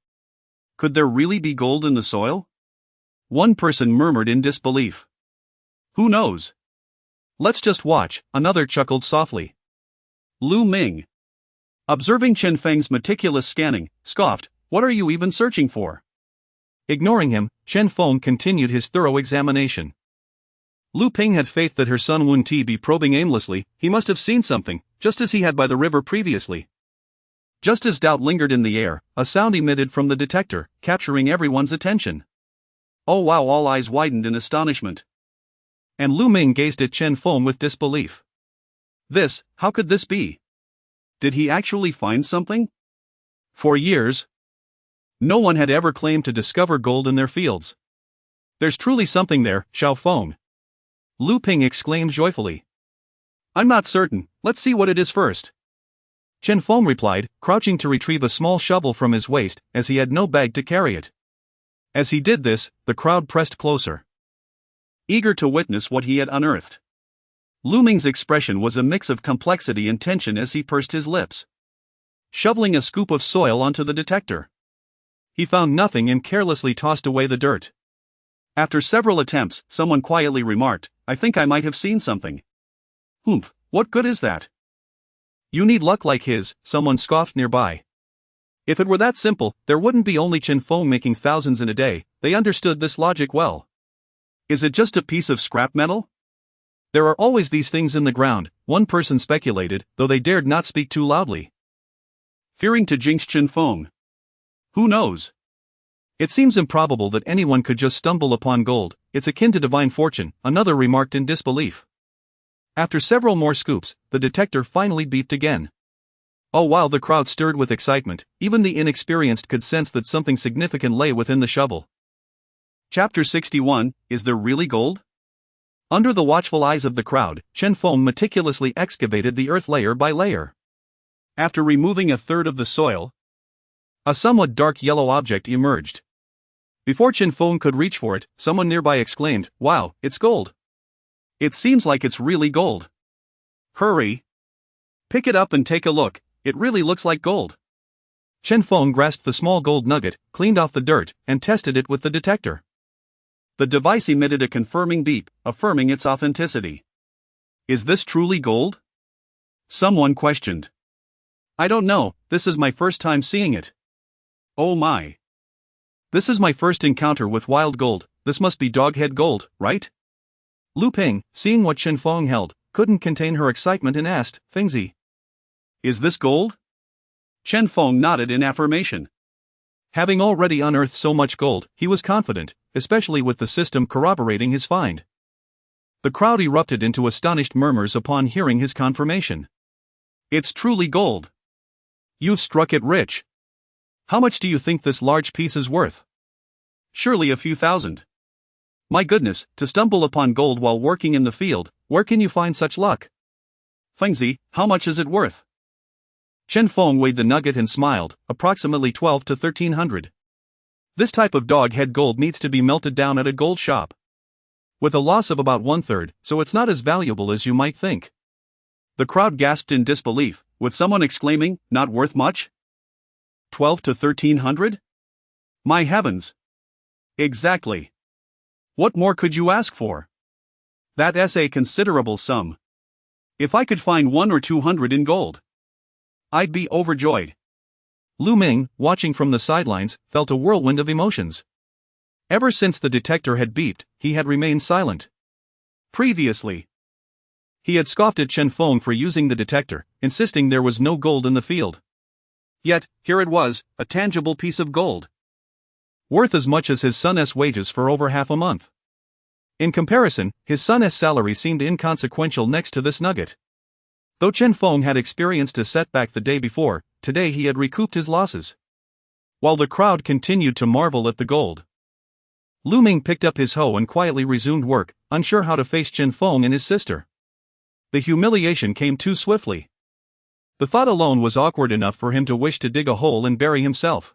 Could there really be gold in the soil? One person murmured in disbelief. Who knows? Let's just watch, another chuckled softly. Lu Ming, observing Chen Feng's meticulous scanning, scoffed, what are you even searching for? Ignoring him, Chen Feng continued his thorough examination. Lu Ping had faith that her son wouldn't be probing aimlessly. He must have seen something, just as he had by the river previously. Just as doubt lingered in the air, a sound emitted from the detector, capturing everyone's attention. Oh wow, all eyes widened in astonishment. And Lu Ming gazed at Chen Feng with disbelief. How could this be? Did he actually find something? For years, no one had ever claimed to discover gold in their fields. There's truly something there, Xiao Feng. Lu Ping exclaimed joyfully. I'm not certain, let's see what it is first. Chen Feng replied, crouching to retrieve a small shovel from his waist, as he had no bag to carry it. As he did this, the crowd pressed closer, eager to witness what he had unearthed. Lu Ming's expression was a mix of complexity and tension as he pursed his lips, shoveling a scoop of soil onto the detector. He found nothing and carelessly tossed away the dirt. After several attempts, someone quietly remarked, I think I might have seen something. Humph, what good is that? You need luck like his, someone scoffed nearby. If it were that simple, there wouldn't be only Chen Feng making thousands in a day. They understood this logic well. Is it just a piece of scrap metal? There are always these things in the ground, one person speculated, though they dared not speak too loudly, fearing to jinx Chen Feng. Who knows? It seems improbable that anyone could just stumble upon gold. It's akin to divine fortune, another remarked in disbelief. After several more scoops, the detector finally beeped again. Oh, while the crowd stirred with excitement, even the inexperienced could sense that something significant lay within the shovel. Chapter 61, Is there really gold? Under the watchful eyes of the crowd, Chen Feng meticulously excavated the earth layer by layer. After removing a third of the soil, a somewhat dark yellow object emerged. Before Chen Feng could reach for it, someone nearby exclaimed, "Wow, it's gold." It seems like it's really gold. Hurry! Pick it up and take a look, it really looks like gold. Chen Feng grasped the small gold nugget, cleaned off the dirt, and tested it with the detector. The device emitted a confirming beep, affirming its authenticity. Is this truly gold? Someone questioned. I don't know, this is my first time seeing it. Oh my. This is my first encounter with wild gold, this must be doghead gold, right? Lu Ping, seeing what Chen Feng held, couldn't contain her excitement and asked, Fengzi. Is this gold? Chen Feng nodded in affirmation. Having already unearthed so much gold, he was confident, especially with the system corroborating his find. The crowd erupted into astonished murmurs upon hearing his confirmation. It's truly gold. You've struck it rich. How much do you think this large piece is worth? Surely a few thousand. My goodness, to stumble upon gold while working in the field, where can you find such luck? Fengzi, how much is it worth? Chen Feng weighed the nugget and smiled, approximately 12 to 1300. This type of dog-head gold needs to be melted down at a gold shop. With a loss of about 1/3, so it's not as valuable as you might think. The crowd gasped in disbelief, with someone exclaiming, not worth much? 12 to 1300? My heavens! Exactly. What more could you ask for? That's a considerable sum. If I could find 100 or 200 in gold, I'd be overjoyed. Lu Ming, watching from the sidelines, felt a whirlwind of emotions. Ever since the detector had beeped, he had remained silent. Previously, he had scoffed at Chen Feng for using the detector, insisting there was no gold in the field. Yet, here it was, a tangible piece of gold. Worth as much as his son's wages for over half a month. In comparison, his son's salary seemed inconsequential next to this nugget. Though Chen Feng had experienced a setback the day before, today he had recouped his losses. While the crowd continued to marvel at the gold, Lu Ming picked up his hoe and quietly resumed work, unsure how to face Chen Feng and his sister. The humiliation came too swiftly. The thought alone was awkward enough for him to wish to dig a hole and bury himself.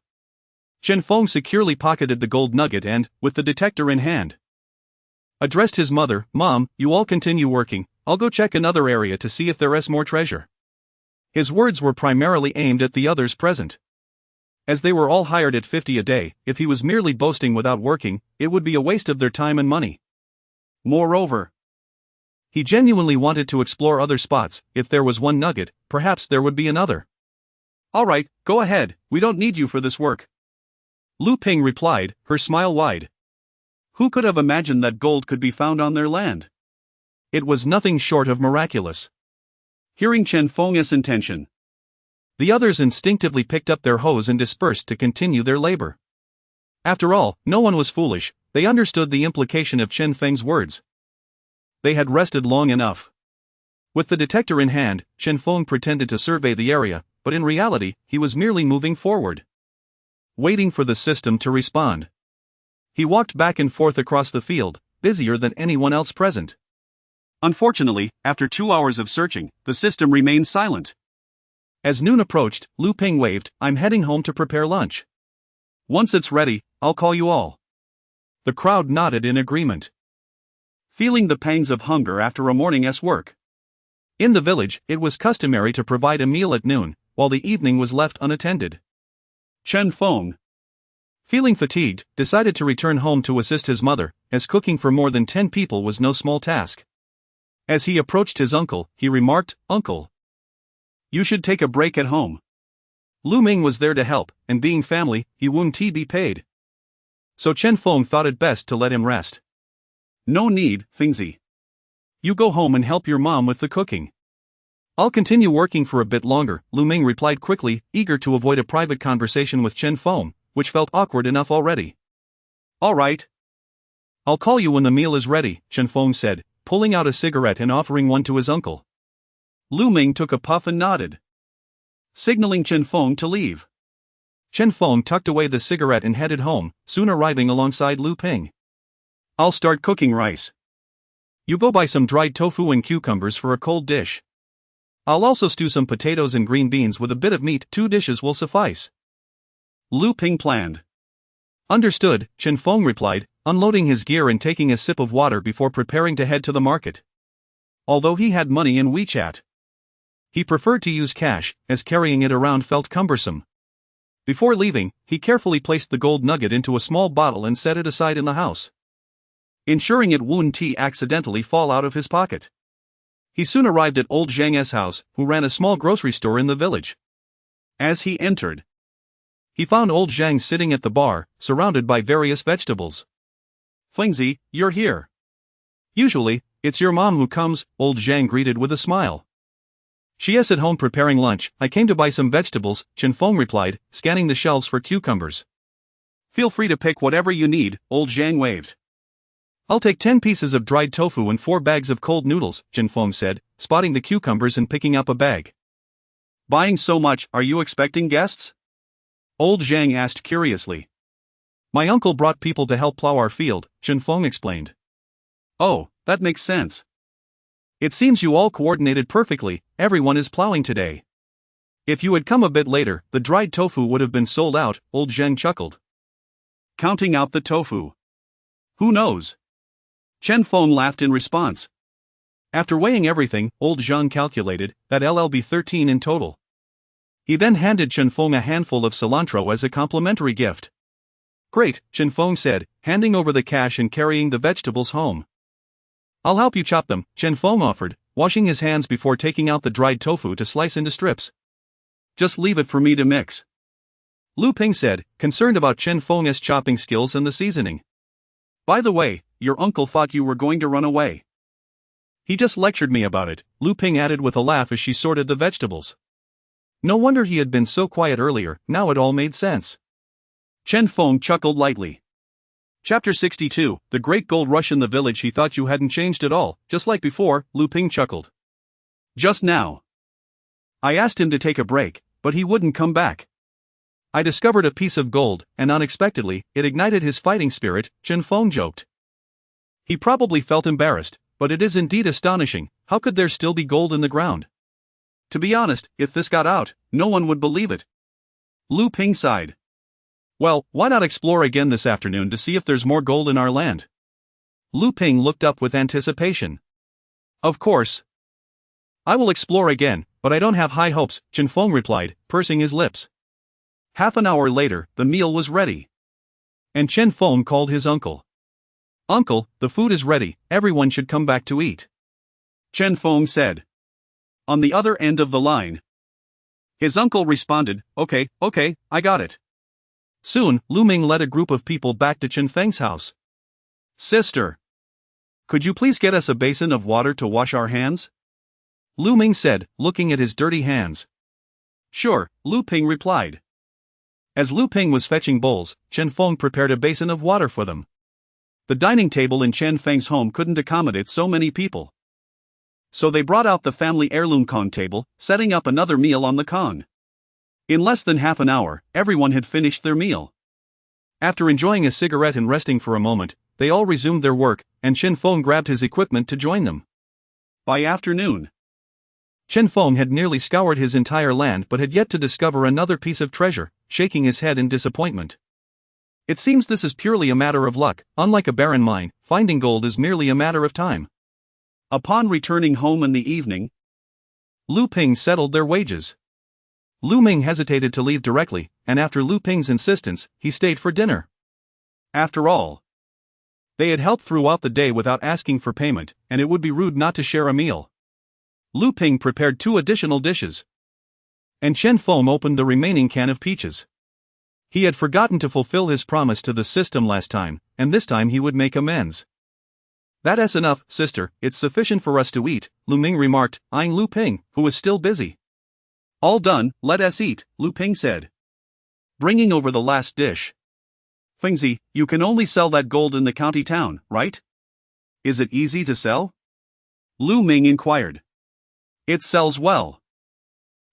Chen Feng securely pocketed the gold nugget and, with the detector in hand, addressed his mother, "Mom, you all continue working, I'll go check another area to see if there is more treasure." His words were primarily aimed at the others present. As they were all hired at 50 a day, if he was merely boasting without working, it would be a waste of their time and money. Moreover, he genuinely wanted to explore other spots. If there was one nugget, perhaps there would be another. Alright, go ahead, we don't need you for this work. Lu Ping replied, her smile wide. Who could have imagined that gold could be found on their land? It was nothing short of miraculous. Hearing Chen Feng's intention, the others instinctively picked up their hoes and dispersed to continue their labor. After all, no one was foolish, they understood the implication of Chen Feng's words. They had rested long enough. With the detector in hand, Chen Feng pretended to survey the area, but in reality, he was merely moving forward, waiting for the system to respond. He walked back and forth across the field, busier than anyone else present. Unfortunately, after 2 hours of searching, the system remained silent. As noon approached, Lu Ping waved, "I'm heading home to prepare lunch. Once it's ready, I'll call you all." The crowd nodded in agreement, feeling the pangs of hunger after a morning's work. In the village, it was customary to provide a meal at noon, while the evening was left unattended. Chen Feng, feeling fatigued, decided to return home to assist his mother, as cooking for more than 10 people was no small task. As he approached his uncle, he remarked, "Uncle, you should take a break at home." Lu Ming was there to help, and being family, he wouldn't be paid. So Chen Feng thought it best to let him rest. "No need, Fengzi. You go home and help your mom with the cooking." "I'll continue working for a bit longer," Lu Ming replied quickly, eager to avoid a private conversation with Chen Feng, which felt awkward enough already. "Alright. I'll call you when the meal is ready," Chen Feng said, pulling out a cigarette and offering one to his uncle. Lu Ming took a puff and nodded, signaling Chen Feng to leave. Chen Feng tucked away the cigarette and headed home, soon arriving alongside Lu Ping. "I'll start cooking rice. You go buy some dried tofu and cucumbers for a cold dish. I'll also stew some potatoes and green beans with a bit of meat. 2 dishes will suffice." Lu Ping planned. Understood, Chen Feng replied, unloading his gear and taking a sip of water before preparing to head to the market. Although he had money in WeChat, he preferred to use cash, as carrying it around felt cumbersome. Before leaving, he carefully placed the gold nugget into a small bottle and set it aside in the house, ensuring it wouldn't accidentally fall out of his pocket. He soon arrived at old Zhang's house, who ran a small grocery store in the village. As he entered, he found old Zhang sitting at the bar, surrounded by various vegetables. Fengzi, you're here. Usually, it's your mom who comes, old Zhang greeted with a smile. She is at home preparing lunch. I came to buy some vegetables, Chen Feng replied, scanning the shelves for cucumbers. Feel free to pick whatever you need, old Zhang waved. I'll take 10 pieces of dried tofu and 4 bags of cold noodles, Chen Feng said, spotting the cucumbers and picking up a bag. Buying so much, are you expecting guests? Old Zhang asked curiously. My uncle brought people to help plow our field, Chen Feng explained. Oh, that makes sense. It seems you all coordinated perfectly. Everyone is plowing today. If you had come a bit later, the dried tofu would have been sold out, old Zhang chuckled. Counting out the tofu. Who knows? Chen Feng laughed in response. After weighing everything, old Zhang calculated that'll be 13 in total. He then handed Chen Feng a handful of cilantro as a complimentary gift. Great, Chen Feng said, handing over the cash and carrying the vegetables home. I'll help you chop them, Chen Feng offered, washing his hands before taking out the dried tofu to slice into strips. Just leave it for me to mix. Lu Ping said, concerned about Chen Feng's chopping skills and the seasoning. By the way, your uncle thought you were going to run away. He just lectured me about it, Lu Ping added with a laugh as she sorted the vegetables. No wonder he had been so quiet earlier, now it all made sense. Chen Feng chuckled lightly. Chapter 62, The Great Gold Rush in the Village. He thought you hadn't changed at all, just like before, Lu Ping chuckled. Just now. I asked him to take a break, but he wouldn't come back. I discovered a piece of gold, and unexpectedly, it ignited his fighting spirit, Chen Feng joked. He probably felt embarrassed, but it is indeed astonishing. How could there still be gold in the ground? To be honest, if this got out, no one would believe it. Lu Ping sighed. Well, why not explore again this afternoon to see if there's more gold in our land? Lu Ping looked up with anticipation. Of course. I will explore again, but I don't have high hopes, Chen Feng replied, pursing his lips. Half an hour later, the meal was ready. And Chen Feng called his uncle. Uncle, the food is ready, everyone should come back to eat. Chen Feng said. On the other end of the line. His uncle responded, okay, I got it. Soon, Lu Ming led a group of people back to Chen Feng's house. Sister, could you please get us a basin of water to wash our hands? Lu Ming said, looking at his dirty hands. Sure, Lu Ping replied. As Lu Ping was fetching bowls, Chen Feng prepared a basin of water for them. The dining table in Chen Feng's home couldn't accommodate so many people. So they brought out the family heirloom Kong table, setting up another meal on the Kong. In less than half an hour, everyone had finished their meal. After enjoying a cigarette and resting for a moment, they all resumed their work, and Chen Feng grabbed his equipment to join them. By afternoon, Chen Feng had nearly scoured his entire land but had yet to discover another piece of treasure, shaking his head in disappointment. It seems this is purely a matter of luck. Unlike a barren mine, finding gold is merely a matter of time. Upon returning home in the evening, Lu Ping settled their wages. Lu Ming hesitated to leave directly, and after Lu Ping's insistence, he stayed for dinner. After all, they had helped throughout the day without asking for payment, and it would be rude not to share a meal. Lu Ping prepared 2 additional dishes, and Chen Feng opened the remaining can of peaches. He had forgotten to fulfill his promise to the system last time, and this time he would make amends. That's enough, sister, it's sufficient for us to eat, Lu Ming remarked, eyeing Lu Ping, who was still busy. All done, let us eat, Lu Ping said, bringing over the last dish. Fengzi, you can only sell that gold in the county town, right? Is it easy to sell? Lu Ming inquired. It sells well.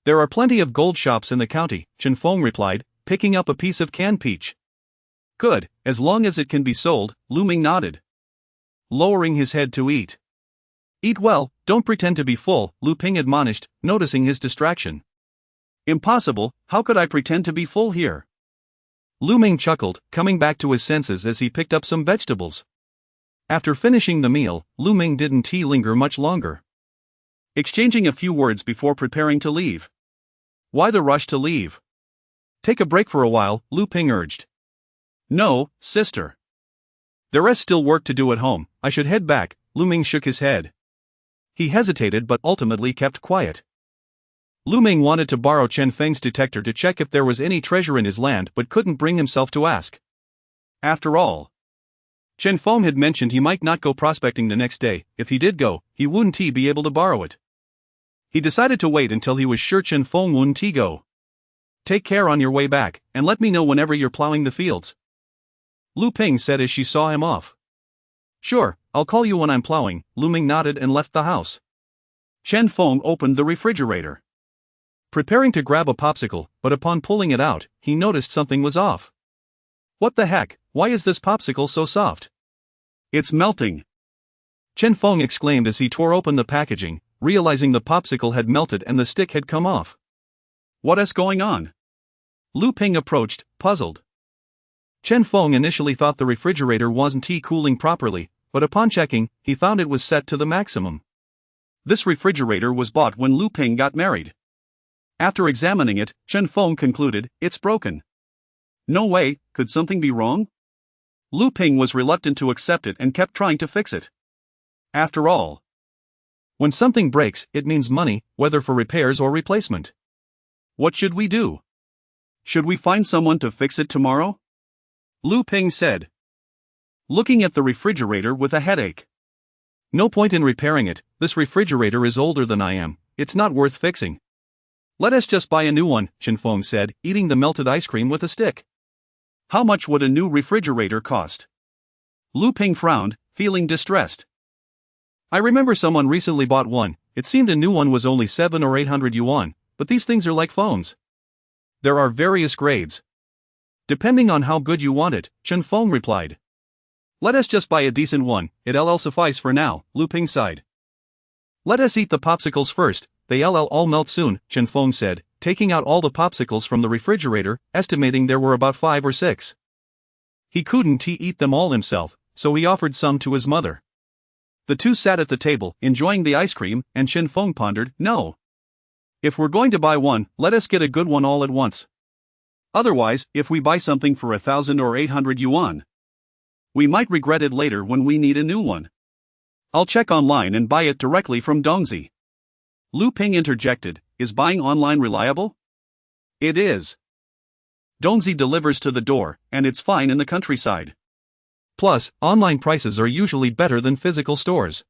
There are plenty of gold shops in the county, Chen Feng replied, picking up a piece of canned peach. Good, as long as it can be sold, Lu Ming nodded, lowering his head to eat. Eat well, don't pretend to be full, Lu Ping admonished, noticing his distraction. Impossible, how could I pretend to be full here? Lu Ming chuckled, coming back to his senses as he picked up some vegetables. After finishing the meal, Lu Ming didn't linger much longer. Exchanging a few words before preparing to leave. Why the rush to leave? Take a break for a while, Lu Ping urged. No, sister. There's still work to do at home. I should head back. Lu Ming shook his head. He hesitated but ultimately kept quiet. Lu Ming wanted to borrow Chen Feng's detector to check if there was any treasure in his land but couldn't bring himself to ask. After all, Chen Feng had mentioned he might not go prospecting the next day. If he did go, he wouldn't be able to borrow it. He decided to wait until he was sure Chen Feng wouldn't go. Take care on your way back, and let me know whenever you're plowing the fields, Lu Ping said as she saw him off. Sure, I'll call you when I'm plowing. Lu Ming nodded and left the house. Chen Feng opened the refrigerator, preparing to grab a popsicle, but upon pulling it out, he noticed something was off. What the heck, why is this popsicle so soft? It's melting, Chen Feng exclaimed as he tore open the packaging, realizing the popsicle had melted and the stick had come off. What is going on? Lu Ping approached, puzzled. Chen Feng initially thought the refrigerator wasn't cooling properly, but upon checking, he found it was set to the maximum. This refrigerator was bought when Lu Ping got married. After examining it, Chen Feng concluded, it's broken. No way, could something be wrong? Lu Ping was reluctant to accept it and kept trying to fix it. After all, when something breaks, it means money, whether for repairs or replacement. What should we do? Should we find someone to fix it tomorrow? Lu Ping said, looking at the refrigerator with a headache. No point in repairing it, this refrigerator is older than I am, it's not worth fixing. Let us just buy a new one, Chen Feng said, eating the melted ice cream with a stick. How much would a new refrigerator cost? Lu Ping frowned, feeling distressed. I remember someone recently bought one. It seemed a new one was only 700 or 800 yuan, but these things are like phones. There are various grades. Depending on how good you want it, Chen Feng replied. Let us just buy a decent one, it'll suffice for now, Lu Ping sighed. Let us eat the popsicles first, they'll all melt soon, Chen Feng said, taking out all the popsicles from the refrigerator, estimating there were about 5 or 6. He couldn't eat them all himself, so he offered some to his mother. The two sat at the table, enjoying the ice cream, and Chen Feng pondered, no. If we're going to buy one, let us get a good one all at once. Otherwise, if we buy something for 1,000 or 800 yuan, we might regret it later when we need a new one. I'll check online and buy it directly from Dongzi. Lu Ping interjected, is buying online reliable? It is. Dongzi delivers to the door, and it's fine in the countryside. Plus, online prices are usually better than physical stores.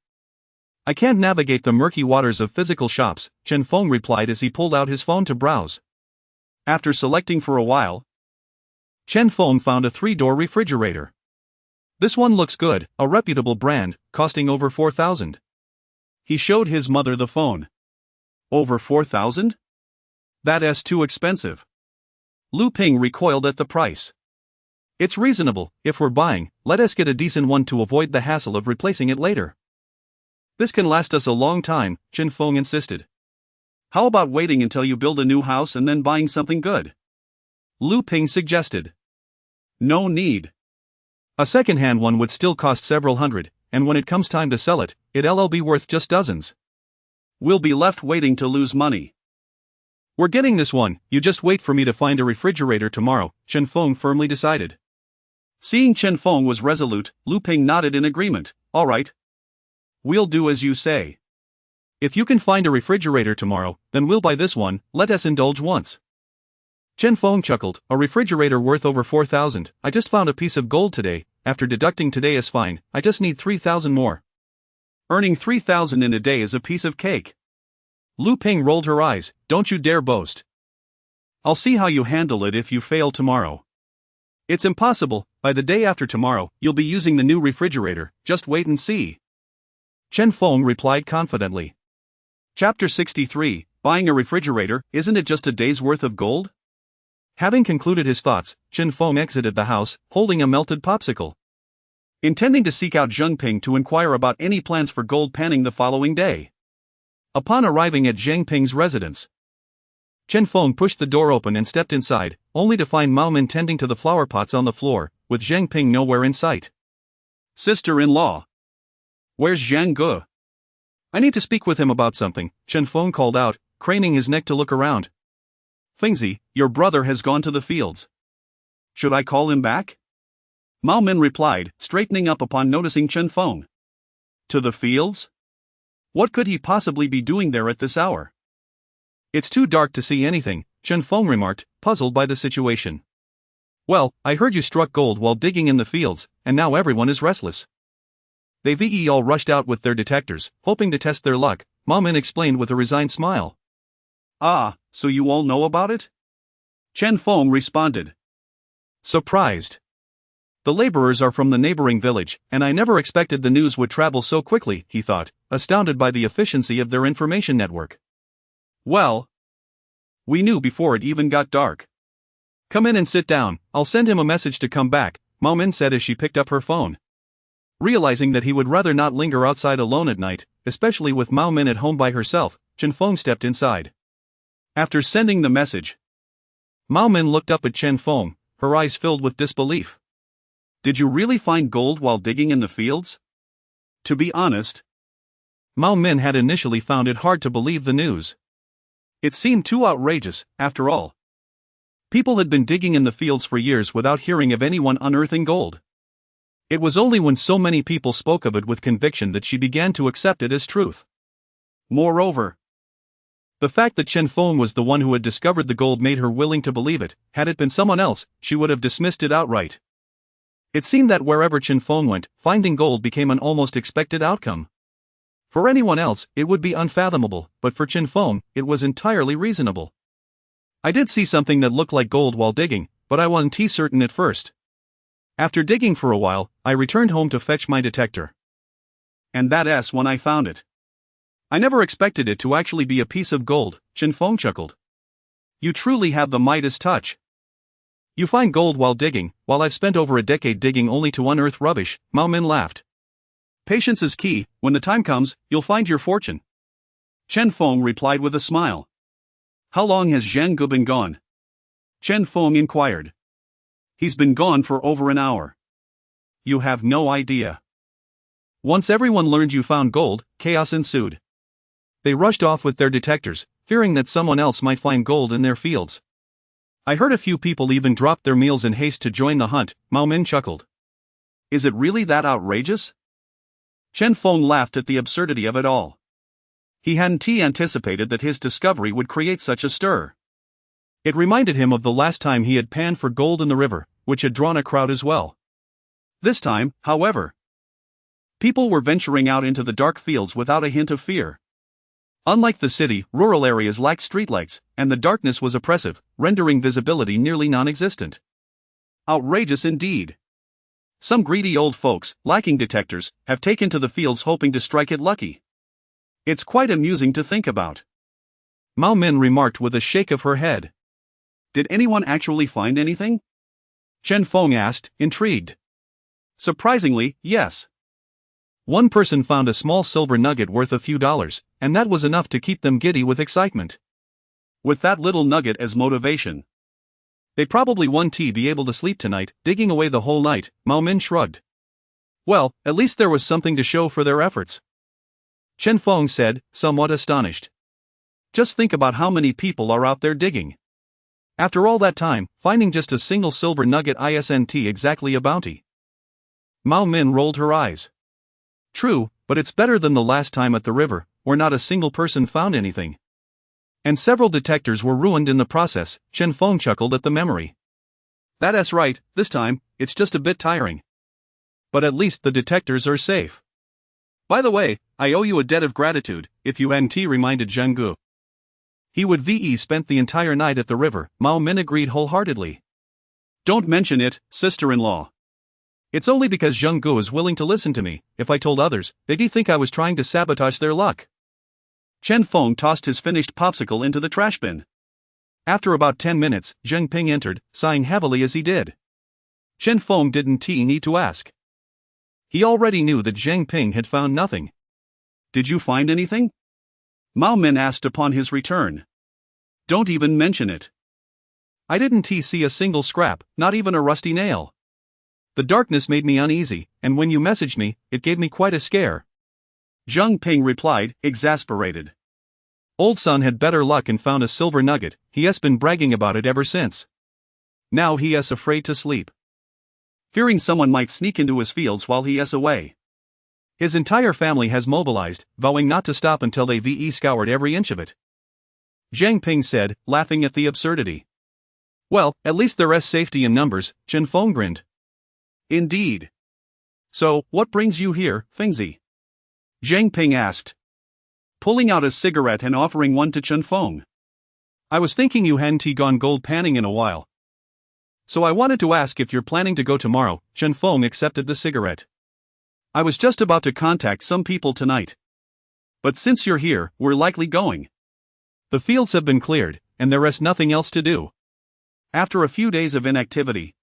I can't navigate the murky waters of physical shops, Chen Feng replied as he pulled out his phone to browse. After selecting for a while, Chen Feng found a 3-door refrigerator. This one looks good, a reputable brand, costing over 4,000. He showed his mother the phone. Over 4,000? That's too expensive. Lu Ping recoiled at the price. It's reasonable. If we're buying, let us get a decent one to avoid the hassle of replacing it later. This can last us a long time, Chen Feng insisted. How about waiting until you build a new house and then buying something good? Lu Ping suggested. No need. A second-hand one would still cost several hundred, and when it comes time to sell it, it'll be worth just dozens. We'll be left waiting to lose money. We're getting this one, you just wait for me to find a refrigerator tomorrow, Chen Feng firmly decided. Seeing Chen Feng was resolute, Lu Ping nodded in agreement. All right. We'll do as you say. If you can find a refrigerator tomorrow, then we'll buy this one, let us indulge once. Chen Feng chuckled, a refrigerator worth over 4,000, I just found a piece of gold today, after deducting today is fine, I just need 3,000 more. Earning 3,000 in a day is a piece of cake. Lu Ping rolled her eyes, don't you dare boast. I'll see how you handle it if you fail tomorrow. It's impossible, by the day after tomorrow, you'll be using the new refrigerator, just wait and see. Chen Feng replied confidently. Chapter 63, Buying a refrigerator, isn't it just a day's worth of gold? Having concluded his thoughts, Chen Feng exited the house, holding a melted popsicle. Intending to seek out Zheng Ping to inquire about any plans for gold panning the following day. Upon arriving at Zheng Ping's residence, Chen Feng pushed the door open and stepped inside, only to find Mao Min tending to the flower pots on the floor, with Zhang Ping nowhere in sight. Sister-in-law. Where's Zhang Ge? I need to speak with him about something, Chen Feng called out, craning his neck to look around. Fengzi, your brother has gone to the fields. Should I call him back? Mao Min replied, straightening up upon noticing Chen Feng. To the fields? What could he possibly be doing there at this hour? It's too dark to see anything, Chen Feng remarked, puzzled by the situation. Well, I heard you struck gold while digging in the fields, and now everyone is restless. They all rushed out with their detectors, hoping to test their luck, Mao Min explained with a resigned smile. Ah, so you all know about it? Chen Feng responded. Surprised. The laborers are from the neighboring village, and I never expected the news would travel so quickly, he thought, astounded by the efficiency of their information network. Well, we knew before it even got dark. Come in and sit down, I'll send him a message to come back, Mao Min said as she picked up her phone. Realizing that he would rather not linger outside alone at night, especially with Mao Min at home by herself, Chen Feng stepped inside. After sending the message, Mao Min looked up at Chen Feng, her eyes filled with disbelief. Did you really find gold while digging in the fields? To be honest, Mao Min had initially found it hard to believe the news. It seemed too outrageous, after all. People had been digging in the fields for years without hearing of anyone unearthing gold. It was only when so many people spoke of it with conviction that she began to accept it as truth. Moreover, the fact that Chen Feng was the one who had discovered the gold made her willing to believe it. Had it been someone else, she would have dismissed it outright. It seemed that wherever Chen Feng went, finding gold became an almost expected outcome. For anyone else, it would be unfathomable, but for Chen Feng, it was entirely reasonable. I did see something that looked like gold while digging, but I wasn't certain at first. After digging for a while, I returned home to fetch my detector. And that's when I found it. I never expected it to actually be a piece of gold, Chen Feng chuckled. You truly have the Midas touch. You find gold while digging, while I've spent over a decade digging only to unearth rubbish, Mao Min laughed. Patience is key, when the time comes, you'll find your fortune. Chen Feng replied with a smile. How long has Zhang Ge been gone? Chen Feng inquired. He's been gone for over an hour. You have no idea. Once everyone learned you found gold, chaos ensued. They rushed off with their detectors, fearing that someone else might find gold in their fields. I heard a few people even dropped their meals in haste to join the hunt, Mao Min chuckled. Is it really that outrageous? Chen Feng laughed at the absurdity of it all. He hadn't anticipated that his discovery would create such a stir. It reminded him of the last time he had panned for gold in the river, which had drawn a crowd as well. This time, however, people were venturing out into the dark fields without a hint of fear. Unlike the city, rural areas lacked streetlights, and the darkness was oppressive, rendering visibility nearly non-existent. Outrageous indeed. Some greedy old folks, lacking detectors, have taken to the fields hoping to strike it lucky. It's quite amusing to think about. Mao Min remarked with a shake of her head. Did anyone actually find anything? Chen Feng asked, intrigued. Surprisingly, yes. One person found a small silver nugget worth a few dollars, and that was enough to keep them giddy with excitement. With that little nugget as motivation, they probably won't be able to sleep tonight, digging away the whole night, Mao Min shrugged. Well, at least there was something to show for their efforts. Chen Feng said, somewhat astonished. Just think about how many people are out there digging. After all that time, finding just a single silver nugget isn't exactly a bounty. Mao Min rolled her eyes. True, but it's better than the last time at the river, where not a single person found anything. And several detectors were ruined in the process, Chen Feng chuckled at the memory. That's right, this time, it's just a bit tiring. But at least the detectors are safe. By the way, I owe you a debt of gratitude, if you hadn't reminded Zhang Ge. He would spent the entire night at the river, Mao Min agreed wholeheartedly. Don't mention it, sister-in-law. It's only because Zhang Ge is willing to listen to me. If I told others, they'd think I was trying to sabotage their luck. Chen Feng tossed his finished popsicle into the trash bin. After about 10 minutes, Zhang Ping entered, sighing heavily as he did. Chen Feng didn't need to ask. He already knew that Zhang Ping had found nothing. Did you find anything? Mao Min asked upon his return. Don't even mention it. I didn't see a single scrap, not even a rusty nail. The darkness made me uneasy, and when you messaged me, it gave me quite a scare. Chen Feng replied, exasperated. Old son had better luck and found a silver nugget. He has been bragging about it ever since. Now he is afraid to sleep, fearing someone might sneak into his fields while he is away. His entire family has mobilized, vowing not to stop until they've scoured every inch of it. Zhang Ping said, laughing at the absurdity. Well, at least there is safety in numbers, Chen Feng grinned. Indeed. So, what brings you here, Fengzi? Zhang Ping asked, pulling out a cigarette and offering one to Chen Feng. I was thinking you hadn't gone gold panning in a while. So I wanted to ask if you're planning to go tomorrow. Chen Feng accepted the cigarette. I was just about to contact some people tonight. But since you're here, we're likely going. The fields have been cleared, and there is nothing else to do. After a few days of inactivity,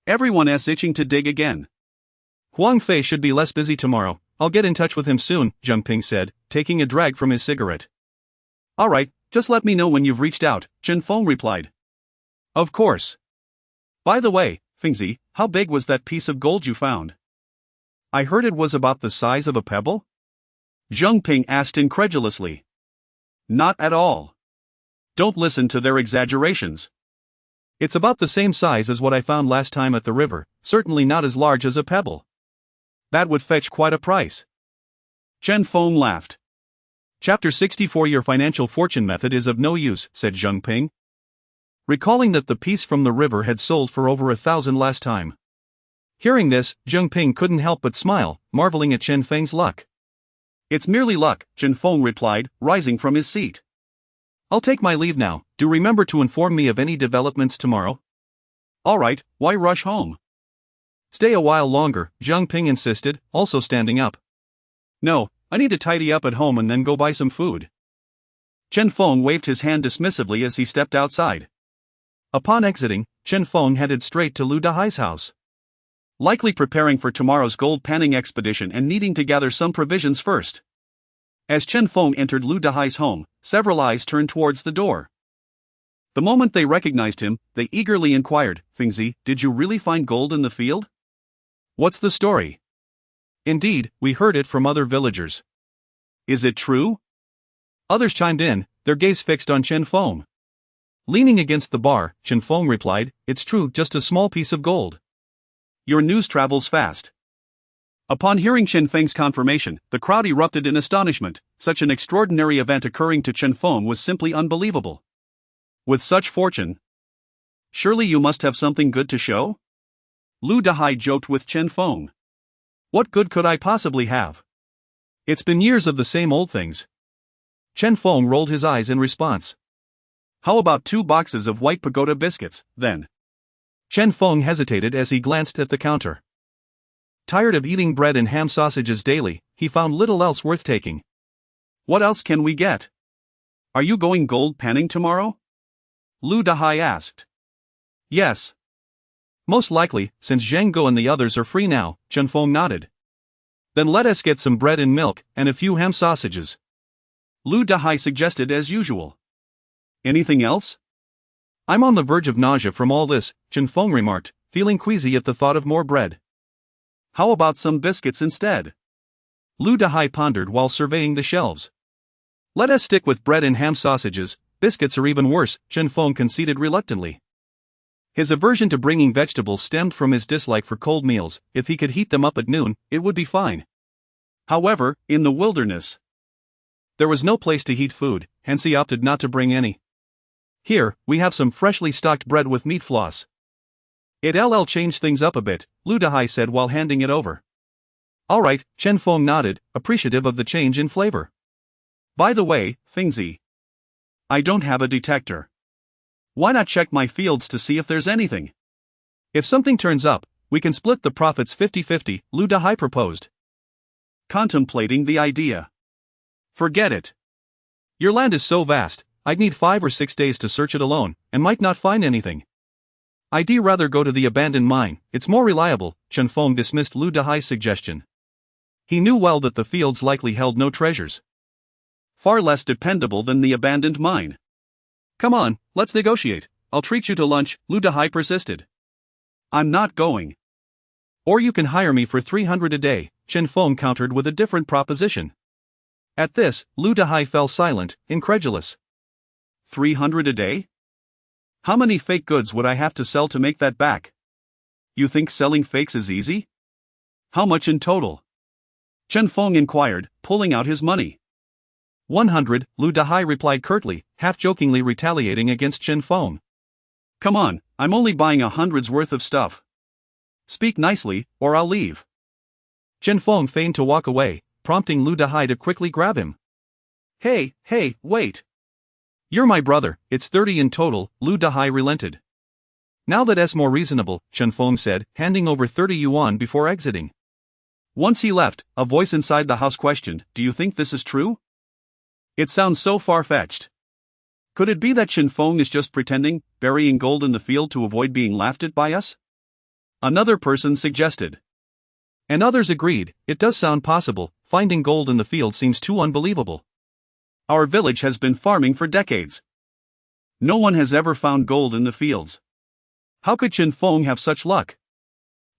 everyone is itching to dig again. Huang Fei should be less busy tomorrow. I'll get in touch with him soon, Zhang Ping said, taking a drag from his cigarette. Alright, just let me know when you've reached out, Chen Feng replied. Of course. By the way, Fengzi, how big was that piece of gold you found? I heard it was about the size of a pebble? Zhang Ping asked incredulously. Not at all. Don't listen to their exaggerations. It's about the same size as what I found last time at the river, certainly not as large as a pebble. That would fetch quite a price. Chen Feng laughed. Chapter 64 Your financial fortune method is of no use, said Zhang Ping, recalling that the piece from the river had sold for over 1,000 last time. Hearing this, Zhang Ping couldn't help but smile, marveling at Chen Feng's luck. It's merely luck, Chen Feng replied, rising from his seat. I'll take my leave now. Do remember to inform me of any developments tomorrow. Alright, why rush home? Stay a while longer, Zhang Ping insisted, also standing up. No, I need to tidy up at home and then go buy some food. Chen Feng waved his hand dismissively as he stepped outside. Upon exiting, Chen Feng headed straight to Lu Dahai's house. Likely preparing for tomorrow's gold panning expedition and needing to gather some provisions first. As Chen Feng entered Lu Dahai's home, several eyes turned towards the door. The moment they recognized him, they eagerly inquired, Fengzi, did you really find gold in the field? What's the story? Indeed, we heard it from other villagers. Is it true? Others chimed in, their gaze fixed on Chen Feng. Leaning against the bar, Chen Feng replied, it's true, just a small piece of gold. Your news travels fast. Upon hearing Chen Feng's confirmation, the crowd erupted in astonishment. Such an extraordinary event occurring to Chen Feng was simply unbelievable. With such fortune, surely you must have something good to show? Lu Dahai joked with Chen Feng. What good could I possibly have? It's been years of the same old things. Chen Feng rolled his eyes in response. How about 2 boxes of white pagoda biscuits, then? Chen Feng hesitated as he glanced at the counter. Tired of eating bread and ham sausages daily, he found little else worth taking. What else can we get? Are you going gold panning tomorrow? Lu Dahai asked. Yes. Most likely, since Zhang Go and the others are free now, Chen Feng nodded. Then let us get some bread and milk, and a few ham sausages. Lu Dahai suggested as usual. Anything else? I'm on the verge of nausea from all this, Chen Feng remarked, feeling queasy at the thought of more bread. How about some biscuits instead? Lu Dahai pondered while surveying the shelves. Let us stick with bread and ham sausages, biscuits are even worse, Chen Feng conceded reluctantly. His aversion to bringing vegetables stemmed from his dislike for cold meals. If he could heat them up at noon, it would be fine. However, in the wilderness, there was no place to heat food, hence he opted not to bring any. Here, we have some freshly stocked bread with meat floss. It'll change things up a bit, Lu Dahai said while handing it over. Alright, Chen Feng nodded, appreciative of the change in flavor. By the way, Fengzi, I don't have a detector. Why not check my fields to see if there's anything? If something turns up, we can split the profits 50-50, Lu Dahai proposed. Contemplating the idea. Forget it. Your land is so vast, I'd need 5 or 6 days to search it alone, and might not find anything. I'd rather go to the abandoned mine, it's more reliable, Chen Feng dismissed Lu Dahai's suggestion. He knew well that the fields likely held no treasures. Far less dependable than the abandoned mine. Come on, let's negotiate. I'll treat you to lunch, Lu Dahai persisted. I'm not going. Or you can hire me for 300 a day, Chen Feng countered with a different proposition. At this, Lu Dahai fell silent, incredulous. 300 a day? How many fake goods would I have to sell to make that back? You think selling fakes is easy? How much in total? Chen Feng inquired, pulling out his money. 100, Lu Dahai replied curtly, half-jokingly retaliating against Chen Feng. Come on, I'm only buying 100's worth of stuff. Speak nicely, or I'll leave. Chen Feng feigned to walk away, prompting Lu Dahai to quickly grab him. Hey, wait. You're my brother, it's 30 in total, Lu Dahai relented. Now that's more reasonable, Chen Feng said, handing over 30 yuan before exiting. Once he left, a voice inside the house questioned, Do you think this is true? It sounds so far-fetched. Could it be that Chen Feng is just pretending, burying gold in the field to avoid being laughed at by us? Another person suggested. And others agreed, it does sound possible, finding gold in the field seems too unbelievable. Our village has been farming for decades. No one has ever found gold in the fields. How could Chen Feng have such luck?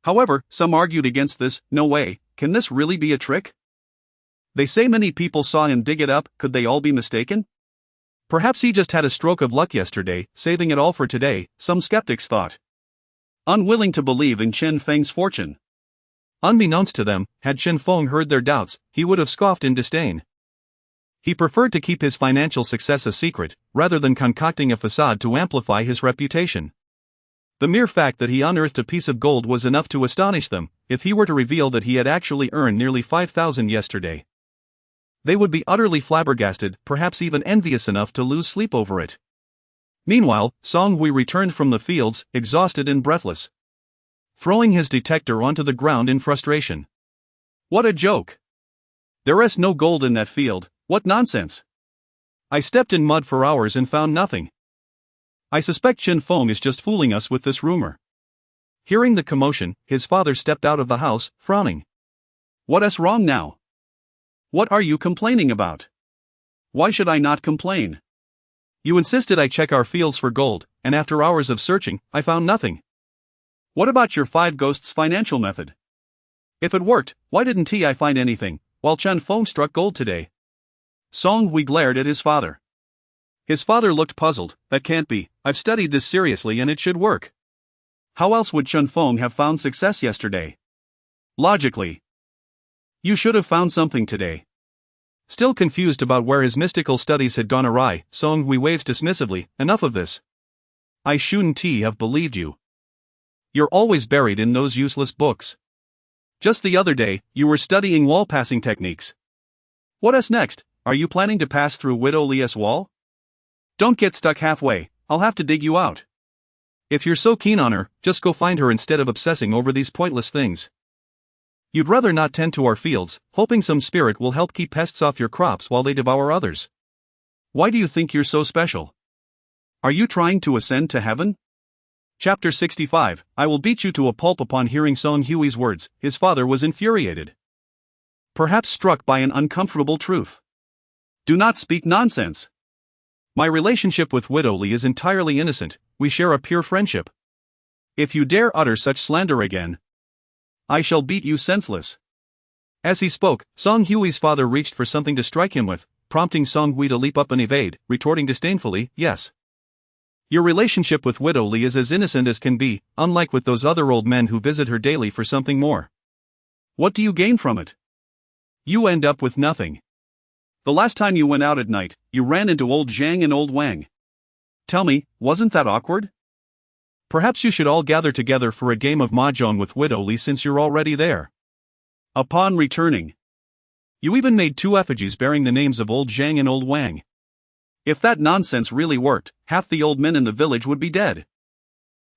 However, some argued against this, no way, can this really be a trick? They say many people saw him dig it up, could they all be mistaken? Perhaps he just had a stroke of luck yesterday, saving it all for today, some skeptics thought. Unwilling to believe in Chen Feng's fortune. Unbeknownst to them, had Chen Feng heard their doubts, he would have scoffed in disdain. He preferred to keep his financial success a secret, rather than concocting a facade to amplify his reputation. The mere fact that he unearthed a piece of gold was enough to astonish them, if he were to reveal that he had actually earned nearly 5,000 yesterday. They would be utterly flabbergasted, perhaps even envious enough to lose sleep over it. Meanwhile, Song Hui returned from the fields, exhausted and breathless, throwing his detector onto the ground in frustration. What a joke! There's no gold in that field, what nonsense! I stepped in mud for hours and found nothing. I suspect Chen Feng is just fooling us with this rumor. Hearing the commotion, his father stepped out of the house, frowning. What's wrong now? What are you complaining about? Why should I not complain? You insisted I check our fields for gold, and after hours of searching, I found nothing. What about your 5 ghosts financial method? If it worked, why didn't I find anything, while Chen Feng struck gold today? Song Hui glared at his father. His father looked puzzled, that can't be, I've studied this seriously and it should work. How else would Chen Feng have found success yesterday? Logically. You should have found something today. Still confused about where his mystical studies had gone awry, Song Hui waves dismissively, enough of this. I shouldn't have believed you. You're always buried in those useless books. Just the other day, you were studying wall passing techniques. What's next? Are you planning to pass through Widow Li's wall? Don't get stuck halfway, I'll have to dig you out. If you're so keen on her, just go find her instead of obsessing over these pointless things. You'd rather not tend to our fields, hoping some spirit will help keep pests off your crops while they devour others. Why do you think you're so special? Are you trying to ascend to heaven? Chapter 65, I will beat you to a pulp. Upon hearing Song Hui's words, his father was infuriated. Perhaps struck by an uncomfortable truth. Do not speak nonsense. My relationship with Widow Li is entirely innocent, we share a pure friendship. If you dare utter such slander again, I shall beat you senseless. As he spoke, Song Hui's father reached for something to strike him with, prompting Song Hui to leap up and evade, retorting disdainfully, yes. Your relationship with Widow Li is as innocent as can be, unlike with those other old men who visit her daily for something more. What do you gain from it? You end up with nothing. The last time you went out at night, you ran into old Zhang and old Wang. Tell me, wasn't that awkward? Perhaps you should all gather together for a game of mahjong with Widow Li since you're already there. Upon returning, you even made 2 effigies bearing the names of old Zhang and old Wang. If that nonsense really worked, half the old men in the village would be dead.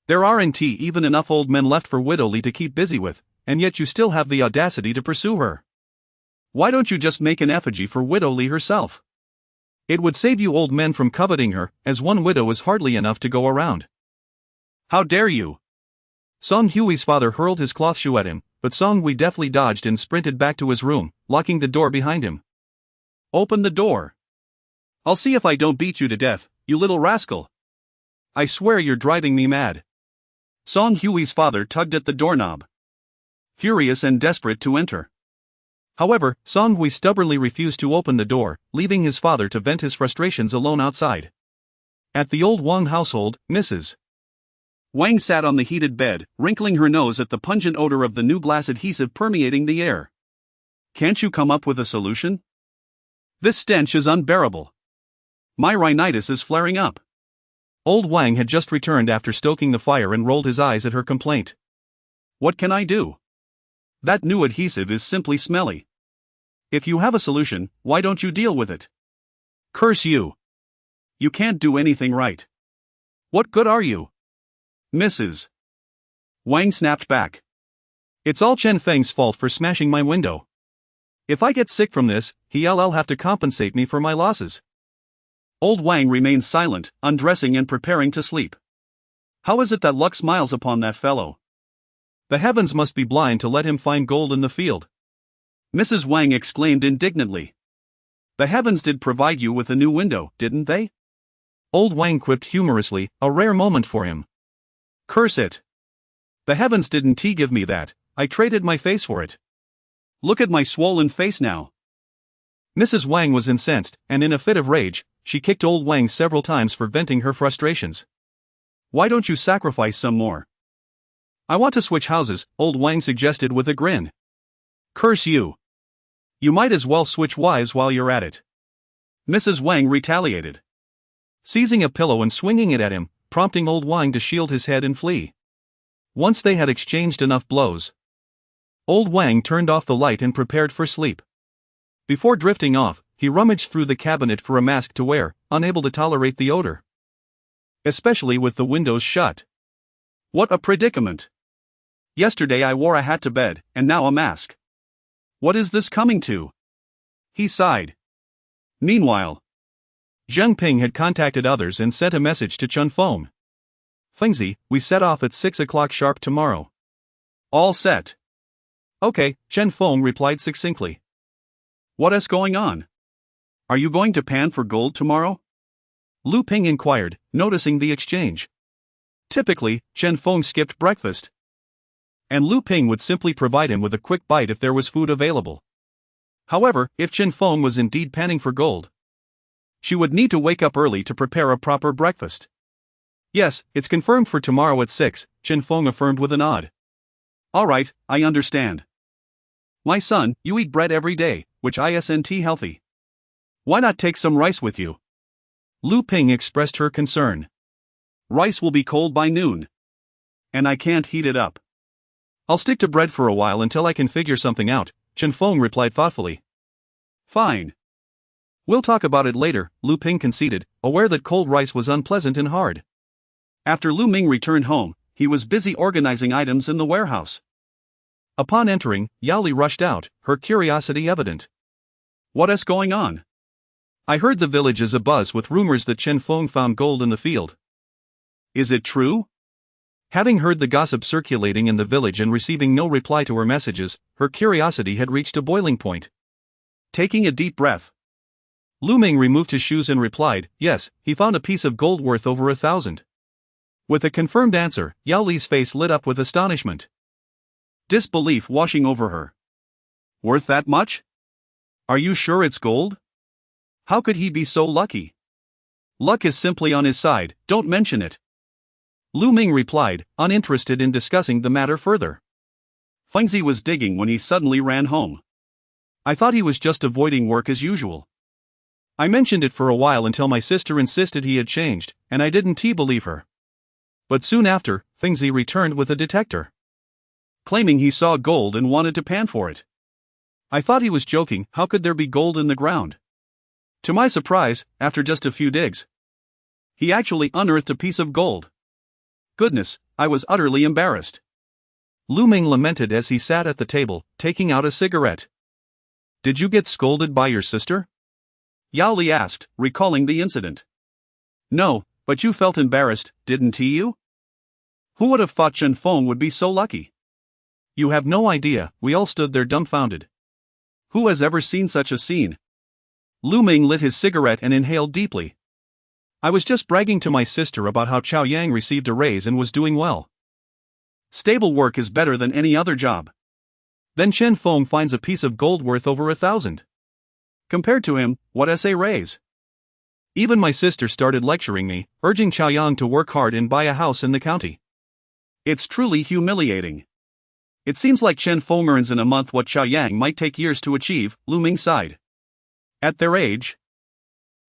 There aren't even enough old men left for Widow Li to keep busy with, and yet you still have the audacity to pursue her. Why don't you just make an effigy for Widow Li herself? It would save you old men from coveting her, as one widow is hardly enough to go around. How dare you? Song Hui's father hurled his cloth shoe at him, but Song Hui deftly dodged and sprinted back to his room, locking the door behind him. Open the door. I'll see if I don't beat you to death, you little rascal. I swear you're driving me mad. Song Hui's father tugged at the doorknob, furious and desperate to enter. However, Song Hui stubbornly refused to open the door, leaving his father to vent his frustrations alone outside. At the old Wang household, Mrs. Wang sat on the heated bed, wrinkling her nose at the pungent odor of the new glass adhesive permeating the air. Can't you come up with a solution? This stench is unbearable. My rhinitis is flaring up. Old Wang had just returned after stoking the fire and rolled his eyes at her complaint. What can I do? That new adhesive is simply smelly. If you have a solution, why don't you deal with it? Curse you. You can't do anything right. What good are you? Mrs. Wang snapped back. It's all Chen Feng's fault for smashing my window. If I get sick from this, he'll have to compensate me for my losses. Old Wang remained silent, undressing and preparing to sleep. How is it that luck smiles upon that fellow? The heavens must be blind to let him find gold in the field. Mrs. Wang exclaimed indignantly. The heavens did provide you with a new window, didn't they? Old Wang quipped humorously, a rare moment for him. Curse it. The heavens didn't give me that, I traded my face for it. Look at my swollen face now. Mrs. Wang was incensed, and in a fit of rage, she kicked Old Wang several times for venting her frustrations. Why don't you sacrifice some more? I want to switch houses, Old Wang suggested with a grin. Curse you. You might as well switch wives while you're at it. Mrs. Wang retaliated, seizing a pillow and swinging it at him, prompting Old Wang to shield his head and flee. Once they had exchanged enough blows, Old Wang turned off the light and prepared for sleep. Before drifting off, he rummaged through the cabinet for a mask to wear, unable to tolerate the odor, especially with the windows shut. What a predicament. Yesterday I wore a hat to bed, and now a mask. What is this coming to? He sighed. Meanwhile, Zheng Ping had contacted others and sent a message to Chen Feng. Fengzi, we set off at 6 o'clock sharp tomorrow. All set. Okay, Chen Feng replied succinctly. What is going on? Are you going to pan for gold tomorrow? Lu Ping inquired, noticing the exchange. Typically, Chen Feng skipped breakfast, and Lu Ping would simply provide him with a quick bite if there was food available. However, if Chen Feng was indeed panning for gold, she would need to wake up early to prepare a proper breakfast. Yes, it's confirmed for tomorrow at 6, Chen Feng affirmed with a nod. All right, I understand. My son, you eat bread every day, which isn't healthy. Why not take some rice with you? Lu Ping expressed her concern. Rice will be cold by noon, and I can't heat it up. I'll stick to bread for a while until I can figure something out, Chen Feng replied thoughtfully. Fine. We'll talk about it later, Lu Ping conceded, aware that cold rice was unpleasant and hard. After Lu Ming returned home, he was busy organizing items in the warehouse. Upon entering, Yao Li rushed out, her curiosity evident. What is going on? I heard the village is abuzz with rumors that Chen Feng found gold in the field. Is it true? Having heard the gossip circulating in the village and receiving no reply to her messages, her curiosity had reached a boiling point. Taking a deep breath, Lu Ming removed his shoes and replied, yes, he found a piece of gold worth over 1,000. With a confirmed answer, Yao Li's face lit up with astonishment, disbelief washing over her. Worth that much? Are you sure it's gold? How could he be so lucky? Luck is simply on his side, don't mention it. Lu Ming replied, uninterested in discussing the matter further. Fengzi was digging when he suddenly ran home. I thought he was just avoiding work as usual. I mentioned it for a while until my sister insisted he had changed, and I didn't believe her. But soon after, Fengzi returned with a detector, claiming he saw gold and wanted to pan for it. I thought he was joking, how could there be gold in the ground? To my surprise, after just a few digs, he actually unearthed a piece of gold. Goodness, I was utterly embarrassed. Lu Ming lamented as he sat at the table, taking out a cigarette. Did you get scolded by your sister? Yao Li asked, recalling the incident. No, but you felt embarrassed, didn't you? Who would have thought Chen Feng would be so lucky? You have no idea, we all stood there dumbfounded. Who has ever seen such a scene? Lu Ming lit his cigarette and inhaled deeply. I was just bragging to my sister about how Chao Yang received a raise and was doing well. Stable work is better than any other job. Then Chen Feng finds a piece of gold worth over 1,000. Compared to him, what's a raise? Even my sister started lecturing me, urging Chao Yang to work hard and buy a house in the county. It's truly humiliating. It seems like Chen Feng earns in a month what Chao Yang might take years to achieve, Lu Ming sighed. At their age,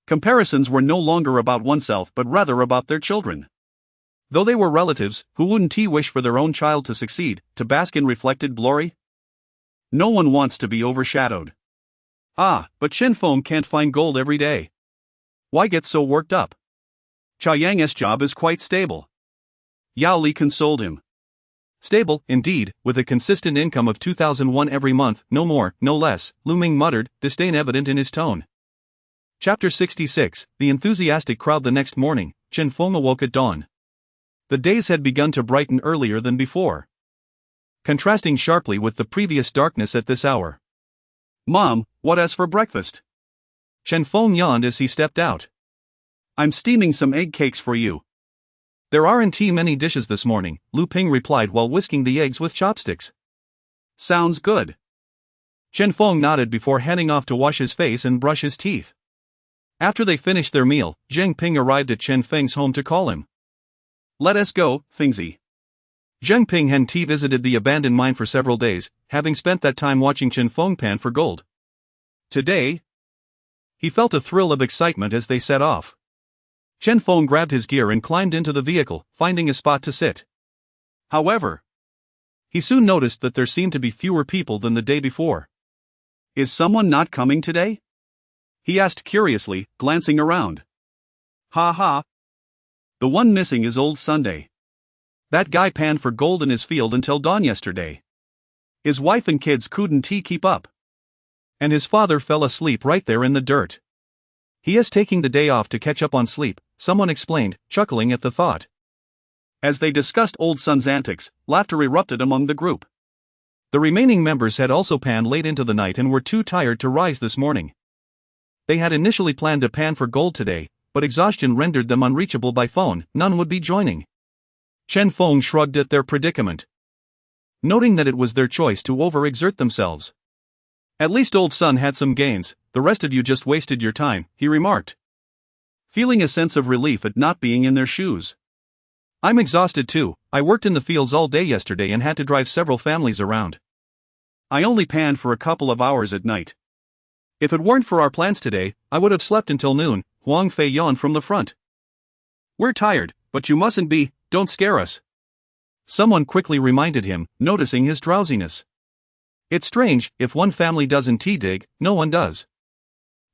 comparisons were no longer about oneself but rather about their children. Though they were relatives, who wouldn't wish for their own child to succeed, to bask in reflected glory? No one wants to be overshadowed. Ah, but Chen Feng can't find gold every day. Why get so worked up? Chao Yang's job is quite stable. Yao Li consoled him. Stable, indeed, with a consistent income of 2,001 every month, no more, no less, Lu Ming muttered, disdain evident in his tone. Chapter 66, The enthusiastic crowd. The next morning, Chen Feng awoke at dawn. The days had begun to brighten earlier than before, contrasting sharply with the previous darkness at this hour. Mom, what's for breakfast? Chen Feng yawned as he stepped out. I'm steaming some egg cakes for you. There aren't many dishes this morning, Lu Ping replied while whisking the eggs with chopsticks. Sounds good. Chen Feng nodded before heading off to wash his face and brush his teeth. After they finished their meal, Zheng Ping arrived at Chen Feng's home to call him. Let us go, Fengzi. Zheng Ping hadn't visited the abandoned mine for several days, having spent that time watching Chen Feng pan for gold. Today, he felt a thrill of excitement as they set off. Chen Feng grabbed his gear and climbed into the vehicle, finding a spot to sit. However, he soon noticed that there seemed to be fewer people than the day before. Is someone not coming today? He asked curiously, glancing around. Ha ha. The one missing is old Sunday. That guy panned for gold in his field until dawn yesterday. His wife and kids couldn't keep up. And his father fell asleep right there in the dirt. He is taking the day off to catch up on sleep, someone explained, chuckling at the thought. As they discussed old Sun's antics, laughter erupted among the group. The remaining members had also panned late into the night and were too tired to rise this morning. They had initially planned to pan for gold today, but exhaustion rendered them unreachable by phone. None would be joining. Chen Feng shrugged at their predicament, noting that it was their choice to overexert themselves. At least old Sun had some gains, the rest of you just wasted your time, he remarked, feeling a sense of relief at not being in their shoes. I'm exhausted too. I worked in the fields all day yesterday and had to drive several families around. I only panned for a couple of hours at night. If it weren't for our plans today, I would have slept until noon, Huang Fei yawned from the front. We're tired, but you mustn't be, don't scare us. Someone quickly reminded him, noticing his drowsiness. It's strange, if one family doesn't dig, no one does.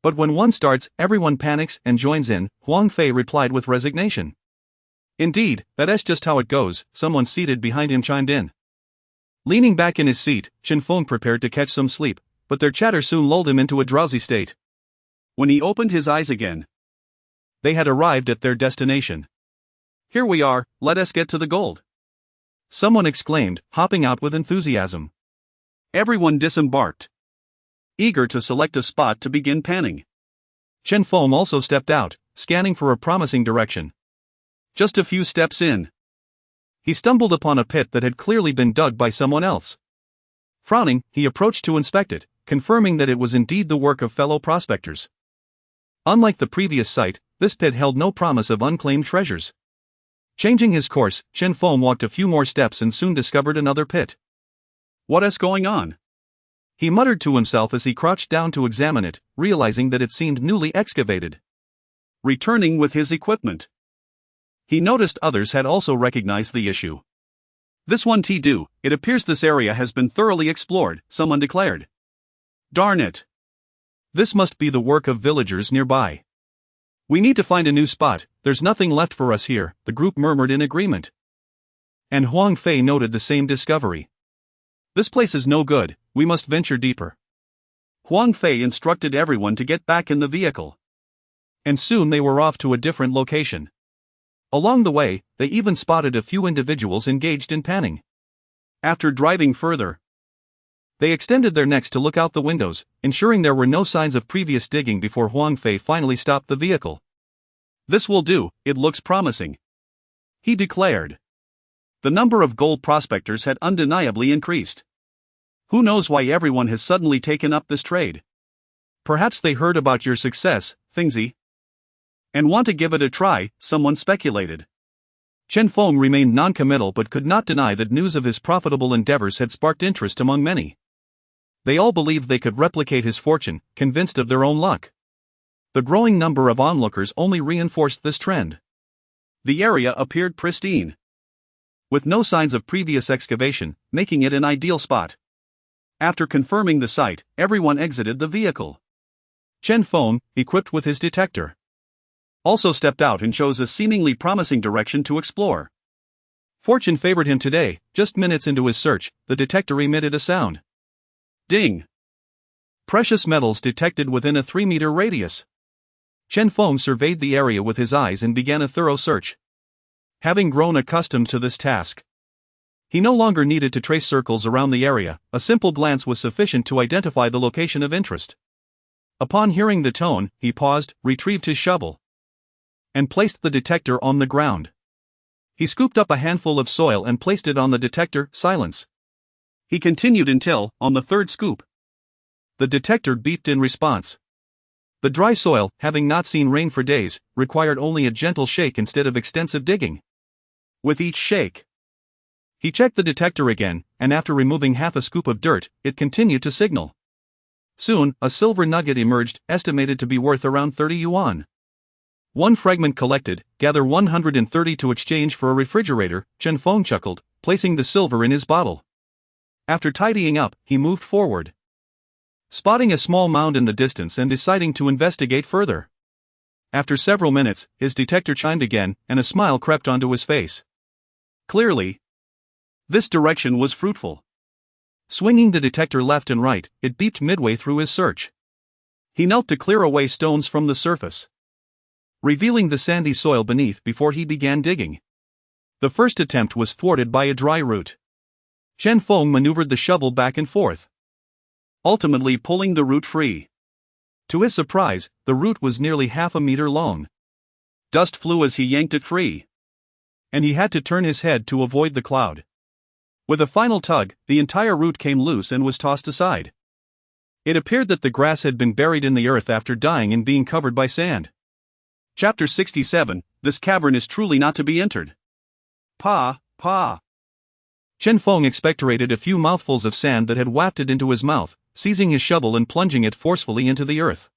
But when one starts, everyone panics and joins in, Huang Fei replied with resignation. Indeed, that's just how it goes, someone seated behind him chimed in. Leaning back in his seat, Chen Feng prepared to catch some sleep, but their chatter soon lulled him into a drowsy state. When he opened his eyes again, they had arrived at their destination. Here we are, let us get to the gold. Someone exclaimed, hopping out with enthusiasm. Everyone disembarked, eager to select a spot to begin panning. Chen Feng also stepped out, scanning for a promising direction. Just a few steps in, he stumbled upon a pit that had clearly been dug by someone else. Frowning, he approached to inspect it, confirming that it was indeed the work of fellow prospectors. Unlike the previous site, this pit held no promise of unclaimed treasures. Changing his course, Chen Feng walked a few more steps and soon discovered another pit. What's going on? He muttered to himself as he crouched down to examine it, realizing that it seemed newly excavated. Returning with his equipment, he noticed others had also recognized the issue. This one do, it appears this area has been thoroughly explored, someone declared. Darn it. This must be the work of villagers nearby. We need to find a new spot, there's nothing left for us here, the group murmured in agreement. And Huang Fei noted the same discovery. This place is no good, we must venture deeper. Huang Fei instructed everyone to get back in the vehicle. And soon they were off to a different location. Along the way, they even spotted a few individuals engaged in panning. After driving further, they extended their necks to look out the windows, ensuring there were no signs of previous digging before Huang Fei finally stopped the vehicle. "This will do, it looks promising," he declared. The number of gold prospectors had undeniably increased. Who knows why everyone has suddenly taken up this trade? Perhaps they heard about your success, Fengsy, and want to give it a try, someone speculated. Chen Feng remained non-committal but could not deny that news of his profitable endeavors had sparked interest among many. They all believed they could replicate his fortune, convinced of their own luck. The growing number of onlookers only reinforced this trend. The area appeared pristine, with no signs of previous excavation, making it an ideal spot. After confirming the site, everyone exited the vehicle. Chen Feng, equipped with his detector, also stepped out and chose a seemingly promising direction to explore. Fortune favored him today. Just minutes into his search, the detector emitted a sound. Ding! Precious metals detected within a 3-meter radius. Chen Feng surveyed the area with his eyes and began a thorough search. Having grown accustomed to this task, he no longer needed to trace circles around the area. A simple glance was sufficient to identify the location of interest. Upon hearing the tone, he paused, retrieved his shovel, and placed the detector on the ground. He scooped up a handful of soil and placed it on the detector. Silence. He continued until, on the third scoop, the detector beeped in response. The dry soil, having not seen rain for days, required only a gentle shake instead of extensive digging. With each shake, he checked the detector again, and after removing half a scoop of dirt, it continued to signal. Soon, a silver nugget emerged, estimated to be worth around 30 yuan. One fragment collected, gather 130 to exchange for a refrigerator, Chen Feng chuckled, placing the silver in his bottle. After tidying up, he moved forward, spotting a small mound in the distance and deciding to investigate further. After several minutes, his detector chimed again, and a smile crept onto his face. Clearly, this direction was fruitful. Swinging the detector left and right, it beeped midway through his search. He knelt to clear away stones from the surface, revealing the sandy soil beneath before he began digging. The first attempt was thwarted by a dry root. Chen Feng maneuvered the shovel back and forth, ultimately pulling the root free. To his surprise, the root was nearly half a meter long. Dust flew as he yanked it free, and he had to turn his head to avoid the cloud. With a final tug, the entire root came loose and was tossed aside. It appeared that the grass had been buried in the earth after dying and being covered by sand. Chapter 67, This cavern is truly not to be entered. Pa. Chen Feng expectorated a few mouthfuls of sand that had wafted into his mouth, seizing his shovel and plunging it forcefully into the earth.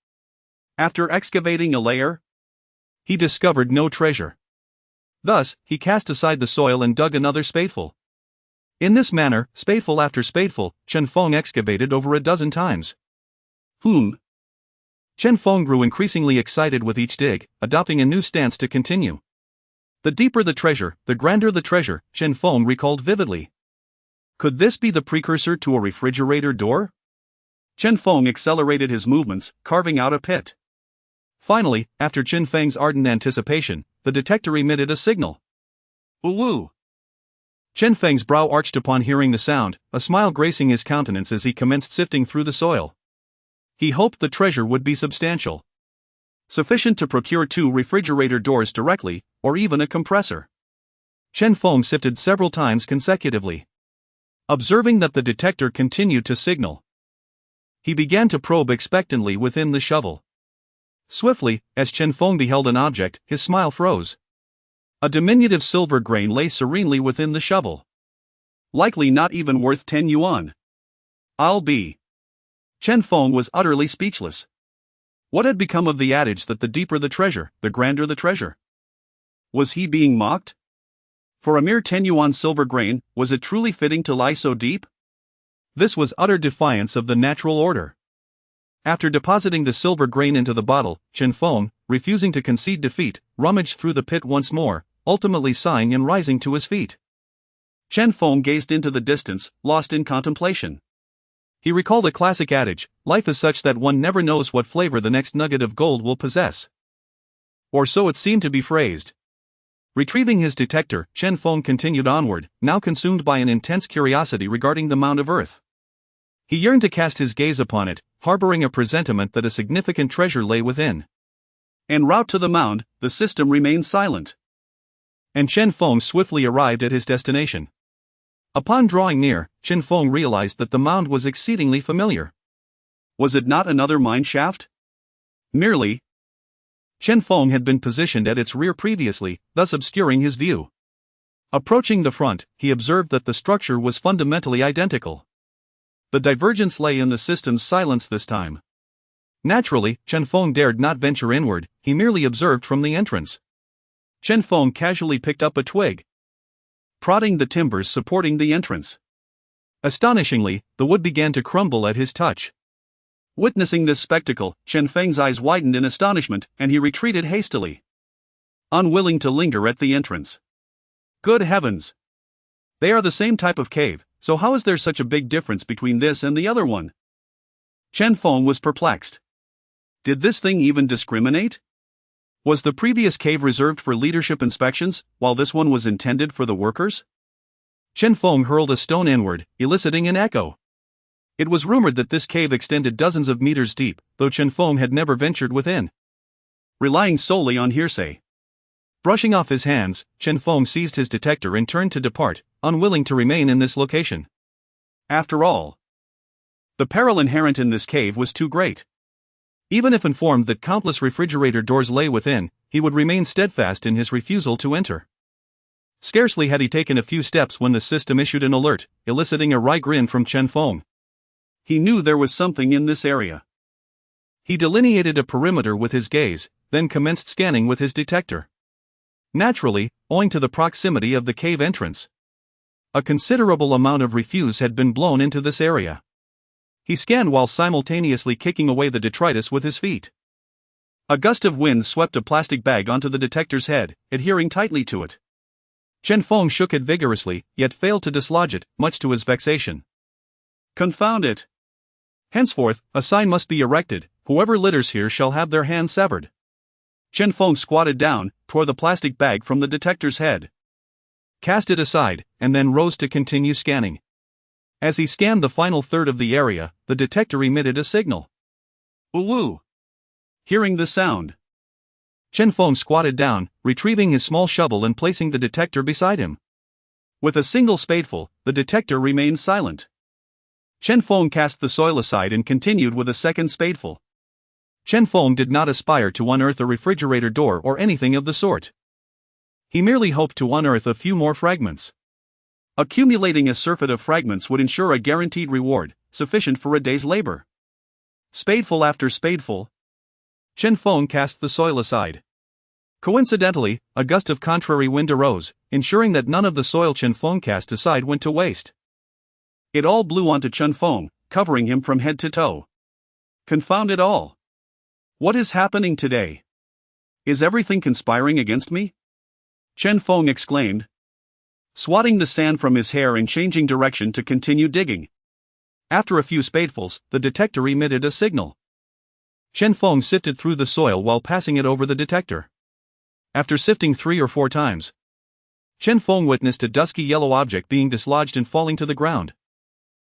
After excavating a layer, he discovered no treasure. Thus, he cast aside the soil and dug another spadeful. In this manner, spadeful after spadeful, Chen Feng excavated over a dozen times. Chen Feng grew increasingly excited with each dig, adopting a new stance to continue. The deeper the treasure, the grander the treasure, Chen Feng recalled vividly. Could this be the precursor to a refrigerator door? Chen Feng accelerated his movements, carving out a pit. Finally, after Chen Feng's ardent anticipation, the detector emitted a signal. Ooh! Chen Feng's brow arched upon hearing the sound, a smile gracing his countenance as he commenced sifting through the soil. He hoped the treasure would be substantial, sufficient to procure 2 refrigerator doors directly, or even a compressor. Chen Feng sifted several times consecutively. Observing that the detector continued to signal, he began to probe expectantly within the shovel. Swiftly, as Chen Feng beheld an object, his smile froze. A diminutive silver grain lay serenely within the shovel. Likely not even worth 10 yuan. I'll be. Chen Feng was utterly speechless. What had become of the adage that the deeper the treasure, the grander the treasure? Was he being mocked? For a mere 10 yuan silver grain, was it truly fitting to lie so deep? This was utter defiance of the natural order. After depositing the silver grain into the bottle, Chen Feng, refusing to concede defeat, rummaged through the pit once more, ultimately sighing and rising to his feet. Chen Feng gazed into the distance, lost in contemplation. He recalled a classic adage, life is such that one never knows what flavor the next nugget of gold will possess. Or so it seemed to be phrased. Retrieving his detector, Chen Feng continued onward, now consumed by an intense curiosity regarding the mound of earth. He yearned to cast his gaze upon it, harboring a presentiment that a significant treasure lay within. En route to the mound, the system remained silent. And Chen Feng swiftly arrived at his destination. Upon drawing near, Chen Feng realized that the mound was exceedingly familiar. Was it not another mine shaft? Merely. Chen Feng had been positioned at its rear previously, thus obscuring his view. Approaching the front, he observed that the structure was fundamentally identical. The divergence lay in the system's silence this time. Naturally, Chen Feng dared not venture inward, he merely observed from the entrance. Chen Feng casually picked up a twig, prodding the timbers supporting the entrance. Astonishingly, the wood began to crumble at his touch. Witnessing this spectacle, Chen Feng's eyes widened in astonishment, and he retreated hastily, unwilling to linger at the entrance. Good heavens! They are the same type of cave, so how is there such a big difference between this and the other one? Chen Feng was perplexed. Did this thing even discriminate? Was the previous cave reserved for leadership inspections, while this one was intended for the workers? Chen Feng hurled a stone inward, eliciting an echo. It was rumored that this cave extended dozens of meters deep, though Chen Feng had never ventured within. Relying solely on hearsay. Brushing off his hands, Chen Feng seized his detector and turned to depart, unwilling to remain in this location. After all, the peril inherent in this cave was too great. Even if informed that countless refrigerator doors lay within, he would remain steadfast in his refusal to enter. Scarcely had he taken a few steps when the system issued an alert, eliciting a wry grin from Chen Feng. He knew there was something in this area. He delineated a perimeter with his gaze, then commenced scanning with his detector. Naturally, owing to the proximity of the cave entrance, a considerable amount of refuse had been blown into this area. He scanned while simultaneously kicking away the detritus with his feet. A gust of wind swept a plastic bag onto the detector's head, adhering tightly to it. Chen Feng shook it vigorously, yet failed to dislodge it, much to his vexation. Confound it! Henceforth, a sign must be erected, whoever litters here shall have their hands severed. Chen Feng squatted down, tore the plastic bag from the detector's head, cast it aside, and then rose to continue scanning. As he scanned the final third of the area, the detector emitted a signal. Ooh! Hearing the sound, Chen Feng squatted down, retrieving his small shovel and placing the detector beside him. With a single spadeful, the detector remained silent. Chen Feng cast the soil aside and continued with a second spadeful. Chen Feng did not aspire to unearth a refrigerator door or anything of the sort. He merely hoped to unearth a few more fragments. Accumulating a surfeit of fragments would ensure a guaranteed reward, sufficient for a day's labor. Spadeful after spadeful, Chen Feng cast the soil aside. Coincidentally, a gust of contrary wind arose, ensuring that none of the soil Chen Feng cast aside went to waste. It all blew onto Chen Feng, covering him from head to toe. Confound it all! What is happening today? Is everything conspiring against me? Chen Feng exclaimed, swatting the sand from his hair and changing direction to continue digging. After a few spadefuls, the detector emitted a signal. Chen Feng sifted through the soil while passing it over the detector. After sifting 3 or 4 times, Chen Feng witnessed a dusky yellow object being dislodged and falling to the ground.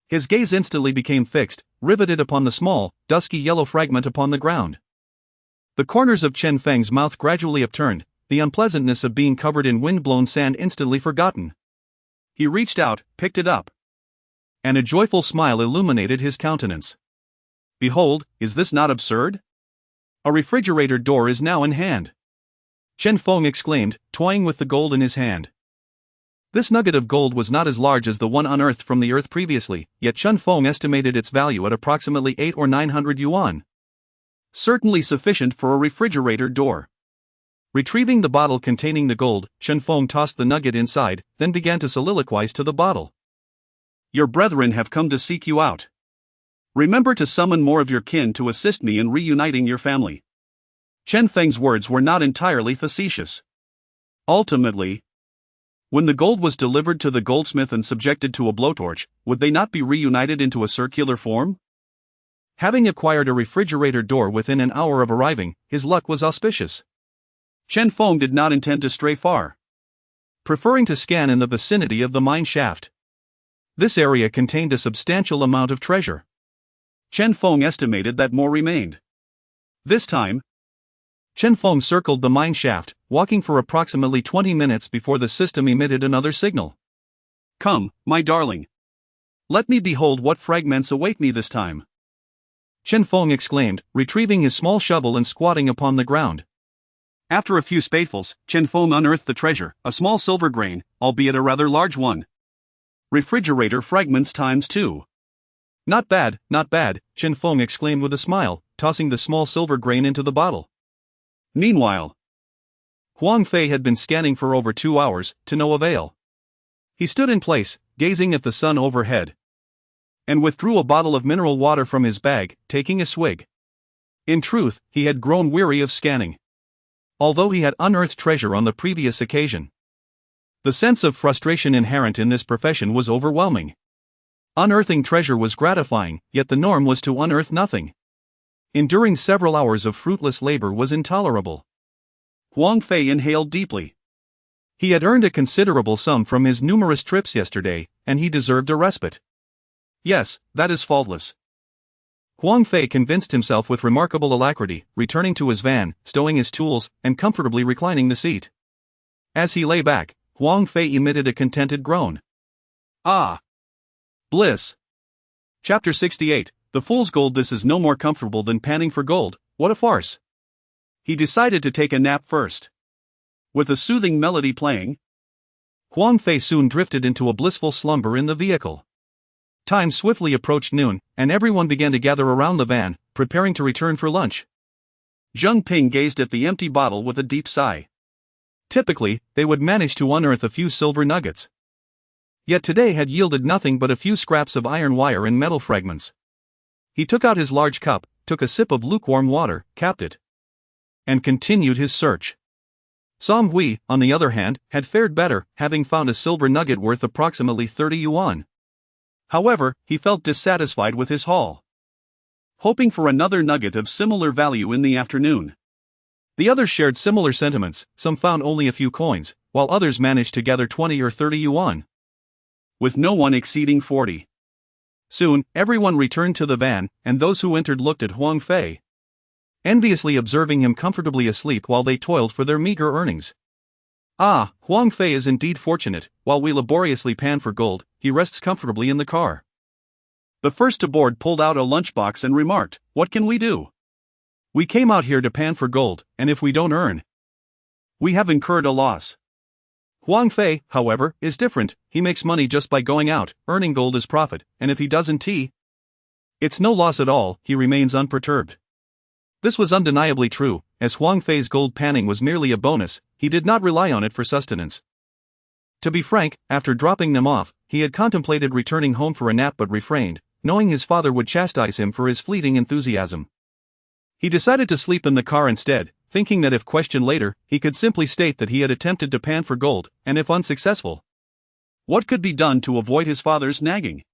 His gaze instantly became fixed, riveted upon the small, dusky yellow fragment upon the ground. The corners of Chen Feng's mouth gradually upturned, the unpleasantness of being covered in wind-blown sand instantly forgotten. He reached out, picked it up, and a joyful smile illuminated his countenance. Behold, is this not absurd? A refrigerator door is now in hand. Chen Feng exclaimed, toying with the gold in his hand. This nugget of gold was not as large as the one unearthed from the earth previously, yet Chen Feng estimated its value at approximately 800 or 900 yuan. Certainly sufficient for a refrigerator door. Retrieving the bottle containing the gold, Chen Feng tossed the nugget inside, then began to soliloquize to the bottle. Your brethren have come to seek you out. Remember to summon more of your kin to assist me in reuniting your family. Chen Feng's words were not entirely facetious. Ultimately, when the gold was delivered to the goldsmith and subjected to a blowtorch, would they not be reunited into a circular form? Having acquired a refrigerator door within an hour of arriving, his luck was auspicious. Chen Feng did not intend to stray far, preferring to scan in the vicinity of the mine shaft. This area contained a substantial amount of treasure. Chen Feng estimated that more remained. This time, Chen Feng circled the mine shaft, walking for approximately 20 minutes before the system emitted another signal. Come, my darling. Let me behold what fragments await me this time. Chen Feng exclaimed, retrieving his small shovel and squatting upon the ground. After a few spadefuls, Chen Feng unearthed the treasure, a small silver grain, albeit a rather large one. Refrigerator fragments times 2. Not bad, Chen Feng exclaimed with a smile, tossing the small silver grain into the bottle. Meanwhile, Huang Fei had been scanning for over 2 hours, to no avail. He stood in place, gazing at the sun overhead, and withdrew a bottle of mineral water from his bag, taking a swig. In truth, he had grown weary of scanning. Although he had unearthed treasure on the previous occasion, the sense of frustration inherent in this profession was overwhelming. Unearthing treasure was gratifying, yet the norm was to unearth nothing. Enduring several hours of fruitless labor was intolerable. Huang Fei inhaled deeply. He had earned a considerable sum from his numerous trips yesterday, and he deserved a respite. Yes, that is faultless. Huang Fei convinced himself with remarkable alacrity, returning to his van, stowing his tools, and comfortably reclining the seat. As he lay back, Huang Fei emitted a contented groan. Ah! Bliss! Chapter 68, The Fool's Gold. This is no more comfortable than panning for gold, what a farce! He decided to take a nap first. With a soothing melody playing, Huang Fei soon drifted into a blissful slumber in the vehicle. Time swiftly approached noon, and everyone began to gather around the van, preparing to return for lunch. Zheng Ping gazed at the empty bottle with a deep sigh. Typically, they would manage to unearth a few silver nuggets. Yet today had yielded nothing but a few scraps of iron wire and metal fragments. He took out his large cup, took a sip of lukewarm water, capped it, and continued his search. Song Hui, on the other hand, had fared better, having found a silver nugget worth approximately 30 yuan. However, he felt dissatisfied with his haul, hoping for another nugget of similar value in the afternoon. The others shared similar sentiments, some found only a few coins, while others managed to gather 20 or 30 yuan, with no one exceeding 40. Soon, everyone returned to the van, and those who entered looked at Huang Fei, enviously observing him comfortably asleep while they toiled for their meager earnings. Ah, Huang Fei is indeed fortunate. While we laboriously pan for gold, he rests comfortably in the car. The first to board pulled out a lunchbox and remarked, "What can we do? We came out here to pan for gold, and if we don't earn, we have incurred a loss." Huang Fei, however, is different. He makes money just by going out, earning gold as profit, and if he doesn't it's no loss at all. He remains unperturbed. This was undeniably true, as Huang Fei's gold panning was merely a bonus. He did not rely on it for sustenance. To be frank, after dropping them off, he had contemplated returning home for a nap but refrained, knowing his father would chastise him for his fleeting enthusiasm. He decided to sleep in the car instead, thinking that if questioned later, he could simply state that he had attempted to pan for gold, and if unsuccessful, what could be done to avoid his father's nagging?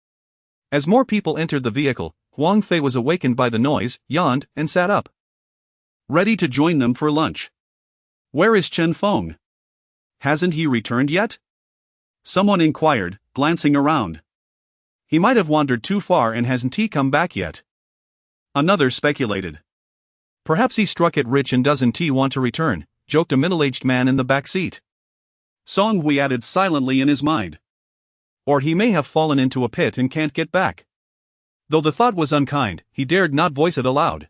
As more people entered the vehicle, Huang Fei was awakened by the noise, yawned, and sat up, ready to join them for lunch. Where is Chen Feng? Hasn't he returned yet? Someone inquired, glancing around. He might have wandered too far and hasn't he come back yet? Another speculated. Perhaps he struck it rich and doesn't he want to return, joked a middle-aged man in the back seat. Song Hui added silently in his mind. Or he may have fallen into a pit and can't get back. Though the thought was unkind, he dared not voice it aloud,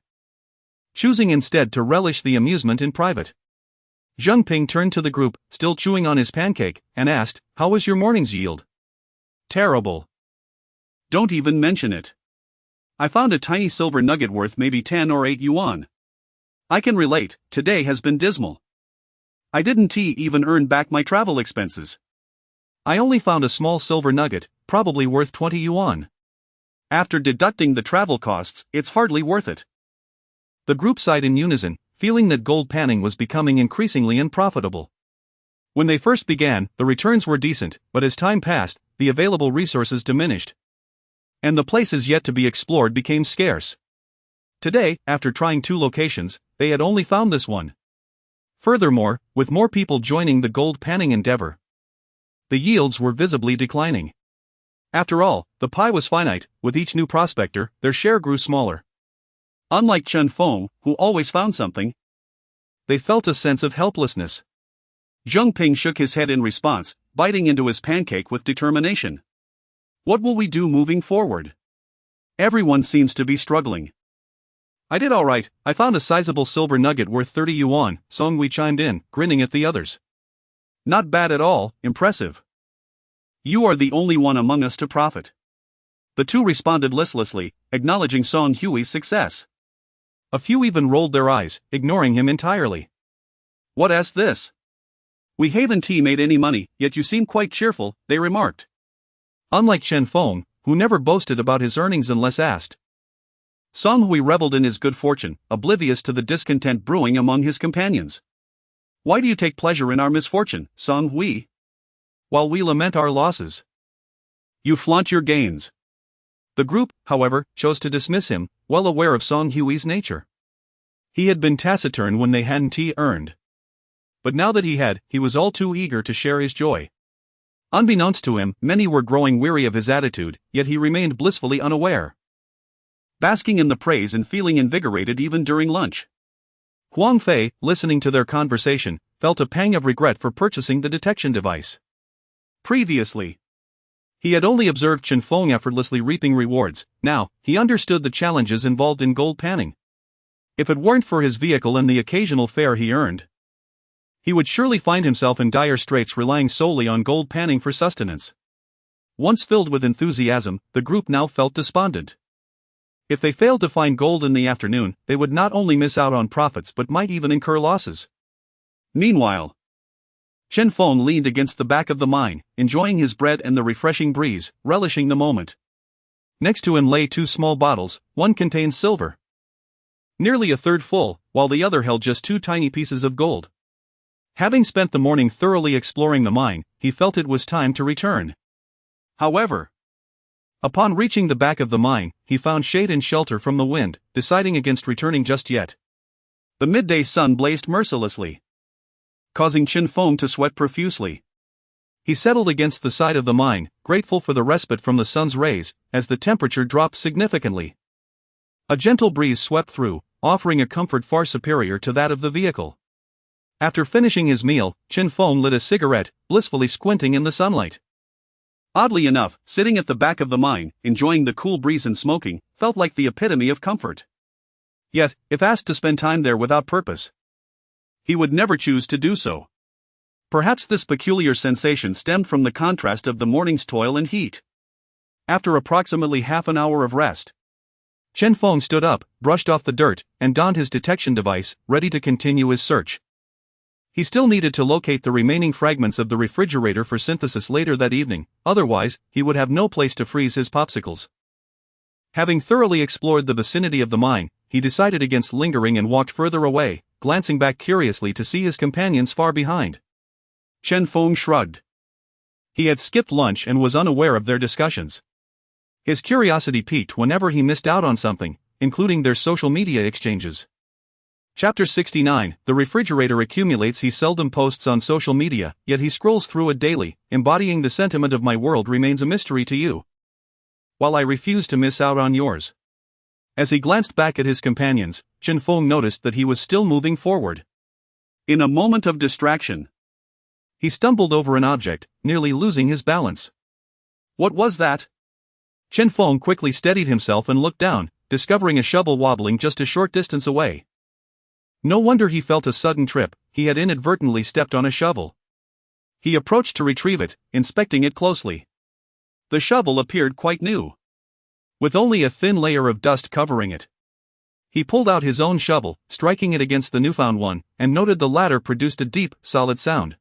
choosing instead to relish the amusement in private. Zheng Ping turned to the group, still chewing on his pancake, and asked, "How was your morning's yield?" "Terrible. Don't even mention it. I found a tiny silver nugget worth maybe 10 or 8 yuan. I can relate, today has been dismal. I didn't even earn back my travel expenses. I only found a small silver nugget, probably worth 20 yuan. After deducting the travel costs, it's hardly worth it." The group sighed in unison, feeling that gold panning was becoming increasingly unprofitable. When they first began, the returns were decent, but as time passed, the available resources diminished, and the places yet to be explored became scarce. Today, after trying 2 locations, they had only found this one. Furthermore, with more people joining the gold panning endeavor, the yields were visibly declining. After all, the pie was finite. With each new prospector, their share grew smaller. Unlike Chen Feng, who always found something, they felt a sense of helplessness. Zheng Ping shook his head in response, biting into his pancake with determination. What will we do moving forward? Everyone seems to be struggling. I did alright, I found a sizable silver nugget worth 30 yuan, Song Hui chimed in, grinning at the others. Not bad at all, impressive. You are the only one among us to profit. The two responded listlessly, acknowledging Song Hui's success. A few even rolled their eyes, ignoring him entirely. What's this? We haven't made any money, yet you seem quite cheerful, they remarked. Unlike Chen Feng, who never boasted about his earnings unless asked. Song Hui reveled in his good fortune, oblivious to the discontent brewing among his companions. Why do you take pleasure in our misfortune, Song Hui? While we lament our losses. You flaunt your gains. The group, however, chose to dismiss him, well aware of Song Hui's nature. He had been taciturn when they hadn't earned. But now that he was all too eager to share his joy. Unbeknownst to him, many were growing weary of his attitude, yet he remained blissfully unaware. Basking in the praise and feeling invigorated even during lunch. Huang Fei, listening to their conversation, felt a pang of regret for purchasing the detection device. Previously, he had only observed Chen Feng effortlessly reaping rewards. Now, he understood the challenges involved in gold panning. If it weren't for his vehicle and the occasional fare he earned, he would surely find himself in dire straits relying solely on gold panning for sustenance. Once filled with enthusiasm, the group now felt despondent. If they failed to find gold in the afternoon, they would not only miss out on profits but might even incur losses. Meanwhile, Chen Feng leaned against the back of the mine, enjoying his bread and the refreshing breeze, relishing the moment. Next to him lay two small bottles, one contained silver, nearly a third full, while the other held just two tiny pieces of gold. Having spent the morning thoroughly exploring the mine, he felt it was time to return. However, upon reaching the back of the mine, he found shade and shelter from the wind, deciding against returning just yet. The midday sun blazed mercilessly, causing Chen Feng to sweat profusely. He settled against the side of the mine, grateful for the respite from the sun's rays, as the temperature dropped significantly. A gentle breeze swept through, offering a comfort far superior to that of the vehicle. After finishing his meal, Chen Feng lit a cigarette, blissfully squinting in the sunlight. Oddly enough, sitting at the back of the mine, enjoying the cool breeze and smoking, felt like the epitome of comfort. Yet, if asked to spend time there without purpose, he would never choose to do so. Perhaps this peculiar sensation stemmed from the contrast of the morning's toil and heat. After approximately half an hour of rest, Chen Feng stood up, brushed off the dirt, and donned his detection device, ready to continue his search. He still needed to locate the remaining fragments of the refrigerator for synthesis later that evening, otherwise, he would have no place to freeze his popsicles. Having thoroughly explored the vicinity of the mine, he decided against lingering and walked further away, glancing back curiously to see his companions far behind. Chen Feng shrugged. He had skipped lunch and was unaware of their discussions. His curiosity piqued whenever he missed out on something, including their social media exchanges. Chapter 69, The refrigerator accumulates. He seldom posts on social media, yet he scrolls through it daily, embodying the sentiment of my world remains a mystery to you, while I refuse to miss out on yours. As he glanced back at his companions, Chen Feng noticed that he was still moving forward. In a moment of distraction, he stumbled over an object, nearly losing his balance. What was that? Chen Feng quickly steadied himself and looked down, discovering a shovel wobbling just a short distance away. No wonder he felt a sudden trip, he had inadvertently stepped on a shovel. He approached to retrieve it, inspecting it closely. The shovel appeared quite new, with only a thin layer of dust covering it. He pulled out his own shovel, striking it against the newfound one, and noted the latter produced a deep, solid sound,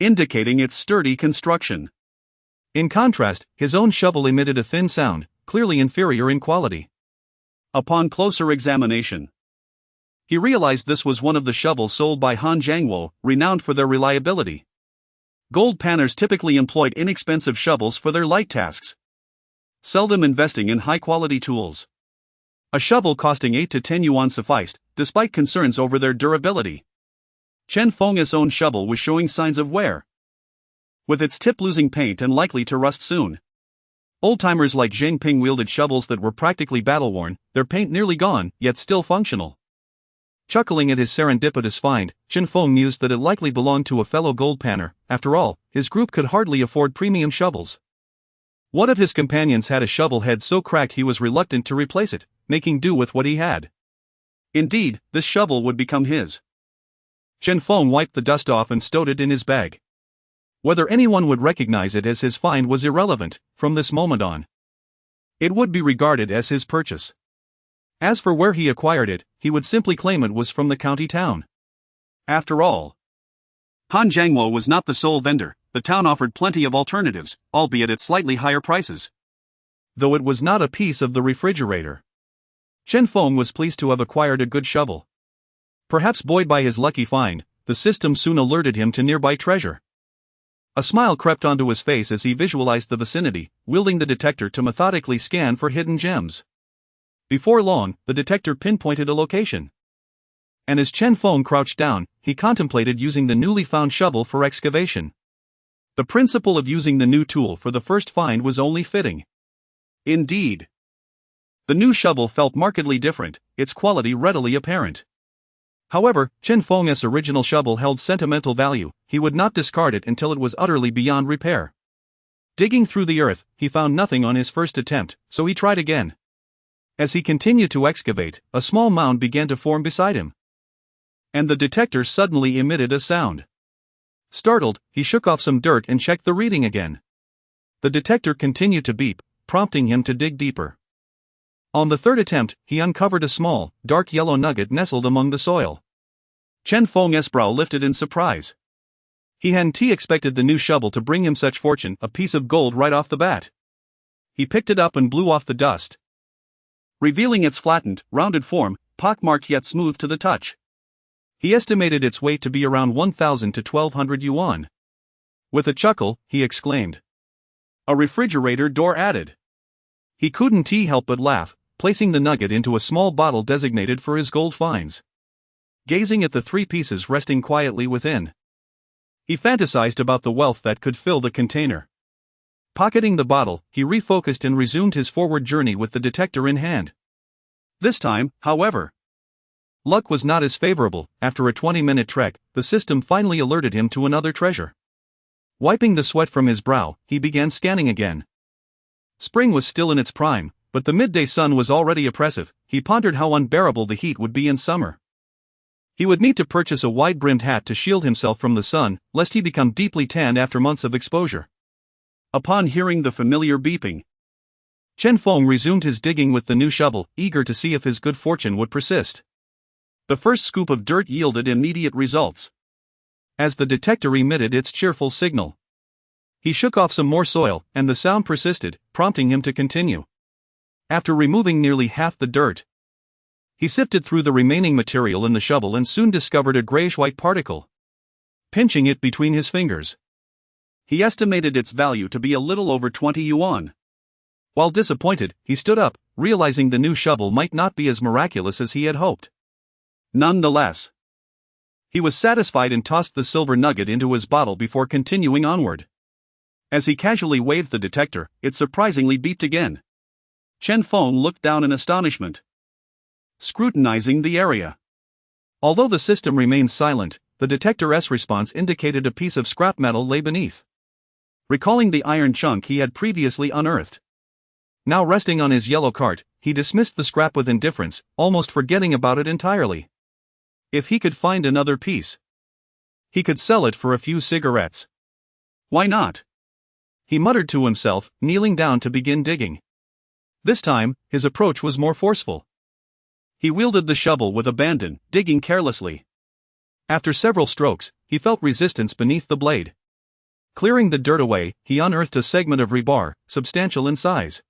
indicating its sturdy construction. In contrast, his own shovel emitted a thin sound, clearly inferior in quality. Upon closer examination, he realized this was one of the shovels sold by Han Jiangwo, renowned for their reliability. Gold panners typically employed inexpensive shovels for their light tasks, seldom investing in high-quality tools. A shovel costing 8 to 10 yuan sufficed, despite concerns over their durability. Chen Feng's own shovel was showing signs of wear, with its tip losing paint and likely to rust soon. Old-timers like Zheng Ping wielded shovels that were practically battle-worn, their paint nearly gone, yet still functional. Chuckling at his serendipitous find, Chen Feng mused that it likely belonged to a fellow gold panner. After all, his group could hardly afford premium shovels. What if his companions had a shovel head so cracked he was reluctant to replace it, making do with what he had? Indeed, this shovel would become his. Chen Feng wiped the dust off and stowed it in his bag. Whether anyone would recognize it as his find was irrelevant, from this moment on. It would be regarded as his purchase. As for where he acquired it, he would simply claim it was from the county town. After all, Han Jiangwo was not the sole vendor. The town offered plenty of alternatives, albeit at slightly higher prices. Though it was not a piece of the refrigerator. Chen Feng was pleased to have acquired a good shovel. Perhaps buoyed by his lucky find, the system soon alerted him to nearby treasure. A smile crept onto his face as he visualized the vicinity, wielding the detector to methodically scan for hidden gems. Before long, the detector pinpointed a location. And as Chen Feng crouched down, he contemplated using the newly found shovel for excavation. The principle of using the new tool for the first find was only fitting. Indeed. The new shovel felt markedly different, its quality readily apparent. However, Chen Feng's original shovel held sentimental value. He would not discard it until it was utterly beyond repair. Digging through the earth, he found nothing on his first attempt, so he tried again. As he continued to excavate, a small mound began to form beside him. And the detector suddenly emitted a sound. Startled, he shook off some dirt and checked the reading again. The detector continued to beep, prompting him to dig deeper. On the third attempt, he uncovered a small, dark yellow nugget nestled among the soil. Chen Feng's brow lifted in surprise. He hadn't expected the new shovel to bring him such fortune, a piece of gold right off the bat. He picked it up and blew off the dust, revealing its flattened, rounded form, pockmarked yet smooth to the touch. He estimated its weight to be around 1,000 to 1,200 yuan. With a chuckle, he exclaimed, "A refrigerator door added." He couldn't help but laugh, placing the nugget into a small bottle designated for his gold finds. Gazing at the three pieces resting quietly within, he fantasized about the wealth that could fill the container. Pocketing the bottle, he refocused and resumed his forward journey with the detector in hand. This time, however, luck was not as favorable. After a 20-minute trek, the system finally alerted him to another treasure. Wiping the sweat from his brow, he began scanning again. Spring was still in its prime, but the midday sun was already oppressive. He pondered how unbearable the heat would be in summer. He would need to purchase a wide-brimmed hat to shield himself from the sun, lest he become deeply tanned after months of exposure. Upon hearing the familiar beeping, Chen Feng resumed his digging with the new shovel, eager to see if his good fortune would persist. The first scoop of dirt yielded immediate results. As the detector emitted its cheerful signal, he shook off some more soil, and the sound persisted, prompting him to continue. After removing nearly half the dirt, he sifted through the remaining material in the shovel and soon discovered a grayish-white particle. Pinching it between his fingers, he estimated its value to be a little over 20 yuan. While disappointed, he stood up, realizing the new shovel might not be as miraculous as he had hoped. Nonetheless, he was satisfied and tossed the silver nugget into his bottle before continuing onward. As he casually waved the detector, it surprisingly beeped again. Chen Feng looked down in astonishment, scrutinizing the area. Although the system remained silent, the detector's response indicated a piece of scrap metal lay beneath. Recalling the iron chunk he had previously unearthed, now resting on his yellow cart, he dismissed the scrap with indifference, almost forgetting about it entirely. If he could find another piece, he could sell it for a few cigarettes. Why not? He muttered to himself, kneeling down to begin digging. This time, his approach was more forceful. He wielded the shovel with abandon, digging carelessly. After several strokes, he felt resistance beneath the blade. Clearing the dirt away, he unearthed a segment of rebar, substantial in size.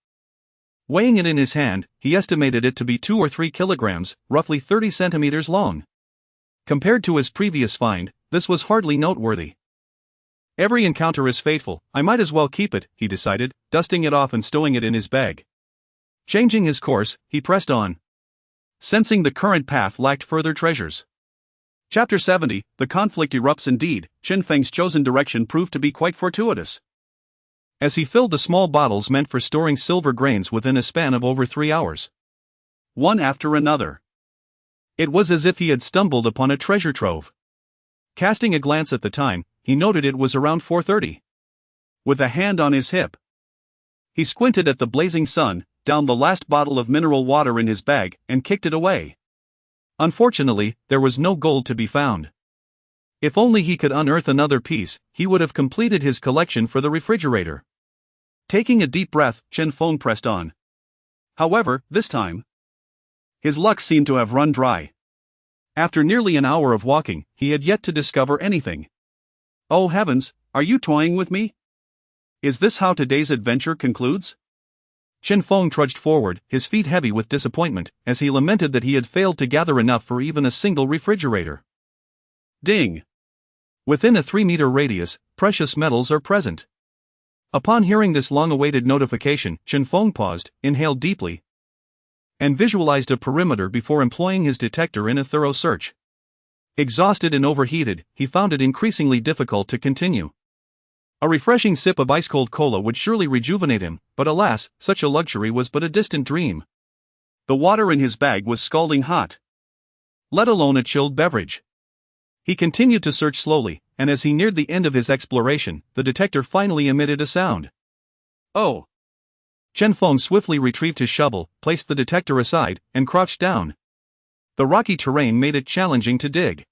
Weighing it in his hand, he estimated it to be 2 or 3 kilograms, roughly 30 centimeters long. Compared to his previous find, this was hardly noteworthy. Every encounter is fateful, I might as well keep it, he decided, dusting it off and stowing it in his bag. Changing his course, he pressed on, sensing the current path lacked further treasures. Chapter 70, The conflict erupts indeed. Chen Feng's chosen direction proved to be quite fortuitous. As he filled the small bottles meant for storing silver grains within a span of over 3 hours, one after another, It was as if he had stumbled upon a treasure trove. Casting a glance at the time, he noted it was around 4:30. With a hand on his hip, he squinted at the blazing sun, downed the last bottle of mineral water in his bag, and kicked it away. Unfortunately, there was no gold to be found. If only he could unearth another piece, he would have completed his collection for the refrigerator. Taking a deep breath, Chen Feng pressed on. However, this time, his luck seemed to have run dry. After nearly an hour of walking, he had yet to discover anything. Oh heavens, are you toying with me? Is this how today's adventure concludes? Chen Feng trudged forward, his feet heavy with disappointment, as he lamented that he had failed to gather enough for even a single refrigerator. Ding! Within a 3-meter radius, precious metals are present. Upon hearing this long-awaited notification, Chen Feng paused, inhaled deeply, and visualized a perimeter before employing his detector in a thorough search. Exhausted and overheated, he found it increasingly difficult to continue. A refreshing sip of ice-cold cola would surely rejuvenate him, but alas, such a luxury was but a distant dream. The water in his bag was scalding hot, let alone a chilled beverage. He continued to search slowly, and as he neared the end of his exploration, the detector finally emitted a sound. Oh! Chen Feng swiftly retrieved his shovel, placed the detector aside, and crouched down. The rocky terrain made it challenging to dig.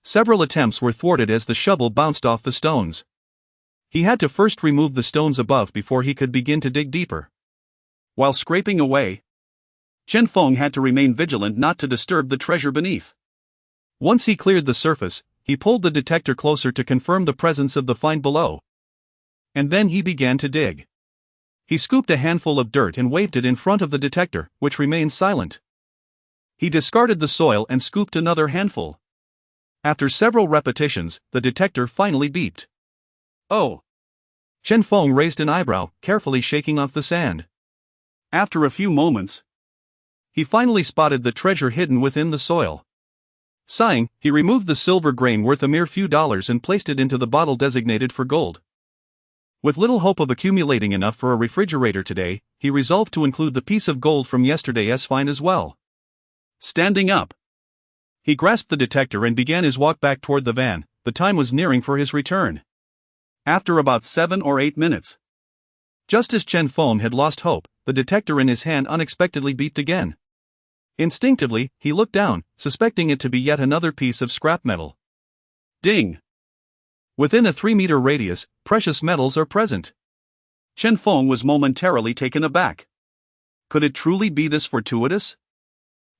Several attempts were thwarted as the shovel bounced off the stones. He had to first remove the stones above before he could begin to dig deeper. While scraping away, Chen Feng had to remain vigilant not to disturb the treasure beneath. Once he cleared the surface, he pulled the detector closer to confirm the presence of the find below. And then he began to dig. He scooped a handful of dirt and waved it in front of the detector, which remained silent. He discarded the soil and scooped another handful. After several repetitions, the detector finally beeped. Oh! Chen Feng raised an eyebrow, carefully shaking off the sand. After a few moments, he finally spotted the treasure hidden within the soil. Sighing, he removed the silver grain worth a mere few dollars and placed it into the bottle designated for gold. With little hope of accumulating enough for a refrigerator today, he resolved to include the piece of gold from yesterday's find as well. Standing up, he grasped the detector and began his walk back toward the van. The time was nearing for his return. After about 7 or 8 minutes, just as Chen Feng had lost hope, the detector in his hand unexpectedly beeped again. Instinctively, he looked down, suspecting it to be yet another piece of scrap metal. Ding! Within a 3-meter radius, precious metals are present. Chen Feng was momentarily taken aback. Could it truly be this fortuitous?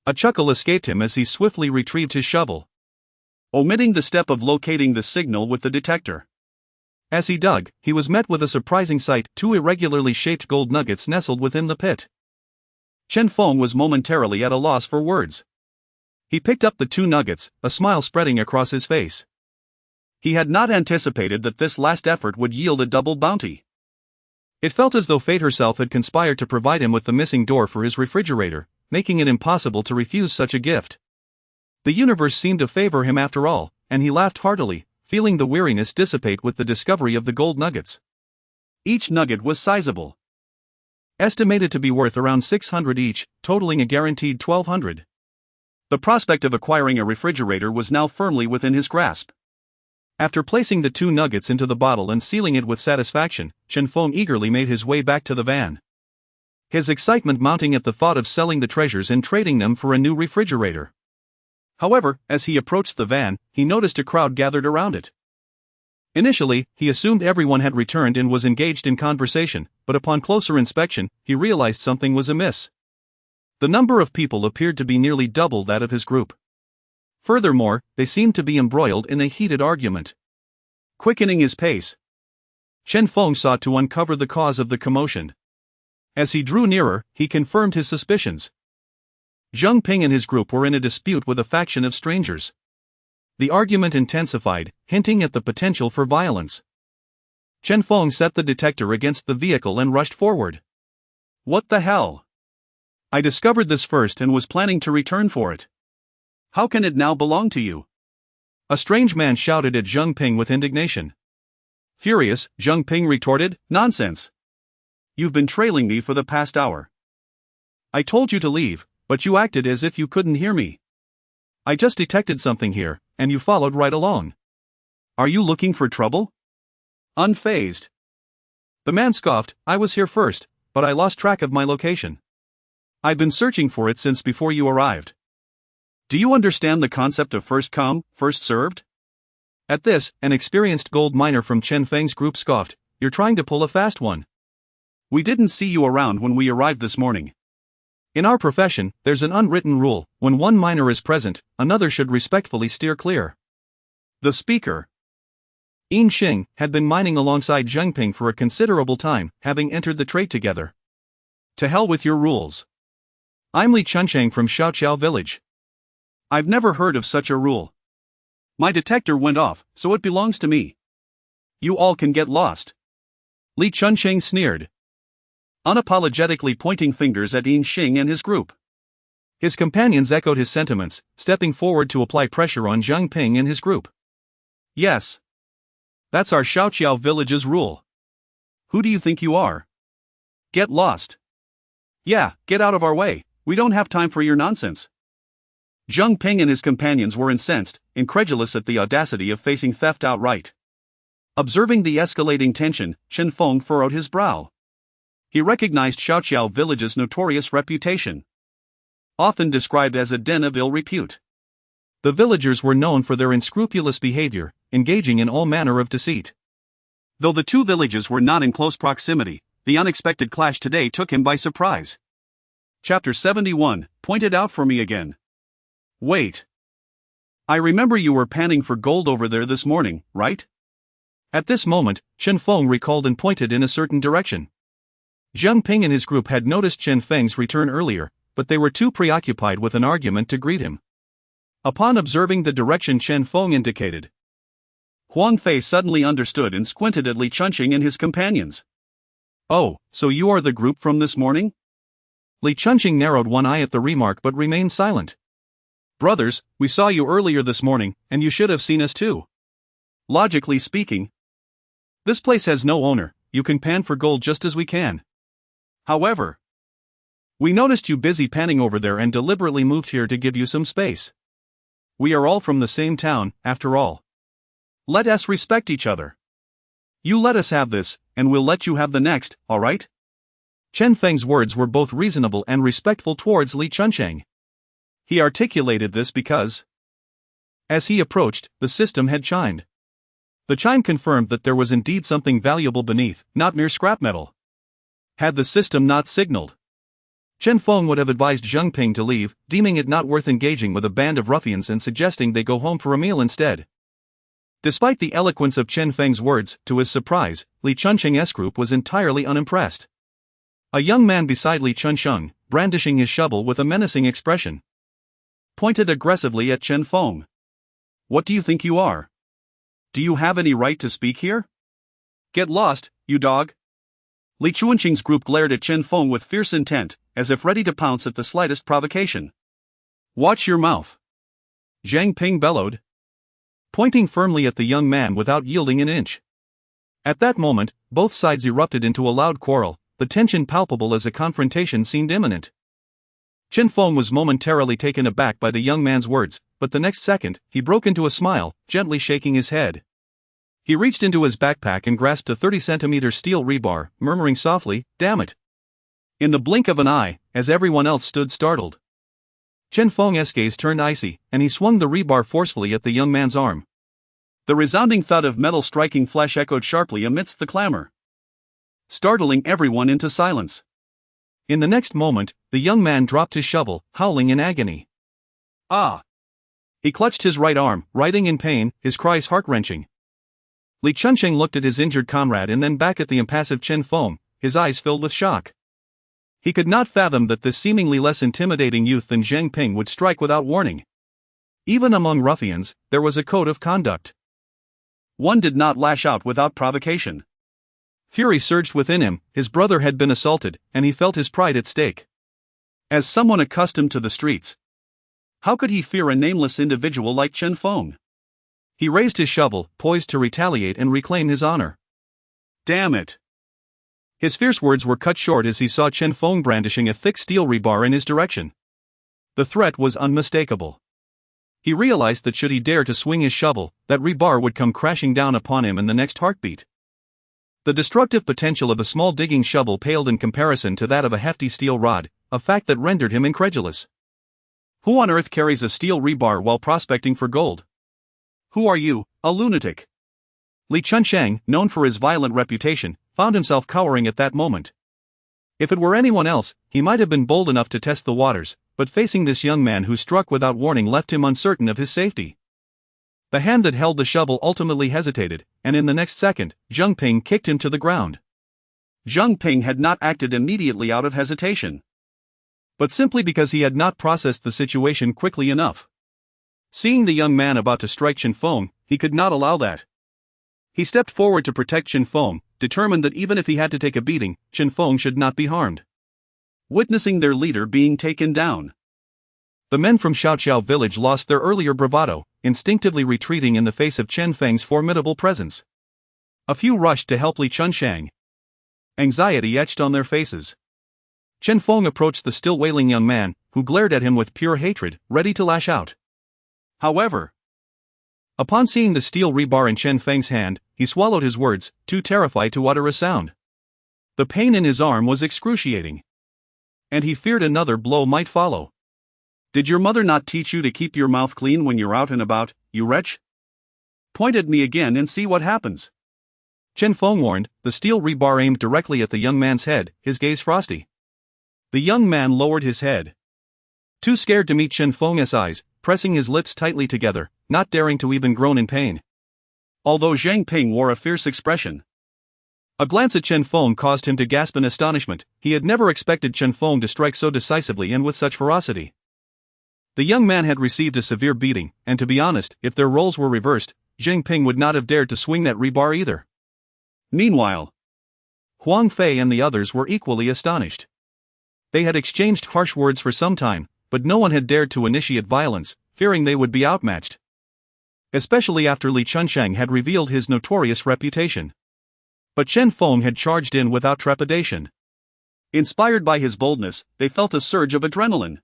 A chuckle escaped him as he swiftly retrieved his shovel, omitting the step of locating the signal with the detector. As he dug, he was met with a surprising sight: 2 irregularly shaped gold nuggets nestled within the pit. Chen Feng was momentarily at a loss for words. He picked up the 2 nuggets, a smile spreading across his face. He had not anticipated that this last effort would yield a double bounty. It felt as though fate herself had conspired to provide him with the missing door for his refrigerator, making it impossible to refuse such a gift. The universe seemed to favor him after all, and he laughed heartily, feeling the weariness dissipate with the discovery of the gold nuggets. Each nugget was sizable, estimated to be worth around 600 each, totaling a guaranteed 1,200. The prospect of acquiring a refrigerator was now firmly within his grasp. After placing the 2 nuggets into the bottle and sealing it with satisfaction, Chen Feng eagerly made his way back to the van, his excitement mounting at the thought of selling the treasures and trading them for a new refrigerator. However, as he approached the van, he noticed a crowd gathered around it. Initially, he assumed everyone had returned and was engaged in conversation, but upon closer inspection, he realized something was amiss. The number of people appeared to be nearly double that of his group. Furthermore, they seemed to be embroiled in a heated argument. Quickening his pace, Chen Feng sought to uncover the cause of the commotion. As he drew nearer, he confirmed his suspicions. Zheng Ping and his group were in a dispute with a faction of strangers. The argument intensified, hinting at the potential for violence. Chen Feng set the detector against the vehicle and rushed forward. What the hell? I discovered this first and was planning to return for it. How can it now belong to you? A strange man shouted at Zheng Ping with indignation. Furious, Zheng Ping retorted, Nonsense! You've been trailing me for the past hour. I told you to leave, but you acted as if you couldn't hear me. I just detected something here, and you followed right along. Are you looking for trouble? Unfazed. The man scoffed, I was here first, but I lost track of my location. I've been searching for it since before you arrived. Do you understand the concept of first come, first served? At this, an experienced gold miner from Chen Feng's group scoffed, you're trying to pull a fast one. We didn't see you around when we arrived this morning. In our profession, there's an unwritten rule, when one miner is present, another should respectfully steer clear. The speaker, Yin Xing, had been mining alongside Zheng Ping for a considerable time, having entered the trade together. To hell with your rules. I'm Li Chunchang from Xiaoqiao village. I've never heard of such a rule. My detector went off, so it belongs to me. You all can get lost. Li Chunchang sneered, unapologetically pointing fingers at Yin Xing and his group. His companions echoed his sentiments, stepping forward to apply pressure on Zheng Ping and his group. Yes. That's our Xiaoqiao village's rule. Who do you think you are? Get lost. Yeah, get out of our way, we don't have time for your nonsense. Zheng Ping and his companions were incensed, incredulous at the audacity of facing theft outright. Observing the escalating tension, Chen Feng furrowed his brow. He recognized Xiaoqiao village's notorious reputation. Often described as a den of ill repute. The villagers were known for their unscrupulous behavior, engaging in all manner of deceit. Though the two villages were not in close proximity, the unexpected clash today took him by surprise. Chapter 71, pointed out for me again. Wait. I remember you were panning for gold over there this morning, right? At this moment, Chen Feng recalled and pointed in a certain direction. Zheng Ping and his group had noticed Chen Feng's return earlier, but they were too preoccupied with an argument to greet him. Upon observing the direction Chen Feng indicated, Huang Fei suddenly understood and squinted at Li Chunxing and his companions. Oh, so you are the group from this morning? Li Chunxing narrowed one eye at the remark but remained silent. Brothers, we saw you earlier this morning, and you should have seen us too. Logically speaking, this place has no owner, you can pan for gold just as we can. However, we noticed you busy panning over there and deliberately moved here to give you some space. We are all from the same town, after all. Let us respect each other. You let us have this, and we'll let you have the next, alright? Chen Feng's words were both reasonable and respectful towards Li Chunchang. He articulated this because, as he approached, the system had chimed. The chime confirmed that there was indeed something valuable beneath, not mere scrap metal. Had the system not signaled, Chen Feng would have advised Zheng Ping to leave, deeming it not worth engaging with a band of ruffians and suggesting they go home for a meal instead. Despite the eloquence of Chen Feng's words, to his surprise, Li Chunchang's group was entirely unimpressed. A young man beside Li Chunchang, brandishing his shovel with a menacing expression, pointed aggressively at Chen Feng. What do you think you are? Do you have any right to speak here? Get lost, you dog. Li Chunxing's group glared at Chen Feng with fierce intent, as if ready to pounce at the slightest provocation. Watch your mouth. Zheng Ping bellowed, pointing firmly at the young man without yielding an inch. At that moment, both sides erupted into a loud quarrel, the tension palpable as a confrontation seemed imminent. Chen Feng was momentarily taken aback by the young man's words, but the next second, he broke into a smile, gently shaking his head. He reached into his backpack and grasped a 30-centimeter steel rebar, murmuring softly, "Damn it." In the blink of an eye, as everyone else stood startled, Chen Feng's gaze turned icy, and he swung the rebar forcefully at the young man's arm. The resounding thud of metal striking flesh echoed sharply amidst the clamor, startling everyone into silence. In the next moment, the young man dropped his shovel, howling in agony. Ah! He clutched his right arm, writhing in pain, his cries heart-wrenching. Li Chunxing looked at his injured comrade and then back at the impassive Chen Feng, his eyes filled with shock. He could not fathom that this seemingly less intimidating youth than Zheng Ping would strike without warning. Even among ruffians, there was a code of conduct. One did not lash out without provocation. Fury surged within him, his brother had been assaulted, and he felt his pride at stake. As someone accustomed to the streets, how could he fear a nameless individual like Chen Feng? He raised his shovel, poised to retaliate and reclaim his honor. Damn it! His fierce words were cut short as he saw Chen Feng brandishing a thick steel rebar in his direction. The threat was unmistakable. He realized that should he dare to swing his shovel, that rebar would come crashing down upon him in the next heartbeat. The destructive potential of a small digging shovel paled in comparison to that of a hefty steel rod, a fact that rendered him incredulous. Who on earth carries a steel rebar while prospecting for gold? Who are you, a lunatic? Li Chunsheng, known for his violent reputation, found himself cowering at that moment. If it were anyone else, he might have been bold enough to test the waters, but facing this young man who struck without warning left him uncertain of his safety. The hand that held the shovel ultimately hesitated, and in the next second, Zheng Ping kicked him to the ground. Zheng Ping had not acted immediately out of hesitation, but simply because he had not processed the situation quickly enough. Seeing the young man about to strike Chen Feng, he could not allow that. He stepped forward to protect Chen Feng, determined that even if he had to take a beating, Chen Feng should not be harmed. Witnessing their leader being taken down, the men from Xiaoqiao village lost their earlier bravado, instinctively retreating in the face of Chen Feng's formidable presence. A few rushed to help Li Chunsheng. Anxiety etched on their faces. Chen Feng approached the still wailing young man, who glared at him with pure hatred, ready to lash out. However, upon seeing the steel rebar in Chen Feng's hand, he swallowed his words, too terrified to utter a sound. The pain in his arm was excruciating, and he feared another blow might follow. Did your mother not teach you to keep your mouth clean when you're out and about, you wretch? Point at me again and see what happens. Chen Feng warned, the steel rebar aimed directly at the young man's head, his gaze frosty. The young man lowered his head, too scared to meet Chen Feng's eyes, pressing his lips tightly together, not daring to even groan in pain. Although Zheng Ping wore a fierce expression, a glance at Chen Feng caused him to gasp in astonishment. He had never expected Chen Feng to strike so decisively and with such ferocity. The young man had received a severe beating, and to be honest, if their roles were reversed, Zheng Ping would not have dared to swing that rebar either. Meanwhile, Huang Fei and the others were equally astonished. They had exchanged harsh words for some time, but no one had dared to initiate violence, fearing they would be outmatched. Especially after Li Chunsheng had revealed his notorious reputation. But Chen Feng had charged in without trepidation. Inspired by his boldness, they felt a surge of adrenaline.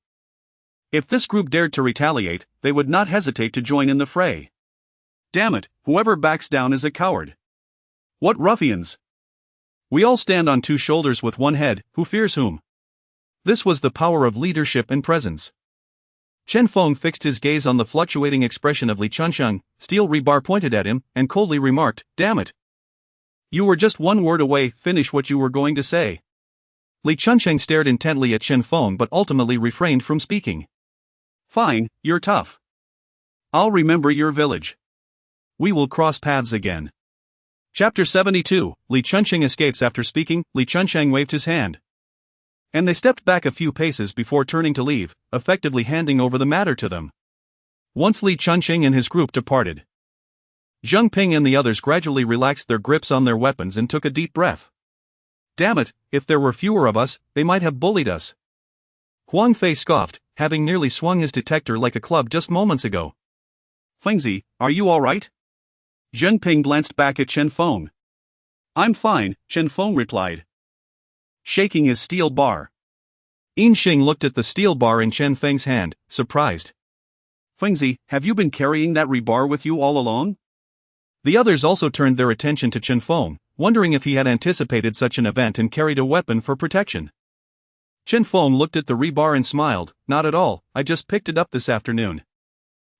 If this group dared to retaliate, they would not hesitate to join in the fray. Damn it, whoever backs down is a coward. What ruffians! We all stand on two shoulders with one head, who fears whom? This was the power of leadership and presence. Chen Feng fixed his gaze on the fluctuating expression of Li Chunsheng, steel rebar pointed at him, and coldly remarked, "Damn it! You were just one word away, finish what you were going to say." Li Chunsheng stared intently at Chen Feng but ultimately refrained from speaking. Fine, you're tough. I'll remember your village. We will cross paths again. Chapter 72, Li Chunsheng escapes. After speaking, Li Chunsheng waved his hand, and they stepped back a few paces before turning to leave, effectively handing over the matter to them. Once Li Chunsheng and his group departed, Zheng Ping and the others gradually relaxed their grips on their weapons and took a deep breath. Damn it, if there were fewer of us, they might have bullied us. Huang Fei scoffed, having nearly swung his detector like a club just moments ago. Fengzi, are you all right? Zheng Ping glanced back at Chen Feng. I'm fine, Chen Feng replied, shaking his steel bar. Yin Xing looked at the steel bar in Chen Feng's hand, surprised. Fengzi, have you been carrying that rebar with you all along? The others also turned their attention to Chen Feng, wondering if he had anticipated such an event and carried a weapon for protection. Chen Feng looked at the rebar and smiled, not at all, I just picked it up this afternoon.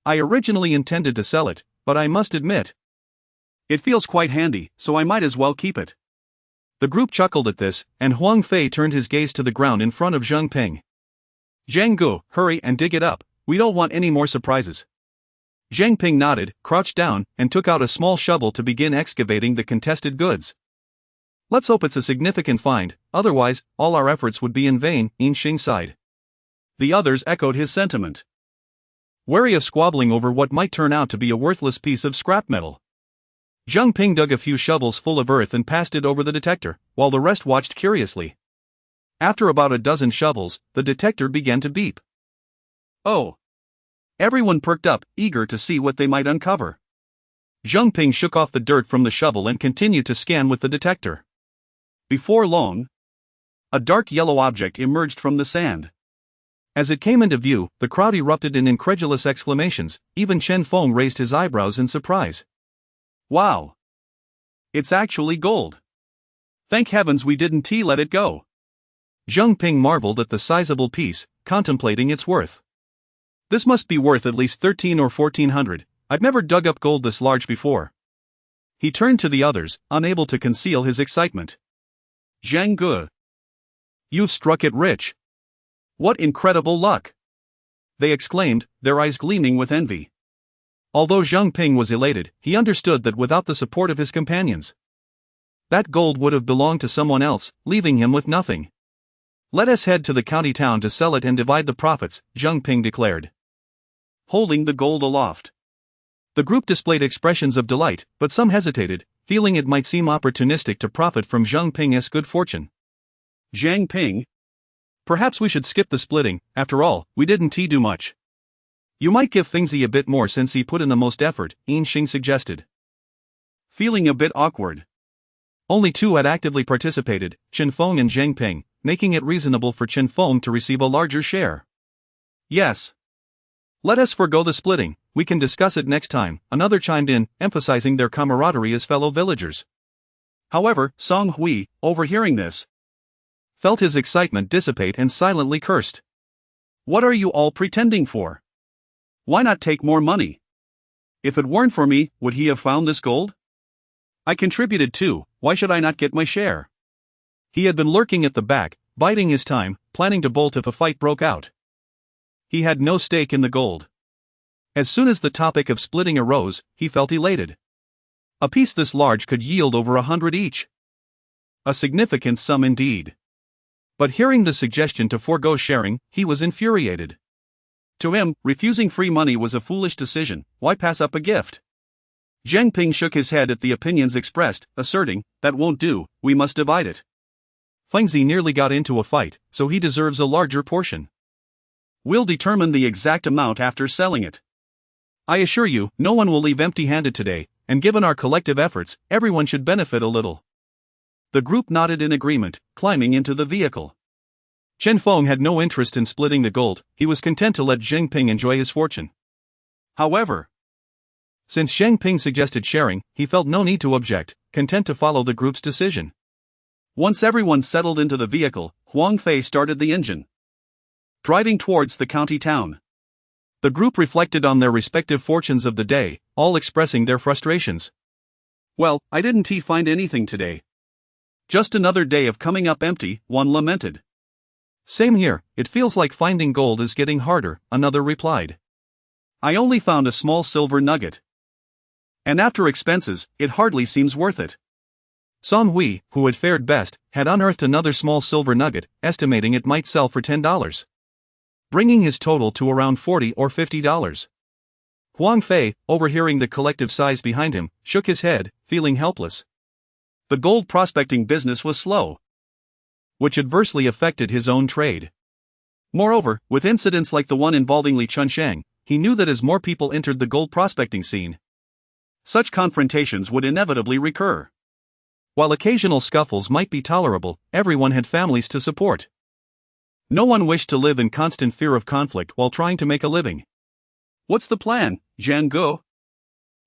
I originally intended to sell it, but I must admit, it feels quite handy, so I might as well keep it. The group chuckled at this, and Huang Fei turned his gaze to the ground in front of Zheng Ping. Zhang Gu, hurry and dig it up, we don't want any more surprises. Zheng Ping nodded, crouched down, and took out a small shovel to begin excavating the contested goods. Let's hope it's a significant find, otherwise, all our efforts would be in vain, Yin Xing sighed. The others echoed his sentiment, wary of squabbling over what might turn out to be a worthless piece of scrap metal. Zheng Ping dug a few shovels full of earth and passed it over the detector, while the rest watched curiously. After about a dozen shovels, the detector began to beep. Oh! Everyone perked up, eager to see what they might uncover. Zheng Ping shook off the dirt from the shovel and continued to scan with the detector. Before long, a dark yellow object emerged from the sand. As it came into view, the crowd erupted in incredulous exclamations. Even Chen Feng raised his eyebrows in surprise. Wow! It's actually gold. Thank heavens we didn't let it go. Zheng Ping marveled at the sizable piece, contemplating its worth. This must be worth at least 13 or 1400. I've never dug up gold this large before. He turned to the others, unable to conceal his excitement. Zhang Ge. You've struck it rich. What incredible luck! They exclaimed, their eyes gleaming with envy. Although Zheng Ping was elated, he understood that without the support of his companions, that gold would have belonged to someone else, leaving him with nothing. Let us head to the county town to sell it and divide the profits, Zheng Ping declared, holding the gold aloft. The group displayed expressions of delight, but some hesitated, feeling it might seem opportunistic to profit from Zheng Ping's good fortune. Zhang Ping? Perhaps we should skip the splitting. After all, we didn't do much. You might give Fingsy a bit more since he put in the most effort, Yin Xing suggested. Feeling a bit awkward. Only two had actively participated, Chen Feng and Zheng Ping, making it reasonable for Chen Feng to receive a larger share. Yes. Let us forgo the splitting, we can discuss it next time, another chimed in, emphasizing their camaraderie as fellow villagers. However, Song Hui, overhearing this, felt his excitement dissipate and silently cursed. What are you all pretending for? Why not take more money? If it weren't for me, would he have found this gold? I contributed too, why should I not get my share? He had been lurking at the back, biding his time, planning to bolt if a fight broke out. He had no stake in the gold. As soon as the topic of splitting arose, he felt elated. A piece this large could yield over 100 each. A significant sum indeed. But hearing the suggestion to forego sharing, he was infuriated. To him, refusing free money was a foolish decision. Why pass up a gift? Zheng Ping shook his head at the opinions expressed, asserting, that won't do, we must divide it. Fengzi nearly got into a fight, so he deserves a larger portion. We'll determine the exact amount after selling it. I assure you, no one will leave empty-handed today, and given our collective efforts, everyone should benefit a little. The group nodded in agreement, climbing into the vehicle. Chen Feng had no interest in splitting the gold, he was content to let Zheng Ping enjoy his fortune. However, since Zheng Ping suggested sharing, he felt no need to object, content to follow the group's decision. Once everyone settled into the vehicle, Huang Fei started the engine, driving towards the county town. The group reflected on their respective fortunes of the day, all expressing their frustrations. Well, I didn't find anything today. Just another day of coming up empty, one lamented. Same here, it feels like finding gold is getting harder, another replied. I only found a small silver nugget. And after expenses, it hardly seems worth it. Song Hui, who had fared best, had unearthed another small silver nugget, estimating it might sell for $10. Bringing his total to around $40 or $50. Huang Fei, overhearing the collective sighs behind him, shook his head, feeling helpless. The gold prospecting business was slow, which adversely affected his own trade. Moreover, with incidents like the one involving Li Chunsheng, he knew that as more people entered the gold prospecting scene, such confrontations would inevitably recur. While occasional scuffles might be tolerable, everyone had families to support. No one wished to live in constant fear of conflict while trying to make a living. What's the plan, Zhang Ge?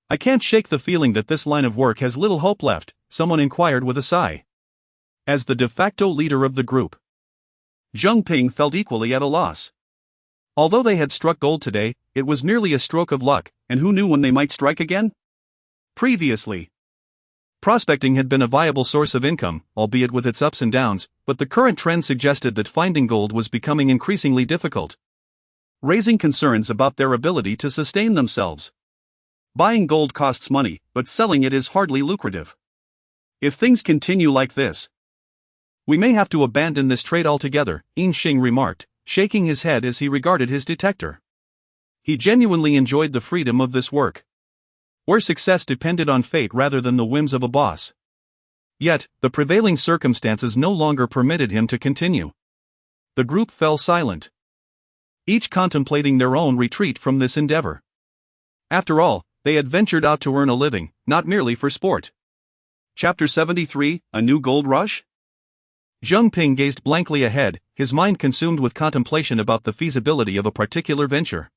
I can't shake the feeling that this line of work has little hope left, someone inquired with a sigh. As the de facto leader of the group, Zheng Ping felt equally at a loss. Although they had struck gold today, it was merely a stroke of luck, and who knew when they might strike again? Previously, prospecting had been a viable source of income, albeit with its ups and downs, but the current trend suggested that finding gold was becoming increasingly difficult, raising concerns about their ability to sustain themselves. Buying gold costs money, but selling it is hardly lucrative. If things continue like this, we may have to abandon this trade altogether, Yin Xing remarked, shaking his head as he regarded his detector. He genuinely enjoyed the freedom of this work, where success depended on fate rather than the whims of a boss. Yet, the prevailing circumstances no longer permitted him to continue. The group fell silent, each contemplating their own retreat from this endeavor. After all, they had ventured out to earn a living, not merely for sport. Chapter 73, A New Gold Rush? Zheng Ping gazed blankly ahead, his mind consumed with contemplation about the feasibility of a particular venture.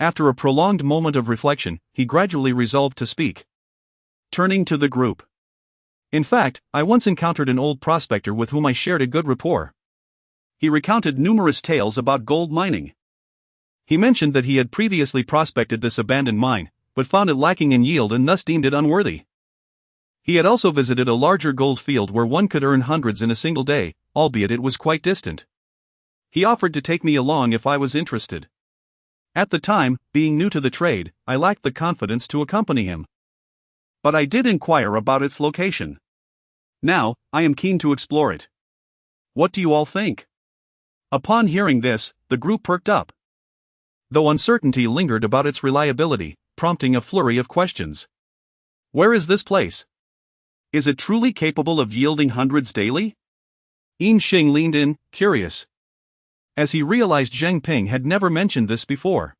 After a prolonged moment of reflection, he gradually resolved to speak. Turning to the group. In fact, I once encountered an old prospector with whom I shared a good rapport. He recounted numerous tales about gold mining. He mentioned that he had previously prospected this abandoned mine, but found it lacking in yield and thus deemed it unworthy. He had also visited a larger gold field where one could earn hundreds in a single day, albeit it was quite distant. He offered to take me along if I was interested. At the time, being new to the trade, I lacked the confidence to accompany him. But I did inquire about its location. Now, I am keen to explore it. What do you all think? Upon hearing this, the group perked up. Though uncertainty lingered about its reliability, prompting a flurry of questions. Where is this place? Is it truly capable of yielding hundreds daily? Yin Xing leaned in, curious. As he realized Zheng Ping had never mentioned this before.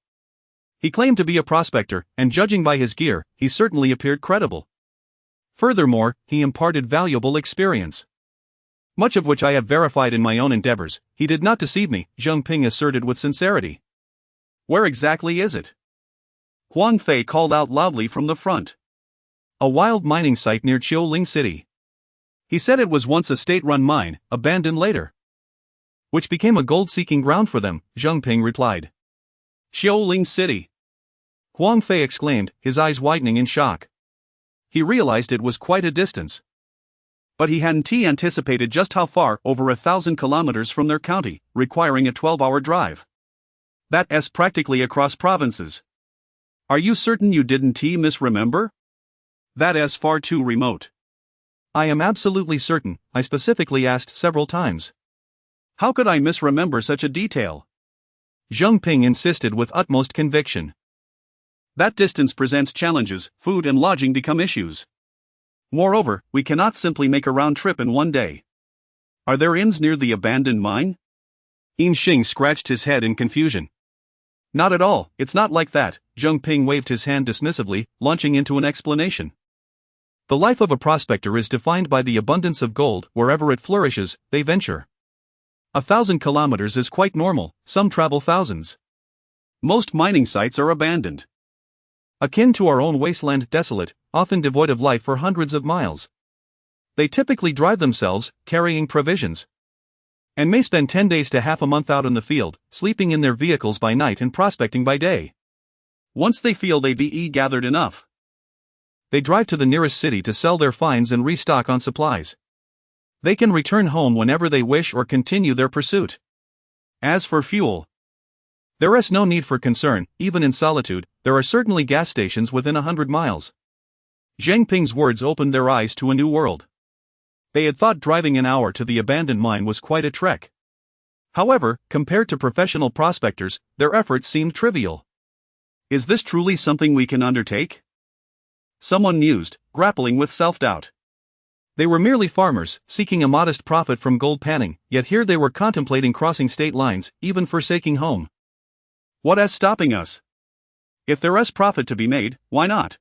He claimed to be a prospector, and judging by his gear, he certainly appeared credible. Furthermore, he imparted valuable experience. Much of which I have verified in my own endeavors. He did not deceive me, Zheng Ping asserted with sincerity. Where exactly is it? Huang Fei called out loudly from the front. A wild mining site near Ling City. He said it was once a state-run mine, abandoned later. Which became a gold-seeking ground for them, Zheng Ping replied. Ling City. Huang Fei exclaimed, his eyes widening in shock. He realized it was quite a distance. But he hadn't anticipated just how far, over 1,000 kilometers from their county, requiring a 12-hour drive. That's practically across provinces. Are you certain you didn't misremember? That's far too remote. I am absolutely certain, I specifically asked several times. How could I misremember such a detail? Zheng Ping insisted with utmost conviction. That distance presents challenges, food and lodging become issues. Moreover, we cannot simply make a round trip in one day. Are there inns near the abandoned mine? Yin Xing scratched his head in confusion. Not at all, it's not like that, Zheng Ping waved his hand dismissively, launching into an explanation. The life of a prospector is defined by the abundance of gold. Wherever it flourishes, they venture. 1,000 kilometers is quite normal, some travel thousands. Most mining sites are abandoned. Akin to our own wasteland, desolate, often devoid of life for hundreds of miles. They typically drive themselves, carrying provisions. And may spend 10 days to half a month out in the field, sleeping in their vehicles by night and prospecting by day. Once they feel they've gathered enough, they drive to the nearest city to sell their finds and restock on supplies. They can return home whenever they wish or continue their pursuit. As for fuel, there is no need for concern. Even in solitude, there are certainly gas stations within 100 miles. Zheng Ping's words opened their eyes to a new world. They had thought driving an hour to the abandoned mine was quite a trek. However, compared to professional prospectors, their efforts seemed trivial. Is this truly something we can undertake? Someone mused, grappling with self-doubt. They were merely farmers, seeking a modest profit from gold panning, yet here they were contemplating crossing state lines, even forsaking home. What is stopping us? If there is profit to be made, why not?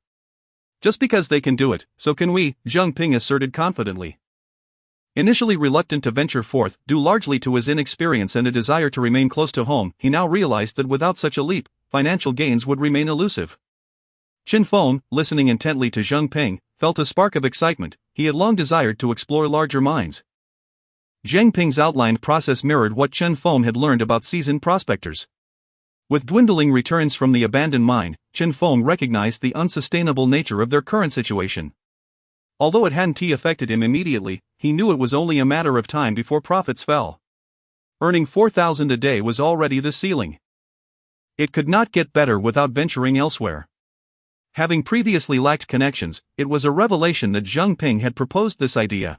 Just because they can do it, so can we, Zheng Ping asserted confidently. Initially reluctant to venture forth, due largely to his inexperience and a desire to remain close to home, he now realized that without such a leap, financial gains would remain elusive. Chen Feng, listening intently to Zheng Ping, felt a spark of excitement. He had long desired to explore larger mines. Zheng Ping's outlined process mirrored what Chen Feng had learned about seasoned prospectors. With dwindling returns from the abandoned mine, Chen Feng recognized the unsustainable nature of their current situation. Although it hadn't affected him immediately, he knew it was only a matter of time before profits fell. Earning 4,000 a day was already the ceiling. It could not get better without venturing elsewhere. Having previously lacked connections, it was a revelation that Zheng Ping had proposed this idea.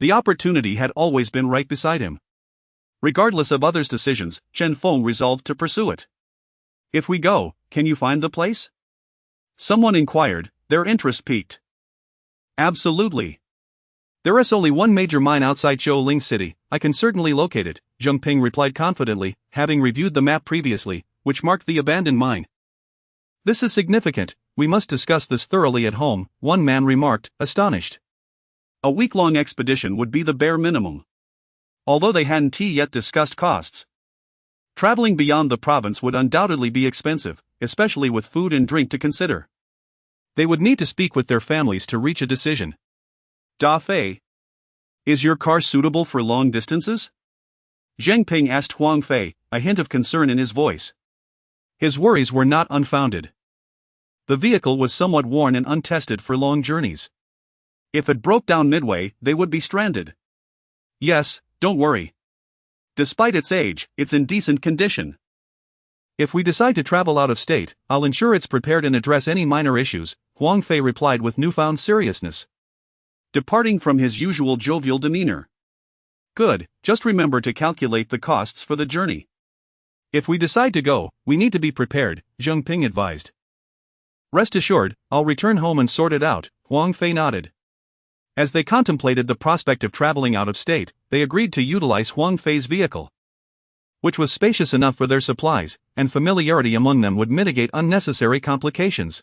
The opportunity had always been right beside him. Regardless of others' decisions, Chen Feng resolved to pursue it. If we go, can you find the place? Someone inquired, their interest piqued. Absolutely. There is only one major mine outside Ling City. I can certainly locate it, Zheng Ping replied confidently, having reviewed the map previously, which marked the abandoned mine. This is significant. We must discuss this thoroughly at home, one man remarked, astonished. A week-long expedition would be the bare minimum. Although they hadn't yet discussed costs. Traveling beyond the province would undoubtedly be expensive, especially with food and drink to consider. They would need to speak with their families to reach a decision. Da Fei. Is your car suitable for long distances? Zheng Ping asked Huang Fei, a hint of concern in his voice. His worries were not unfounded. The vehicle was somewhat worn and untested for long journeys. If it broke down midway, they would be stranded. Yes, don't worry. Despite its age, it's in decent condition. If we decide to travel out of state, I'll ensure it's prepared and address any minor issues, Huang Fei replied with newfound seriousness, departing from his usual jovial demeanor. Good, just remember to calculate the costs for the journey. If we decide to go, we need to be prepared, Zheng Ping advised. Rest assured, I'll return home and sort it out, Huang Fei nodded. As they contemplated the prospect of traveling out of state, they agreed to utilize Huang Fei's vehicle, which was spacious enough for their supplies, and familiarity among them would mitigate unnecessary complications.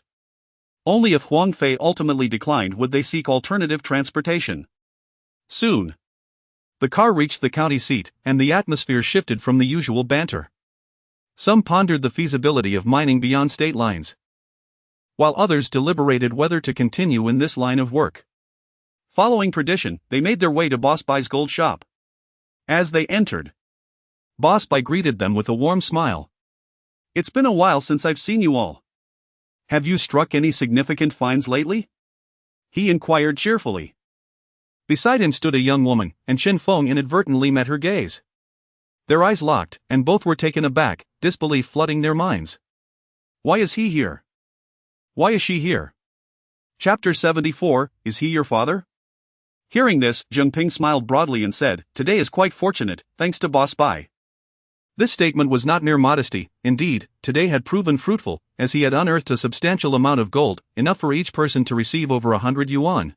Only if Huang Fei ultimately declined would they seek alternative transportation. Soon, the car reached the county seat, and the atmosphere shifted from the usual banter. Some pondered the feasibility of mining beyond state lines, while others deliberated whether to continue in this line of work. Following tradition, they made their way to Boss Bai's gold shop. As they entered, Boss Bai greeted them with a warm smile. It's been a while since I've seen you all. Have you struck any significant finds lately? He inquired cheerfully. Beside him stood a young woman, and Chen Feng inadvertently met her gaze. Their eyes locked, and both were taken aback, disbelief flooding their minds. Why is he here? Why is she here? Chapter 74, Is he your father? Hearing this, Zheng Ping smiled broadly and said, Today is quite fortunate, thanks to Boss Bai. This statement was not mere modesty. Indeed, today had proven fruitful, as he had unearthed a substantial amount of gold, enough for each person to receive over 100 yuan.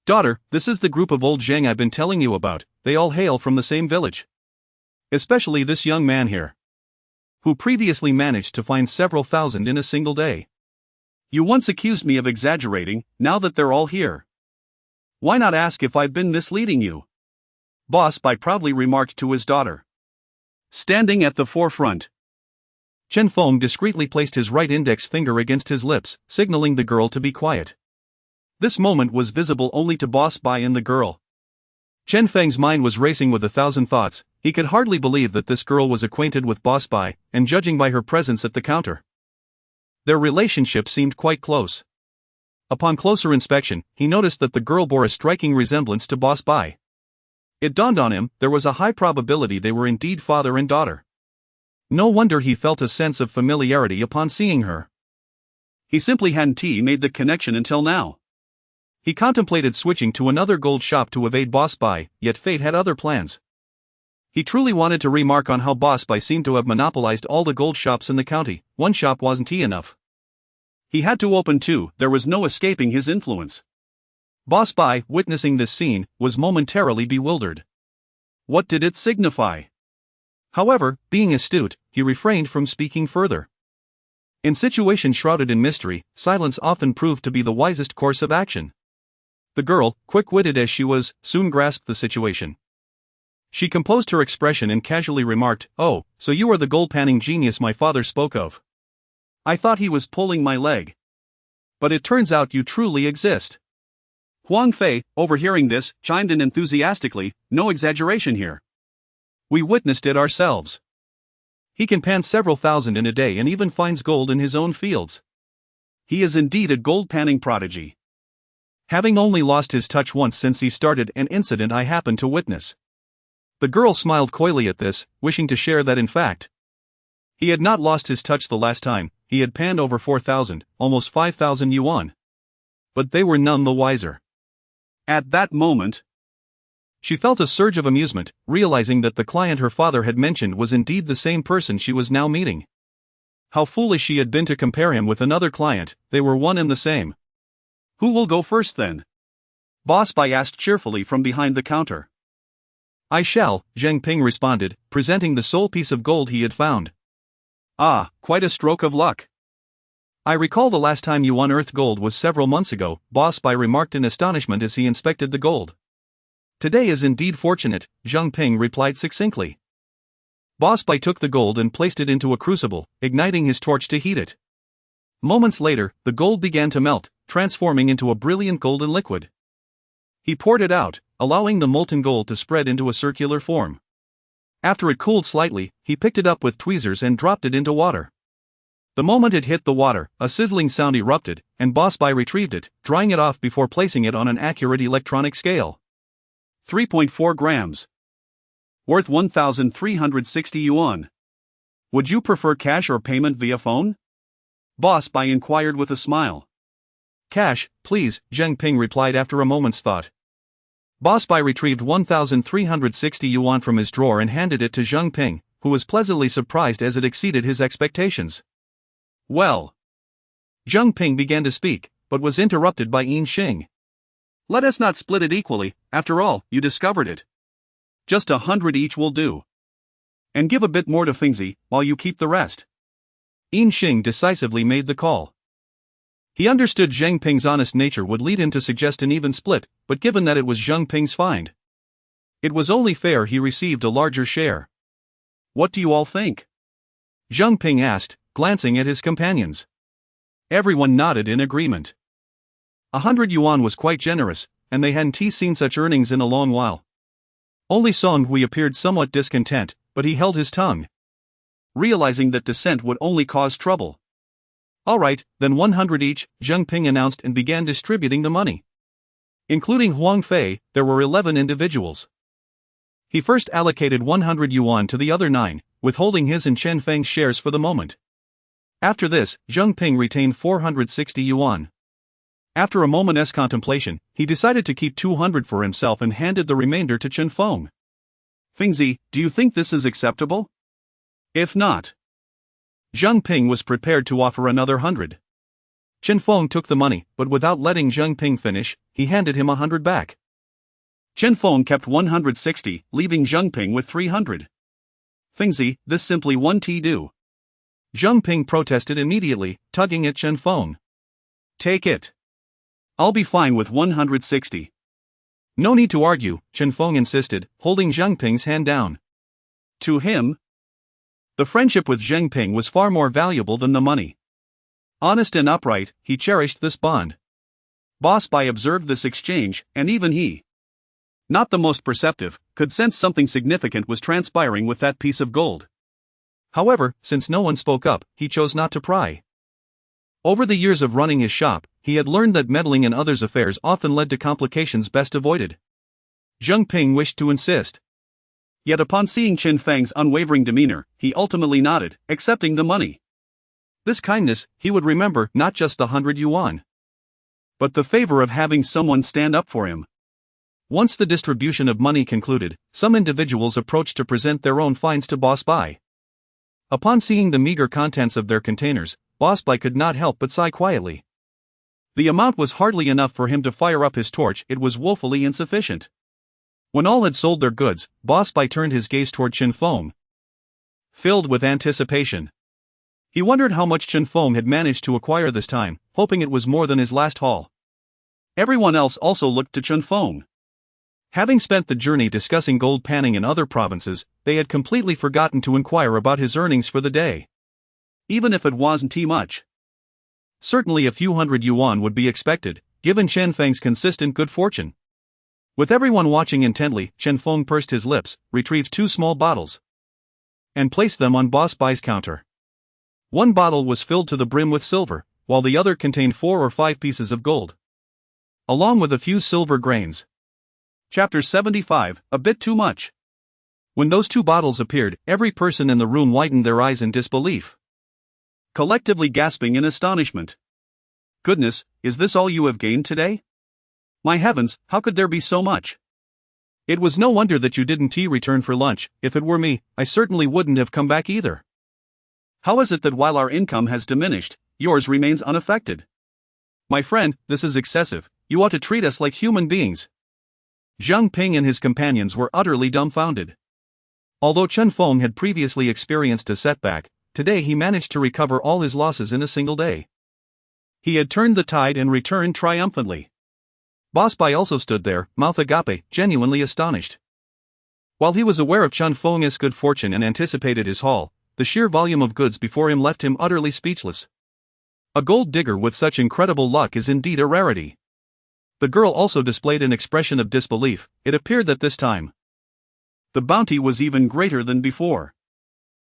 Daughter, this is the group of old Zheng I've been telling you about. They all hail from the same village. Especially this young man here, who previously managed to find several thousand in a single day. You once accused me of exaggerating, now that they're all here, why not ask if I've been misleading you? Boss Bai proudly remarked to his daughter. Standing at the forefront, Chen Feng discreetly placed his right index finger against his lips, signaling the girl to be quiet. This moment was visible only to Boss Bai and the girl. Chen Feng's mind was racing with 1,000 thoughts. He could hardly believe that this girl was acquainted with Boss Bai, and judging by her presence at the counter, their relationship seemed quite close. Upon closer inspection, he noticed that the girl bore a striking resemblance to Boss Bai. It dawned on him, there was a high probability they were indeed father and daughter. No wonder he felt a sense of familiarity upon seeing her. He simply hadn't made the connection until now. He contemplated switching to another gold shop to evade Boss Bai, yet fate had other plans. He truly wanted to remark on how Boss Bai seemed to have monopolized all the gold shops in the county. One shop wasn't enough. He had to open two, there was no escaping his influence. Boss Bai, witnessing this scene, was momentarily bewildered. What did it signify? However, being astute, he refrained from speaking further. In situations shrouded in mystery, silence often proved to be the wisest course of action. The girl, quick-witted as she was, soon grasped the situation. She composed her expression and casually remarked, Oh, so you are the gold-panning genius my father spoke of. I thought he was pulling my leg. But it turns out you truly exist. Huang Fei, overhearing this, chimed in enthusiastically, No exaggeration here. We witnessed it ourselves. He can pan several thousand in a day and even finds gold in his own fields. He is indeed a gold-panning prodigy. Having only lost his touch once since he started, an incident I happened to witness. The girl smiled coyly at this, wishing to share that in fact, he had not lost his touch the last time. He had panned over 4,000, almost 5,000 yuan. But they were none the wiser. At that moment, she felt a surge of amusement, realizing that the client her father had mentioned was indeed the same person she was now meeting. How foolish she had been to compare him with another client, they were one and the same. Who will go first then? Boss Bai asked cheerfully from behind the counter. I shall, Zheng Ping responded, presenting the sole piece of gold he had found. Ah, quite a stroke of luck. I recall the last time you unearthed gold was several months ago, Boss Bai remarked in astonishment as he inspected the gold. Today is indeed fortunate, Zheng Ping replied succinctly. Boss Bai took the gold and placed it into a crucible, igniting his torch to heat it. Moments later, the gold began to melt, transforming into a brilliant golden liquid. He poured it out, allowing the molten gold to spread into a circular form. After it cooled slightly, he picked it up with tweezers and dropped it into water. The moment it hit the water, a sizzling sound erupted, and Boss Bai retrieved it, drying it off before placing it on an accurate electronic scale. 3.4 grams. Worth 1,360 yuan. Would you prefer cash or payment via phone? Boss Bai inquired with a smile. Cash, please, Zheng Ping replied after a moment's thought. Boss Bai retrieved 1,360 yuan from his drawer and handed it to Zheng Ping, who was pleasantly surprised as it exceeded his expectations. Well. Zheng Ping began to speak, but was interrupted by Yin Xing. Let us not split it equally, after all, you discovered it. Just 100 each will do. And give a bit more to Fengzi, while you keep the rest. Yin Xing decisively made the call. He understood Zheng Ping's honest nature would lead him to suggest an even split, but given that it was Zheng Ping's find, it was only fair he received a larger share. What do you all think? Zheng Ping asked, glancing at his companions. Everyone nodded in agreement. 100 yuan was quite generous, and they hadn't seen such earnings in a long while. Only Song Hui appeared somewhat discontent, but he held his tongue, realizing that dissent would only cause trouble. All right, then 100 each, Zheng Ping announced and began distributing the money. Including Huang Fei, there were 11 individuals. He first allocated 100 yuan to the other 9, withholding his and Chen Feng's shares for the moment. After this, Zheng Ping retained 460 yuan. After a moment's contemplation, he decided to keep 200 for himself and handed the remainder to Chen Feng. Fengzi, do you think this is acceptable? If not, Zheng Ping was prepared to offer another 100. Chen Feng took the money, but without letting Zheng Ping finish, he handed him 100 back. Chen Feng kept 160, leaving Zheng Ping with 300. Fengzi, this simply won't do. Zheng Ping protested immediately, tugging at Chen Feng. Take it. I'll be fine with 160. No need to argue, Chen Feng insisted, holding Zheng Ping's hand down. To him, the friendship with Zheng Ping was far more valuable than the money. Honest and upright, he cherished this bond. Boss Bai observed this exchange, and even he, not the most perceptive, could sense something significant was transpiring with that piece of gold. However, since no one spoke up, he chose not to pry. Over the years of running his shop, he had learned that meddling in others' affairs often led to complications best avoided. Zheng Ping wished to insist. Yet upon seeing Chen Feng's unwavering demeanor, he ultimately nodded, accepting the money. This kindness, he would remember not just the 100 yuan, but the favor of having someone stand up for him. Once the distribution of money concluded, some individuals approached to present their own finds to Boss Bai. Upon seeing the meager contents of their containers, Boss Bai could not help but sigh quietly. The amount was hardly enough for him to fire up his torch, it was woefully insufficient. When all had sold their goods, Boss Bai turned his gaze toward Chen Feng, filled with anticipation. He wondered how much Chen Feng had managed to acquire this time, hoping it was more than his last haul. Everyone else also looked to Chen Feng. Having spent the journey discussing gold panning in other provinces, they had completely forgotten to inquire about his earnings for the day. Even if it wasn't much. Certainly a few hundred yuan would be expected, given Chen Feng's consistent good fortune. With everyone watching intently, Chen Feng pursed his lips, retrieved 2 small bottles, and placed them on Boss Bai's counter. One bottle was filled to the brim with silver, while the other contained 4 or 5 pieces of gold, along with a few silver grains. Chapter 75, a bit too much. When those 2 bottles appeared, every person in the room widened their eyes in disbelief, collectively gasping in astonishment. Goodness, is this all you have gained today? My heavens, how could there be so much? It was no wonder that you didn't return for lunch. If it were me, I certainly wouldn't have come back either. How is it that while our income has diminished, yours remains unaffected? My friend, this is excessive. You ought to treat us like human beings. Zheng Ping and his companions were utterly dumbfounded. Although Chen Feng had previously experienced a setback, today he managed to recover all his losses in a single day. He had turned the tide and returned triumphantly. Boss Bai also stood there, mouth agape, genuinely astonished. While he was aware of Chen Feng's good fortune and anticipated his haul, the sheer volume of goods before him left him utterly speechless. A gold digger with such incredible luck is indeed a rarity. The girl also displayed an expression of disbelief. It appeared that this time the bounty was even greater than before.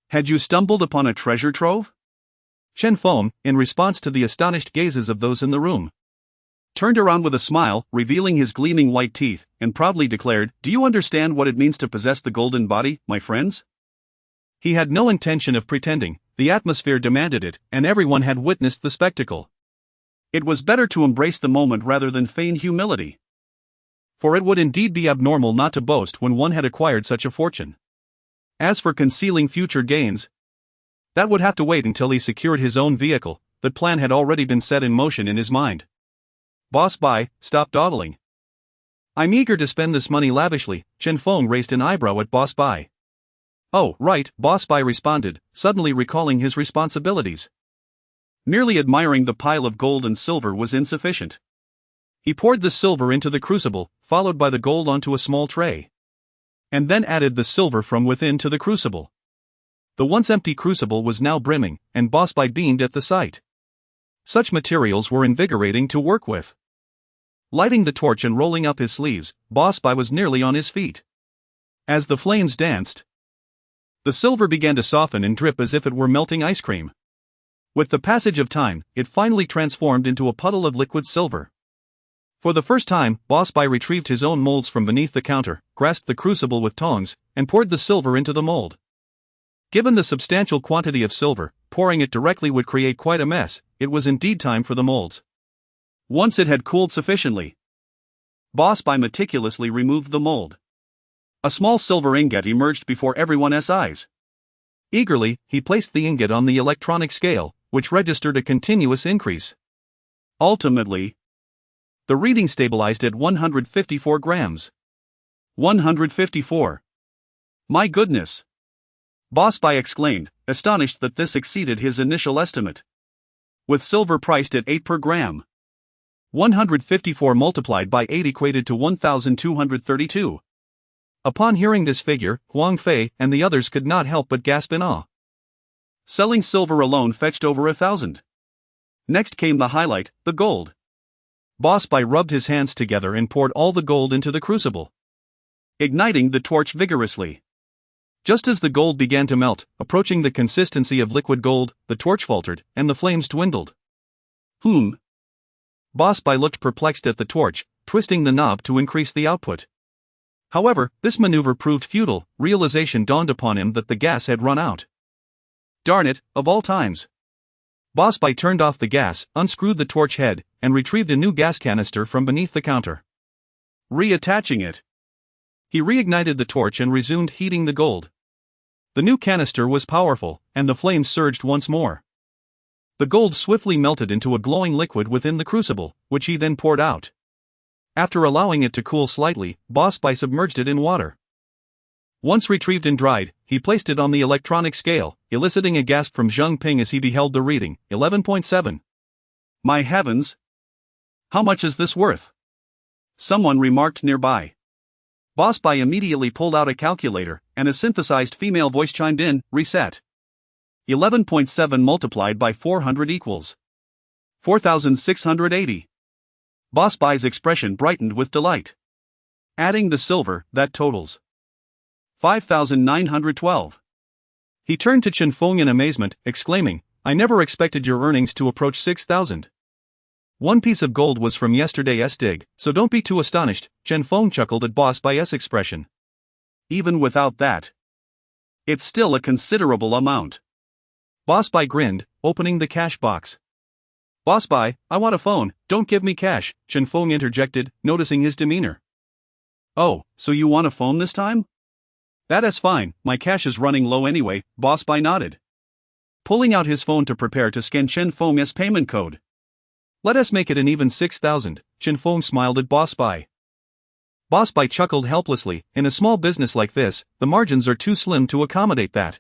Had you stumbled upon a treasure trove? Chen Feng, in response to the astonished gazes of those in the room, turned around with a smile, revealing his gleaming white teeth, and proudly declared, "Do you understand what it means to possess the golden body, my friends?" He had no intention of pretending, the atmosphere demanded it, and everyone had witnessed the spectacle. It was better to embrace the moment rather than feign humility. For it would indeed be abnormal not to boast when one had acquired such a fortune. As for concealing future gains, that would have to wait until he secured his own vehicle. The plan had already been set in motion in his mind. Boss Bai, stop dawdling. I'm eager to spend this money lavishly. Chen Feng raised an eyebrow at Boss Bai. Oh, right, Boss Bai responded, suddenly recalling his responsibilities. Merely admiring the pile of gold and silver was insufficient. He poured the silver into the crucible, followed by the gold onto a small tray, and then added the silver from within to the crucible. The once empty crucible was now brimming, and Boss Bai beamed at the sight. Such materials were invigorating to work with. Lighting the torch and rolling up his sleeves, Boss Bai was nearly on his feet. As the flames danced, the silver began to soften and drip as if it were melting ice cream. With the passage of time, it finally transformed into a puddle of liquid silver. For the first time, Boss Bai retrieved his own molds from beneath the counter, grasped the crucible with tongs, and poured the silver into the mold. Given the substantial quantity of silver, pouring it directly would create quite a mess. It was indeed time for the molds. Once it had cooled sufficiently, Boss Bai meticulously removed the mold. A small silver ingot emerged before everyone's eyes. Eagerly, he placed the ingot on the electronic scale, which registered a continuous increase. Ultimately, the reading stabilized at 154 grams. 154. My goodness! Boss Bai exclaimed, astonished that this exceeded his initial estimate. With silver priced at 8 per gram, 154 multiplied by 8 equated to 1,232. Upon hearing this figure, Huang Fei and the others could not help but gasp in awe. Selling silver alone fetched over 1,000. Next came the highlight, the gold. Boss Bai rubbed his hands together and poured all the gold into the crucible, igniting the torch vigorously. Just as the gold began to melt, approaching the consistency of liquid gold, the torch faltered, and the flames dwindled. Boss Bai looked perplexed at the torch, twisting the knob to increase the output. However, this maneuver proved futile. Realization dawned upon him that the gas had run out. Darn it, of all times. Boss Bai turned off the gas, unscrewed the torch head, and retrieved a new gas canister from beneath the counter. Reattaching it, he reignited the torch and resumed heating the gold. The new canister was powerful, and the flames surged once more. The gold swiftly melted into a glowing liquid within the crucible, which he then poured out. After allowing it to cool slightly, Boss Bai submerged it in water. Once retrieved and dried, he placed it on the electronic scale, eliciting a gasp from Zheng Ping as he beheld the reading, 11.7. My heavens! How much is this worth? Someone remarked nearby. Boss Bai immediately pulled out a calculator, and a synthesized female voice chimed in, reset. 11.7 multiplied by 400 equals 4,680. Boss Bai's expression brightened with delight. Adding the silver, that totals 5,912. He turned to Chen Feng in amazement, exclaiming, I never expected your earnings to approach 6,000. One piece of gold was from yesterday's dig, so don't be too astonished. Chen Feng chuckled at Boss Bai's expression. Even without that, it's still a considerable amount. Boss Bai grinned, opening the cash box. Boss Bai, I want a phone, don't give me cash, Chen Feng interjected, noticing his demeanor. Oh, so you want a phone this time? That is fine, my cash is running low anyway, Boss Bai nodded, pulling out his phone to prepare to scan Chen Feng's payment code. Let us make it an even 6,000, Chen Feng smiled at Boss Bai. Boss Bai chuckled helplessly, in a small business like this, the margins are too slim to accommodate that.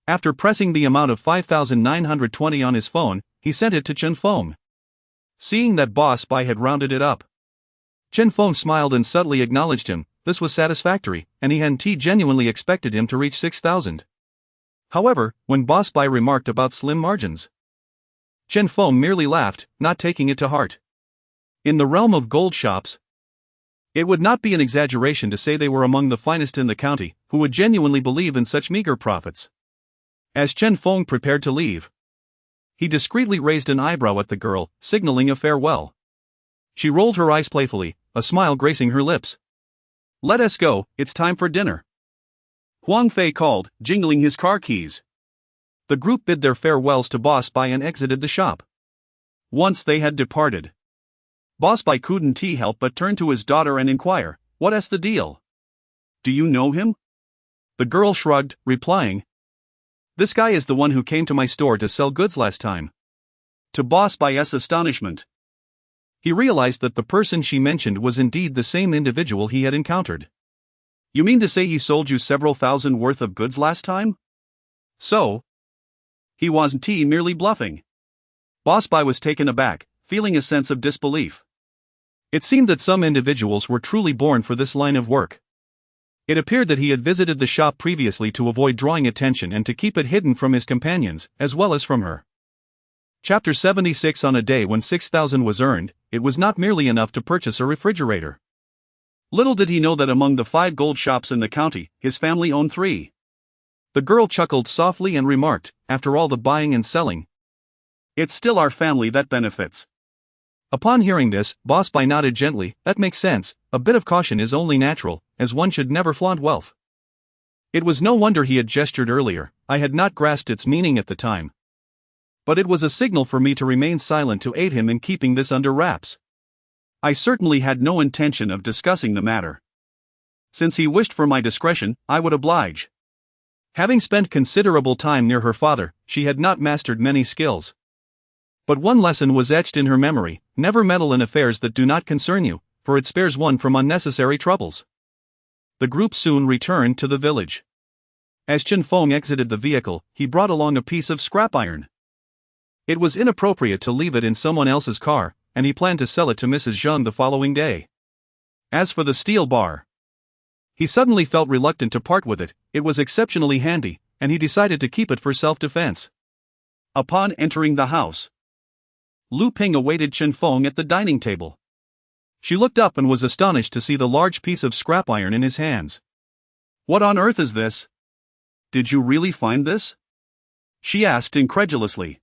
After pressing the amount of 5,920 on his phone, he sent it to Chen Feng. seeing that Boss Bai had rounded it up. Chen Feng smiled and subtly acknowledged him. This was satisfactory, and he hadn't genuinely expected him to reach 6,000. However, when Boss Bai remarked about slim margins, Chen Feng merely laughed, not taking it to heart. In the realm of gold shops, it would not be an exaggeration to say they were among the finest in the county, who would genuinely believe in such meager profits. As Chen Feng prepared to leave, he discreetly raised an eyebrow at the girl, signaling a farewell. She rolled her eyes playfully, a smile gracing her lips. "Let us go, it's time for dinner," Huang Fei called, jingling his car keys. The group bid their farewells to Boss Bai and exited the shop. Once they had departed, Boss Bai couldn't help but turn to his daughter and inquire, "What's the deal? Do you know him?" The girl shrugged, replying, "This guy is the one who came to my store to sell goods last time." To Boss Bai's astonishment, he realized that the person she mentioned was indeed the same individual he had encountered. "You mean to say he sold you several thousand worth of goods last time? So he wasn't merely bluffing?" Boss Bai was taken aback, feeling a sense of disbelief. It seemed that some individuals were truly born for this line of work. It appeared that he had visited the shop previously to avoid drawing attention and to keep it hidden from his companions, as well as from her. Chapter 76. On a day when 6,000 was earned, it was not merely enough to purchase a refrigerator. Little did he know that among the 5 gold shops in the county, his family owned 3. The girl chuckled softly and remarked, "After all the buying and selling, it's still our family that benefits." Upon hearing this, Boss Bai nodded gently. "That makes sense, a bit of caution is only natural, as one should never flaunt wealth." It was no wonder he had gestured earlier. I had not grasped its meaning at the time, but it was a signal for me to remain silent to aid him in keeping this under wraps. I certainly had no intention of discussing the matter. Since he wished for my discretion, I would oblige. Having spent considerable time near her father, she had not mastered many skills. But one lesson was etched in her memory: never meddle in affairs that do not concern you, for it spares one from unnecessary troubles. The group soon returned to the village. As Chen Feng exited the vehicle, he brought along a piece of scrap iron. It was inappropriate to leave it in someone else's car, and he planned to sell it to Mrs. Zheng the following day. As for the steel bar, he suddenly felt reluctant to part with it. It was exceptionally handy, and he decided to keep it for self-defense. Upon entering the house, Lu Ping awaited Chen Feng at the dining table. She looked up and was astonished to see the large piece of scrap iron in his hands. "What on earth is this? Did you really find this?" she asked incredulously.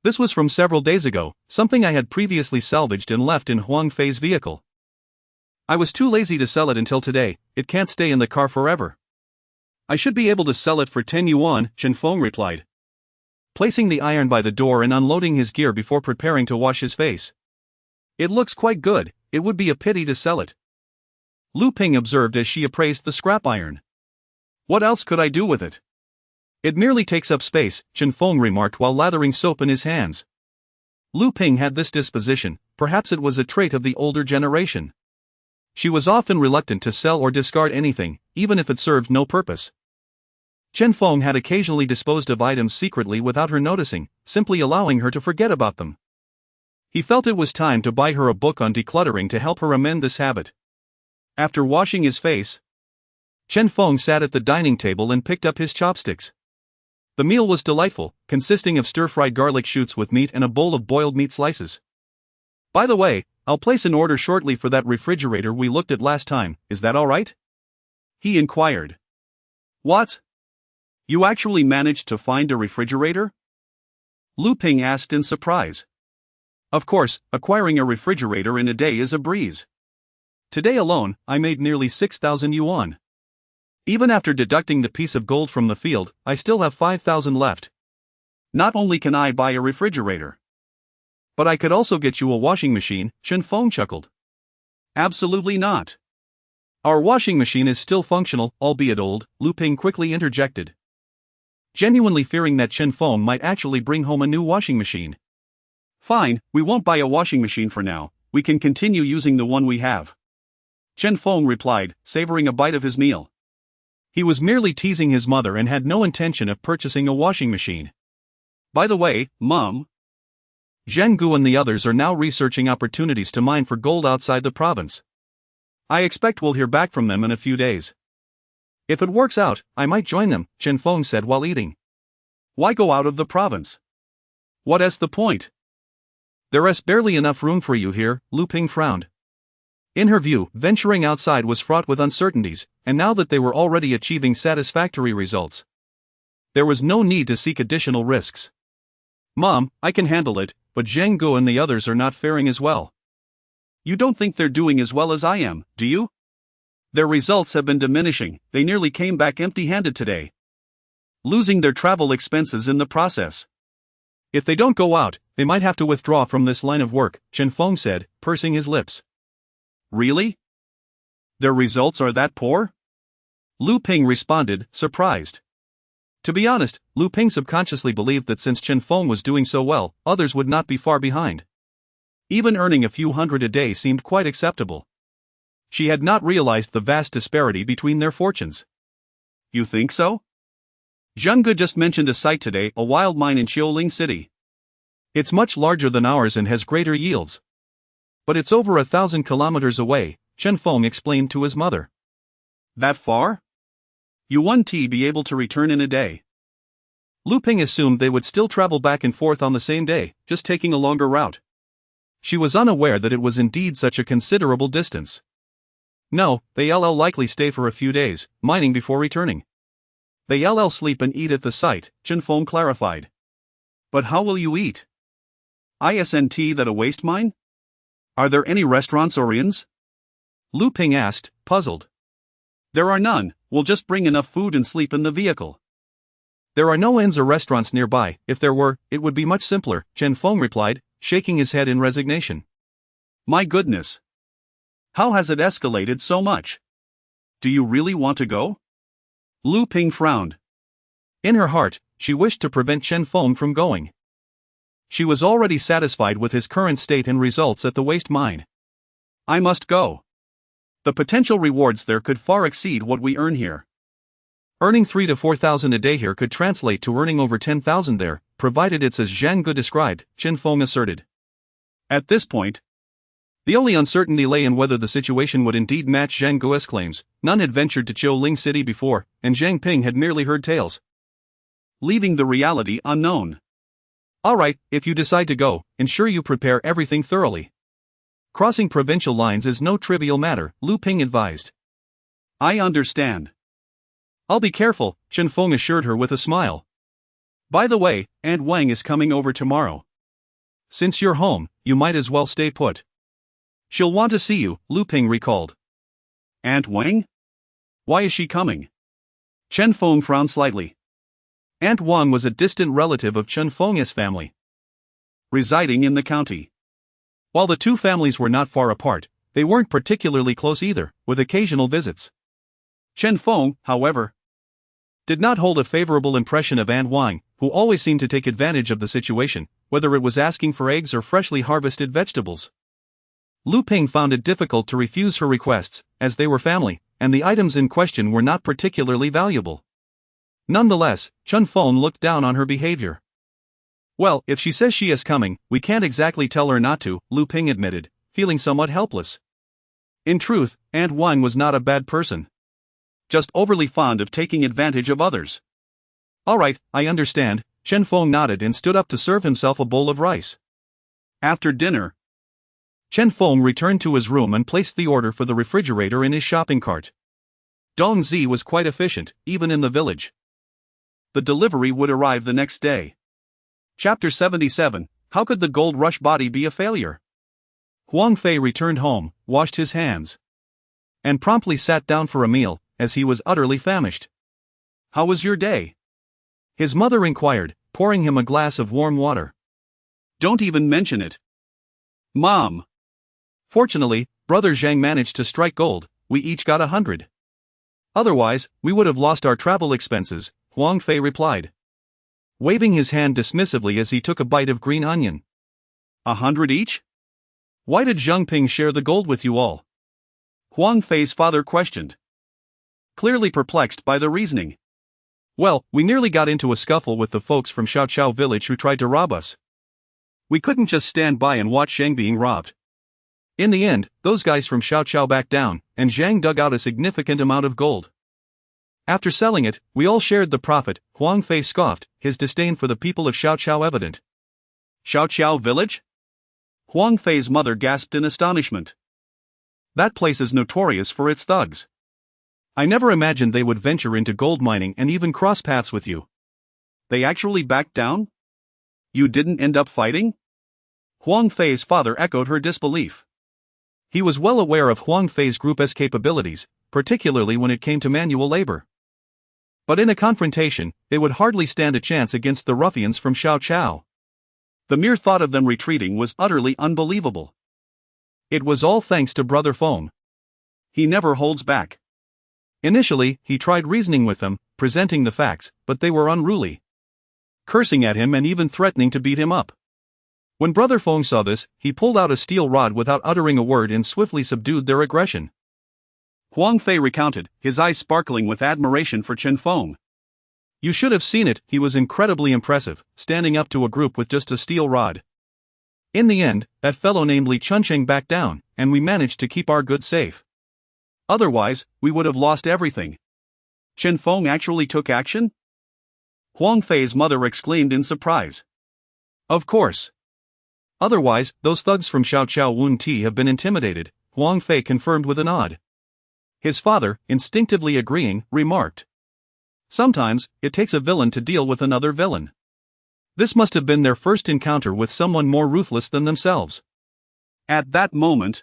"This was from several days ago, something I had previously salvaged and left in Huang Fei's vehicle. I was too lazy to sell it until today. It can't stay in the car forever." "I should be able to sell it for 10 yuan, Chen Feng replied, placing the iron by the door and unloading his gear before preparing to wash his face. "It looks quite good, it would be a pity to sell it," Lu Ping observed as she appraised the scrap iron. "What else could I do with it?" "It merely takes up space," Chen Feng remarked while lathering soap in his hands. Lu Ping had this disposition, perhaps it was a trait of the older generation. She was often reluctant to sell or discard anything, even if it served no purpose. Chen Feng had occasionally disposed of items secretly without her noticing, simply allowing her to forget about them. He felt it was time to buy her a book on decluttering to help her amend this habit. After washing his face, Chen Feng sat at the dining table and picked up his chopsticks. The meal was delightful, consisting of stir-fried garlic shoots with meat and a bowl of boiled meat slices. "By the way, I'll place an order shortly for that refrigerator we looked at last time, is that all right?" he inquired. "What? You actually managed to find a refrigerator?" Lu Ping asked in surprise. "Of course, acquiring a refrigerator in a day is a breeze. Today alone, I made nearly 6,000 yuan. Even after deducting the piece of gold from the field, I still have 5,000 left. Not only can I buy a refrigerator, but I could also get you a washing machine," Chen Feng chuckled. "Absolutely not. Our washing machine is still functional, albeit old," Lu Ping quickly interjected, genuinely fearing that Chen Feng might actually bring home a new washing machine. "Fine, we won't buy a washing machine for now, we can continue using the one we have," Chen Feng replied, savoring a bite of his meal. He was merely teasing his mother and had no intention of purchasing a washing machine. "By the way, Mom, Zheng Gu and the others are now researching opportunities to mine for gold outside the province. I expect we'll hear back from them in a few days. If it works out, I might join them, Chen Feng said while eating. Why go out of the province? What is the point? There is barely enough room for you here, Lu Ping frowned. In her view, venturing outside was fraught with uncertainties, and now that they were already achieving satisfactory results, there was no need to seek additional risks. Mom, I can handle it, but Zheng Gu and the others are not faring as well. You don't think they're doing as well as I am, do you? Their results have been diminishing, they nearly came back empty-handed today, losing their travel expenses in the process. If they don't go out, they might have to withdraw from this line of work, Chen Feng said, pursing his lips. Really? Their results are that poor? Lu Ping responded, surprised. To be honest, Lu Ping subconsciously believed that since Chen Feng was doing so well, others would not be far behind. Even earning a few hundred a day seemed quite acceptable. She had not realized the vast disparity between their fortunes. You think so? Zheng Gu just mentioned a site today, a wild mine in Xiaoling City. It's much larger than ours and has greater yields. But it's over 1,000 kilometers away, Chen Feng explained to his mother. That far? You won't be able to return in a day. Lu Ping assumed they would still travel back and forth on the same day, just taking a longer route. She was unaware that it was indeed such a considerable distance. No, they'll likely stay for a few days, mining before returning. They'll sleep and eat at the site, Chen Feng clarified. But how will you eat? Isn't that a waste mine? Are there any restaurants or inns? Lu Ping asked, puzzled. There are none, we'll just bring enough food and sleep in the vehicle. There are no inns or restaurants nearby. If there were, it would be much simpler, Chen Feng replied, shaking his head in resignation. My goodness. How has it escalated so much? Do you really want to go? Lu Ping frowned. In her heart, she wished to prevent Chen Feng from going. She was already satisfied with his current state and results at the waste mine. I must go. The potential rewards there could far exceed what we earn here. Earning 3,000 to 4,000 a day here could translate to earning over 10,000 there, provided it's as Zheng Gu described, Chen Feng asserted. At this point, the only uncertainty lay in whether the situation would indeed match Zheng Gu's claims. None had ventured to Xiaoling City before, and Zhang Ping had merely heard tales, leaving the reality unknown. Alright, if you decide to go, ensure you prepare everything thoroughly. Crossing provincial lines is no trivial matter, Lu Ping advised. I understand. I'll be careful, Chen Feng assured her with a smile. By the way, Aunt Wang is coming over tomorrow. Since you're home, you might as well stay put. She'll want to see you, Lu Ping recalled. Aunt Wang? Why is she coming? Chen Feng frowned slightly. Aunt Wang was a distant relative of Chen Feng's family, residing in the county. While the two families were not far apart, they weren't particularly close either, with occasional visits. Chen Feng, however, did not hold a favorable impression of Aunt Wang, who always seemed to take advantage of the situation, whether it was asking for eggs or freshly harvested vegetables. Lu Ping found it difficult to refuse her requests, as they were family, and the items in question were not particularly valuable. Nonetheless, Chen Feng looked down on her behavior. Well, if she says she is coming, we can't exactly tell her not to, Lu Ping admitted, feeling somewhat helpless. In truth, Aunt Wang was not a bad person, just overly fond of taking advantage of others. Alright, I understand, Chen Feng nodded and stood up to serve himself a bowl of rice. After dinner, Chen Feng returned to his room and placed the order for the refrigerator in his shopping cart. Dong Zi was quite efficient, even in the village. The delivery would arrive the next day. Chapter 77, How could the gold rush body be a failure? Huang Fei returned home, washed his hands, and promptly sat down for a meal, as he was utterly famished. How was your day? His mother inquired, pouring him a glass of warm water. Don't even mention it, Mom. Fortunately, Brother Zhang managed to strike gold. We each got 100. Otherwise, we would have lost our travel expenses, Huang Fei replied, waving his hand dismissively as he took a bite of green onion. 100 each? Why did Zhang Ping share the gold with you all? Huang Fei's father questioned, clearly perplexed by the reasoning. Well, we nearly got into a scuffle with the folks from Xiao Chao village who tried to rob us. We couldn't just stand by and watch Zhang being robbed. In the end, those guys from Xiao Qiao backed down, and Zhang dug out a significant amount of gold. After selling it, we all shared the profit. Huang Fei scoffed, his disdain for the people of Xiao Qiao evident. Xiao Qiao village? Huang Fei's mother gasped in astonishment. That place is notorious for its thugs. I never imagined they would venture into gold mining and even cross paths with you. They actually backed down? You didn't end up fighting? Huang Fei's father echoed her disbelief. He was well aware of Huang Fei's group's capabilities, particularly when it came to manual labor. But in a confrontation, they would hardly stand a chance against the ruffians from Xiao Qiao. The mere thought of them retreating was utterly unbelievable. It was all thanks to Brother Feng. He never holds back. Initially, he tried reasoning with them, presenting the facts, but they were unruly, cursing at him and even threatening to beat him up. When Brother Feng saw this, he pulled out a steel rod without uttering a word and swiftly subdued their aggression. Huang Fei recounted, his eyes sparkling with admiration for Chen Feng. You should have seen it, he was incredibly impressive, standing up to a group with just a steel rod. In the end, that fellow named Li Chunsheng backed down, and we managed to keep our goods safe. Otherwise, we would have lost everything. Chen Feng actually took action? Huang Fei's mother exclaimed in surprise. Of course. Otherwise, those thugs from Xiao Qiao Wen Ti have been intimidated, Huang Fei confirmed with a nod. His father, instinctively agreeing, remarked. Sometimes, it takes a villain to deal with another villain. This must have been their first encounter with someone more ruthless than themselves. At that moment,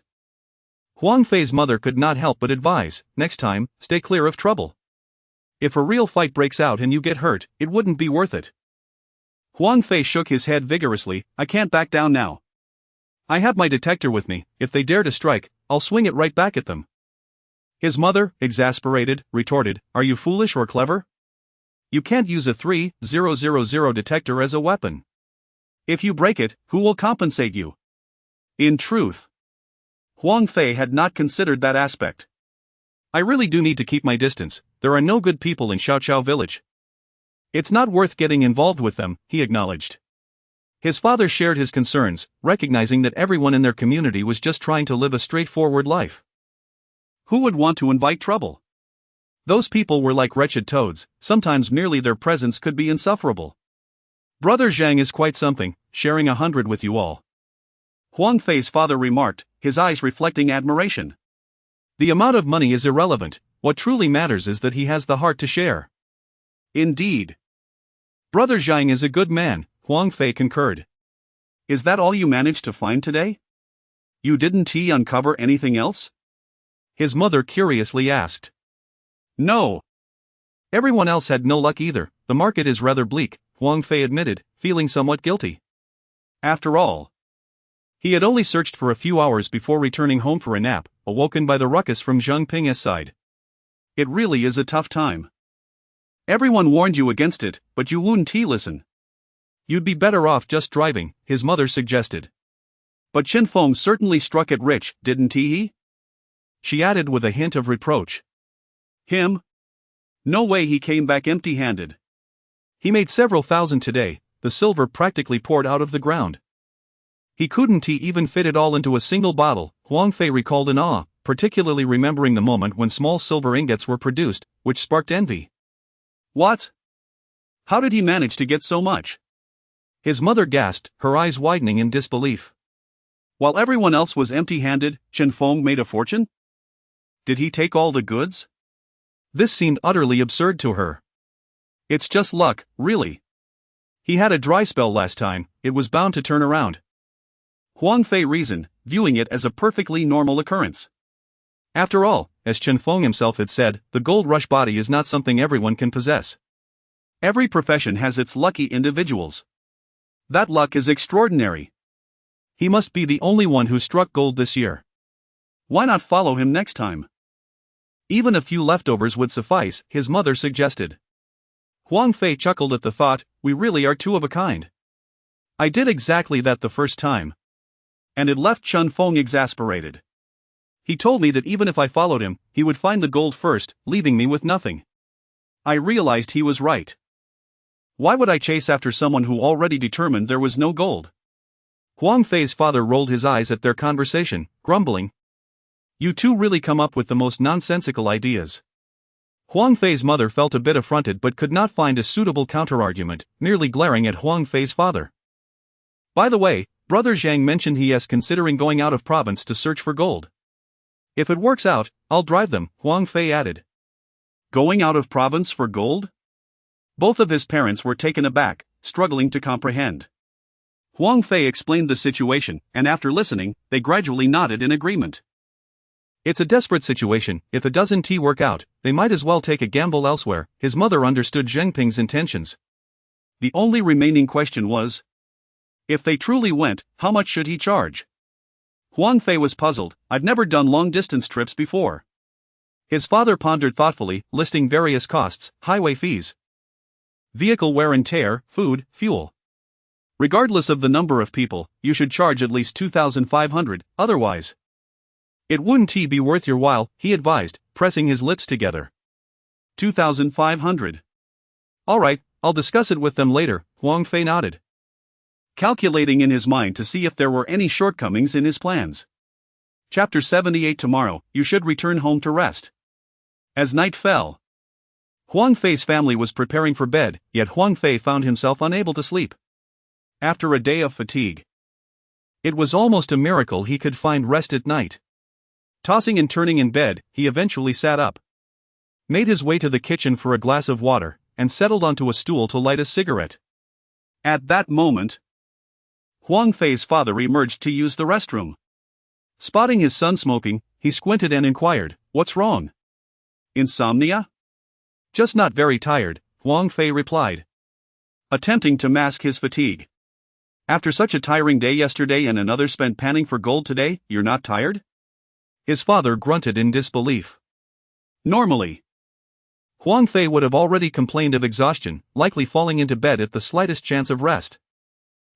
Huang Fei's mother could not help but advise, next time, stay clear of trouble. If a real fight breaks out and you get hurt, it wouldn't be worth it. Huang Fei shook his head vigorously, I can't back down now. I have my detector with me, if they dare to strike, I'll swing it right back at them. His mother, exasperated, retorted, Are you foolish or clever? You can't use a 3000 detector as a weapon. If you break it, who will compensate you? In truth, Huang Fei had not considered that aspect. I really do need to keep my distance, there are no good people in Xiao Qiao village. It's not worth getting involved with them, he acknowledged. His father shared his concerns, recognizing that everyone in their community was just trying to live a straightforward life. Who would want to invite trouble? Those people were like wretched toads, sometimes merely their presence could be insufferable. Brother Zhang is quite something, sharing 100 with you all. Huang Fei's father remarked, his eyes reflecting admiration. The amount of money is irrelevant, what truly matters is that he has the heart to share. Indeed. Brother Zhang is a good man, Huang Fei concurred. Is that all you managed to find today? You didn't uncover anything else? His mother curiously asked. No. Everyone else had no luck either, the market is rather bleak, Huang Fei admitted, feeling somewhat guilty. After all, he had only searched for a few hours before returning home for a nap, awoken by the ruckus from Zhang Ping's side. It really is a tough time. Everyone warned you against it, but you wouldn't listen. You'd be better off just driving, his mother suggested. But Chen Feng certainly struck it rich, didn't he? She added with a hint of reproach. Him? No way he came back empty-handed. He made several thousand today, the silver practically poured out of the ground. He couldn't even fit it all into a single bottle, Huang Fei recalled in awe, particularly remembering the moment when small silver ingots were produced, which sparked envy. What? How did he manage to get so much? His mother gasped, her eyes widening in disbelief. While everyone else was empty-handed, Chen Feng made a fortune? Did he take all the goods? This seemed utterly absurd to her. It's just luck, really. He had a dry spell last time, it was bound to turn around. Huang Fei reasoned, viewing it as a perfectly normal occurrence. After all, as Chen Feng himself had said, the gold rush body is not something everyone can possess. Every profession has its lucky individuals. That luck is extraordinary. He must be the only one who struck gold this year. Why not follow him next time? Even a few leftovers would suffice, his mother suggested. Huang Fei chuckled at the thought, we really are two of a kind. I did exactly that the first time. And it left Chen Feng exasperated. He told me that even if I followed him, he would find the gold first, leaving me with nothing. I realized he was right. Why would I chase after someone who already determined there was no gold? Huang Fei's father rolled his eyes at their conversation, grumbling. You two really come up with the most nonsensical ideas. Huang Fei's mother felt a bit affronted but could not find a suitable counterargument, merely glaring at Huang Fei's father. By the way, Brother Zhang mentioned he is considering going out of province to search for gold. If it works out, I'll drive them, Huang Fei added. Going out of province for gold? Both of his parents were taken aback, struggling to comprehend. Huang Fei explained the situation, and after listening, they gradually nodded in agreement. It's a desperate situation. If it doesn't work out, they might as well take a gamble elsewhere. His mother understood Zheng Ping's intentions. The only remaining question was, if they truly went, how much should he charge? Huang Fei was puzzled. I've never done long-distance trips before. His father pondered thoughtfully, listing various costs, highway fees, vehicle wear and tear, food, fuel. Regardless of the number of people, you should charge at least 2,500, otherwise it wouldn't be worth your while, he advised, pressing his lips together. 2,500. All right, I'll discuss it with them later, Huang Fei nodded, calculating in his mind to see if there were any shortcomings in his plans. Chapter 78. Tomorrow, you should return home to rest. As night fell, Huang Fei's family was preparing for bed, yet Huang Fei found himself unable to sleep. After a day of fatigue, it was almost a miracle he could find rest at night. Tossing and turning in bed, he eventually sat up, made his way to the kitchen for a glass of water, and settled onto a stool to light a cigarette. At that moment, Huang Fei's father emerged to use the restroom. Spotting his son smoking, he squinted and inquired, "What's wrong? Insomnia?" Just not very tired, Huang Fei replied, attempting to mask his fatigue. After such a tiring day yesterday and another spent panning for gold today, you're not tired? His father grunted in disbelief. Normally, Huang Fei would have already complained of exhaustion, likely falling into bed at the slightest chance of rest.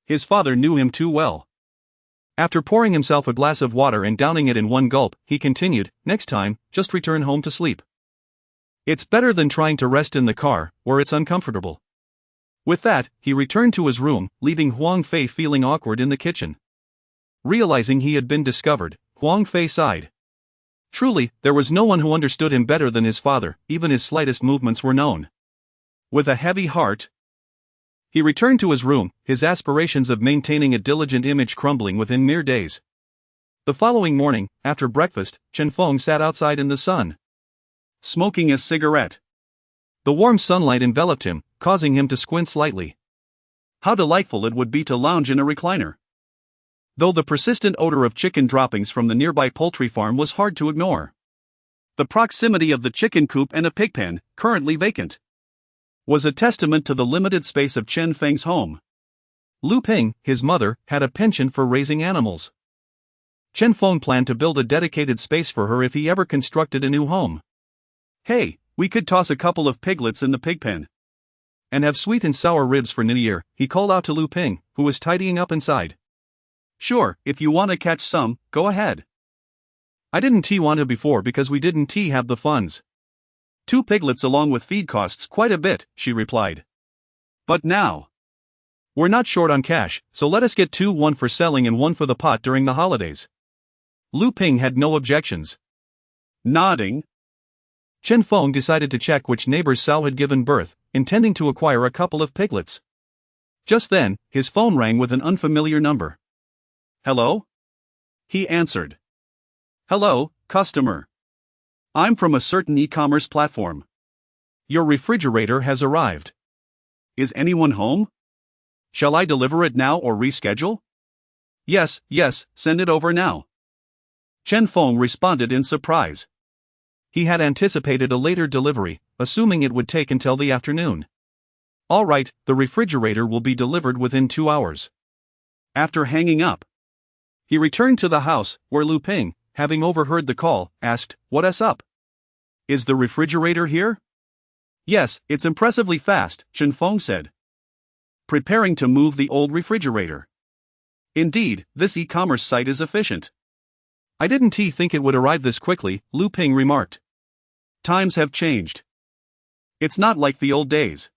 His father knew him too well. After pouring himself a glass of water and downing it in one gulp, he continued, "Next time, just return home to sleep. It's better than trying to rest in the car, where it's uncomfortable." With that, he returned to his room, leaving Huang Fei feeling awkward in the kitchen. Realizing he had been discovered, Huang Fei sighed. Truly, there was no one who understood him better than his father, even his slightest movements were known. With a heavy heart, he returned to his room, his aspirations of maintaining a diligent image crumbling within mere days. The following morning, after breakfast, Chen Feng sat outside in the sun, smoking a cigarette. The warm sunlight enveloped him, causing him to squint slightly. How delightful it would be to lounge in a recliner. Though the persistent odor of chicken droppings from the nearby poultry farm was hard to ignore. The proximity of the chicken coop and a pig pen, currently vacant, was a testament to the limited space of Chen Feng's home. Lu Ping, his mother, had a penchant for raising animals. Chen Feng planned to build a dedicated space for her if he ever constructed a new home. Hey, we could toss a couple of piglets in the pig pen. And have sweet and sour ribs for New Year, he called out to Lu Ping, who was tidying up inside. Sure, if you want to catch some, go ahead. I didn't want to before because we didn't have the funds. 2 piglets along with feed costs quite a bit, she replied. But now, we're not short on cash, so let us get 2, one for selling and one for the pot during the holidays. Lu Ping had no objections. Nodding, Chen Feng decided to check which neighbor's sow had given birth, intending to acquire a couple of piglets. Just then, his phone rang with an unfamiliar number. Hello? He answered. Hello, customer. I'm from a certain e-commerce platform. Your refrigerator has arrived. Is anyone home? Shall I deliver it now or reschedule? Yes, send it over now. Chen Feng responded in surprise. He had anticipated a later delivery, assuming it would take until the afternoon. All right, the refrigerator will be delivered within 2 hours. After hanging up, he returned to the house, where Lu Ping, having overheard the call, asked, "What's up? Is the refrigerator here?" "Yes, it's impressively fast," Chen Feng said, preparing to move the old refrigerator. "Indeed, this e-commerce site is efficient." "I didn't think it would arrive this quickly," Lu Ping remarked. "Times have changed. It's not like the old days.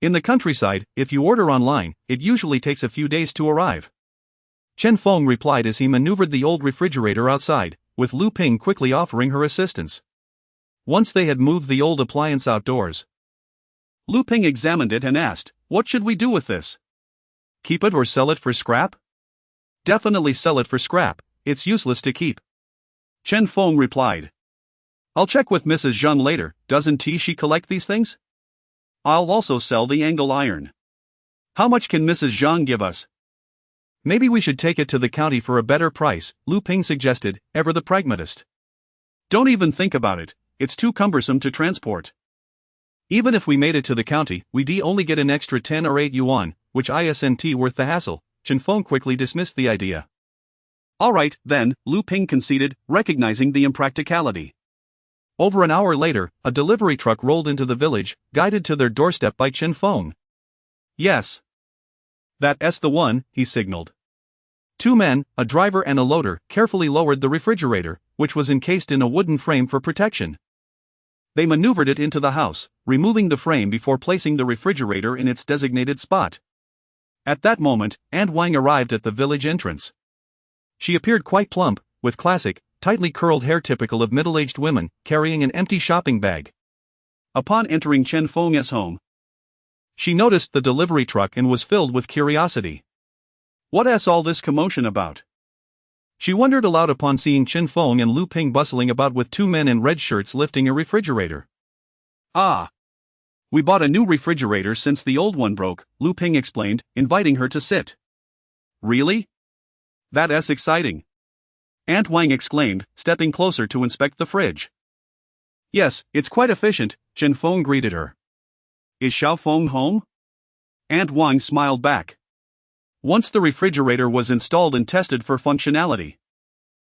In the countryside, if you order online, it usually takes a few days to arrive." Chen Feng replied as he maneuvered the old refrigerator outside, with Lu Ping quickly offering her assistance. Once they had moved the old appliance outdoors, Lu Ping examined it and asked, "What should we do with this? Keep it or sell it for scrap?" "Definitely sell it for scrap, it's useless to keep," Chen Feng replied. "I'll check with Mrs. Zhang later, doesn't she collect these things? I'll also sell the angle iron. How much can Mrs. Zhang give us?" "Maybe we should take it to the county for a better price," Lu Ping suggested, ever the pragmatist. "Don't even think about it, it's too cumbersome to transport. Even if we made it to the county, we'd only get an extra 10 or 8 yuan, which isn't worth the hassle." Chen Feng quickly dismissed the idea. "All right, then," Lu Ping conceded, recognizing the impracticality. Over an hour later, a delivery truck rolled into the village, guided to their doorstep by Chen Feng. "Yes. That's the one," he signaled. 2 men, a driver and a loader, carefully lowered the refrigerator, which was encased in a wooden frame for protection. They maneuvered it into the house, removing the frame before placing the refrigerator in its designated spot. At that moment, Aunt Wang arrived at the village entrance. She appeared quite plump, with classic, tightly curled hair typical of middle-aged women, carrying an empty shopping bag. Upon entering Chen Feng's home, she noticed the delivery truck and was filled with curiosity. "What's all this commotion about?" She wondered aloud upon seeing Chen Feng and Lu Ping bustling about with 2 men in red shirts lifting a refrigerator. "Ah. We bought a new refrigerator since the old one broke," Lu Ping explained, inviting her to sit. "Really? That's exciting," Aunt Wang exclaimed, stepping closer to inspect the fridge. "Yes, it's quite efficient," Chen Feng greeted her. "Is Xiao Feng home?" Aunt Wang smiled back. Once the refrigerator was installed and tested for functionality,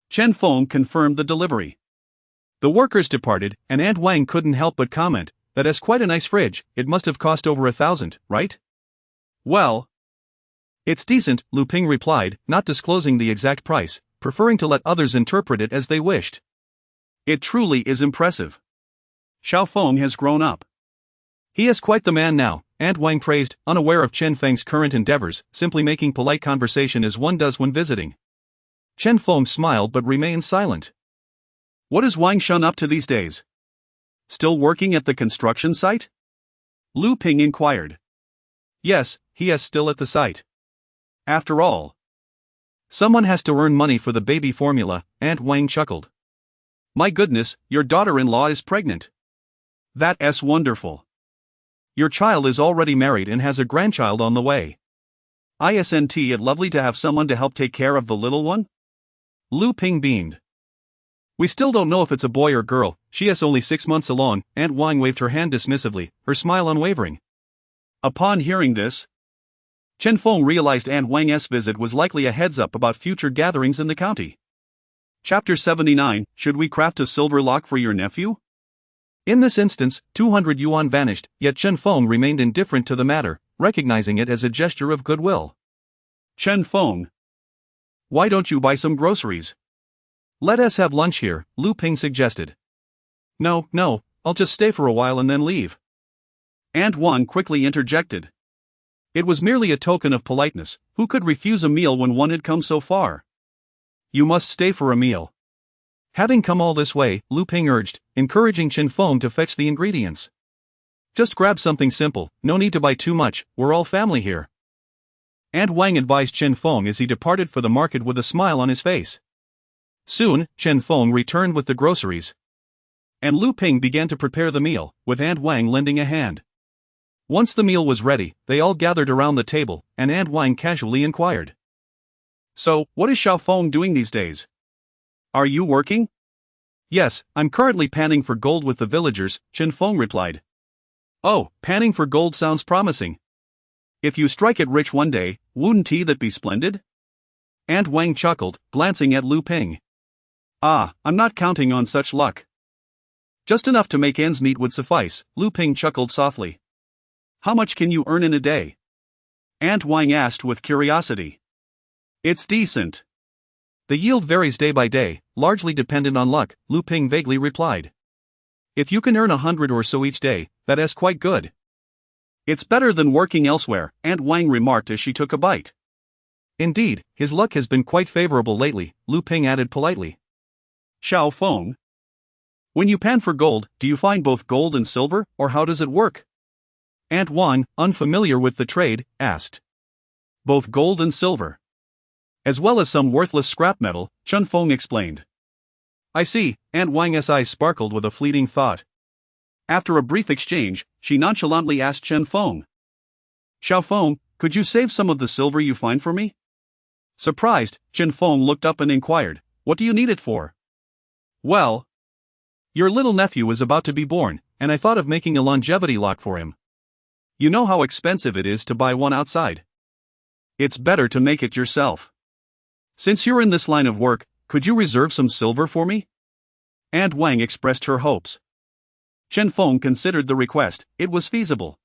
Chen Feng confirmed the delivery. The workers departed, and Aunt Wang couldn't help but comment, "That's quite a nice fridge, it must have cost over 1,000, right?" "Well, it's decent," Lu Ping replied, not disclosing the exact price, preferring to let others interpret it as they wished. "It truly is impressive. Xiao Feng has grown up. He is quite the man now," Aunt Wang praised, unaware of Chen Feng's current endeavors, simply making polite conversation as one does when visiting. Chen Feng smiled but remained silent. "What is Wang Shun up to these days? Still working at the construction site?" Lu Ping inquired. "Yes, he is still at the site. After all, someone has to earn money for the baby formula," Aunt Wang chuckled. "My goodness, your daughter-in-law is pregnant. That's wonderful. Your child is already married and has a grandchild on the way. Isn't it lovely to have someone to help take care of the little one?" Lu Ping beamed. "We still don't know if it's a boy or girl, she is only 6 months along," Aunt Wang waved her hand dismissively, her smile unwavering. Upon hearing this, Chen Feng realized Aunt Wang's visit was likely a heads-up about future gatherings in the county. Chapter 79, Should we craft a silver lock for your nephew? In this instance, 200 yuan vanished, yet Chen Feng remained indifferent to the matter, recognizing it as a gesture of goodwill. "Chen Feng, why don't you buy some groceries? Let us have lunch here," Lu Ping suggested. No, I'll just stay for a while and then leave," Aunt Wang quickly interjected. It was merely a token of politeness. Who could refuse a meal when one had come so far? "You must stay for a meal." Having come all this way, Lu Ping urged, encouraging Chen Feng to fetch the ingredients. "Just grab something simple, no need to buy too much, we're all family here," Aunt Wang advised Chen Feng as he departed for the market with a smile on his face. Soon, Chen Feng returned with the groceries, and Lu Ping began to prepare the meal, with Aunt Wang lending a hand. Once the meal was ready, they all gathered around the table, and Aunt Wang casually inquired, "So, what is Xiao Feng doing these days? Are you working?" "Yes, I'm currently panning for gold with the villagers," Chen Feng replied. "Oh, panning for gold sounds promising. If you strike it rich one day, wouldn't that be splendid?" Aunt Wang chuckled, glancing at Lu Ping. "Ah, I'm not counting on such luck. Just enough to make ends meet would suffice," Lu Ping chuckled softly. "How much can you earn in a day?" Aunt Wang asked with curiosity. "It's decent." "The yield varies day by day, largely dependent on luck," Lu Ping vaguely replied. "If you can earn 100 or so each day, that is quite good." "It's better than working elsewhere," Aunt Wang remarked as she took a bite. Indeed, his luck has been quite favorable lately, Lu Ping added politely. Xiao Feng. When you pan for gold, do you find both gold and silver, or how does it work? Aunt Wang, unfamiliar with the trade, asked. Both gold and silver. As well as some worthless scrap metal, Chen Feng explained. I see, Aunt Wang's eyes sparkled with a fleeting thought. After a brief exchange, she nonchalantly asked Chen Feng. Xiao Feng, could you save some of the silver you find for me? Surprised, Chen Feng looked up and inquired, what do you need it for? Well, your little nephew is about to be born, and I thought of making a longevity lock for him. You know how expensive it is to buy one outside. It's better to make it yourself. Since you're in this line of work, could you reserve some silver for me? Aunt Wang expressed her hopes. Chen Feng considered the request, it was feasible.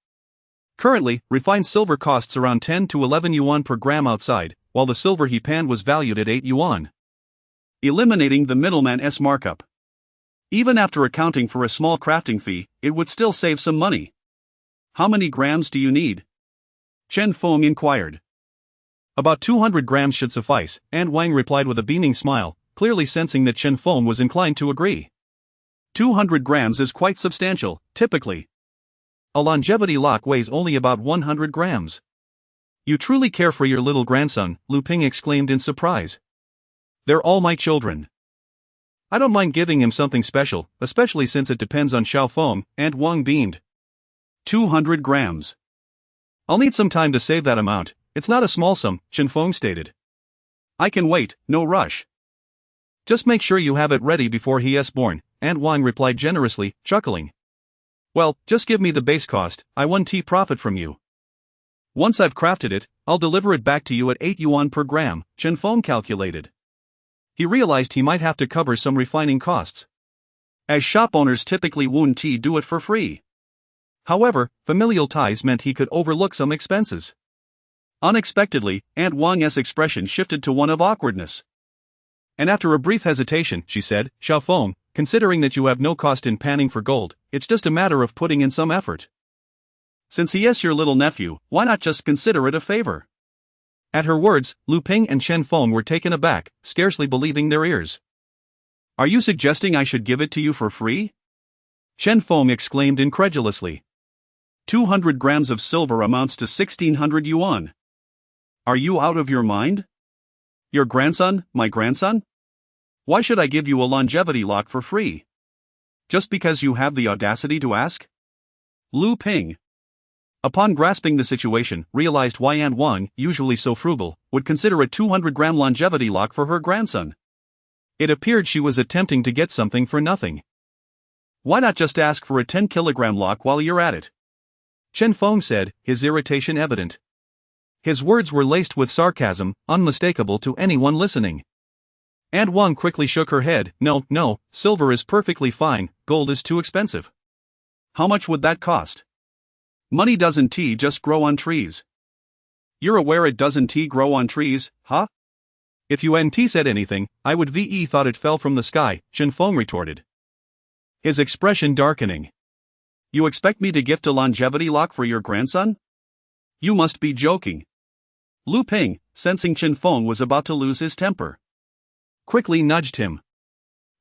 Currently, refined silver costs around 10 to 11 yuan per gram outside, while the silver he panned was valued at 8 yuan. Eliminating the middleman's markup. Even after accounting for a small crafting fee, it would still save some money. How many grams do you need? Chen Feng inquired. About 200 grams should suffice, Aunt Wang replied with a beaming smile, clearly sensing that Chen Feng was inclined to agree. 200 grams is quite substantial, typically. A longevity lock weighs only about 100 grams. You truly care for your little grandson, Lu Ping exclaimed in surprise. They're all my children. I don't mind giving him something special, especially since it depends on Xiao Feng, Aunt Wang beamed. 200 grams. I'll need some time to save that amount, it's not a small sum, Chen Feng stated. I can wait, no rush. Just make sure you have it ready before he is born, Aunt Wang replied generously, chuckling. Well, just give me the base cost, I 1T profit from you. Once I've crafted it, I'll deliver it back to you at 8 yuan per gram, Chen Feng calculated. He realized he might have to cover some refining costs, as shop owners typically wouldn't do it for free. However, familial ties meant he could overlook some expenses. Unexpectedly, Aunt Wang's expression shifted to one of awkwardness. And after a brief hesitation, she said, Xiao Feng, considering that you have no cost in panning for gold, it's just a matter of putting in some effort. Since he is your little nephew, why not just consider it a favor? At her words, Lu Ping and Chen Feng were taken aback, scarcely believing their ears. Are you suggesting I should give it to you for free? Chen Feng exclaimed incredulously. 200 grams of silver amounts to 1,600 yuan. Are you out of your mind? Your grandson, my grandson? Why should I give you a longevity lock for free? Just because you have the audacity to ask? Lu Ping, upon grasping the situation, realized why Aunt Wang, usually so frugal, would consider a 200-gram longevity lock for her grandson. It appeared she was attempting to get something for nothing. Why not just ask for a 10-kilogram lock while you're at it? Chen Feng said, his irritation evident. His words were laced with sarcasm, unmistakable to anyone listening. Aunt Wang quickly shook her head. No, silver is perfectly fine, gold is too expensive. How much would that cost? Money doesn't just grow on trees. You're aware it doesn't grow on trees, huh? If you hadn't said anything, I would ve thought it fell from the sky, Chen Feng retorted, his expression darkening. You expect me to gift a longevity lock for your grandson? You must be joking. Lu Ping, sensing Chen Feng was about to lose his temper, quickly nudged him.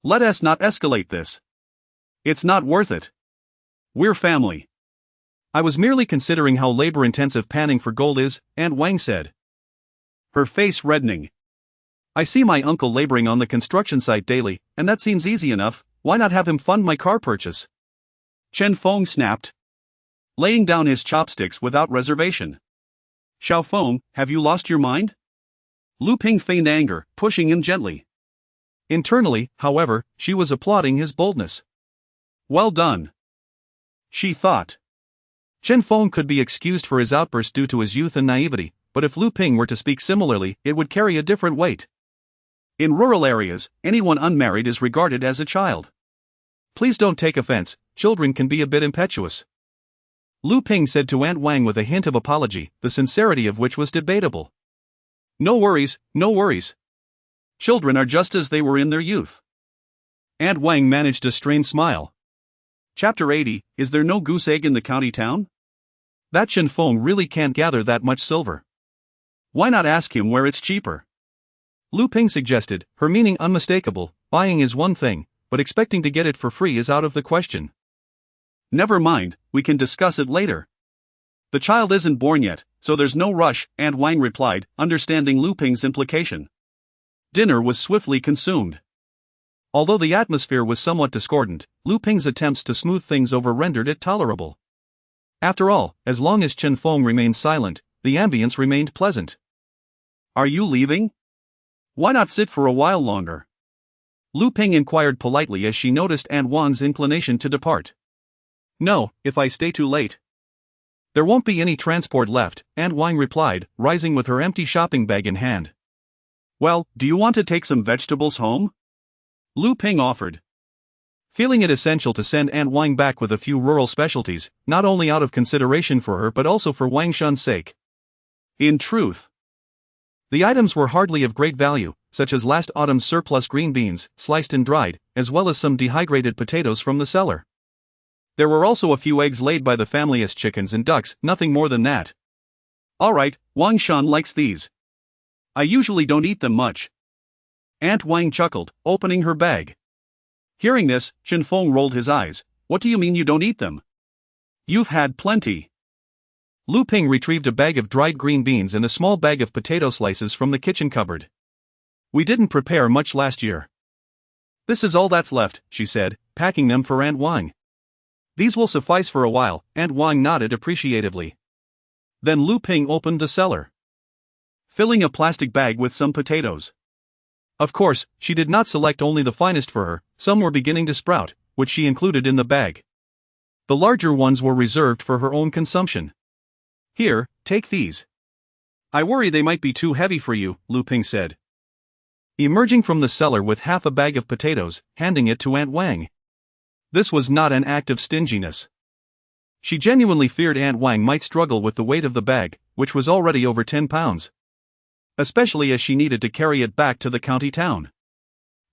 Let us not escalate this. It's not worth it. We're family. I was merely considering how labor-intensive panning for gold is, Aunt Wang said, her face reddening. I see my uncle laboring on the construction site daily, and that seems easy enough. Why not have him fund my car purchase? Chen Feng snapped, laying down his chopsticks without reservation. Xiao Feng, have you lost your mind? Lu Ping feigned anger, pushing him gently. Internally, however, she was applauding his boldness. Well done, she thought. Chen Feng could be excused for his outburst due to his youth and naivety, but if Lu Ping were to speak similarly, it would carry a different weight. In rural areas, anyone unmarried is regarded as a child. Please don't take offense, children can be a bit impetuous, Lu Ping said to Aunt Wang with a hint of apology, the sincerity of which was debatable. No worries. Children are just as they were in their youth. Aunt Wang managed a strained smile. Chapter 80, is there no goose egg in the county town? That Chen Feng really can't gather that much silver. Why not ask him where it's cheaper? Lu Ping suggested, her meaning unmistakable. Buying is one thing, but expecting to get it for free is out of the question. Never mind, we can discuss it later. The child isn't born yet, so there's no rush, Aunt Wang replied, understanding Lu Ping's implication. Dinner was swiftly consumed. Although the atmosphere was somewhat discordant, Lu Ping's attempts to smooth things over rendered it tolerable. After all, as long as Chen Feng remained silent, the ambience remained pleasant. Are you leaving? Why not sit for a while longer? Lu Ping inquired politely as she noticed Aunt Wang's inclination to depart. No, if I stay too late. There won't be any transport left, Aunt Wang replied, rising with her empty shopping bag in hand. Well, do you want to take some vegetables home? Lu Ping offered. Feeling it essential to send Aunt Wang back with a few rural specialties, not only out of consideration for her but also for Wang Shun's sake. In truth, the items were hardly of great value, such as last autumn's surplus green beans, sliced and dried, as well as some dehydrated potatoes from the cellar. There were also a few eggs laid by the family as chickens and ducks, nothing more than that. Alright, Wang Shun likes these. I usually don't eat them much. Aunt Wang chuckled, opening her bag. Hearing this, Chen Feng rolled his eyes. What do you mean you don't eat them? You've had plenty. Lu Ping retrieved a bag of dried green beans and a small bag of potato slices from the kitchen cupboard. We didn't prepare much last year. This is all that's left, she said, packing them for Aunt Wang. These will suffice for a while, Aunt Wang nodded appreciatively. Then Lu Ping opened the cellar, filling a plastic bag with some potatoes. Of course, she did not select only the finest for her, some were beginning to sprout, which she included in the bag. The larger ones were reserved for her own consumption. Here, take these. I worry they might be too heavy for you, Lu Ping said, emerging from the cellar with half a bag of potatoes, handing it to Aunt Wang. This was not an act of stinginess. She genuinely feared Aunt Wang might struggle with the weight of the bag, which was already over 10 pounds. Especially as she needed to carry it back to the county town.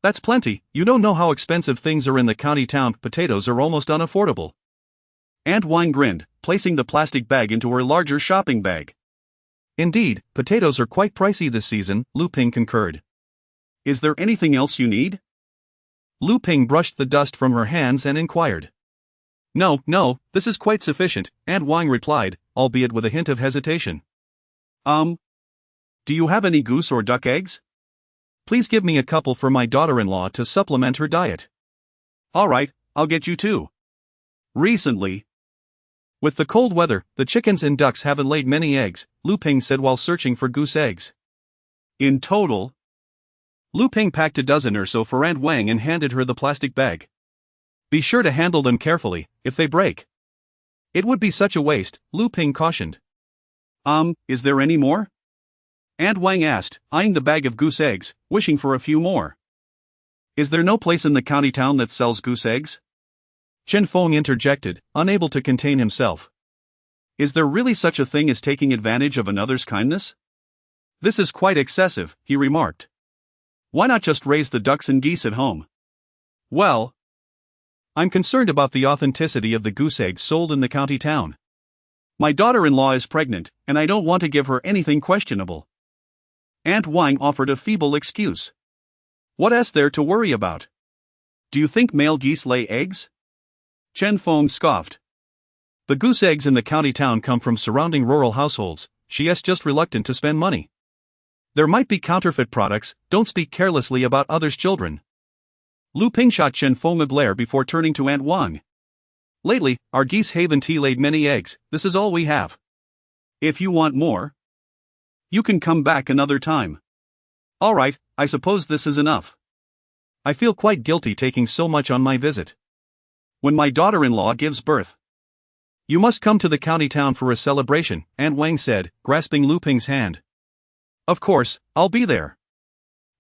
That's plenty, you don't know how expensive things are in the county town, potatoes are almost unaffordable. Aunt Wang grinned, placing the plastic bag into her larger shopping bag. Indeed, potatoes are quite pricey this season, Lu Ping concurred. Is there anything else you need? Lu Ping brushed the dust from her hands and inquired. No, this is quite sufficient, Aunt Wang replied, albeit with a hint of hesitation. Do you have any goose or duck eggs? Please give me a couple for my daughter-in-law to supplement her diet. Alright, I'll get you two. Recently, with the cold weather, the chickens and ducks haven't laid many eggs, Lu Ping said while searching for goose eggs. In total, Lu Ping packed a dozen or so for Aunt Wang and handed her the plastic bag. Be sure to handle them carefully, if they break. It would be such a waste, Lu Ping cautioned. Is there any more? Aunt Wang asked, eyeing the bag of goose eggs, wishing for a few more. Is there no place in the county town that sells goose eggs? Chen Feng interjected, unable to contain himself. Is there really such a thing as taking advantage of another's kindness? This is quite excessive, he remarked. Why not just raise the ducks and geese at home? Well, I'm concerned about the authenticity of the goose eggs sold in the county town. My daughter-in-law is pregnant, and I don't want to give her anything questionable. Aunt Wang offered a feeble excuse. What else there to worry about? Do you think male geese lay eggs? Chen Feng scoffed. The goose eggs in the county town come from surrounding rural households, she's just reluctant to spend money. There might be counterfeit products, don't speak carelessly about others' children. Lu Ping shot Chen Feng a glare before turning to Aunt Wang. Lately, our geese haven't laid many eggs, this is all we have. If you want more, you can come back another time. Alright, I suppose this is enough. I feel quite guilty taking so much on my visit. When my daughter-in-law gives birth, you must come to the county town for a celebration, Aunt Wang said, grasping Lu Ping's hand. Of course, I'll be there.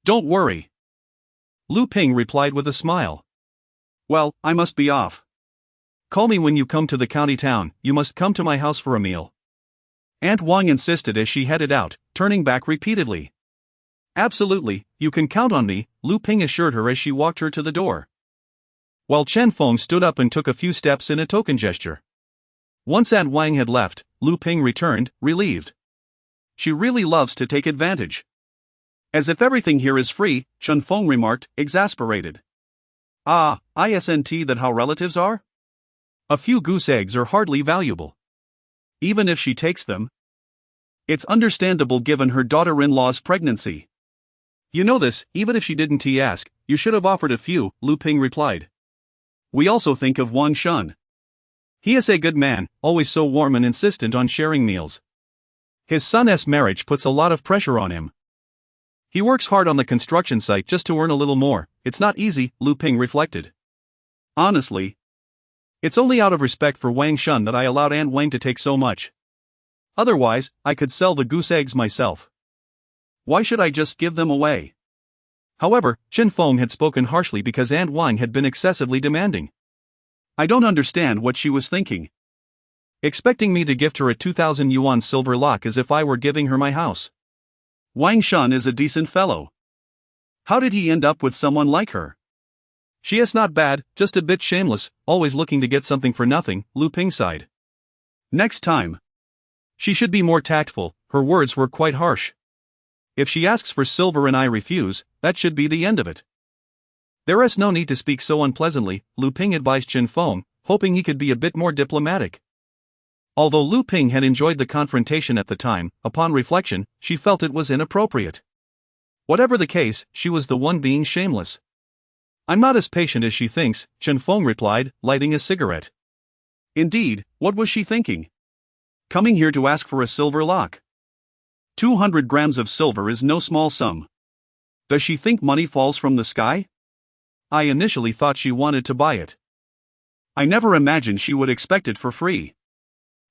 Don't worry. Lu Ping replied with a smile. Well, I must be off. Call me when you come to the county town, you must come to my house for a meal. Aunt Wang insisted as she headed out, turning back repeatedly. Absolutely, you can count on me, Lu Ping assured her as she walked her to the door. While Chen Feng stood up and took a few steps in a token gesture. Once Aunt Wang had left, Lu Ping returned, relieved. She really loves to take advantage. As if everything here is free, Chen Feng remarked, exasperated. Ah, isn't that how relatives are? A few goose eggs are hardly valuable. Even if she takes them. It's understandable given her daughter-in-law's pregnancy. You know this, even if she didn't ask, you should have offered a few, Lu Ping replied. We also think of Wang Shun. He is a good man, always so warm and insistent on sharing meals. His son's marriage puts a lot of pressure on him. He works hard on the construction site just to earn a little more. It's not easy, Lu Ping reflected. Honestly, it's only out of respect for Wang Shun that I allowed Aunt Wang to take so much. Otherwise, I could sell the goose eggs myself. Why should I just give them away? However, Chen Feng had spoken harshly because Aunt Wang had been excessively demanding. I don't understand what she was thinking. Expecting me to gift her a 2,000 yuan silver lock as if I were giving her my house. Wang Shun is a decent fellow. How did he end up with someone like her? She is not bad, just a bit shameless, always looking to get something for nothing, Lu Ping sighed. Next time. She should be more tactful, her words were quite harsh. If she asks for silver and I refuse, that should be the end of it. There is no need to speak so unpleasantly, Lu Ping advised Chen Feng, hoping he could be a bit more diplomatic. Although Lu Ping had enjoyed the confrontation at the time, upon reflection, she felt it was inappropriate. Whatever the case, she was the one being shameless. I'm not as patient as she thinks, Chen Feng replied, lighting a cigarette. Indeed, what was she thinking? Coming here to ask for a silver lock. 200 grams of silver is no small sum. Does she think money falls from the sky? I initially thought she wanted to buy it. I never imagined she would expect it for free.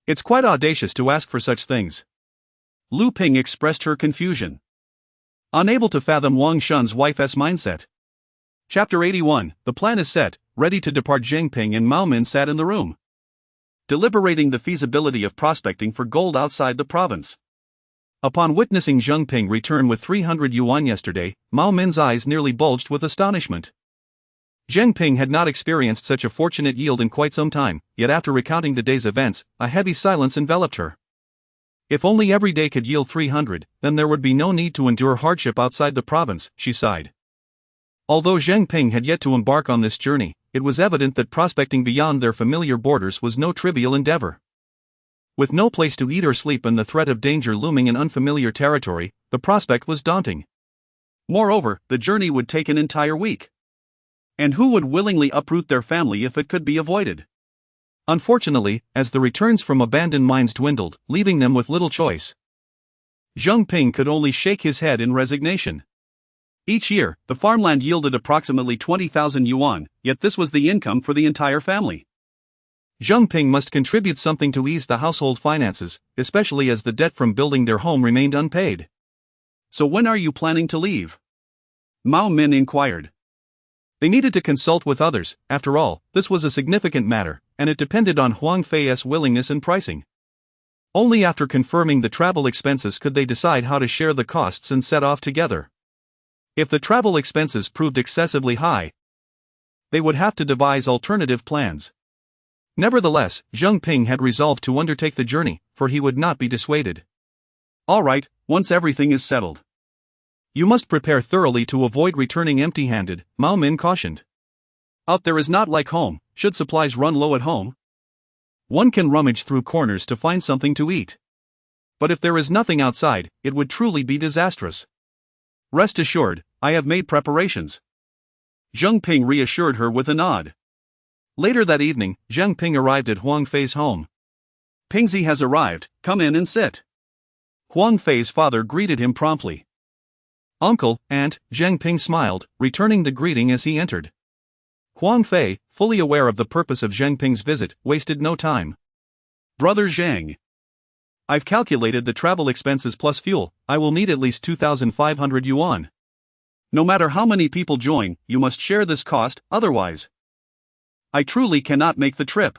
It's quite audacious to ask for such things. Lu Ping expressed her confusion. Unable to fathom Wang Shun's wife's mindset. Chapter 81, the plan is set, ready to depart. Zheng Ping and Mao Min sat in the room, deliberating the feasibility of prospecting for gold outside the province. Upon witnessing Zheng Ping return with 300 yuan yesterday, Mao Min's eyes nearly bulged with astonishment. Zheng Ping had not experienced such a fortunate yield in quite some time, yet after recounting the day's events, a heavy silence enveloped her. If only every day could yield 300, then there would be no need to endure hardship outside the province, she sighed. Although Zheng Ping had yet to embark on this journey, it was evident that prospecting beyond their familiar borders was no trivial endeavor. With no place to eat or sleep and the threat of danger looming in unfamiliar territory, the prospect was daunting. Moreover, the journey would take an entire week. And who would willingly uproot their family if it could be avoided? Unfortunately, as the returns from abandoned mines dwindled, leaving them with little choice, Zheng Ping could only shake his head in resignation. Each year, the farmland yielded approximately 20,000 yuan, yet this was the income for the entire family. Zheng Ping must contribute something to ease the household finances, especially as the debt from building their home remained unpaid. So when are you planning to leave? Mao Min inquired. They needed to consult with others. After all, this was a significant matter, and it depended on Huang Fei's willingness and pricing. Only after confirming the travel expenses could they decide how to share the costs and set off together. If the travel expenses proved excessively high, they would have to devise alternative plans. Nevertheless, Zheng Ping had resolved to undertake the journey, for he would not be dissuaded. All right, once everything is settled, you must prepare thoroughly to avoid returning empty-handed, Mao Min cautioned. Out there is not like home. Should supplies run low at home, one can rummage through corners to find something to eat. But if there is nothing outside, it would truly be disastrous. Rest assured, I have made preparations. Zheng Ping reassured her with a nod. Later that evening, Zheng Ping arrived at Huang Fei's home. Pingzi has arrived, come in and sit. Huang Fei's father greeted him promptly. Uncle, Aunt, Zheng Ping smiled, returning the greeting as he entered. Huang Fei, fully aware of the purpose of Zheng Ping's visit, wasted no time. Brother Zheng, I've calculated the travel expenses plus fuel. I will need at least 2,500 yuan. No matter how many people join, you must share this cost, otherwise I truly cannot make the trip.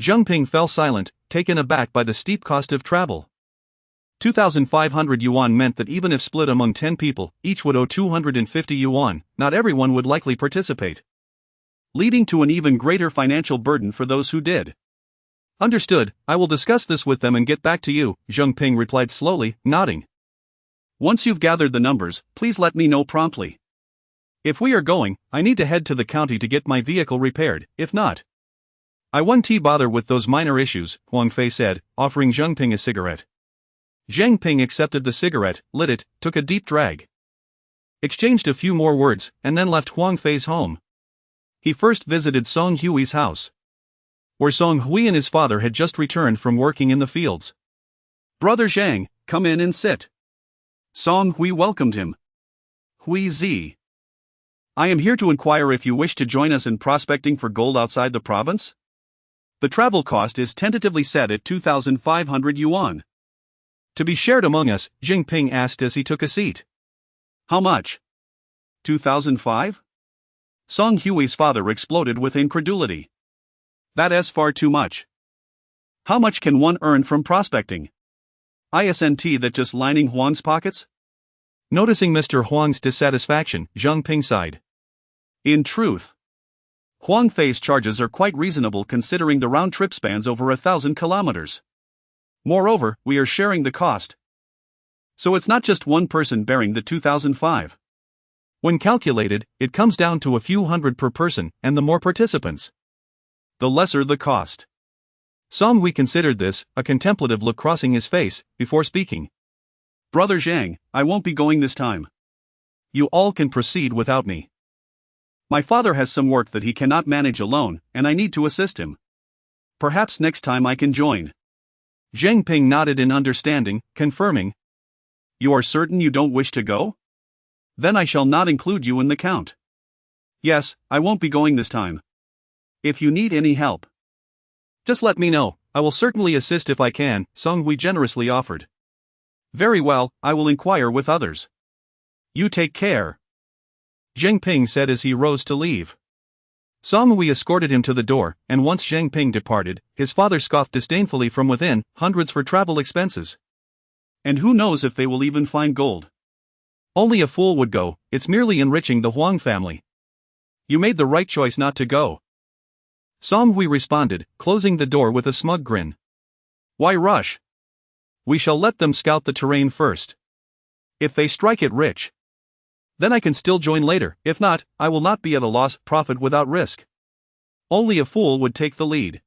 Zheng Ping fell silent, taken aback by the steep cost of travel. 2,500 yuan meant that even if split among 10 people, each would owe 250 yuan, not everyone would likely participate, leading to an even greater financial burden for those who did. Understood, I will discuss this with them and get back to you, Zheng Ping replied slowly, nodding. Once you've gathered the numbers, please let me know promptly. If we are going, I need to head to the county to get my vehicle repaired, if not, I won't bother with those minor issues, Huang Fei said, offering Zheng Ping a cigarette. Zheng Ping accepted the cigarette, lit it, took a deep drag. Exchanged a few more words, and then left Huang Fei's home. He first visited Song Hui's house, where Song Hui and his father had just returned from working in the fields. Brother Zhang, come in and sit. Song Hui welcomed him. Hui Zi. I am here to inquire if you wish to join us in prospecting for gold outside the province? The travel cost is tentatively set at 2,500 yuan. To be shared among us, Zheng Ping asked as he took a seat. How much? 2,005? Song Hui's father exploded with incredulity. That is far too much. How much can one earn from prospecting? Isn't that just lining Huang's pockets? Noticing Mr. Huang's dissatisfaction, Zheng Ping sighed. In truth, Huang Fei's charges are quite reasonable considering the round trip spans over 1,000 kilometers. Moreover, we are sharing the cost. So it's not just one person bearing the 2,005. When calculated, it comes down to a few hundred per person, and the more participants, the lesser the cost. Song Hui considered this, a contemplative look crossing his face, before speaking. Brother Zhang, I won't be going this time. You all can proceed without me. My father has some work that he cannot manage alone, and I need to assist him. Perhaps next time I can join. Zheng Ping nodded in understanding, confirming. You are certain you don't wish to go? Then I shall not include you in the count. Yes, I won't be going this time. If you need any help, just let me know, I will certainly assist if I can, Song Hui generously offered. Very well, I will inquire with others. You take care. Zheng Ping said as he rose to leave. Song Hui escorted him to the door, and once Zheng Ping departed, his father scoffed disdainfully from within, hundreds for travel expenses. And who knows if they will even find gold? Only a fool would go, it's merely enriching the Huang family. You made the right choice not to go. Song Hui responded, closing the door with a smug grin. Why rush? We shall let them scout the terrain first. If they strike it rich, then I can still join later, if not, I will not be at a loss, profit without risk. Only a fool would take the lead.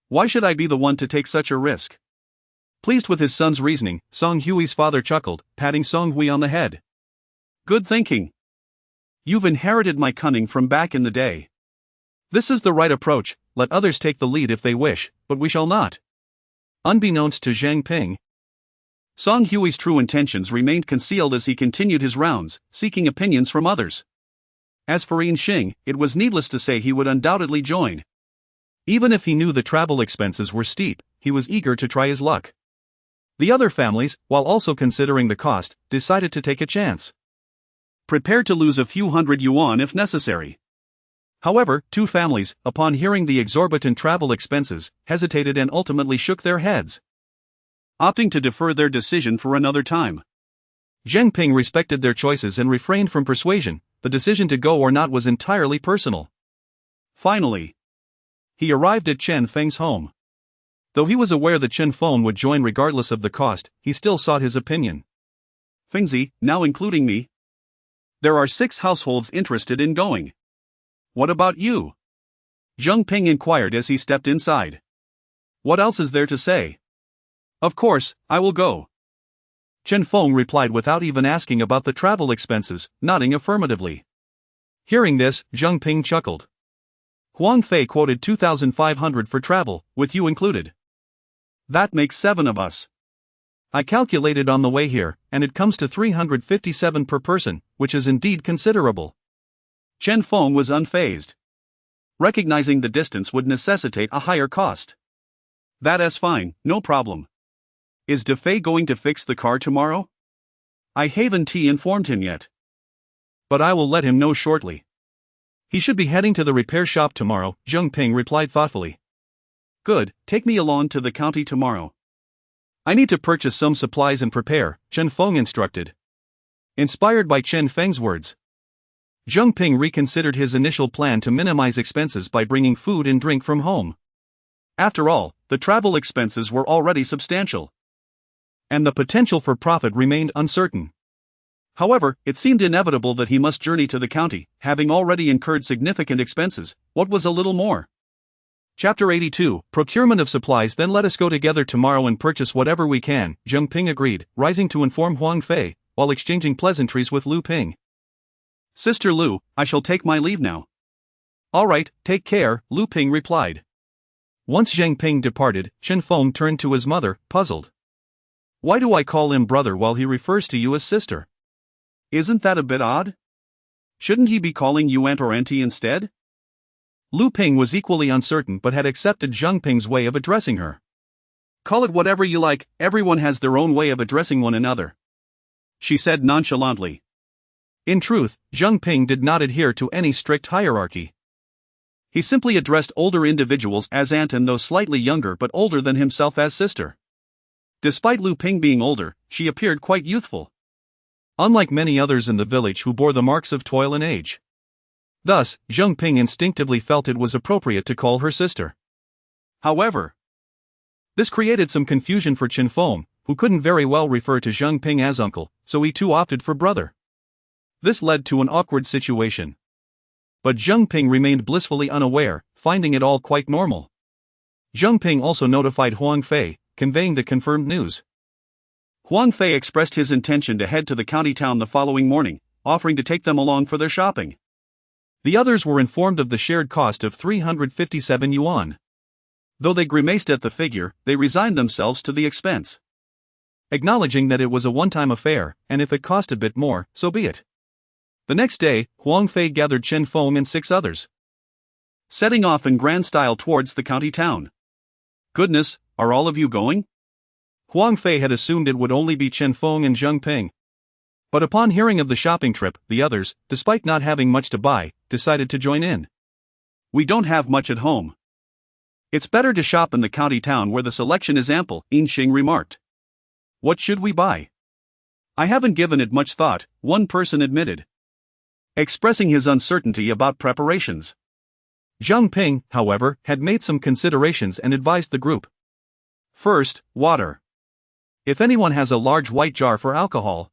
Why should I be the one to take such a risk? Pleased with his son's reasoning, Song Hui's father chuckled, patting Song Hui on the head. Good thinking. You've inherited my cunning from back in the day. This is the right approach, let others take the lead if they wish, but we shall not. Unbeknownst to Zheng Ping, Song Hui's true intentions remained concealed as he continued his rounds, seeking opinions from others. As for Yin Xing, it was needless to say he would undoubtedly join. Even if he knew the travel expenses were steep, he was eager to try his luck. The other families, while also considering the cost, decided to take a chance. Prepared to lose a few hundred yuan if necessary. However, two families, upon hearing the exorbitant travel expenses, hesitated and ultimately shook their heads, opting to defer their decision for another time. Zheng Ping respected their choices and refrained from persuasion. The decision to go or not was entirely personal. Finally, he arrived at Chen Feng's home. Though he was aware that Chen Feng would join regardless of the cost, he still sought his opinion. Fengzi, now including me, there are 6 households interested in going. What about you? Zheng Ping inquired as he stepped inside. What else is there to say? Of course, I will go. Chen Feng replied without even asking about the travel expenses, nodding affirmatively. Hearing this, Zheng Ping chuckled. Huang Fei quoted 2,500 for travel, with you included. That makes 7 of us. I calculated on the way here, and it comes to 357 per person, which is indeed considerable. Chen Feng was unfazed, recognizing the distance would necessitate a higher cost. That is fine, no problem. Is DeFei going to fix the car tomorrow? I haven't informed him yet. But I will let him know shortly. He should be heading to the repair shop tomorrow, Zheng Ping replied thoughtfully. Good, take me along to the county tomorrow. I need to purchase some supplies and prepare, Chen Feng instructed. Inspired by Chen Feng's words, Zheng Ping reconsidered his initial plan to minimize expenses by bringing food and drink from home. After all, the travel expenses were already substantial, and the potential for profit remained uncertain. However, it seemed inevitable that he must journey to the county, having already incurred significant expenses. What was a little more? Chapter 82, Procurement of Supplies. Then let us go together tomorrow and purchase whatever we can, Zheng Ping agreed, rising to inform Huang Fei, while exchanging pleasantries with Lu Ping. Sister Lu, I shall take my leave now. All right, take care, Lu Ping replied. Once Zheng Ping departed, Chen Feng turned to his mother, puzzled. Why do I call him brother while he refers to you as sister? Isn't that a bit odd? Shouldn't he be calling you aunt or auntie instead? Lu Ping was equally uncertain but had accepted Zheng Ping's way of addressing her. Call it whatever you like, everyone has their own way of addressing one another, she said nonchalantly. In truth, Zheng Ping did not adhere to any strict hierarchy. He simply addressed older individuals as aunt and those slightly younger but older than himself as sister. Despite Lu Ping being older, she appeared quite youthful, unlike many others in the village who bore the marks of toil and age. Thus, Zheng Ping instinctively felt it was appropriate to call her sister. However, this created some confusion for Chen Feng, who couldn't very well refer to Zheng Ping as uncle, so he too opted for brother. This led to an awkward situation. But Zheng Ping remained blissfully unaware, finding it all quite normal. Zheng Ping also notified Huang Fei, conveying the confirmed news. Huang Fei expressed his intention to head to the county town the following morning, offering to take them along for their shopping. The others were informed of the shared cost of 357 yuan. Though they grimaced at the figure, they resigned themselves to the expense, acknowledging that it was a one-time affair, and if it cost a bit more, so be it. The next day, Huang Fei gathered Chen Feng and 6 others, setting off in grand style towards the county town. Goodness, are all of you going? Huang Fei had assumed it would only be Chen Feng and Zheng Ping. But upon hearing of the shopping trip, the others, despite not having much to buy, decided to join in. We don't have much at home. It's better to shop in the county town where the selection is ample, Yinxing remarked. What should we buy? I haven't given it much thought, one person admitted, expressing his uncertainty about preparations. Zheng Ping, however, had made some considerations and advised the group. First, water. If anyone has a large white jar for alcohol,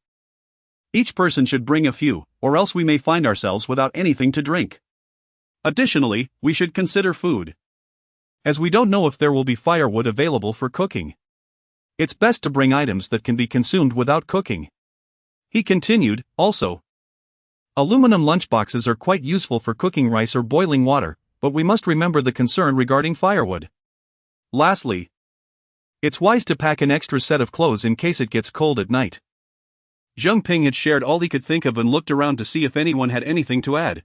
each person should bring a few, or else we may find ourselves without anything to drink. Additionally, we should consider food, as we don't know if there will be firewood available for cooking. It's best to bring items that can be consumed without cooking. He continued, also, aluminum lunchboxes are quite useful for cooking rice or boiling water, but we must remember the concern regarding firewood. Lastly, it's wise to pack an extra set of clothes in case it gets cold at night. Zheng Ping had shared all he could think of and looked around to see if anyone had anything to add.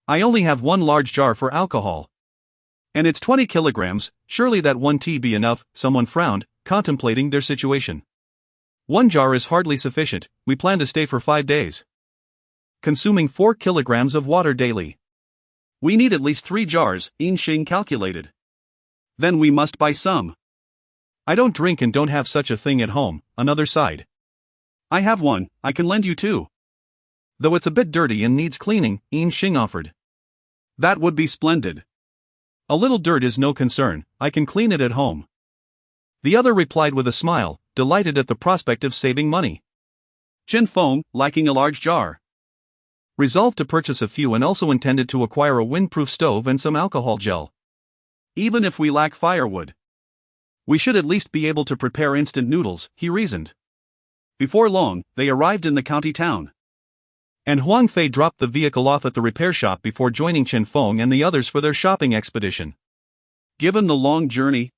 I only have one large jar for alcohol. And it's 20 kilograms, surely that one tea be enough, someone frowned, contemplating their situation. One jar is hardly sufficient, we plan to stay for 5 days, consuming 4 kilograms of water daily. We need at least 3 jars, Yinxing calculated. Then we must buy some. I don't drink and don't have such a thing at home, another sighed. I have one, I can lend you 2. Though it's a bit dirty and needs cleaning, Yinxing offered. That would be splendid. A little dirt is no concern, I can clean it at home. The other replied with a smile, delighted at the prospect of saving money. Chen Feng, lacking a large jar, resolved to purchase a few and also intended to acquire a windproof stove and some alcohol gel. Even if we lack firewood, we should at least be able to prepare instant noodles, he reasoned. Before long, they arrived in the county town, and Huang Fei dropped the vehicle off at the repair shop before joining Chen Feng and the others for their shopping expedition. Given the long journey,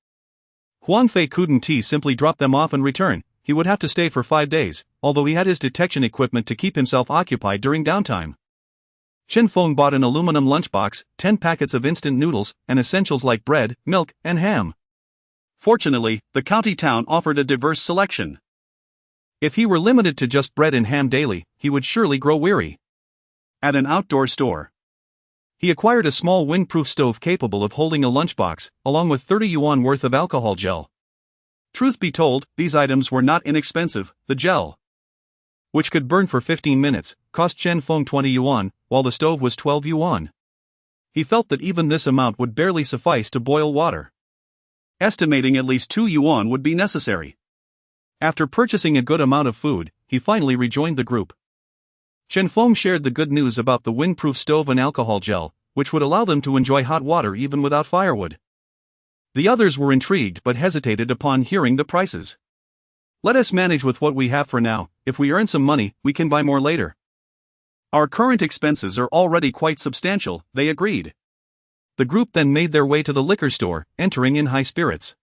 Huang Fei couldn't simply drop them off and return. He would have to stay for 5 days, although he had his detection equipment to keep himself occupied during downtime. Chen Feng bought an aluminum lunchbox, 10 packets of instant noodles, and essentials like bread, milk, and ham. Fortunately, the county town offered a diverse selection. If he were limited to just bread and ham daily, he would surely grow weary. At an outdoor store, he acquired a small windproof stove capable of holding a lunchbox, along with 30 yuan worth of alcohol gel. Truth be told, these items were not inexpensive. The gel, which could burn for 15 minutes, cost Chen Feng 20 yuan, while the stove was 12 yuan. He felt that even this amount would barely suffice to boil water. estimating at least 2 yuan would be necessary. After purchasing a good amount of food, he finally rejoined the group. Chen Feng shared the good news about the windproof stove and alcohol gel, which would allow them to enjoy hot water even without firewood. The others were intrigued but hesitated upon hearing the prices. Let us manage with what we have for now. If we earn some money, we can buy more later. Our current expenses are already quite substantial, they agreed. The group then made their way to the liquor store, entering in high spirits.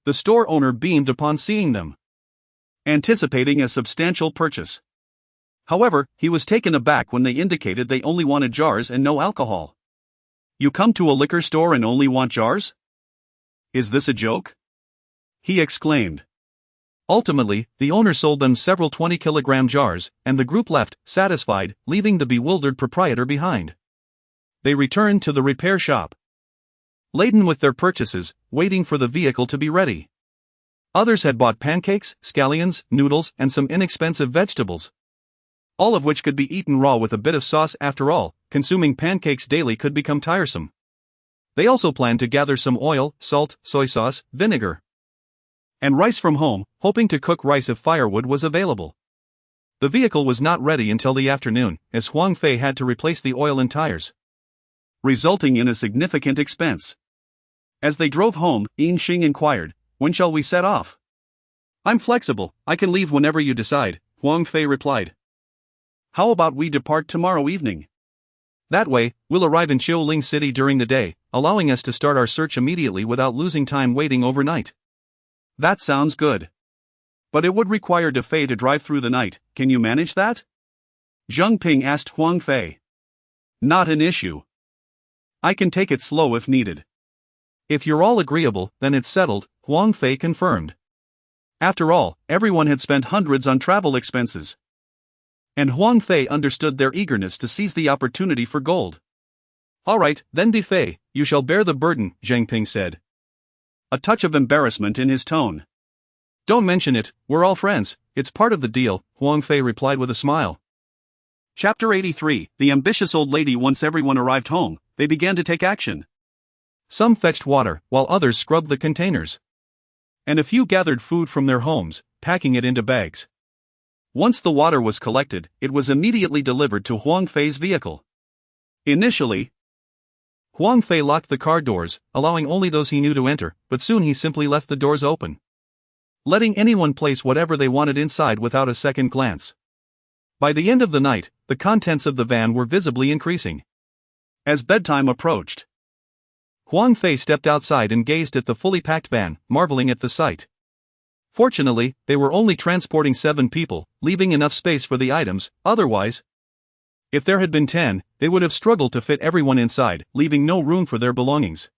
The store owner beamed upon seeing them, anticipating a substantial purchase. However, he was taken aback when they indicated they only wanted jars and no alcohol. You come to a liquor store and only want jars? Is this a joke? He exclaimed. Ultimately, the owner sold them several 20-kilogram jars, and the group left, satisfied, leaving the bewildered proprietor behind. They returned to the repair shop, laden with their purchases, waiting for the vehicle to be ready. Others had bought pancakes, scallions, noodles, and some inexpensive vegetables, all of which could be eaten raw with a bit of sauce. After all, consuming pancakes daily could become tiresome. They also planned to gather some oil, salt, soy sauce, vinegar, and rice from home, hoping to cook rice if firewood was available. The vehicle was not ready until the afternoon, as Huang Fei had to replace the oil and tires, resulting in a significant expense. As they drove home, Yin Xing inquired, "When shall we set off?" "I'm flexible, I can leave whenever you decide," Huang Fei replied. "How about we depart tomorrow evening? That way, we'll arrive in Qiuling City during the day, allowing us to start our search immediately without losing time waiting overnight." "That sounds good. But it would require Defei to drive through the night. Can you manage that?" Zheng Ping asked Huang Fei. "Not an issue. I can take it slow if needed." "If you're all agreeable, then it's settled," Huang Fei confirmed. After all, everyone had spent hundreds on travel expenses, and Huang Fei understood their eagerness to seize the opportunity for gold. "All right, then Defei, you shall bear the burden," Zheng Ping said, a touch of embarrassment in his tone. "Don't mention it, we're all friends, it's part of the deal," Huang Fei replied with a smile. Chapter 83, The ambitious old lady. Once everyone arrived home, they began to take action. Some fetched water, while others scrubbed the containers, and a few gathered food from their homes, packing it into bags. Once the water was collected, it was immediately delivered to Huang Fei's vehicle. Initially, Huang Fei locked the car doors, allowing only those he knew to enter, but soon he simply left the doors open, letting anyone place whatever they wanted inside without a second glance. By the end of the night, the contents of the van were visibly increasing. As bedtime approached, Huang Fei stepped outside and gazed at the fully packed van, marveling at the sight. Fortunately, they were only transporting 7 people, leaving enough space for the items. Otherwise, if there had been 10, they would have struggled to fit everyone inside, leaving no room for their belongings.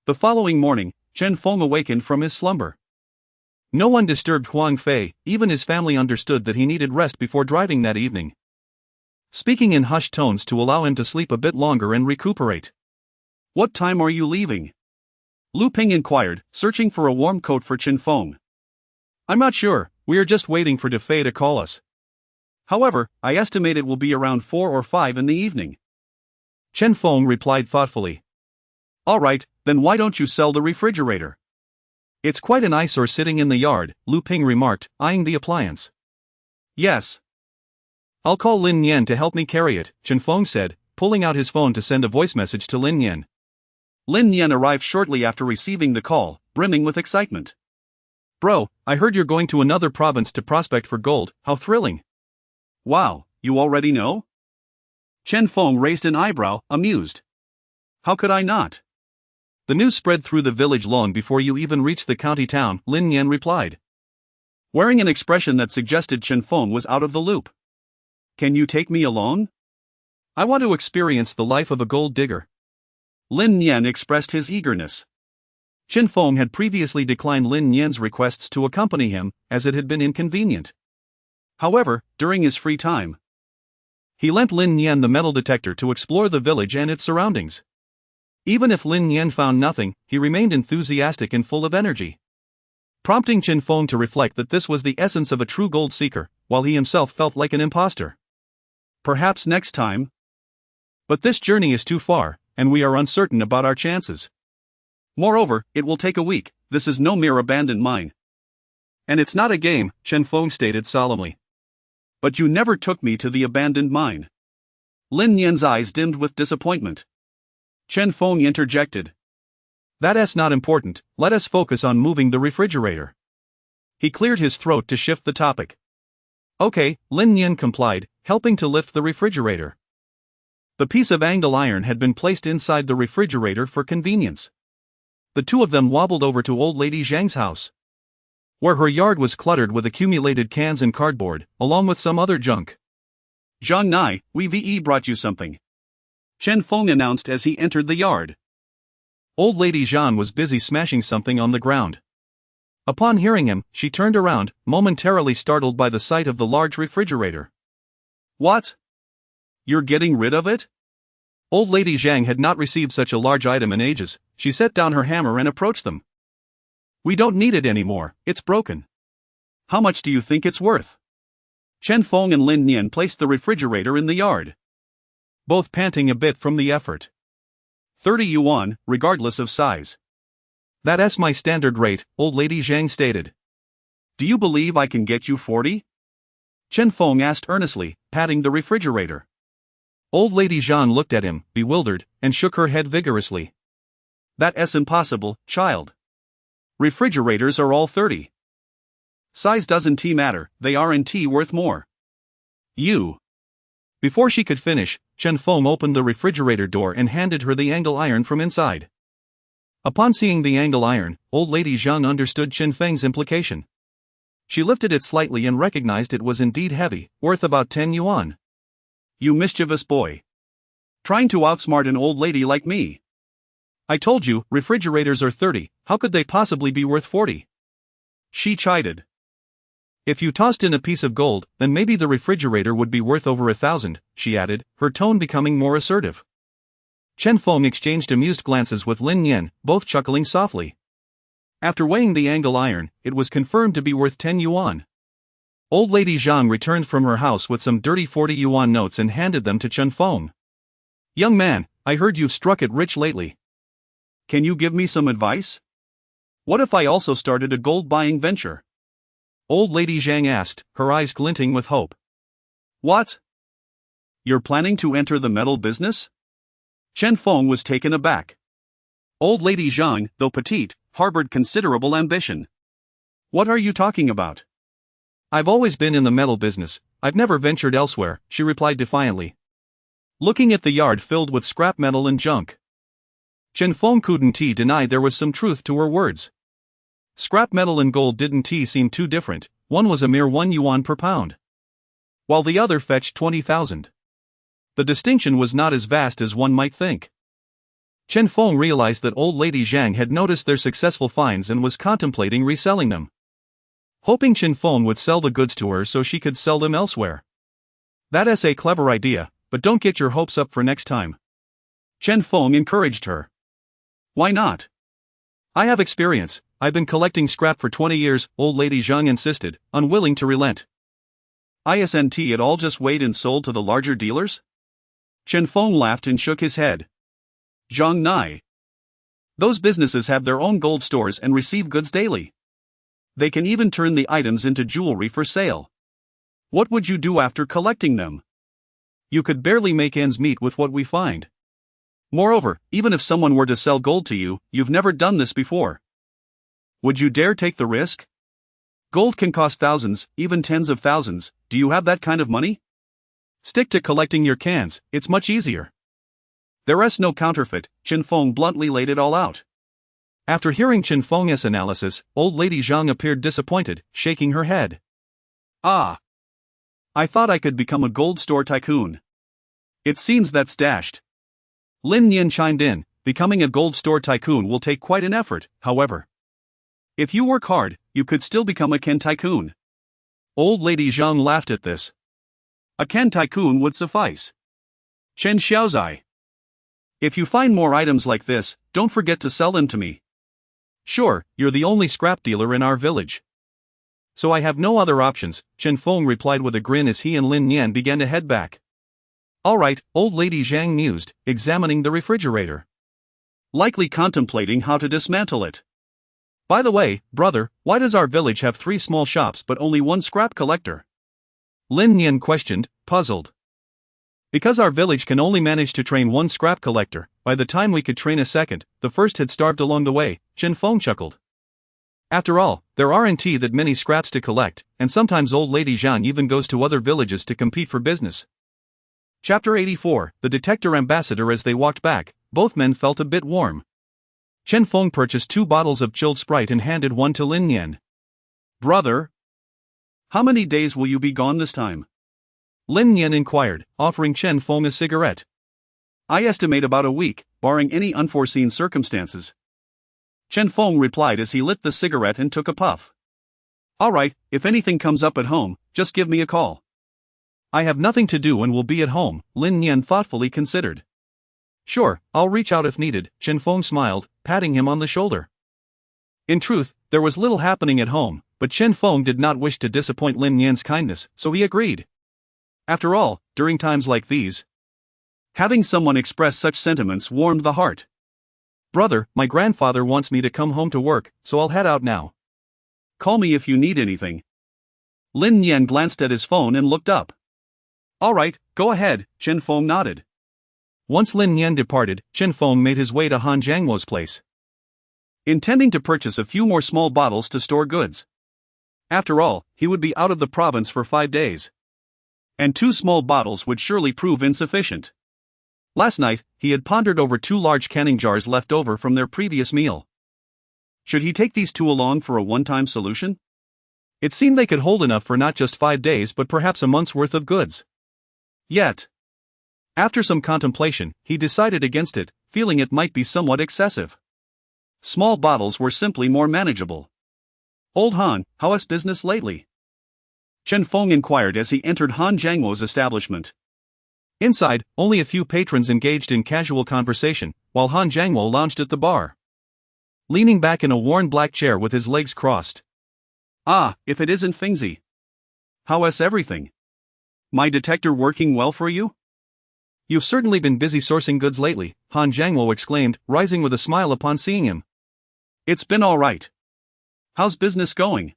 The following morning, Chen Feng awakened from his slumber. No one disturbed Huang Fei, even his family understood that he needed rest before driving that evening, speaking in hushed tones to allow him to sleep a bit longer and recuperate. "What time are you leaving?" Lu Ping inquired, searching for a warm coat for Chen Feng. "I'm not sure, we are just waiting for Defei to call us. However, I estimate it will be around 4 or 5 in the evening." Chen Feng replied thoughtfully. "All right, then why don't you sell the refrigerator?" "It's quite an eyesore sitting in the yard," Lu Ping remarked, eyeing the appliance. "Yes. I'll call Lin Yan to help me carry it," Chen Feng said, pulling out his phone to send a voice message to Lin Yan. Lin Yan arrived shortly after receiving the call, brimming with excitement. "Bro, I heard you're going to another province to prospect for gold, how thrilling." "Wow, you already know?" Chen Feng raised an eyebrow, amused. "How could I not?" "The news spread through the village long before you even reached the county town," Lin Yan replied, wearing an expression that suggested Chen Feng was out of the loop. "Can you take me along? I want to experience the life of a gold digger." Lin Yan expressed his eagerness. Chen Feng had previously declined Lin Yan's requests to accompany him, as it had been inconvenient. However, during his free time, he lent Lin Yan the metal detector to explore the village and its surroundings. Even if Lin Yan found nothing, he remained enthusiastic and full of energy, prompting Chen Feng to reflect that this was the essence of a true gold seeker, while he himself felt like an imposter. "Perhaps next time. But this journey is too far, and we are uncertain about our chances." Moreover, it will take a week. This is no mere abandoned mine. And it's not a game, Chen Feng stated solemnly. But you never took me to the abandoned mine. Lin Yan's eyes dimmed with disappointment. Chen Feng interjected. That's not important, let us focus on moving the refrigerator. He cleared his throat to shift the topic. Okay, Lin Yan complied, helping to lift the refrigerator. The piece of angle iron had been placed inside the refrigerator for convenience. The two of them wobbled over to old lady Zhang's house, where her yard was cluttered with accumulated cans and cardboard, along with some other junk. Zhang Nai, we brought you something. Chen Feng announced as he entered the yard. Old lady Zhang was busy smashing something on the ground. Upon hearing him, she turned around, momentarily startled by the sight of the large refrigerator. What? You're getting rid of it? Old lady Zhang had not received such a large item in ages. She set down her hammer and approached them. We don't need it anymore, it's broken. How much do you think it's worth? Chen Feng and Lin Nian placed the refrigerator in the yard, both panting a bit from the effort. 30 yuan, regardless of size. That's my standard rate, old lady Zhang stated. Do you believe I can get you 40? Chen Feng asked earnestly, patting the refrigerator. Old lady Zhang looked at him, bewildered, and shook her head vigorously. That's impossible, child. Refrigerators are all 30. Size doesn't matter, they aren't worth more. You. Before she could finish, Chen Feng opened the refrigerator door and handed her the angle iron from inside. Upon seeing the angle iron, old lady Zhang understood Chen Feng's implication. She lifted it slightly and recognized it was indeed heavy, worth about 10 yuan. You mischievous boy. Trying to outsmart an old lady like me. I told you, refrigerators are 30, how could they possibly be worth 40? She chided. If you tossed in a piece of gold, then maybe the refrigerator would be worth over 1,000, she added, her tone becoming more assertive. Chen Feng exchanged amused glances with Lin Yan, both chuckling softly. After weighing the angle iron, it was confirmed to be worth 10 yuan. Old lady Zhang returned from her house with some dirty 40 yuan notes and handed them to Chen Feng. Young man, I heard you've struck it rich lately. Can you give me some advice? What if I also started a gold buying venture? Old lady Zhang asked, her eyes glinting with hope. What? You're planning to enter the metal business? Chen Feng was taken aback. Old lady Zhang, though petite, harbored considerable ambition. What are you talking about? I've always been in the metal business, I've never ventured elsewhere, she replied defiantly, looking at the yard filled with scrap metal and junk. Chen Feng couldn't deny there was some truth to her words. Scrap metal and gold didn't seem too different, one was a mere 1 yuan per pound, while the other fetched 20,000. The distinction was not as vast as one might think. Chen Feng realized that old lady Zhang had noticed their successful finds and was contemplating reselling them, hoping Chen Feng would sell the goods to her so she could sell them elsewhere. That's a clever idea, but don't get your hopes up for next time. Chen Feng encouraged her. Why not? I have experience, I've been collecting scrap for 20 years, old lady Zhang insisted, unwilling to relent. Isn't it all just weighed and sold to the larger dealers? Chen Feng laughed and shook his head. Zhang Nai. Those businesses have their own gold stores and receive goods daily. They can even turn the items into jewelry for sale. What would you do after collecting them? You could barely make ends meet with what we find. Moreover, even if someone were to sell gold to you, you've never done this before. Would you dare take the risk? Gold can cost thousands, even tens of thousands. Do you have that kind of money? Stick to collecting your cans, it's much easier. There's no counterfeit, Chen Feng bluntly laid it all out. After hearing Chen Feng's analysis, old lady Zhang appeared disappointed, shaking her head. Ah. I thought I could become a gold store tycoon. It seems that's dashed. Lin Yan chimed in, becoming a gold store tycoon will take quite an effort, however. If you work hard, you could still become a Ken tycoon. Old lady Zhang laughed at this. A Ken tycoon would suffice. Chen Xiaozai. If you find more items like this, don't forget to sell them to me. Sure, you're the only scrap dealer in our village. So I have no other options, Chen Feng replied with a grin as he and Lin Yan began to head back. Alright, old lady Zhang mused, examining the refrigerator. likely contemplating how to dismantle it. By the way, brother, why does our village have 3 small shops but only 1 scrap collector? Lin Nian questioned, puzzled. Because our village can only manage to train 1 scrap collector, by the time we could train a second, the first had starved along the way, Chen Feng chuckled. After all, there aren't that many scraps to collect, and sometimes old lady Zhang even goes to other villages to compete for business. Chapter 84, The Detector Ambassador. As they walked back, both men felt a bit warm. Chen Feng purchased 2 bottles of chilled Sprite and handed one to Lin Nian. Brother, how many days will you be gone this time? Lin Nian inquired, offering Chen Feng a cigarette. I estimate about a week, barring any unforeseen circumstances. Chen Feng replied as he lit the cigarette and took a puff. All right, if anything comes up at home, just give me a call. I have nothing to do and will be at home, Lin Nian thoughtfully considered. Sure, I'll reach out if needed, Chen Feng smiled, patting him on the shoulder. In truth, there was little happening at home, but Chen Feng did not wish to disappoint Lin Nian's kindness, so he agreed. After all, during times like these, having someone express such sentiments warmed the heart. Brother, my grandfather wants me to come home to work, so I'll head out now. Call me if you need anything. Lin Nian glanced at his phone and looked up. All right, go ahead, Chen Feng nodded. Once Lin Nian departed, Chen Feng made his way to Han Jiangwo's place, intending to purchase a few more small bottles to store goods. After all, he would be out of the province for 5 days. And 2 small bottles would surely prove insufficient. Last night, he had pondered over 2 large canning jars left over from their previous meal. Should he take these 2 along for a one-time solution? It seemed they could hold enough for not just 5 days but perhaps a month's worth of goods. Yet, after some contemplation, he decided against it, feeling it might be somewhat excessive. Small bottles were simply more manageable. Old Han, how is business lately? Chen Feng inquired as he entered Han Jiangwo's establishment. Inside, only a few patrons engaged in casual conversation, while Han Jiangwo lounged at the bar, leaning back in a worn black chair with his legs crossed. Ah, if it isn't Fengzi. How is everything? My detector working well for you? You've certainly been busy sourcing goods lately, Han Jiangwo exclaimed, rising with a smile upon seeing him. It's been all right. How's business going?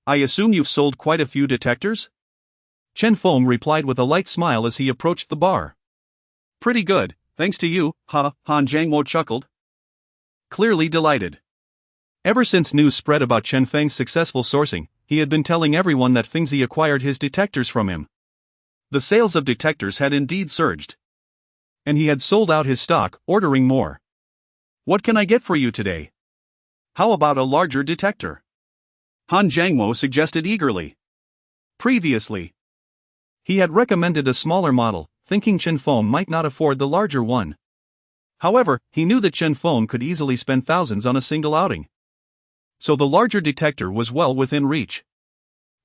I assume you've sold quite a few detectors? Chen Feng replied with a light smile as he approached the bar. Pretty good, thanks to you, Han Jiangwo chuckled, clearly delighted. Ever since news spread about Chen Feng's successful sourcing, he had been telling everyone that Fengzi acquired his detectors from him. The sales of detectors had indeed surged, and he had sold out his stock, ordering more. What can I get for you today? How about a larger detector? Han Jiangwo suggested eagerly. Previously, he had recommended a smaller model, thinking Chen Feng might not afford the larger one. However, he knew that Chen Feng could easily spend thousands on a single outing. So the larger detector was well within reach.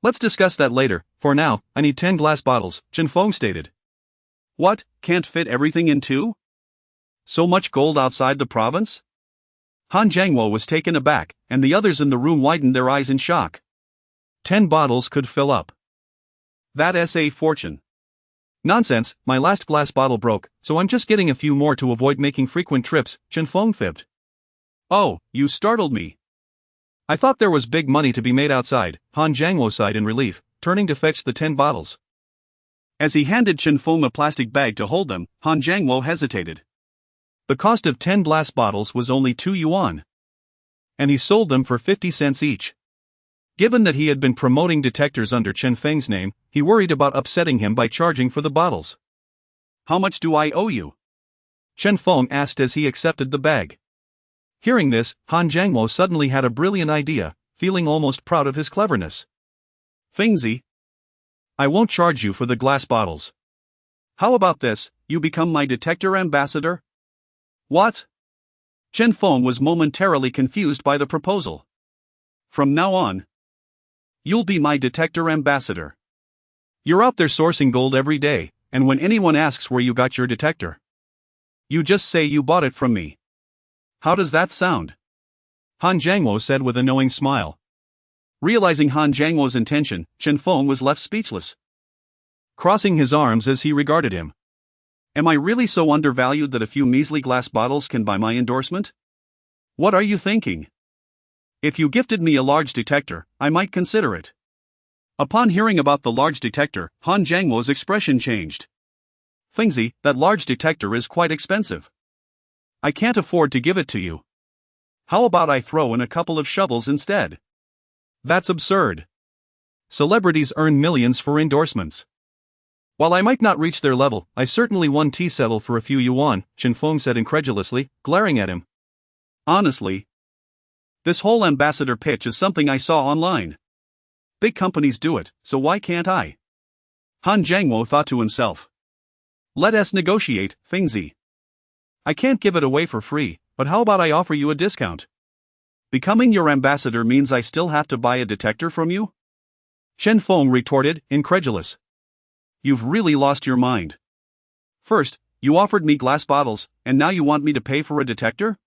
Let's discuss that later. For now, I need 10 glass bottles, Chen Feng stated. What, can't fit everything in 2? So much gold outside the province? Han Jiangwo was taken aback, and the others in the room widened their eyes in shock. 10 bottles could fill up. That's a fortune. Nonsense, my last glass bottle broke, so I'm just getting a few more to avoid making frequent trips, Chen Feng fibbed. Oh, you startled me. I thought there was big money to be made outside, Han Jiangwo sighed in relief, turning to fetch the 10 bottles. As he handed Chen Feng a plastic bag to hold them, Han Jiangwo hesitated. The cost of 10 glass bottles was only 2 yuan. And he sold them for 50 cents each. Given that he had been promoting detectors under Chen Feng's name, he worried about upsetting him by charging for the bottles. How much do I owe you? Chen Feng asked as he accepted the bag. Hearing this, Han Jiangwo suddenly had a brilliant idea, feeling almost proud of his cleverness. Fengzi, I won't charge you for the glass bottles. How about this, you become my detector ambassador? What? Chen Feng was momentarily confused by the proposal. From now on, you'll be my detector ambassador. You're out there sourcing gold every day, and when anyone asks where you got your detector, you just say you bought it from me. How does that sound? Han Jiangwo said with a knowing smile. Realizing Han Jiangwo's intention, Chen Feng was left speechless, crossing his arms as he regarded him. Am I really so undervalued that a few measly glass bottles can buy my endorsement? What are you thinking? If you gifted me a large detector, I might consider it. Upon hearing about the large detector, Han Jiangwo's expression changed. Fengzi, that large detector is quite expensive. I can't afford to give it to you. How about I throw in a couple of shovels instead? That's absurd. Celebrities earn millions for endorsements. While I might not reach their level, I certainly won tea settle for a few yuan, Chen Feng said incredulously, glaring at him. Honestly, this whole ambassador pitch is something I saw online. Big companies do it, so why can't I? Han Jiangwo thought to himself. Let us negotiate, Fengzi. I can't give it away for free, but how about I offer you a discount? Becoming your ambassador means I still have to buy a detector from you? Chen Feng retorted, incredulous. You've really lost your mind. First, you offered me glass bottles, and now you want me to pay for a detector?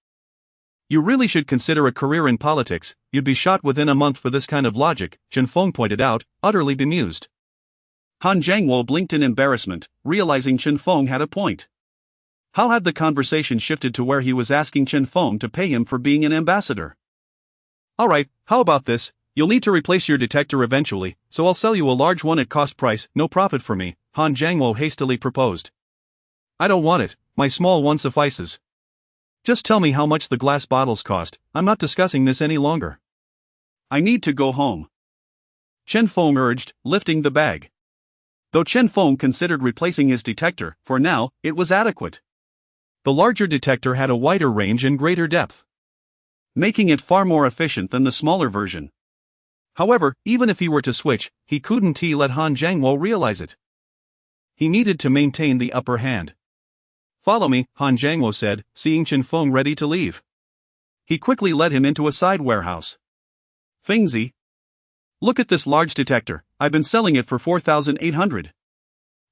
You really should consider a career in politics. You'd be shot within a month for this kind of logic, Chen Feng pointed out, utterly bemused. Han Jiangwo blinked in embarrassment, realizing Chen Feng had a point. How had the conversation shifted to where he was asking Chen Feng to pay him for being an ambassador? Alright, how about this? You'll need to replace your detector eventually, so I'll sell you a large one at cost price, no profit for me, Han Jiangwo hastily proposed. I don't want it, my small one suffices. Just tell me how much the glass bottles cost, I'm not discussing this any longer. I need to go home. Chen Feng urged, lifting the bag. Though Chen Feng considered replacing his detector, for now, it was adequate. The larger detector had a wider range and greater depth, making it far more efficient than the smaller version. However, even if he were to switch, he couldn't let Han Jiangwo realize it. He needed to maintain the upper hand. Follow me, Han Jiangwo said, seeing Chen Feng ready to leave. He quickly led him into a side warehouse. Fengzi. Look at this large detector, I've been selling it for 4,800.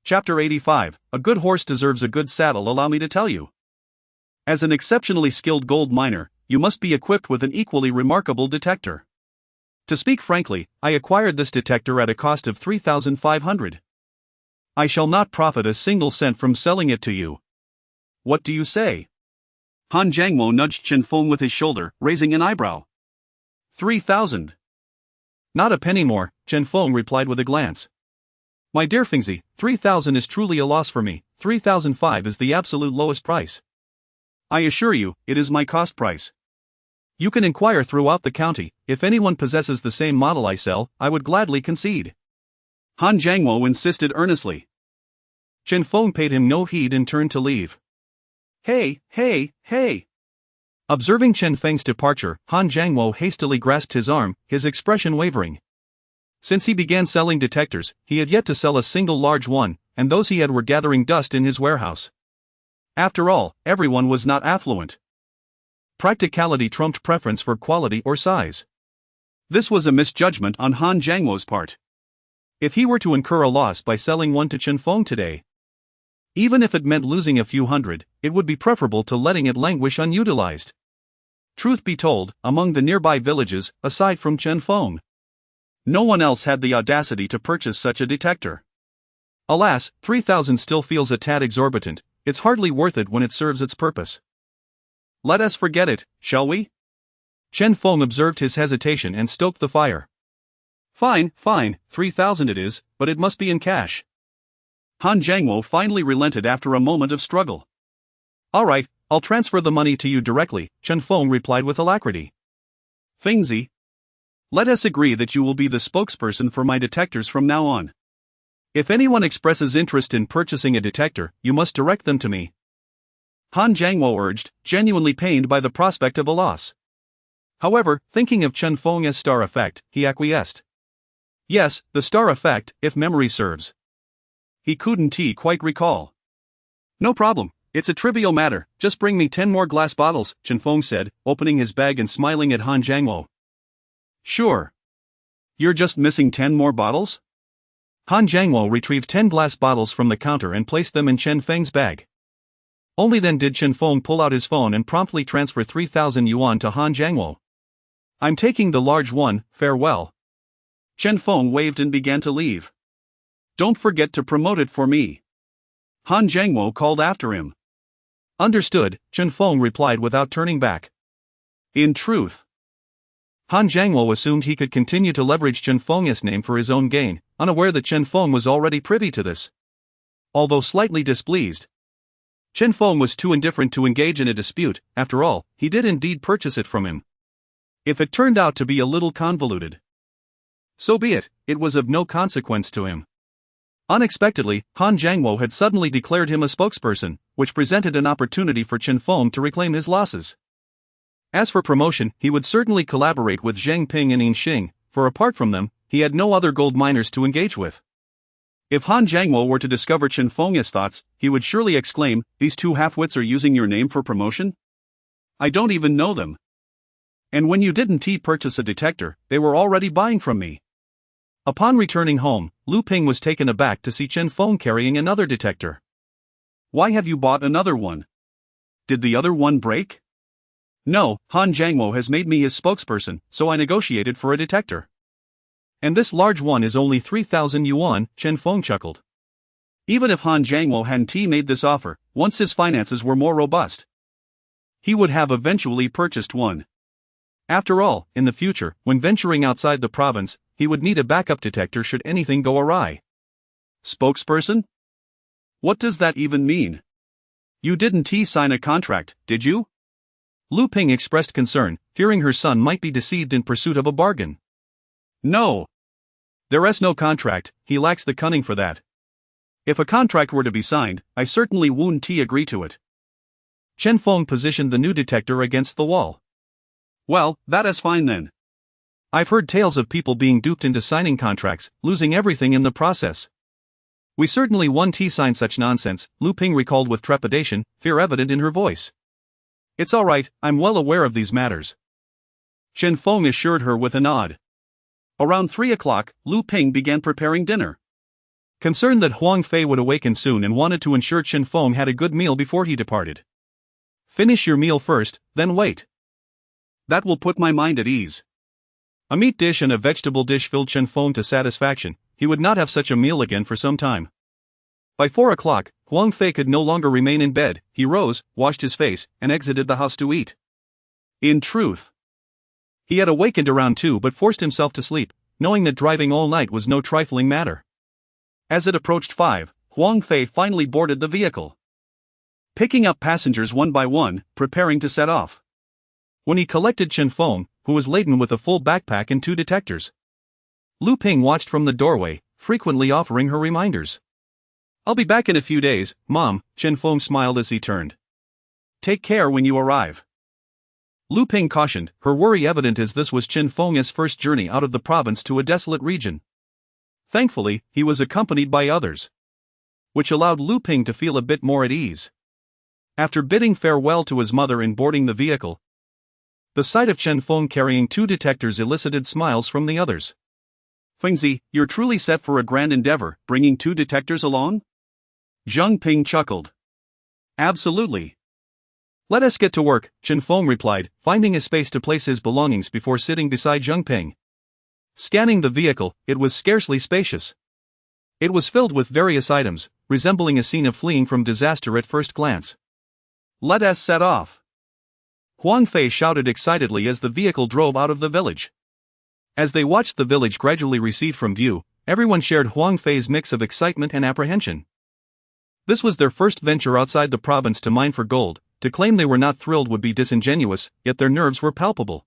Chapter 85, A Good Horse Deserves a Good Saddle. Allow me to tell you. As an exceptionally skilled gold miner, you must be equipped with an equally remarkable detector. To speak frankly, I acquired this detector at a cost of 3,500. I shall not profit a single cent from selling it to you. What do you say? Han Jiangwo nudged Chen Feng with his shoulder, raising an eyebrow. 3,000. Not a penny more, Chen Feng replied with a glance. My dear Fengzi, 3,000 is truly a loss for me, 3,005 is the absolute lowest price. I assure you, it is my cost price. You can inquire throughout the county, if anyone possesses the same model I sell, I would gladly concede. Han Jiangwo insisted earnestly. Chen Feng paid him no heed and turned to leave. Hey! Observing Chen Feng's departure, Han Jiangwo hastily grasped his arm, his expression wavering. Since he began selling detectors, he had yet to sell a single large one, and those he had were gathering dust in his warehouse. After all, everyone was not affluent. Practicality trumped preference for quality or size. This was a misjudgment on Han Jiangwo's part. If he were to incur a loss by selling one to Chen Feng today, even if it meant losing a few hundred, it would be preferable to letting it languish unutilized. Truth be told, among the nearby villages, aside from Chen Feng, no one else had the audacity to purchase such a detector. Alas, 3,000 still feels a tad exorbitant, it's hardly worth it when it serves its purpose. Let us forget it, shall we? Chen Feng observed his hesitation and stoked the fire. Fine, 3,000 it is, but it must be in cash. Han Jiangwo finally relented after a moment of struggle. Alright, I'll transfer the money to you directly, Chen Feng replied with alacrity. Fengzi. Let us agree that you will be the spokesperson for my detectors from now on. If anyone expresses interest in purchasing a detector, you must direct them to me. Han Jiangwo urged, genuinely pained by the prospect of a loss. However, thinking of Chen Feng as star effect, he acquiesced. Yes, the star effect, if memory serves. He couldn't quite recall. No problem, it's a trivial matter, just bring me 10 more glass bottles, Chen Feng said, opening his bag and smiling at Han Jiangwo. Sure. You're just missing 10 more bottles? Han Jiangwo retrieved 10 glass bottles from the counter and placed them in Chen Feng's bag. Only then did Chen Feng pull out his phone and promptly transfer 3,000 yuan to Han Jiangwo. I'm taking the large one, farewell. Chen Feng waved and began to leave. Don't forget to promote it for me. Han Jiangwo called after him. Understood, Chen Feng replied without turning back. In truth, Han Jiangwo assumed he could continue to leverage Chen Feng's name for his own gain, unaware that Chen Feng was already privy to this. Although slightly displeased, Chen Feng was too indifferent to engage in a dispute. After all, he did indeed purchase it from him. If it turned out to be a little convoluted, so be it, it was of no consequence to him. Unexpectedly, Han Jiangwo had suddenly declared him a spokesperson, which presented an opportunity for Chen Feng to reclaim his losses. As for promotion, he would certainly collaborate with Zheng Ping and Yinxing, for apart from them, he had no other gold miners to engage with. If Han Jiangwo were to discover Chen Feng's thoughts, he would surely exclaim, "These two half-wits are using your name for promotion? I don't even know them. And when you didn't purchase a detector, they were already buying from me." Upon returning home, Lu Ping was taken aback to see Chen Feng carrying another detector. "Why have you bought another one? Did the other one break?" "No, Han Jiangwo has made me his spokesperson, so I negotiated for a detector." "And this large one is only 3,000 yuan, Chen Feng chuckled. Even if Han Jiangwo hadn't made this offer, once his finances were more robust, he would have eventually purchased one. After all, in the future, when venturing outside the province, he would need a backup detector should anything go awry. Spokesperson? What does that even mean? You didn't sign a contract, did you? Lu Ping expressed concern, fearing her son might be deceived in pursuit of a bargain. No. There is no contract, he lacks the cunning for that. If a contract were to be signed, I certainly wouldn't agree to it. Chen Feng positioned the new detector against the wall. Well, that is fine then. I've heard tales of people being duped into signing contracts, losing everything in the process. We certainly won't sign such nonsense, Lu Ping recalled with trepidation, fear evident in her voice. It's all right, I'm well aware of these matters, Chen Feng assured her with a nod. Around 3 o'clock, Lu Ping began preparing dinner. Concerned that Huang Fei would awaken soon and wanted to ensure Chen Feng had a good meal before he departed. Finish your meal first, then wait. That will put my mind at ease. A meat dish and a vegetable dish filled Chen Feng to satisfaction. He would not have such a meal again for some time. By 4 o'clock, Huang Fei could no longer remain in bed. He rose, washed his face, and exited the house to eat. In truth, he had awakened around 2 but forced himself to sleep, knowing that driving all night was no trifling matter. As it approached 5, Huang Fei finally boarded the vehicle, picking up passengers one by one, preparing to set off. When he collected Chen Feng, who was laden with a full backpack and 2 detectors, Lu Ping watched from the doorway, frequently offering her reminders. "I'll be back in a few days, Mom," Chen Feng smiled as he turned. "Take care when you arrive." Lu Ping cautioned, her worry evident as this was Chen Feng's first journey out of the province to a desolate region. Thankfully, he was accompanied by others, which allowed Lu Ping to feel a bit more at ease. After bidding farewell to his mother and boarding the vehicle, the sight of Chen Feng carrying 2 detectors elicited smiles from the others. "Fengzi, you're truly set for a grand endeavor, bringing 2 detectors along?" Zheng Ping chuckled. "Absolutely. Let us get to work," Chen Feng replied, finding a space to place his belongings before sitting beside Zheng Ping. Scanning the vehicle, it was scarcely spacious. It was filled with various items, resembling a scene of fleeing from disaster at first glance. "Let us set off," Huang Fei shouted excitedly as the vehicle drove out of the village. As they watched the village gradually recede from view, everyone shared Huang Fei's mix of excitement and apprehension. This was their first venture outside the province to mine for gold. To claim they were not thrilled would be disingenuous, yet their nerves were palpable.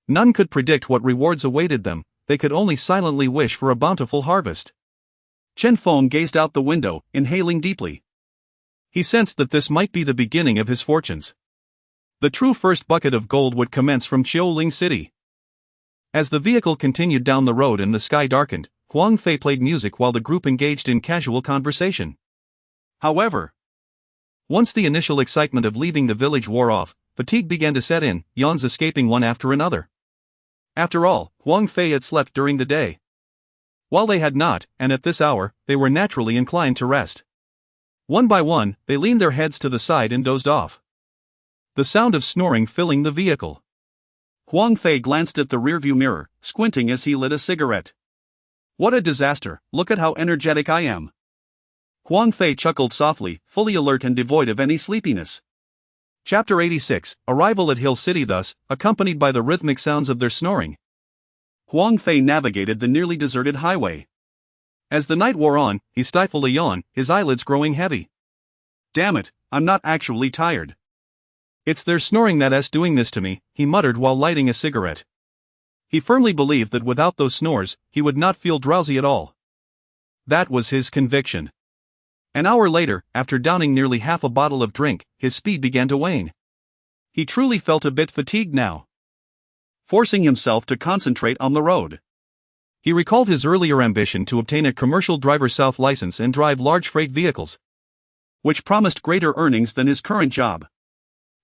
None could predict what rewards awaited them, they could only silently wish for a bountiful harvest. Chen Feng gazed out the window, inhaling deeply. He sensed that this might be the beginning of his fortunes. The true first bucket of gold would commence from Qiuling City. As the vehicle continued down the road and the sky darkened, Huang Fei played music while the group engaged in casual conversation. However, once the initial excitement of leaving the village wore off, fatigue began to set in, yawns escaping one after another. After all, Huang Fei had slept during the day, while they had not, and at this hour, they were naturally inclined to rest. One by one, they leaned their heads to the side and dozed off, the sound of snoring filling the vehicle. Huang Fei glanced at the rearview mirror, squinting as he lit a cigarette. "What a disaster, look at how energetic I am." Huang Fei chuckled softly, fully alert and devoid of any sleepiness. Chapter 86, Arrival at Hill City. Thus, accompanied by the rhythmic sounds of their snoring, Huang Fei navigated the nearly deserted highway. As the night wore on, he stifled a yawn, his eyelids growing heavy. Damn it, I'm not actually tired. It's their snoring that's doing this to me, he muttered while lighting a cigarette. He firmly believed that without those snores, he would not feel drowsy at all. That was his conviction. An hour later, after downing nearly half a bottle of drink, his speed began to wane. He truly felt a bit fatigued now. Forcing himself to concentrate on the road, he recalled his earlier ambition to obtain a commercial driver's South license and drive large freight vehicles, which promised greater earnings than his current job.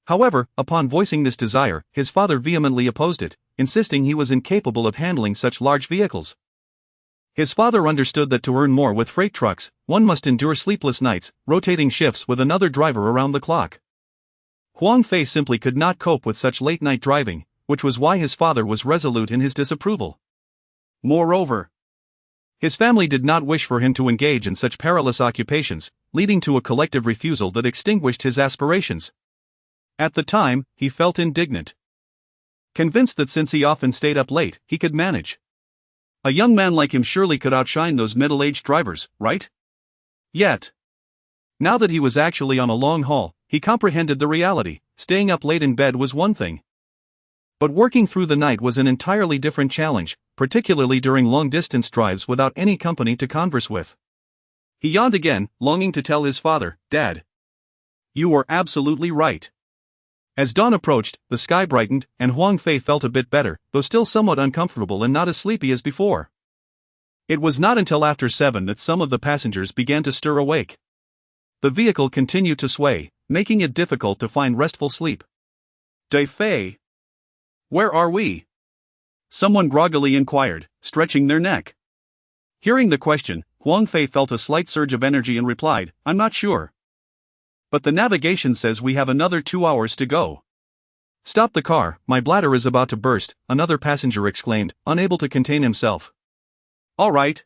However, upon voicing this desire, his father vehemently opposed it, insisting he was incapable of handling such large vehicles. His father understood that to earn more with freight trucks, one must endure sleepless nights, rotating shifts with another driver around the clock. Huang Fei simply could not cope with such late-night driving, which was why his father was resolute in his disapproval. Moreover, his family did not wish for him to engage in such perilous occupations, leading to a collective refusal that extinguished his aspirations. At the time, he felt indignant, convinced that since he often stayed up late, he could manage. A young man like him surely could outshine those middle-aged drivers, right? Yet, now that he was actually on a long haul, he comprehended the reality. Staying up late in bed was one thing, but working through the night was an entirely different challenge, particularly during long-distance drives without any company to converse with. He yawned again, longing to tell his father, "Dad, you were absolutely right." As dawn approached, the sky brightened, and Huang Fei felt a bit better, though still somewhat uncomfortable and not as sleepy as before. It was not until after 7 that some of the passengers began to stir awake. The vehicle continued to sway, making it difficult to find restful sleep. "Dai Fei, where are we?" someone groggily inquired, stretching their neck. Hearing the question, Huang Fei felt a slight surge of energy and replied, "I'm not sure. But the navigation says we have another 2 hours to go." "Stop the car, my bladder is about to burst," another passenger exclaimed, unable to contain himself. "All right,"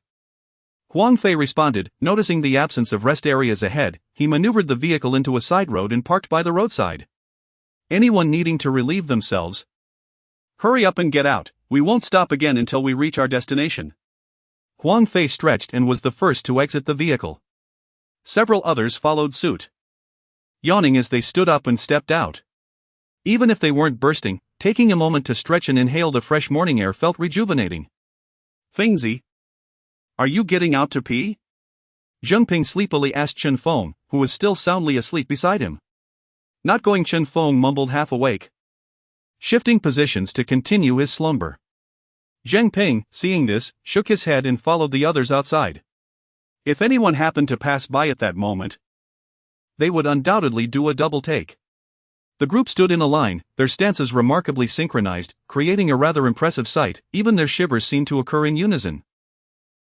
Huang Fei responded. Noticing the absence of rest areas ahead, he maneuvered the vehicle into a side road and parked by the roadside. Anyone needing to relieve themselves, "Hurry up and get out, we won't stop again until we reach our destination." Huang Fei stretched and was the first to exit the vehicle. Several others followed suit, yawning as they stood up and stepped out. Even if they weren't bursting, taking a moment to stretch and inhale the fresh morning air felt rejuvenating. "Fengzi, are you getting out to pee?" Zheng Ping sleepily asked Chen Feng, who was still soundly asleep beside him. "Not going," Chen Feng mumbled half awake, shifting positions to continue his slumber. Zheng Ping, seeing this, shook his head and followed the others outside. If anyone happened to pass by at that moment, they would undoubtedly do a double take. The group stood in a line, their stances remarkably synchronized, creating a rather impressive sight. Even their shivers seemed to occur in unison.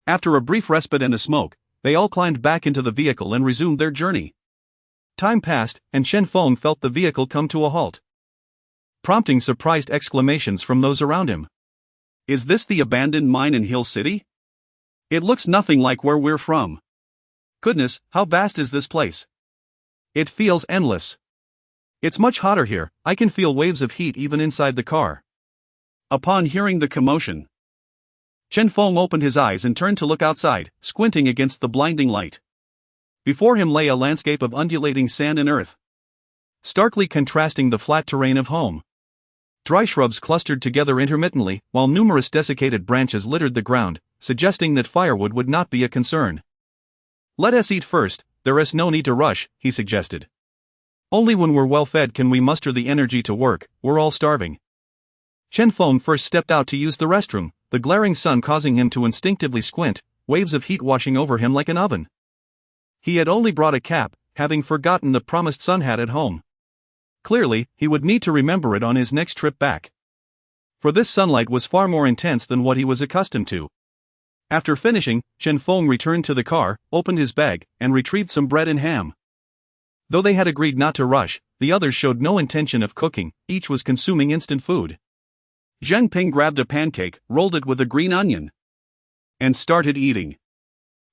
After a brief respite and a smoke, they all climbed back into the vehicle and resumed their journey. Time passed, and Chen Feng felt the vehicle come to a halt, prompting surprised exclamations from those around him. "Is this the abandoned mine in Hill City? It looks nothing like where we're from. Goodness, how vast is this place? It feels endless. It's much hotter here, I can feel waves of heat even inside the car." Upon hearing the commotion, Chen Feng opened his eyes and turned to look outside, squinting against the blinding light. Before him lay a landscape of undulating sand and earth, starkly contrasting the flat terrain of home. Dry shrubs clustered together intermittently, while numerous desiccated branches littered the ground, suggesting that firewood would not be a concern. "Let us eat first, there is no need to rush," he suggested. "Only when we're well fed can we muster the energy to work, we're all starving." Chen Feng first stepped out to use the restroom, the glaring sun causing him to instinctively squint, waves of heat washing over him like an oven. He had only brought a cap, having forgotten the promised sun hat at home. Clearly, he would need to remember it on his next trip back, for this sunlight was far more intense than what he was accustomed to. After finishing, Chen Feng returned to the car, opened his bag, and retrieved some bread and ham. Though they had agreed not to rush, the others showed no intention of cooking, each was consuming instant food. Zheng Ping grabbed a pancake, rolled it with a green onion, and started eating.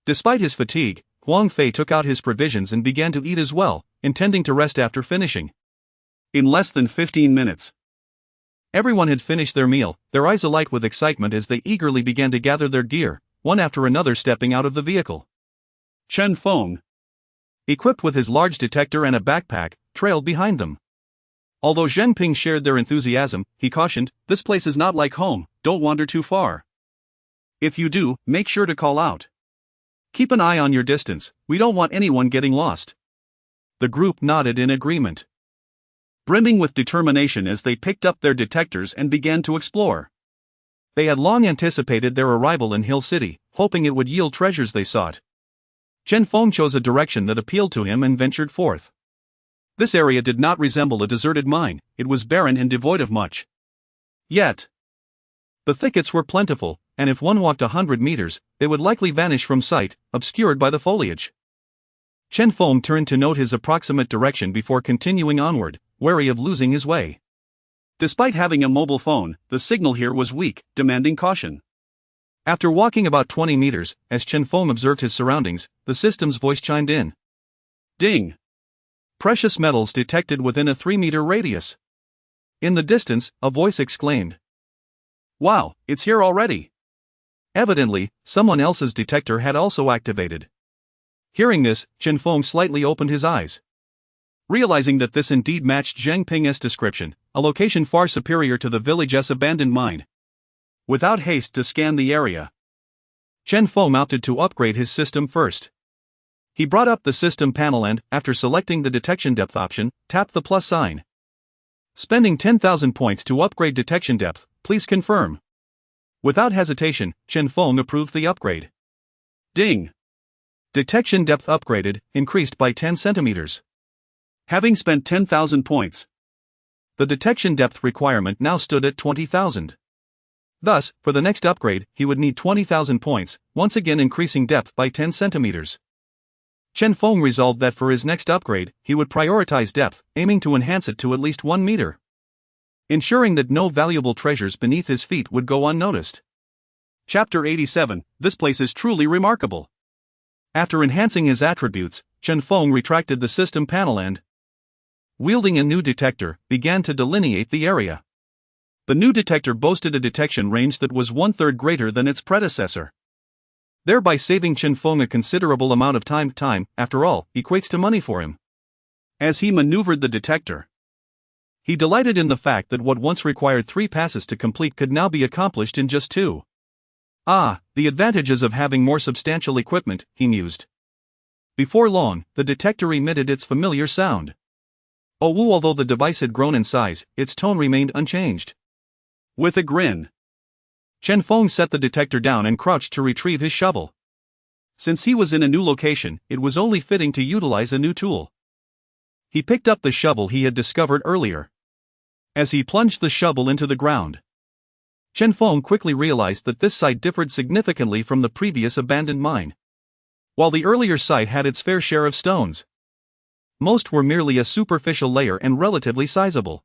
Despite his fatigue, Huang Fei took out his provisions and began to eat as well, intending to rest after finishing. In less than 15 minutes. Everyone had finished their meal, their eyes alight with excitement as they eagerly began to gather their gear, one after another stepping out of the vehicle. Chen Feng, equipped with his large detector and a backpack, trailed behind them. Although Zheng Ping shared their enthusiasm, he cautioned, "This place is not like home, don't wander too far. If you do, make sure to call out. Keep an eye on your distance, we don't want anyone getting lost." The group nodded in agreement, brimming with determination as they picked up their detectors and began to explore. They had long anticipated their arrival in Hill City, hoping it would yield treasures they sought. Chen Feng chose a direction that appealed to him and ventured forth. This area did not resemble a deserted mine, it was barren and devoid of much. Yet, the thickets were plentiful, and if one walked 100 meters, they would likely vanish from sight, obscured by the foliage. Chen Feng turned to note his approximate direction before continuing onward, wary of losing his way. Despite having a mobile phone, the signal here was weak, demanding caution. After walking about 20 meters, as Chen Feng observed his surroundings, the system's voice chimed in. Ding! Precious metals detected within a 3-meter radius. In the distance, a voice exclaimed. Wow, it's here already! Evidently, someone else's detector had also activated. Hearing this, Chen Feng slightly opened his eyes. Realizing that this indeed matched Zheng Ping's description, a location far superior to the village's abandoned mine. Without haste to scan the area, Chen Feng opted to upgrade his system first. He brought up the system panel and, after selecting the detection depth option, tapped the plus sign. Spending 10,000 points to upgrade detection depth, please confirm. Without hesitation, Chen Feng approved the upgrade. Ding! Detection depth upgraded, increased by 10 centimeters. Having spent 10,000 points, the detection depth requirement now stood at 20,000. Thus, for the next upgrade, he would need 20,000 points, once again increasing depth by 10 centimeters. Chen Feng resolved that for his next upgrade, he would prioritize depth, aiming to enhance it to at least 1 meter. Ensuring that no valuable treasures beneath his feet would go unnoticed. Chapter 87, This place is truly remarkable. After enhancing his attributes, Chen Feng retracted the system panel and, wielding a new detector, began to delineate the area. The new detector boasted a detection range that was 1/3 greater than its predecessor, thereby saving Chen Feng a considerable amount of time. Time, after all, equates to money for him. As he maneuvered the detector, he delighted in the fact that what once required 3 passes to complete could now be accomplished in just 2. Ah, the advantages of having more substantial equipment, he mused. Before long, the detector emitted its familiar sound. Although the device had grown in size, its tone remained unchanged. With a grin, Chen Feng set the detector down and crouched to retrieve his shovel. Since he was in a new location, it was only fitting to utilize a new tool. He picked up the shovel he had discovered earlier. As he plunged the shovel into the ground, Chen Feng quickly realized that this site differed significantly from the previous abandoned mine. While the earlier site had its fair share of stones, most were merely a superficial layer and relatively sizable.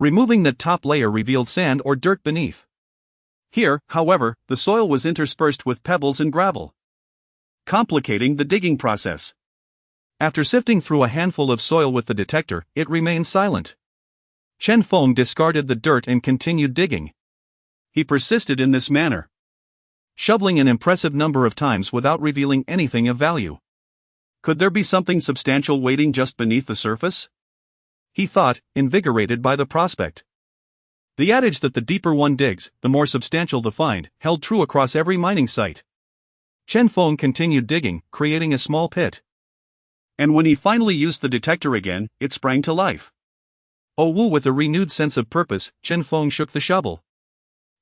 Removing the top layer revealed sand or dirt beneath. Here, however, the soil was interspersed with pebbles and gravel, complicating the digging process. After sifting through a handful of soil with the detector, it remained silent. Chen Feng discarded the dirt and continued digging. He persisted in this manner, shoveling an impressive number of times without revealing anything of value. Could there be something substantial waiting just beneath the surface? He thought, invigorated by the prospect. The adage that the deeper one digs, the more substantial the find, held true across every mining site. Chen Feng continued digging, creating a small pit. And when he finally used the detector again, it sprang to life. With a renewed sense of purpose, Chen Feng shook the shovel,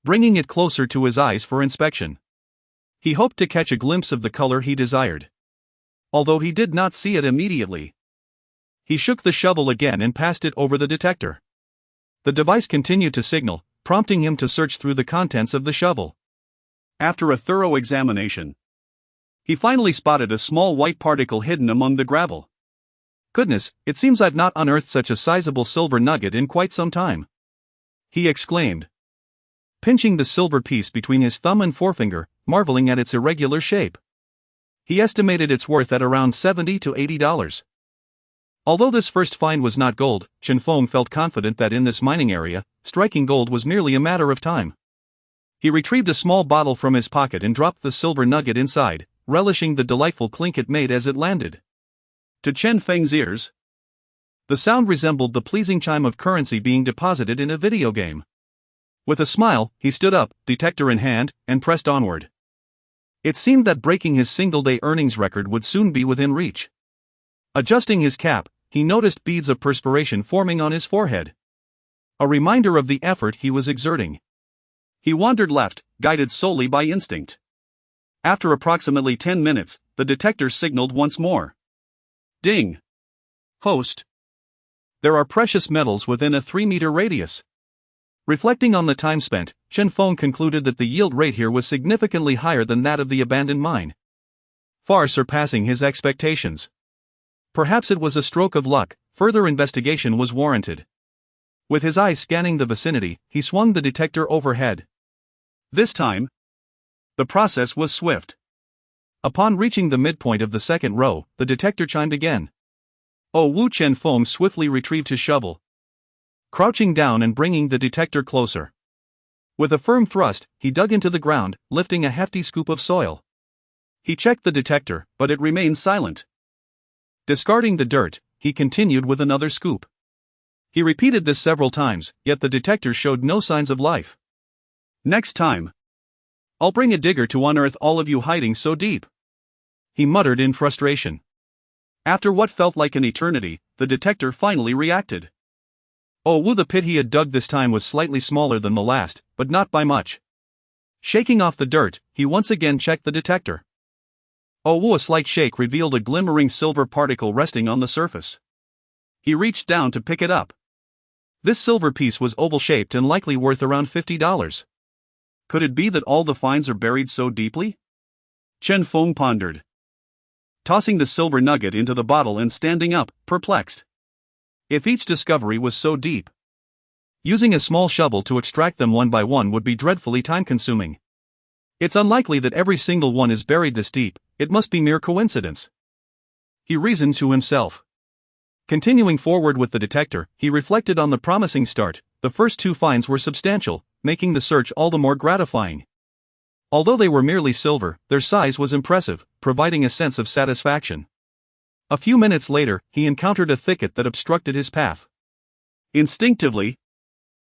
bringing it closer to his eyes for inspection. He hoped to catch a glimpse of the color he desired, although he did not see it immediately. He shook the shovel again and passed it over the detector. The device continued to signal, prompting him to search through the contents of the shovel. After a thorough examination, he finally spotted a small white particle hidden among the gravel. Goodness, it seems I've not unearthed such a sizable silver nugget in quite some time, he exclaimed, pinching the silver piece between his thumb and forefinger, marveling at its irregular shape. He estimated its worth at around $70 to $80. Although this first find was not gold, Chen Feng felt confident that in this mining area, striking gold was merely a matter of time. He retrieved a small bottle from his pocket and dropped the silver nugget inside, relishing the delightful clink it made as it landed. To Chen Feng's ears, the sound resembled the pleasing chime of currency being deposited in a video game. With a smile, he stood up, detector in hand, and pressed onward. It seemed that breaking his single-day earnings record would soon be within reach. Adjusting his cap, he noticed beads of perspiration forming on his forehead. A reminder of the effort he was exerting. He wandered left, guided solely by instinct. After approximately 10 minutes, the detector signaled once more. Ding. Host. There are precious metals within a 3-meter radius. Reflecting on the time spent, Chen Feng concluded that the yield rate here was significantly higher than that of the abandoned mine, far surpassing his expectations. Perhaps it was a stroke of luck. Further investigation was warranted. With his eyes scanning the vicinity, he swung the detector overhead. This time, the process was swift. Upon reaching the midpoint of the second row, the detector chimed again. Chen Feng swiftly retrieved his shovel, crouching down and bringing the detector closer. With a firm thrust, he dug into the ground, lifting a hefty scoop of soil. He checked the detector, but it remained silent. Discarding the dirt, he continued with another scoop. He repeated this several times, yet the detector showed no signs of life. Next time, I'll bring a digger to unearth all of you hiding so deep, he muttered in frustration. After what felt like an eternity, the detector finally reacted. The pit he had dug this time was slightly smaller than the last, but not by much. Shaking off the dirt, he once again checked the detector. A slight shake revealed a glimmering silver particle resting on the surface. He reached down to pick it up. This silver piece was oval-shaped and likely worth around $50. Could it be that all the finds are buried so deeply? Chen Feng pondered, tossing the silver nugget into the bottle and standing up, perplexed. If each discovery was so deep, using a small shovel to extract them one by one would be dreadfully time-consuming. It's unlikely that every single one is buried this deep. It must be mere coincidence, he reasoned to himself. Continuing forward with the detector, he reflected on the promising start. The first 2 finds were substantial, making the search all the more gratifying. Although they were merely silver, their size was impressive, providing a sense of satisfaction. A few minutes later, he encountered a thicket that obstructed his path. Instinctively,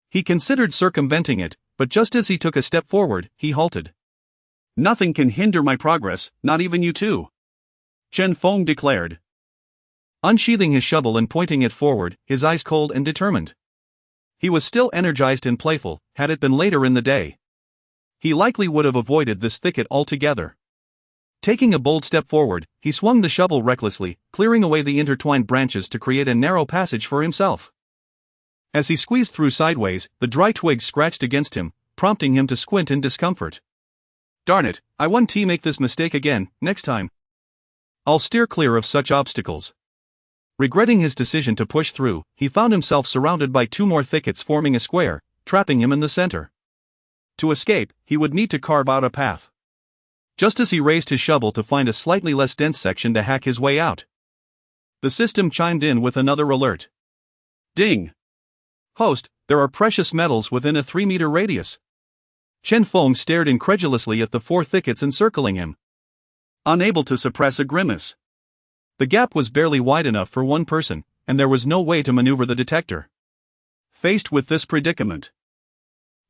he considered circumventing it, but just as he took a step forward, he halted. Nothing can hinder my progress, not even you two, Chen Feng declared, unsheathing his shovel and pointing it forward, his eyes cold and determined. He was still energized and playful. Had it been later in the day, he likely would have avoided this thicket altogether. Taking a bold step forward, he swung the shovel recklessly, clearing away the intertwined branches to create a narrow passage for himself. As he squeezed through sideways, the dry twigs scratched against him, prompting him to squint in discomfort. Darn it, I won't make this mistake again. Next time, I'll steer clear of such obstacles. Regretting his decision to push through, he found himself surrounded by 2 more thickets forming a square, trapping him in the center. To escape, he would need to carve out a path. Just as he raised his shovel to find a slightly less dense section to hack his way out, the system chimed in with another alert. Ding! Host, there are precious metals within a 3-meter radius. Chen Feng stared incredulously at the 4 thickets encircling him, unable to suppress a grimace. The gap was barely wide enough for one person, and there was no way to maneuver the detector. Faced with this predicament,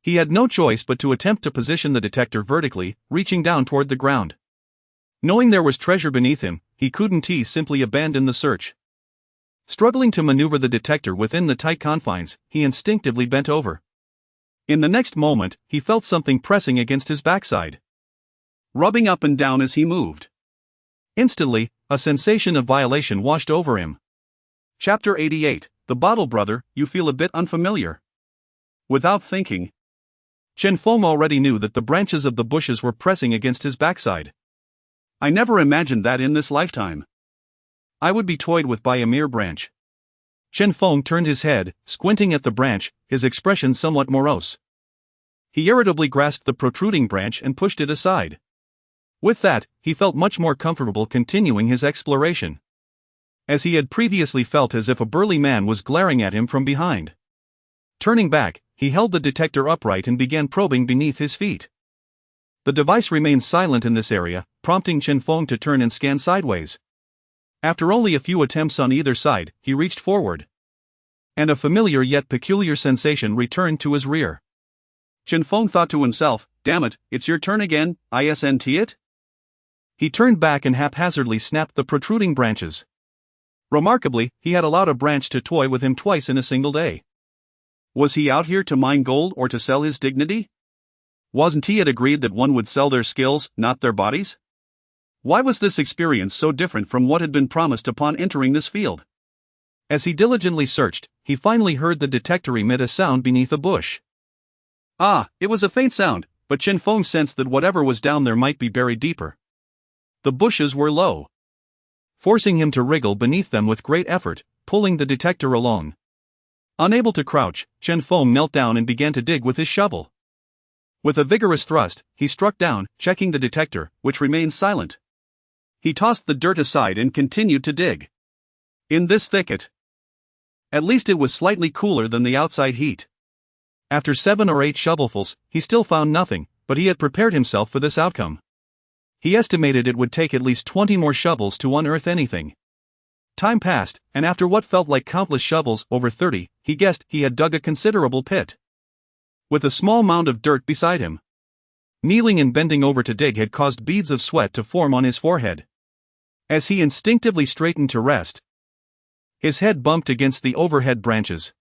he had no choice but to attempt to position the detector vertically, reaching down toward the ground. Knowing there was treasure beneath him, he couldn't simply abandon the search. Struggling to maneuver the detector within the tight confines, he instinctively bent over. In the next moment, he felt something pressing against his backside, rubbing up and down as he moved. Instantly, a sensation of violation washed over him. Chapter 88, The Bottle Brother, You Feel a Bit Unfamiliar. Without thinking, Chen Feng already knew that the branches of the bushes were pressing against his backside. I never imagined that in this lifetime I would be toyed with by a mere branch. Chen Feng turned his head, squinting at the branch, his expression somewhat morose. He irritably grasped the protruding branch and pushed it aside. With that, he felt much more comfortable continuing his exploration, as he had previously felt as if a burly man was glaring at him from behind. Turning back, he held the detector upright and began probing beneath his feet. The device remained silent in this area, prompting Chen Feng to turn and scan sideways. After only a few attempts on either side, he reached forward, and a familiar yet peculiar sensation returned to his rear. Chen Feng thought to himself, damn it, it's your turn again, isn't it? He turned back and haphazardly snapped the protruding branches. Remarkably, he had allowed a branch to toy with him twice in a single day. Was he out here to mine gold or to sell his dignity? Wasn't he agreed that one would sell their skills, not their bodies? Why was this experience so different from what had been promised upon entering this field? As he diligently searched, he finally heard the detector emit a sound beneath a bush. Ah, it was a faint sound, but Chen Feng sensed that whatever was down there might be buried deeper. The bushes were low, forcing him to wriggle beneath them with great effort, pulling the detector along. Unable to crouch, Chen Feng knelt down and began to dig with his shovel. With a vigorous thrust, he struck down, checking the detector, which remained silent. He tossed the dirt aside and continued to dig. In this thicket, at least it was slightly cooler than the outside heat. After 7 or 8 shovelfuls, he still found nothing, but he had prepared himself for this outcome. He estimated it would take at least 20 more shovels to unearth anything. Time passed, and after what felt like countless shovels, over 30, he guessed he had dug a considerable pit, with a small mound of dirt beside him. Kneeling and bending over to dig had caused beads of sweat to form on his forehead. As he instinctively straightened to rest, his head bumped against the overhead branches.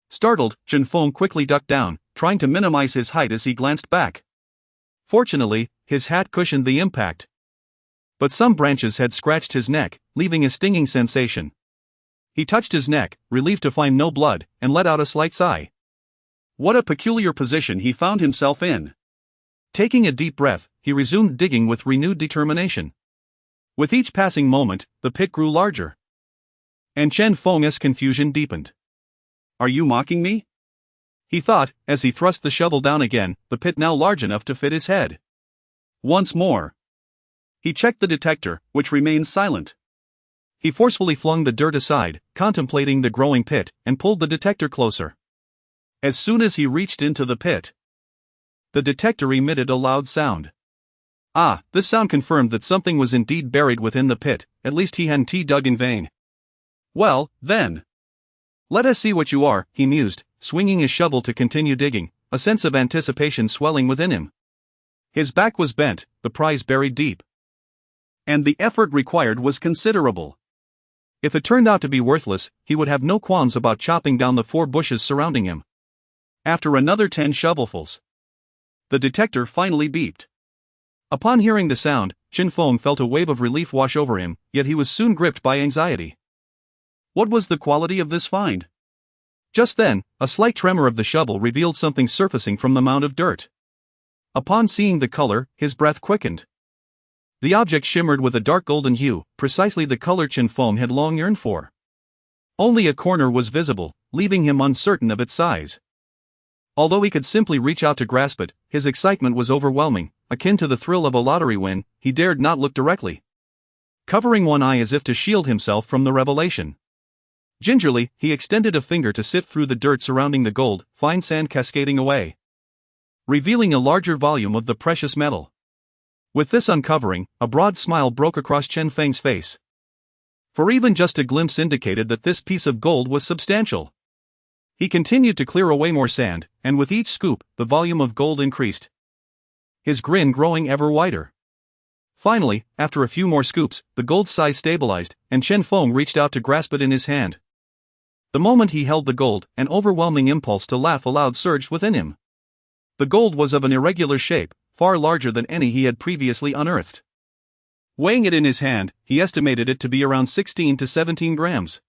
Startled, Chen Feng quickly ducked down, trying to minimize his height as he glanced back. Fortunately, his hat cushioned the impact, but some branches had scratched his neck, leaving a stinging sensation. He touched his neck, relieved to find no blood, and let out a slight sigh. What a peculiar position he found himself in. Taking a deep breath, he resumed digging with renewed determination. With each passing moment, the pit grew larger, and Chen Feng's confusion deepened. Are you mocking me? He thought, as he thrust the shovel down again, the pit now large enough to fit his head. Once more, he checked the detector, which remained silent. He forcefully flung the dirt aside, contemplating the growing pit, and pulled the detector closer. As soon as he reached into the pit, the detector emitted a loud sound. Ah, this sound confirmed that something was indeed buried within the pit, at least he hadn't dug in vain. Well, then, let us see what you are, he mused, swinging his shovel to continue digging, a sense of anticipation swelling within him. His back was bent, the prize buried deep, and the effort required was considerable. If it turned out to be worthless, he would have no qualms about chopping down the 4 bushes surrounding him. After another 10 shovelfuls, the detector finally beeped. Upon hearing the sound, Chen Feng felt a wave of relief wash over him, yet he was soon gripped by anxiety. What was the quality of this find? Just then, a slight tremor of the shovel revealed something surfacing from the mound of dirt. Upon seeing the color, his breath quickened. The object shimmered with a dark golden hue, precisely the color Chen Feng had long yearned for. Only a corner was visible, leaving him uncertain of its size. Although he could simply reach out to grasp it, his excitement was overwhelming, akin to the thrill of a lottery win. He dared not look directly, covering one eye as if to shield himself from the revelation. Gingerly, he extended a finger to sift through the dirt surrounding the gold, fine sand cascading away, revealing a larger volume of the precious metal. With this uncovering, a broad smile broke across Chen Feng's face. For even just a glimpse indicated that this piece of gold was substantial. He continued to clear away more sand, and with each scoop, the volume of gold increased, his grin growing ever wider. Finally, after a few more scoops, the gold's size stabilized, and Chen Feng reached out to grasp it in his hand. The moment he held the gold, an overwhelming impulse to laugh aloud surged within him. The gold was of an irregular shape, far larger than any he had previously unearthed. Weighing it in his hand, he estimated it to be around 16 to 17 grams.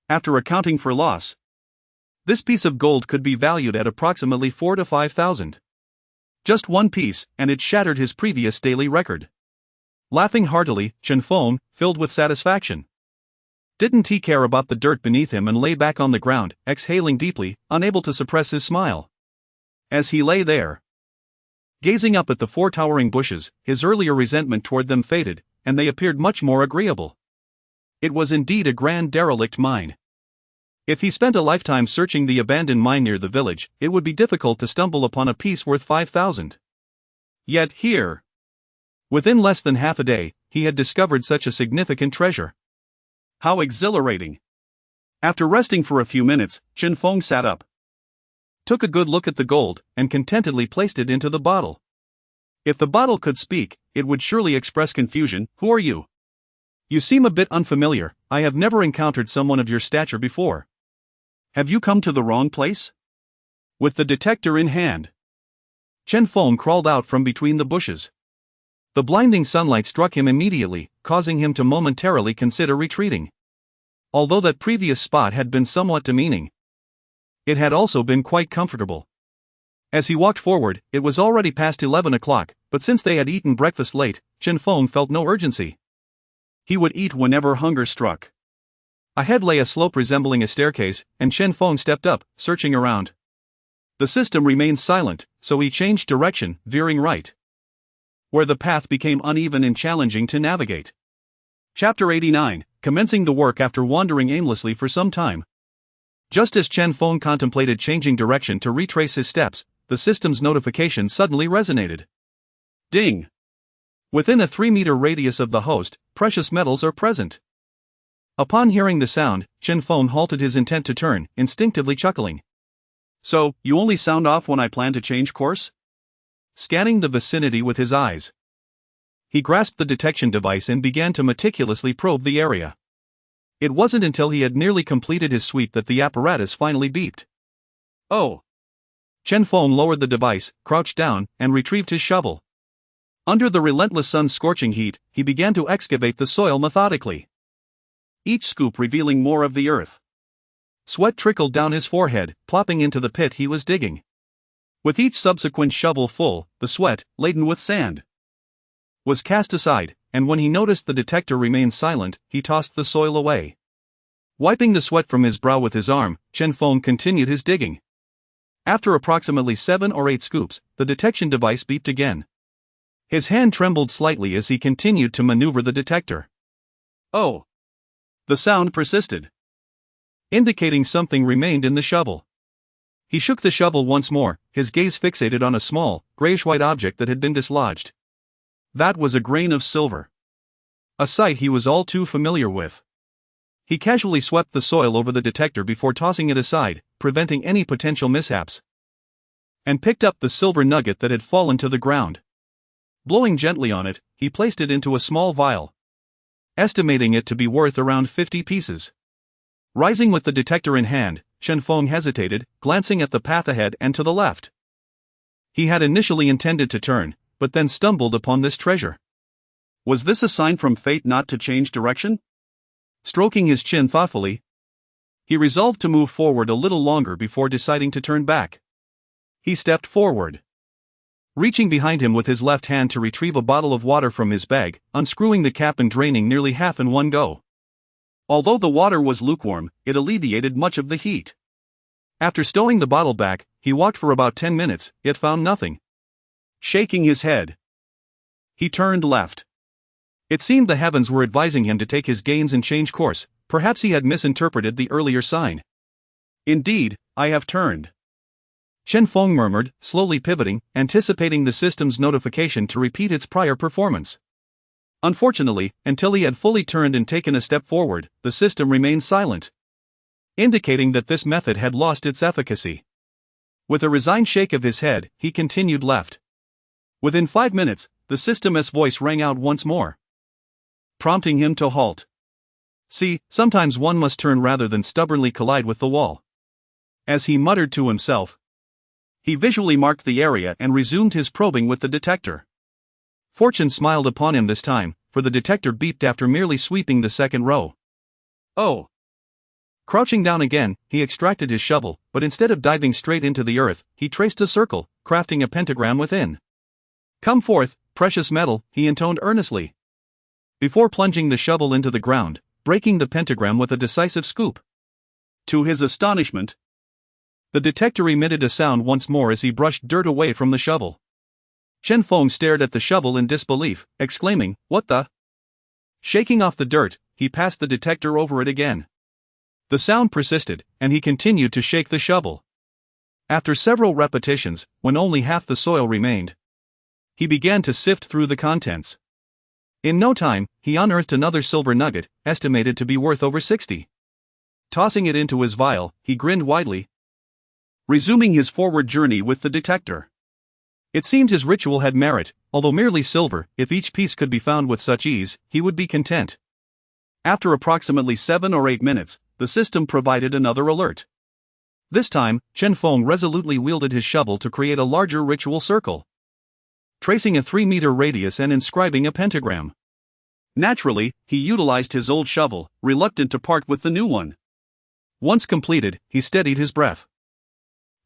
After accounting for loss, this piece of gold could be valued at approximately 4,000 to 5,000. Just one piece, and it shattered his previous daily record. Laughing heartily, Chen Feng, filled with satisfaction, didn't he care about the dirt beneath him and lay back on the ground, exhaling deeply, unable to suppress his smile. As he lay there, Gazing up at the four towering bushes, his earlier resentment toward them faded, and they appeared much more agreeable. It was indeed a grand derelict mine. If he spent a lifetime searching the abandoned mine near the village, it would be difficult to stumble upon a piece worth 5,000. Yet here, within less than half a day, he had discovered such a significant treasure. How exhilarating! After resting for a few minutes, Chen Feng sat up, took a good look at the gold, and contentedly placed it into the bottle. If the bottle could speak, it would surely express confusion. Who are you? You seem a bit unfamiliar. I have never encountered someone of your stature before. Have you come to the wrong place? With the detector in hand, Chen Feng crawled out from between the bushes. The blinding sunlight struck him immediately, causing him to momentarily consider retreating. Although that previous spot had been somewhat demeaning, it had also been quite comfortable. As he walked forward, it was already past 11 o'clock, but since they had eaten breakfast late, Chen Feng felt no urgency. He would eat whenever hunger struck. Ahead lay a slope resembling a staircase, and Chen Feng stepped up, searching around. The system remained silent, so he changed direction, veering right, where the path became uneven and challenging to navigate. Chapter 89, commencing the work after wandering aimlessly for some time. Just as Chen Feng contemplated changing direction to retrace his steps, the system's notification suddenly resonated. Ding! Within a 3-meter radius of the host, precious metals are present. Upon hearing the sound, Chen Feng halted his intent to turn, instinctively chuckling. So, you only sound off when I plan to change course? Scanning the vicinity with his eyes, he grasped the detection device and began to meticulously probe the area. It wasn't until he had nearly completed his sweep that the apparatus finally beeped. Oh! Chen Feng lowered the device, crouched down, and retrieved his shovel. Under the relentless sun's scorching heat, he began to excavate the soil methodically, each scoop revealing more of the earth. Sweat trickled down his forehead, plopping into the pit he was digging. With each subsequent shovel full, the sweat, laden with sand, was cast aside, and when he noticed the detector remained silent, he tossed the soil away. Wiping the sweat from his brow with his arm, Chen Feng continued his digging. After approximately 7 or 8 scoops, the detection device beeped again. His hand trembled slightly as he continued to maneuver the detector. Oh! The sound persisted, indicating something remained in the shovel. He shook the shovel once more, his gaze fixated on a small, grayish-white object that had been dislodged. That was a grain of silver. A sight he was all too familiar with. He casually swept the soil over the detector before tossing it aside, preventing any potential mishaps, and picked up the silver nugget that had fallen to the ground. Blowing gently on it, he placed it into a small vial, estimating it to be worth around 50 pieces. Rising with the detector in hand, Chen Feng hesitated, glancing at the path ahead and to the left. He had initially intended to turn, but then stumbled upon this treasure. Was this a sign from fate not to change direction? Stroking his chin thoughtfully, he resolved to move forward a little longer before deciding to turn back. He stepped forward, reaching behind him with his left hand to retrieve a bottle of water from his bag, unscrewing the cap and draining nearly half in one go. Although the water was lukewarm, it alleviated much of the heat. After stowing the bottle back, he walked for about 10 minutes, yet found nothing. Shaking his head, he turned left. It seemed the heavens were advising him to take his gains and change course. Perhaps he had misinterpreted the earlier sign. Indeed, I have turned, Chen Feng murmured, slowly pivoting, anticipating the system's notification to repeat its prior performance. Unfortunately, until he had fully turned and taken a step forward, the system remained silent, indicating that this method had lost its efficacy. With a resigned shake of his head, he continued left. Within 5 minutes, the system's voice rang out once more, prompting him to halt. See, sometimes one must turn rather than stubbornly collide with the wall. As he muttered to himself, he visually marked the area and resumed his probing with the detector. Fortune smiled upon him this time, for the detector beeped after merely sweeping the second row. Oh! Crouching down again, he extracted his shovel, but instead of diving straight into the earth, he traced a circle, crafting a pentagram within. Come forth, precious metal, he intoned earnestly, before plunging the shovel into the ground, breaking the pentagram with a decisive scoop. To his astonishment, the detector emitted a sound once more as he brushed dirt away from the shovel. Chen Feng stared at the shovel in disbelief, exclaiming, "What the?" Shaking off the dirt, he passed the detector over it again. The sound persisted, and he continued to shake the shovel. After several repetitions, when only half the soil remained, he began to sift through the contents. In no time, he unearthed another silver nugget, estimated to be worth over 60. Tossing it into his vial, he grinned widely, resuming his forward journey with the detector. It seemed his ritual had merit, although merely silver. If each piece could be found with such ease, he would be content. After approximately 7 or 8 minutes, the system provided another alert. This time, Chen Feng resolutely wielded his shovel to create a larger ritual circle, tracing a 3-meter radius and inscribing a pentagram. Naturally, he utilized his old shovel, reluctant to part with the new one. Once completed, he steadied his breath,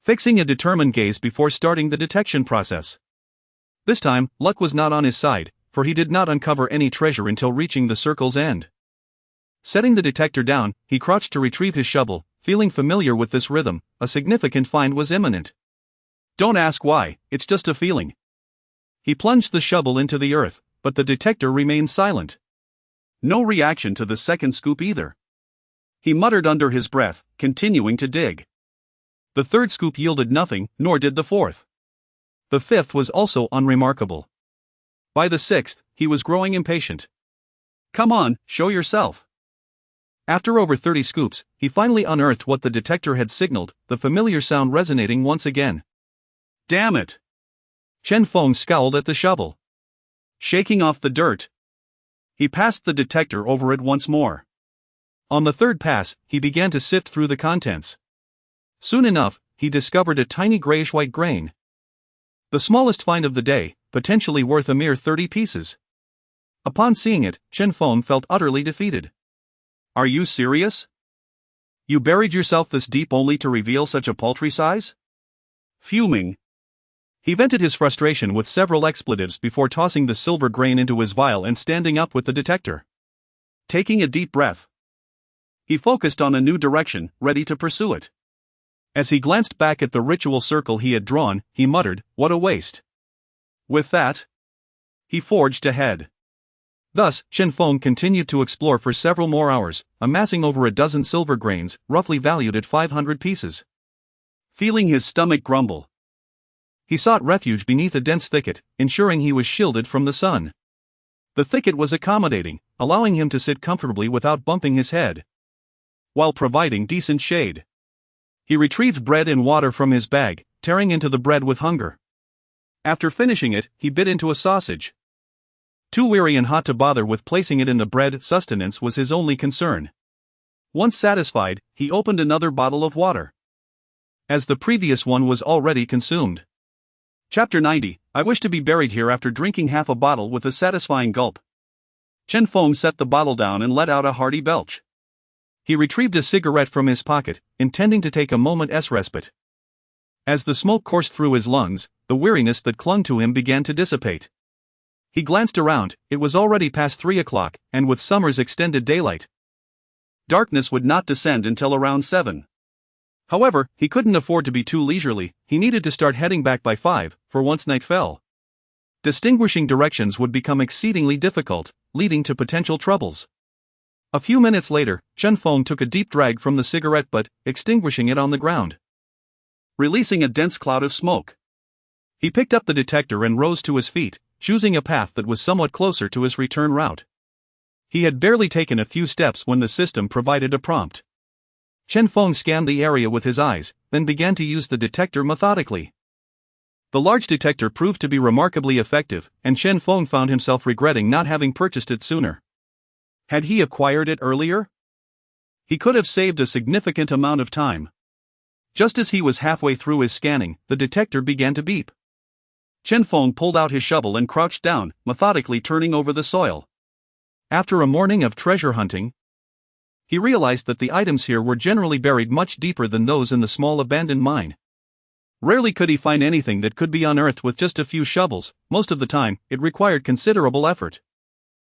fixing a determined gaze before starting the detection process. This time, luck was not on his side, for he did not uncover any treasure until reaching the circle's end. Setting the detector down, he crouched to retrieve his shovel, feeling familiar with this rhythm. A significant find was imminent. Don't ask why, it's just a feeling. He plunged the shovel into the earth, but the detector remained silent. No reaction to the second scoop either. He muttered under his breath, continuing to dig. The third scoop yielded nothing, nor did the fourth. The fifth was also unremarkable. By the sixth, he was growing impatient. Come on, show yourself. After over 30 scoops, he finally unearthed what the detector had signaled, the familiar sound resonating once again. Damn it! Chen Feng scowled at the shovel. Shaking off the dirt, he passed the detector over it once more. On the third pass, he began to sift through the contents. Soon enough, he discovered a tiny grayish-white grain. The smallest find of the day, potentially worth a mere 30 pieces. Upon seeing it, Chen Feng felt utterly defeated. Are you serious? You buried yourself this deep only to reveal such a paltry size? Fuming, he vented his frustration with several expletives before tossing the silver grain into his vial and standing up with the detector. Taking a deep breath, he focused on a new direction, ready to pursue it. As he glanced back at the ritual circle he had drawn, he muttered, "What a waste." With that, he forged ahead. Thus, Chen Feng continued to explore for several more hours, amassing over a dozen silver grains, roughly valued at 500 pieces. Feeling his stomach grumble, he sought refuge beneath a dense thicket, ensuring he was shielded from the sun. The thicket was accommodating, allowing him to sit comfortably without bumping his head, while providing decent shade. He retrieved bread and water from his bag, tearing into the bread with hunger. After finishing it, he bit into a sausage. Too weary and hot to bother with placing it in the bread, sustenance was his only concern. Once satisfied, he opened another bottle of water, as the previous one was already consumed. Chapter 90, I wish to be buried here after drinking half a bottle with a satisfying gulp. Chen Feng set the bottle down and let out a hearty belch. He retrieved a cigarette from his pocket, intending to take a moment's respite. As the smoke coursed through his lungs, the weariness that clung to him began to dissipate. He glanced around. It was already past 3 o'clock, and with summer's extended daylight, darkness would not descend until around 7. However, he couldn't afford to be too leisurely. He needed to start heading back by 5, for once night fell, distinguishing directions would become exceedingly difficult, leading to potential troubles. A few minutes later, Chen Feng took a deep drag from the cigarette butt, extinguishing it on the ground, releasing a dense cloud of smoke. He picked up the detector and rose to his feet, choosing a path that was somewhat closer to his return route. He had barely taken a few steps when the system provided a prompt. Chen Feng scanned the area with his eyes, then began to use the detector methodically. The large detector proved to be remarkably effective, and Chen Feng found himself regretting not having purchased it sooner. Had he acquired it earlier? He could have saved a significant amount of time. Just as he was halfway through his scanning, the detector began to beep. Chen Feng pulled out his shovel and crouched down, methodically turning over the soil. After a morning of treasure hunting, he realized that the items here were generally buried much deeper than those in the small abandoned mine. Rarely could he find anything that could be unearthed with just a few shovels. Most of the time, it required considerable effort.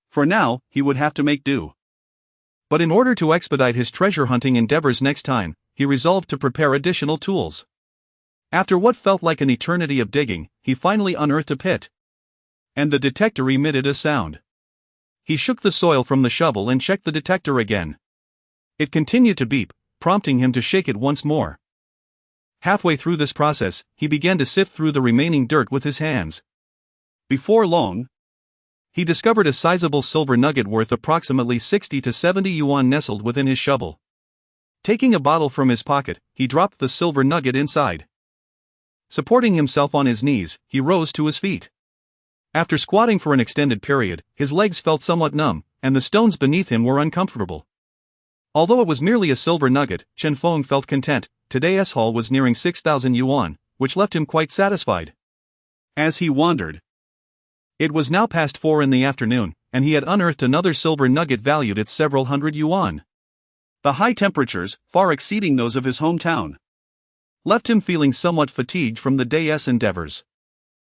For now, he would have to make do. But in order to expedite his treasure hunting endeavors next time, he resolved to prepare additional tools. After what felt like an eternity of digging, he finally unearthed a pit. And the detector emitted a sound. He shook the soil from the shovel and checked the detector again. It continued to beep, prompting him to shake it once more. Halfway through this process, he began to sift through the remaining dirt with his hands. Before long, he discovered a sizable silver nugget worth approximately 60 to 70 yuan nestled within his shovel. Taking a bottle from his pocket, he dropped the silver nugget inside. Supporting himself on his knees, he rose to his feet. After squatting for an extended period, his legs felt somewhat numb, and the stones beneath him were uncomfortable. Although it was merely a silver nugget, Chen Feng felt content. Today's haul was nearing 6,000 yuan, which left him quite satisfied. As he wandered, it was now past 4 in the afternoon, and he had unearthed another silver nugget valued at several hundred yuan. The high temperatures, far exceeding those of his hometown, left him feeling somewhat fatigued from the day's endeavors.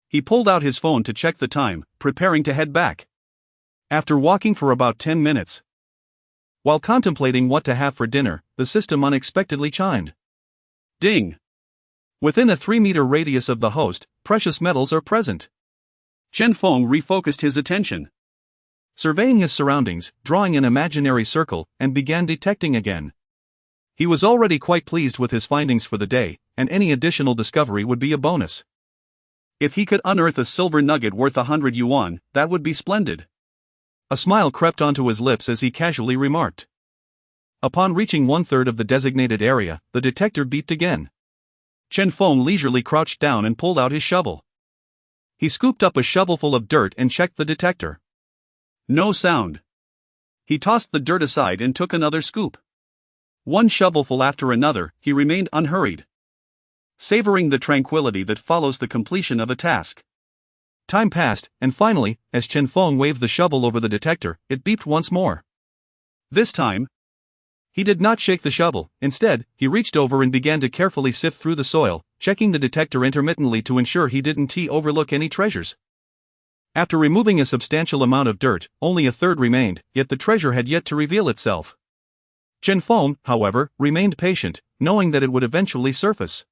He pulled out his phone to check the time, preparing to head back. After walking for about 10 minutes, while contemplating what to have for dinner, the system unexpectedly chimed. Ding! Within a 3-meter radius of the host, precious metals are present. Chen Feng refocused his attention, surveying his surroundings, drawing an imaginary circle, and began detecting again. He was already quite pleased with his findings for the day, and any additional discovery would be a bonus. If he could unearth a silver nugget worth 100 yuan, that would be splendid. A smile crept onto his lips as he casually remarked. Upon reaching 1/3 of the designated area, the detector beeped again. Chen Feng leisurely crouched down and pulled out his shovel. He scooped up a shovelful of dirt and checked the detector. No sound. He tossed the dirt aside and took another scoop. One shovelful after another, he remained unhurried, savoring the tranquility that follows the completion of a task. Time passed, and finally, as Chen Feng waved the shovel over the detector, it beeped once more. This time, he did not shake the shovel. Instead, he reached over and began to carefully sift through the soil, checking the detector intermittently to ensure he didn't overlook any treasures. After removing a substantial amount of dirt, only a third remained, yet the treasure had yet to reveal itself. Chen Feng, however, remained patient, knowing that it would eventually surface.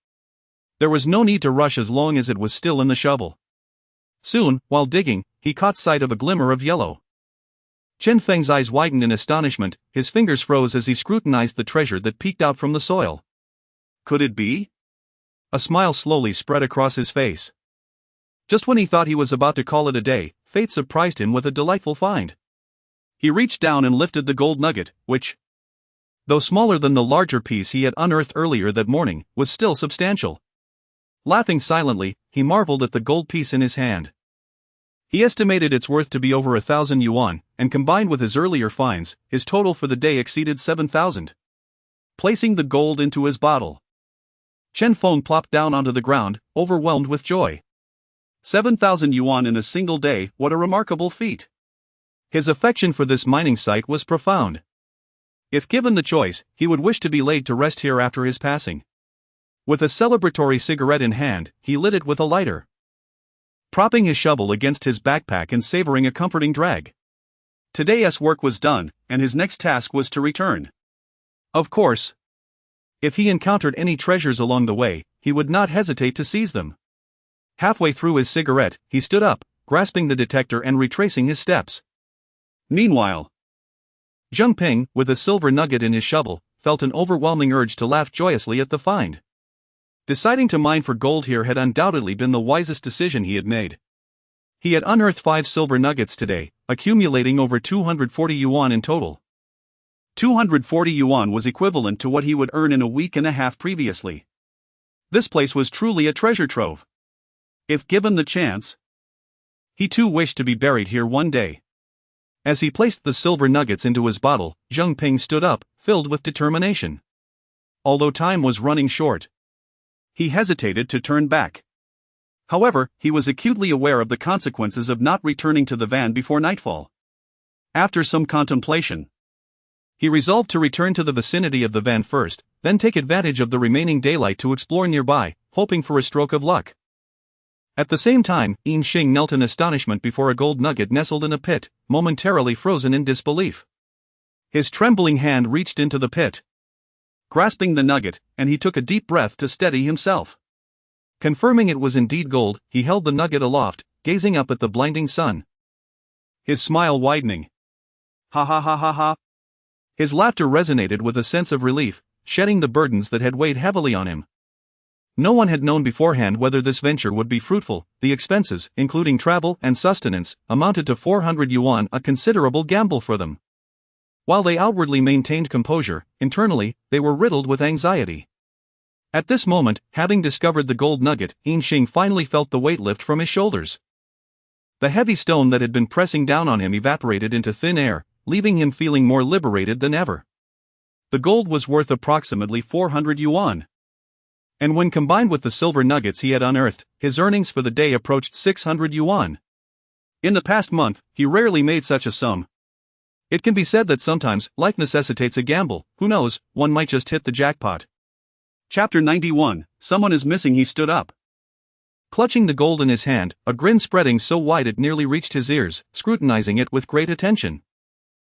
There was no need to rush as long as it was still in the shovel. Soon, while digging, he caught sight of a glimmer of yellow. Chen Feng's eyes widened in astonishment, his fingers froze as he scrutinized the treasure that peeked out from the soil. Could it be? A smile slowly spread across his face. Just when he thought he was about to call it a day, fate surprised him with a delightful find. He reached down and lifted the gold nugget, which, though smaller than the larger piece he had unearthed earlier that morning, was still substantial. Laughing silently, he marveled at the gold piece in his hand. He estimated its worth to be over 1,000 yuan, and combined with his earlier finds, his total for the day exceeded 7,000. Placing the gold into his bottle, Chen Feng plopped down onto the ground, overwhelmed with joy. 7,000 yuan in a single day, what a remarkable feat! His affection for this mining site was profound. If given the choice, he would wish to be laid to rest here after his passing. With a celebratory cigarette in hand, he lit it with a lighter, propping his shovel against his backpack and savoring a comforting drag. Today's work was done, and his next task was to return. Of course, if he encountered any treasures along the way, he would not hesitate to seize them. Halfway through his cigarette, he stood up, grasping the detector and retracing his steps. Meanwhile, Zheng Ping, with a silver nugget in his shovel, felt an overwhelming urge to laugh joyously at the find. Deciding to mine for gold here had undoubtedly been the wisest decision he had made. He had unearthed 5 silver nuggets today, accumulating over 240 yuan in total. 240 yuan was equivalent to what he would earn in a week and a half previously. This place was truly a treasure trove. If given the chance, he too wished to be buried here one day. As he placed the silver nuggets into his bottle, Zheng Ping stood up, filled with determination. Although time was running short, he hesitated to turn back. However, he was acutely aware of the consequences of not returning to the van before nightfall. After some contemplation, he resolved to return to the vicinity of the van first, then take advantage of the remaining daylight to explore nearby, hoping for a stroke of luck. At the same time, Yin Xing knelt in astonishment before a gold nugget nestled in a pit, momentarily frozen in disbelief. His trembling hand reached into the pit, grasping the nugget, and he took a deep breath to steady himself. Confirming it was indeed gold, he held the nugget aloft, gazing up at the blinding sun. His smile widening. Ha ha ha ha ha. His laughter resonated with a sense of relief, shedding the burdens that had weighed heavily on him. No one had known beforehand whether this venture would be fruitful. The expenses, including travel and sustenance, amounted to 400 yuan, a considerable gamble for them. While they outwardly maintained composure, internally, they were riddled with anxiety. At this moment, having discovered the gold nugget, Yinxing finally felt the weight lift from his shoulders. The heavy stone that had been pressing down on him evaporated into thin air, leaving him feeling more liberated than ever. The gold was worth approximately 400 yuan. And when combined with the silver nuggets he had unearthed, his earnings for the day approached 600 yuan. In the past month, he rarely made such a sum. It can be said that sometimes, life necessitates a gamble. Who knows, one might just hit the jackpot. Chapter 91, Someone is missing. He stood up. Clutching the gold in his hand, a grin spreading so wide it nearly reached his ears, scrutinizing it with great attention.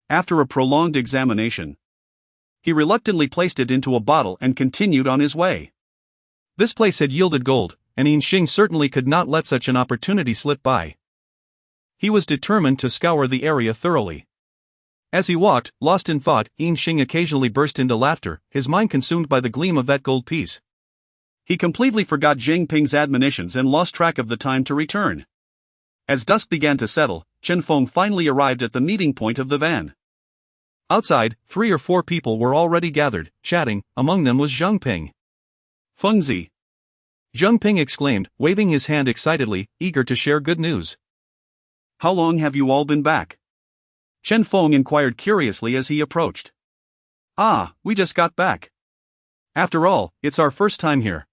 After a prolonged examination, he reluctantly placed it into a bottle and continued on his way. This place had yielded gold, and Yinxing certainly could not let such an opportunity slip by. He was determined to scour the area thoroughly. As he walked, lost in thought, Yinxing occasionally burst into laughter, his mind consumed by the gleam of that gold piece. He completely forgot Zhang Ping's admonitions and lost track of the time to return. As dusk began to settle, Chen Feng finally arrived at the meeting point of the van. Outside, 3 or 4 people were already gathered, chatting. Among them was Zhang Ping. Fengzi, Zhang Ping exclaimed, waving his hand excitedly, eager to share good news. How long have you all been back? Chen Feng inquired curiously as he approached. Ah, we just got back. After all, it's our first time here.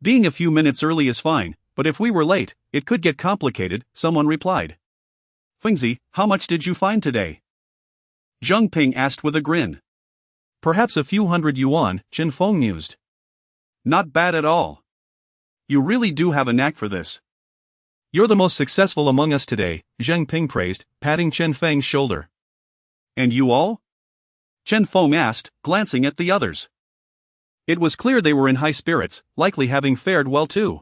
Being a few minutes early is fine, but if we were late, it could get complicated, someone replied. Fengzi, how much did you find today? Zhang Ping asked with a grin. Perhaps a few hundred yuan, Chen Feng mused. Not bad at all. You really do have a knack for this. You're the most successful among us today, Zhang Ping praised, patting Chen Feng's shoulder. And you all? Chen Feng asked, glancing at the others. It was clear they were in high spirits, likely having fared well too.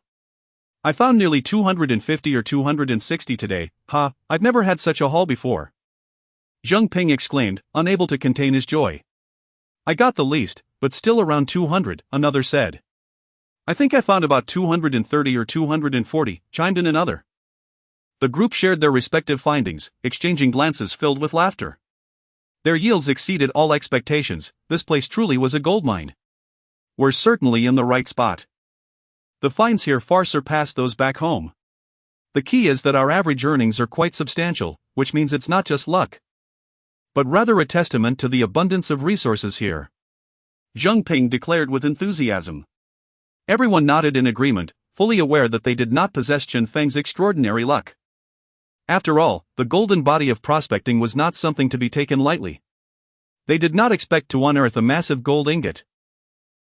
I found nearly 250 or 260 today. Ha, I've never had such a haul before. Zhang Ping exclaimed, unable to contain his joy. I got the least, but still around 200, another said. I think I found about 230 or 240, chimed in another. The group shared their respective findings, exchanging glances filled with laughter. Their yields exceeded all expectations. This place truly was a gold mine. We're certainly in the right spot. The finds here far surpass those back home. The key is that our average earnings are quite substantial, which means it's not just luck, but rather a testament to the abundance of resources here. Zhang Ping declared with enthusiasm. Everyone nodded in agreement, fully aware that they did not possess Chen Feng's extraordinary luck. After all, the golden body of prospecting was not something to be taken lightly. They did not expect to unearth a massive gold ingot.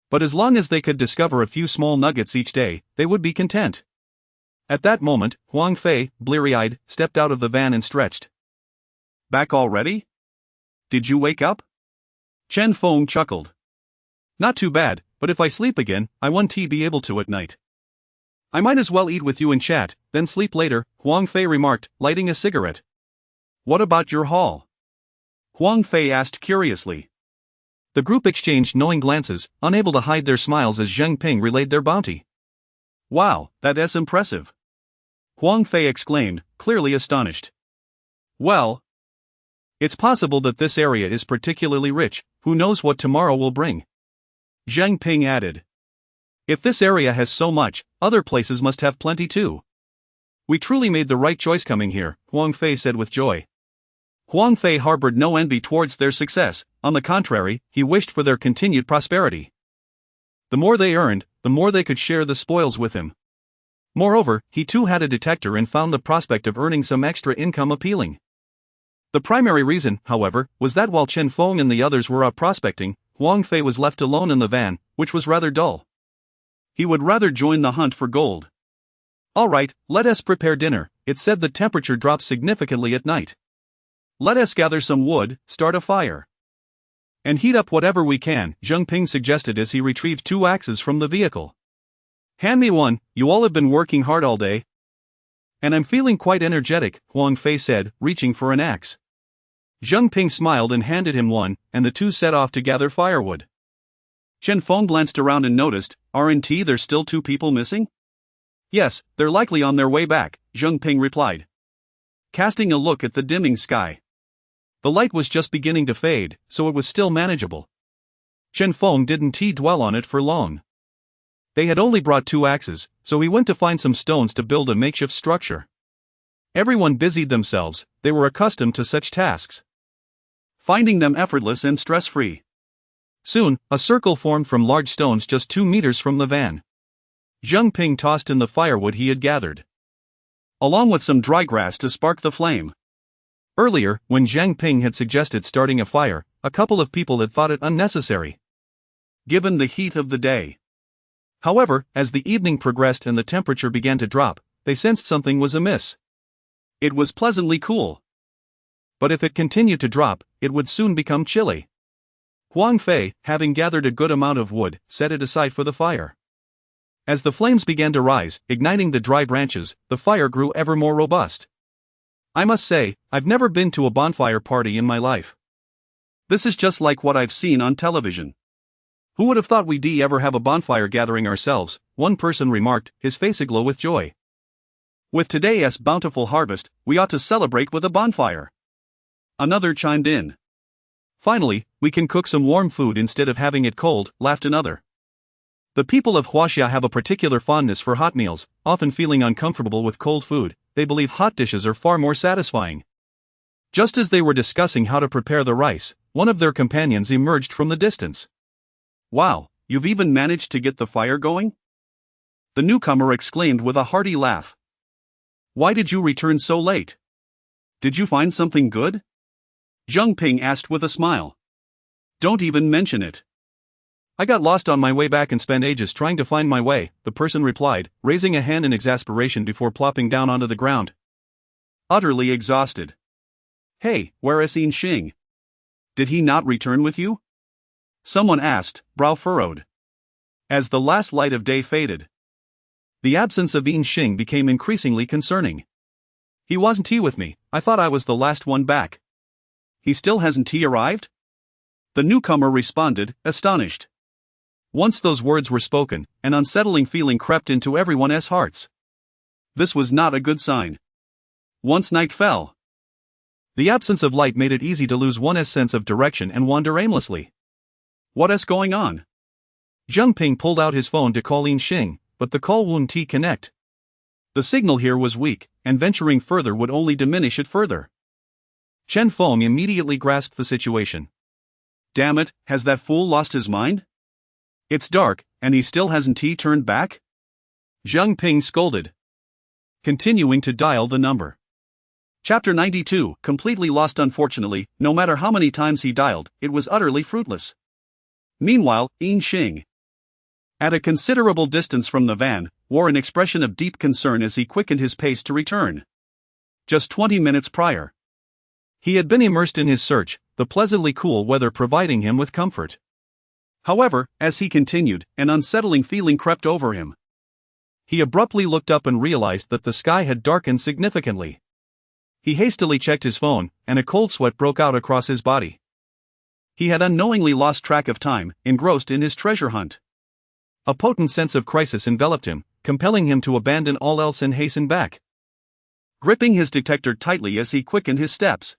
But as long as they could discover a few small nuggets each day, they would be content. At that moment, Huang Fei, bleary-eyed, stepped out of the van and stretched. Back already? Did you wake up? Chen Feng chuckled. Not too bad, but if I sleep again, I won't be able to at night. I might as well eat with you and chat, then sleep later, Huang Fei remarked, lighting a cigarette. What about your haul? Huang Fei asked curiously. The group exchanged knowing glances, unable to hide their smiles as Zhang Ping relayed their bounty. Wow, that's impressive. Huang Fei exclaimed, clearly astonished. Well, it's possible that this area is particularly rich, who knows what tomorrow will bring. Zhang Ping added. If this area has so much, other places must have plenty too. We truly made the right choice coming here, Huang Fei said with joy. Huang Fei harbored no envy towards their success, on the contrary, he wished for their continued prosperity. The more they earned, the more they could share the spoils with him. Moreover, he too had a detector and found the prospect of earning some extra income appealing. The primary reason, however, was that while Chen Feng and the others were out prospecting, Huang Fei was left alone in the van, which was rather dull. He would rather join the hunt for gold. All right, let us prepare dinner. It said the temperature drops significantly at night. Let us gather some wood, start a fire, and heat up whatever we can, Zhang Ping suggested as he retrieved 2 axes from the vehicle. Hand me one, you all have been working hard all day. And I'm feeling quite energetic, Huang Fei said, reaching for an axe. Zheng Ping smiled and handed him one, and the two set off to gather firewood. Chen Feng glanced around and noticed, "Aren't there's still 2 people missing?" "Yes, they're likely on their way back," Zheng Ping replied, casting a look at the dimming sky. The light was just beginning to fade, so it was still manageable. Chen Feng didn't dwell on it for long. They had only brought 2 axes, so he went to find some stones to build a makeshift structure. Everyone busied themselves, they were accustomed to such tasks, finding them effortless and stress-free. Soon, a circle formed from large stones just 2 meters from the van. Zheng Ping tossed in the firewood he had gathered, along with some dry grass to spark the flame. Earlier, when Zheng Ping had suggested starting a fire, a couple of people had thought it unnecessary, given the heat of the day. However, as the evening progressed and the temperature began to drop, they sensed something was amiss. It was pleasantly cool. But if it continued to drop, it would soon become chilly. Huang Fei, having gathered a good amount of wood, set it aside for the fire. As the flames began to rise, igniting the dry branches, the fire grew ever more robust. I must say, I've never been to a bonfire party in my life. This is just like what I've seen on television. Who would have thought we'd ever have a bonfire gathering ourselves, one person remarked, his face aglow with joy. With today's bountiful harvest, we ought to celebrate with a bonfire. Another chimed in. Finally, we can cook some warm food instead of having it cold, laughed another. The people of Huaxia have a particular fondness for hot meals, often feeling uncomfortable with cold food. They believe hot dishes are far more satisfying. Just as they were discussing how to prepare the rice, one of their companions emerged from the distance. "Wow, you've even managed to get the fire going?" the newcomer exclaimed with a hearty laugh. "Why did you return so late? Did you find something good?" Zheng Ping asked with a smile. "Don't even mention it." "I got lost on my way back and spent ages trying to find my way," the person replied, raising a hand in exasperation before plopping down onto the ground, utterly exhausted. "Hey, where is Yin Xing? Did he not return with you?" someone asked, brow furrowed, as the last light of day faded. The absence of Yin Xing became increasingly concerning. "He wasn't with me, I thought I was the last one back." "He still hasn't arrived?" the newcomer responded, astonished. Once those words were spoken, an unsettling feeling crept into everyone's hearts. This was not a good sign. Once night fell, the absence of light made it easy to lose one's sense of direction and wander aimlessly. "What is going on?" Zheng Ping pulled out his phone to call Yin Xing, but the call wouldn't connect. The signal here was weak, and venturing further would only diminish it further. Chen Feng immediately grasped the situation. "Damn it, has that fool lost his mind? It's dark, and he still hasn't turned back?" Zheng Ping scolded, continuing to dial the number. Chapter 92, completely lost. Unfortunately, no matter how many times he dialed, it was utterly fruitless. Meanwhile, Yin Xing, at a considerable distance from the van, wore an expression of deep concern as he quickened his pace to return. Just 20 minutes prior, he had been immersed in his search, the pleasantly cool weather providing him with comfort. However, as he continued, an unsettling feeling crept over him. He abruptly looked up and realized that the sky had darkened significantly. He hastily checked his phone, and a cold sweat broke out across his body. He had unknowingly lost track of time, engrossed in his treasure hunt. A potent sense of crisis enveloped him, compelling him to abandon all else and hasten back. Gripping his detector tightly as he quickened his steps.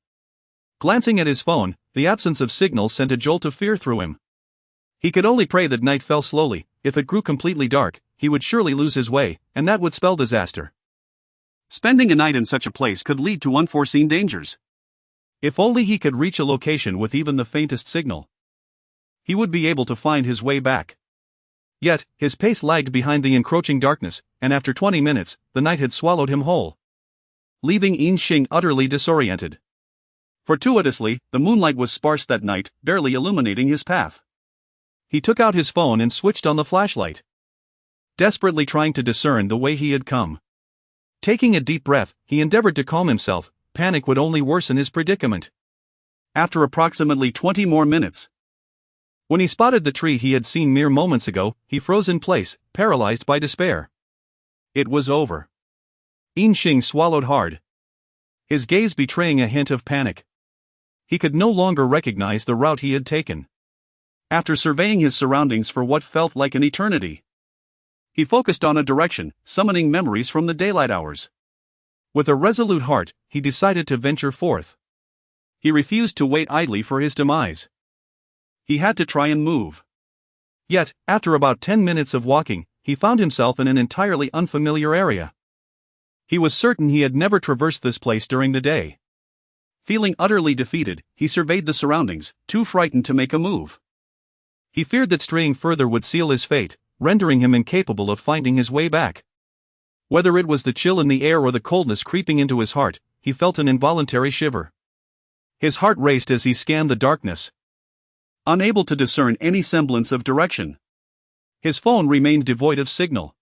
Glancing at his phone, the absence of signal sent a jolt of fear through him. He could only pray that night fell slowly. If it grew completely dark, he would surely lose his way, and that would spell disaster. Spending a night in such a place could lead to unforeseen dangers. If only he could reach a location with even the faintest signal, he would be able to find his way back. Yet, his pace lagged behind the encroaching darkness, and after 20 minutes, the night had swallowed him whole, leaving Yin Xing utterly disoriented. Fortuitously, the moonlight was sparse that night, barely illuminating his path. He took out his phone and switched on the flashlight, desperately trying to discern the way he had come. Taking a deep breath, he endeavored to calm himself. Panic would only worsen his predicament. After approximately 20 more minutes, When he spotted the tree he had seen mere moments ago, he froze in place, paralyzed by despair. It was over. Yinxing swallowed hard, his gaze betraying a hint of panic. He could no longer recognize the route he had taken. After surveying his surroundings for what felt like an eternity, he focused on a direction, summoning memories from the daylight hours. With a resolute heart, he decided to venture forth. He refused to wait idly for his demise. He had to try and move. Yet, after about 10 minutes of walking, he found himself in an entirely unfamiliar area. He was certain he had never traversed this place during the day. Feeling utterly defeated, he surveyed the surroundings, too frightened to make a move. He feared that straying further would seal his fate, rendering him incapable of finding his way back. Whether it was the chill in the air or the coldness creeping into his heart, he felt an involuntary shiver. His heart raced as he scanned the darkness, unable to discern any semblance of direction. His phone remained devoid of signal.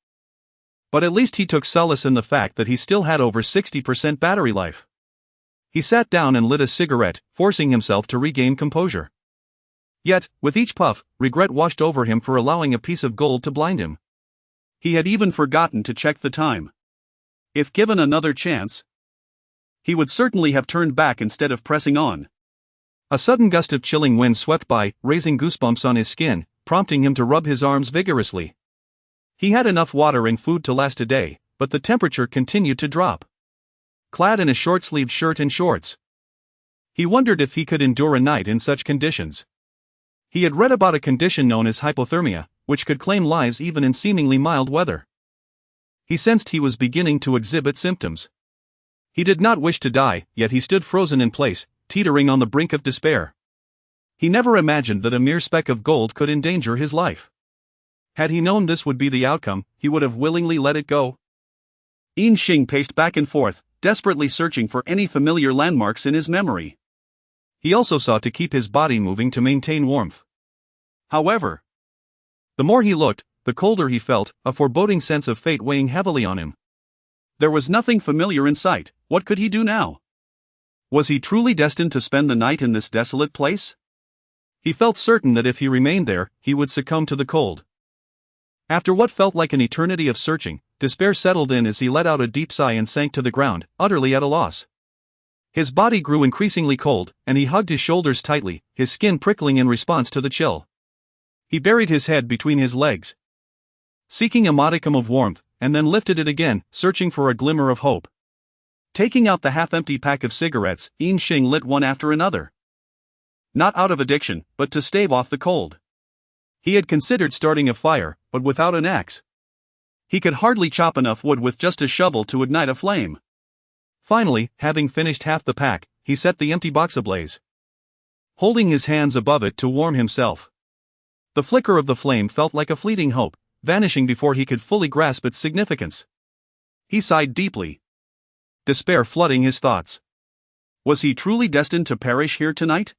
But at least he took solace in the fact that he still had over 60% battery life. He sat down and lit a cigarette, forcing himself to regain composure. Yet, with each puff, regret washed over him for allowing a piece of gold to blind him. He had even forgotten to check the time. If given another chance, he would certainly have turned back instead of pressing on. A sudden gust of chilling wind swept by, raising goosebumps on his skin, prompting him to rub his arms vigorously. He had enough water and food to last a day, but the temperature continued to drop. Clad in a short-sleeved shirt and shorts, he wondered if he could endure a night in such conditions. He had read about a condition known as hypothermia, which could claim lives even in seemingly mild weather. He sensed he was beginning to exhibit symptoms. He did not wish to die, yet he stood frozen in place, teetering on the brink of despair. He never imagined that a mere speck of gold could endanger his life. Had he known this would be the outcome, he would have willingly let it go. Yinxing paced back and forth, desperately searching for any familiar landmarks in his memory. He also sought to keep his body moving to maintain warmth. However, the more he looked, the colder he felt, a foreboding sense of fate weighing heavily on him. There was nothing familiar in sight. What could he do now? Was he truly destined to spend the night in this desolate place? He felt certain that if he remained there, he would succumb to the cold. After what felt like an eternity of searching, despair settled in as he let out a deep sigh and sank to the ground, utterly at a loss. His body grew increasingly cold, and he hugged his shoulders tightly, his skin prickling in response to the chill. He buried his head between his legs, seeking a modicum of warmth, and then lifted it again, searching for a glimmer of hope. Taking out the half-empty pack of cigarettes, Yinxing lit one after another. Not out of addiction, but to stave off the cold. He had considered starting a fire, but without an axe. He could hardly chop enough wood with just a shovel to ignite a flame. Finally, having finished half the pack, he set the empty box ablaze, holding his hands above it to warm himself. The flicker of the flame felt like a fleeting hope, vanishing before he could fully grasp its significance. He sighed deeply, despair flooding his thoughts. Was he truly destined to perish here tonight?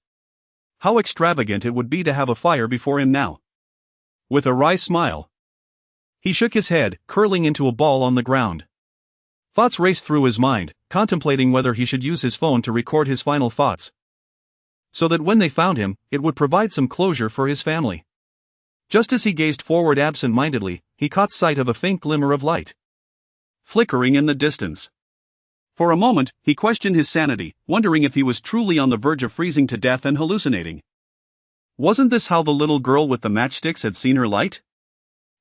How extravagant it would be to have a fire before him now. With a wry smile, he shook his head, curling into a ball on the ground. Thoughts raced through his mind, contemplating whether he should use his phone to record his final thoughts, so that when they found him, it would provide some closure for his family. Just as he gazed forward absent-mindedly, he caught sight of a faint glimmer of light, flickering in the distance. For a moment, he questioned his sanity, wondering if he was truly on the verge of freezing to death and hallucinating. Wasn't this how the little girl with the matchsticks had seen her light?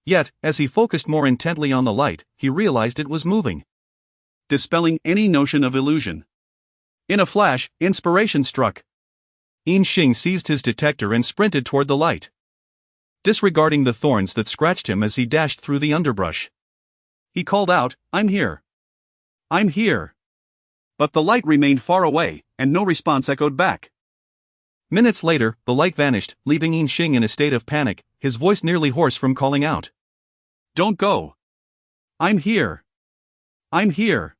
Yet, as he focused more intently on the light, he realized it was moving, dispelling any notion of illusion. In a flash, inspiration struck. Yinxing seized his detector and sprinted toward the light, disregarding the thorns that scratched him as he dashed through the underbrush. He called out, "I'm here. I'm here." But the light remained far away, and no response echoed back. Minutes later, the light vanished, leaving Yinxing in a state of panic, his voice nearly hoarse from calling out. "Don't go. I'm here. I'm here."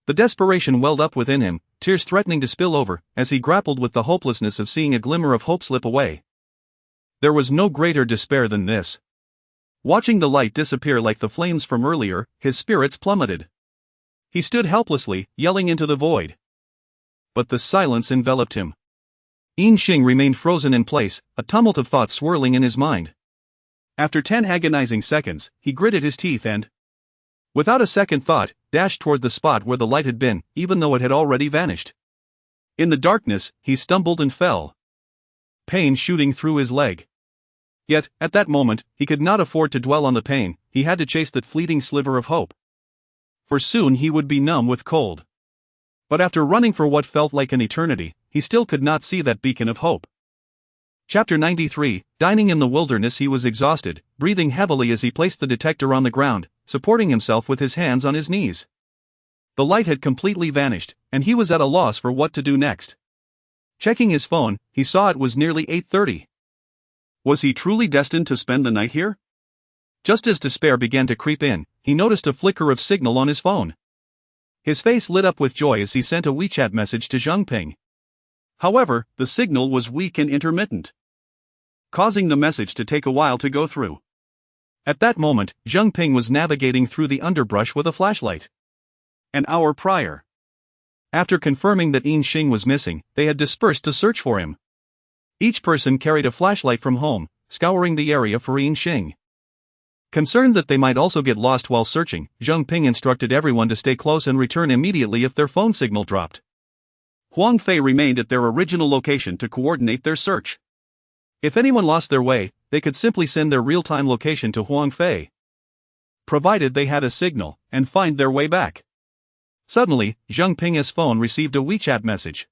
The desperation welled up within him, tears threatening to spill over, as he grappled with the hopelessness of seeing a glimmer of hope slip away. There was no greater despair than this. Watching the light disappear like the flames from earlier, his spirits plummeted. He stood helplessly, yelling into the void. But the silence enveloped him. Yin Xing remained frozen in place, a tumult of thoughts swirling in his mind. After 10 agonizing seconds, he gritted his teeth and, without a second thought, dashed toward the spot where the light had been, even though it had already vanished. In the darkness, he stumbled and fell, pain shooting through his leg. Yet, at that moment, he could not afford to dwell on the pain, he had to chase that fleeting sliver of hope. For soon he would be numb with cold. But after running for what felt like an eternity, he still could not see that beacon of hope. Chapter 93, Dining in the wilderness. He was exhausted, breathing heavily as he placed the detector on the ground, supporting himself with his hands on his knees. The light had completely vanished, and he was at a loss for what to do next. Checking his phone, he saw it was nearly 8:30. Was he truly destined to spend the night here? Just as despair began to creep in, he noticed a flicker of signal on his phone. His face lit up with joy as he sent a WeChat message to Chen Feng. However, the signal was weak and intermittent, causing the message to take a while to go through. At that moment, Chen Feng was navigating through the underbrush with a flashlight. An hour prior, after confirming that Yin Xing was missing, they had dispersed to search for him. Each person carried a flashlight from home, scouring the area for Yin Xing. Concerned that they might also get lost while searching, Chen Feng instructed everyone to stay close and return immediately if their phone signal dropped. Huang Fei remained at their original location to coordinate their search. If anyone lost their way, they could simply send their real-time location to Huang Fei, provided they had a signal, and find their way back. Suddenly, Chen Feng's phone received a WeChat message.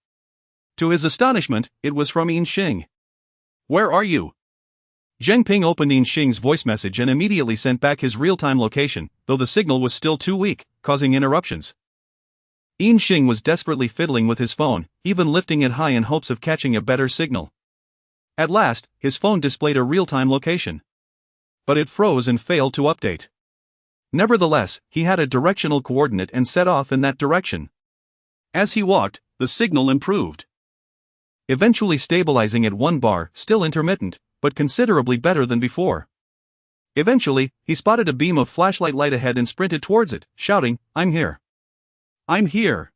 To his astonishment, it was from Yin Xing. "Where are you?" Chen Feng opened Yin Xing's voice message and immediately sent back his real-time location, though the signal was still too weak, causing interruptions. Yin Xing was desperately fiddling with his phone, even lifting it high in hopes of catching a better signal. At last, his phone displayed a real-time location. But it froze and failed to update. Nevertheless, he had a directional coordinate and set off in that direction. As he walked, the signal improved, eventually stabilizing at 1 bar, still intermittent, but considerably better than before. Eventually, he spotted a beam of flashlight light ahead and sprinted towards it, shouting, "I'm here! I'm here!"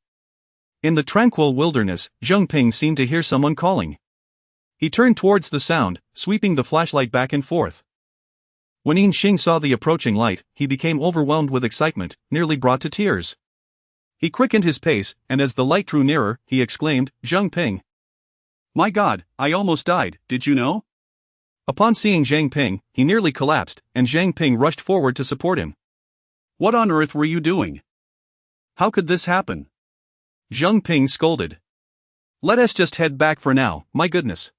In the tranquil wilderness, Chen Feng seemed to hear someone calling. He turned towards the sound, sweeping the flashlight back and forth. When Yin Xing saw the approaching light, he became overwhelmed with excitement, nearly brought to tears. He quickened his pace, and as the light drew nearer, he exclaimed, "Chen Feng! My God, I almost died, did you know?" Upon seeing Chen Feng, he nearly collapsed, and Chen Feng rushed forward to support him. "What on earth were you doing? How could this happen?" Chen Feng scolded. "Let us just head back for now, my goodness."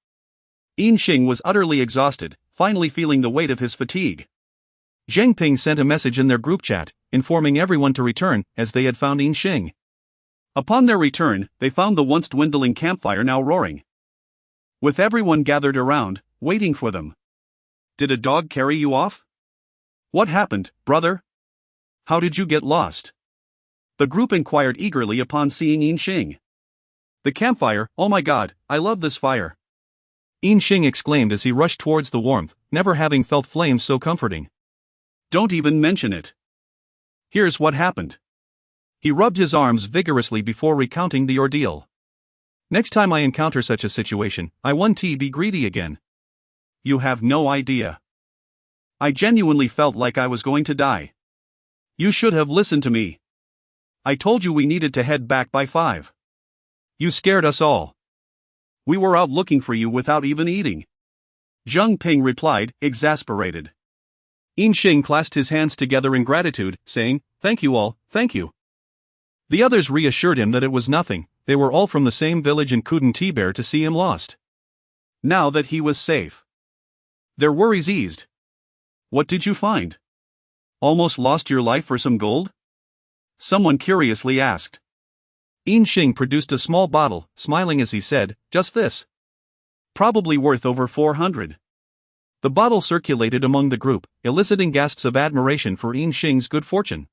Yin Xing was utterly exhausted, finally feeling the weight of his fatigue. Chen Feng sent a message in their group chat, informing everyone to return, as they had found Yin Xing. Upon their return, they found the once dwindling campfire now roaring, with everyone gathered around, waiting for them. "Did a dog carry you off? What happened, brother? How did you get lost?" The group inquired eagerly upon seeing Yin Xing. "The campfire, oh my God, I love this fire!" Yin Xing exclaimed as he rushed towards the warmth, never having felt flames so comforting. "Don't even mention it. Here's what happened." He rubbed his arms vigorously before recounting the ordeal. "Next time I encounter such a situation, I won't be greedy again. You have no idea. I genuinely felt like I was going to die. You should have listened to me. I told you we needed to head back by 5. You scared us all. We were out looking for you without even eating." Chen Feng replied, exasperated. Yin Xing clasped his hands together in gratitude, saying, "Thank you all, thank you." The others reassured him that it was nothing, they were all from the same village and couldn't bear to see him lost. Now that he was safe, their worries eased. "What did you find? Almost lost your life for some gold?" someone curiously asked. Yin Xing produced a small bottle, smiling as he said, "Just this. Probably worth over 400. The bottle circulated among the group, eliciting gasps of admiration for Yin Xing's good fortune.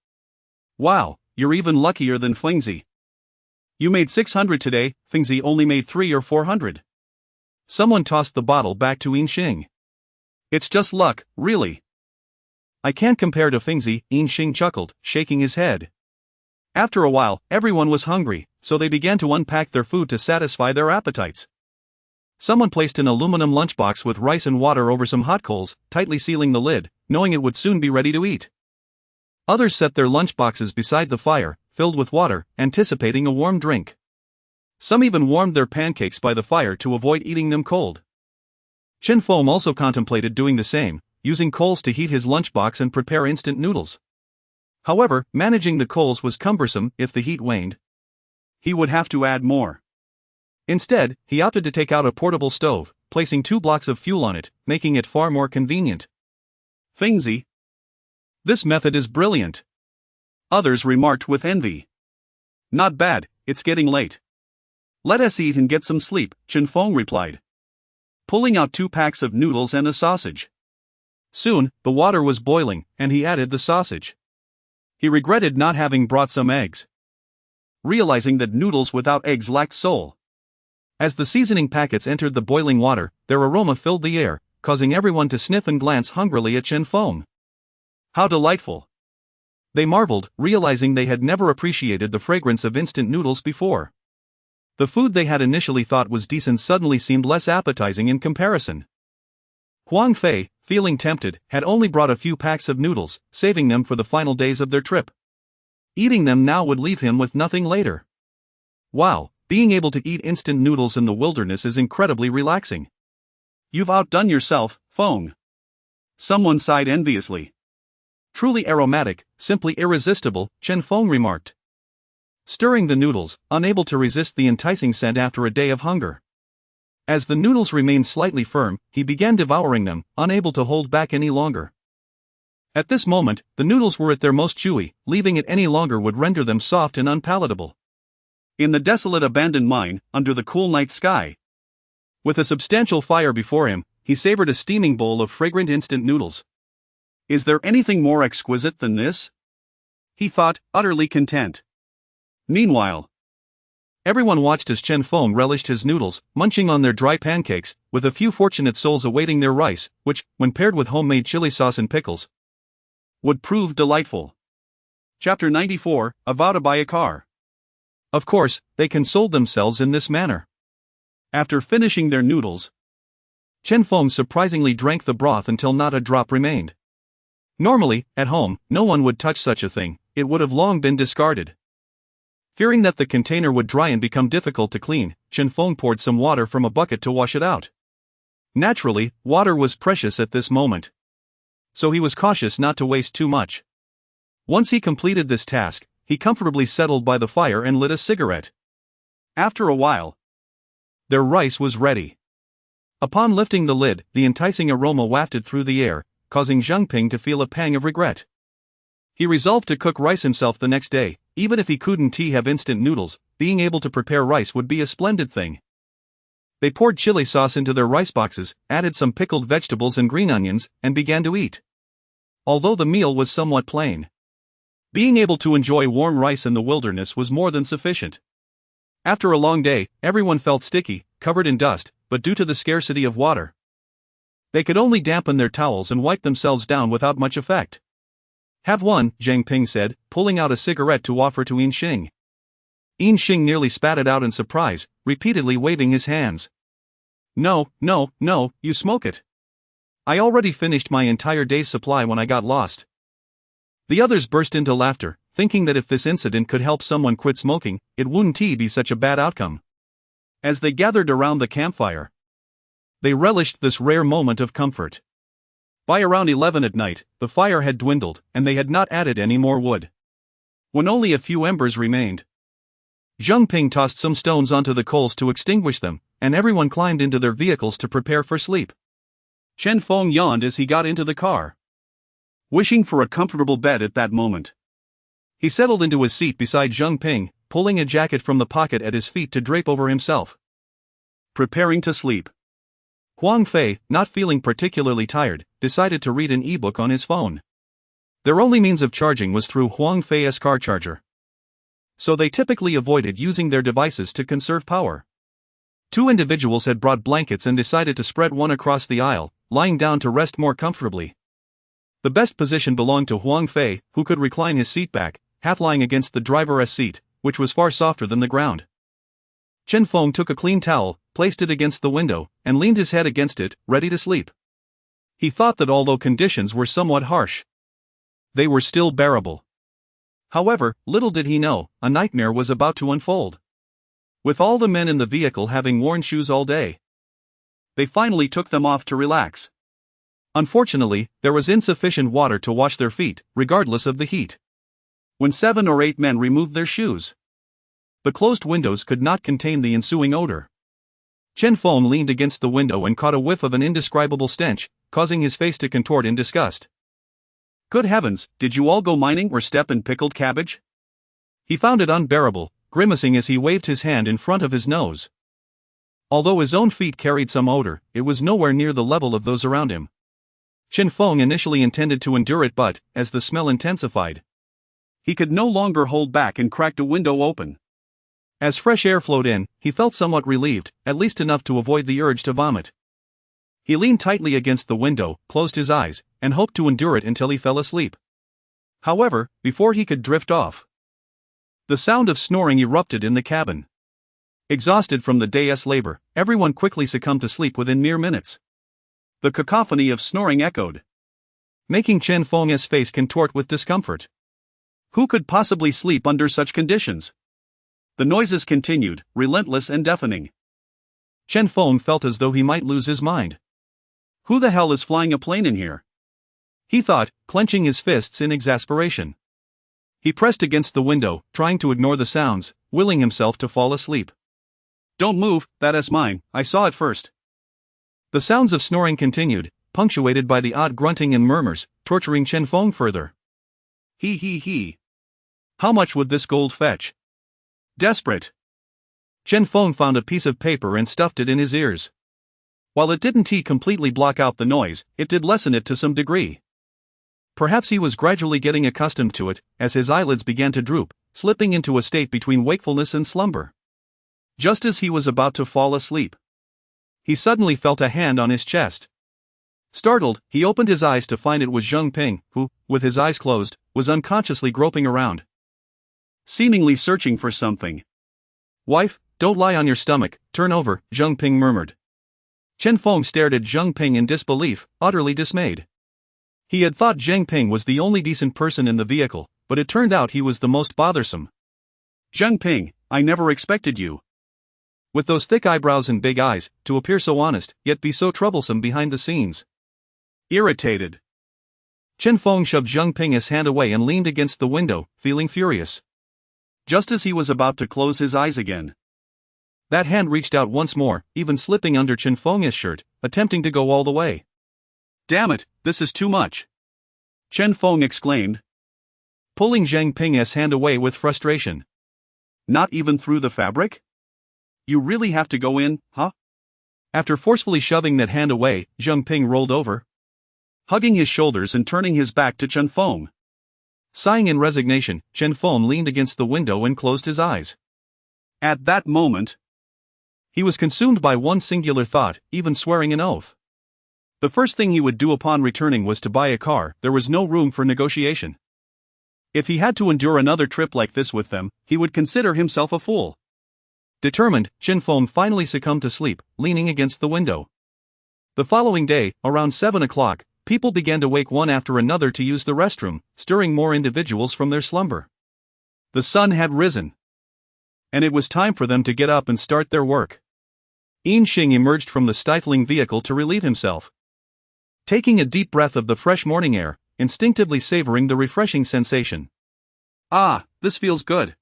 "Wow, you're even luckier than Fengzi. You made 600 today, Fengzi only made 300 or 400. Someone tossed the bottle back to Yin Xing. "It's just luck, really. I can't compare to Fengzi," Yin Xing chuckled, shaking his head. After a while, everyone was hungry, so they began to unpack their food to satisfy their appetites. Someone placed an aluminum lunchbox with rice and water over some hot coals, tightly sealing the lid, knowing it would soon be ready to eat. Others set their lunchboxes beside the fire, filled with water, anticipating a warm drink. Some even warmed their pancakes by the fire to avoid eating them cold. Chen Feng also contemplated doing the same, using coals to heat his lunchbox and prepare instant noodles. However, managing the coals was cumbersome if the heat waned. He would have to add more. Instead, he opted to take out a portable stove, placing 2 blocks of fuel on it, making it far more convenient. Fengsy. This method is brilliant. Others remarked with envy. Not bad, it's getting late. Let us eat and get some sleep, Chen Feng replied, pulling out 2 packs of noodles and a sausage. Soon, the water was boiling, and he added the sausage. He regretted not having brought some eggs, realizing that noodles without eggs lacked soul. As the seasoning packets entered the boiling water, their aroma filled the air, causing everyone to sniff and glance hungrily at Chen Feng. How delightful! They marveled, realizing they had never appreciated the fragrance of instant noodles before. The food they had initially thought was decent suddenly seemed less appetizing in comparison. Huang Fei, feeling tempted, had only brought a few packs of noodles, saving them for the final days of their trip. Eating them now would leave him with nothing later. Wow, being able to eat instant noodles in the wilderness is incredibly relaxing. You've outdone yourself, Feng. Someone sighed enviously. Truly aromatic, simply irresistible, Chen Feng remarked, stirring the noodles, unable to resist the enticing scent after a day of hunger. As the noodles remained slightly firm, he began devouring them, unable to hold back any longer. At this moment, the noodles were at their most chewy, leaving it any longer would render them soft and unpalatable. In the desolate abandoned mine, under the cool night sky, with a substantial fire before him, he savored a steaming bowl of fragrant instant noodles. Is there anything more exquisite than this? He thought, utterly content. Meanwhile, everyone watched as Chen Feng relished his noodles, munching on their dry pancakes, with a few fortunate souls awaiting their rice, which, when paired with homemade chili sauce and pickles, would prove delightful. Chapter 94, A Vow to Buy a Car. Of course, they consoled themselves in this manner. After finishing their noodles, Chen Feng surprisingly drank the broth until not a drop remained. Normally, at home, no one would touch such a thing, it would have long been discarded. Fearing that the container would dry and become difficult to clean, Chen Feng poured some water from a bucket to wash it out. Naturally, water was precious at this moment, so he was cautious not to waste too much. Once he completed this task, he comfortably settled by the fire and lit a cigarette. After a while, their rice was ready. Upon lifting the lid, the enticing aroma wafted through the air, causing Zhang Ping to feel a pang of regret. He resolved to cook rice himself the next day. Even if he couldn't have instant noodles, being able to prepare rice would be a splendid thing. They poured chili sauce into their rice boxes, added some pickled vegetables and green onions, and began to eat. Although the meal was somewhat plain, being able to enjoy warm rice in the wilderness was more than sufficient. After a long day, everyone felt sticky, covered in dust, but due to the scarcity of water, they could only dampen their towels and wipe themselves down without much effect. Have one, Zhang Ping said, pulling out a cigarette to offer to Yin Xing. Yin Xing nearly spat it out in surprise, repeatedly waving his hands. No, you smoke it. I already finished my entire day's supply when I got lost. The others burst into laughter, thinking that if this incident could help someone quit smoking, it wouldn't be such a bad outcome. As they gathered around the campfire, they relished this rare moment of comfort. By around 11 at night, the fire had dwindled, and they had not added any more wood. When only a few embers remained, Zhang Ping tossed some stones onto the coals to extinguish them, and everyone climbed into their vehicles to prepare for sleep. Chen Feng yawned as he got into the car, wishing for a comfortable bed at that moment. He settled into his seat beside Zhang Ping, pulling a jacket from the pocket at his feet to drape over himself, preparing to sleep. Huang Fei, not feeling particularly tired, decided to read an ebook on his phone. Their only means of charging was through Huang Fei's car charger, so they typically avoided using their devices to conserve power. 2 individuals had brought blankets and decided to spread one across the aisle, lying down to rest more comfortably. The best position belonged to Huang Fei, who could recline his seat back, half lying against the driver's seat, which was far softer than the ground. Chen Feng took a clean towel, placed it against the window, and leaned his head against it, ready to sleep. He thought that although conditions were somewhat harsh, they were still bearable. However, little did he know, a nightmare was about to unfold. With all the men in the vehicle having worn shoes all day, they finally took them off to relax. Unfortunately, there was insufficient water to wash their feet, regardless of the heat. When 7 or 8 men removed their shoes, the closed windows could not contain the ensuing odor. Chen Feng leaned against the window and caught a whiff of an indescribable stench, causing his face to contort in disgust. Good heavens, did you all go mining or step in pickled cabbage? He found it unbearable, grimacing as he waved his hand in front of his nose. Although his own feet carried some odor, it was nowhere near the level of those around him. Chen Feng initially intended to endure it, but, as the smell intensified, he could no longer hold back and cracked a window open. As fresh air flowed in, he felt somewhat relieved, at least enough to avoid the urge to vomit. He leaned tightly against the window, closed his eyes, and hoped to endure it until he fell asleep. However, before he could drift off, the sound of snoring erupted in the cabin. Exhausted from the day's labor, everyone quickly succumbed to sleep within mere minutes. The cacophony of snoring echoed, making Chen Feng's face contort with discomfort. Who could possibly sleep under such conditions? The noises continued, relentless and deafening. Chen Feng felt as though he might lose his mind. Who the hell is flying a plane in here? He thought, clenching his fists in exasperation. He pressed against the window, trying to ignore the sounds, willing himself to fall asleep. Don't move, that is mine, I saw it first. The sounds of snoring continued, punctuated by the odd grunting and murmurs, torturing Chen Feng further. He. How much would this gold fetch? Desperate. Chen Feng found a piece of paper and stuffed it in his ears. While it didn't completely block out the noise, it did lessen it to some degree. Perhaps he was gradually getting accustomed to it, as his eyelids began to droop, slipping into a state between wakefulness and slumber. Just as he was about to fall asleep, he suddenly felt a hand on his chest. Startled, he opened his eyes to find it was Zheng Ping, who, with his eyes closed, was unconsciously groping around, seemingly searching for something. Wife, don't lie on your stomach, turn over, Zheng Ping murmured. Chen Feng stared at Zheng Ping in disbelief, utterly dismayed. He had thought Zheng Ping was the only decent person in the vehicle, but it turned out he was the most bothersome. Zheng Ping, I never expected you, with those thick eyebrows and big eyes, to appear so honest, yet be so troublesome behind the scenes. Irritated, Chen Feng shoved Zheng Ping's hand away and leaned against the window, feeling furious. Just as he was about to close his eyes again, that hand reached out once more, even slipping under Chen Feng's shirt, attempting to go all the way. Damn it, this is too much, Chen Feng exclaimed, pulling Zheng Ping's hand away with frustration. Not even through the fabric? You really have to go in, huh? After forcefully shoving that hand away, Zheng Ping rolled over, hugging his shoulders and turning his back to Chen Feng. Sighing in resignation, Chen Feng leaned against the window and closed his eyes. At that moment, he was consumed by one singular thought, even swearing an oath. The first thing he would do upon returning was to buy a car. There was no room for negotiation. If he had to endure another trip like this with them, he would consider himself a fool. Determined, Chen Feng finally succumbed to sleep, leaning against the window. The following day, around 7 o'clock, people began to wake one after another to use the restroom, stirring more individuals from their slumber. The sun had risen, and it was time for them to get up and start their work. Yin Xing emerged from the stifling vehicle to relieve himself. Taking a deep breath of the fresh morning air, instinctively savoring the refreshing sensation. Ah, this feels good.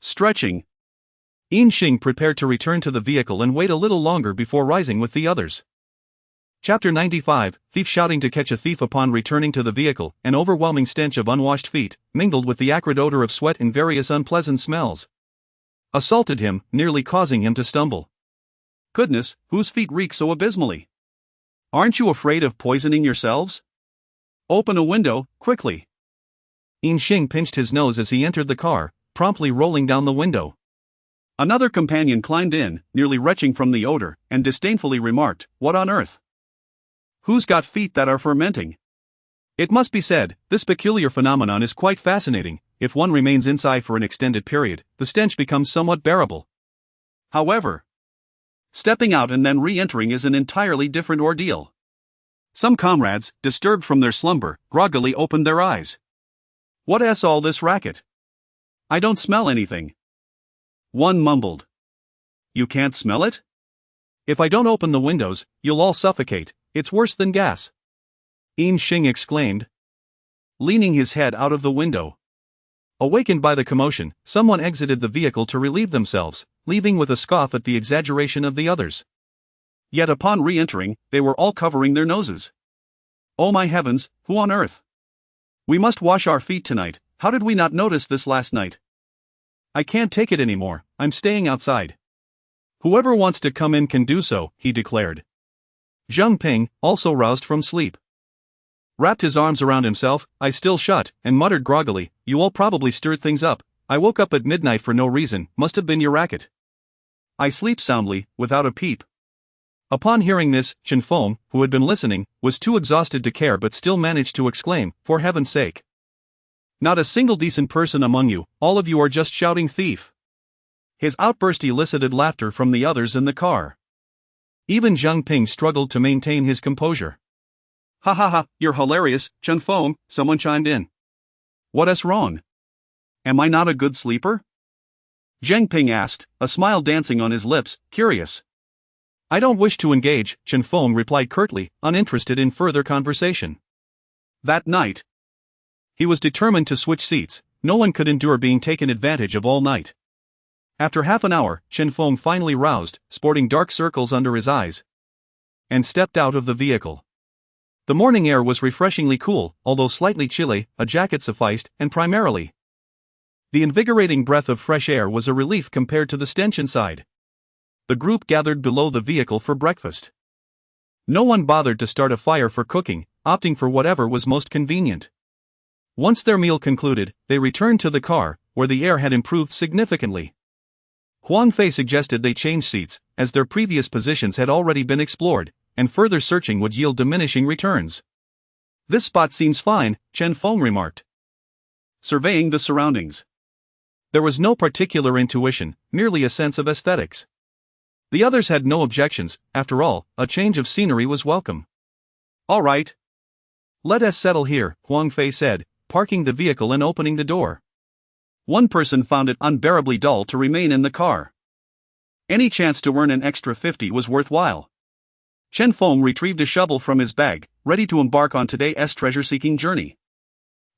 Stretching, Yin Xing prepared to return to the vehicle and wait a little longer before rising with the others. Chapter 95, Thief shouting to catch a thief. Upon returning to the vehicle, an overwhelming stench of unwashed feet, mingled with the acrid odor of sweat and various unpleasant smells, assaulted him, nearly causing him to stumble. Goodness, whose feet reek so abysmally? Aren't you afraid of poisoning yourselves? Open a window, quickly. Yin Xing pinched his nose as he entered the car, promptly rolling down the window. Another companion climbed in, nearly retching from the odor, and disdainfully remarked, "What on earth? Who's got feet that are fermenting?" It must be said, this peculiar phenomenon is quite fascinating. If one remains inside for an extended period, the stench becomes somewhat bearable. However, stepping out and then re-entering is an entirely different ordeal. Some comrades, disturbed from their slumber, groggily opened their eyes. "What's all this racket? I don't smell anything." One mumbled. "You can't smell it? If I don't open the windows, you'll all suffocate. It's worse than gas," Xing exclaimed, leaning his head out of the window. Awakened by the commotion, someone exited the vehicle to relieve themselves, leaving with a scoff at the exaggeration of the others. Yet upon re-entering, they were all covering their noses. "Oh my heavens, who on earth? We must wash our feet tonight. How did we not notice this last night? I can't take it anymore, I'm staying outside. Whoever wants to come in can do so," he declared. Chen Feng, also roused from sleep, wrapped his arms around himself, eyes still shut, and muttered groggily, "You all probably stirred things up. I woke up at midnight for no reason, must have been your racket. I sleep soundly, without a peep." Upon hearing this, Chen Feng, who had been listening, was too exhausted to care but still managed to exclaim, "For heaven's sake! Not a single decent person among you, all of you are just shouting thief." His outburst elicited laughter from the others in the car. Even Chen Feng struggled to maintain his composure. "Ha ha ha, you're hilarious, Chen Feng," someone chimed in. "What's wrong? Am I not a good sleeper?" Zhang Ping asked, a smile dancing on his lips, curious. "I don't wish to engage," Chen Feng replied curtly, uninterested in further conversation. That night, he was determined to switch seats. No one could endure being taken advantage of all night. After half an hour, Chen Feng finally roused, sporting dark circles under his eyes, and stepped out of the vehicle. The morning air was refreshingly cool, although slightly chilly. A jacket sufficed, and primarily, the invigorating breath of fresh air was a relief compared to the stench inside. The group gathered below the vehicle for breakfast. No one bothered to start a fire for cooking, opting for whatever was most convenient. Once their meal concluded, they returned to the car, where the air had improved significantly. Huang Fei suggested they change seats, as their previous positions had already been explored, and further searching would yield diminishing returns. "This spot seems fine," Chen Feng remarked, surveying the surroundings. There was no particular intuition, merely a sense of aesthetics. The others had no objections. After all, a change of scenery was welcome. "All right. Let us settle here," Huang Fei said, parking the vehicle and opening the door. One person found it unbearably dull to remain in the car. Any chance to earn an extra 50 was worthwhile. Chen Feng retrieved a shovel from his bag, ready to embark on today's treasure-seeking journey.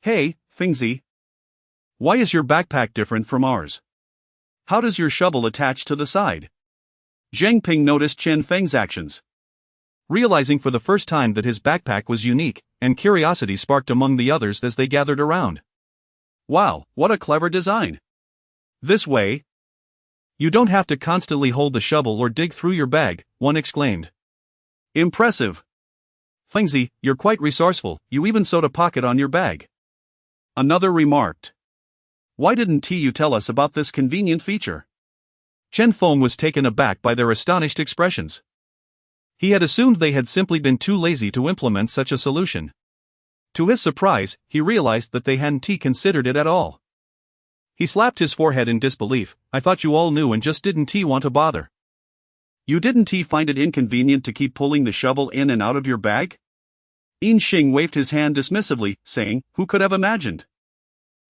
"Hey, Fengzi. Why is your backpack different from ours? How does your shovel attach to the side?" Zhang Ping noticed Chen Feng's actions, realizing for the first time that his backpack was unique, and curiosity sparked among the others as they gathered around. "Wow, what a clever design. This way, you don't have to constantly hold the shovel or dig through your bag," one exclaimed. "Impressive. Fengzi, you're quite resourceful, you even sewed a pocket on your bag," another remarked. "Why didn't you tell us about this convenient feature?" Chen Feng was taken aback by their astonished expressions. He had assumed they had simply been too lazy to implement such a solution. To his surprise, he realized that they hadn't considered it at all. He slapped his forehead in disbelief. "I thought you all knew and just didn't want to bother. You didn't find it inconvenient to keep pulling the shovel in and out of your bag?" Xing waved his hand dismissively, saying, "Who could have imagined?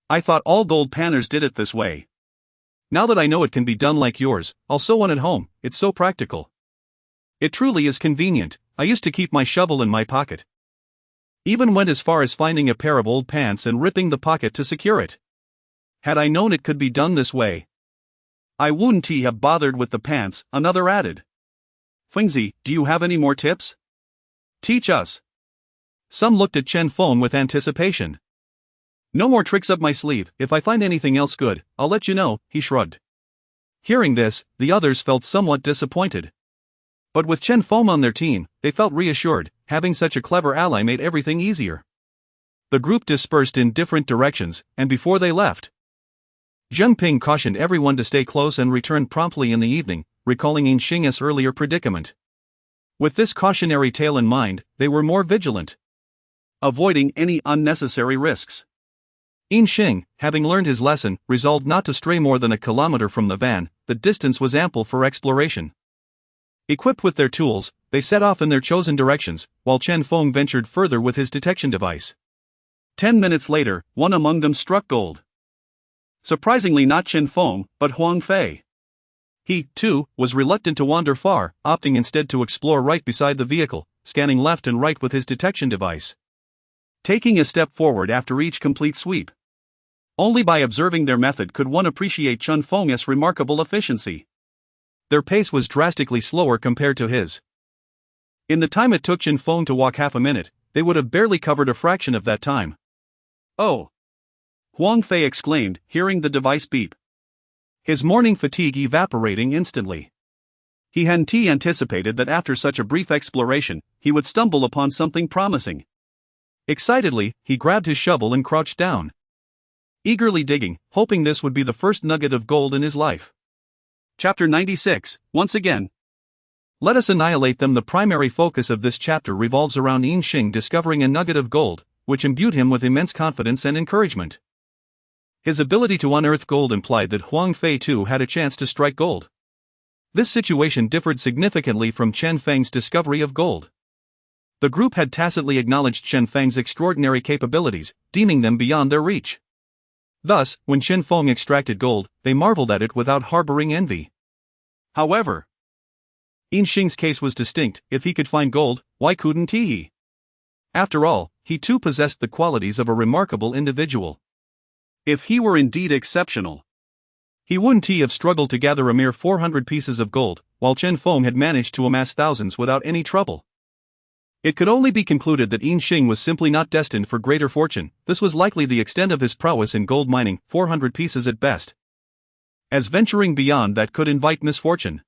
I thought all gold panners did it this way. Now that I know it can be done like yours, I'll sew one at home. It's so practical. It truly is convenient. I used to keep my shovel in my pocket. Even went as far as finding a pair of old pants and ripping the pocket to secure it. Had I known it could be done this way, I wouldn't have bothered with the pants," another added. "Fengzi, do you have any more tips? Teach us." Some looked at Chen Feng with anticipation. "No more tricks up my sleeve. If I find anything else good, I'll let you know," he shrugged. Hearing this, the others felt somewhat disappointed. But with Chen Feng on their team, they felt reassured. Having such a clever ally made everything easier. The group dispersed in different directions, and before they left, Zheng Ping cautioned everyone to stay close and returned promptly in the evening, recalling Xing's earlier predicament. With this cautionary tale in mind, they were more vigilant, avoiding any unnecessary risks. Xing, having learned his lesson, resolved not to stray more than a kilometer from the van. The distance was ample for exploration. Equipped with their tools, they set off in their chosen directions, while Chen Feng ventured further with his detection device. 10 minutes later, one among them struck gold. Surprisingly not Chen Feng, but Huang Fei. He, too, was reluctant to wander far, opting instead to explore right beside the vehicle, scanning left and right with his detection device, taking a step forward after each complete sweep. Only by observing their method could one appreciate Chen Feng's remarkable efficiency. Their pace was drastically slower compared to his. In the time it took Chen Feng to walk half a minute, they would have barely covered a fraction of that time. "Oh!" Huang Fei exclaimed, hearing the device beep. His morning fatigue evaporating instantly. He hadn't anticipated that after such a brief exploration, he would stumble upon something promising. Excitedly, he grabbed his shovel and crouched down, eagerly digging, hoping this would be the first nugget of gold in his life. Chapter 96, once again. Let us annihilate them. The primary focus of this chapter revolves around Xing discovering a nugget of gold, which imbued him with immense confidence and encouragement. His ability to unearth gold implied that Huang Fei too had a chance to strike gold. This situation differed significantly from Chen Feng's discovery of gold. The group had tacitly acknowledged Chen Feng's extraordinary capabilities, deeming them beyond their reach. Thus, when Chen Feng extracted gold, they marveled at it without harboring envy. However, Xing's case was distinct. If he could find gold, why couldn't he? After all, he too possessed the qualities of a remarkable individual. If he were indeed exceptional, he wouldn't have struggled to gather a mere 400 pieces of gold, while Chen Feng had managed to amass thousands without any trouble. It could only be concluded that Xing was simply not destined for greater fortune. This was likely the extent of his prowess in gold mining, 400 pieces at best. As venturing beyond that could invite misfortune.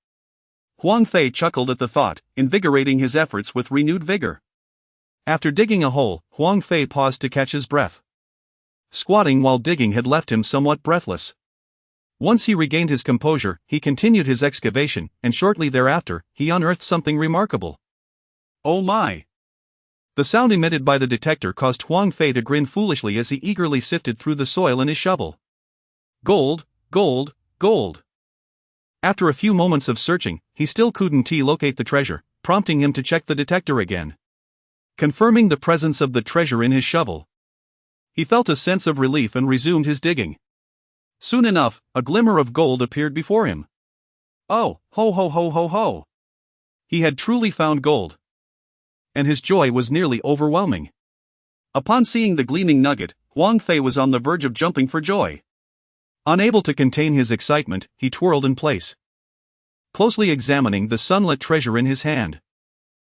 Huang Fei chuckled at the thought, invigorating his efforts with renewed vigor. After digging a hole, Huang Fei paused to catch his breath. Squatting while digging had left him somewhat breathless. Once he regained his composure, he continued his excavation, and shortly thereafter, he unearthed something remarkable. "Oh my!" The sound emitted by the detector caused Huang Fei to grin foolishly as he eagerly sifted through the soil in his shovel. Gold, gold, gold. After a few moments of searching, he still couldn't locate the treasure, prompting him to check the detector again. Confirming the presence of the treasure in his shovel, he felt a sense of relief and resumed his digging. Soon enough, a glimmer of gold appeared before him. Oh, ho ho ho ho ho! He had truly found gold. And his joy was nearly overwhelming. Upon seeing the gleaming nugget, Huang Fei was on the verge of jumping for joy. Unable to contain his excitement, he twirled in place, closely examining the sunlit treasure in his hand.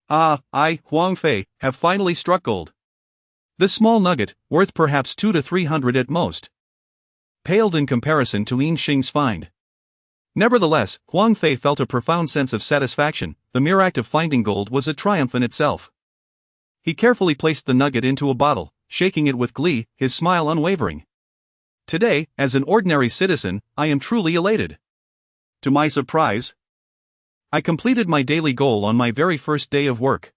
"Ah, I, Huang Fei, have finally struck gold." This small nugget, worth perhaps 200 to 300 at most, paled in comparison to Xing's find. Nevertheless, Huang Fei felt a profound sense of satisfaction. The mere act of finding gold was a triumph in itself. He carefully placed the nugget into a bottle, shaking it with glee, his smile unwavering. "Today, as an ordinary citizen, I am truly elated." To my surprise, I completed my daily goal on my very first day of work.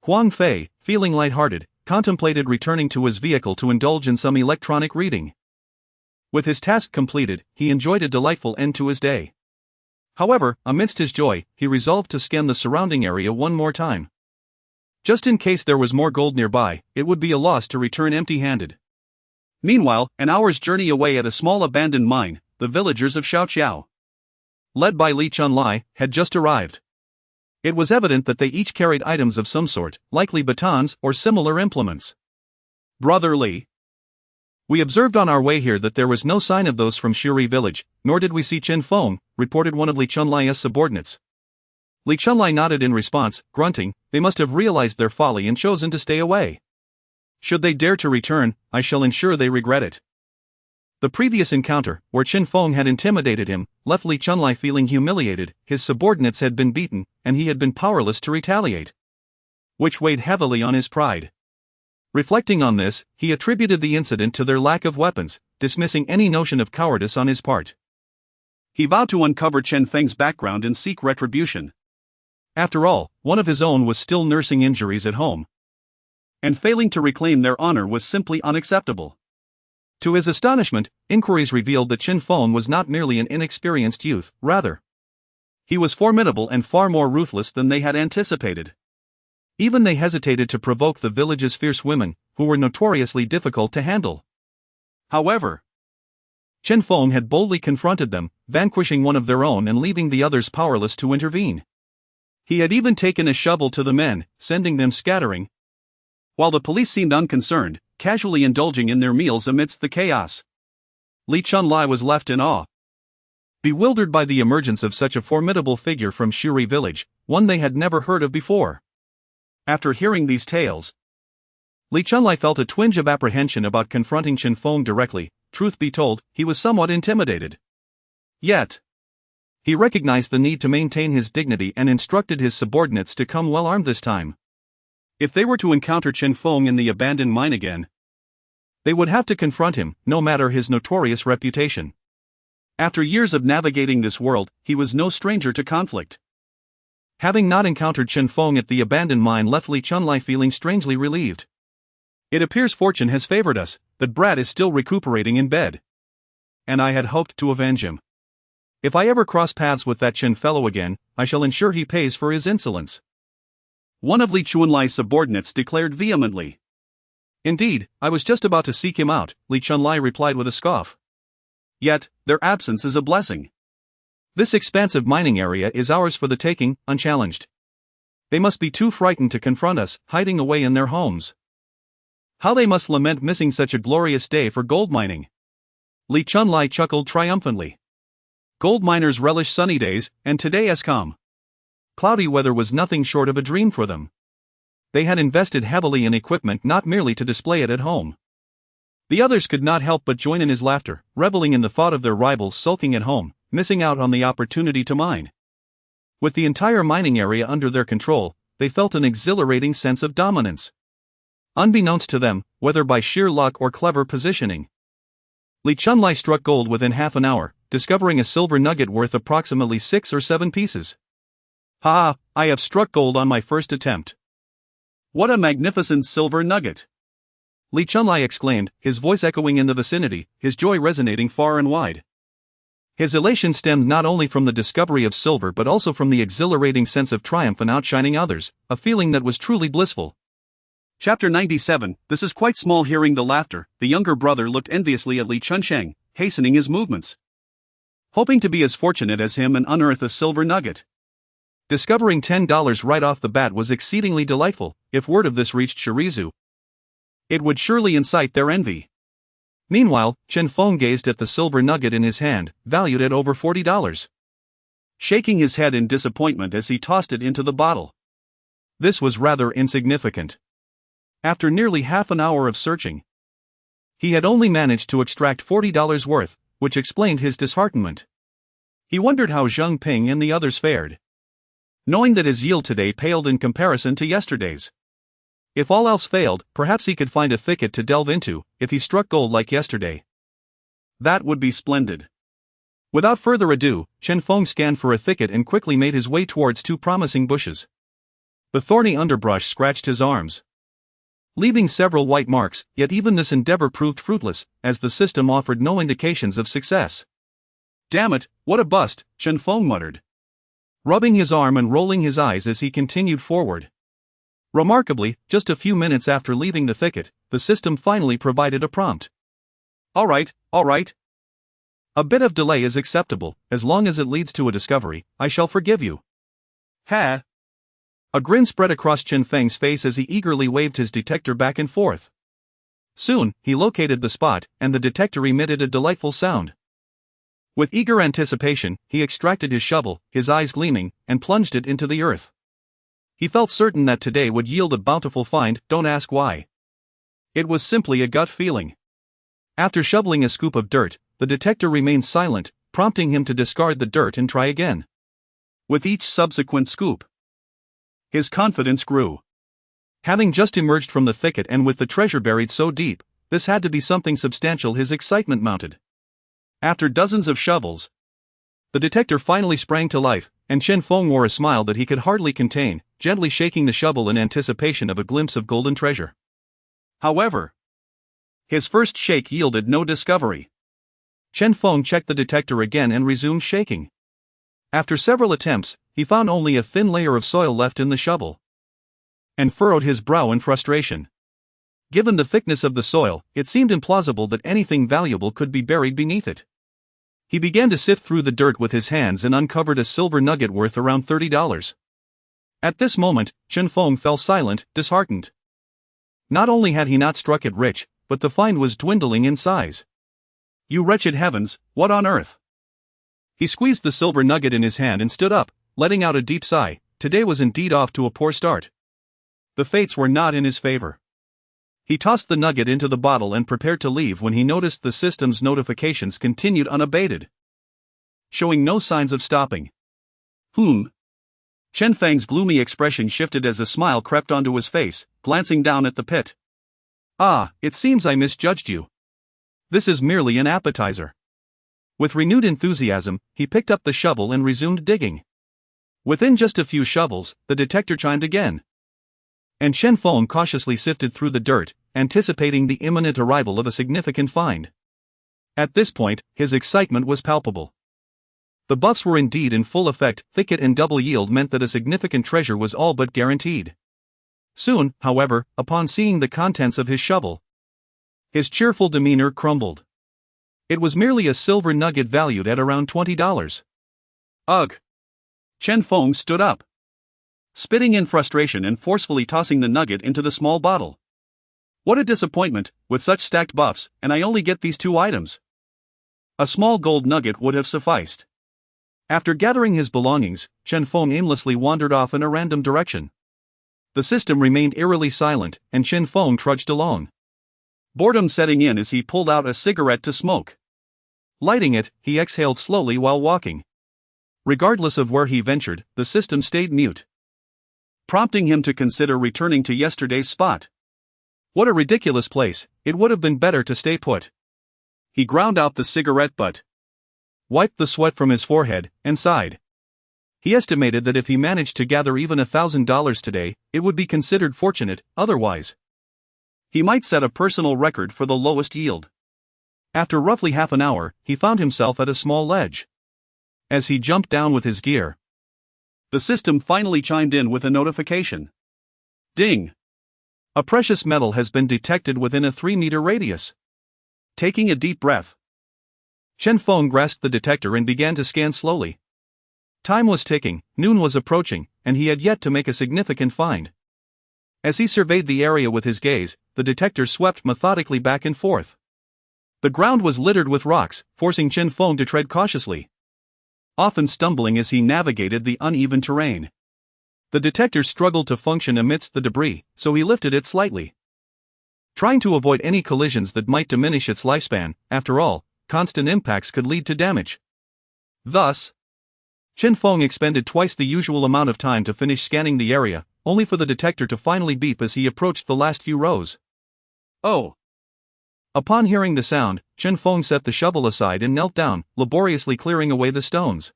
Huang Fei, feeling lighthearted, contemplated returning to his vehicle to indulge in some electronic reading. With his task completed, he enjoyed a delightful end to his day. However, amidst his joy, he resolved to scan the surrounding area one more time. Just in case there was more gold nearby, it would be a loss to return empty-handed. Meanwhile, an hour's journey away at a small abandoned mine, the villagers of Xiaoqiao, led by Li Chunlai, had just arrived. It was evident that they each carried items of some sort, likely batons or similar implements. "Brother Li, we observed on our way here that there was no sign of those from Shuri village, nor did we see Chen Feng," reported one of Li Chunlai's subordinates. Li Chunlai nodded in response, grunting, "They must have realized their folly and chosen to stay away. Should they dare to return, I shall ensure they regret it." The previous encounter, where Chen Feng had intimidated him, left Li Chunlai feeling humiliated. His subordinates had been beaten, and he had been powerless to retaliate, which weighed heavily on his pride. Reflecting on this, he attributed the incident to their lack of weapons, dismissing any notion of cowardice on his part. He vowed to uncover Chen Feng's background and seek retribution. After all, one of his own was still nursing injuries at home, and failing to reclaim their honor was simply unacceptable. To his astonishment, inquiries revealed that Chen Feng was not merely an inexperienced youth, rather, he was formidable and far more ruthless than they had anticipated. Even they hesitated to provoke the village's fierce women, who were notoriously difficult to handle. However, Chen Feng had boldly confronted them, vanquishing one of their own and leaving the others powerless to intervene. He had even taken a shovel to the men, sending them scattering, while the police seemed unconcerned, casually indulging in their meals amidst the chaos. Li Chunlai was left in awe. Bewildered by the emergence of such a formidable figure from Shuri village, one they had never heard of before. After hearing these tales, Li Chunlai felt a twinge of apprehension about confronting Chen Feng directly. Truth be told, he was somewhat intimidated. Yet, he recognized the need to maintain his dignity and instructed his subordinates to come well armed this time. If they were to encounter Chen Feng in the abandoned mine again, they would have to confront him, no matter his notorious reputation. After years of navigating this world, he was no stranger to conflict. Having not encountered Chen Feng at the abandoned mine left Li Chunlai feeling strangely relieved. It appears fortune has favored us, that Brad is still recuperating in bed. And I had hoped to avenge him. If I ever cross paths with that Chen fellow again, I shall ensure he pays for his insolence. One of Li Chunlai's subordinates declared vehemently. Indeed, I was just about to seek him out, Li Chunlai replied with a scoff. Yet, their absence is a blessing. This expansive mining area is ours for the taking, unchallenged. They must be too frightened to confront us, hiding away in their homes. How they must lament missing such a glorious day for gold mining. Li Chunlai chuckled triumphantly. Gold miners relish sunny days, and today has come. Cloudy weather was nothing short of a dream for them. They had invested heavily in equipment not merely to display it at home. The others could not help but join in his laughter, reveling in the thought of their rivals sulking at home, missing out on the opportunity to mine. With the entire mining area under their control, they felt an exhilarating sense of dominance. Unbeknownst to them, whether by sheer luck or clever positioning, Li Chunlai struck gold within half an hour, discovering a silver nugget worth approximately 6 or 7 pieces. Ha! I have struck gold on my first attempt. What a magnificent silver nugget! Li Chunlai exclaimed, his voice echoing in the vicinity, his joy resonating far and wide. His elation stemmed not only from the discovery of silver but also from the exhilarating sense of triumph in outshining others, a feeling that was truly blissful. Chapter 97. This is quite small. Hearing the laughter, the younger brother looked enviously at Li Chunsheng, hastening his movements, hoping to be as fortunate as him and unearth a silver nugget. Discovering $10 right off the bat was exceedingly delightful. If word of this reached Shirizu, it would surely incite their envy. Meanwhile, Chen Feng gazed at the silver nugget in his hand, valued at over $40. Shaking his head in disappointment as he tossed it into the bottle. This was rather insignificant. After nearly half an hour of searching, he had only managed to extract $40 worth, which explained his disheartenment. He wondered how Zheng Ping and the others fared, knowing that his yield today paled in comparison to yesterday's. If all else failed, perhaps he could find a thicket to delve into, if he struck gold like yesterday. That would be splendid. Without further ado, Chen Feng scanned for a thicket and quickly made his way towards 2 promising bushes. The thorny underbrush scratched his arms, leaving several white marks, yet even this endeavor proved fruitless, as the system offered no indications of success. Damn it, what a bust, Chen Feng muttered, rubbing his arm and rolling his eyes as he continued forward. Remarkably, just a few minutes after leaving the thicket, the system finally provided a prompt. All right. A bit of delay is acceptable, as long as it leads to a discovery. I shall forgive you. Ha! A grin spread across Chen Feng's face as he eagerly waved his detector back and forth. Soon, he located the spot, and the detector emitted a delightful sound. With eager anticipation, he extracted his shovel, his eyes gleaming, and plunged it into the earth. He felt certain that today would yield a bountiful find. Don't ask why. It was simply a gut feeling. After shoveling a scoop of dirt, the detector remained silent, prompting him to discard the dirt and try again. With each subsequent scoop, his confidence grew. Having just emerged from the thicket and with the treasure buried so deep, this had to be something substantial. His excitement mounted. After dozens of shovels, the detector finally sprang to life, and Chen Feng wore a smile that he could hardly contain, gently shaking the shovel in anticipation of a glimpse of golden treasure. However, His first shake yielded no discovery. Chen Feng checked the detector again and resumed shaking. After several attempts, he found only a thin layer of soil left in the shovel, and furrowed his brow in frustration. Given the thickness of the soil, it seemed implausible that anything valuable could be buried beneath it. He began to sift through the dirt with his hands and uncovered a silver nugget worth around $30. At this moment, Chen Feng fell silent, disheartened. Not only had he not struck it rich, but the find was dwindling in size. You wretched heavens, what on earth? He squeezed the silver nugget in his hand and stood up, letting out a deep sigh. Today was indeed off to a poor start. The fates were not in his favor. He tossed the nugget into the bottle and prepared to leave when he noticed the system's notifications continued unabated, showing no signs of stopping. Chen Feng's gloomy expression shifted as a smile crept onto his face, glancing down at the pit. Ah, it seems I misjudged you. This is merely an appetizer. With renewed enthusiasm, he picked up the shovel and resumed digging. Within just a few shovels, the detector chimed again, and Chen Feng cautiously sifted through the dirt, anticipating the imminent arrival of a significant find. At this point, his excitement was palpable. The buffs were indeed in full effect. Thicket and double yield meant that a significant treasure was all but guaranteed. Soon, however, upon seeing the contents of his shovel, his cheerful demeanor crumbled. It was merely a silver nugget valued at around $20. Ugh! Chen Feng stood up, spitting in frustration and forcefully tossing the nugget into the small bottle. What a disappointment, with such stacked buffs, and I only get these 2 items. A small gold nugget would have sufficed. After gathering his belongings, Chen Feng aimlessly wandered off in a random direction. The system remained eerily silent, and Chen Feng trudged along, boredom setting in as he pulled out a cigarette to smoke. Lighting it, he exhaled slowly while walking. Regardless of where he ventured, the system stayed mute, prompting him to consider returning to yesterday's spot. What a ridiculous place, it would have been better to stay put. He ground out the cigarette butt, wiped the sweat from his forehead, and sighed. He estimated that if he managed to gather even $1,000 today, it would be considered fortunate. Otherwise, he might set a personal record for the lowest yield. After roughly half an hour, he found himself at a small ledge. As he jumped down with his gear, the system finally chimed in with a notification. Ding! A precious metal has been detected within a 3-meter radius. Taking a deep breath, Chen Feng grasped the detector and began to scan slowly. Time was ticking, noon was approaching, and he had yet to make a significant find. As he surveyed the area with his gaze, the detector swept methodically back and forth. The ground was littered with rocks, forcing Chen Feng to tread cautiously, often stumbling as he navigated the uneven terrain. The detector struggled to function amidst the debris, so he lifted it slightly, trying to avoid any collisions that might diminish its lifespan. After all, constant impacts could lead to damage. Thus, Chen Feng expended twice the usual amount of time to finish scanning the area, only for the detector to finally beep as he approached the last few rows. Oh! Upon hearing the sound, Chen Feng set the shovel aside and knelt down, laboriously clearing away the stones.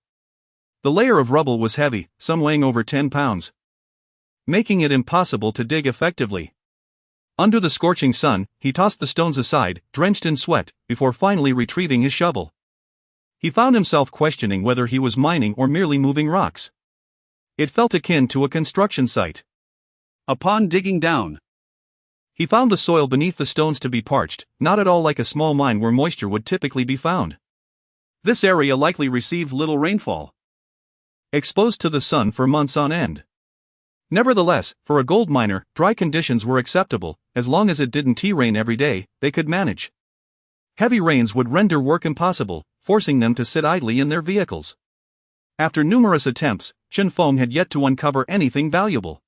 The layer of rubble was heavy, some weighing over 10 pounds, making it impossible to dig effectively. Under the scorching sun, he tossed the stones aside, drenched in sweat, before finally retrieving his shovel. He found himself questioning whether he was mining or merely moving rocks. It felt akin to a construction site. Upon digging down, he found the soil beneath the stones to be parched, not at all like a small mine where moisture would typically be found. This area likely received little rainfall, exposed to the sun for months on end. Nevertheless, for a gold miner, dry conditions were acceptable. As long as it didn't rain every day, they could manage. Heavy rains would render work impossible, forcing them to sit idly in their vehicles. After numerous attempts, Chen Feng had yet to uncover anything valuable.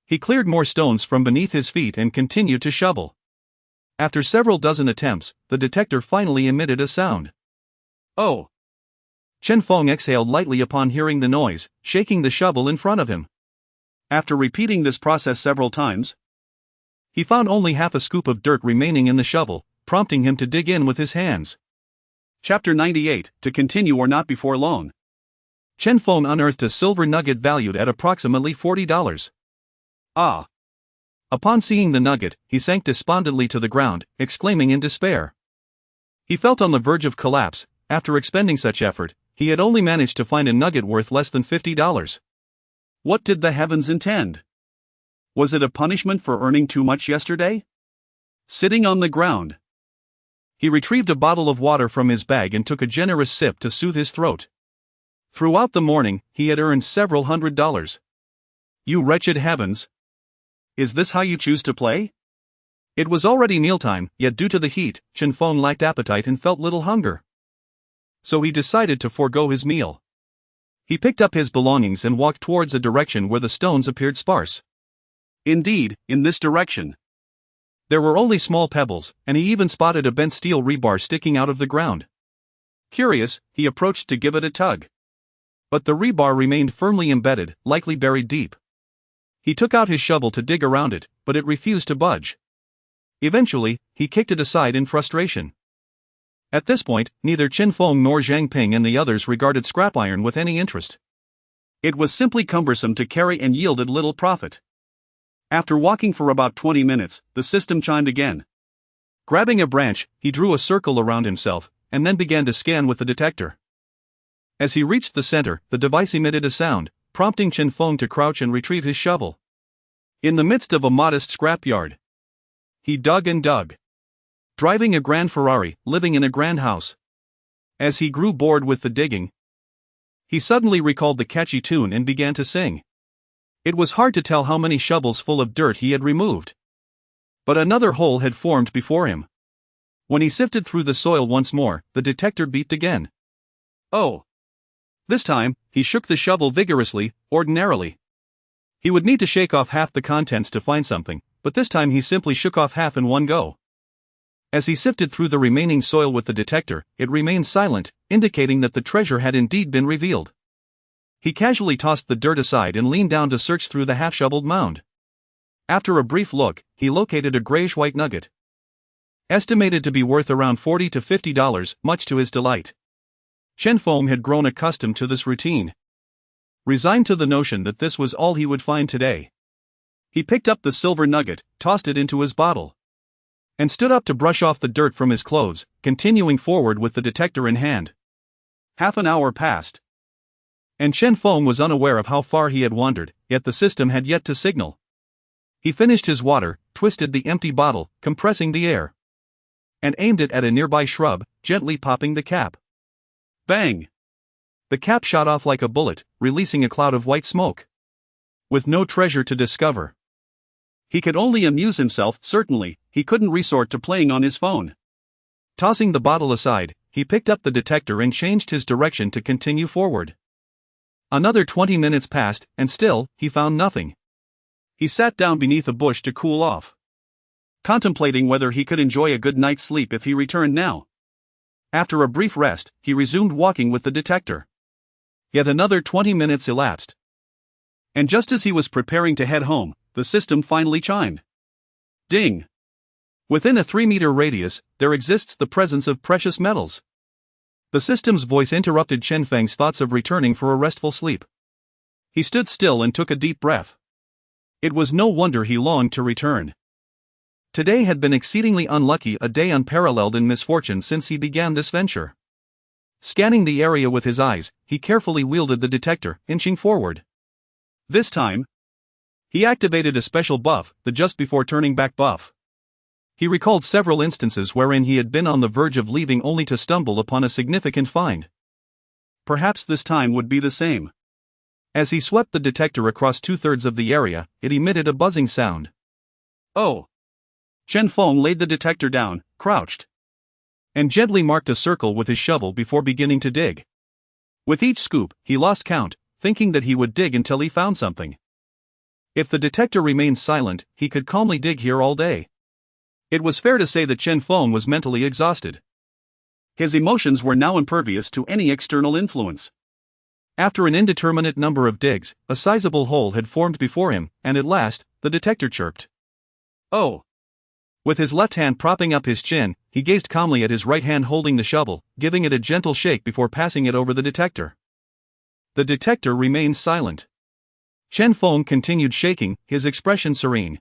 He cleared more stones from beneath his feet and continued to shovel. After several dozen attempts, the detector finally emitted a sound. Oh! Chen Feng exhaled lightly upon hearing the noise, shaking the shovel in front of him. After repeating this process several times, he found only half a scoop of dirt remaining in the shovel, prompting him to dig in with his hands. Chapter 98, to continue or not before long. Chen Feng unearthed a silver nugget valued at approximately $40. Ah! Upon seeing the nugget, he sank despondently to the ground, exclaiming in despair. He felt on the verge of collapse. After expending such effort, he had only managed to find a nugget worth less than $50. What did the heavens intend? Was it a punishment for earning too much yesterday? Sitting on the ground, he retrieved a bottle of water from his bag and took a generous sip to soothe his throat. Throughout the morning, he had earned several $100s. You wretched heavens! Is this how you choose to play? It was already mealtime, yet due to the heat, Chen Feng lacked appetite and felt little hunger. So he decided to forego his meal. He picked up his belongings and walked towards a direction where the stones appeared sparse. Indeed, in this direction. There were only small pebbles, and he even spotted a bent steel rebar sticking out of the ground. Curious, he approached to give it a tug. But the rebar remained firmly embedded, likely buried deep. He took out his shovel to dig around it, but it refused to budge. Eventually, he kicked it aside in frustration. At this point, neither Chen Feng nor Zhang Ping and the others regarded scrap iron with any interest. It was simply cumbersome to carry and yielded little profit. After walking for about 20 minutes, the system chimed again. Grabbing a branch, he drew a circle around himself, and then began to scan with the detector. As he reached the center, the device emitted a sound, prompting Chen Feng to crouch and retrieve his shovel. In the midst of a modest scrapyard, he dug and dug. Driving a grand Ferrari, living in a grand house. As he grew bored with the digging, he suddenly recalled the catchy tune and began to sing. It was hard to tell how many shovels full of dirt he had removed. But another hole had formed before him. When he sifted through the soil once more, the detector beeped again. Oh! This time, he shook the shovel vigorously. Ordinarily, he would need to shake off half the contents to find something, but this time he simply shook off half in one go. As he sifted through the remaining soil with the detector, it remained silent, indicating that the treasure had indeed been revealed. He casually tossed the dirt aside and leaned down to search through the half-shoveled mound. After a brief look, he located a grayish-white nugget. Estimated to be worth around $40 to $50, much to his delight. Chen Feng had grown accustomed to this routine. Resigned to the notion that this was all he would find today, he picked up the silver nugget, tossed it into his bottle, and stood up to brush off the dirt from his clothes, continuing forward with the detector in hand. Half an hour passed, and Chen Feng was unaware of how far he had wandered, yet the system had yet to signal. He finished his water, twisted the empty bottle, compressing the air, and aimed it at a nearby shrub, gently popping the cap. Bang! The cap shot off like a bullet, releasing a cloud of white smoke. With no treasure to discover, he could only amuse himself. Certainly, he couldn't resort to playing on his phone. Tossing the bottle aside, he picked up the detector and changed his direction to continue forward. Another 20 minutes passed, and still, he found nothing. He sat down beneath a bush to cool off, contemplating whether he could enjoy a good night's sleep if he returned now. After a brief rest, he resumed walking with the detector. Yet another 20 minutes elapsed. And just as he was preparing to head home, the system finally chimed. Ding! Within a 3-meter radius, there exists the presence of precious metals. The system's voice interrupted Chen Feng's thoughts of returning for a restful sleep. He stood still and took a deep breath. It was no wonder he longed to return. Today had been exceedingly unlucky, a day unparalleled in misfortune since he began this venture. Scanning the area with his eyes, he carefully wielded the detector, inching forward. This time, he activated a special buff, the just before turning back buff. He recalled several instances wherein he had been on the verge of leaving only to stumble upon a significant find. Perhaps this time would be the same. As he swept the detector across 2/3 of the area, it emitted a buzzing sound. Oh! Chen Feng laid the detector down, crouched, and gently marked a circle with his shovel before beginning to dig. With each scoop, he lost count, thinking that he would dig until he found something. If the detector remained silent, he could calmly dig here all day. It was fair to say that Chen Feng was mentally exhausted. His emotions were now impervious to any external influence. After an indeterminate number of digs, a sizable hole had formed before him, and at last, the detector chirped. Oh! With his left hand propping up his chin, he gazed calmly at his right hand holding the shovel, giving it a gentle shake before passing it over the detector. The detector remained silent. Chen Feng continued shaking, his expression serene.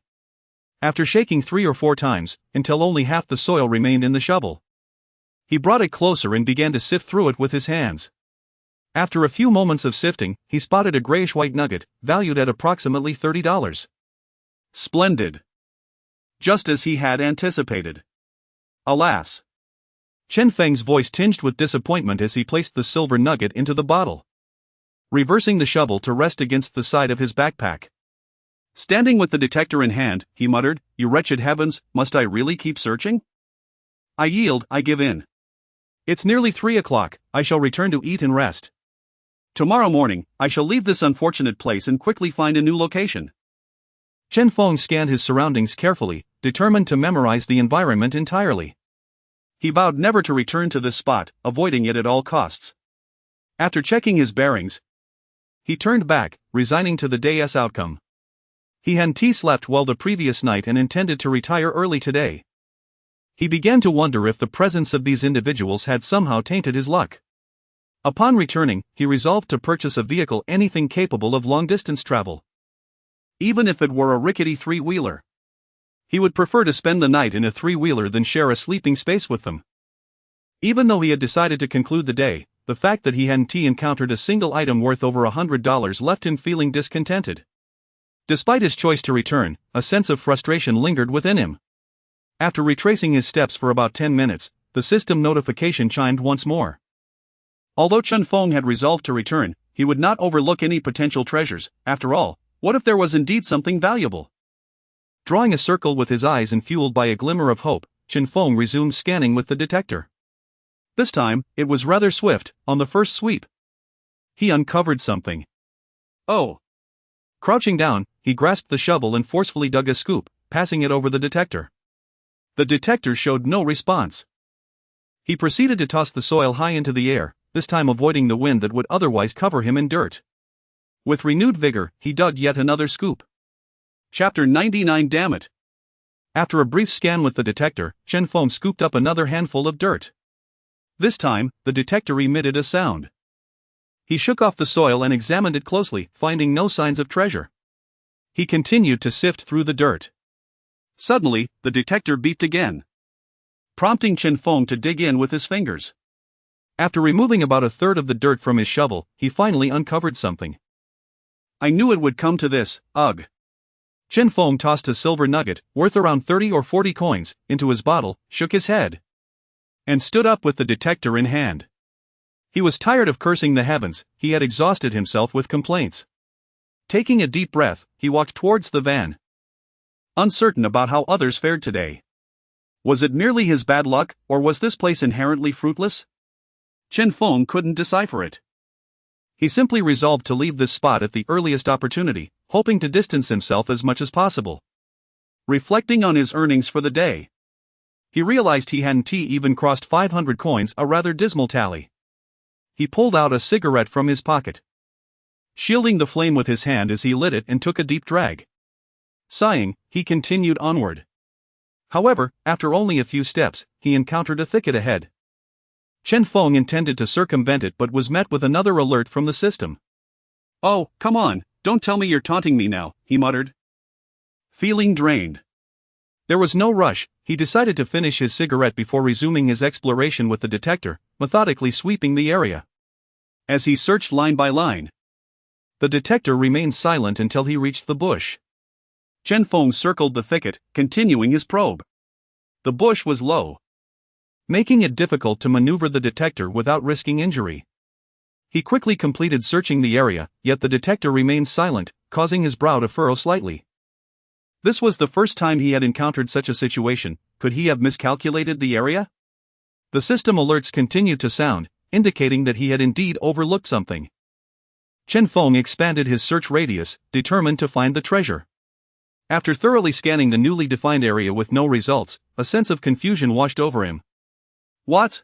after shaking 3 or 4 times, until only half the soil remained in the shovel. He brought it closer and began to sift through it with his hands. After a few moments of sifting, he spotted a grayish-white nugget, valued at approximately $30. Splendid. Just as he had anticipated. Alas. Chen Feng's voice tinged with disappointment as he placed the silver nugget into the bottle, reversing the shovel to rest against the side of his backpack. Standing with the detector in hand, he muttered, "You wretched heavens, must I really keep searching? I yield, I give in. It's nearly 3 o'clock, I shall return to eat and rest. Tomorrow morning, I shall leave this unfortunate place and quickly find a new location." Chen Feng scanned his surroundings carefully, determined to memorize the environment entirely. He vowed never to return to this spot, avoiding it at all costs. After checking his bearings, he turned back, resigning to the day's outcome. He hadn't slept well the previous night and intended to retire early today. He began to wonder if the presence of these individuals had somehow tainted his luck. Upon returning, he resolved to purchase a vehicle anything capable of long-distance travel. Even if it were a rickety three-wheeler. He would prefer to spend the night in a three-wheeler than share a sleeping space with them. Even though he had decided to conclude the day, the fact that he hadn't encountered a single item worth over $100 left him feeling discontented. Despite his choice to return, a sense of frustration lingered within him. After retracing his steps for about 10 minutes, the system notification chimed once more. Although Chen Feng had resolved to return, he would not overlook any potential treasures. After all, what if there was indeed something valuable? Drawing a circle with his eyes and fueled by a glimmer of hope, Chen Feng resumed scanning with the detector. This time, it was rather swift. On the first sweep, he uncovered something. Oh! Crouching down, he grasped the shovel and forcefully dug a scoop, passing it over the detector. The detector showed no response. He proceeded to toss the soil high into the air, this time avoiding the wind that would otherwise cover him in dirt. With renewed vigor, he dug yet another scoop. Chapter 99. Damn it! After a brief scan with the detector, Chen Feng scooped up another handful of dirt. This time, the detector emitted a sound. He shook off the soil and examined it closely, finding no signs of treasure. He continued to sift through the dirt. Suddenly, the detector beeped again, prompting Chen Feng to dig in with his fingers. After removing about a third of the dirt from his shovel, he finally uncovered something. "I knew it would come to this, ugh." Chen Feng tossed a silver nugget, worth around 30 or 40 coins, into his bottle, shook his head, and stood up with the detector in hand. He was tired of cursing the heavens, he had exhausted himself with complaints. Taking a deep breath, he walked towards the van, uncertain about how others fared today. Was it merely his bad luck, or was this place inherently fruitless? Chen Feng couldn't decipher it. He simply resolved to leave this spot at the earliest opportunity, hoping to distance himself as much as possible. Reflecting on his earnings for the day, he realized he hadn't even crossed 500 coins, a rather dismal tally. He pulled out a cigarette from his pocket, shielding the flame with his hand as he lit it and took a deep drag. Sighing, he continued onward. However, after only a few steps, he encountered a thicket ahead. Chen Feng intended to circumvent it but was met with another alert from the system. "Oh, come on, don't tell me you're taunting me now," he muttered, feeling drained. There was no rush. He decided to finish his cigarette before resuming his exploration with the detector, methodically sweeping the area. As he searched line by line, the detector remained silent until he reached the bush. Chen Feng circled the thicket, continuing his probe. The bush was low, making it difficult to maneuver the detector without risking injury. He quickly completed searching the area, yet the detector remained silent, causing his brow to furrow slightly. This was the first time he had encountered such a situation. Could he have miscalculated the area? The system alerts continued to sound, indicating that he had indeed overlooked something. Chen Feng expanded his search radius, determined to find the treasure. After thoroughly scanning the newly defined area with no results, a sense of confusion washed over him. What?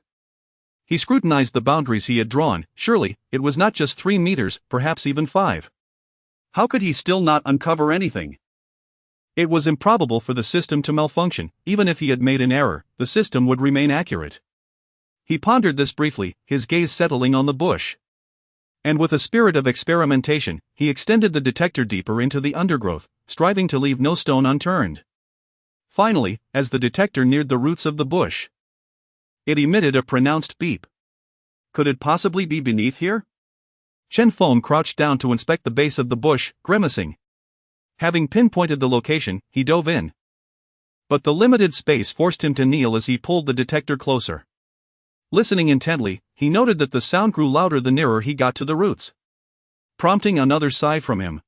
He scrutinized the boundaries he had drawn. Surely, it was not just 3 meters, perhaps even 5. How could he still not uncover anything? It was improbable for the system to malfunction. Even if he had made an error, the system would remain accurate. He pondered this briefly, his gaze settling on the bush. And with a spirit of experimentation, he extended the detector deeper into the undergrowth, striving to leave no stone unturned. Finally, as the detector neared the roots of the bush, it emitted a pronounced beep. Could it possibly be beneath here? Chen Feng crouched down to inspect the base of the bush, grimacing. Having pinpointed the location, he dove in. But the limited space forced him to kneel as he pulled the detector closer. Listening intently, he noted that the sound grew louder the nearer he got to the roots, prompting another sigh from him.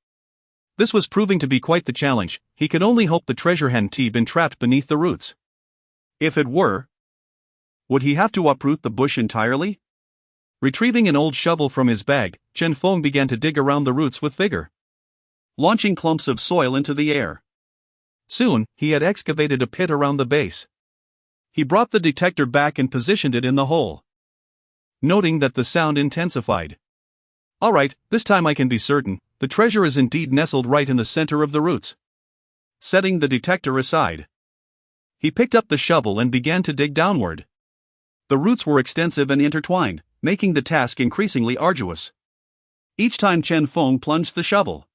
This was proving to be quite the challenge. He could only hope the treasure hadn't been trapped beneath the roots. If it were, would he have to uproot the bush entirely? Retrieving an old shovel from his bag, Chen Feng began to dig around the roots with vigor, launching clumps of soil into the air. Soon, he had excavated a pit around the base. He brought the detector back and positioned it in the hole, noting that the sound intensified. All right, this time I can be certain, the treasure is indeed nestled right in the center of the roots. Setting the detector aside, he picked up the shovel and began to dig downward. The roots were extensive and intertwined, making the task increasingly arduous. Each time Chen Feng plunged the shovel,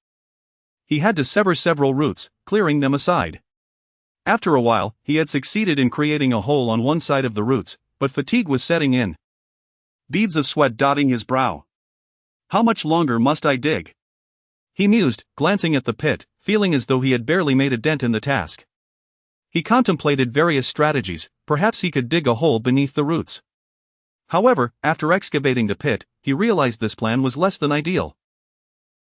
he had to sever several roots, clearing them aside. After a while, he had succeeded in creating a hole on one side of the roots, but fatigue was setting in, beads of sweat dotting his brow. How much longer must I dig? He mused, glancing at the pit, feeling as though he had barely made a dent in the task. He contemplated various strategies. Perhaps he could dig a hole beneath the roots. However, after excavating the pit, he realized this plan was less than ideal.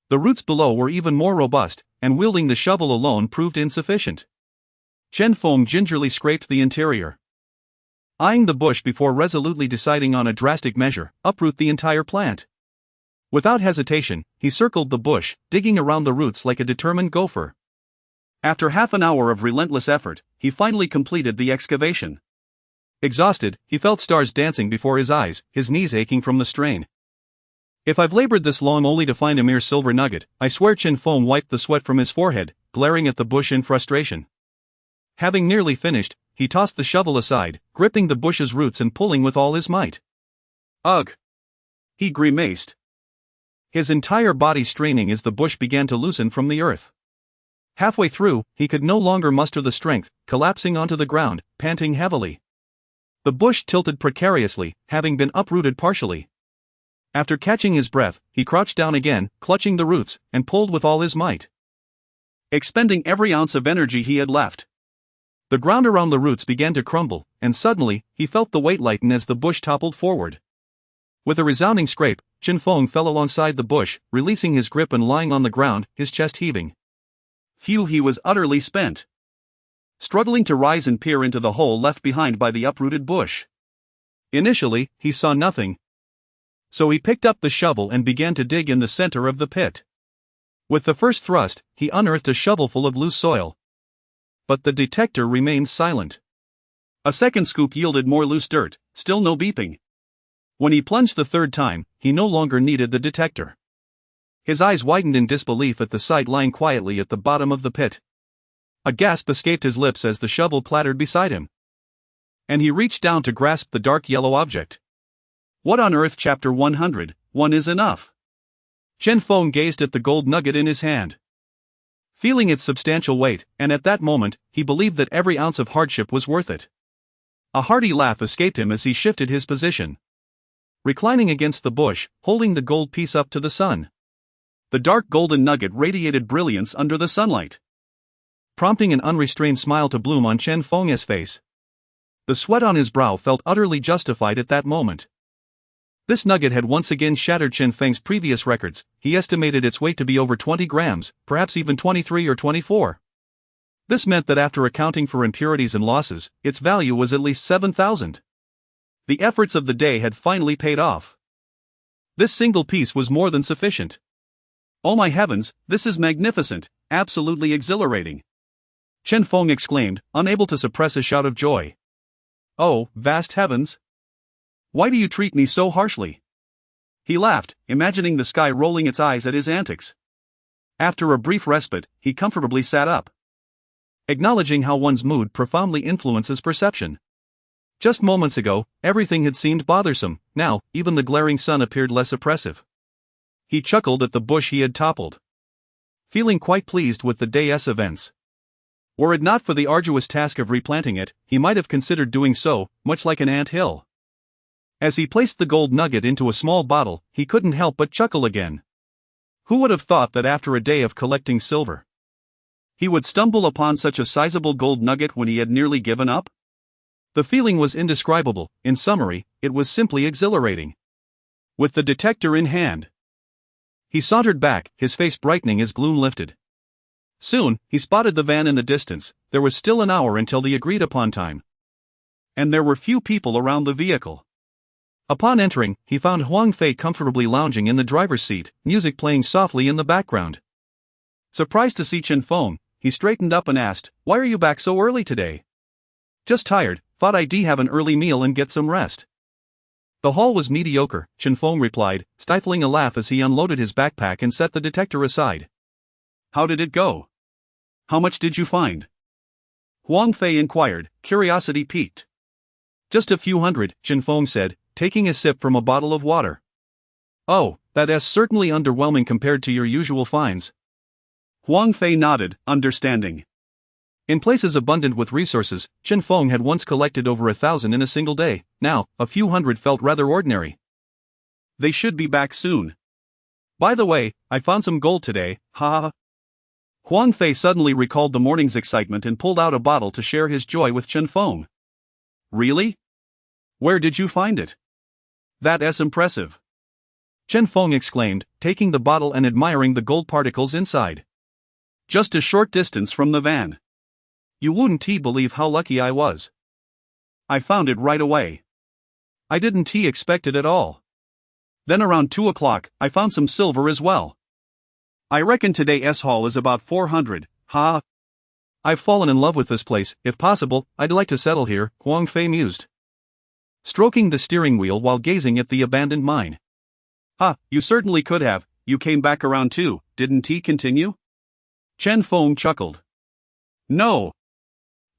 The roots below were even more robust, and wielding the shovel alone proved insufficient. Chen Feng gingerly scraped the interior, eyeing the bush before resolutely deciding on a drastic measure: uproot the entire plant. Without hesitation, he circled the bush, digging around the roots like a determined gopher. After half an hour of relentless effort, he finally completed the excavation. Exhausted, he felt stars dancing before his eyes, his knees aching from the strain. If I've labored this long only to find a mere silver nugget, I swear. Chen Feng wiped the sweat from his forehead, glaring at the bush in frustration. Having nearly finished, he tossed the shovel aside, gripping the bush's roots and pulling with all his might. Ugh! He grimaced, his entire body straining as the bush began to loosen from the earth. Halfway through, he could no longer muster the strength, collapsing onto the ground, panting heavily. The bush tilted precariously, having been uprooted partially. After catching his breath, he crouched down again, clutching the roots, and pulled with all his might, expending every ounce of energy he had left. The ground around the roots began to crumble, and suddenly, he felt the weight lighten as the bush toppled forward. With a resounding scrape, Chen Feng fell alongside the bush, releasing his grip and lying on the ground, his chest heaving. Phew, he was utterly spent, struggling to rise and peer into the hole left behind by the uprooted bush. Initially, he saw nothing, so he picked up the shovel and began to dig in the center of the pit. With the first thrust, he unearthed a shovelful of loose soil. But the detector remained silent. A second scoop yielded more loose dirt, still no beeping. When he plunged the third time, he no longer needed the detector. His eyes widened in disbelief at the sight lying quietly at the bottom of the pit. A gasp escaped his lips as the shovel clattered beside him, and he reached down to grasp the dark yellow object. What on earth? Chapter 100, one is enough. Chen Feng gazed at the gold nugget in his hand, feeling its substantial weight, and at that moment, he believed that every ounce of hardship was worth it. A hearty laugh escaped him as he shifted his position, reclining against the bush, holding the gold piece up to the sun. The dark golden nugget radiated brilliance under the sunlight, prompting an unrestrained smile to bloom on Chen Feng's face. The sweat on his brow felt utterly justified at that moment. This nugget had once again shattered Chen Feng's previous records. He estimated its weight to be over 20 grams, perhaps even 23 or 24. This meant that after accounting for impurities and losses, its value was at least 7,000. The efforts of the day had finally paid off. This single piece was more than sufficient. Oh my heavens, this is magnificent, absolutely exhilarating, Chen Feng exclaimed, unable to suppress a shout of joy. Oh, vast heavens! Why do you treat me so harshly? He laughed, imagining the sky rolling its eyes at his antics. After a brief respite, he comfortably sat up, acknowledging how one's mood profoundly influences perception. Just moments ago, everything had seemed bothersome. Now, even the glaring sun appeared less oppressive. He chuckled at the bush he had toppled, feeling quite pleased with the day's events. Were it not for the arduous task of replanting it, he might have considered doing so, much like an ant hill. As he placed the gold nugget into a small bottle, he couldn't help but chuckle again. Who would have thought that after a day of collecting silver, he would stumble upon such a sizable gold nugget when he had nearly given up? The feeling was indescribable. In summary, it was simply exhilarating. With the detector in hand, he sauntered back, his face brightening as gloom lifted. Soon, he spotted the van in the distance. There was still an hour until the agreed-upon time, and there were few people around the vehicle. Upon entering, he found Huang Fei comfortably lounging in the driver's seat, music playing softly in the background. Surprised to see Chen Feng, he straightened up and asked, "Why are you back so early today?" "Just tired, thought I'd have an early meal and get some rest." "The haul was mediocre," Chen Feng replied, stifling a laugh as he unloaded his backpack and set the detector aside. "How did it go? How much did you find?" Huang Fei inquired, curiosity piqued. "Just a few hundred," Chen Feng said, taking a sip from a bottle of water. "Oh, that is certainly underwhelming compared to your usual finds." Huang Fei nodded, understanding. In places abundant with resources, Chen Feng had once collected over 1,000 in a single day. Now, a few hundred felt rather ordinary. "They should be back soon. By the way, I found some gold today, ha ha." Huang Fei suddenly recalled the morning's excitement and pulled out a bottle to share his joy with Chen Feng. "Really? Where did you find it? That's impressive." Chen Feng exclaimed, taking the bottle and admiring the gold particles inside. "Just a short distance from the van. You wouldn't believe how lucky I was. I found it right away. I didn't expect it at all. Then around 2 o'clock, I found some silver as well. I reckon today's haul is about 400, ha. I've fallen in love with this place. If possible, I'd like to settle here," Huang Fei mused, stroking the steering wheel while gazing at the abandoned mine. "Ha, you certainly could have. You came back around 2, didn't he continue?" Chen Feng chuckled. "No.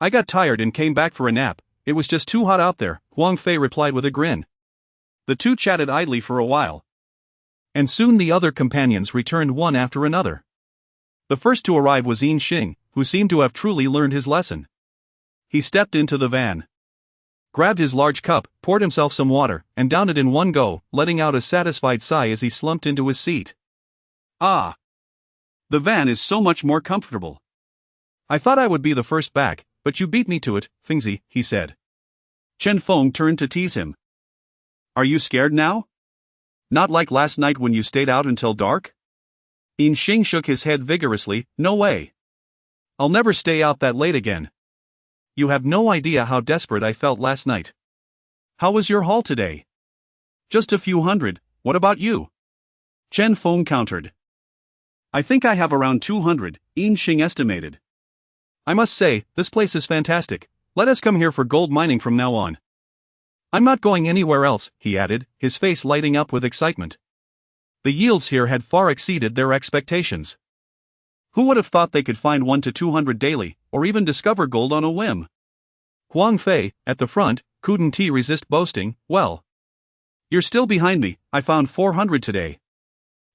I got tired and came back for a nap. It was just too hot out there," Huang Fei replied with a grin. The two chatted idly for a while, and soon the other companions returned one after another. The first to arrive was Yin Xing, who seemed to have truly learned his lesson. He stepped into the van, grabbed his large cup, poured himself some water, and downed it in one go, letting out a satisfied sigh as he slumped into his seat. "Ah! The van is so much more comfortable. I thought I would be the first back, but you beat me to it, Fengzi," he said. Chen Feng turned to tease him. "Are you scared now? Not like last night when you stayed out until dark?" Yin Xing shook his head vigorously. "No way. I'll never stay out that late again. You have no idea how desperate I felt last night." "How was your haul today?" "Just a few hundred. What about you?" Chen Feng countered. "I think I have around 200, Yin Xing estimated. I must say, this place is fantastic. Let us come here for gold mining from now on. I'm not going anywhere else," he added, his face lighting up with excitement. The yields here had far exceeded their expectations. Who would have thought they could find 1 to 200 daily, or even discover gold on a whim? Huang Fei, at the front, couldn't resist boasting, "Well, you're still behind me. I found 400 today."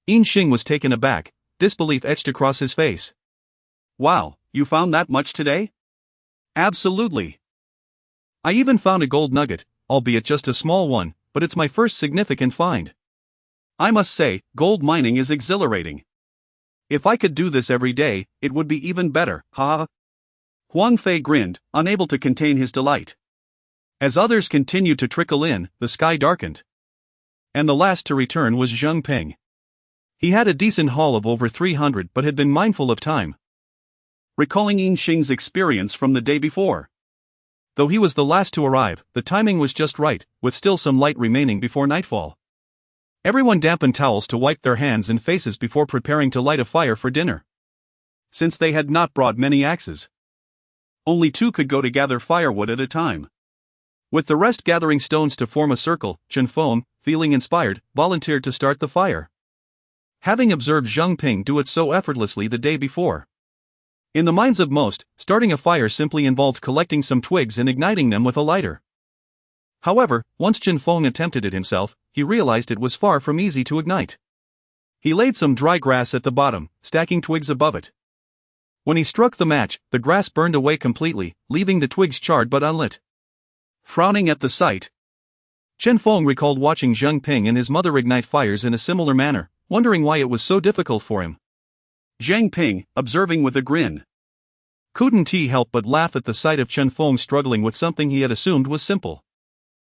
Yin Xing was taken aback, disbelief etched across his face. "Wow, you found that much today?" "Absolutely. I even found a gold nugget, albeit just a small one, but it's my first significant find. I must say, gold mining is exhilarating. If I could do this every day, it would be even better, ha." Huang Fei grinned, unable to contain his delight. As others continued to trickle in, the sky darkened, and the last to return was Zheng Ping. He had a decent haul of over 300 but had been mindful of time, recalling Yin Xing's experience from the day before. Though he was the last to arrive, the timing was just right, with still some light remaining before nightfall. Everyone dampened towels to wipe their hands and faces before preparing to light a fire for dinner. Since they had not brought many axes, only 2 could go to gather firewood at a time. With the rest gathering stones to form a circle, Chen Feng, feeling inspired, volunteered to start the fire, having observed Zheng Ping do it so effortlessly the day before. In the minds of most, starting a fire simply involved collecting some twigs and igniting them with a lighter. However, once Chen Feng attempted it himself, he realized it was far from easy to ignite. He laid some dry grass at the bottom, stacking twigs above it. When he struck the match, the grass burned away completely, leaving the twigs charred but unlit. Frowning at the sight, Chen Feng recalled watching Zheng Ping and his mother ignite fires in a similar manner, wondering why it was so difficult for him. Zhang Ping, observing with a grin, couldn't he help but laugh at the sight of Chen Feng struggling with something he had assumed was simple.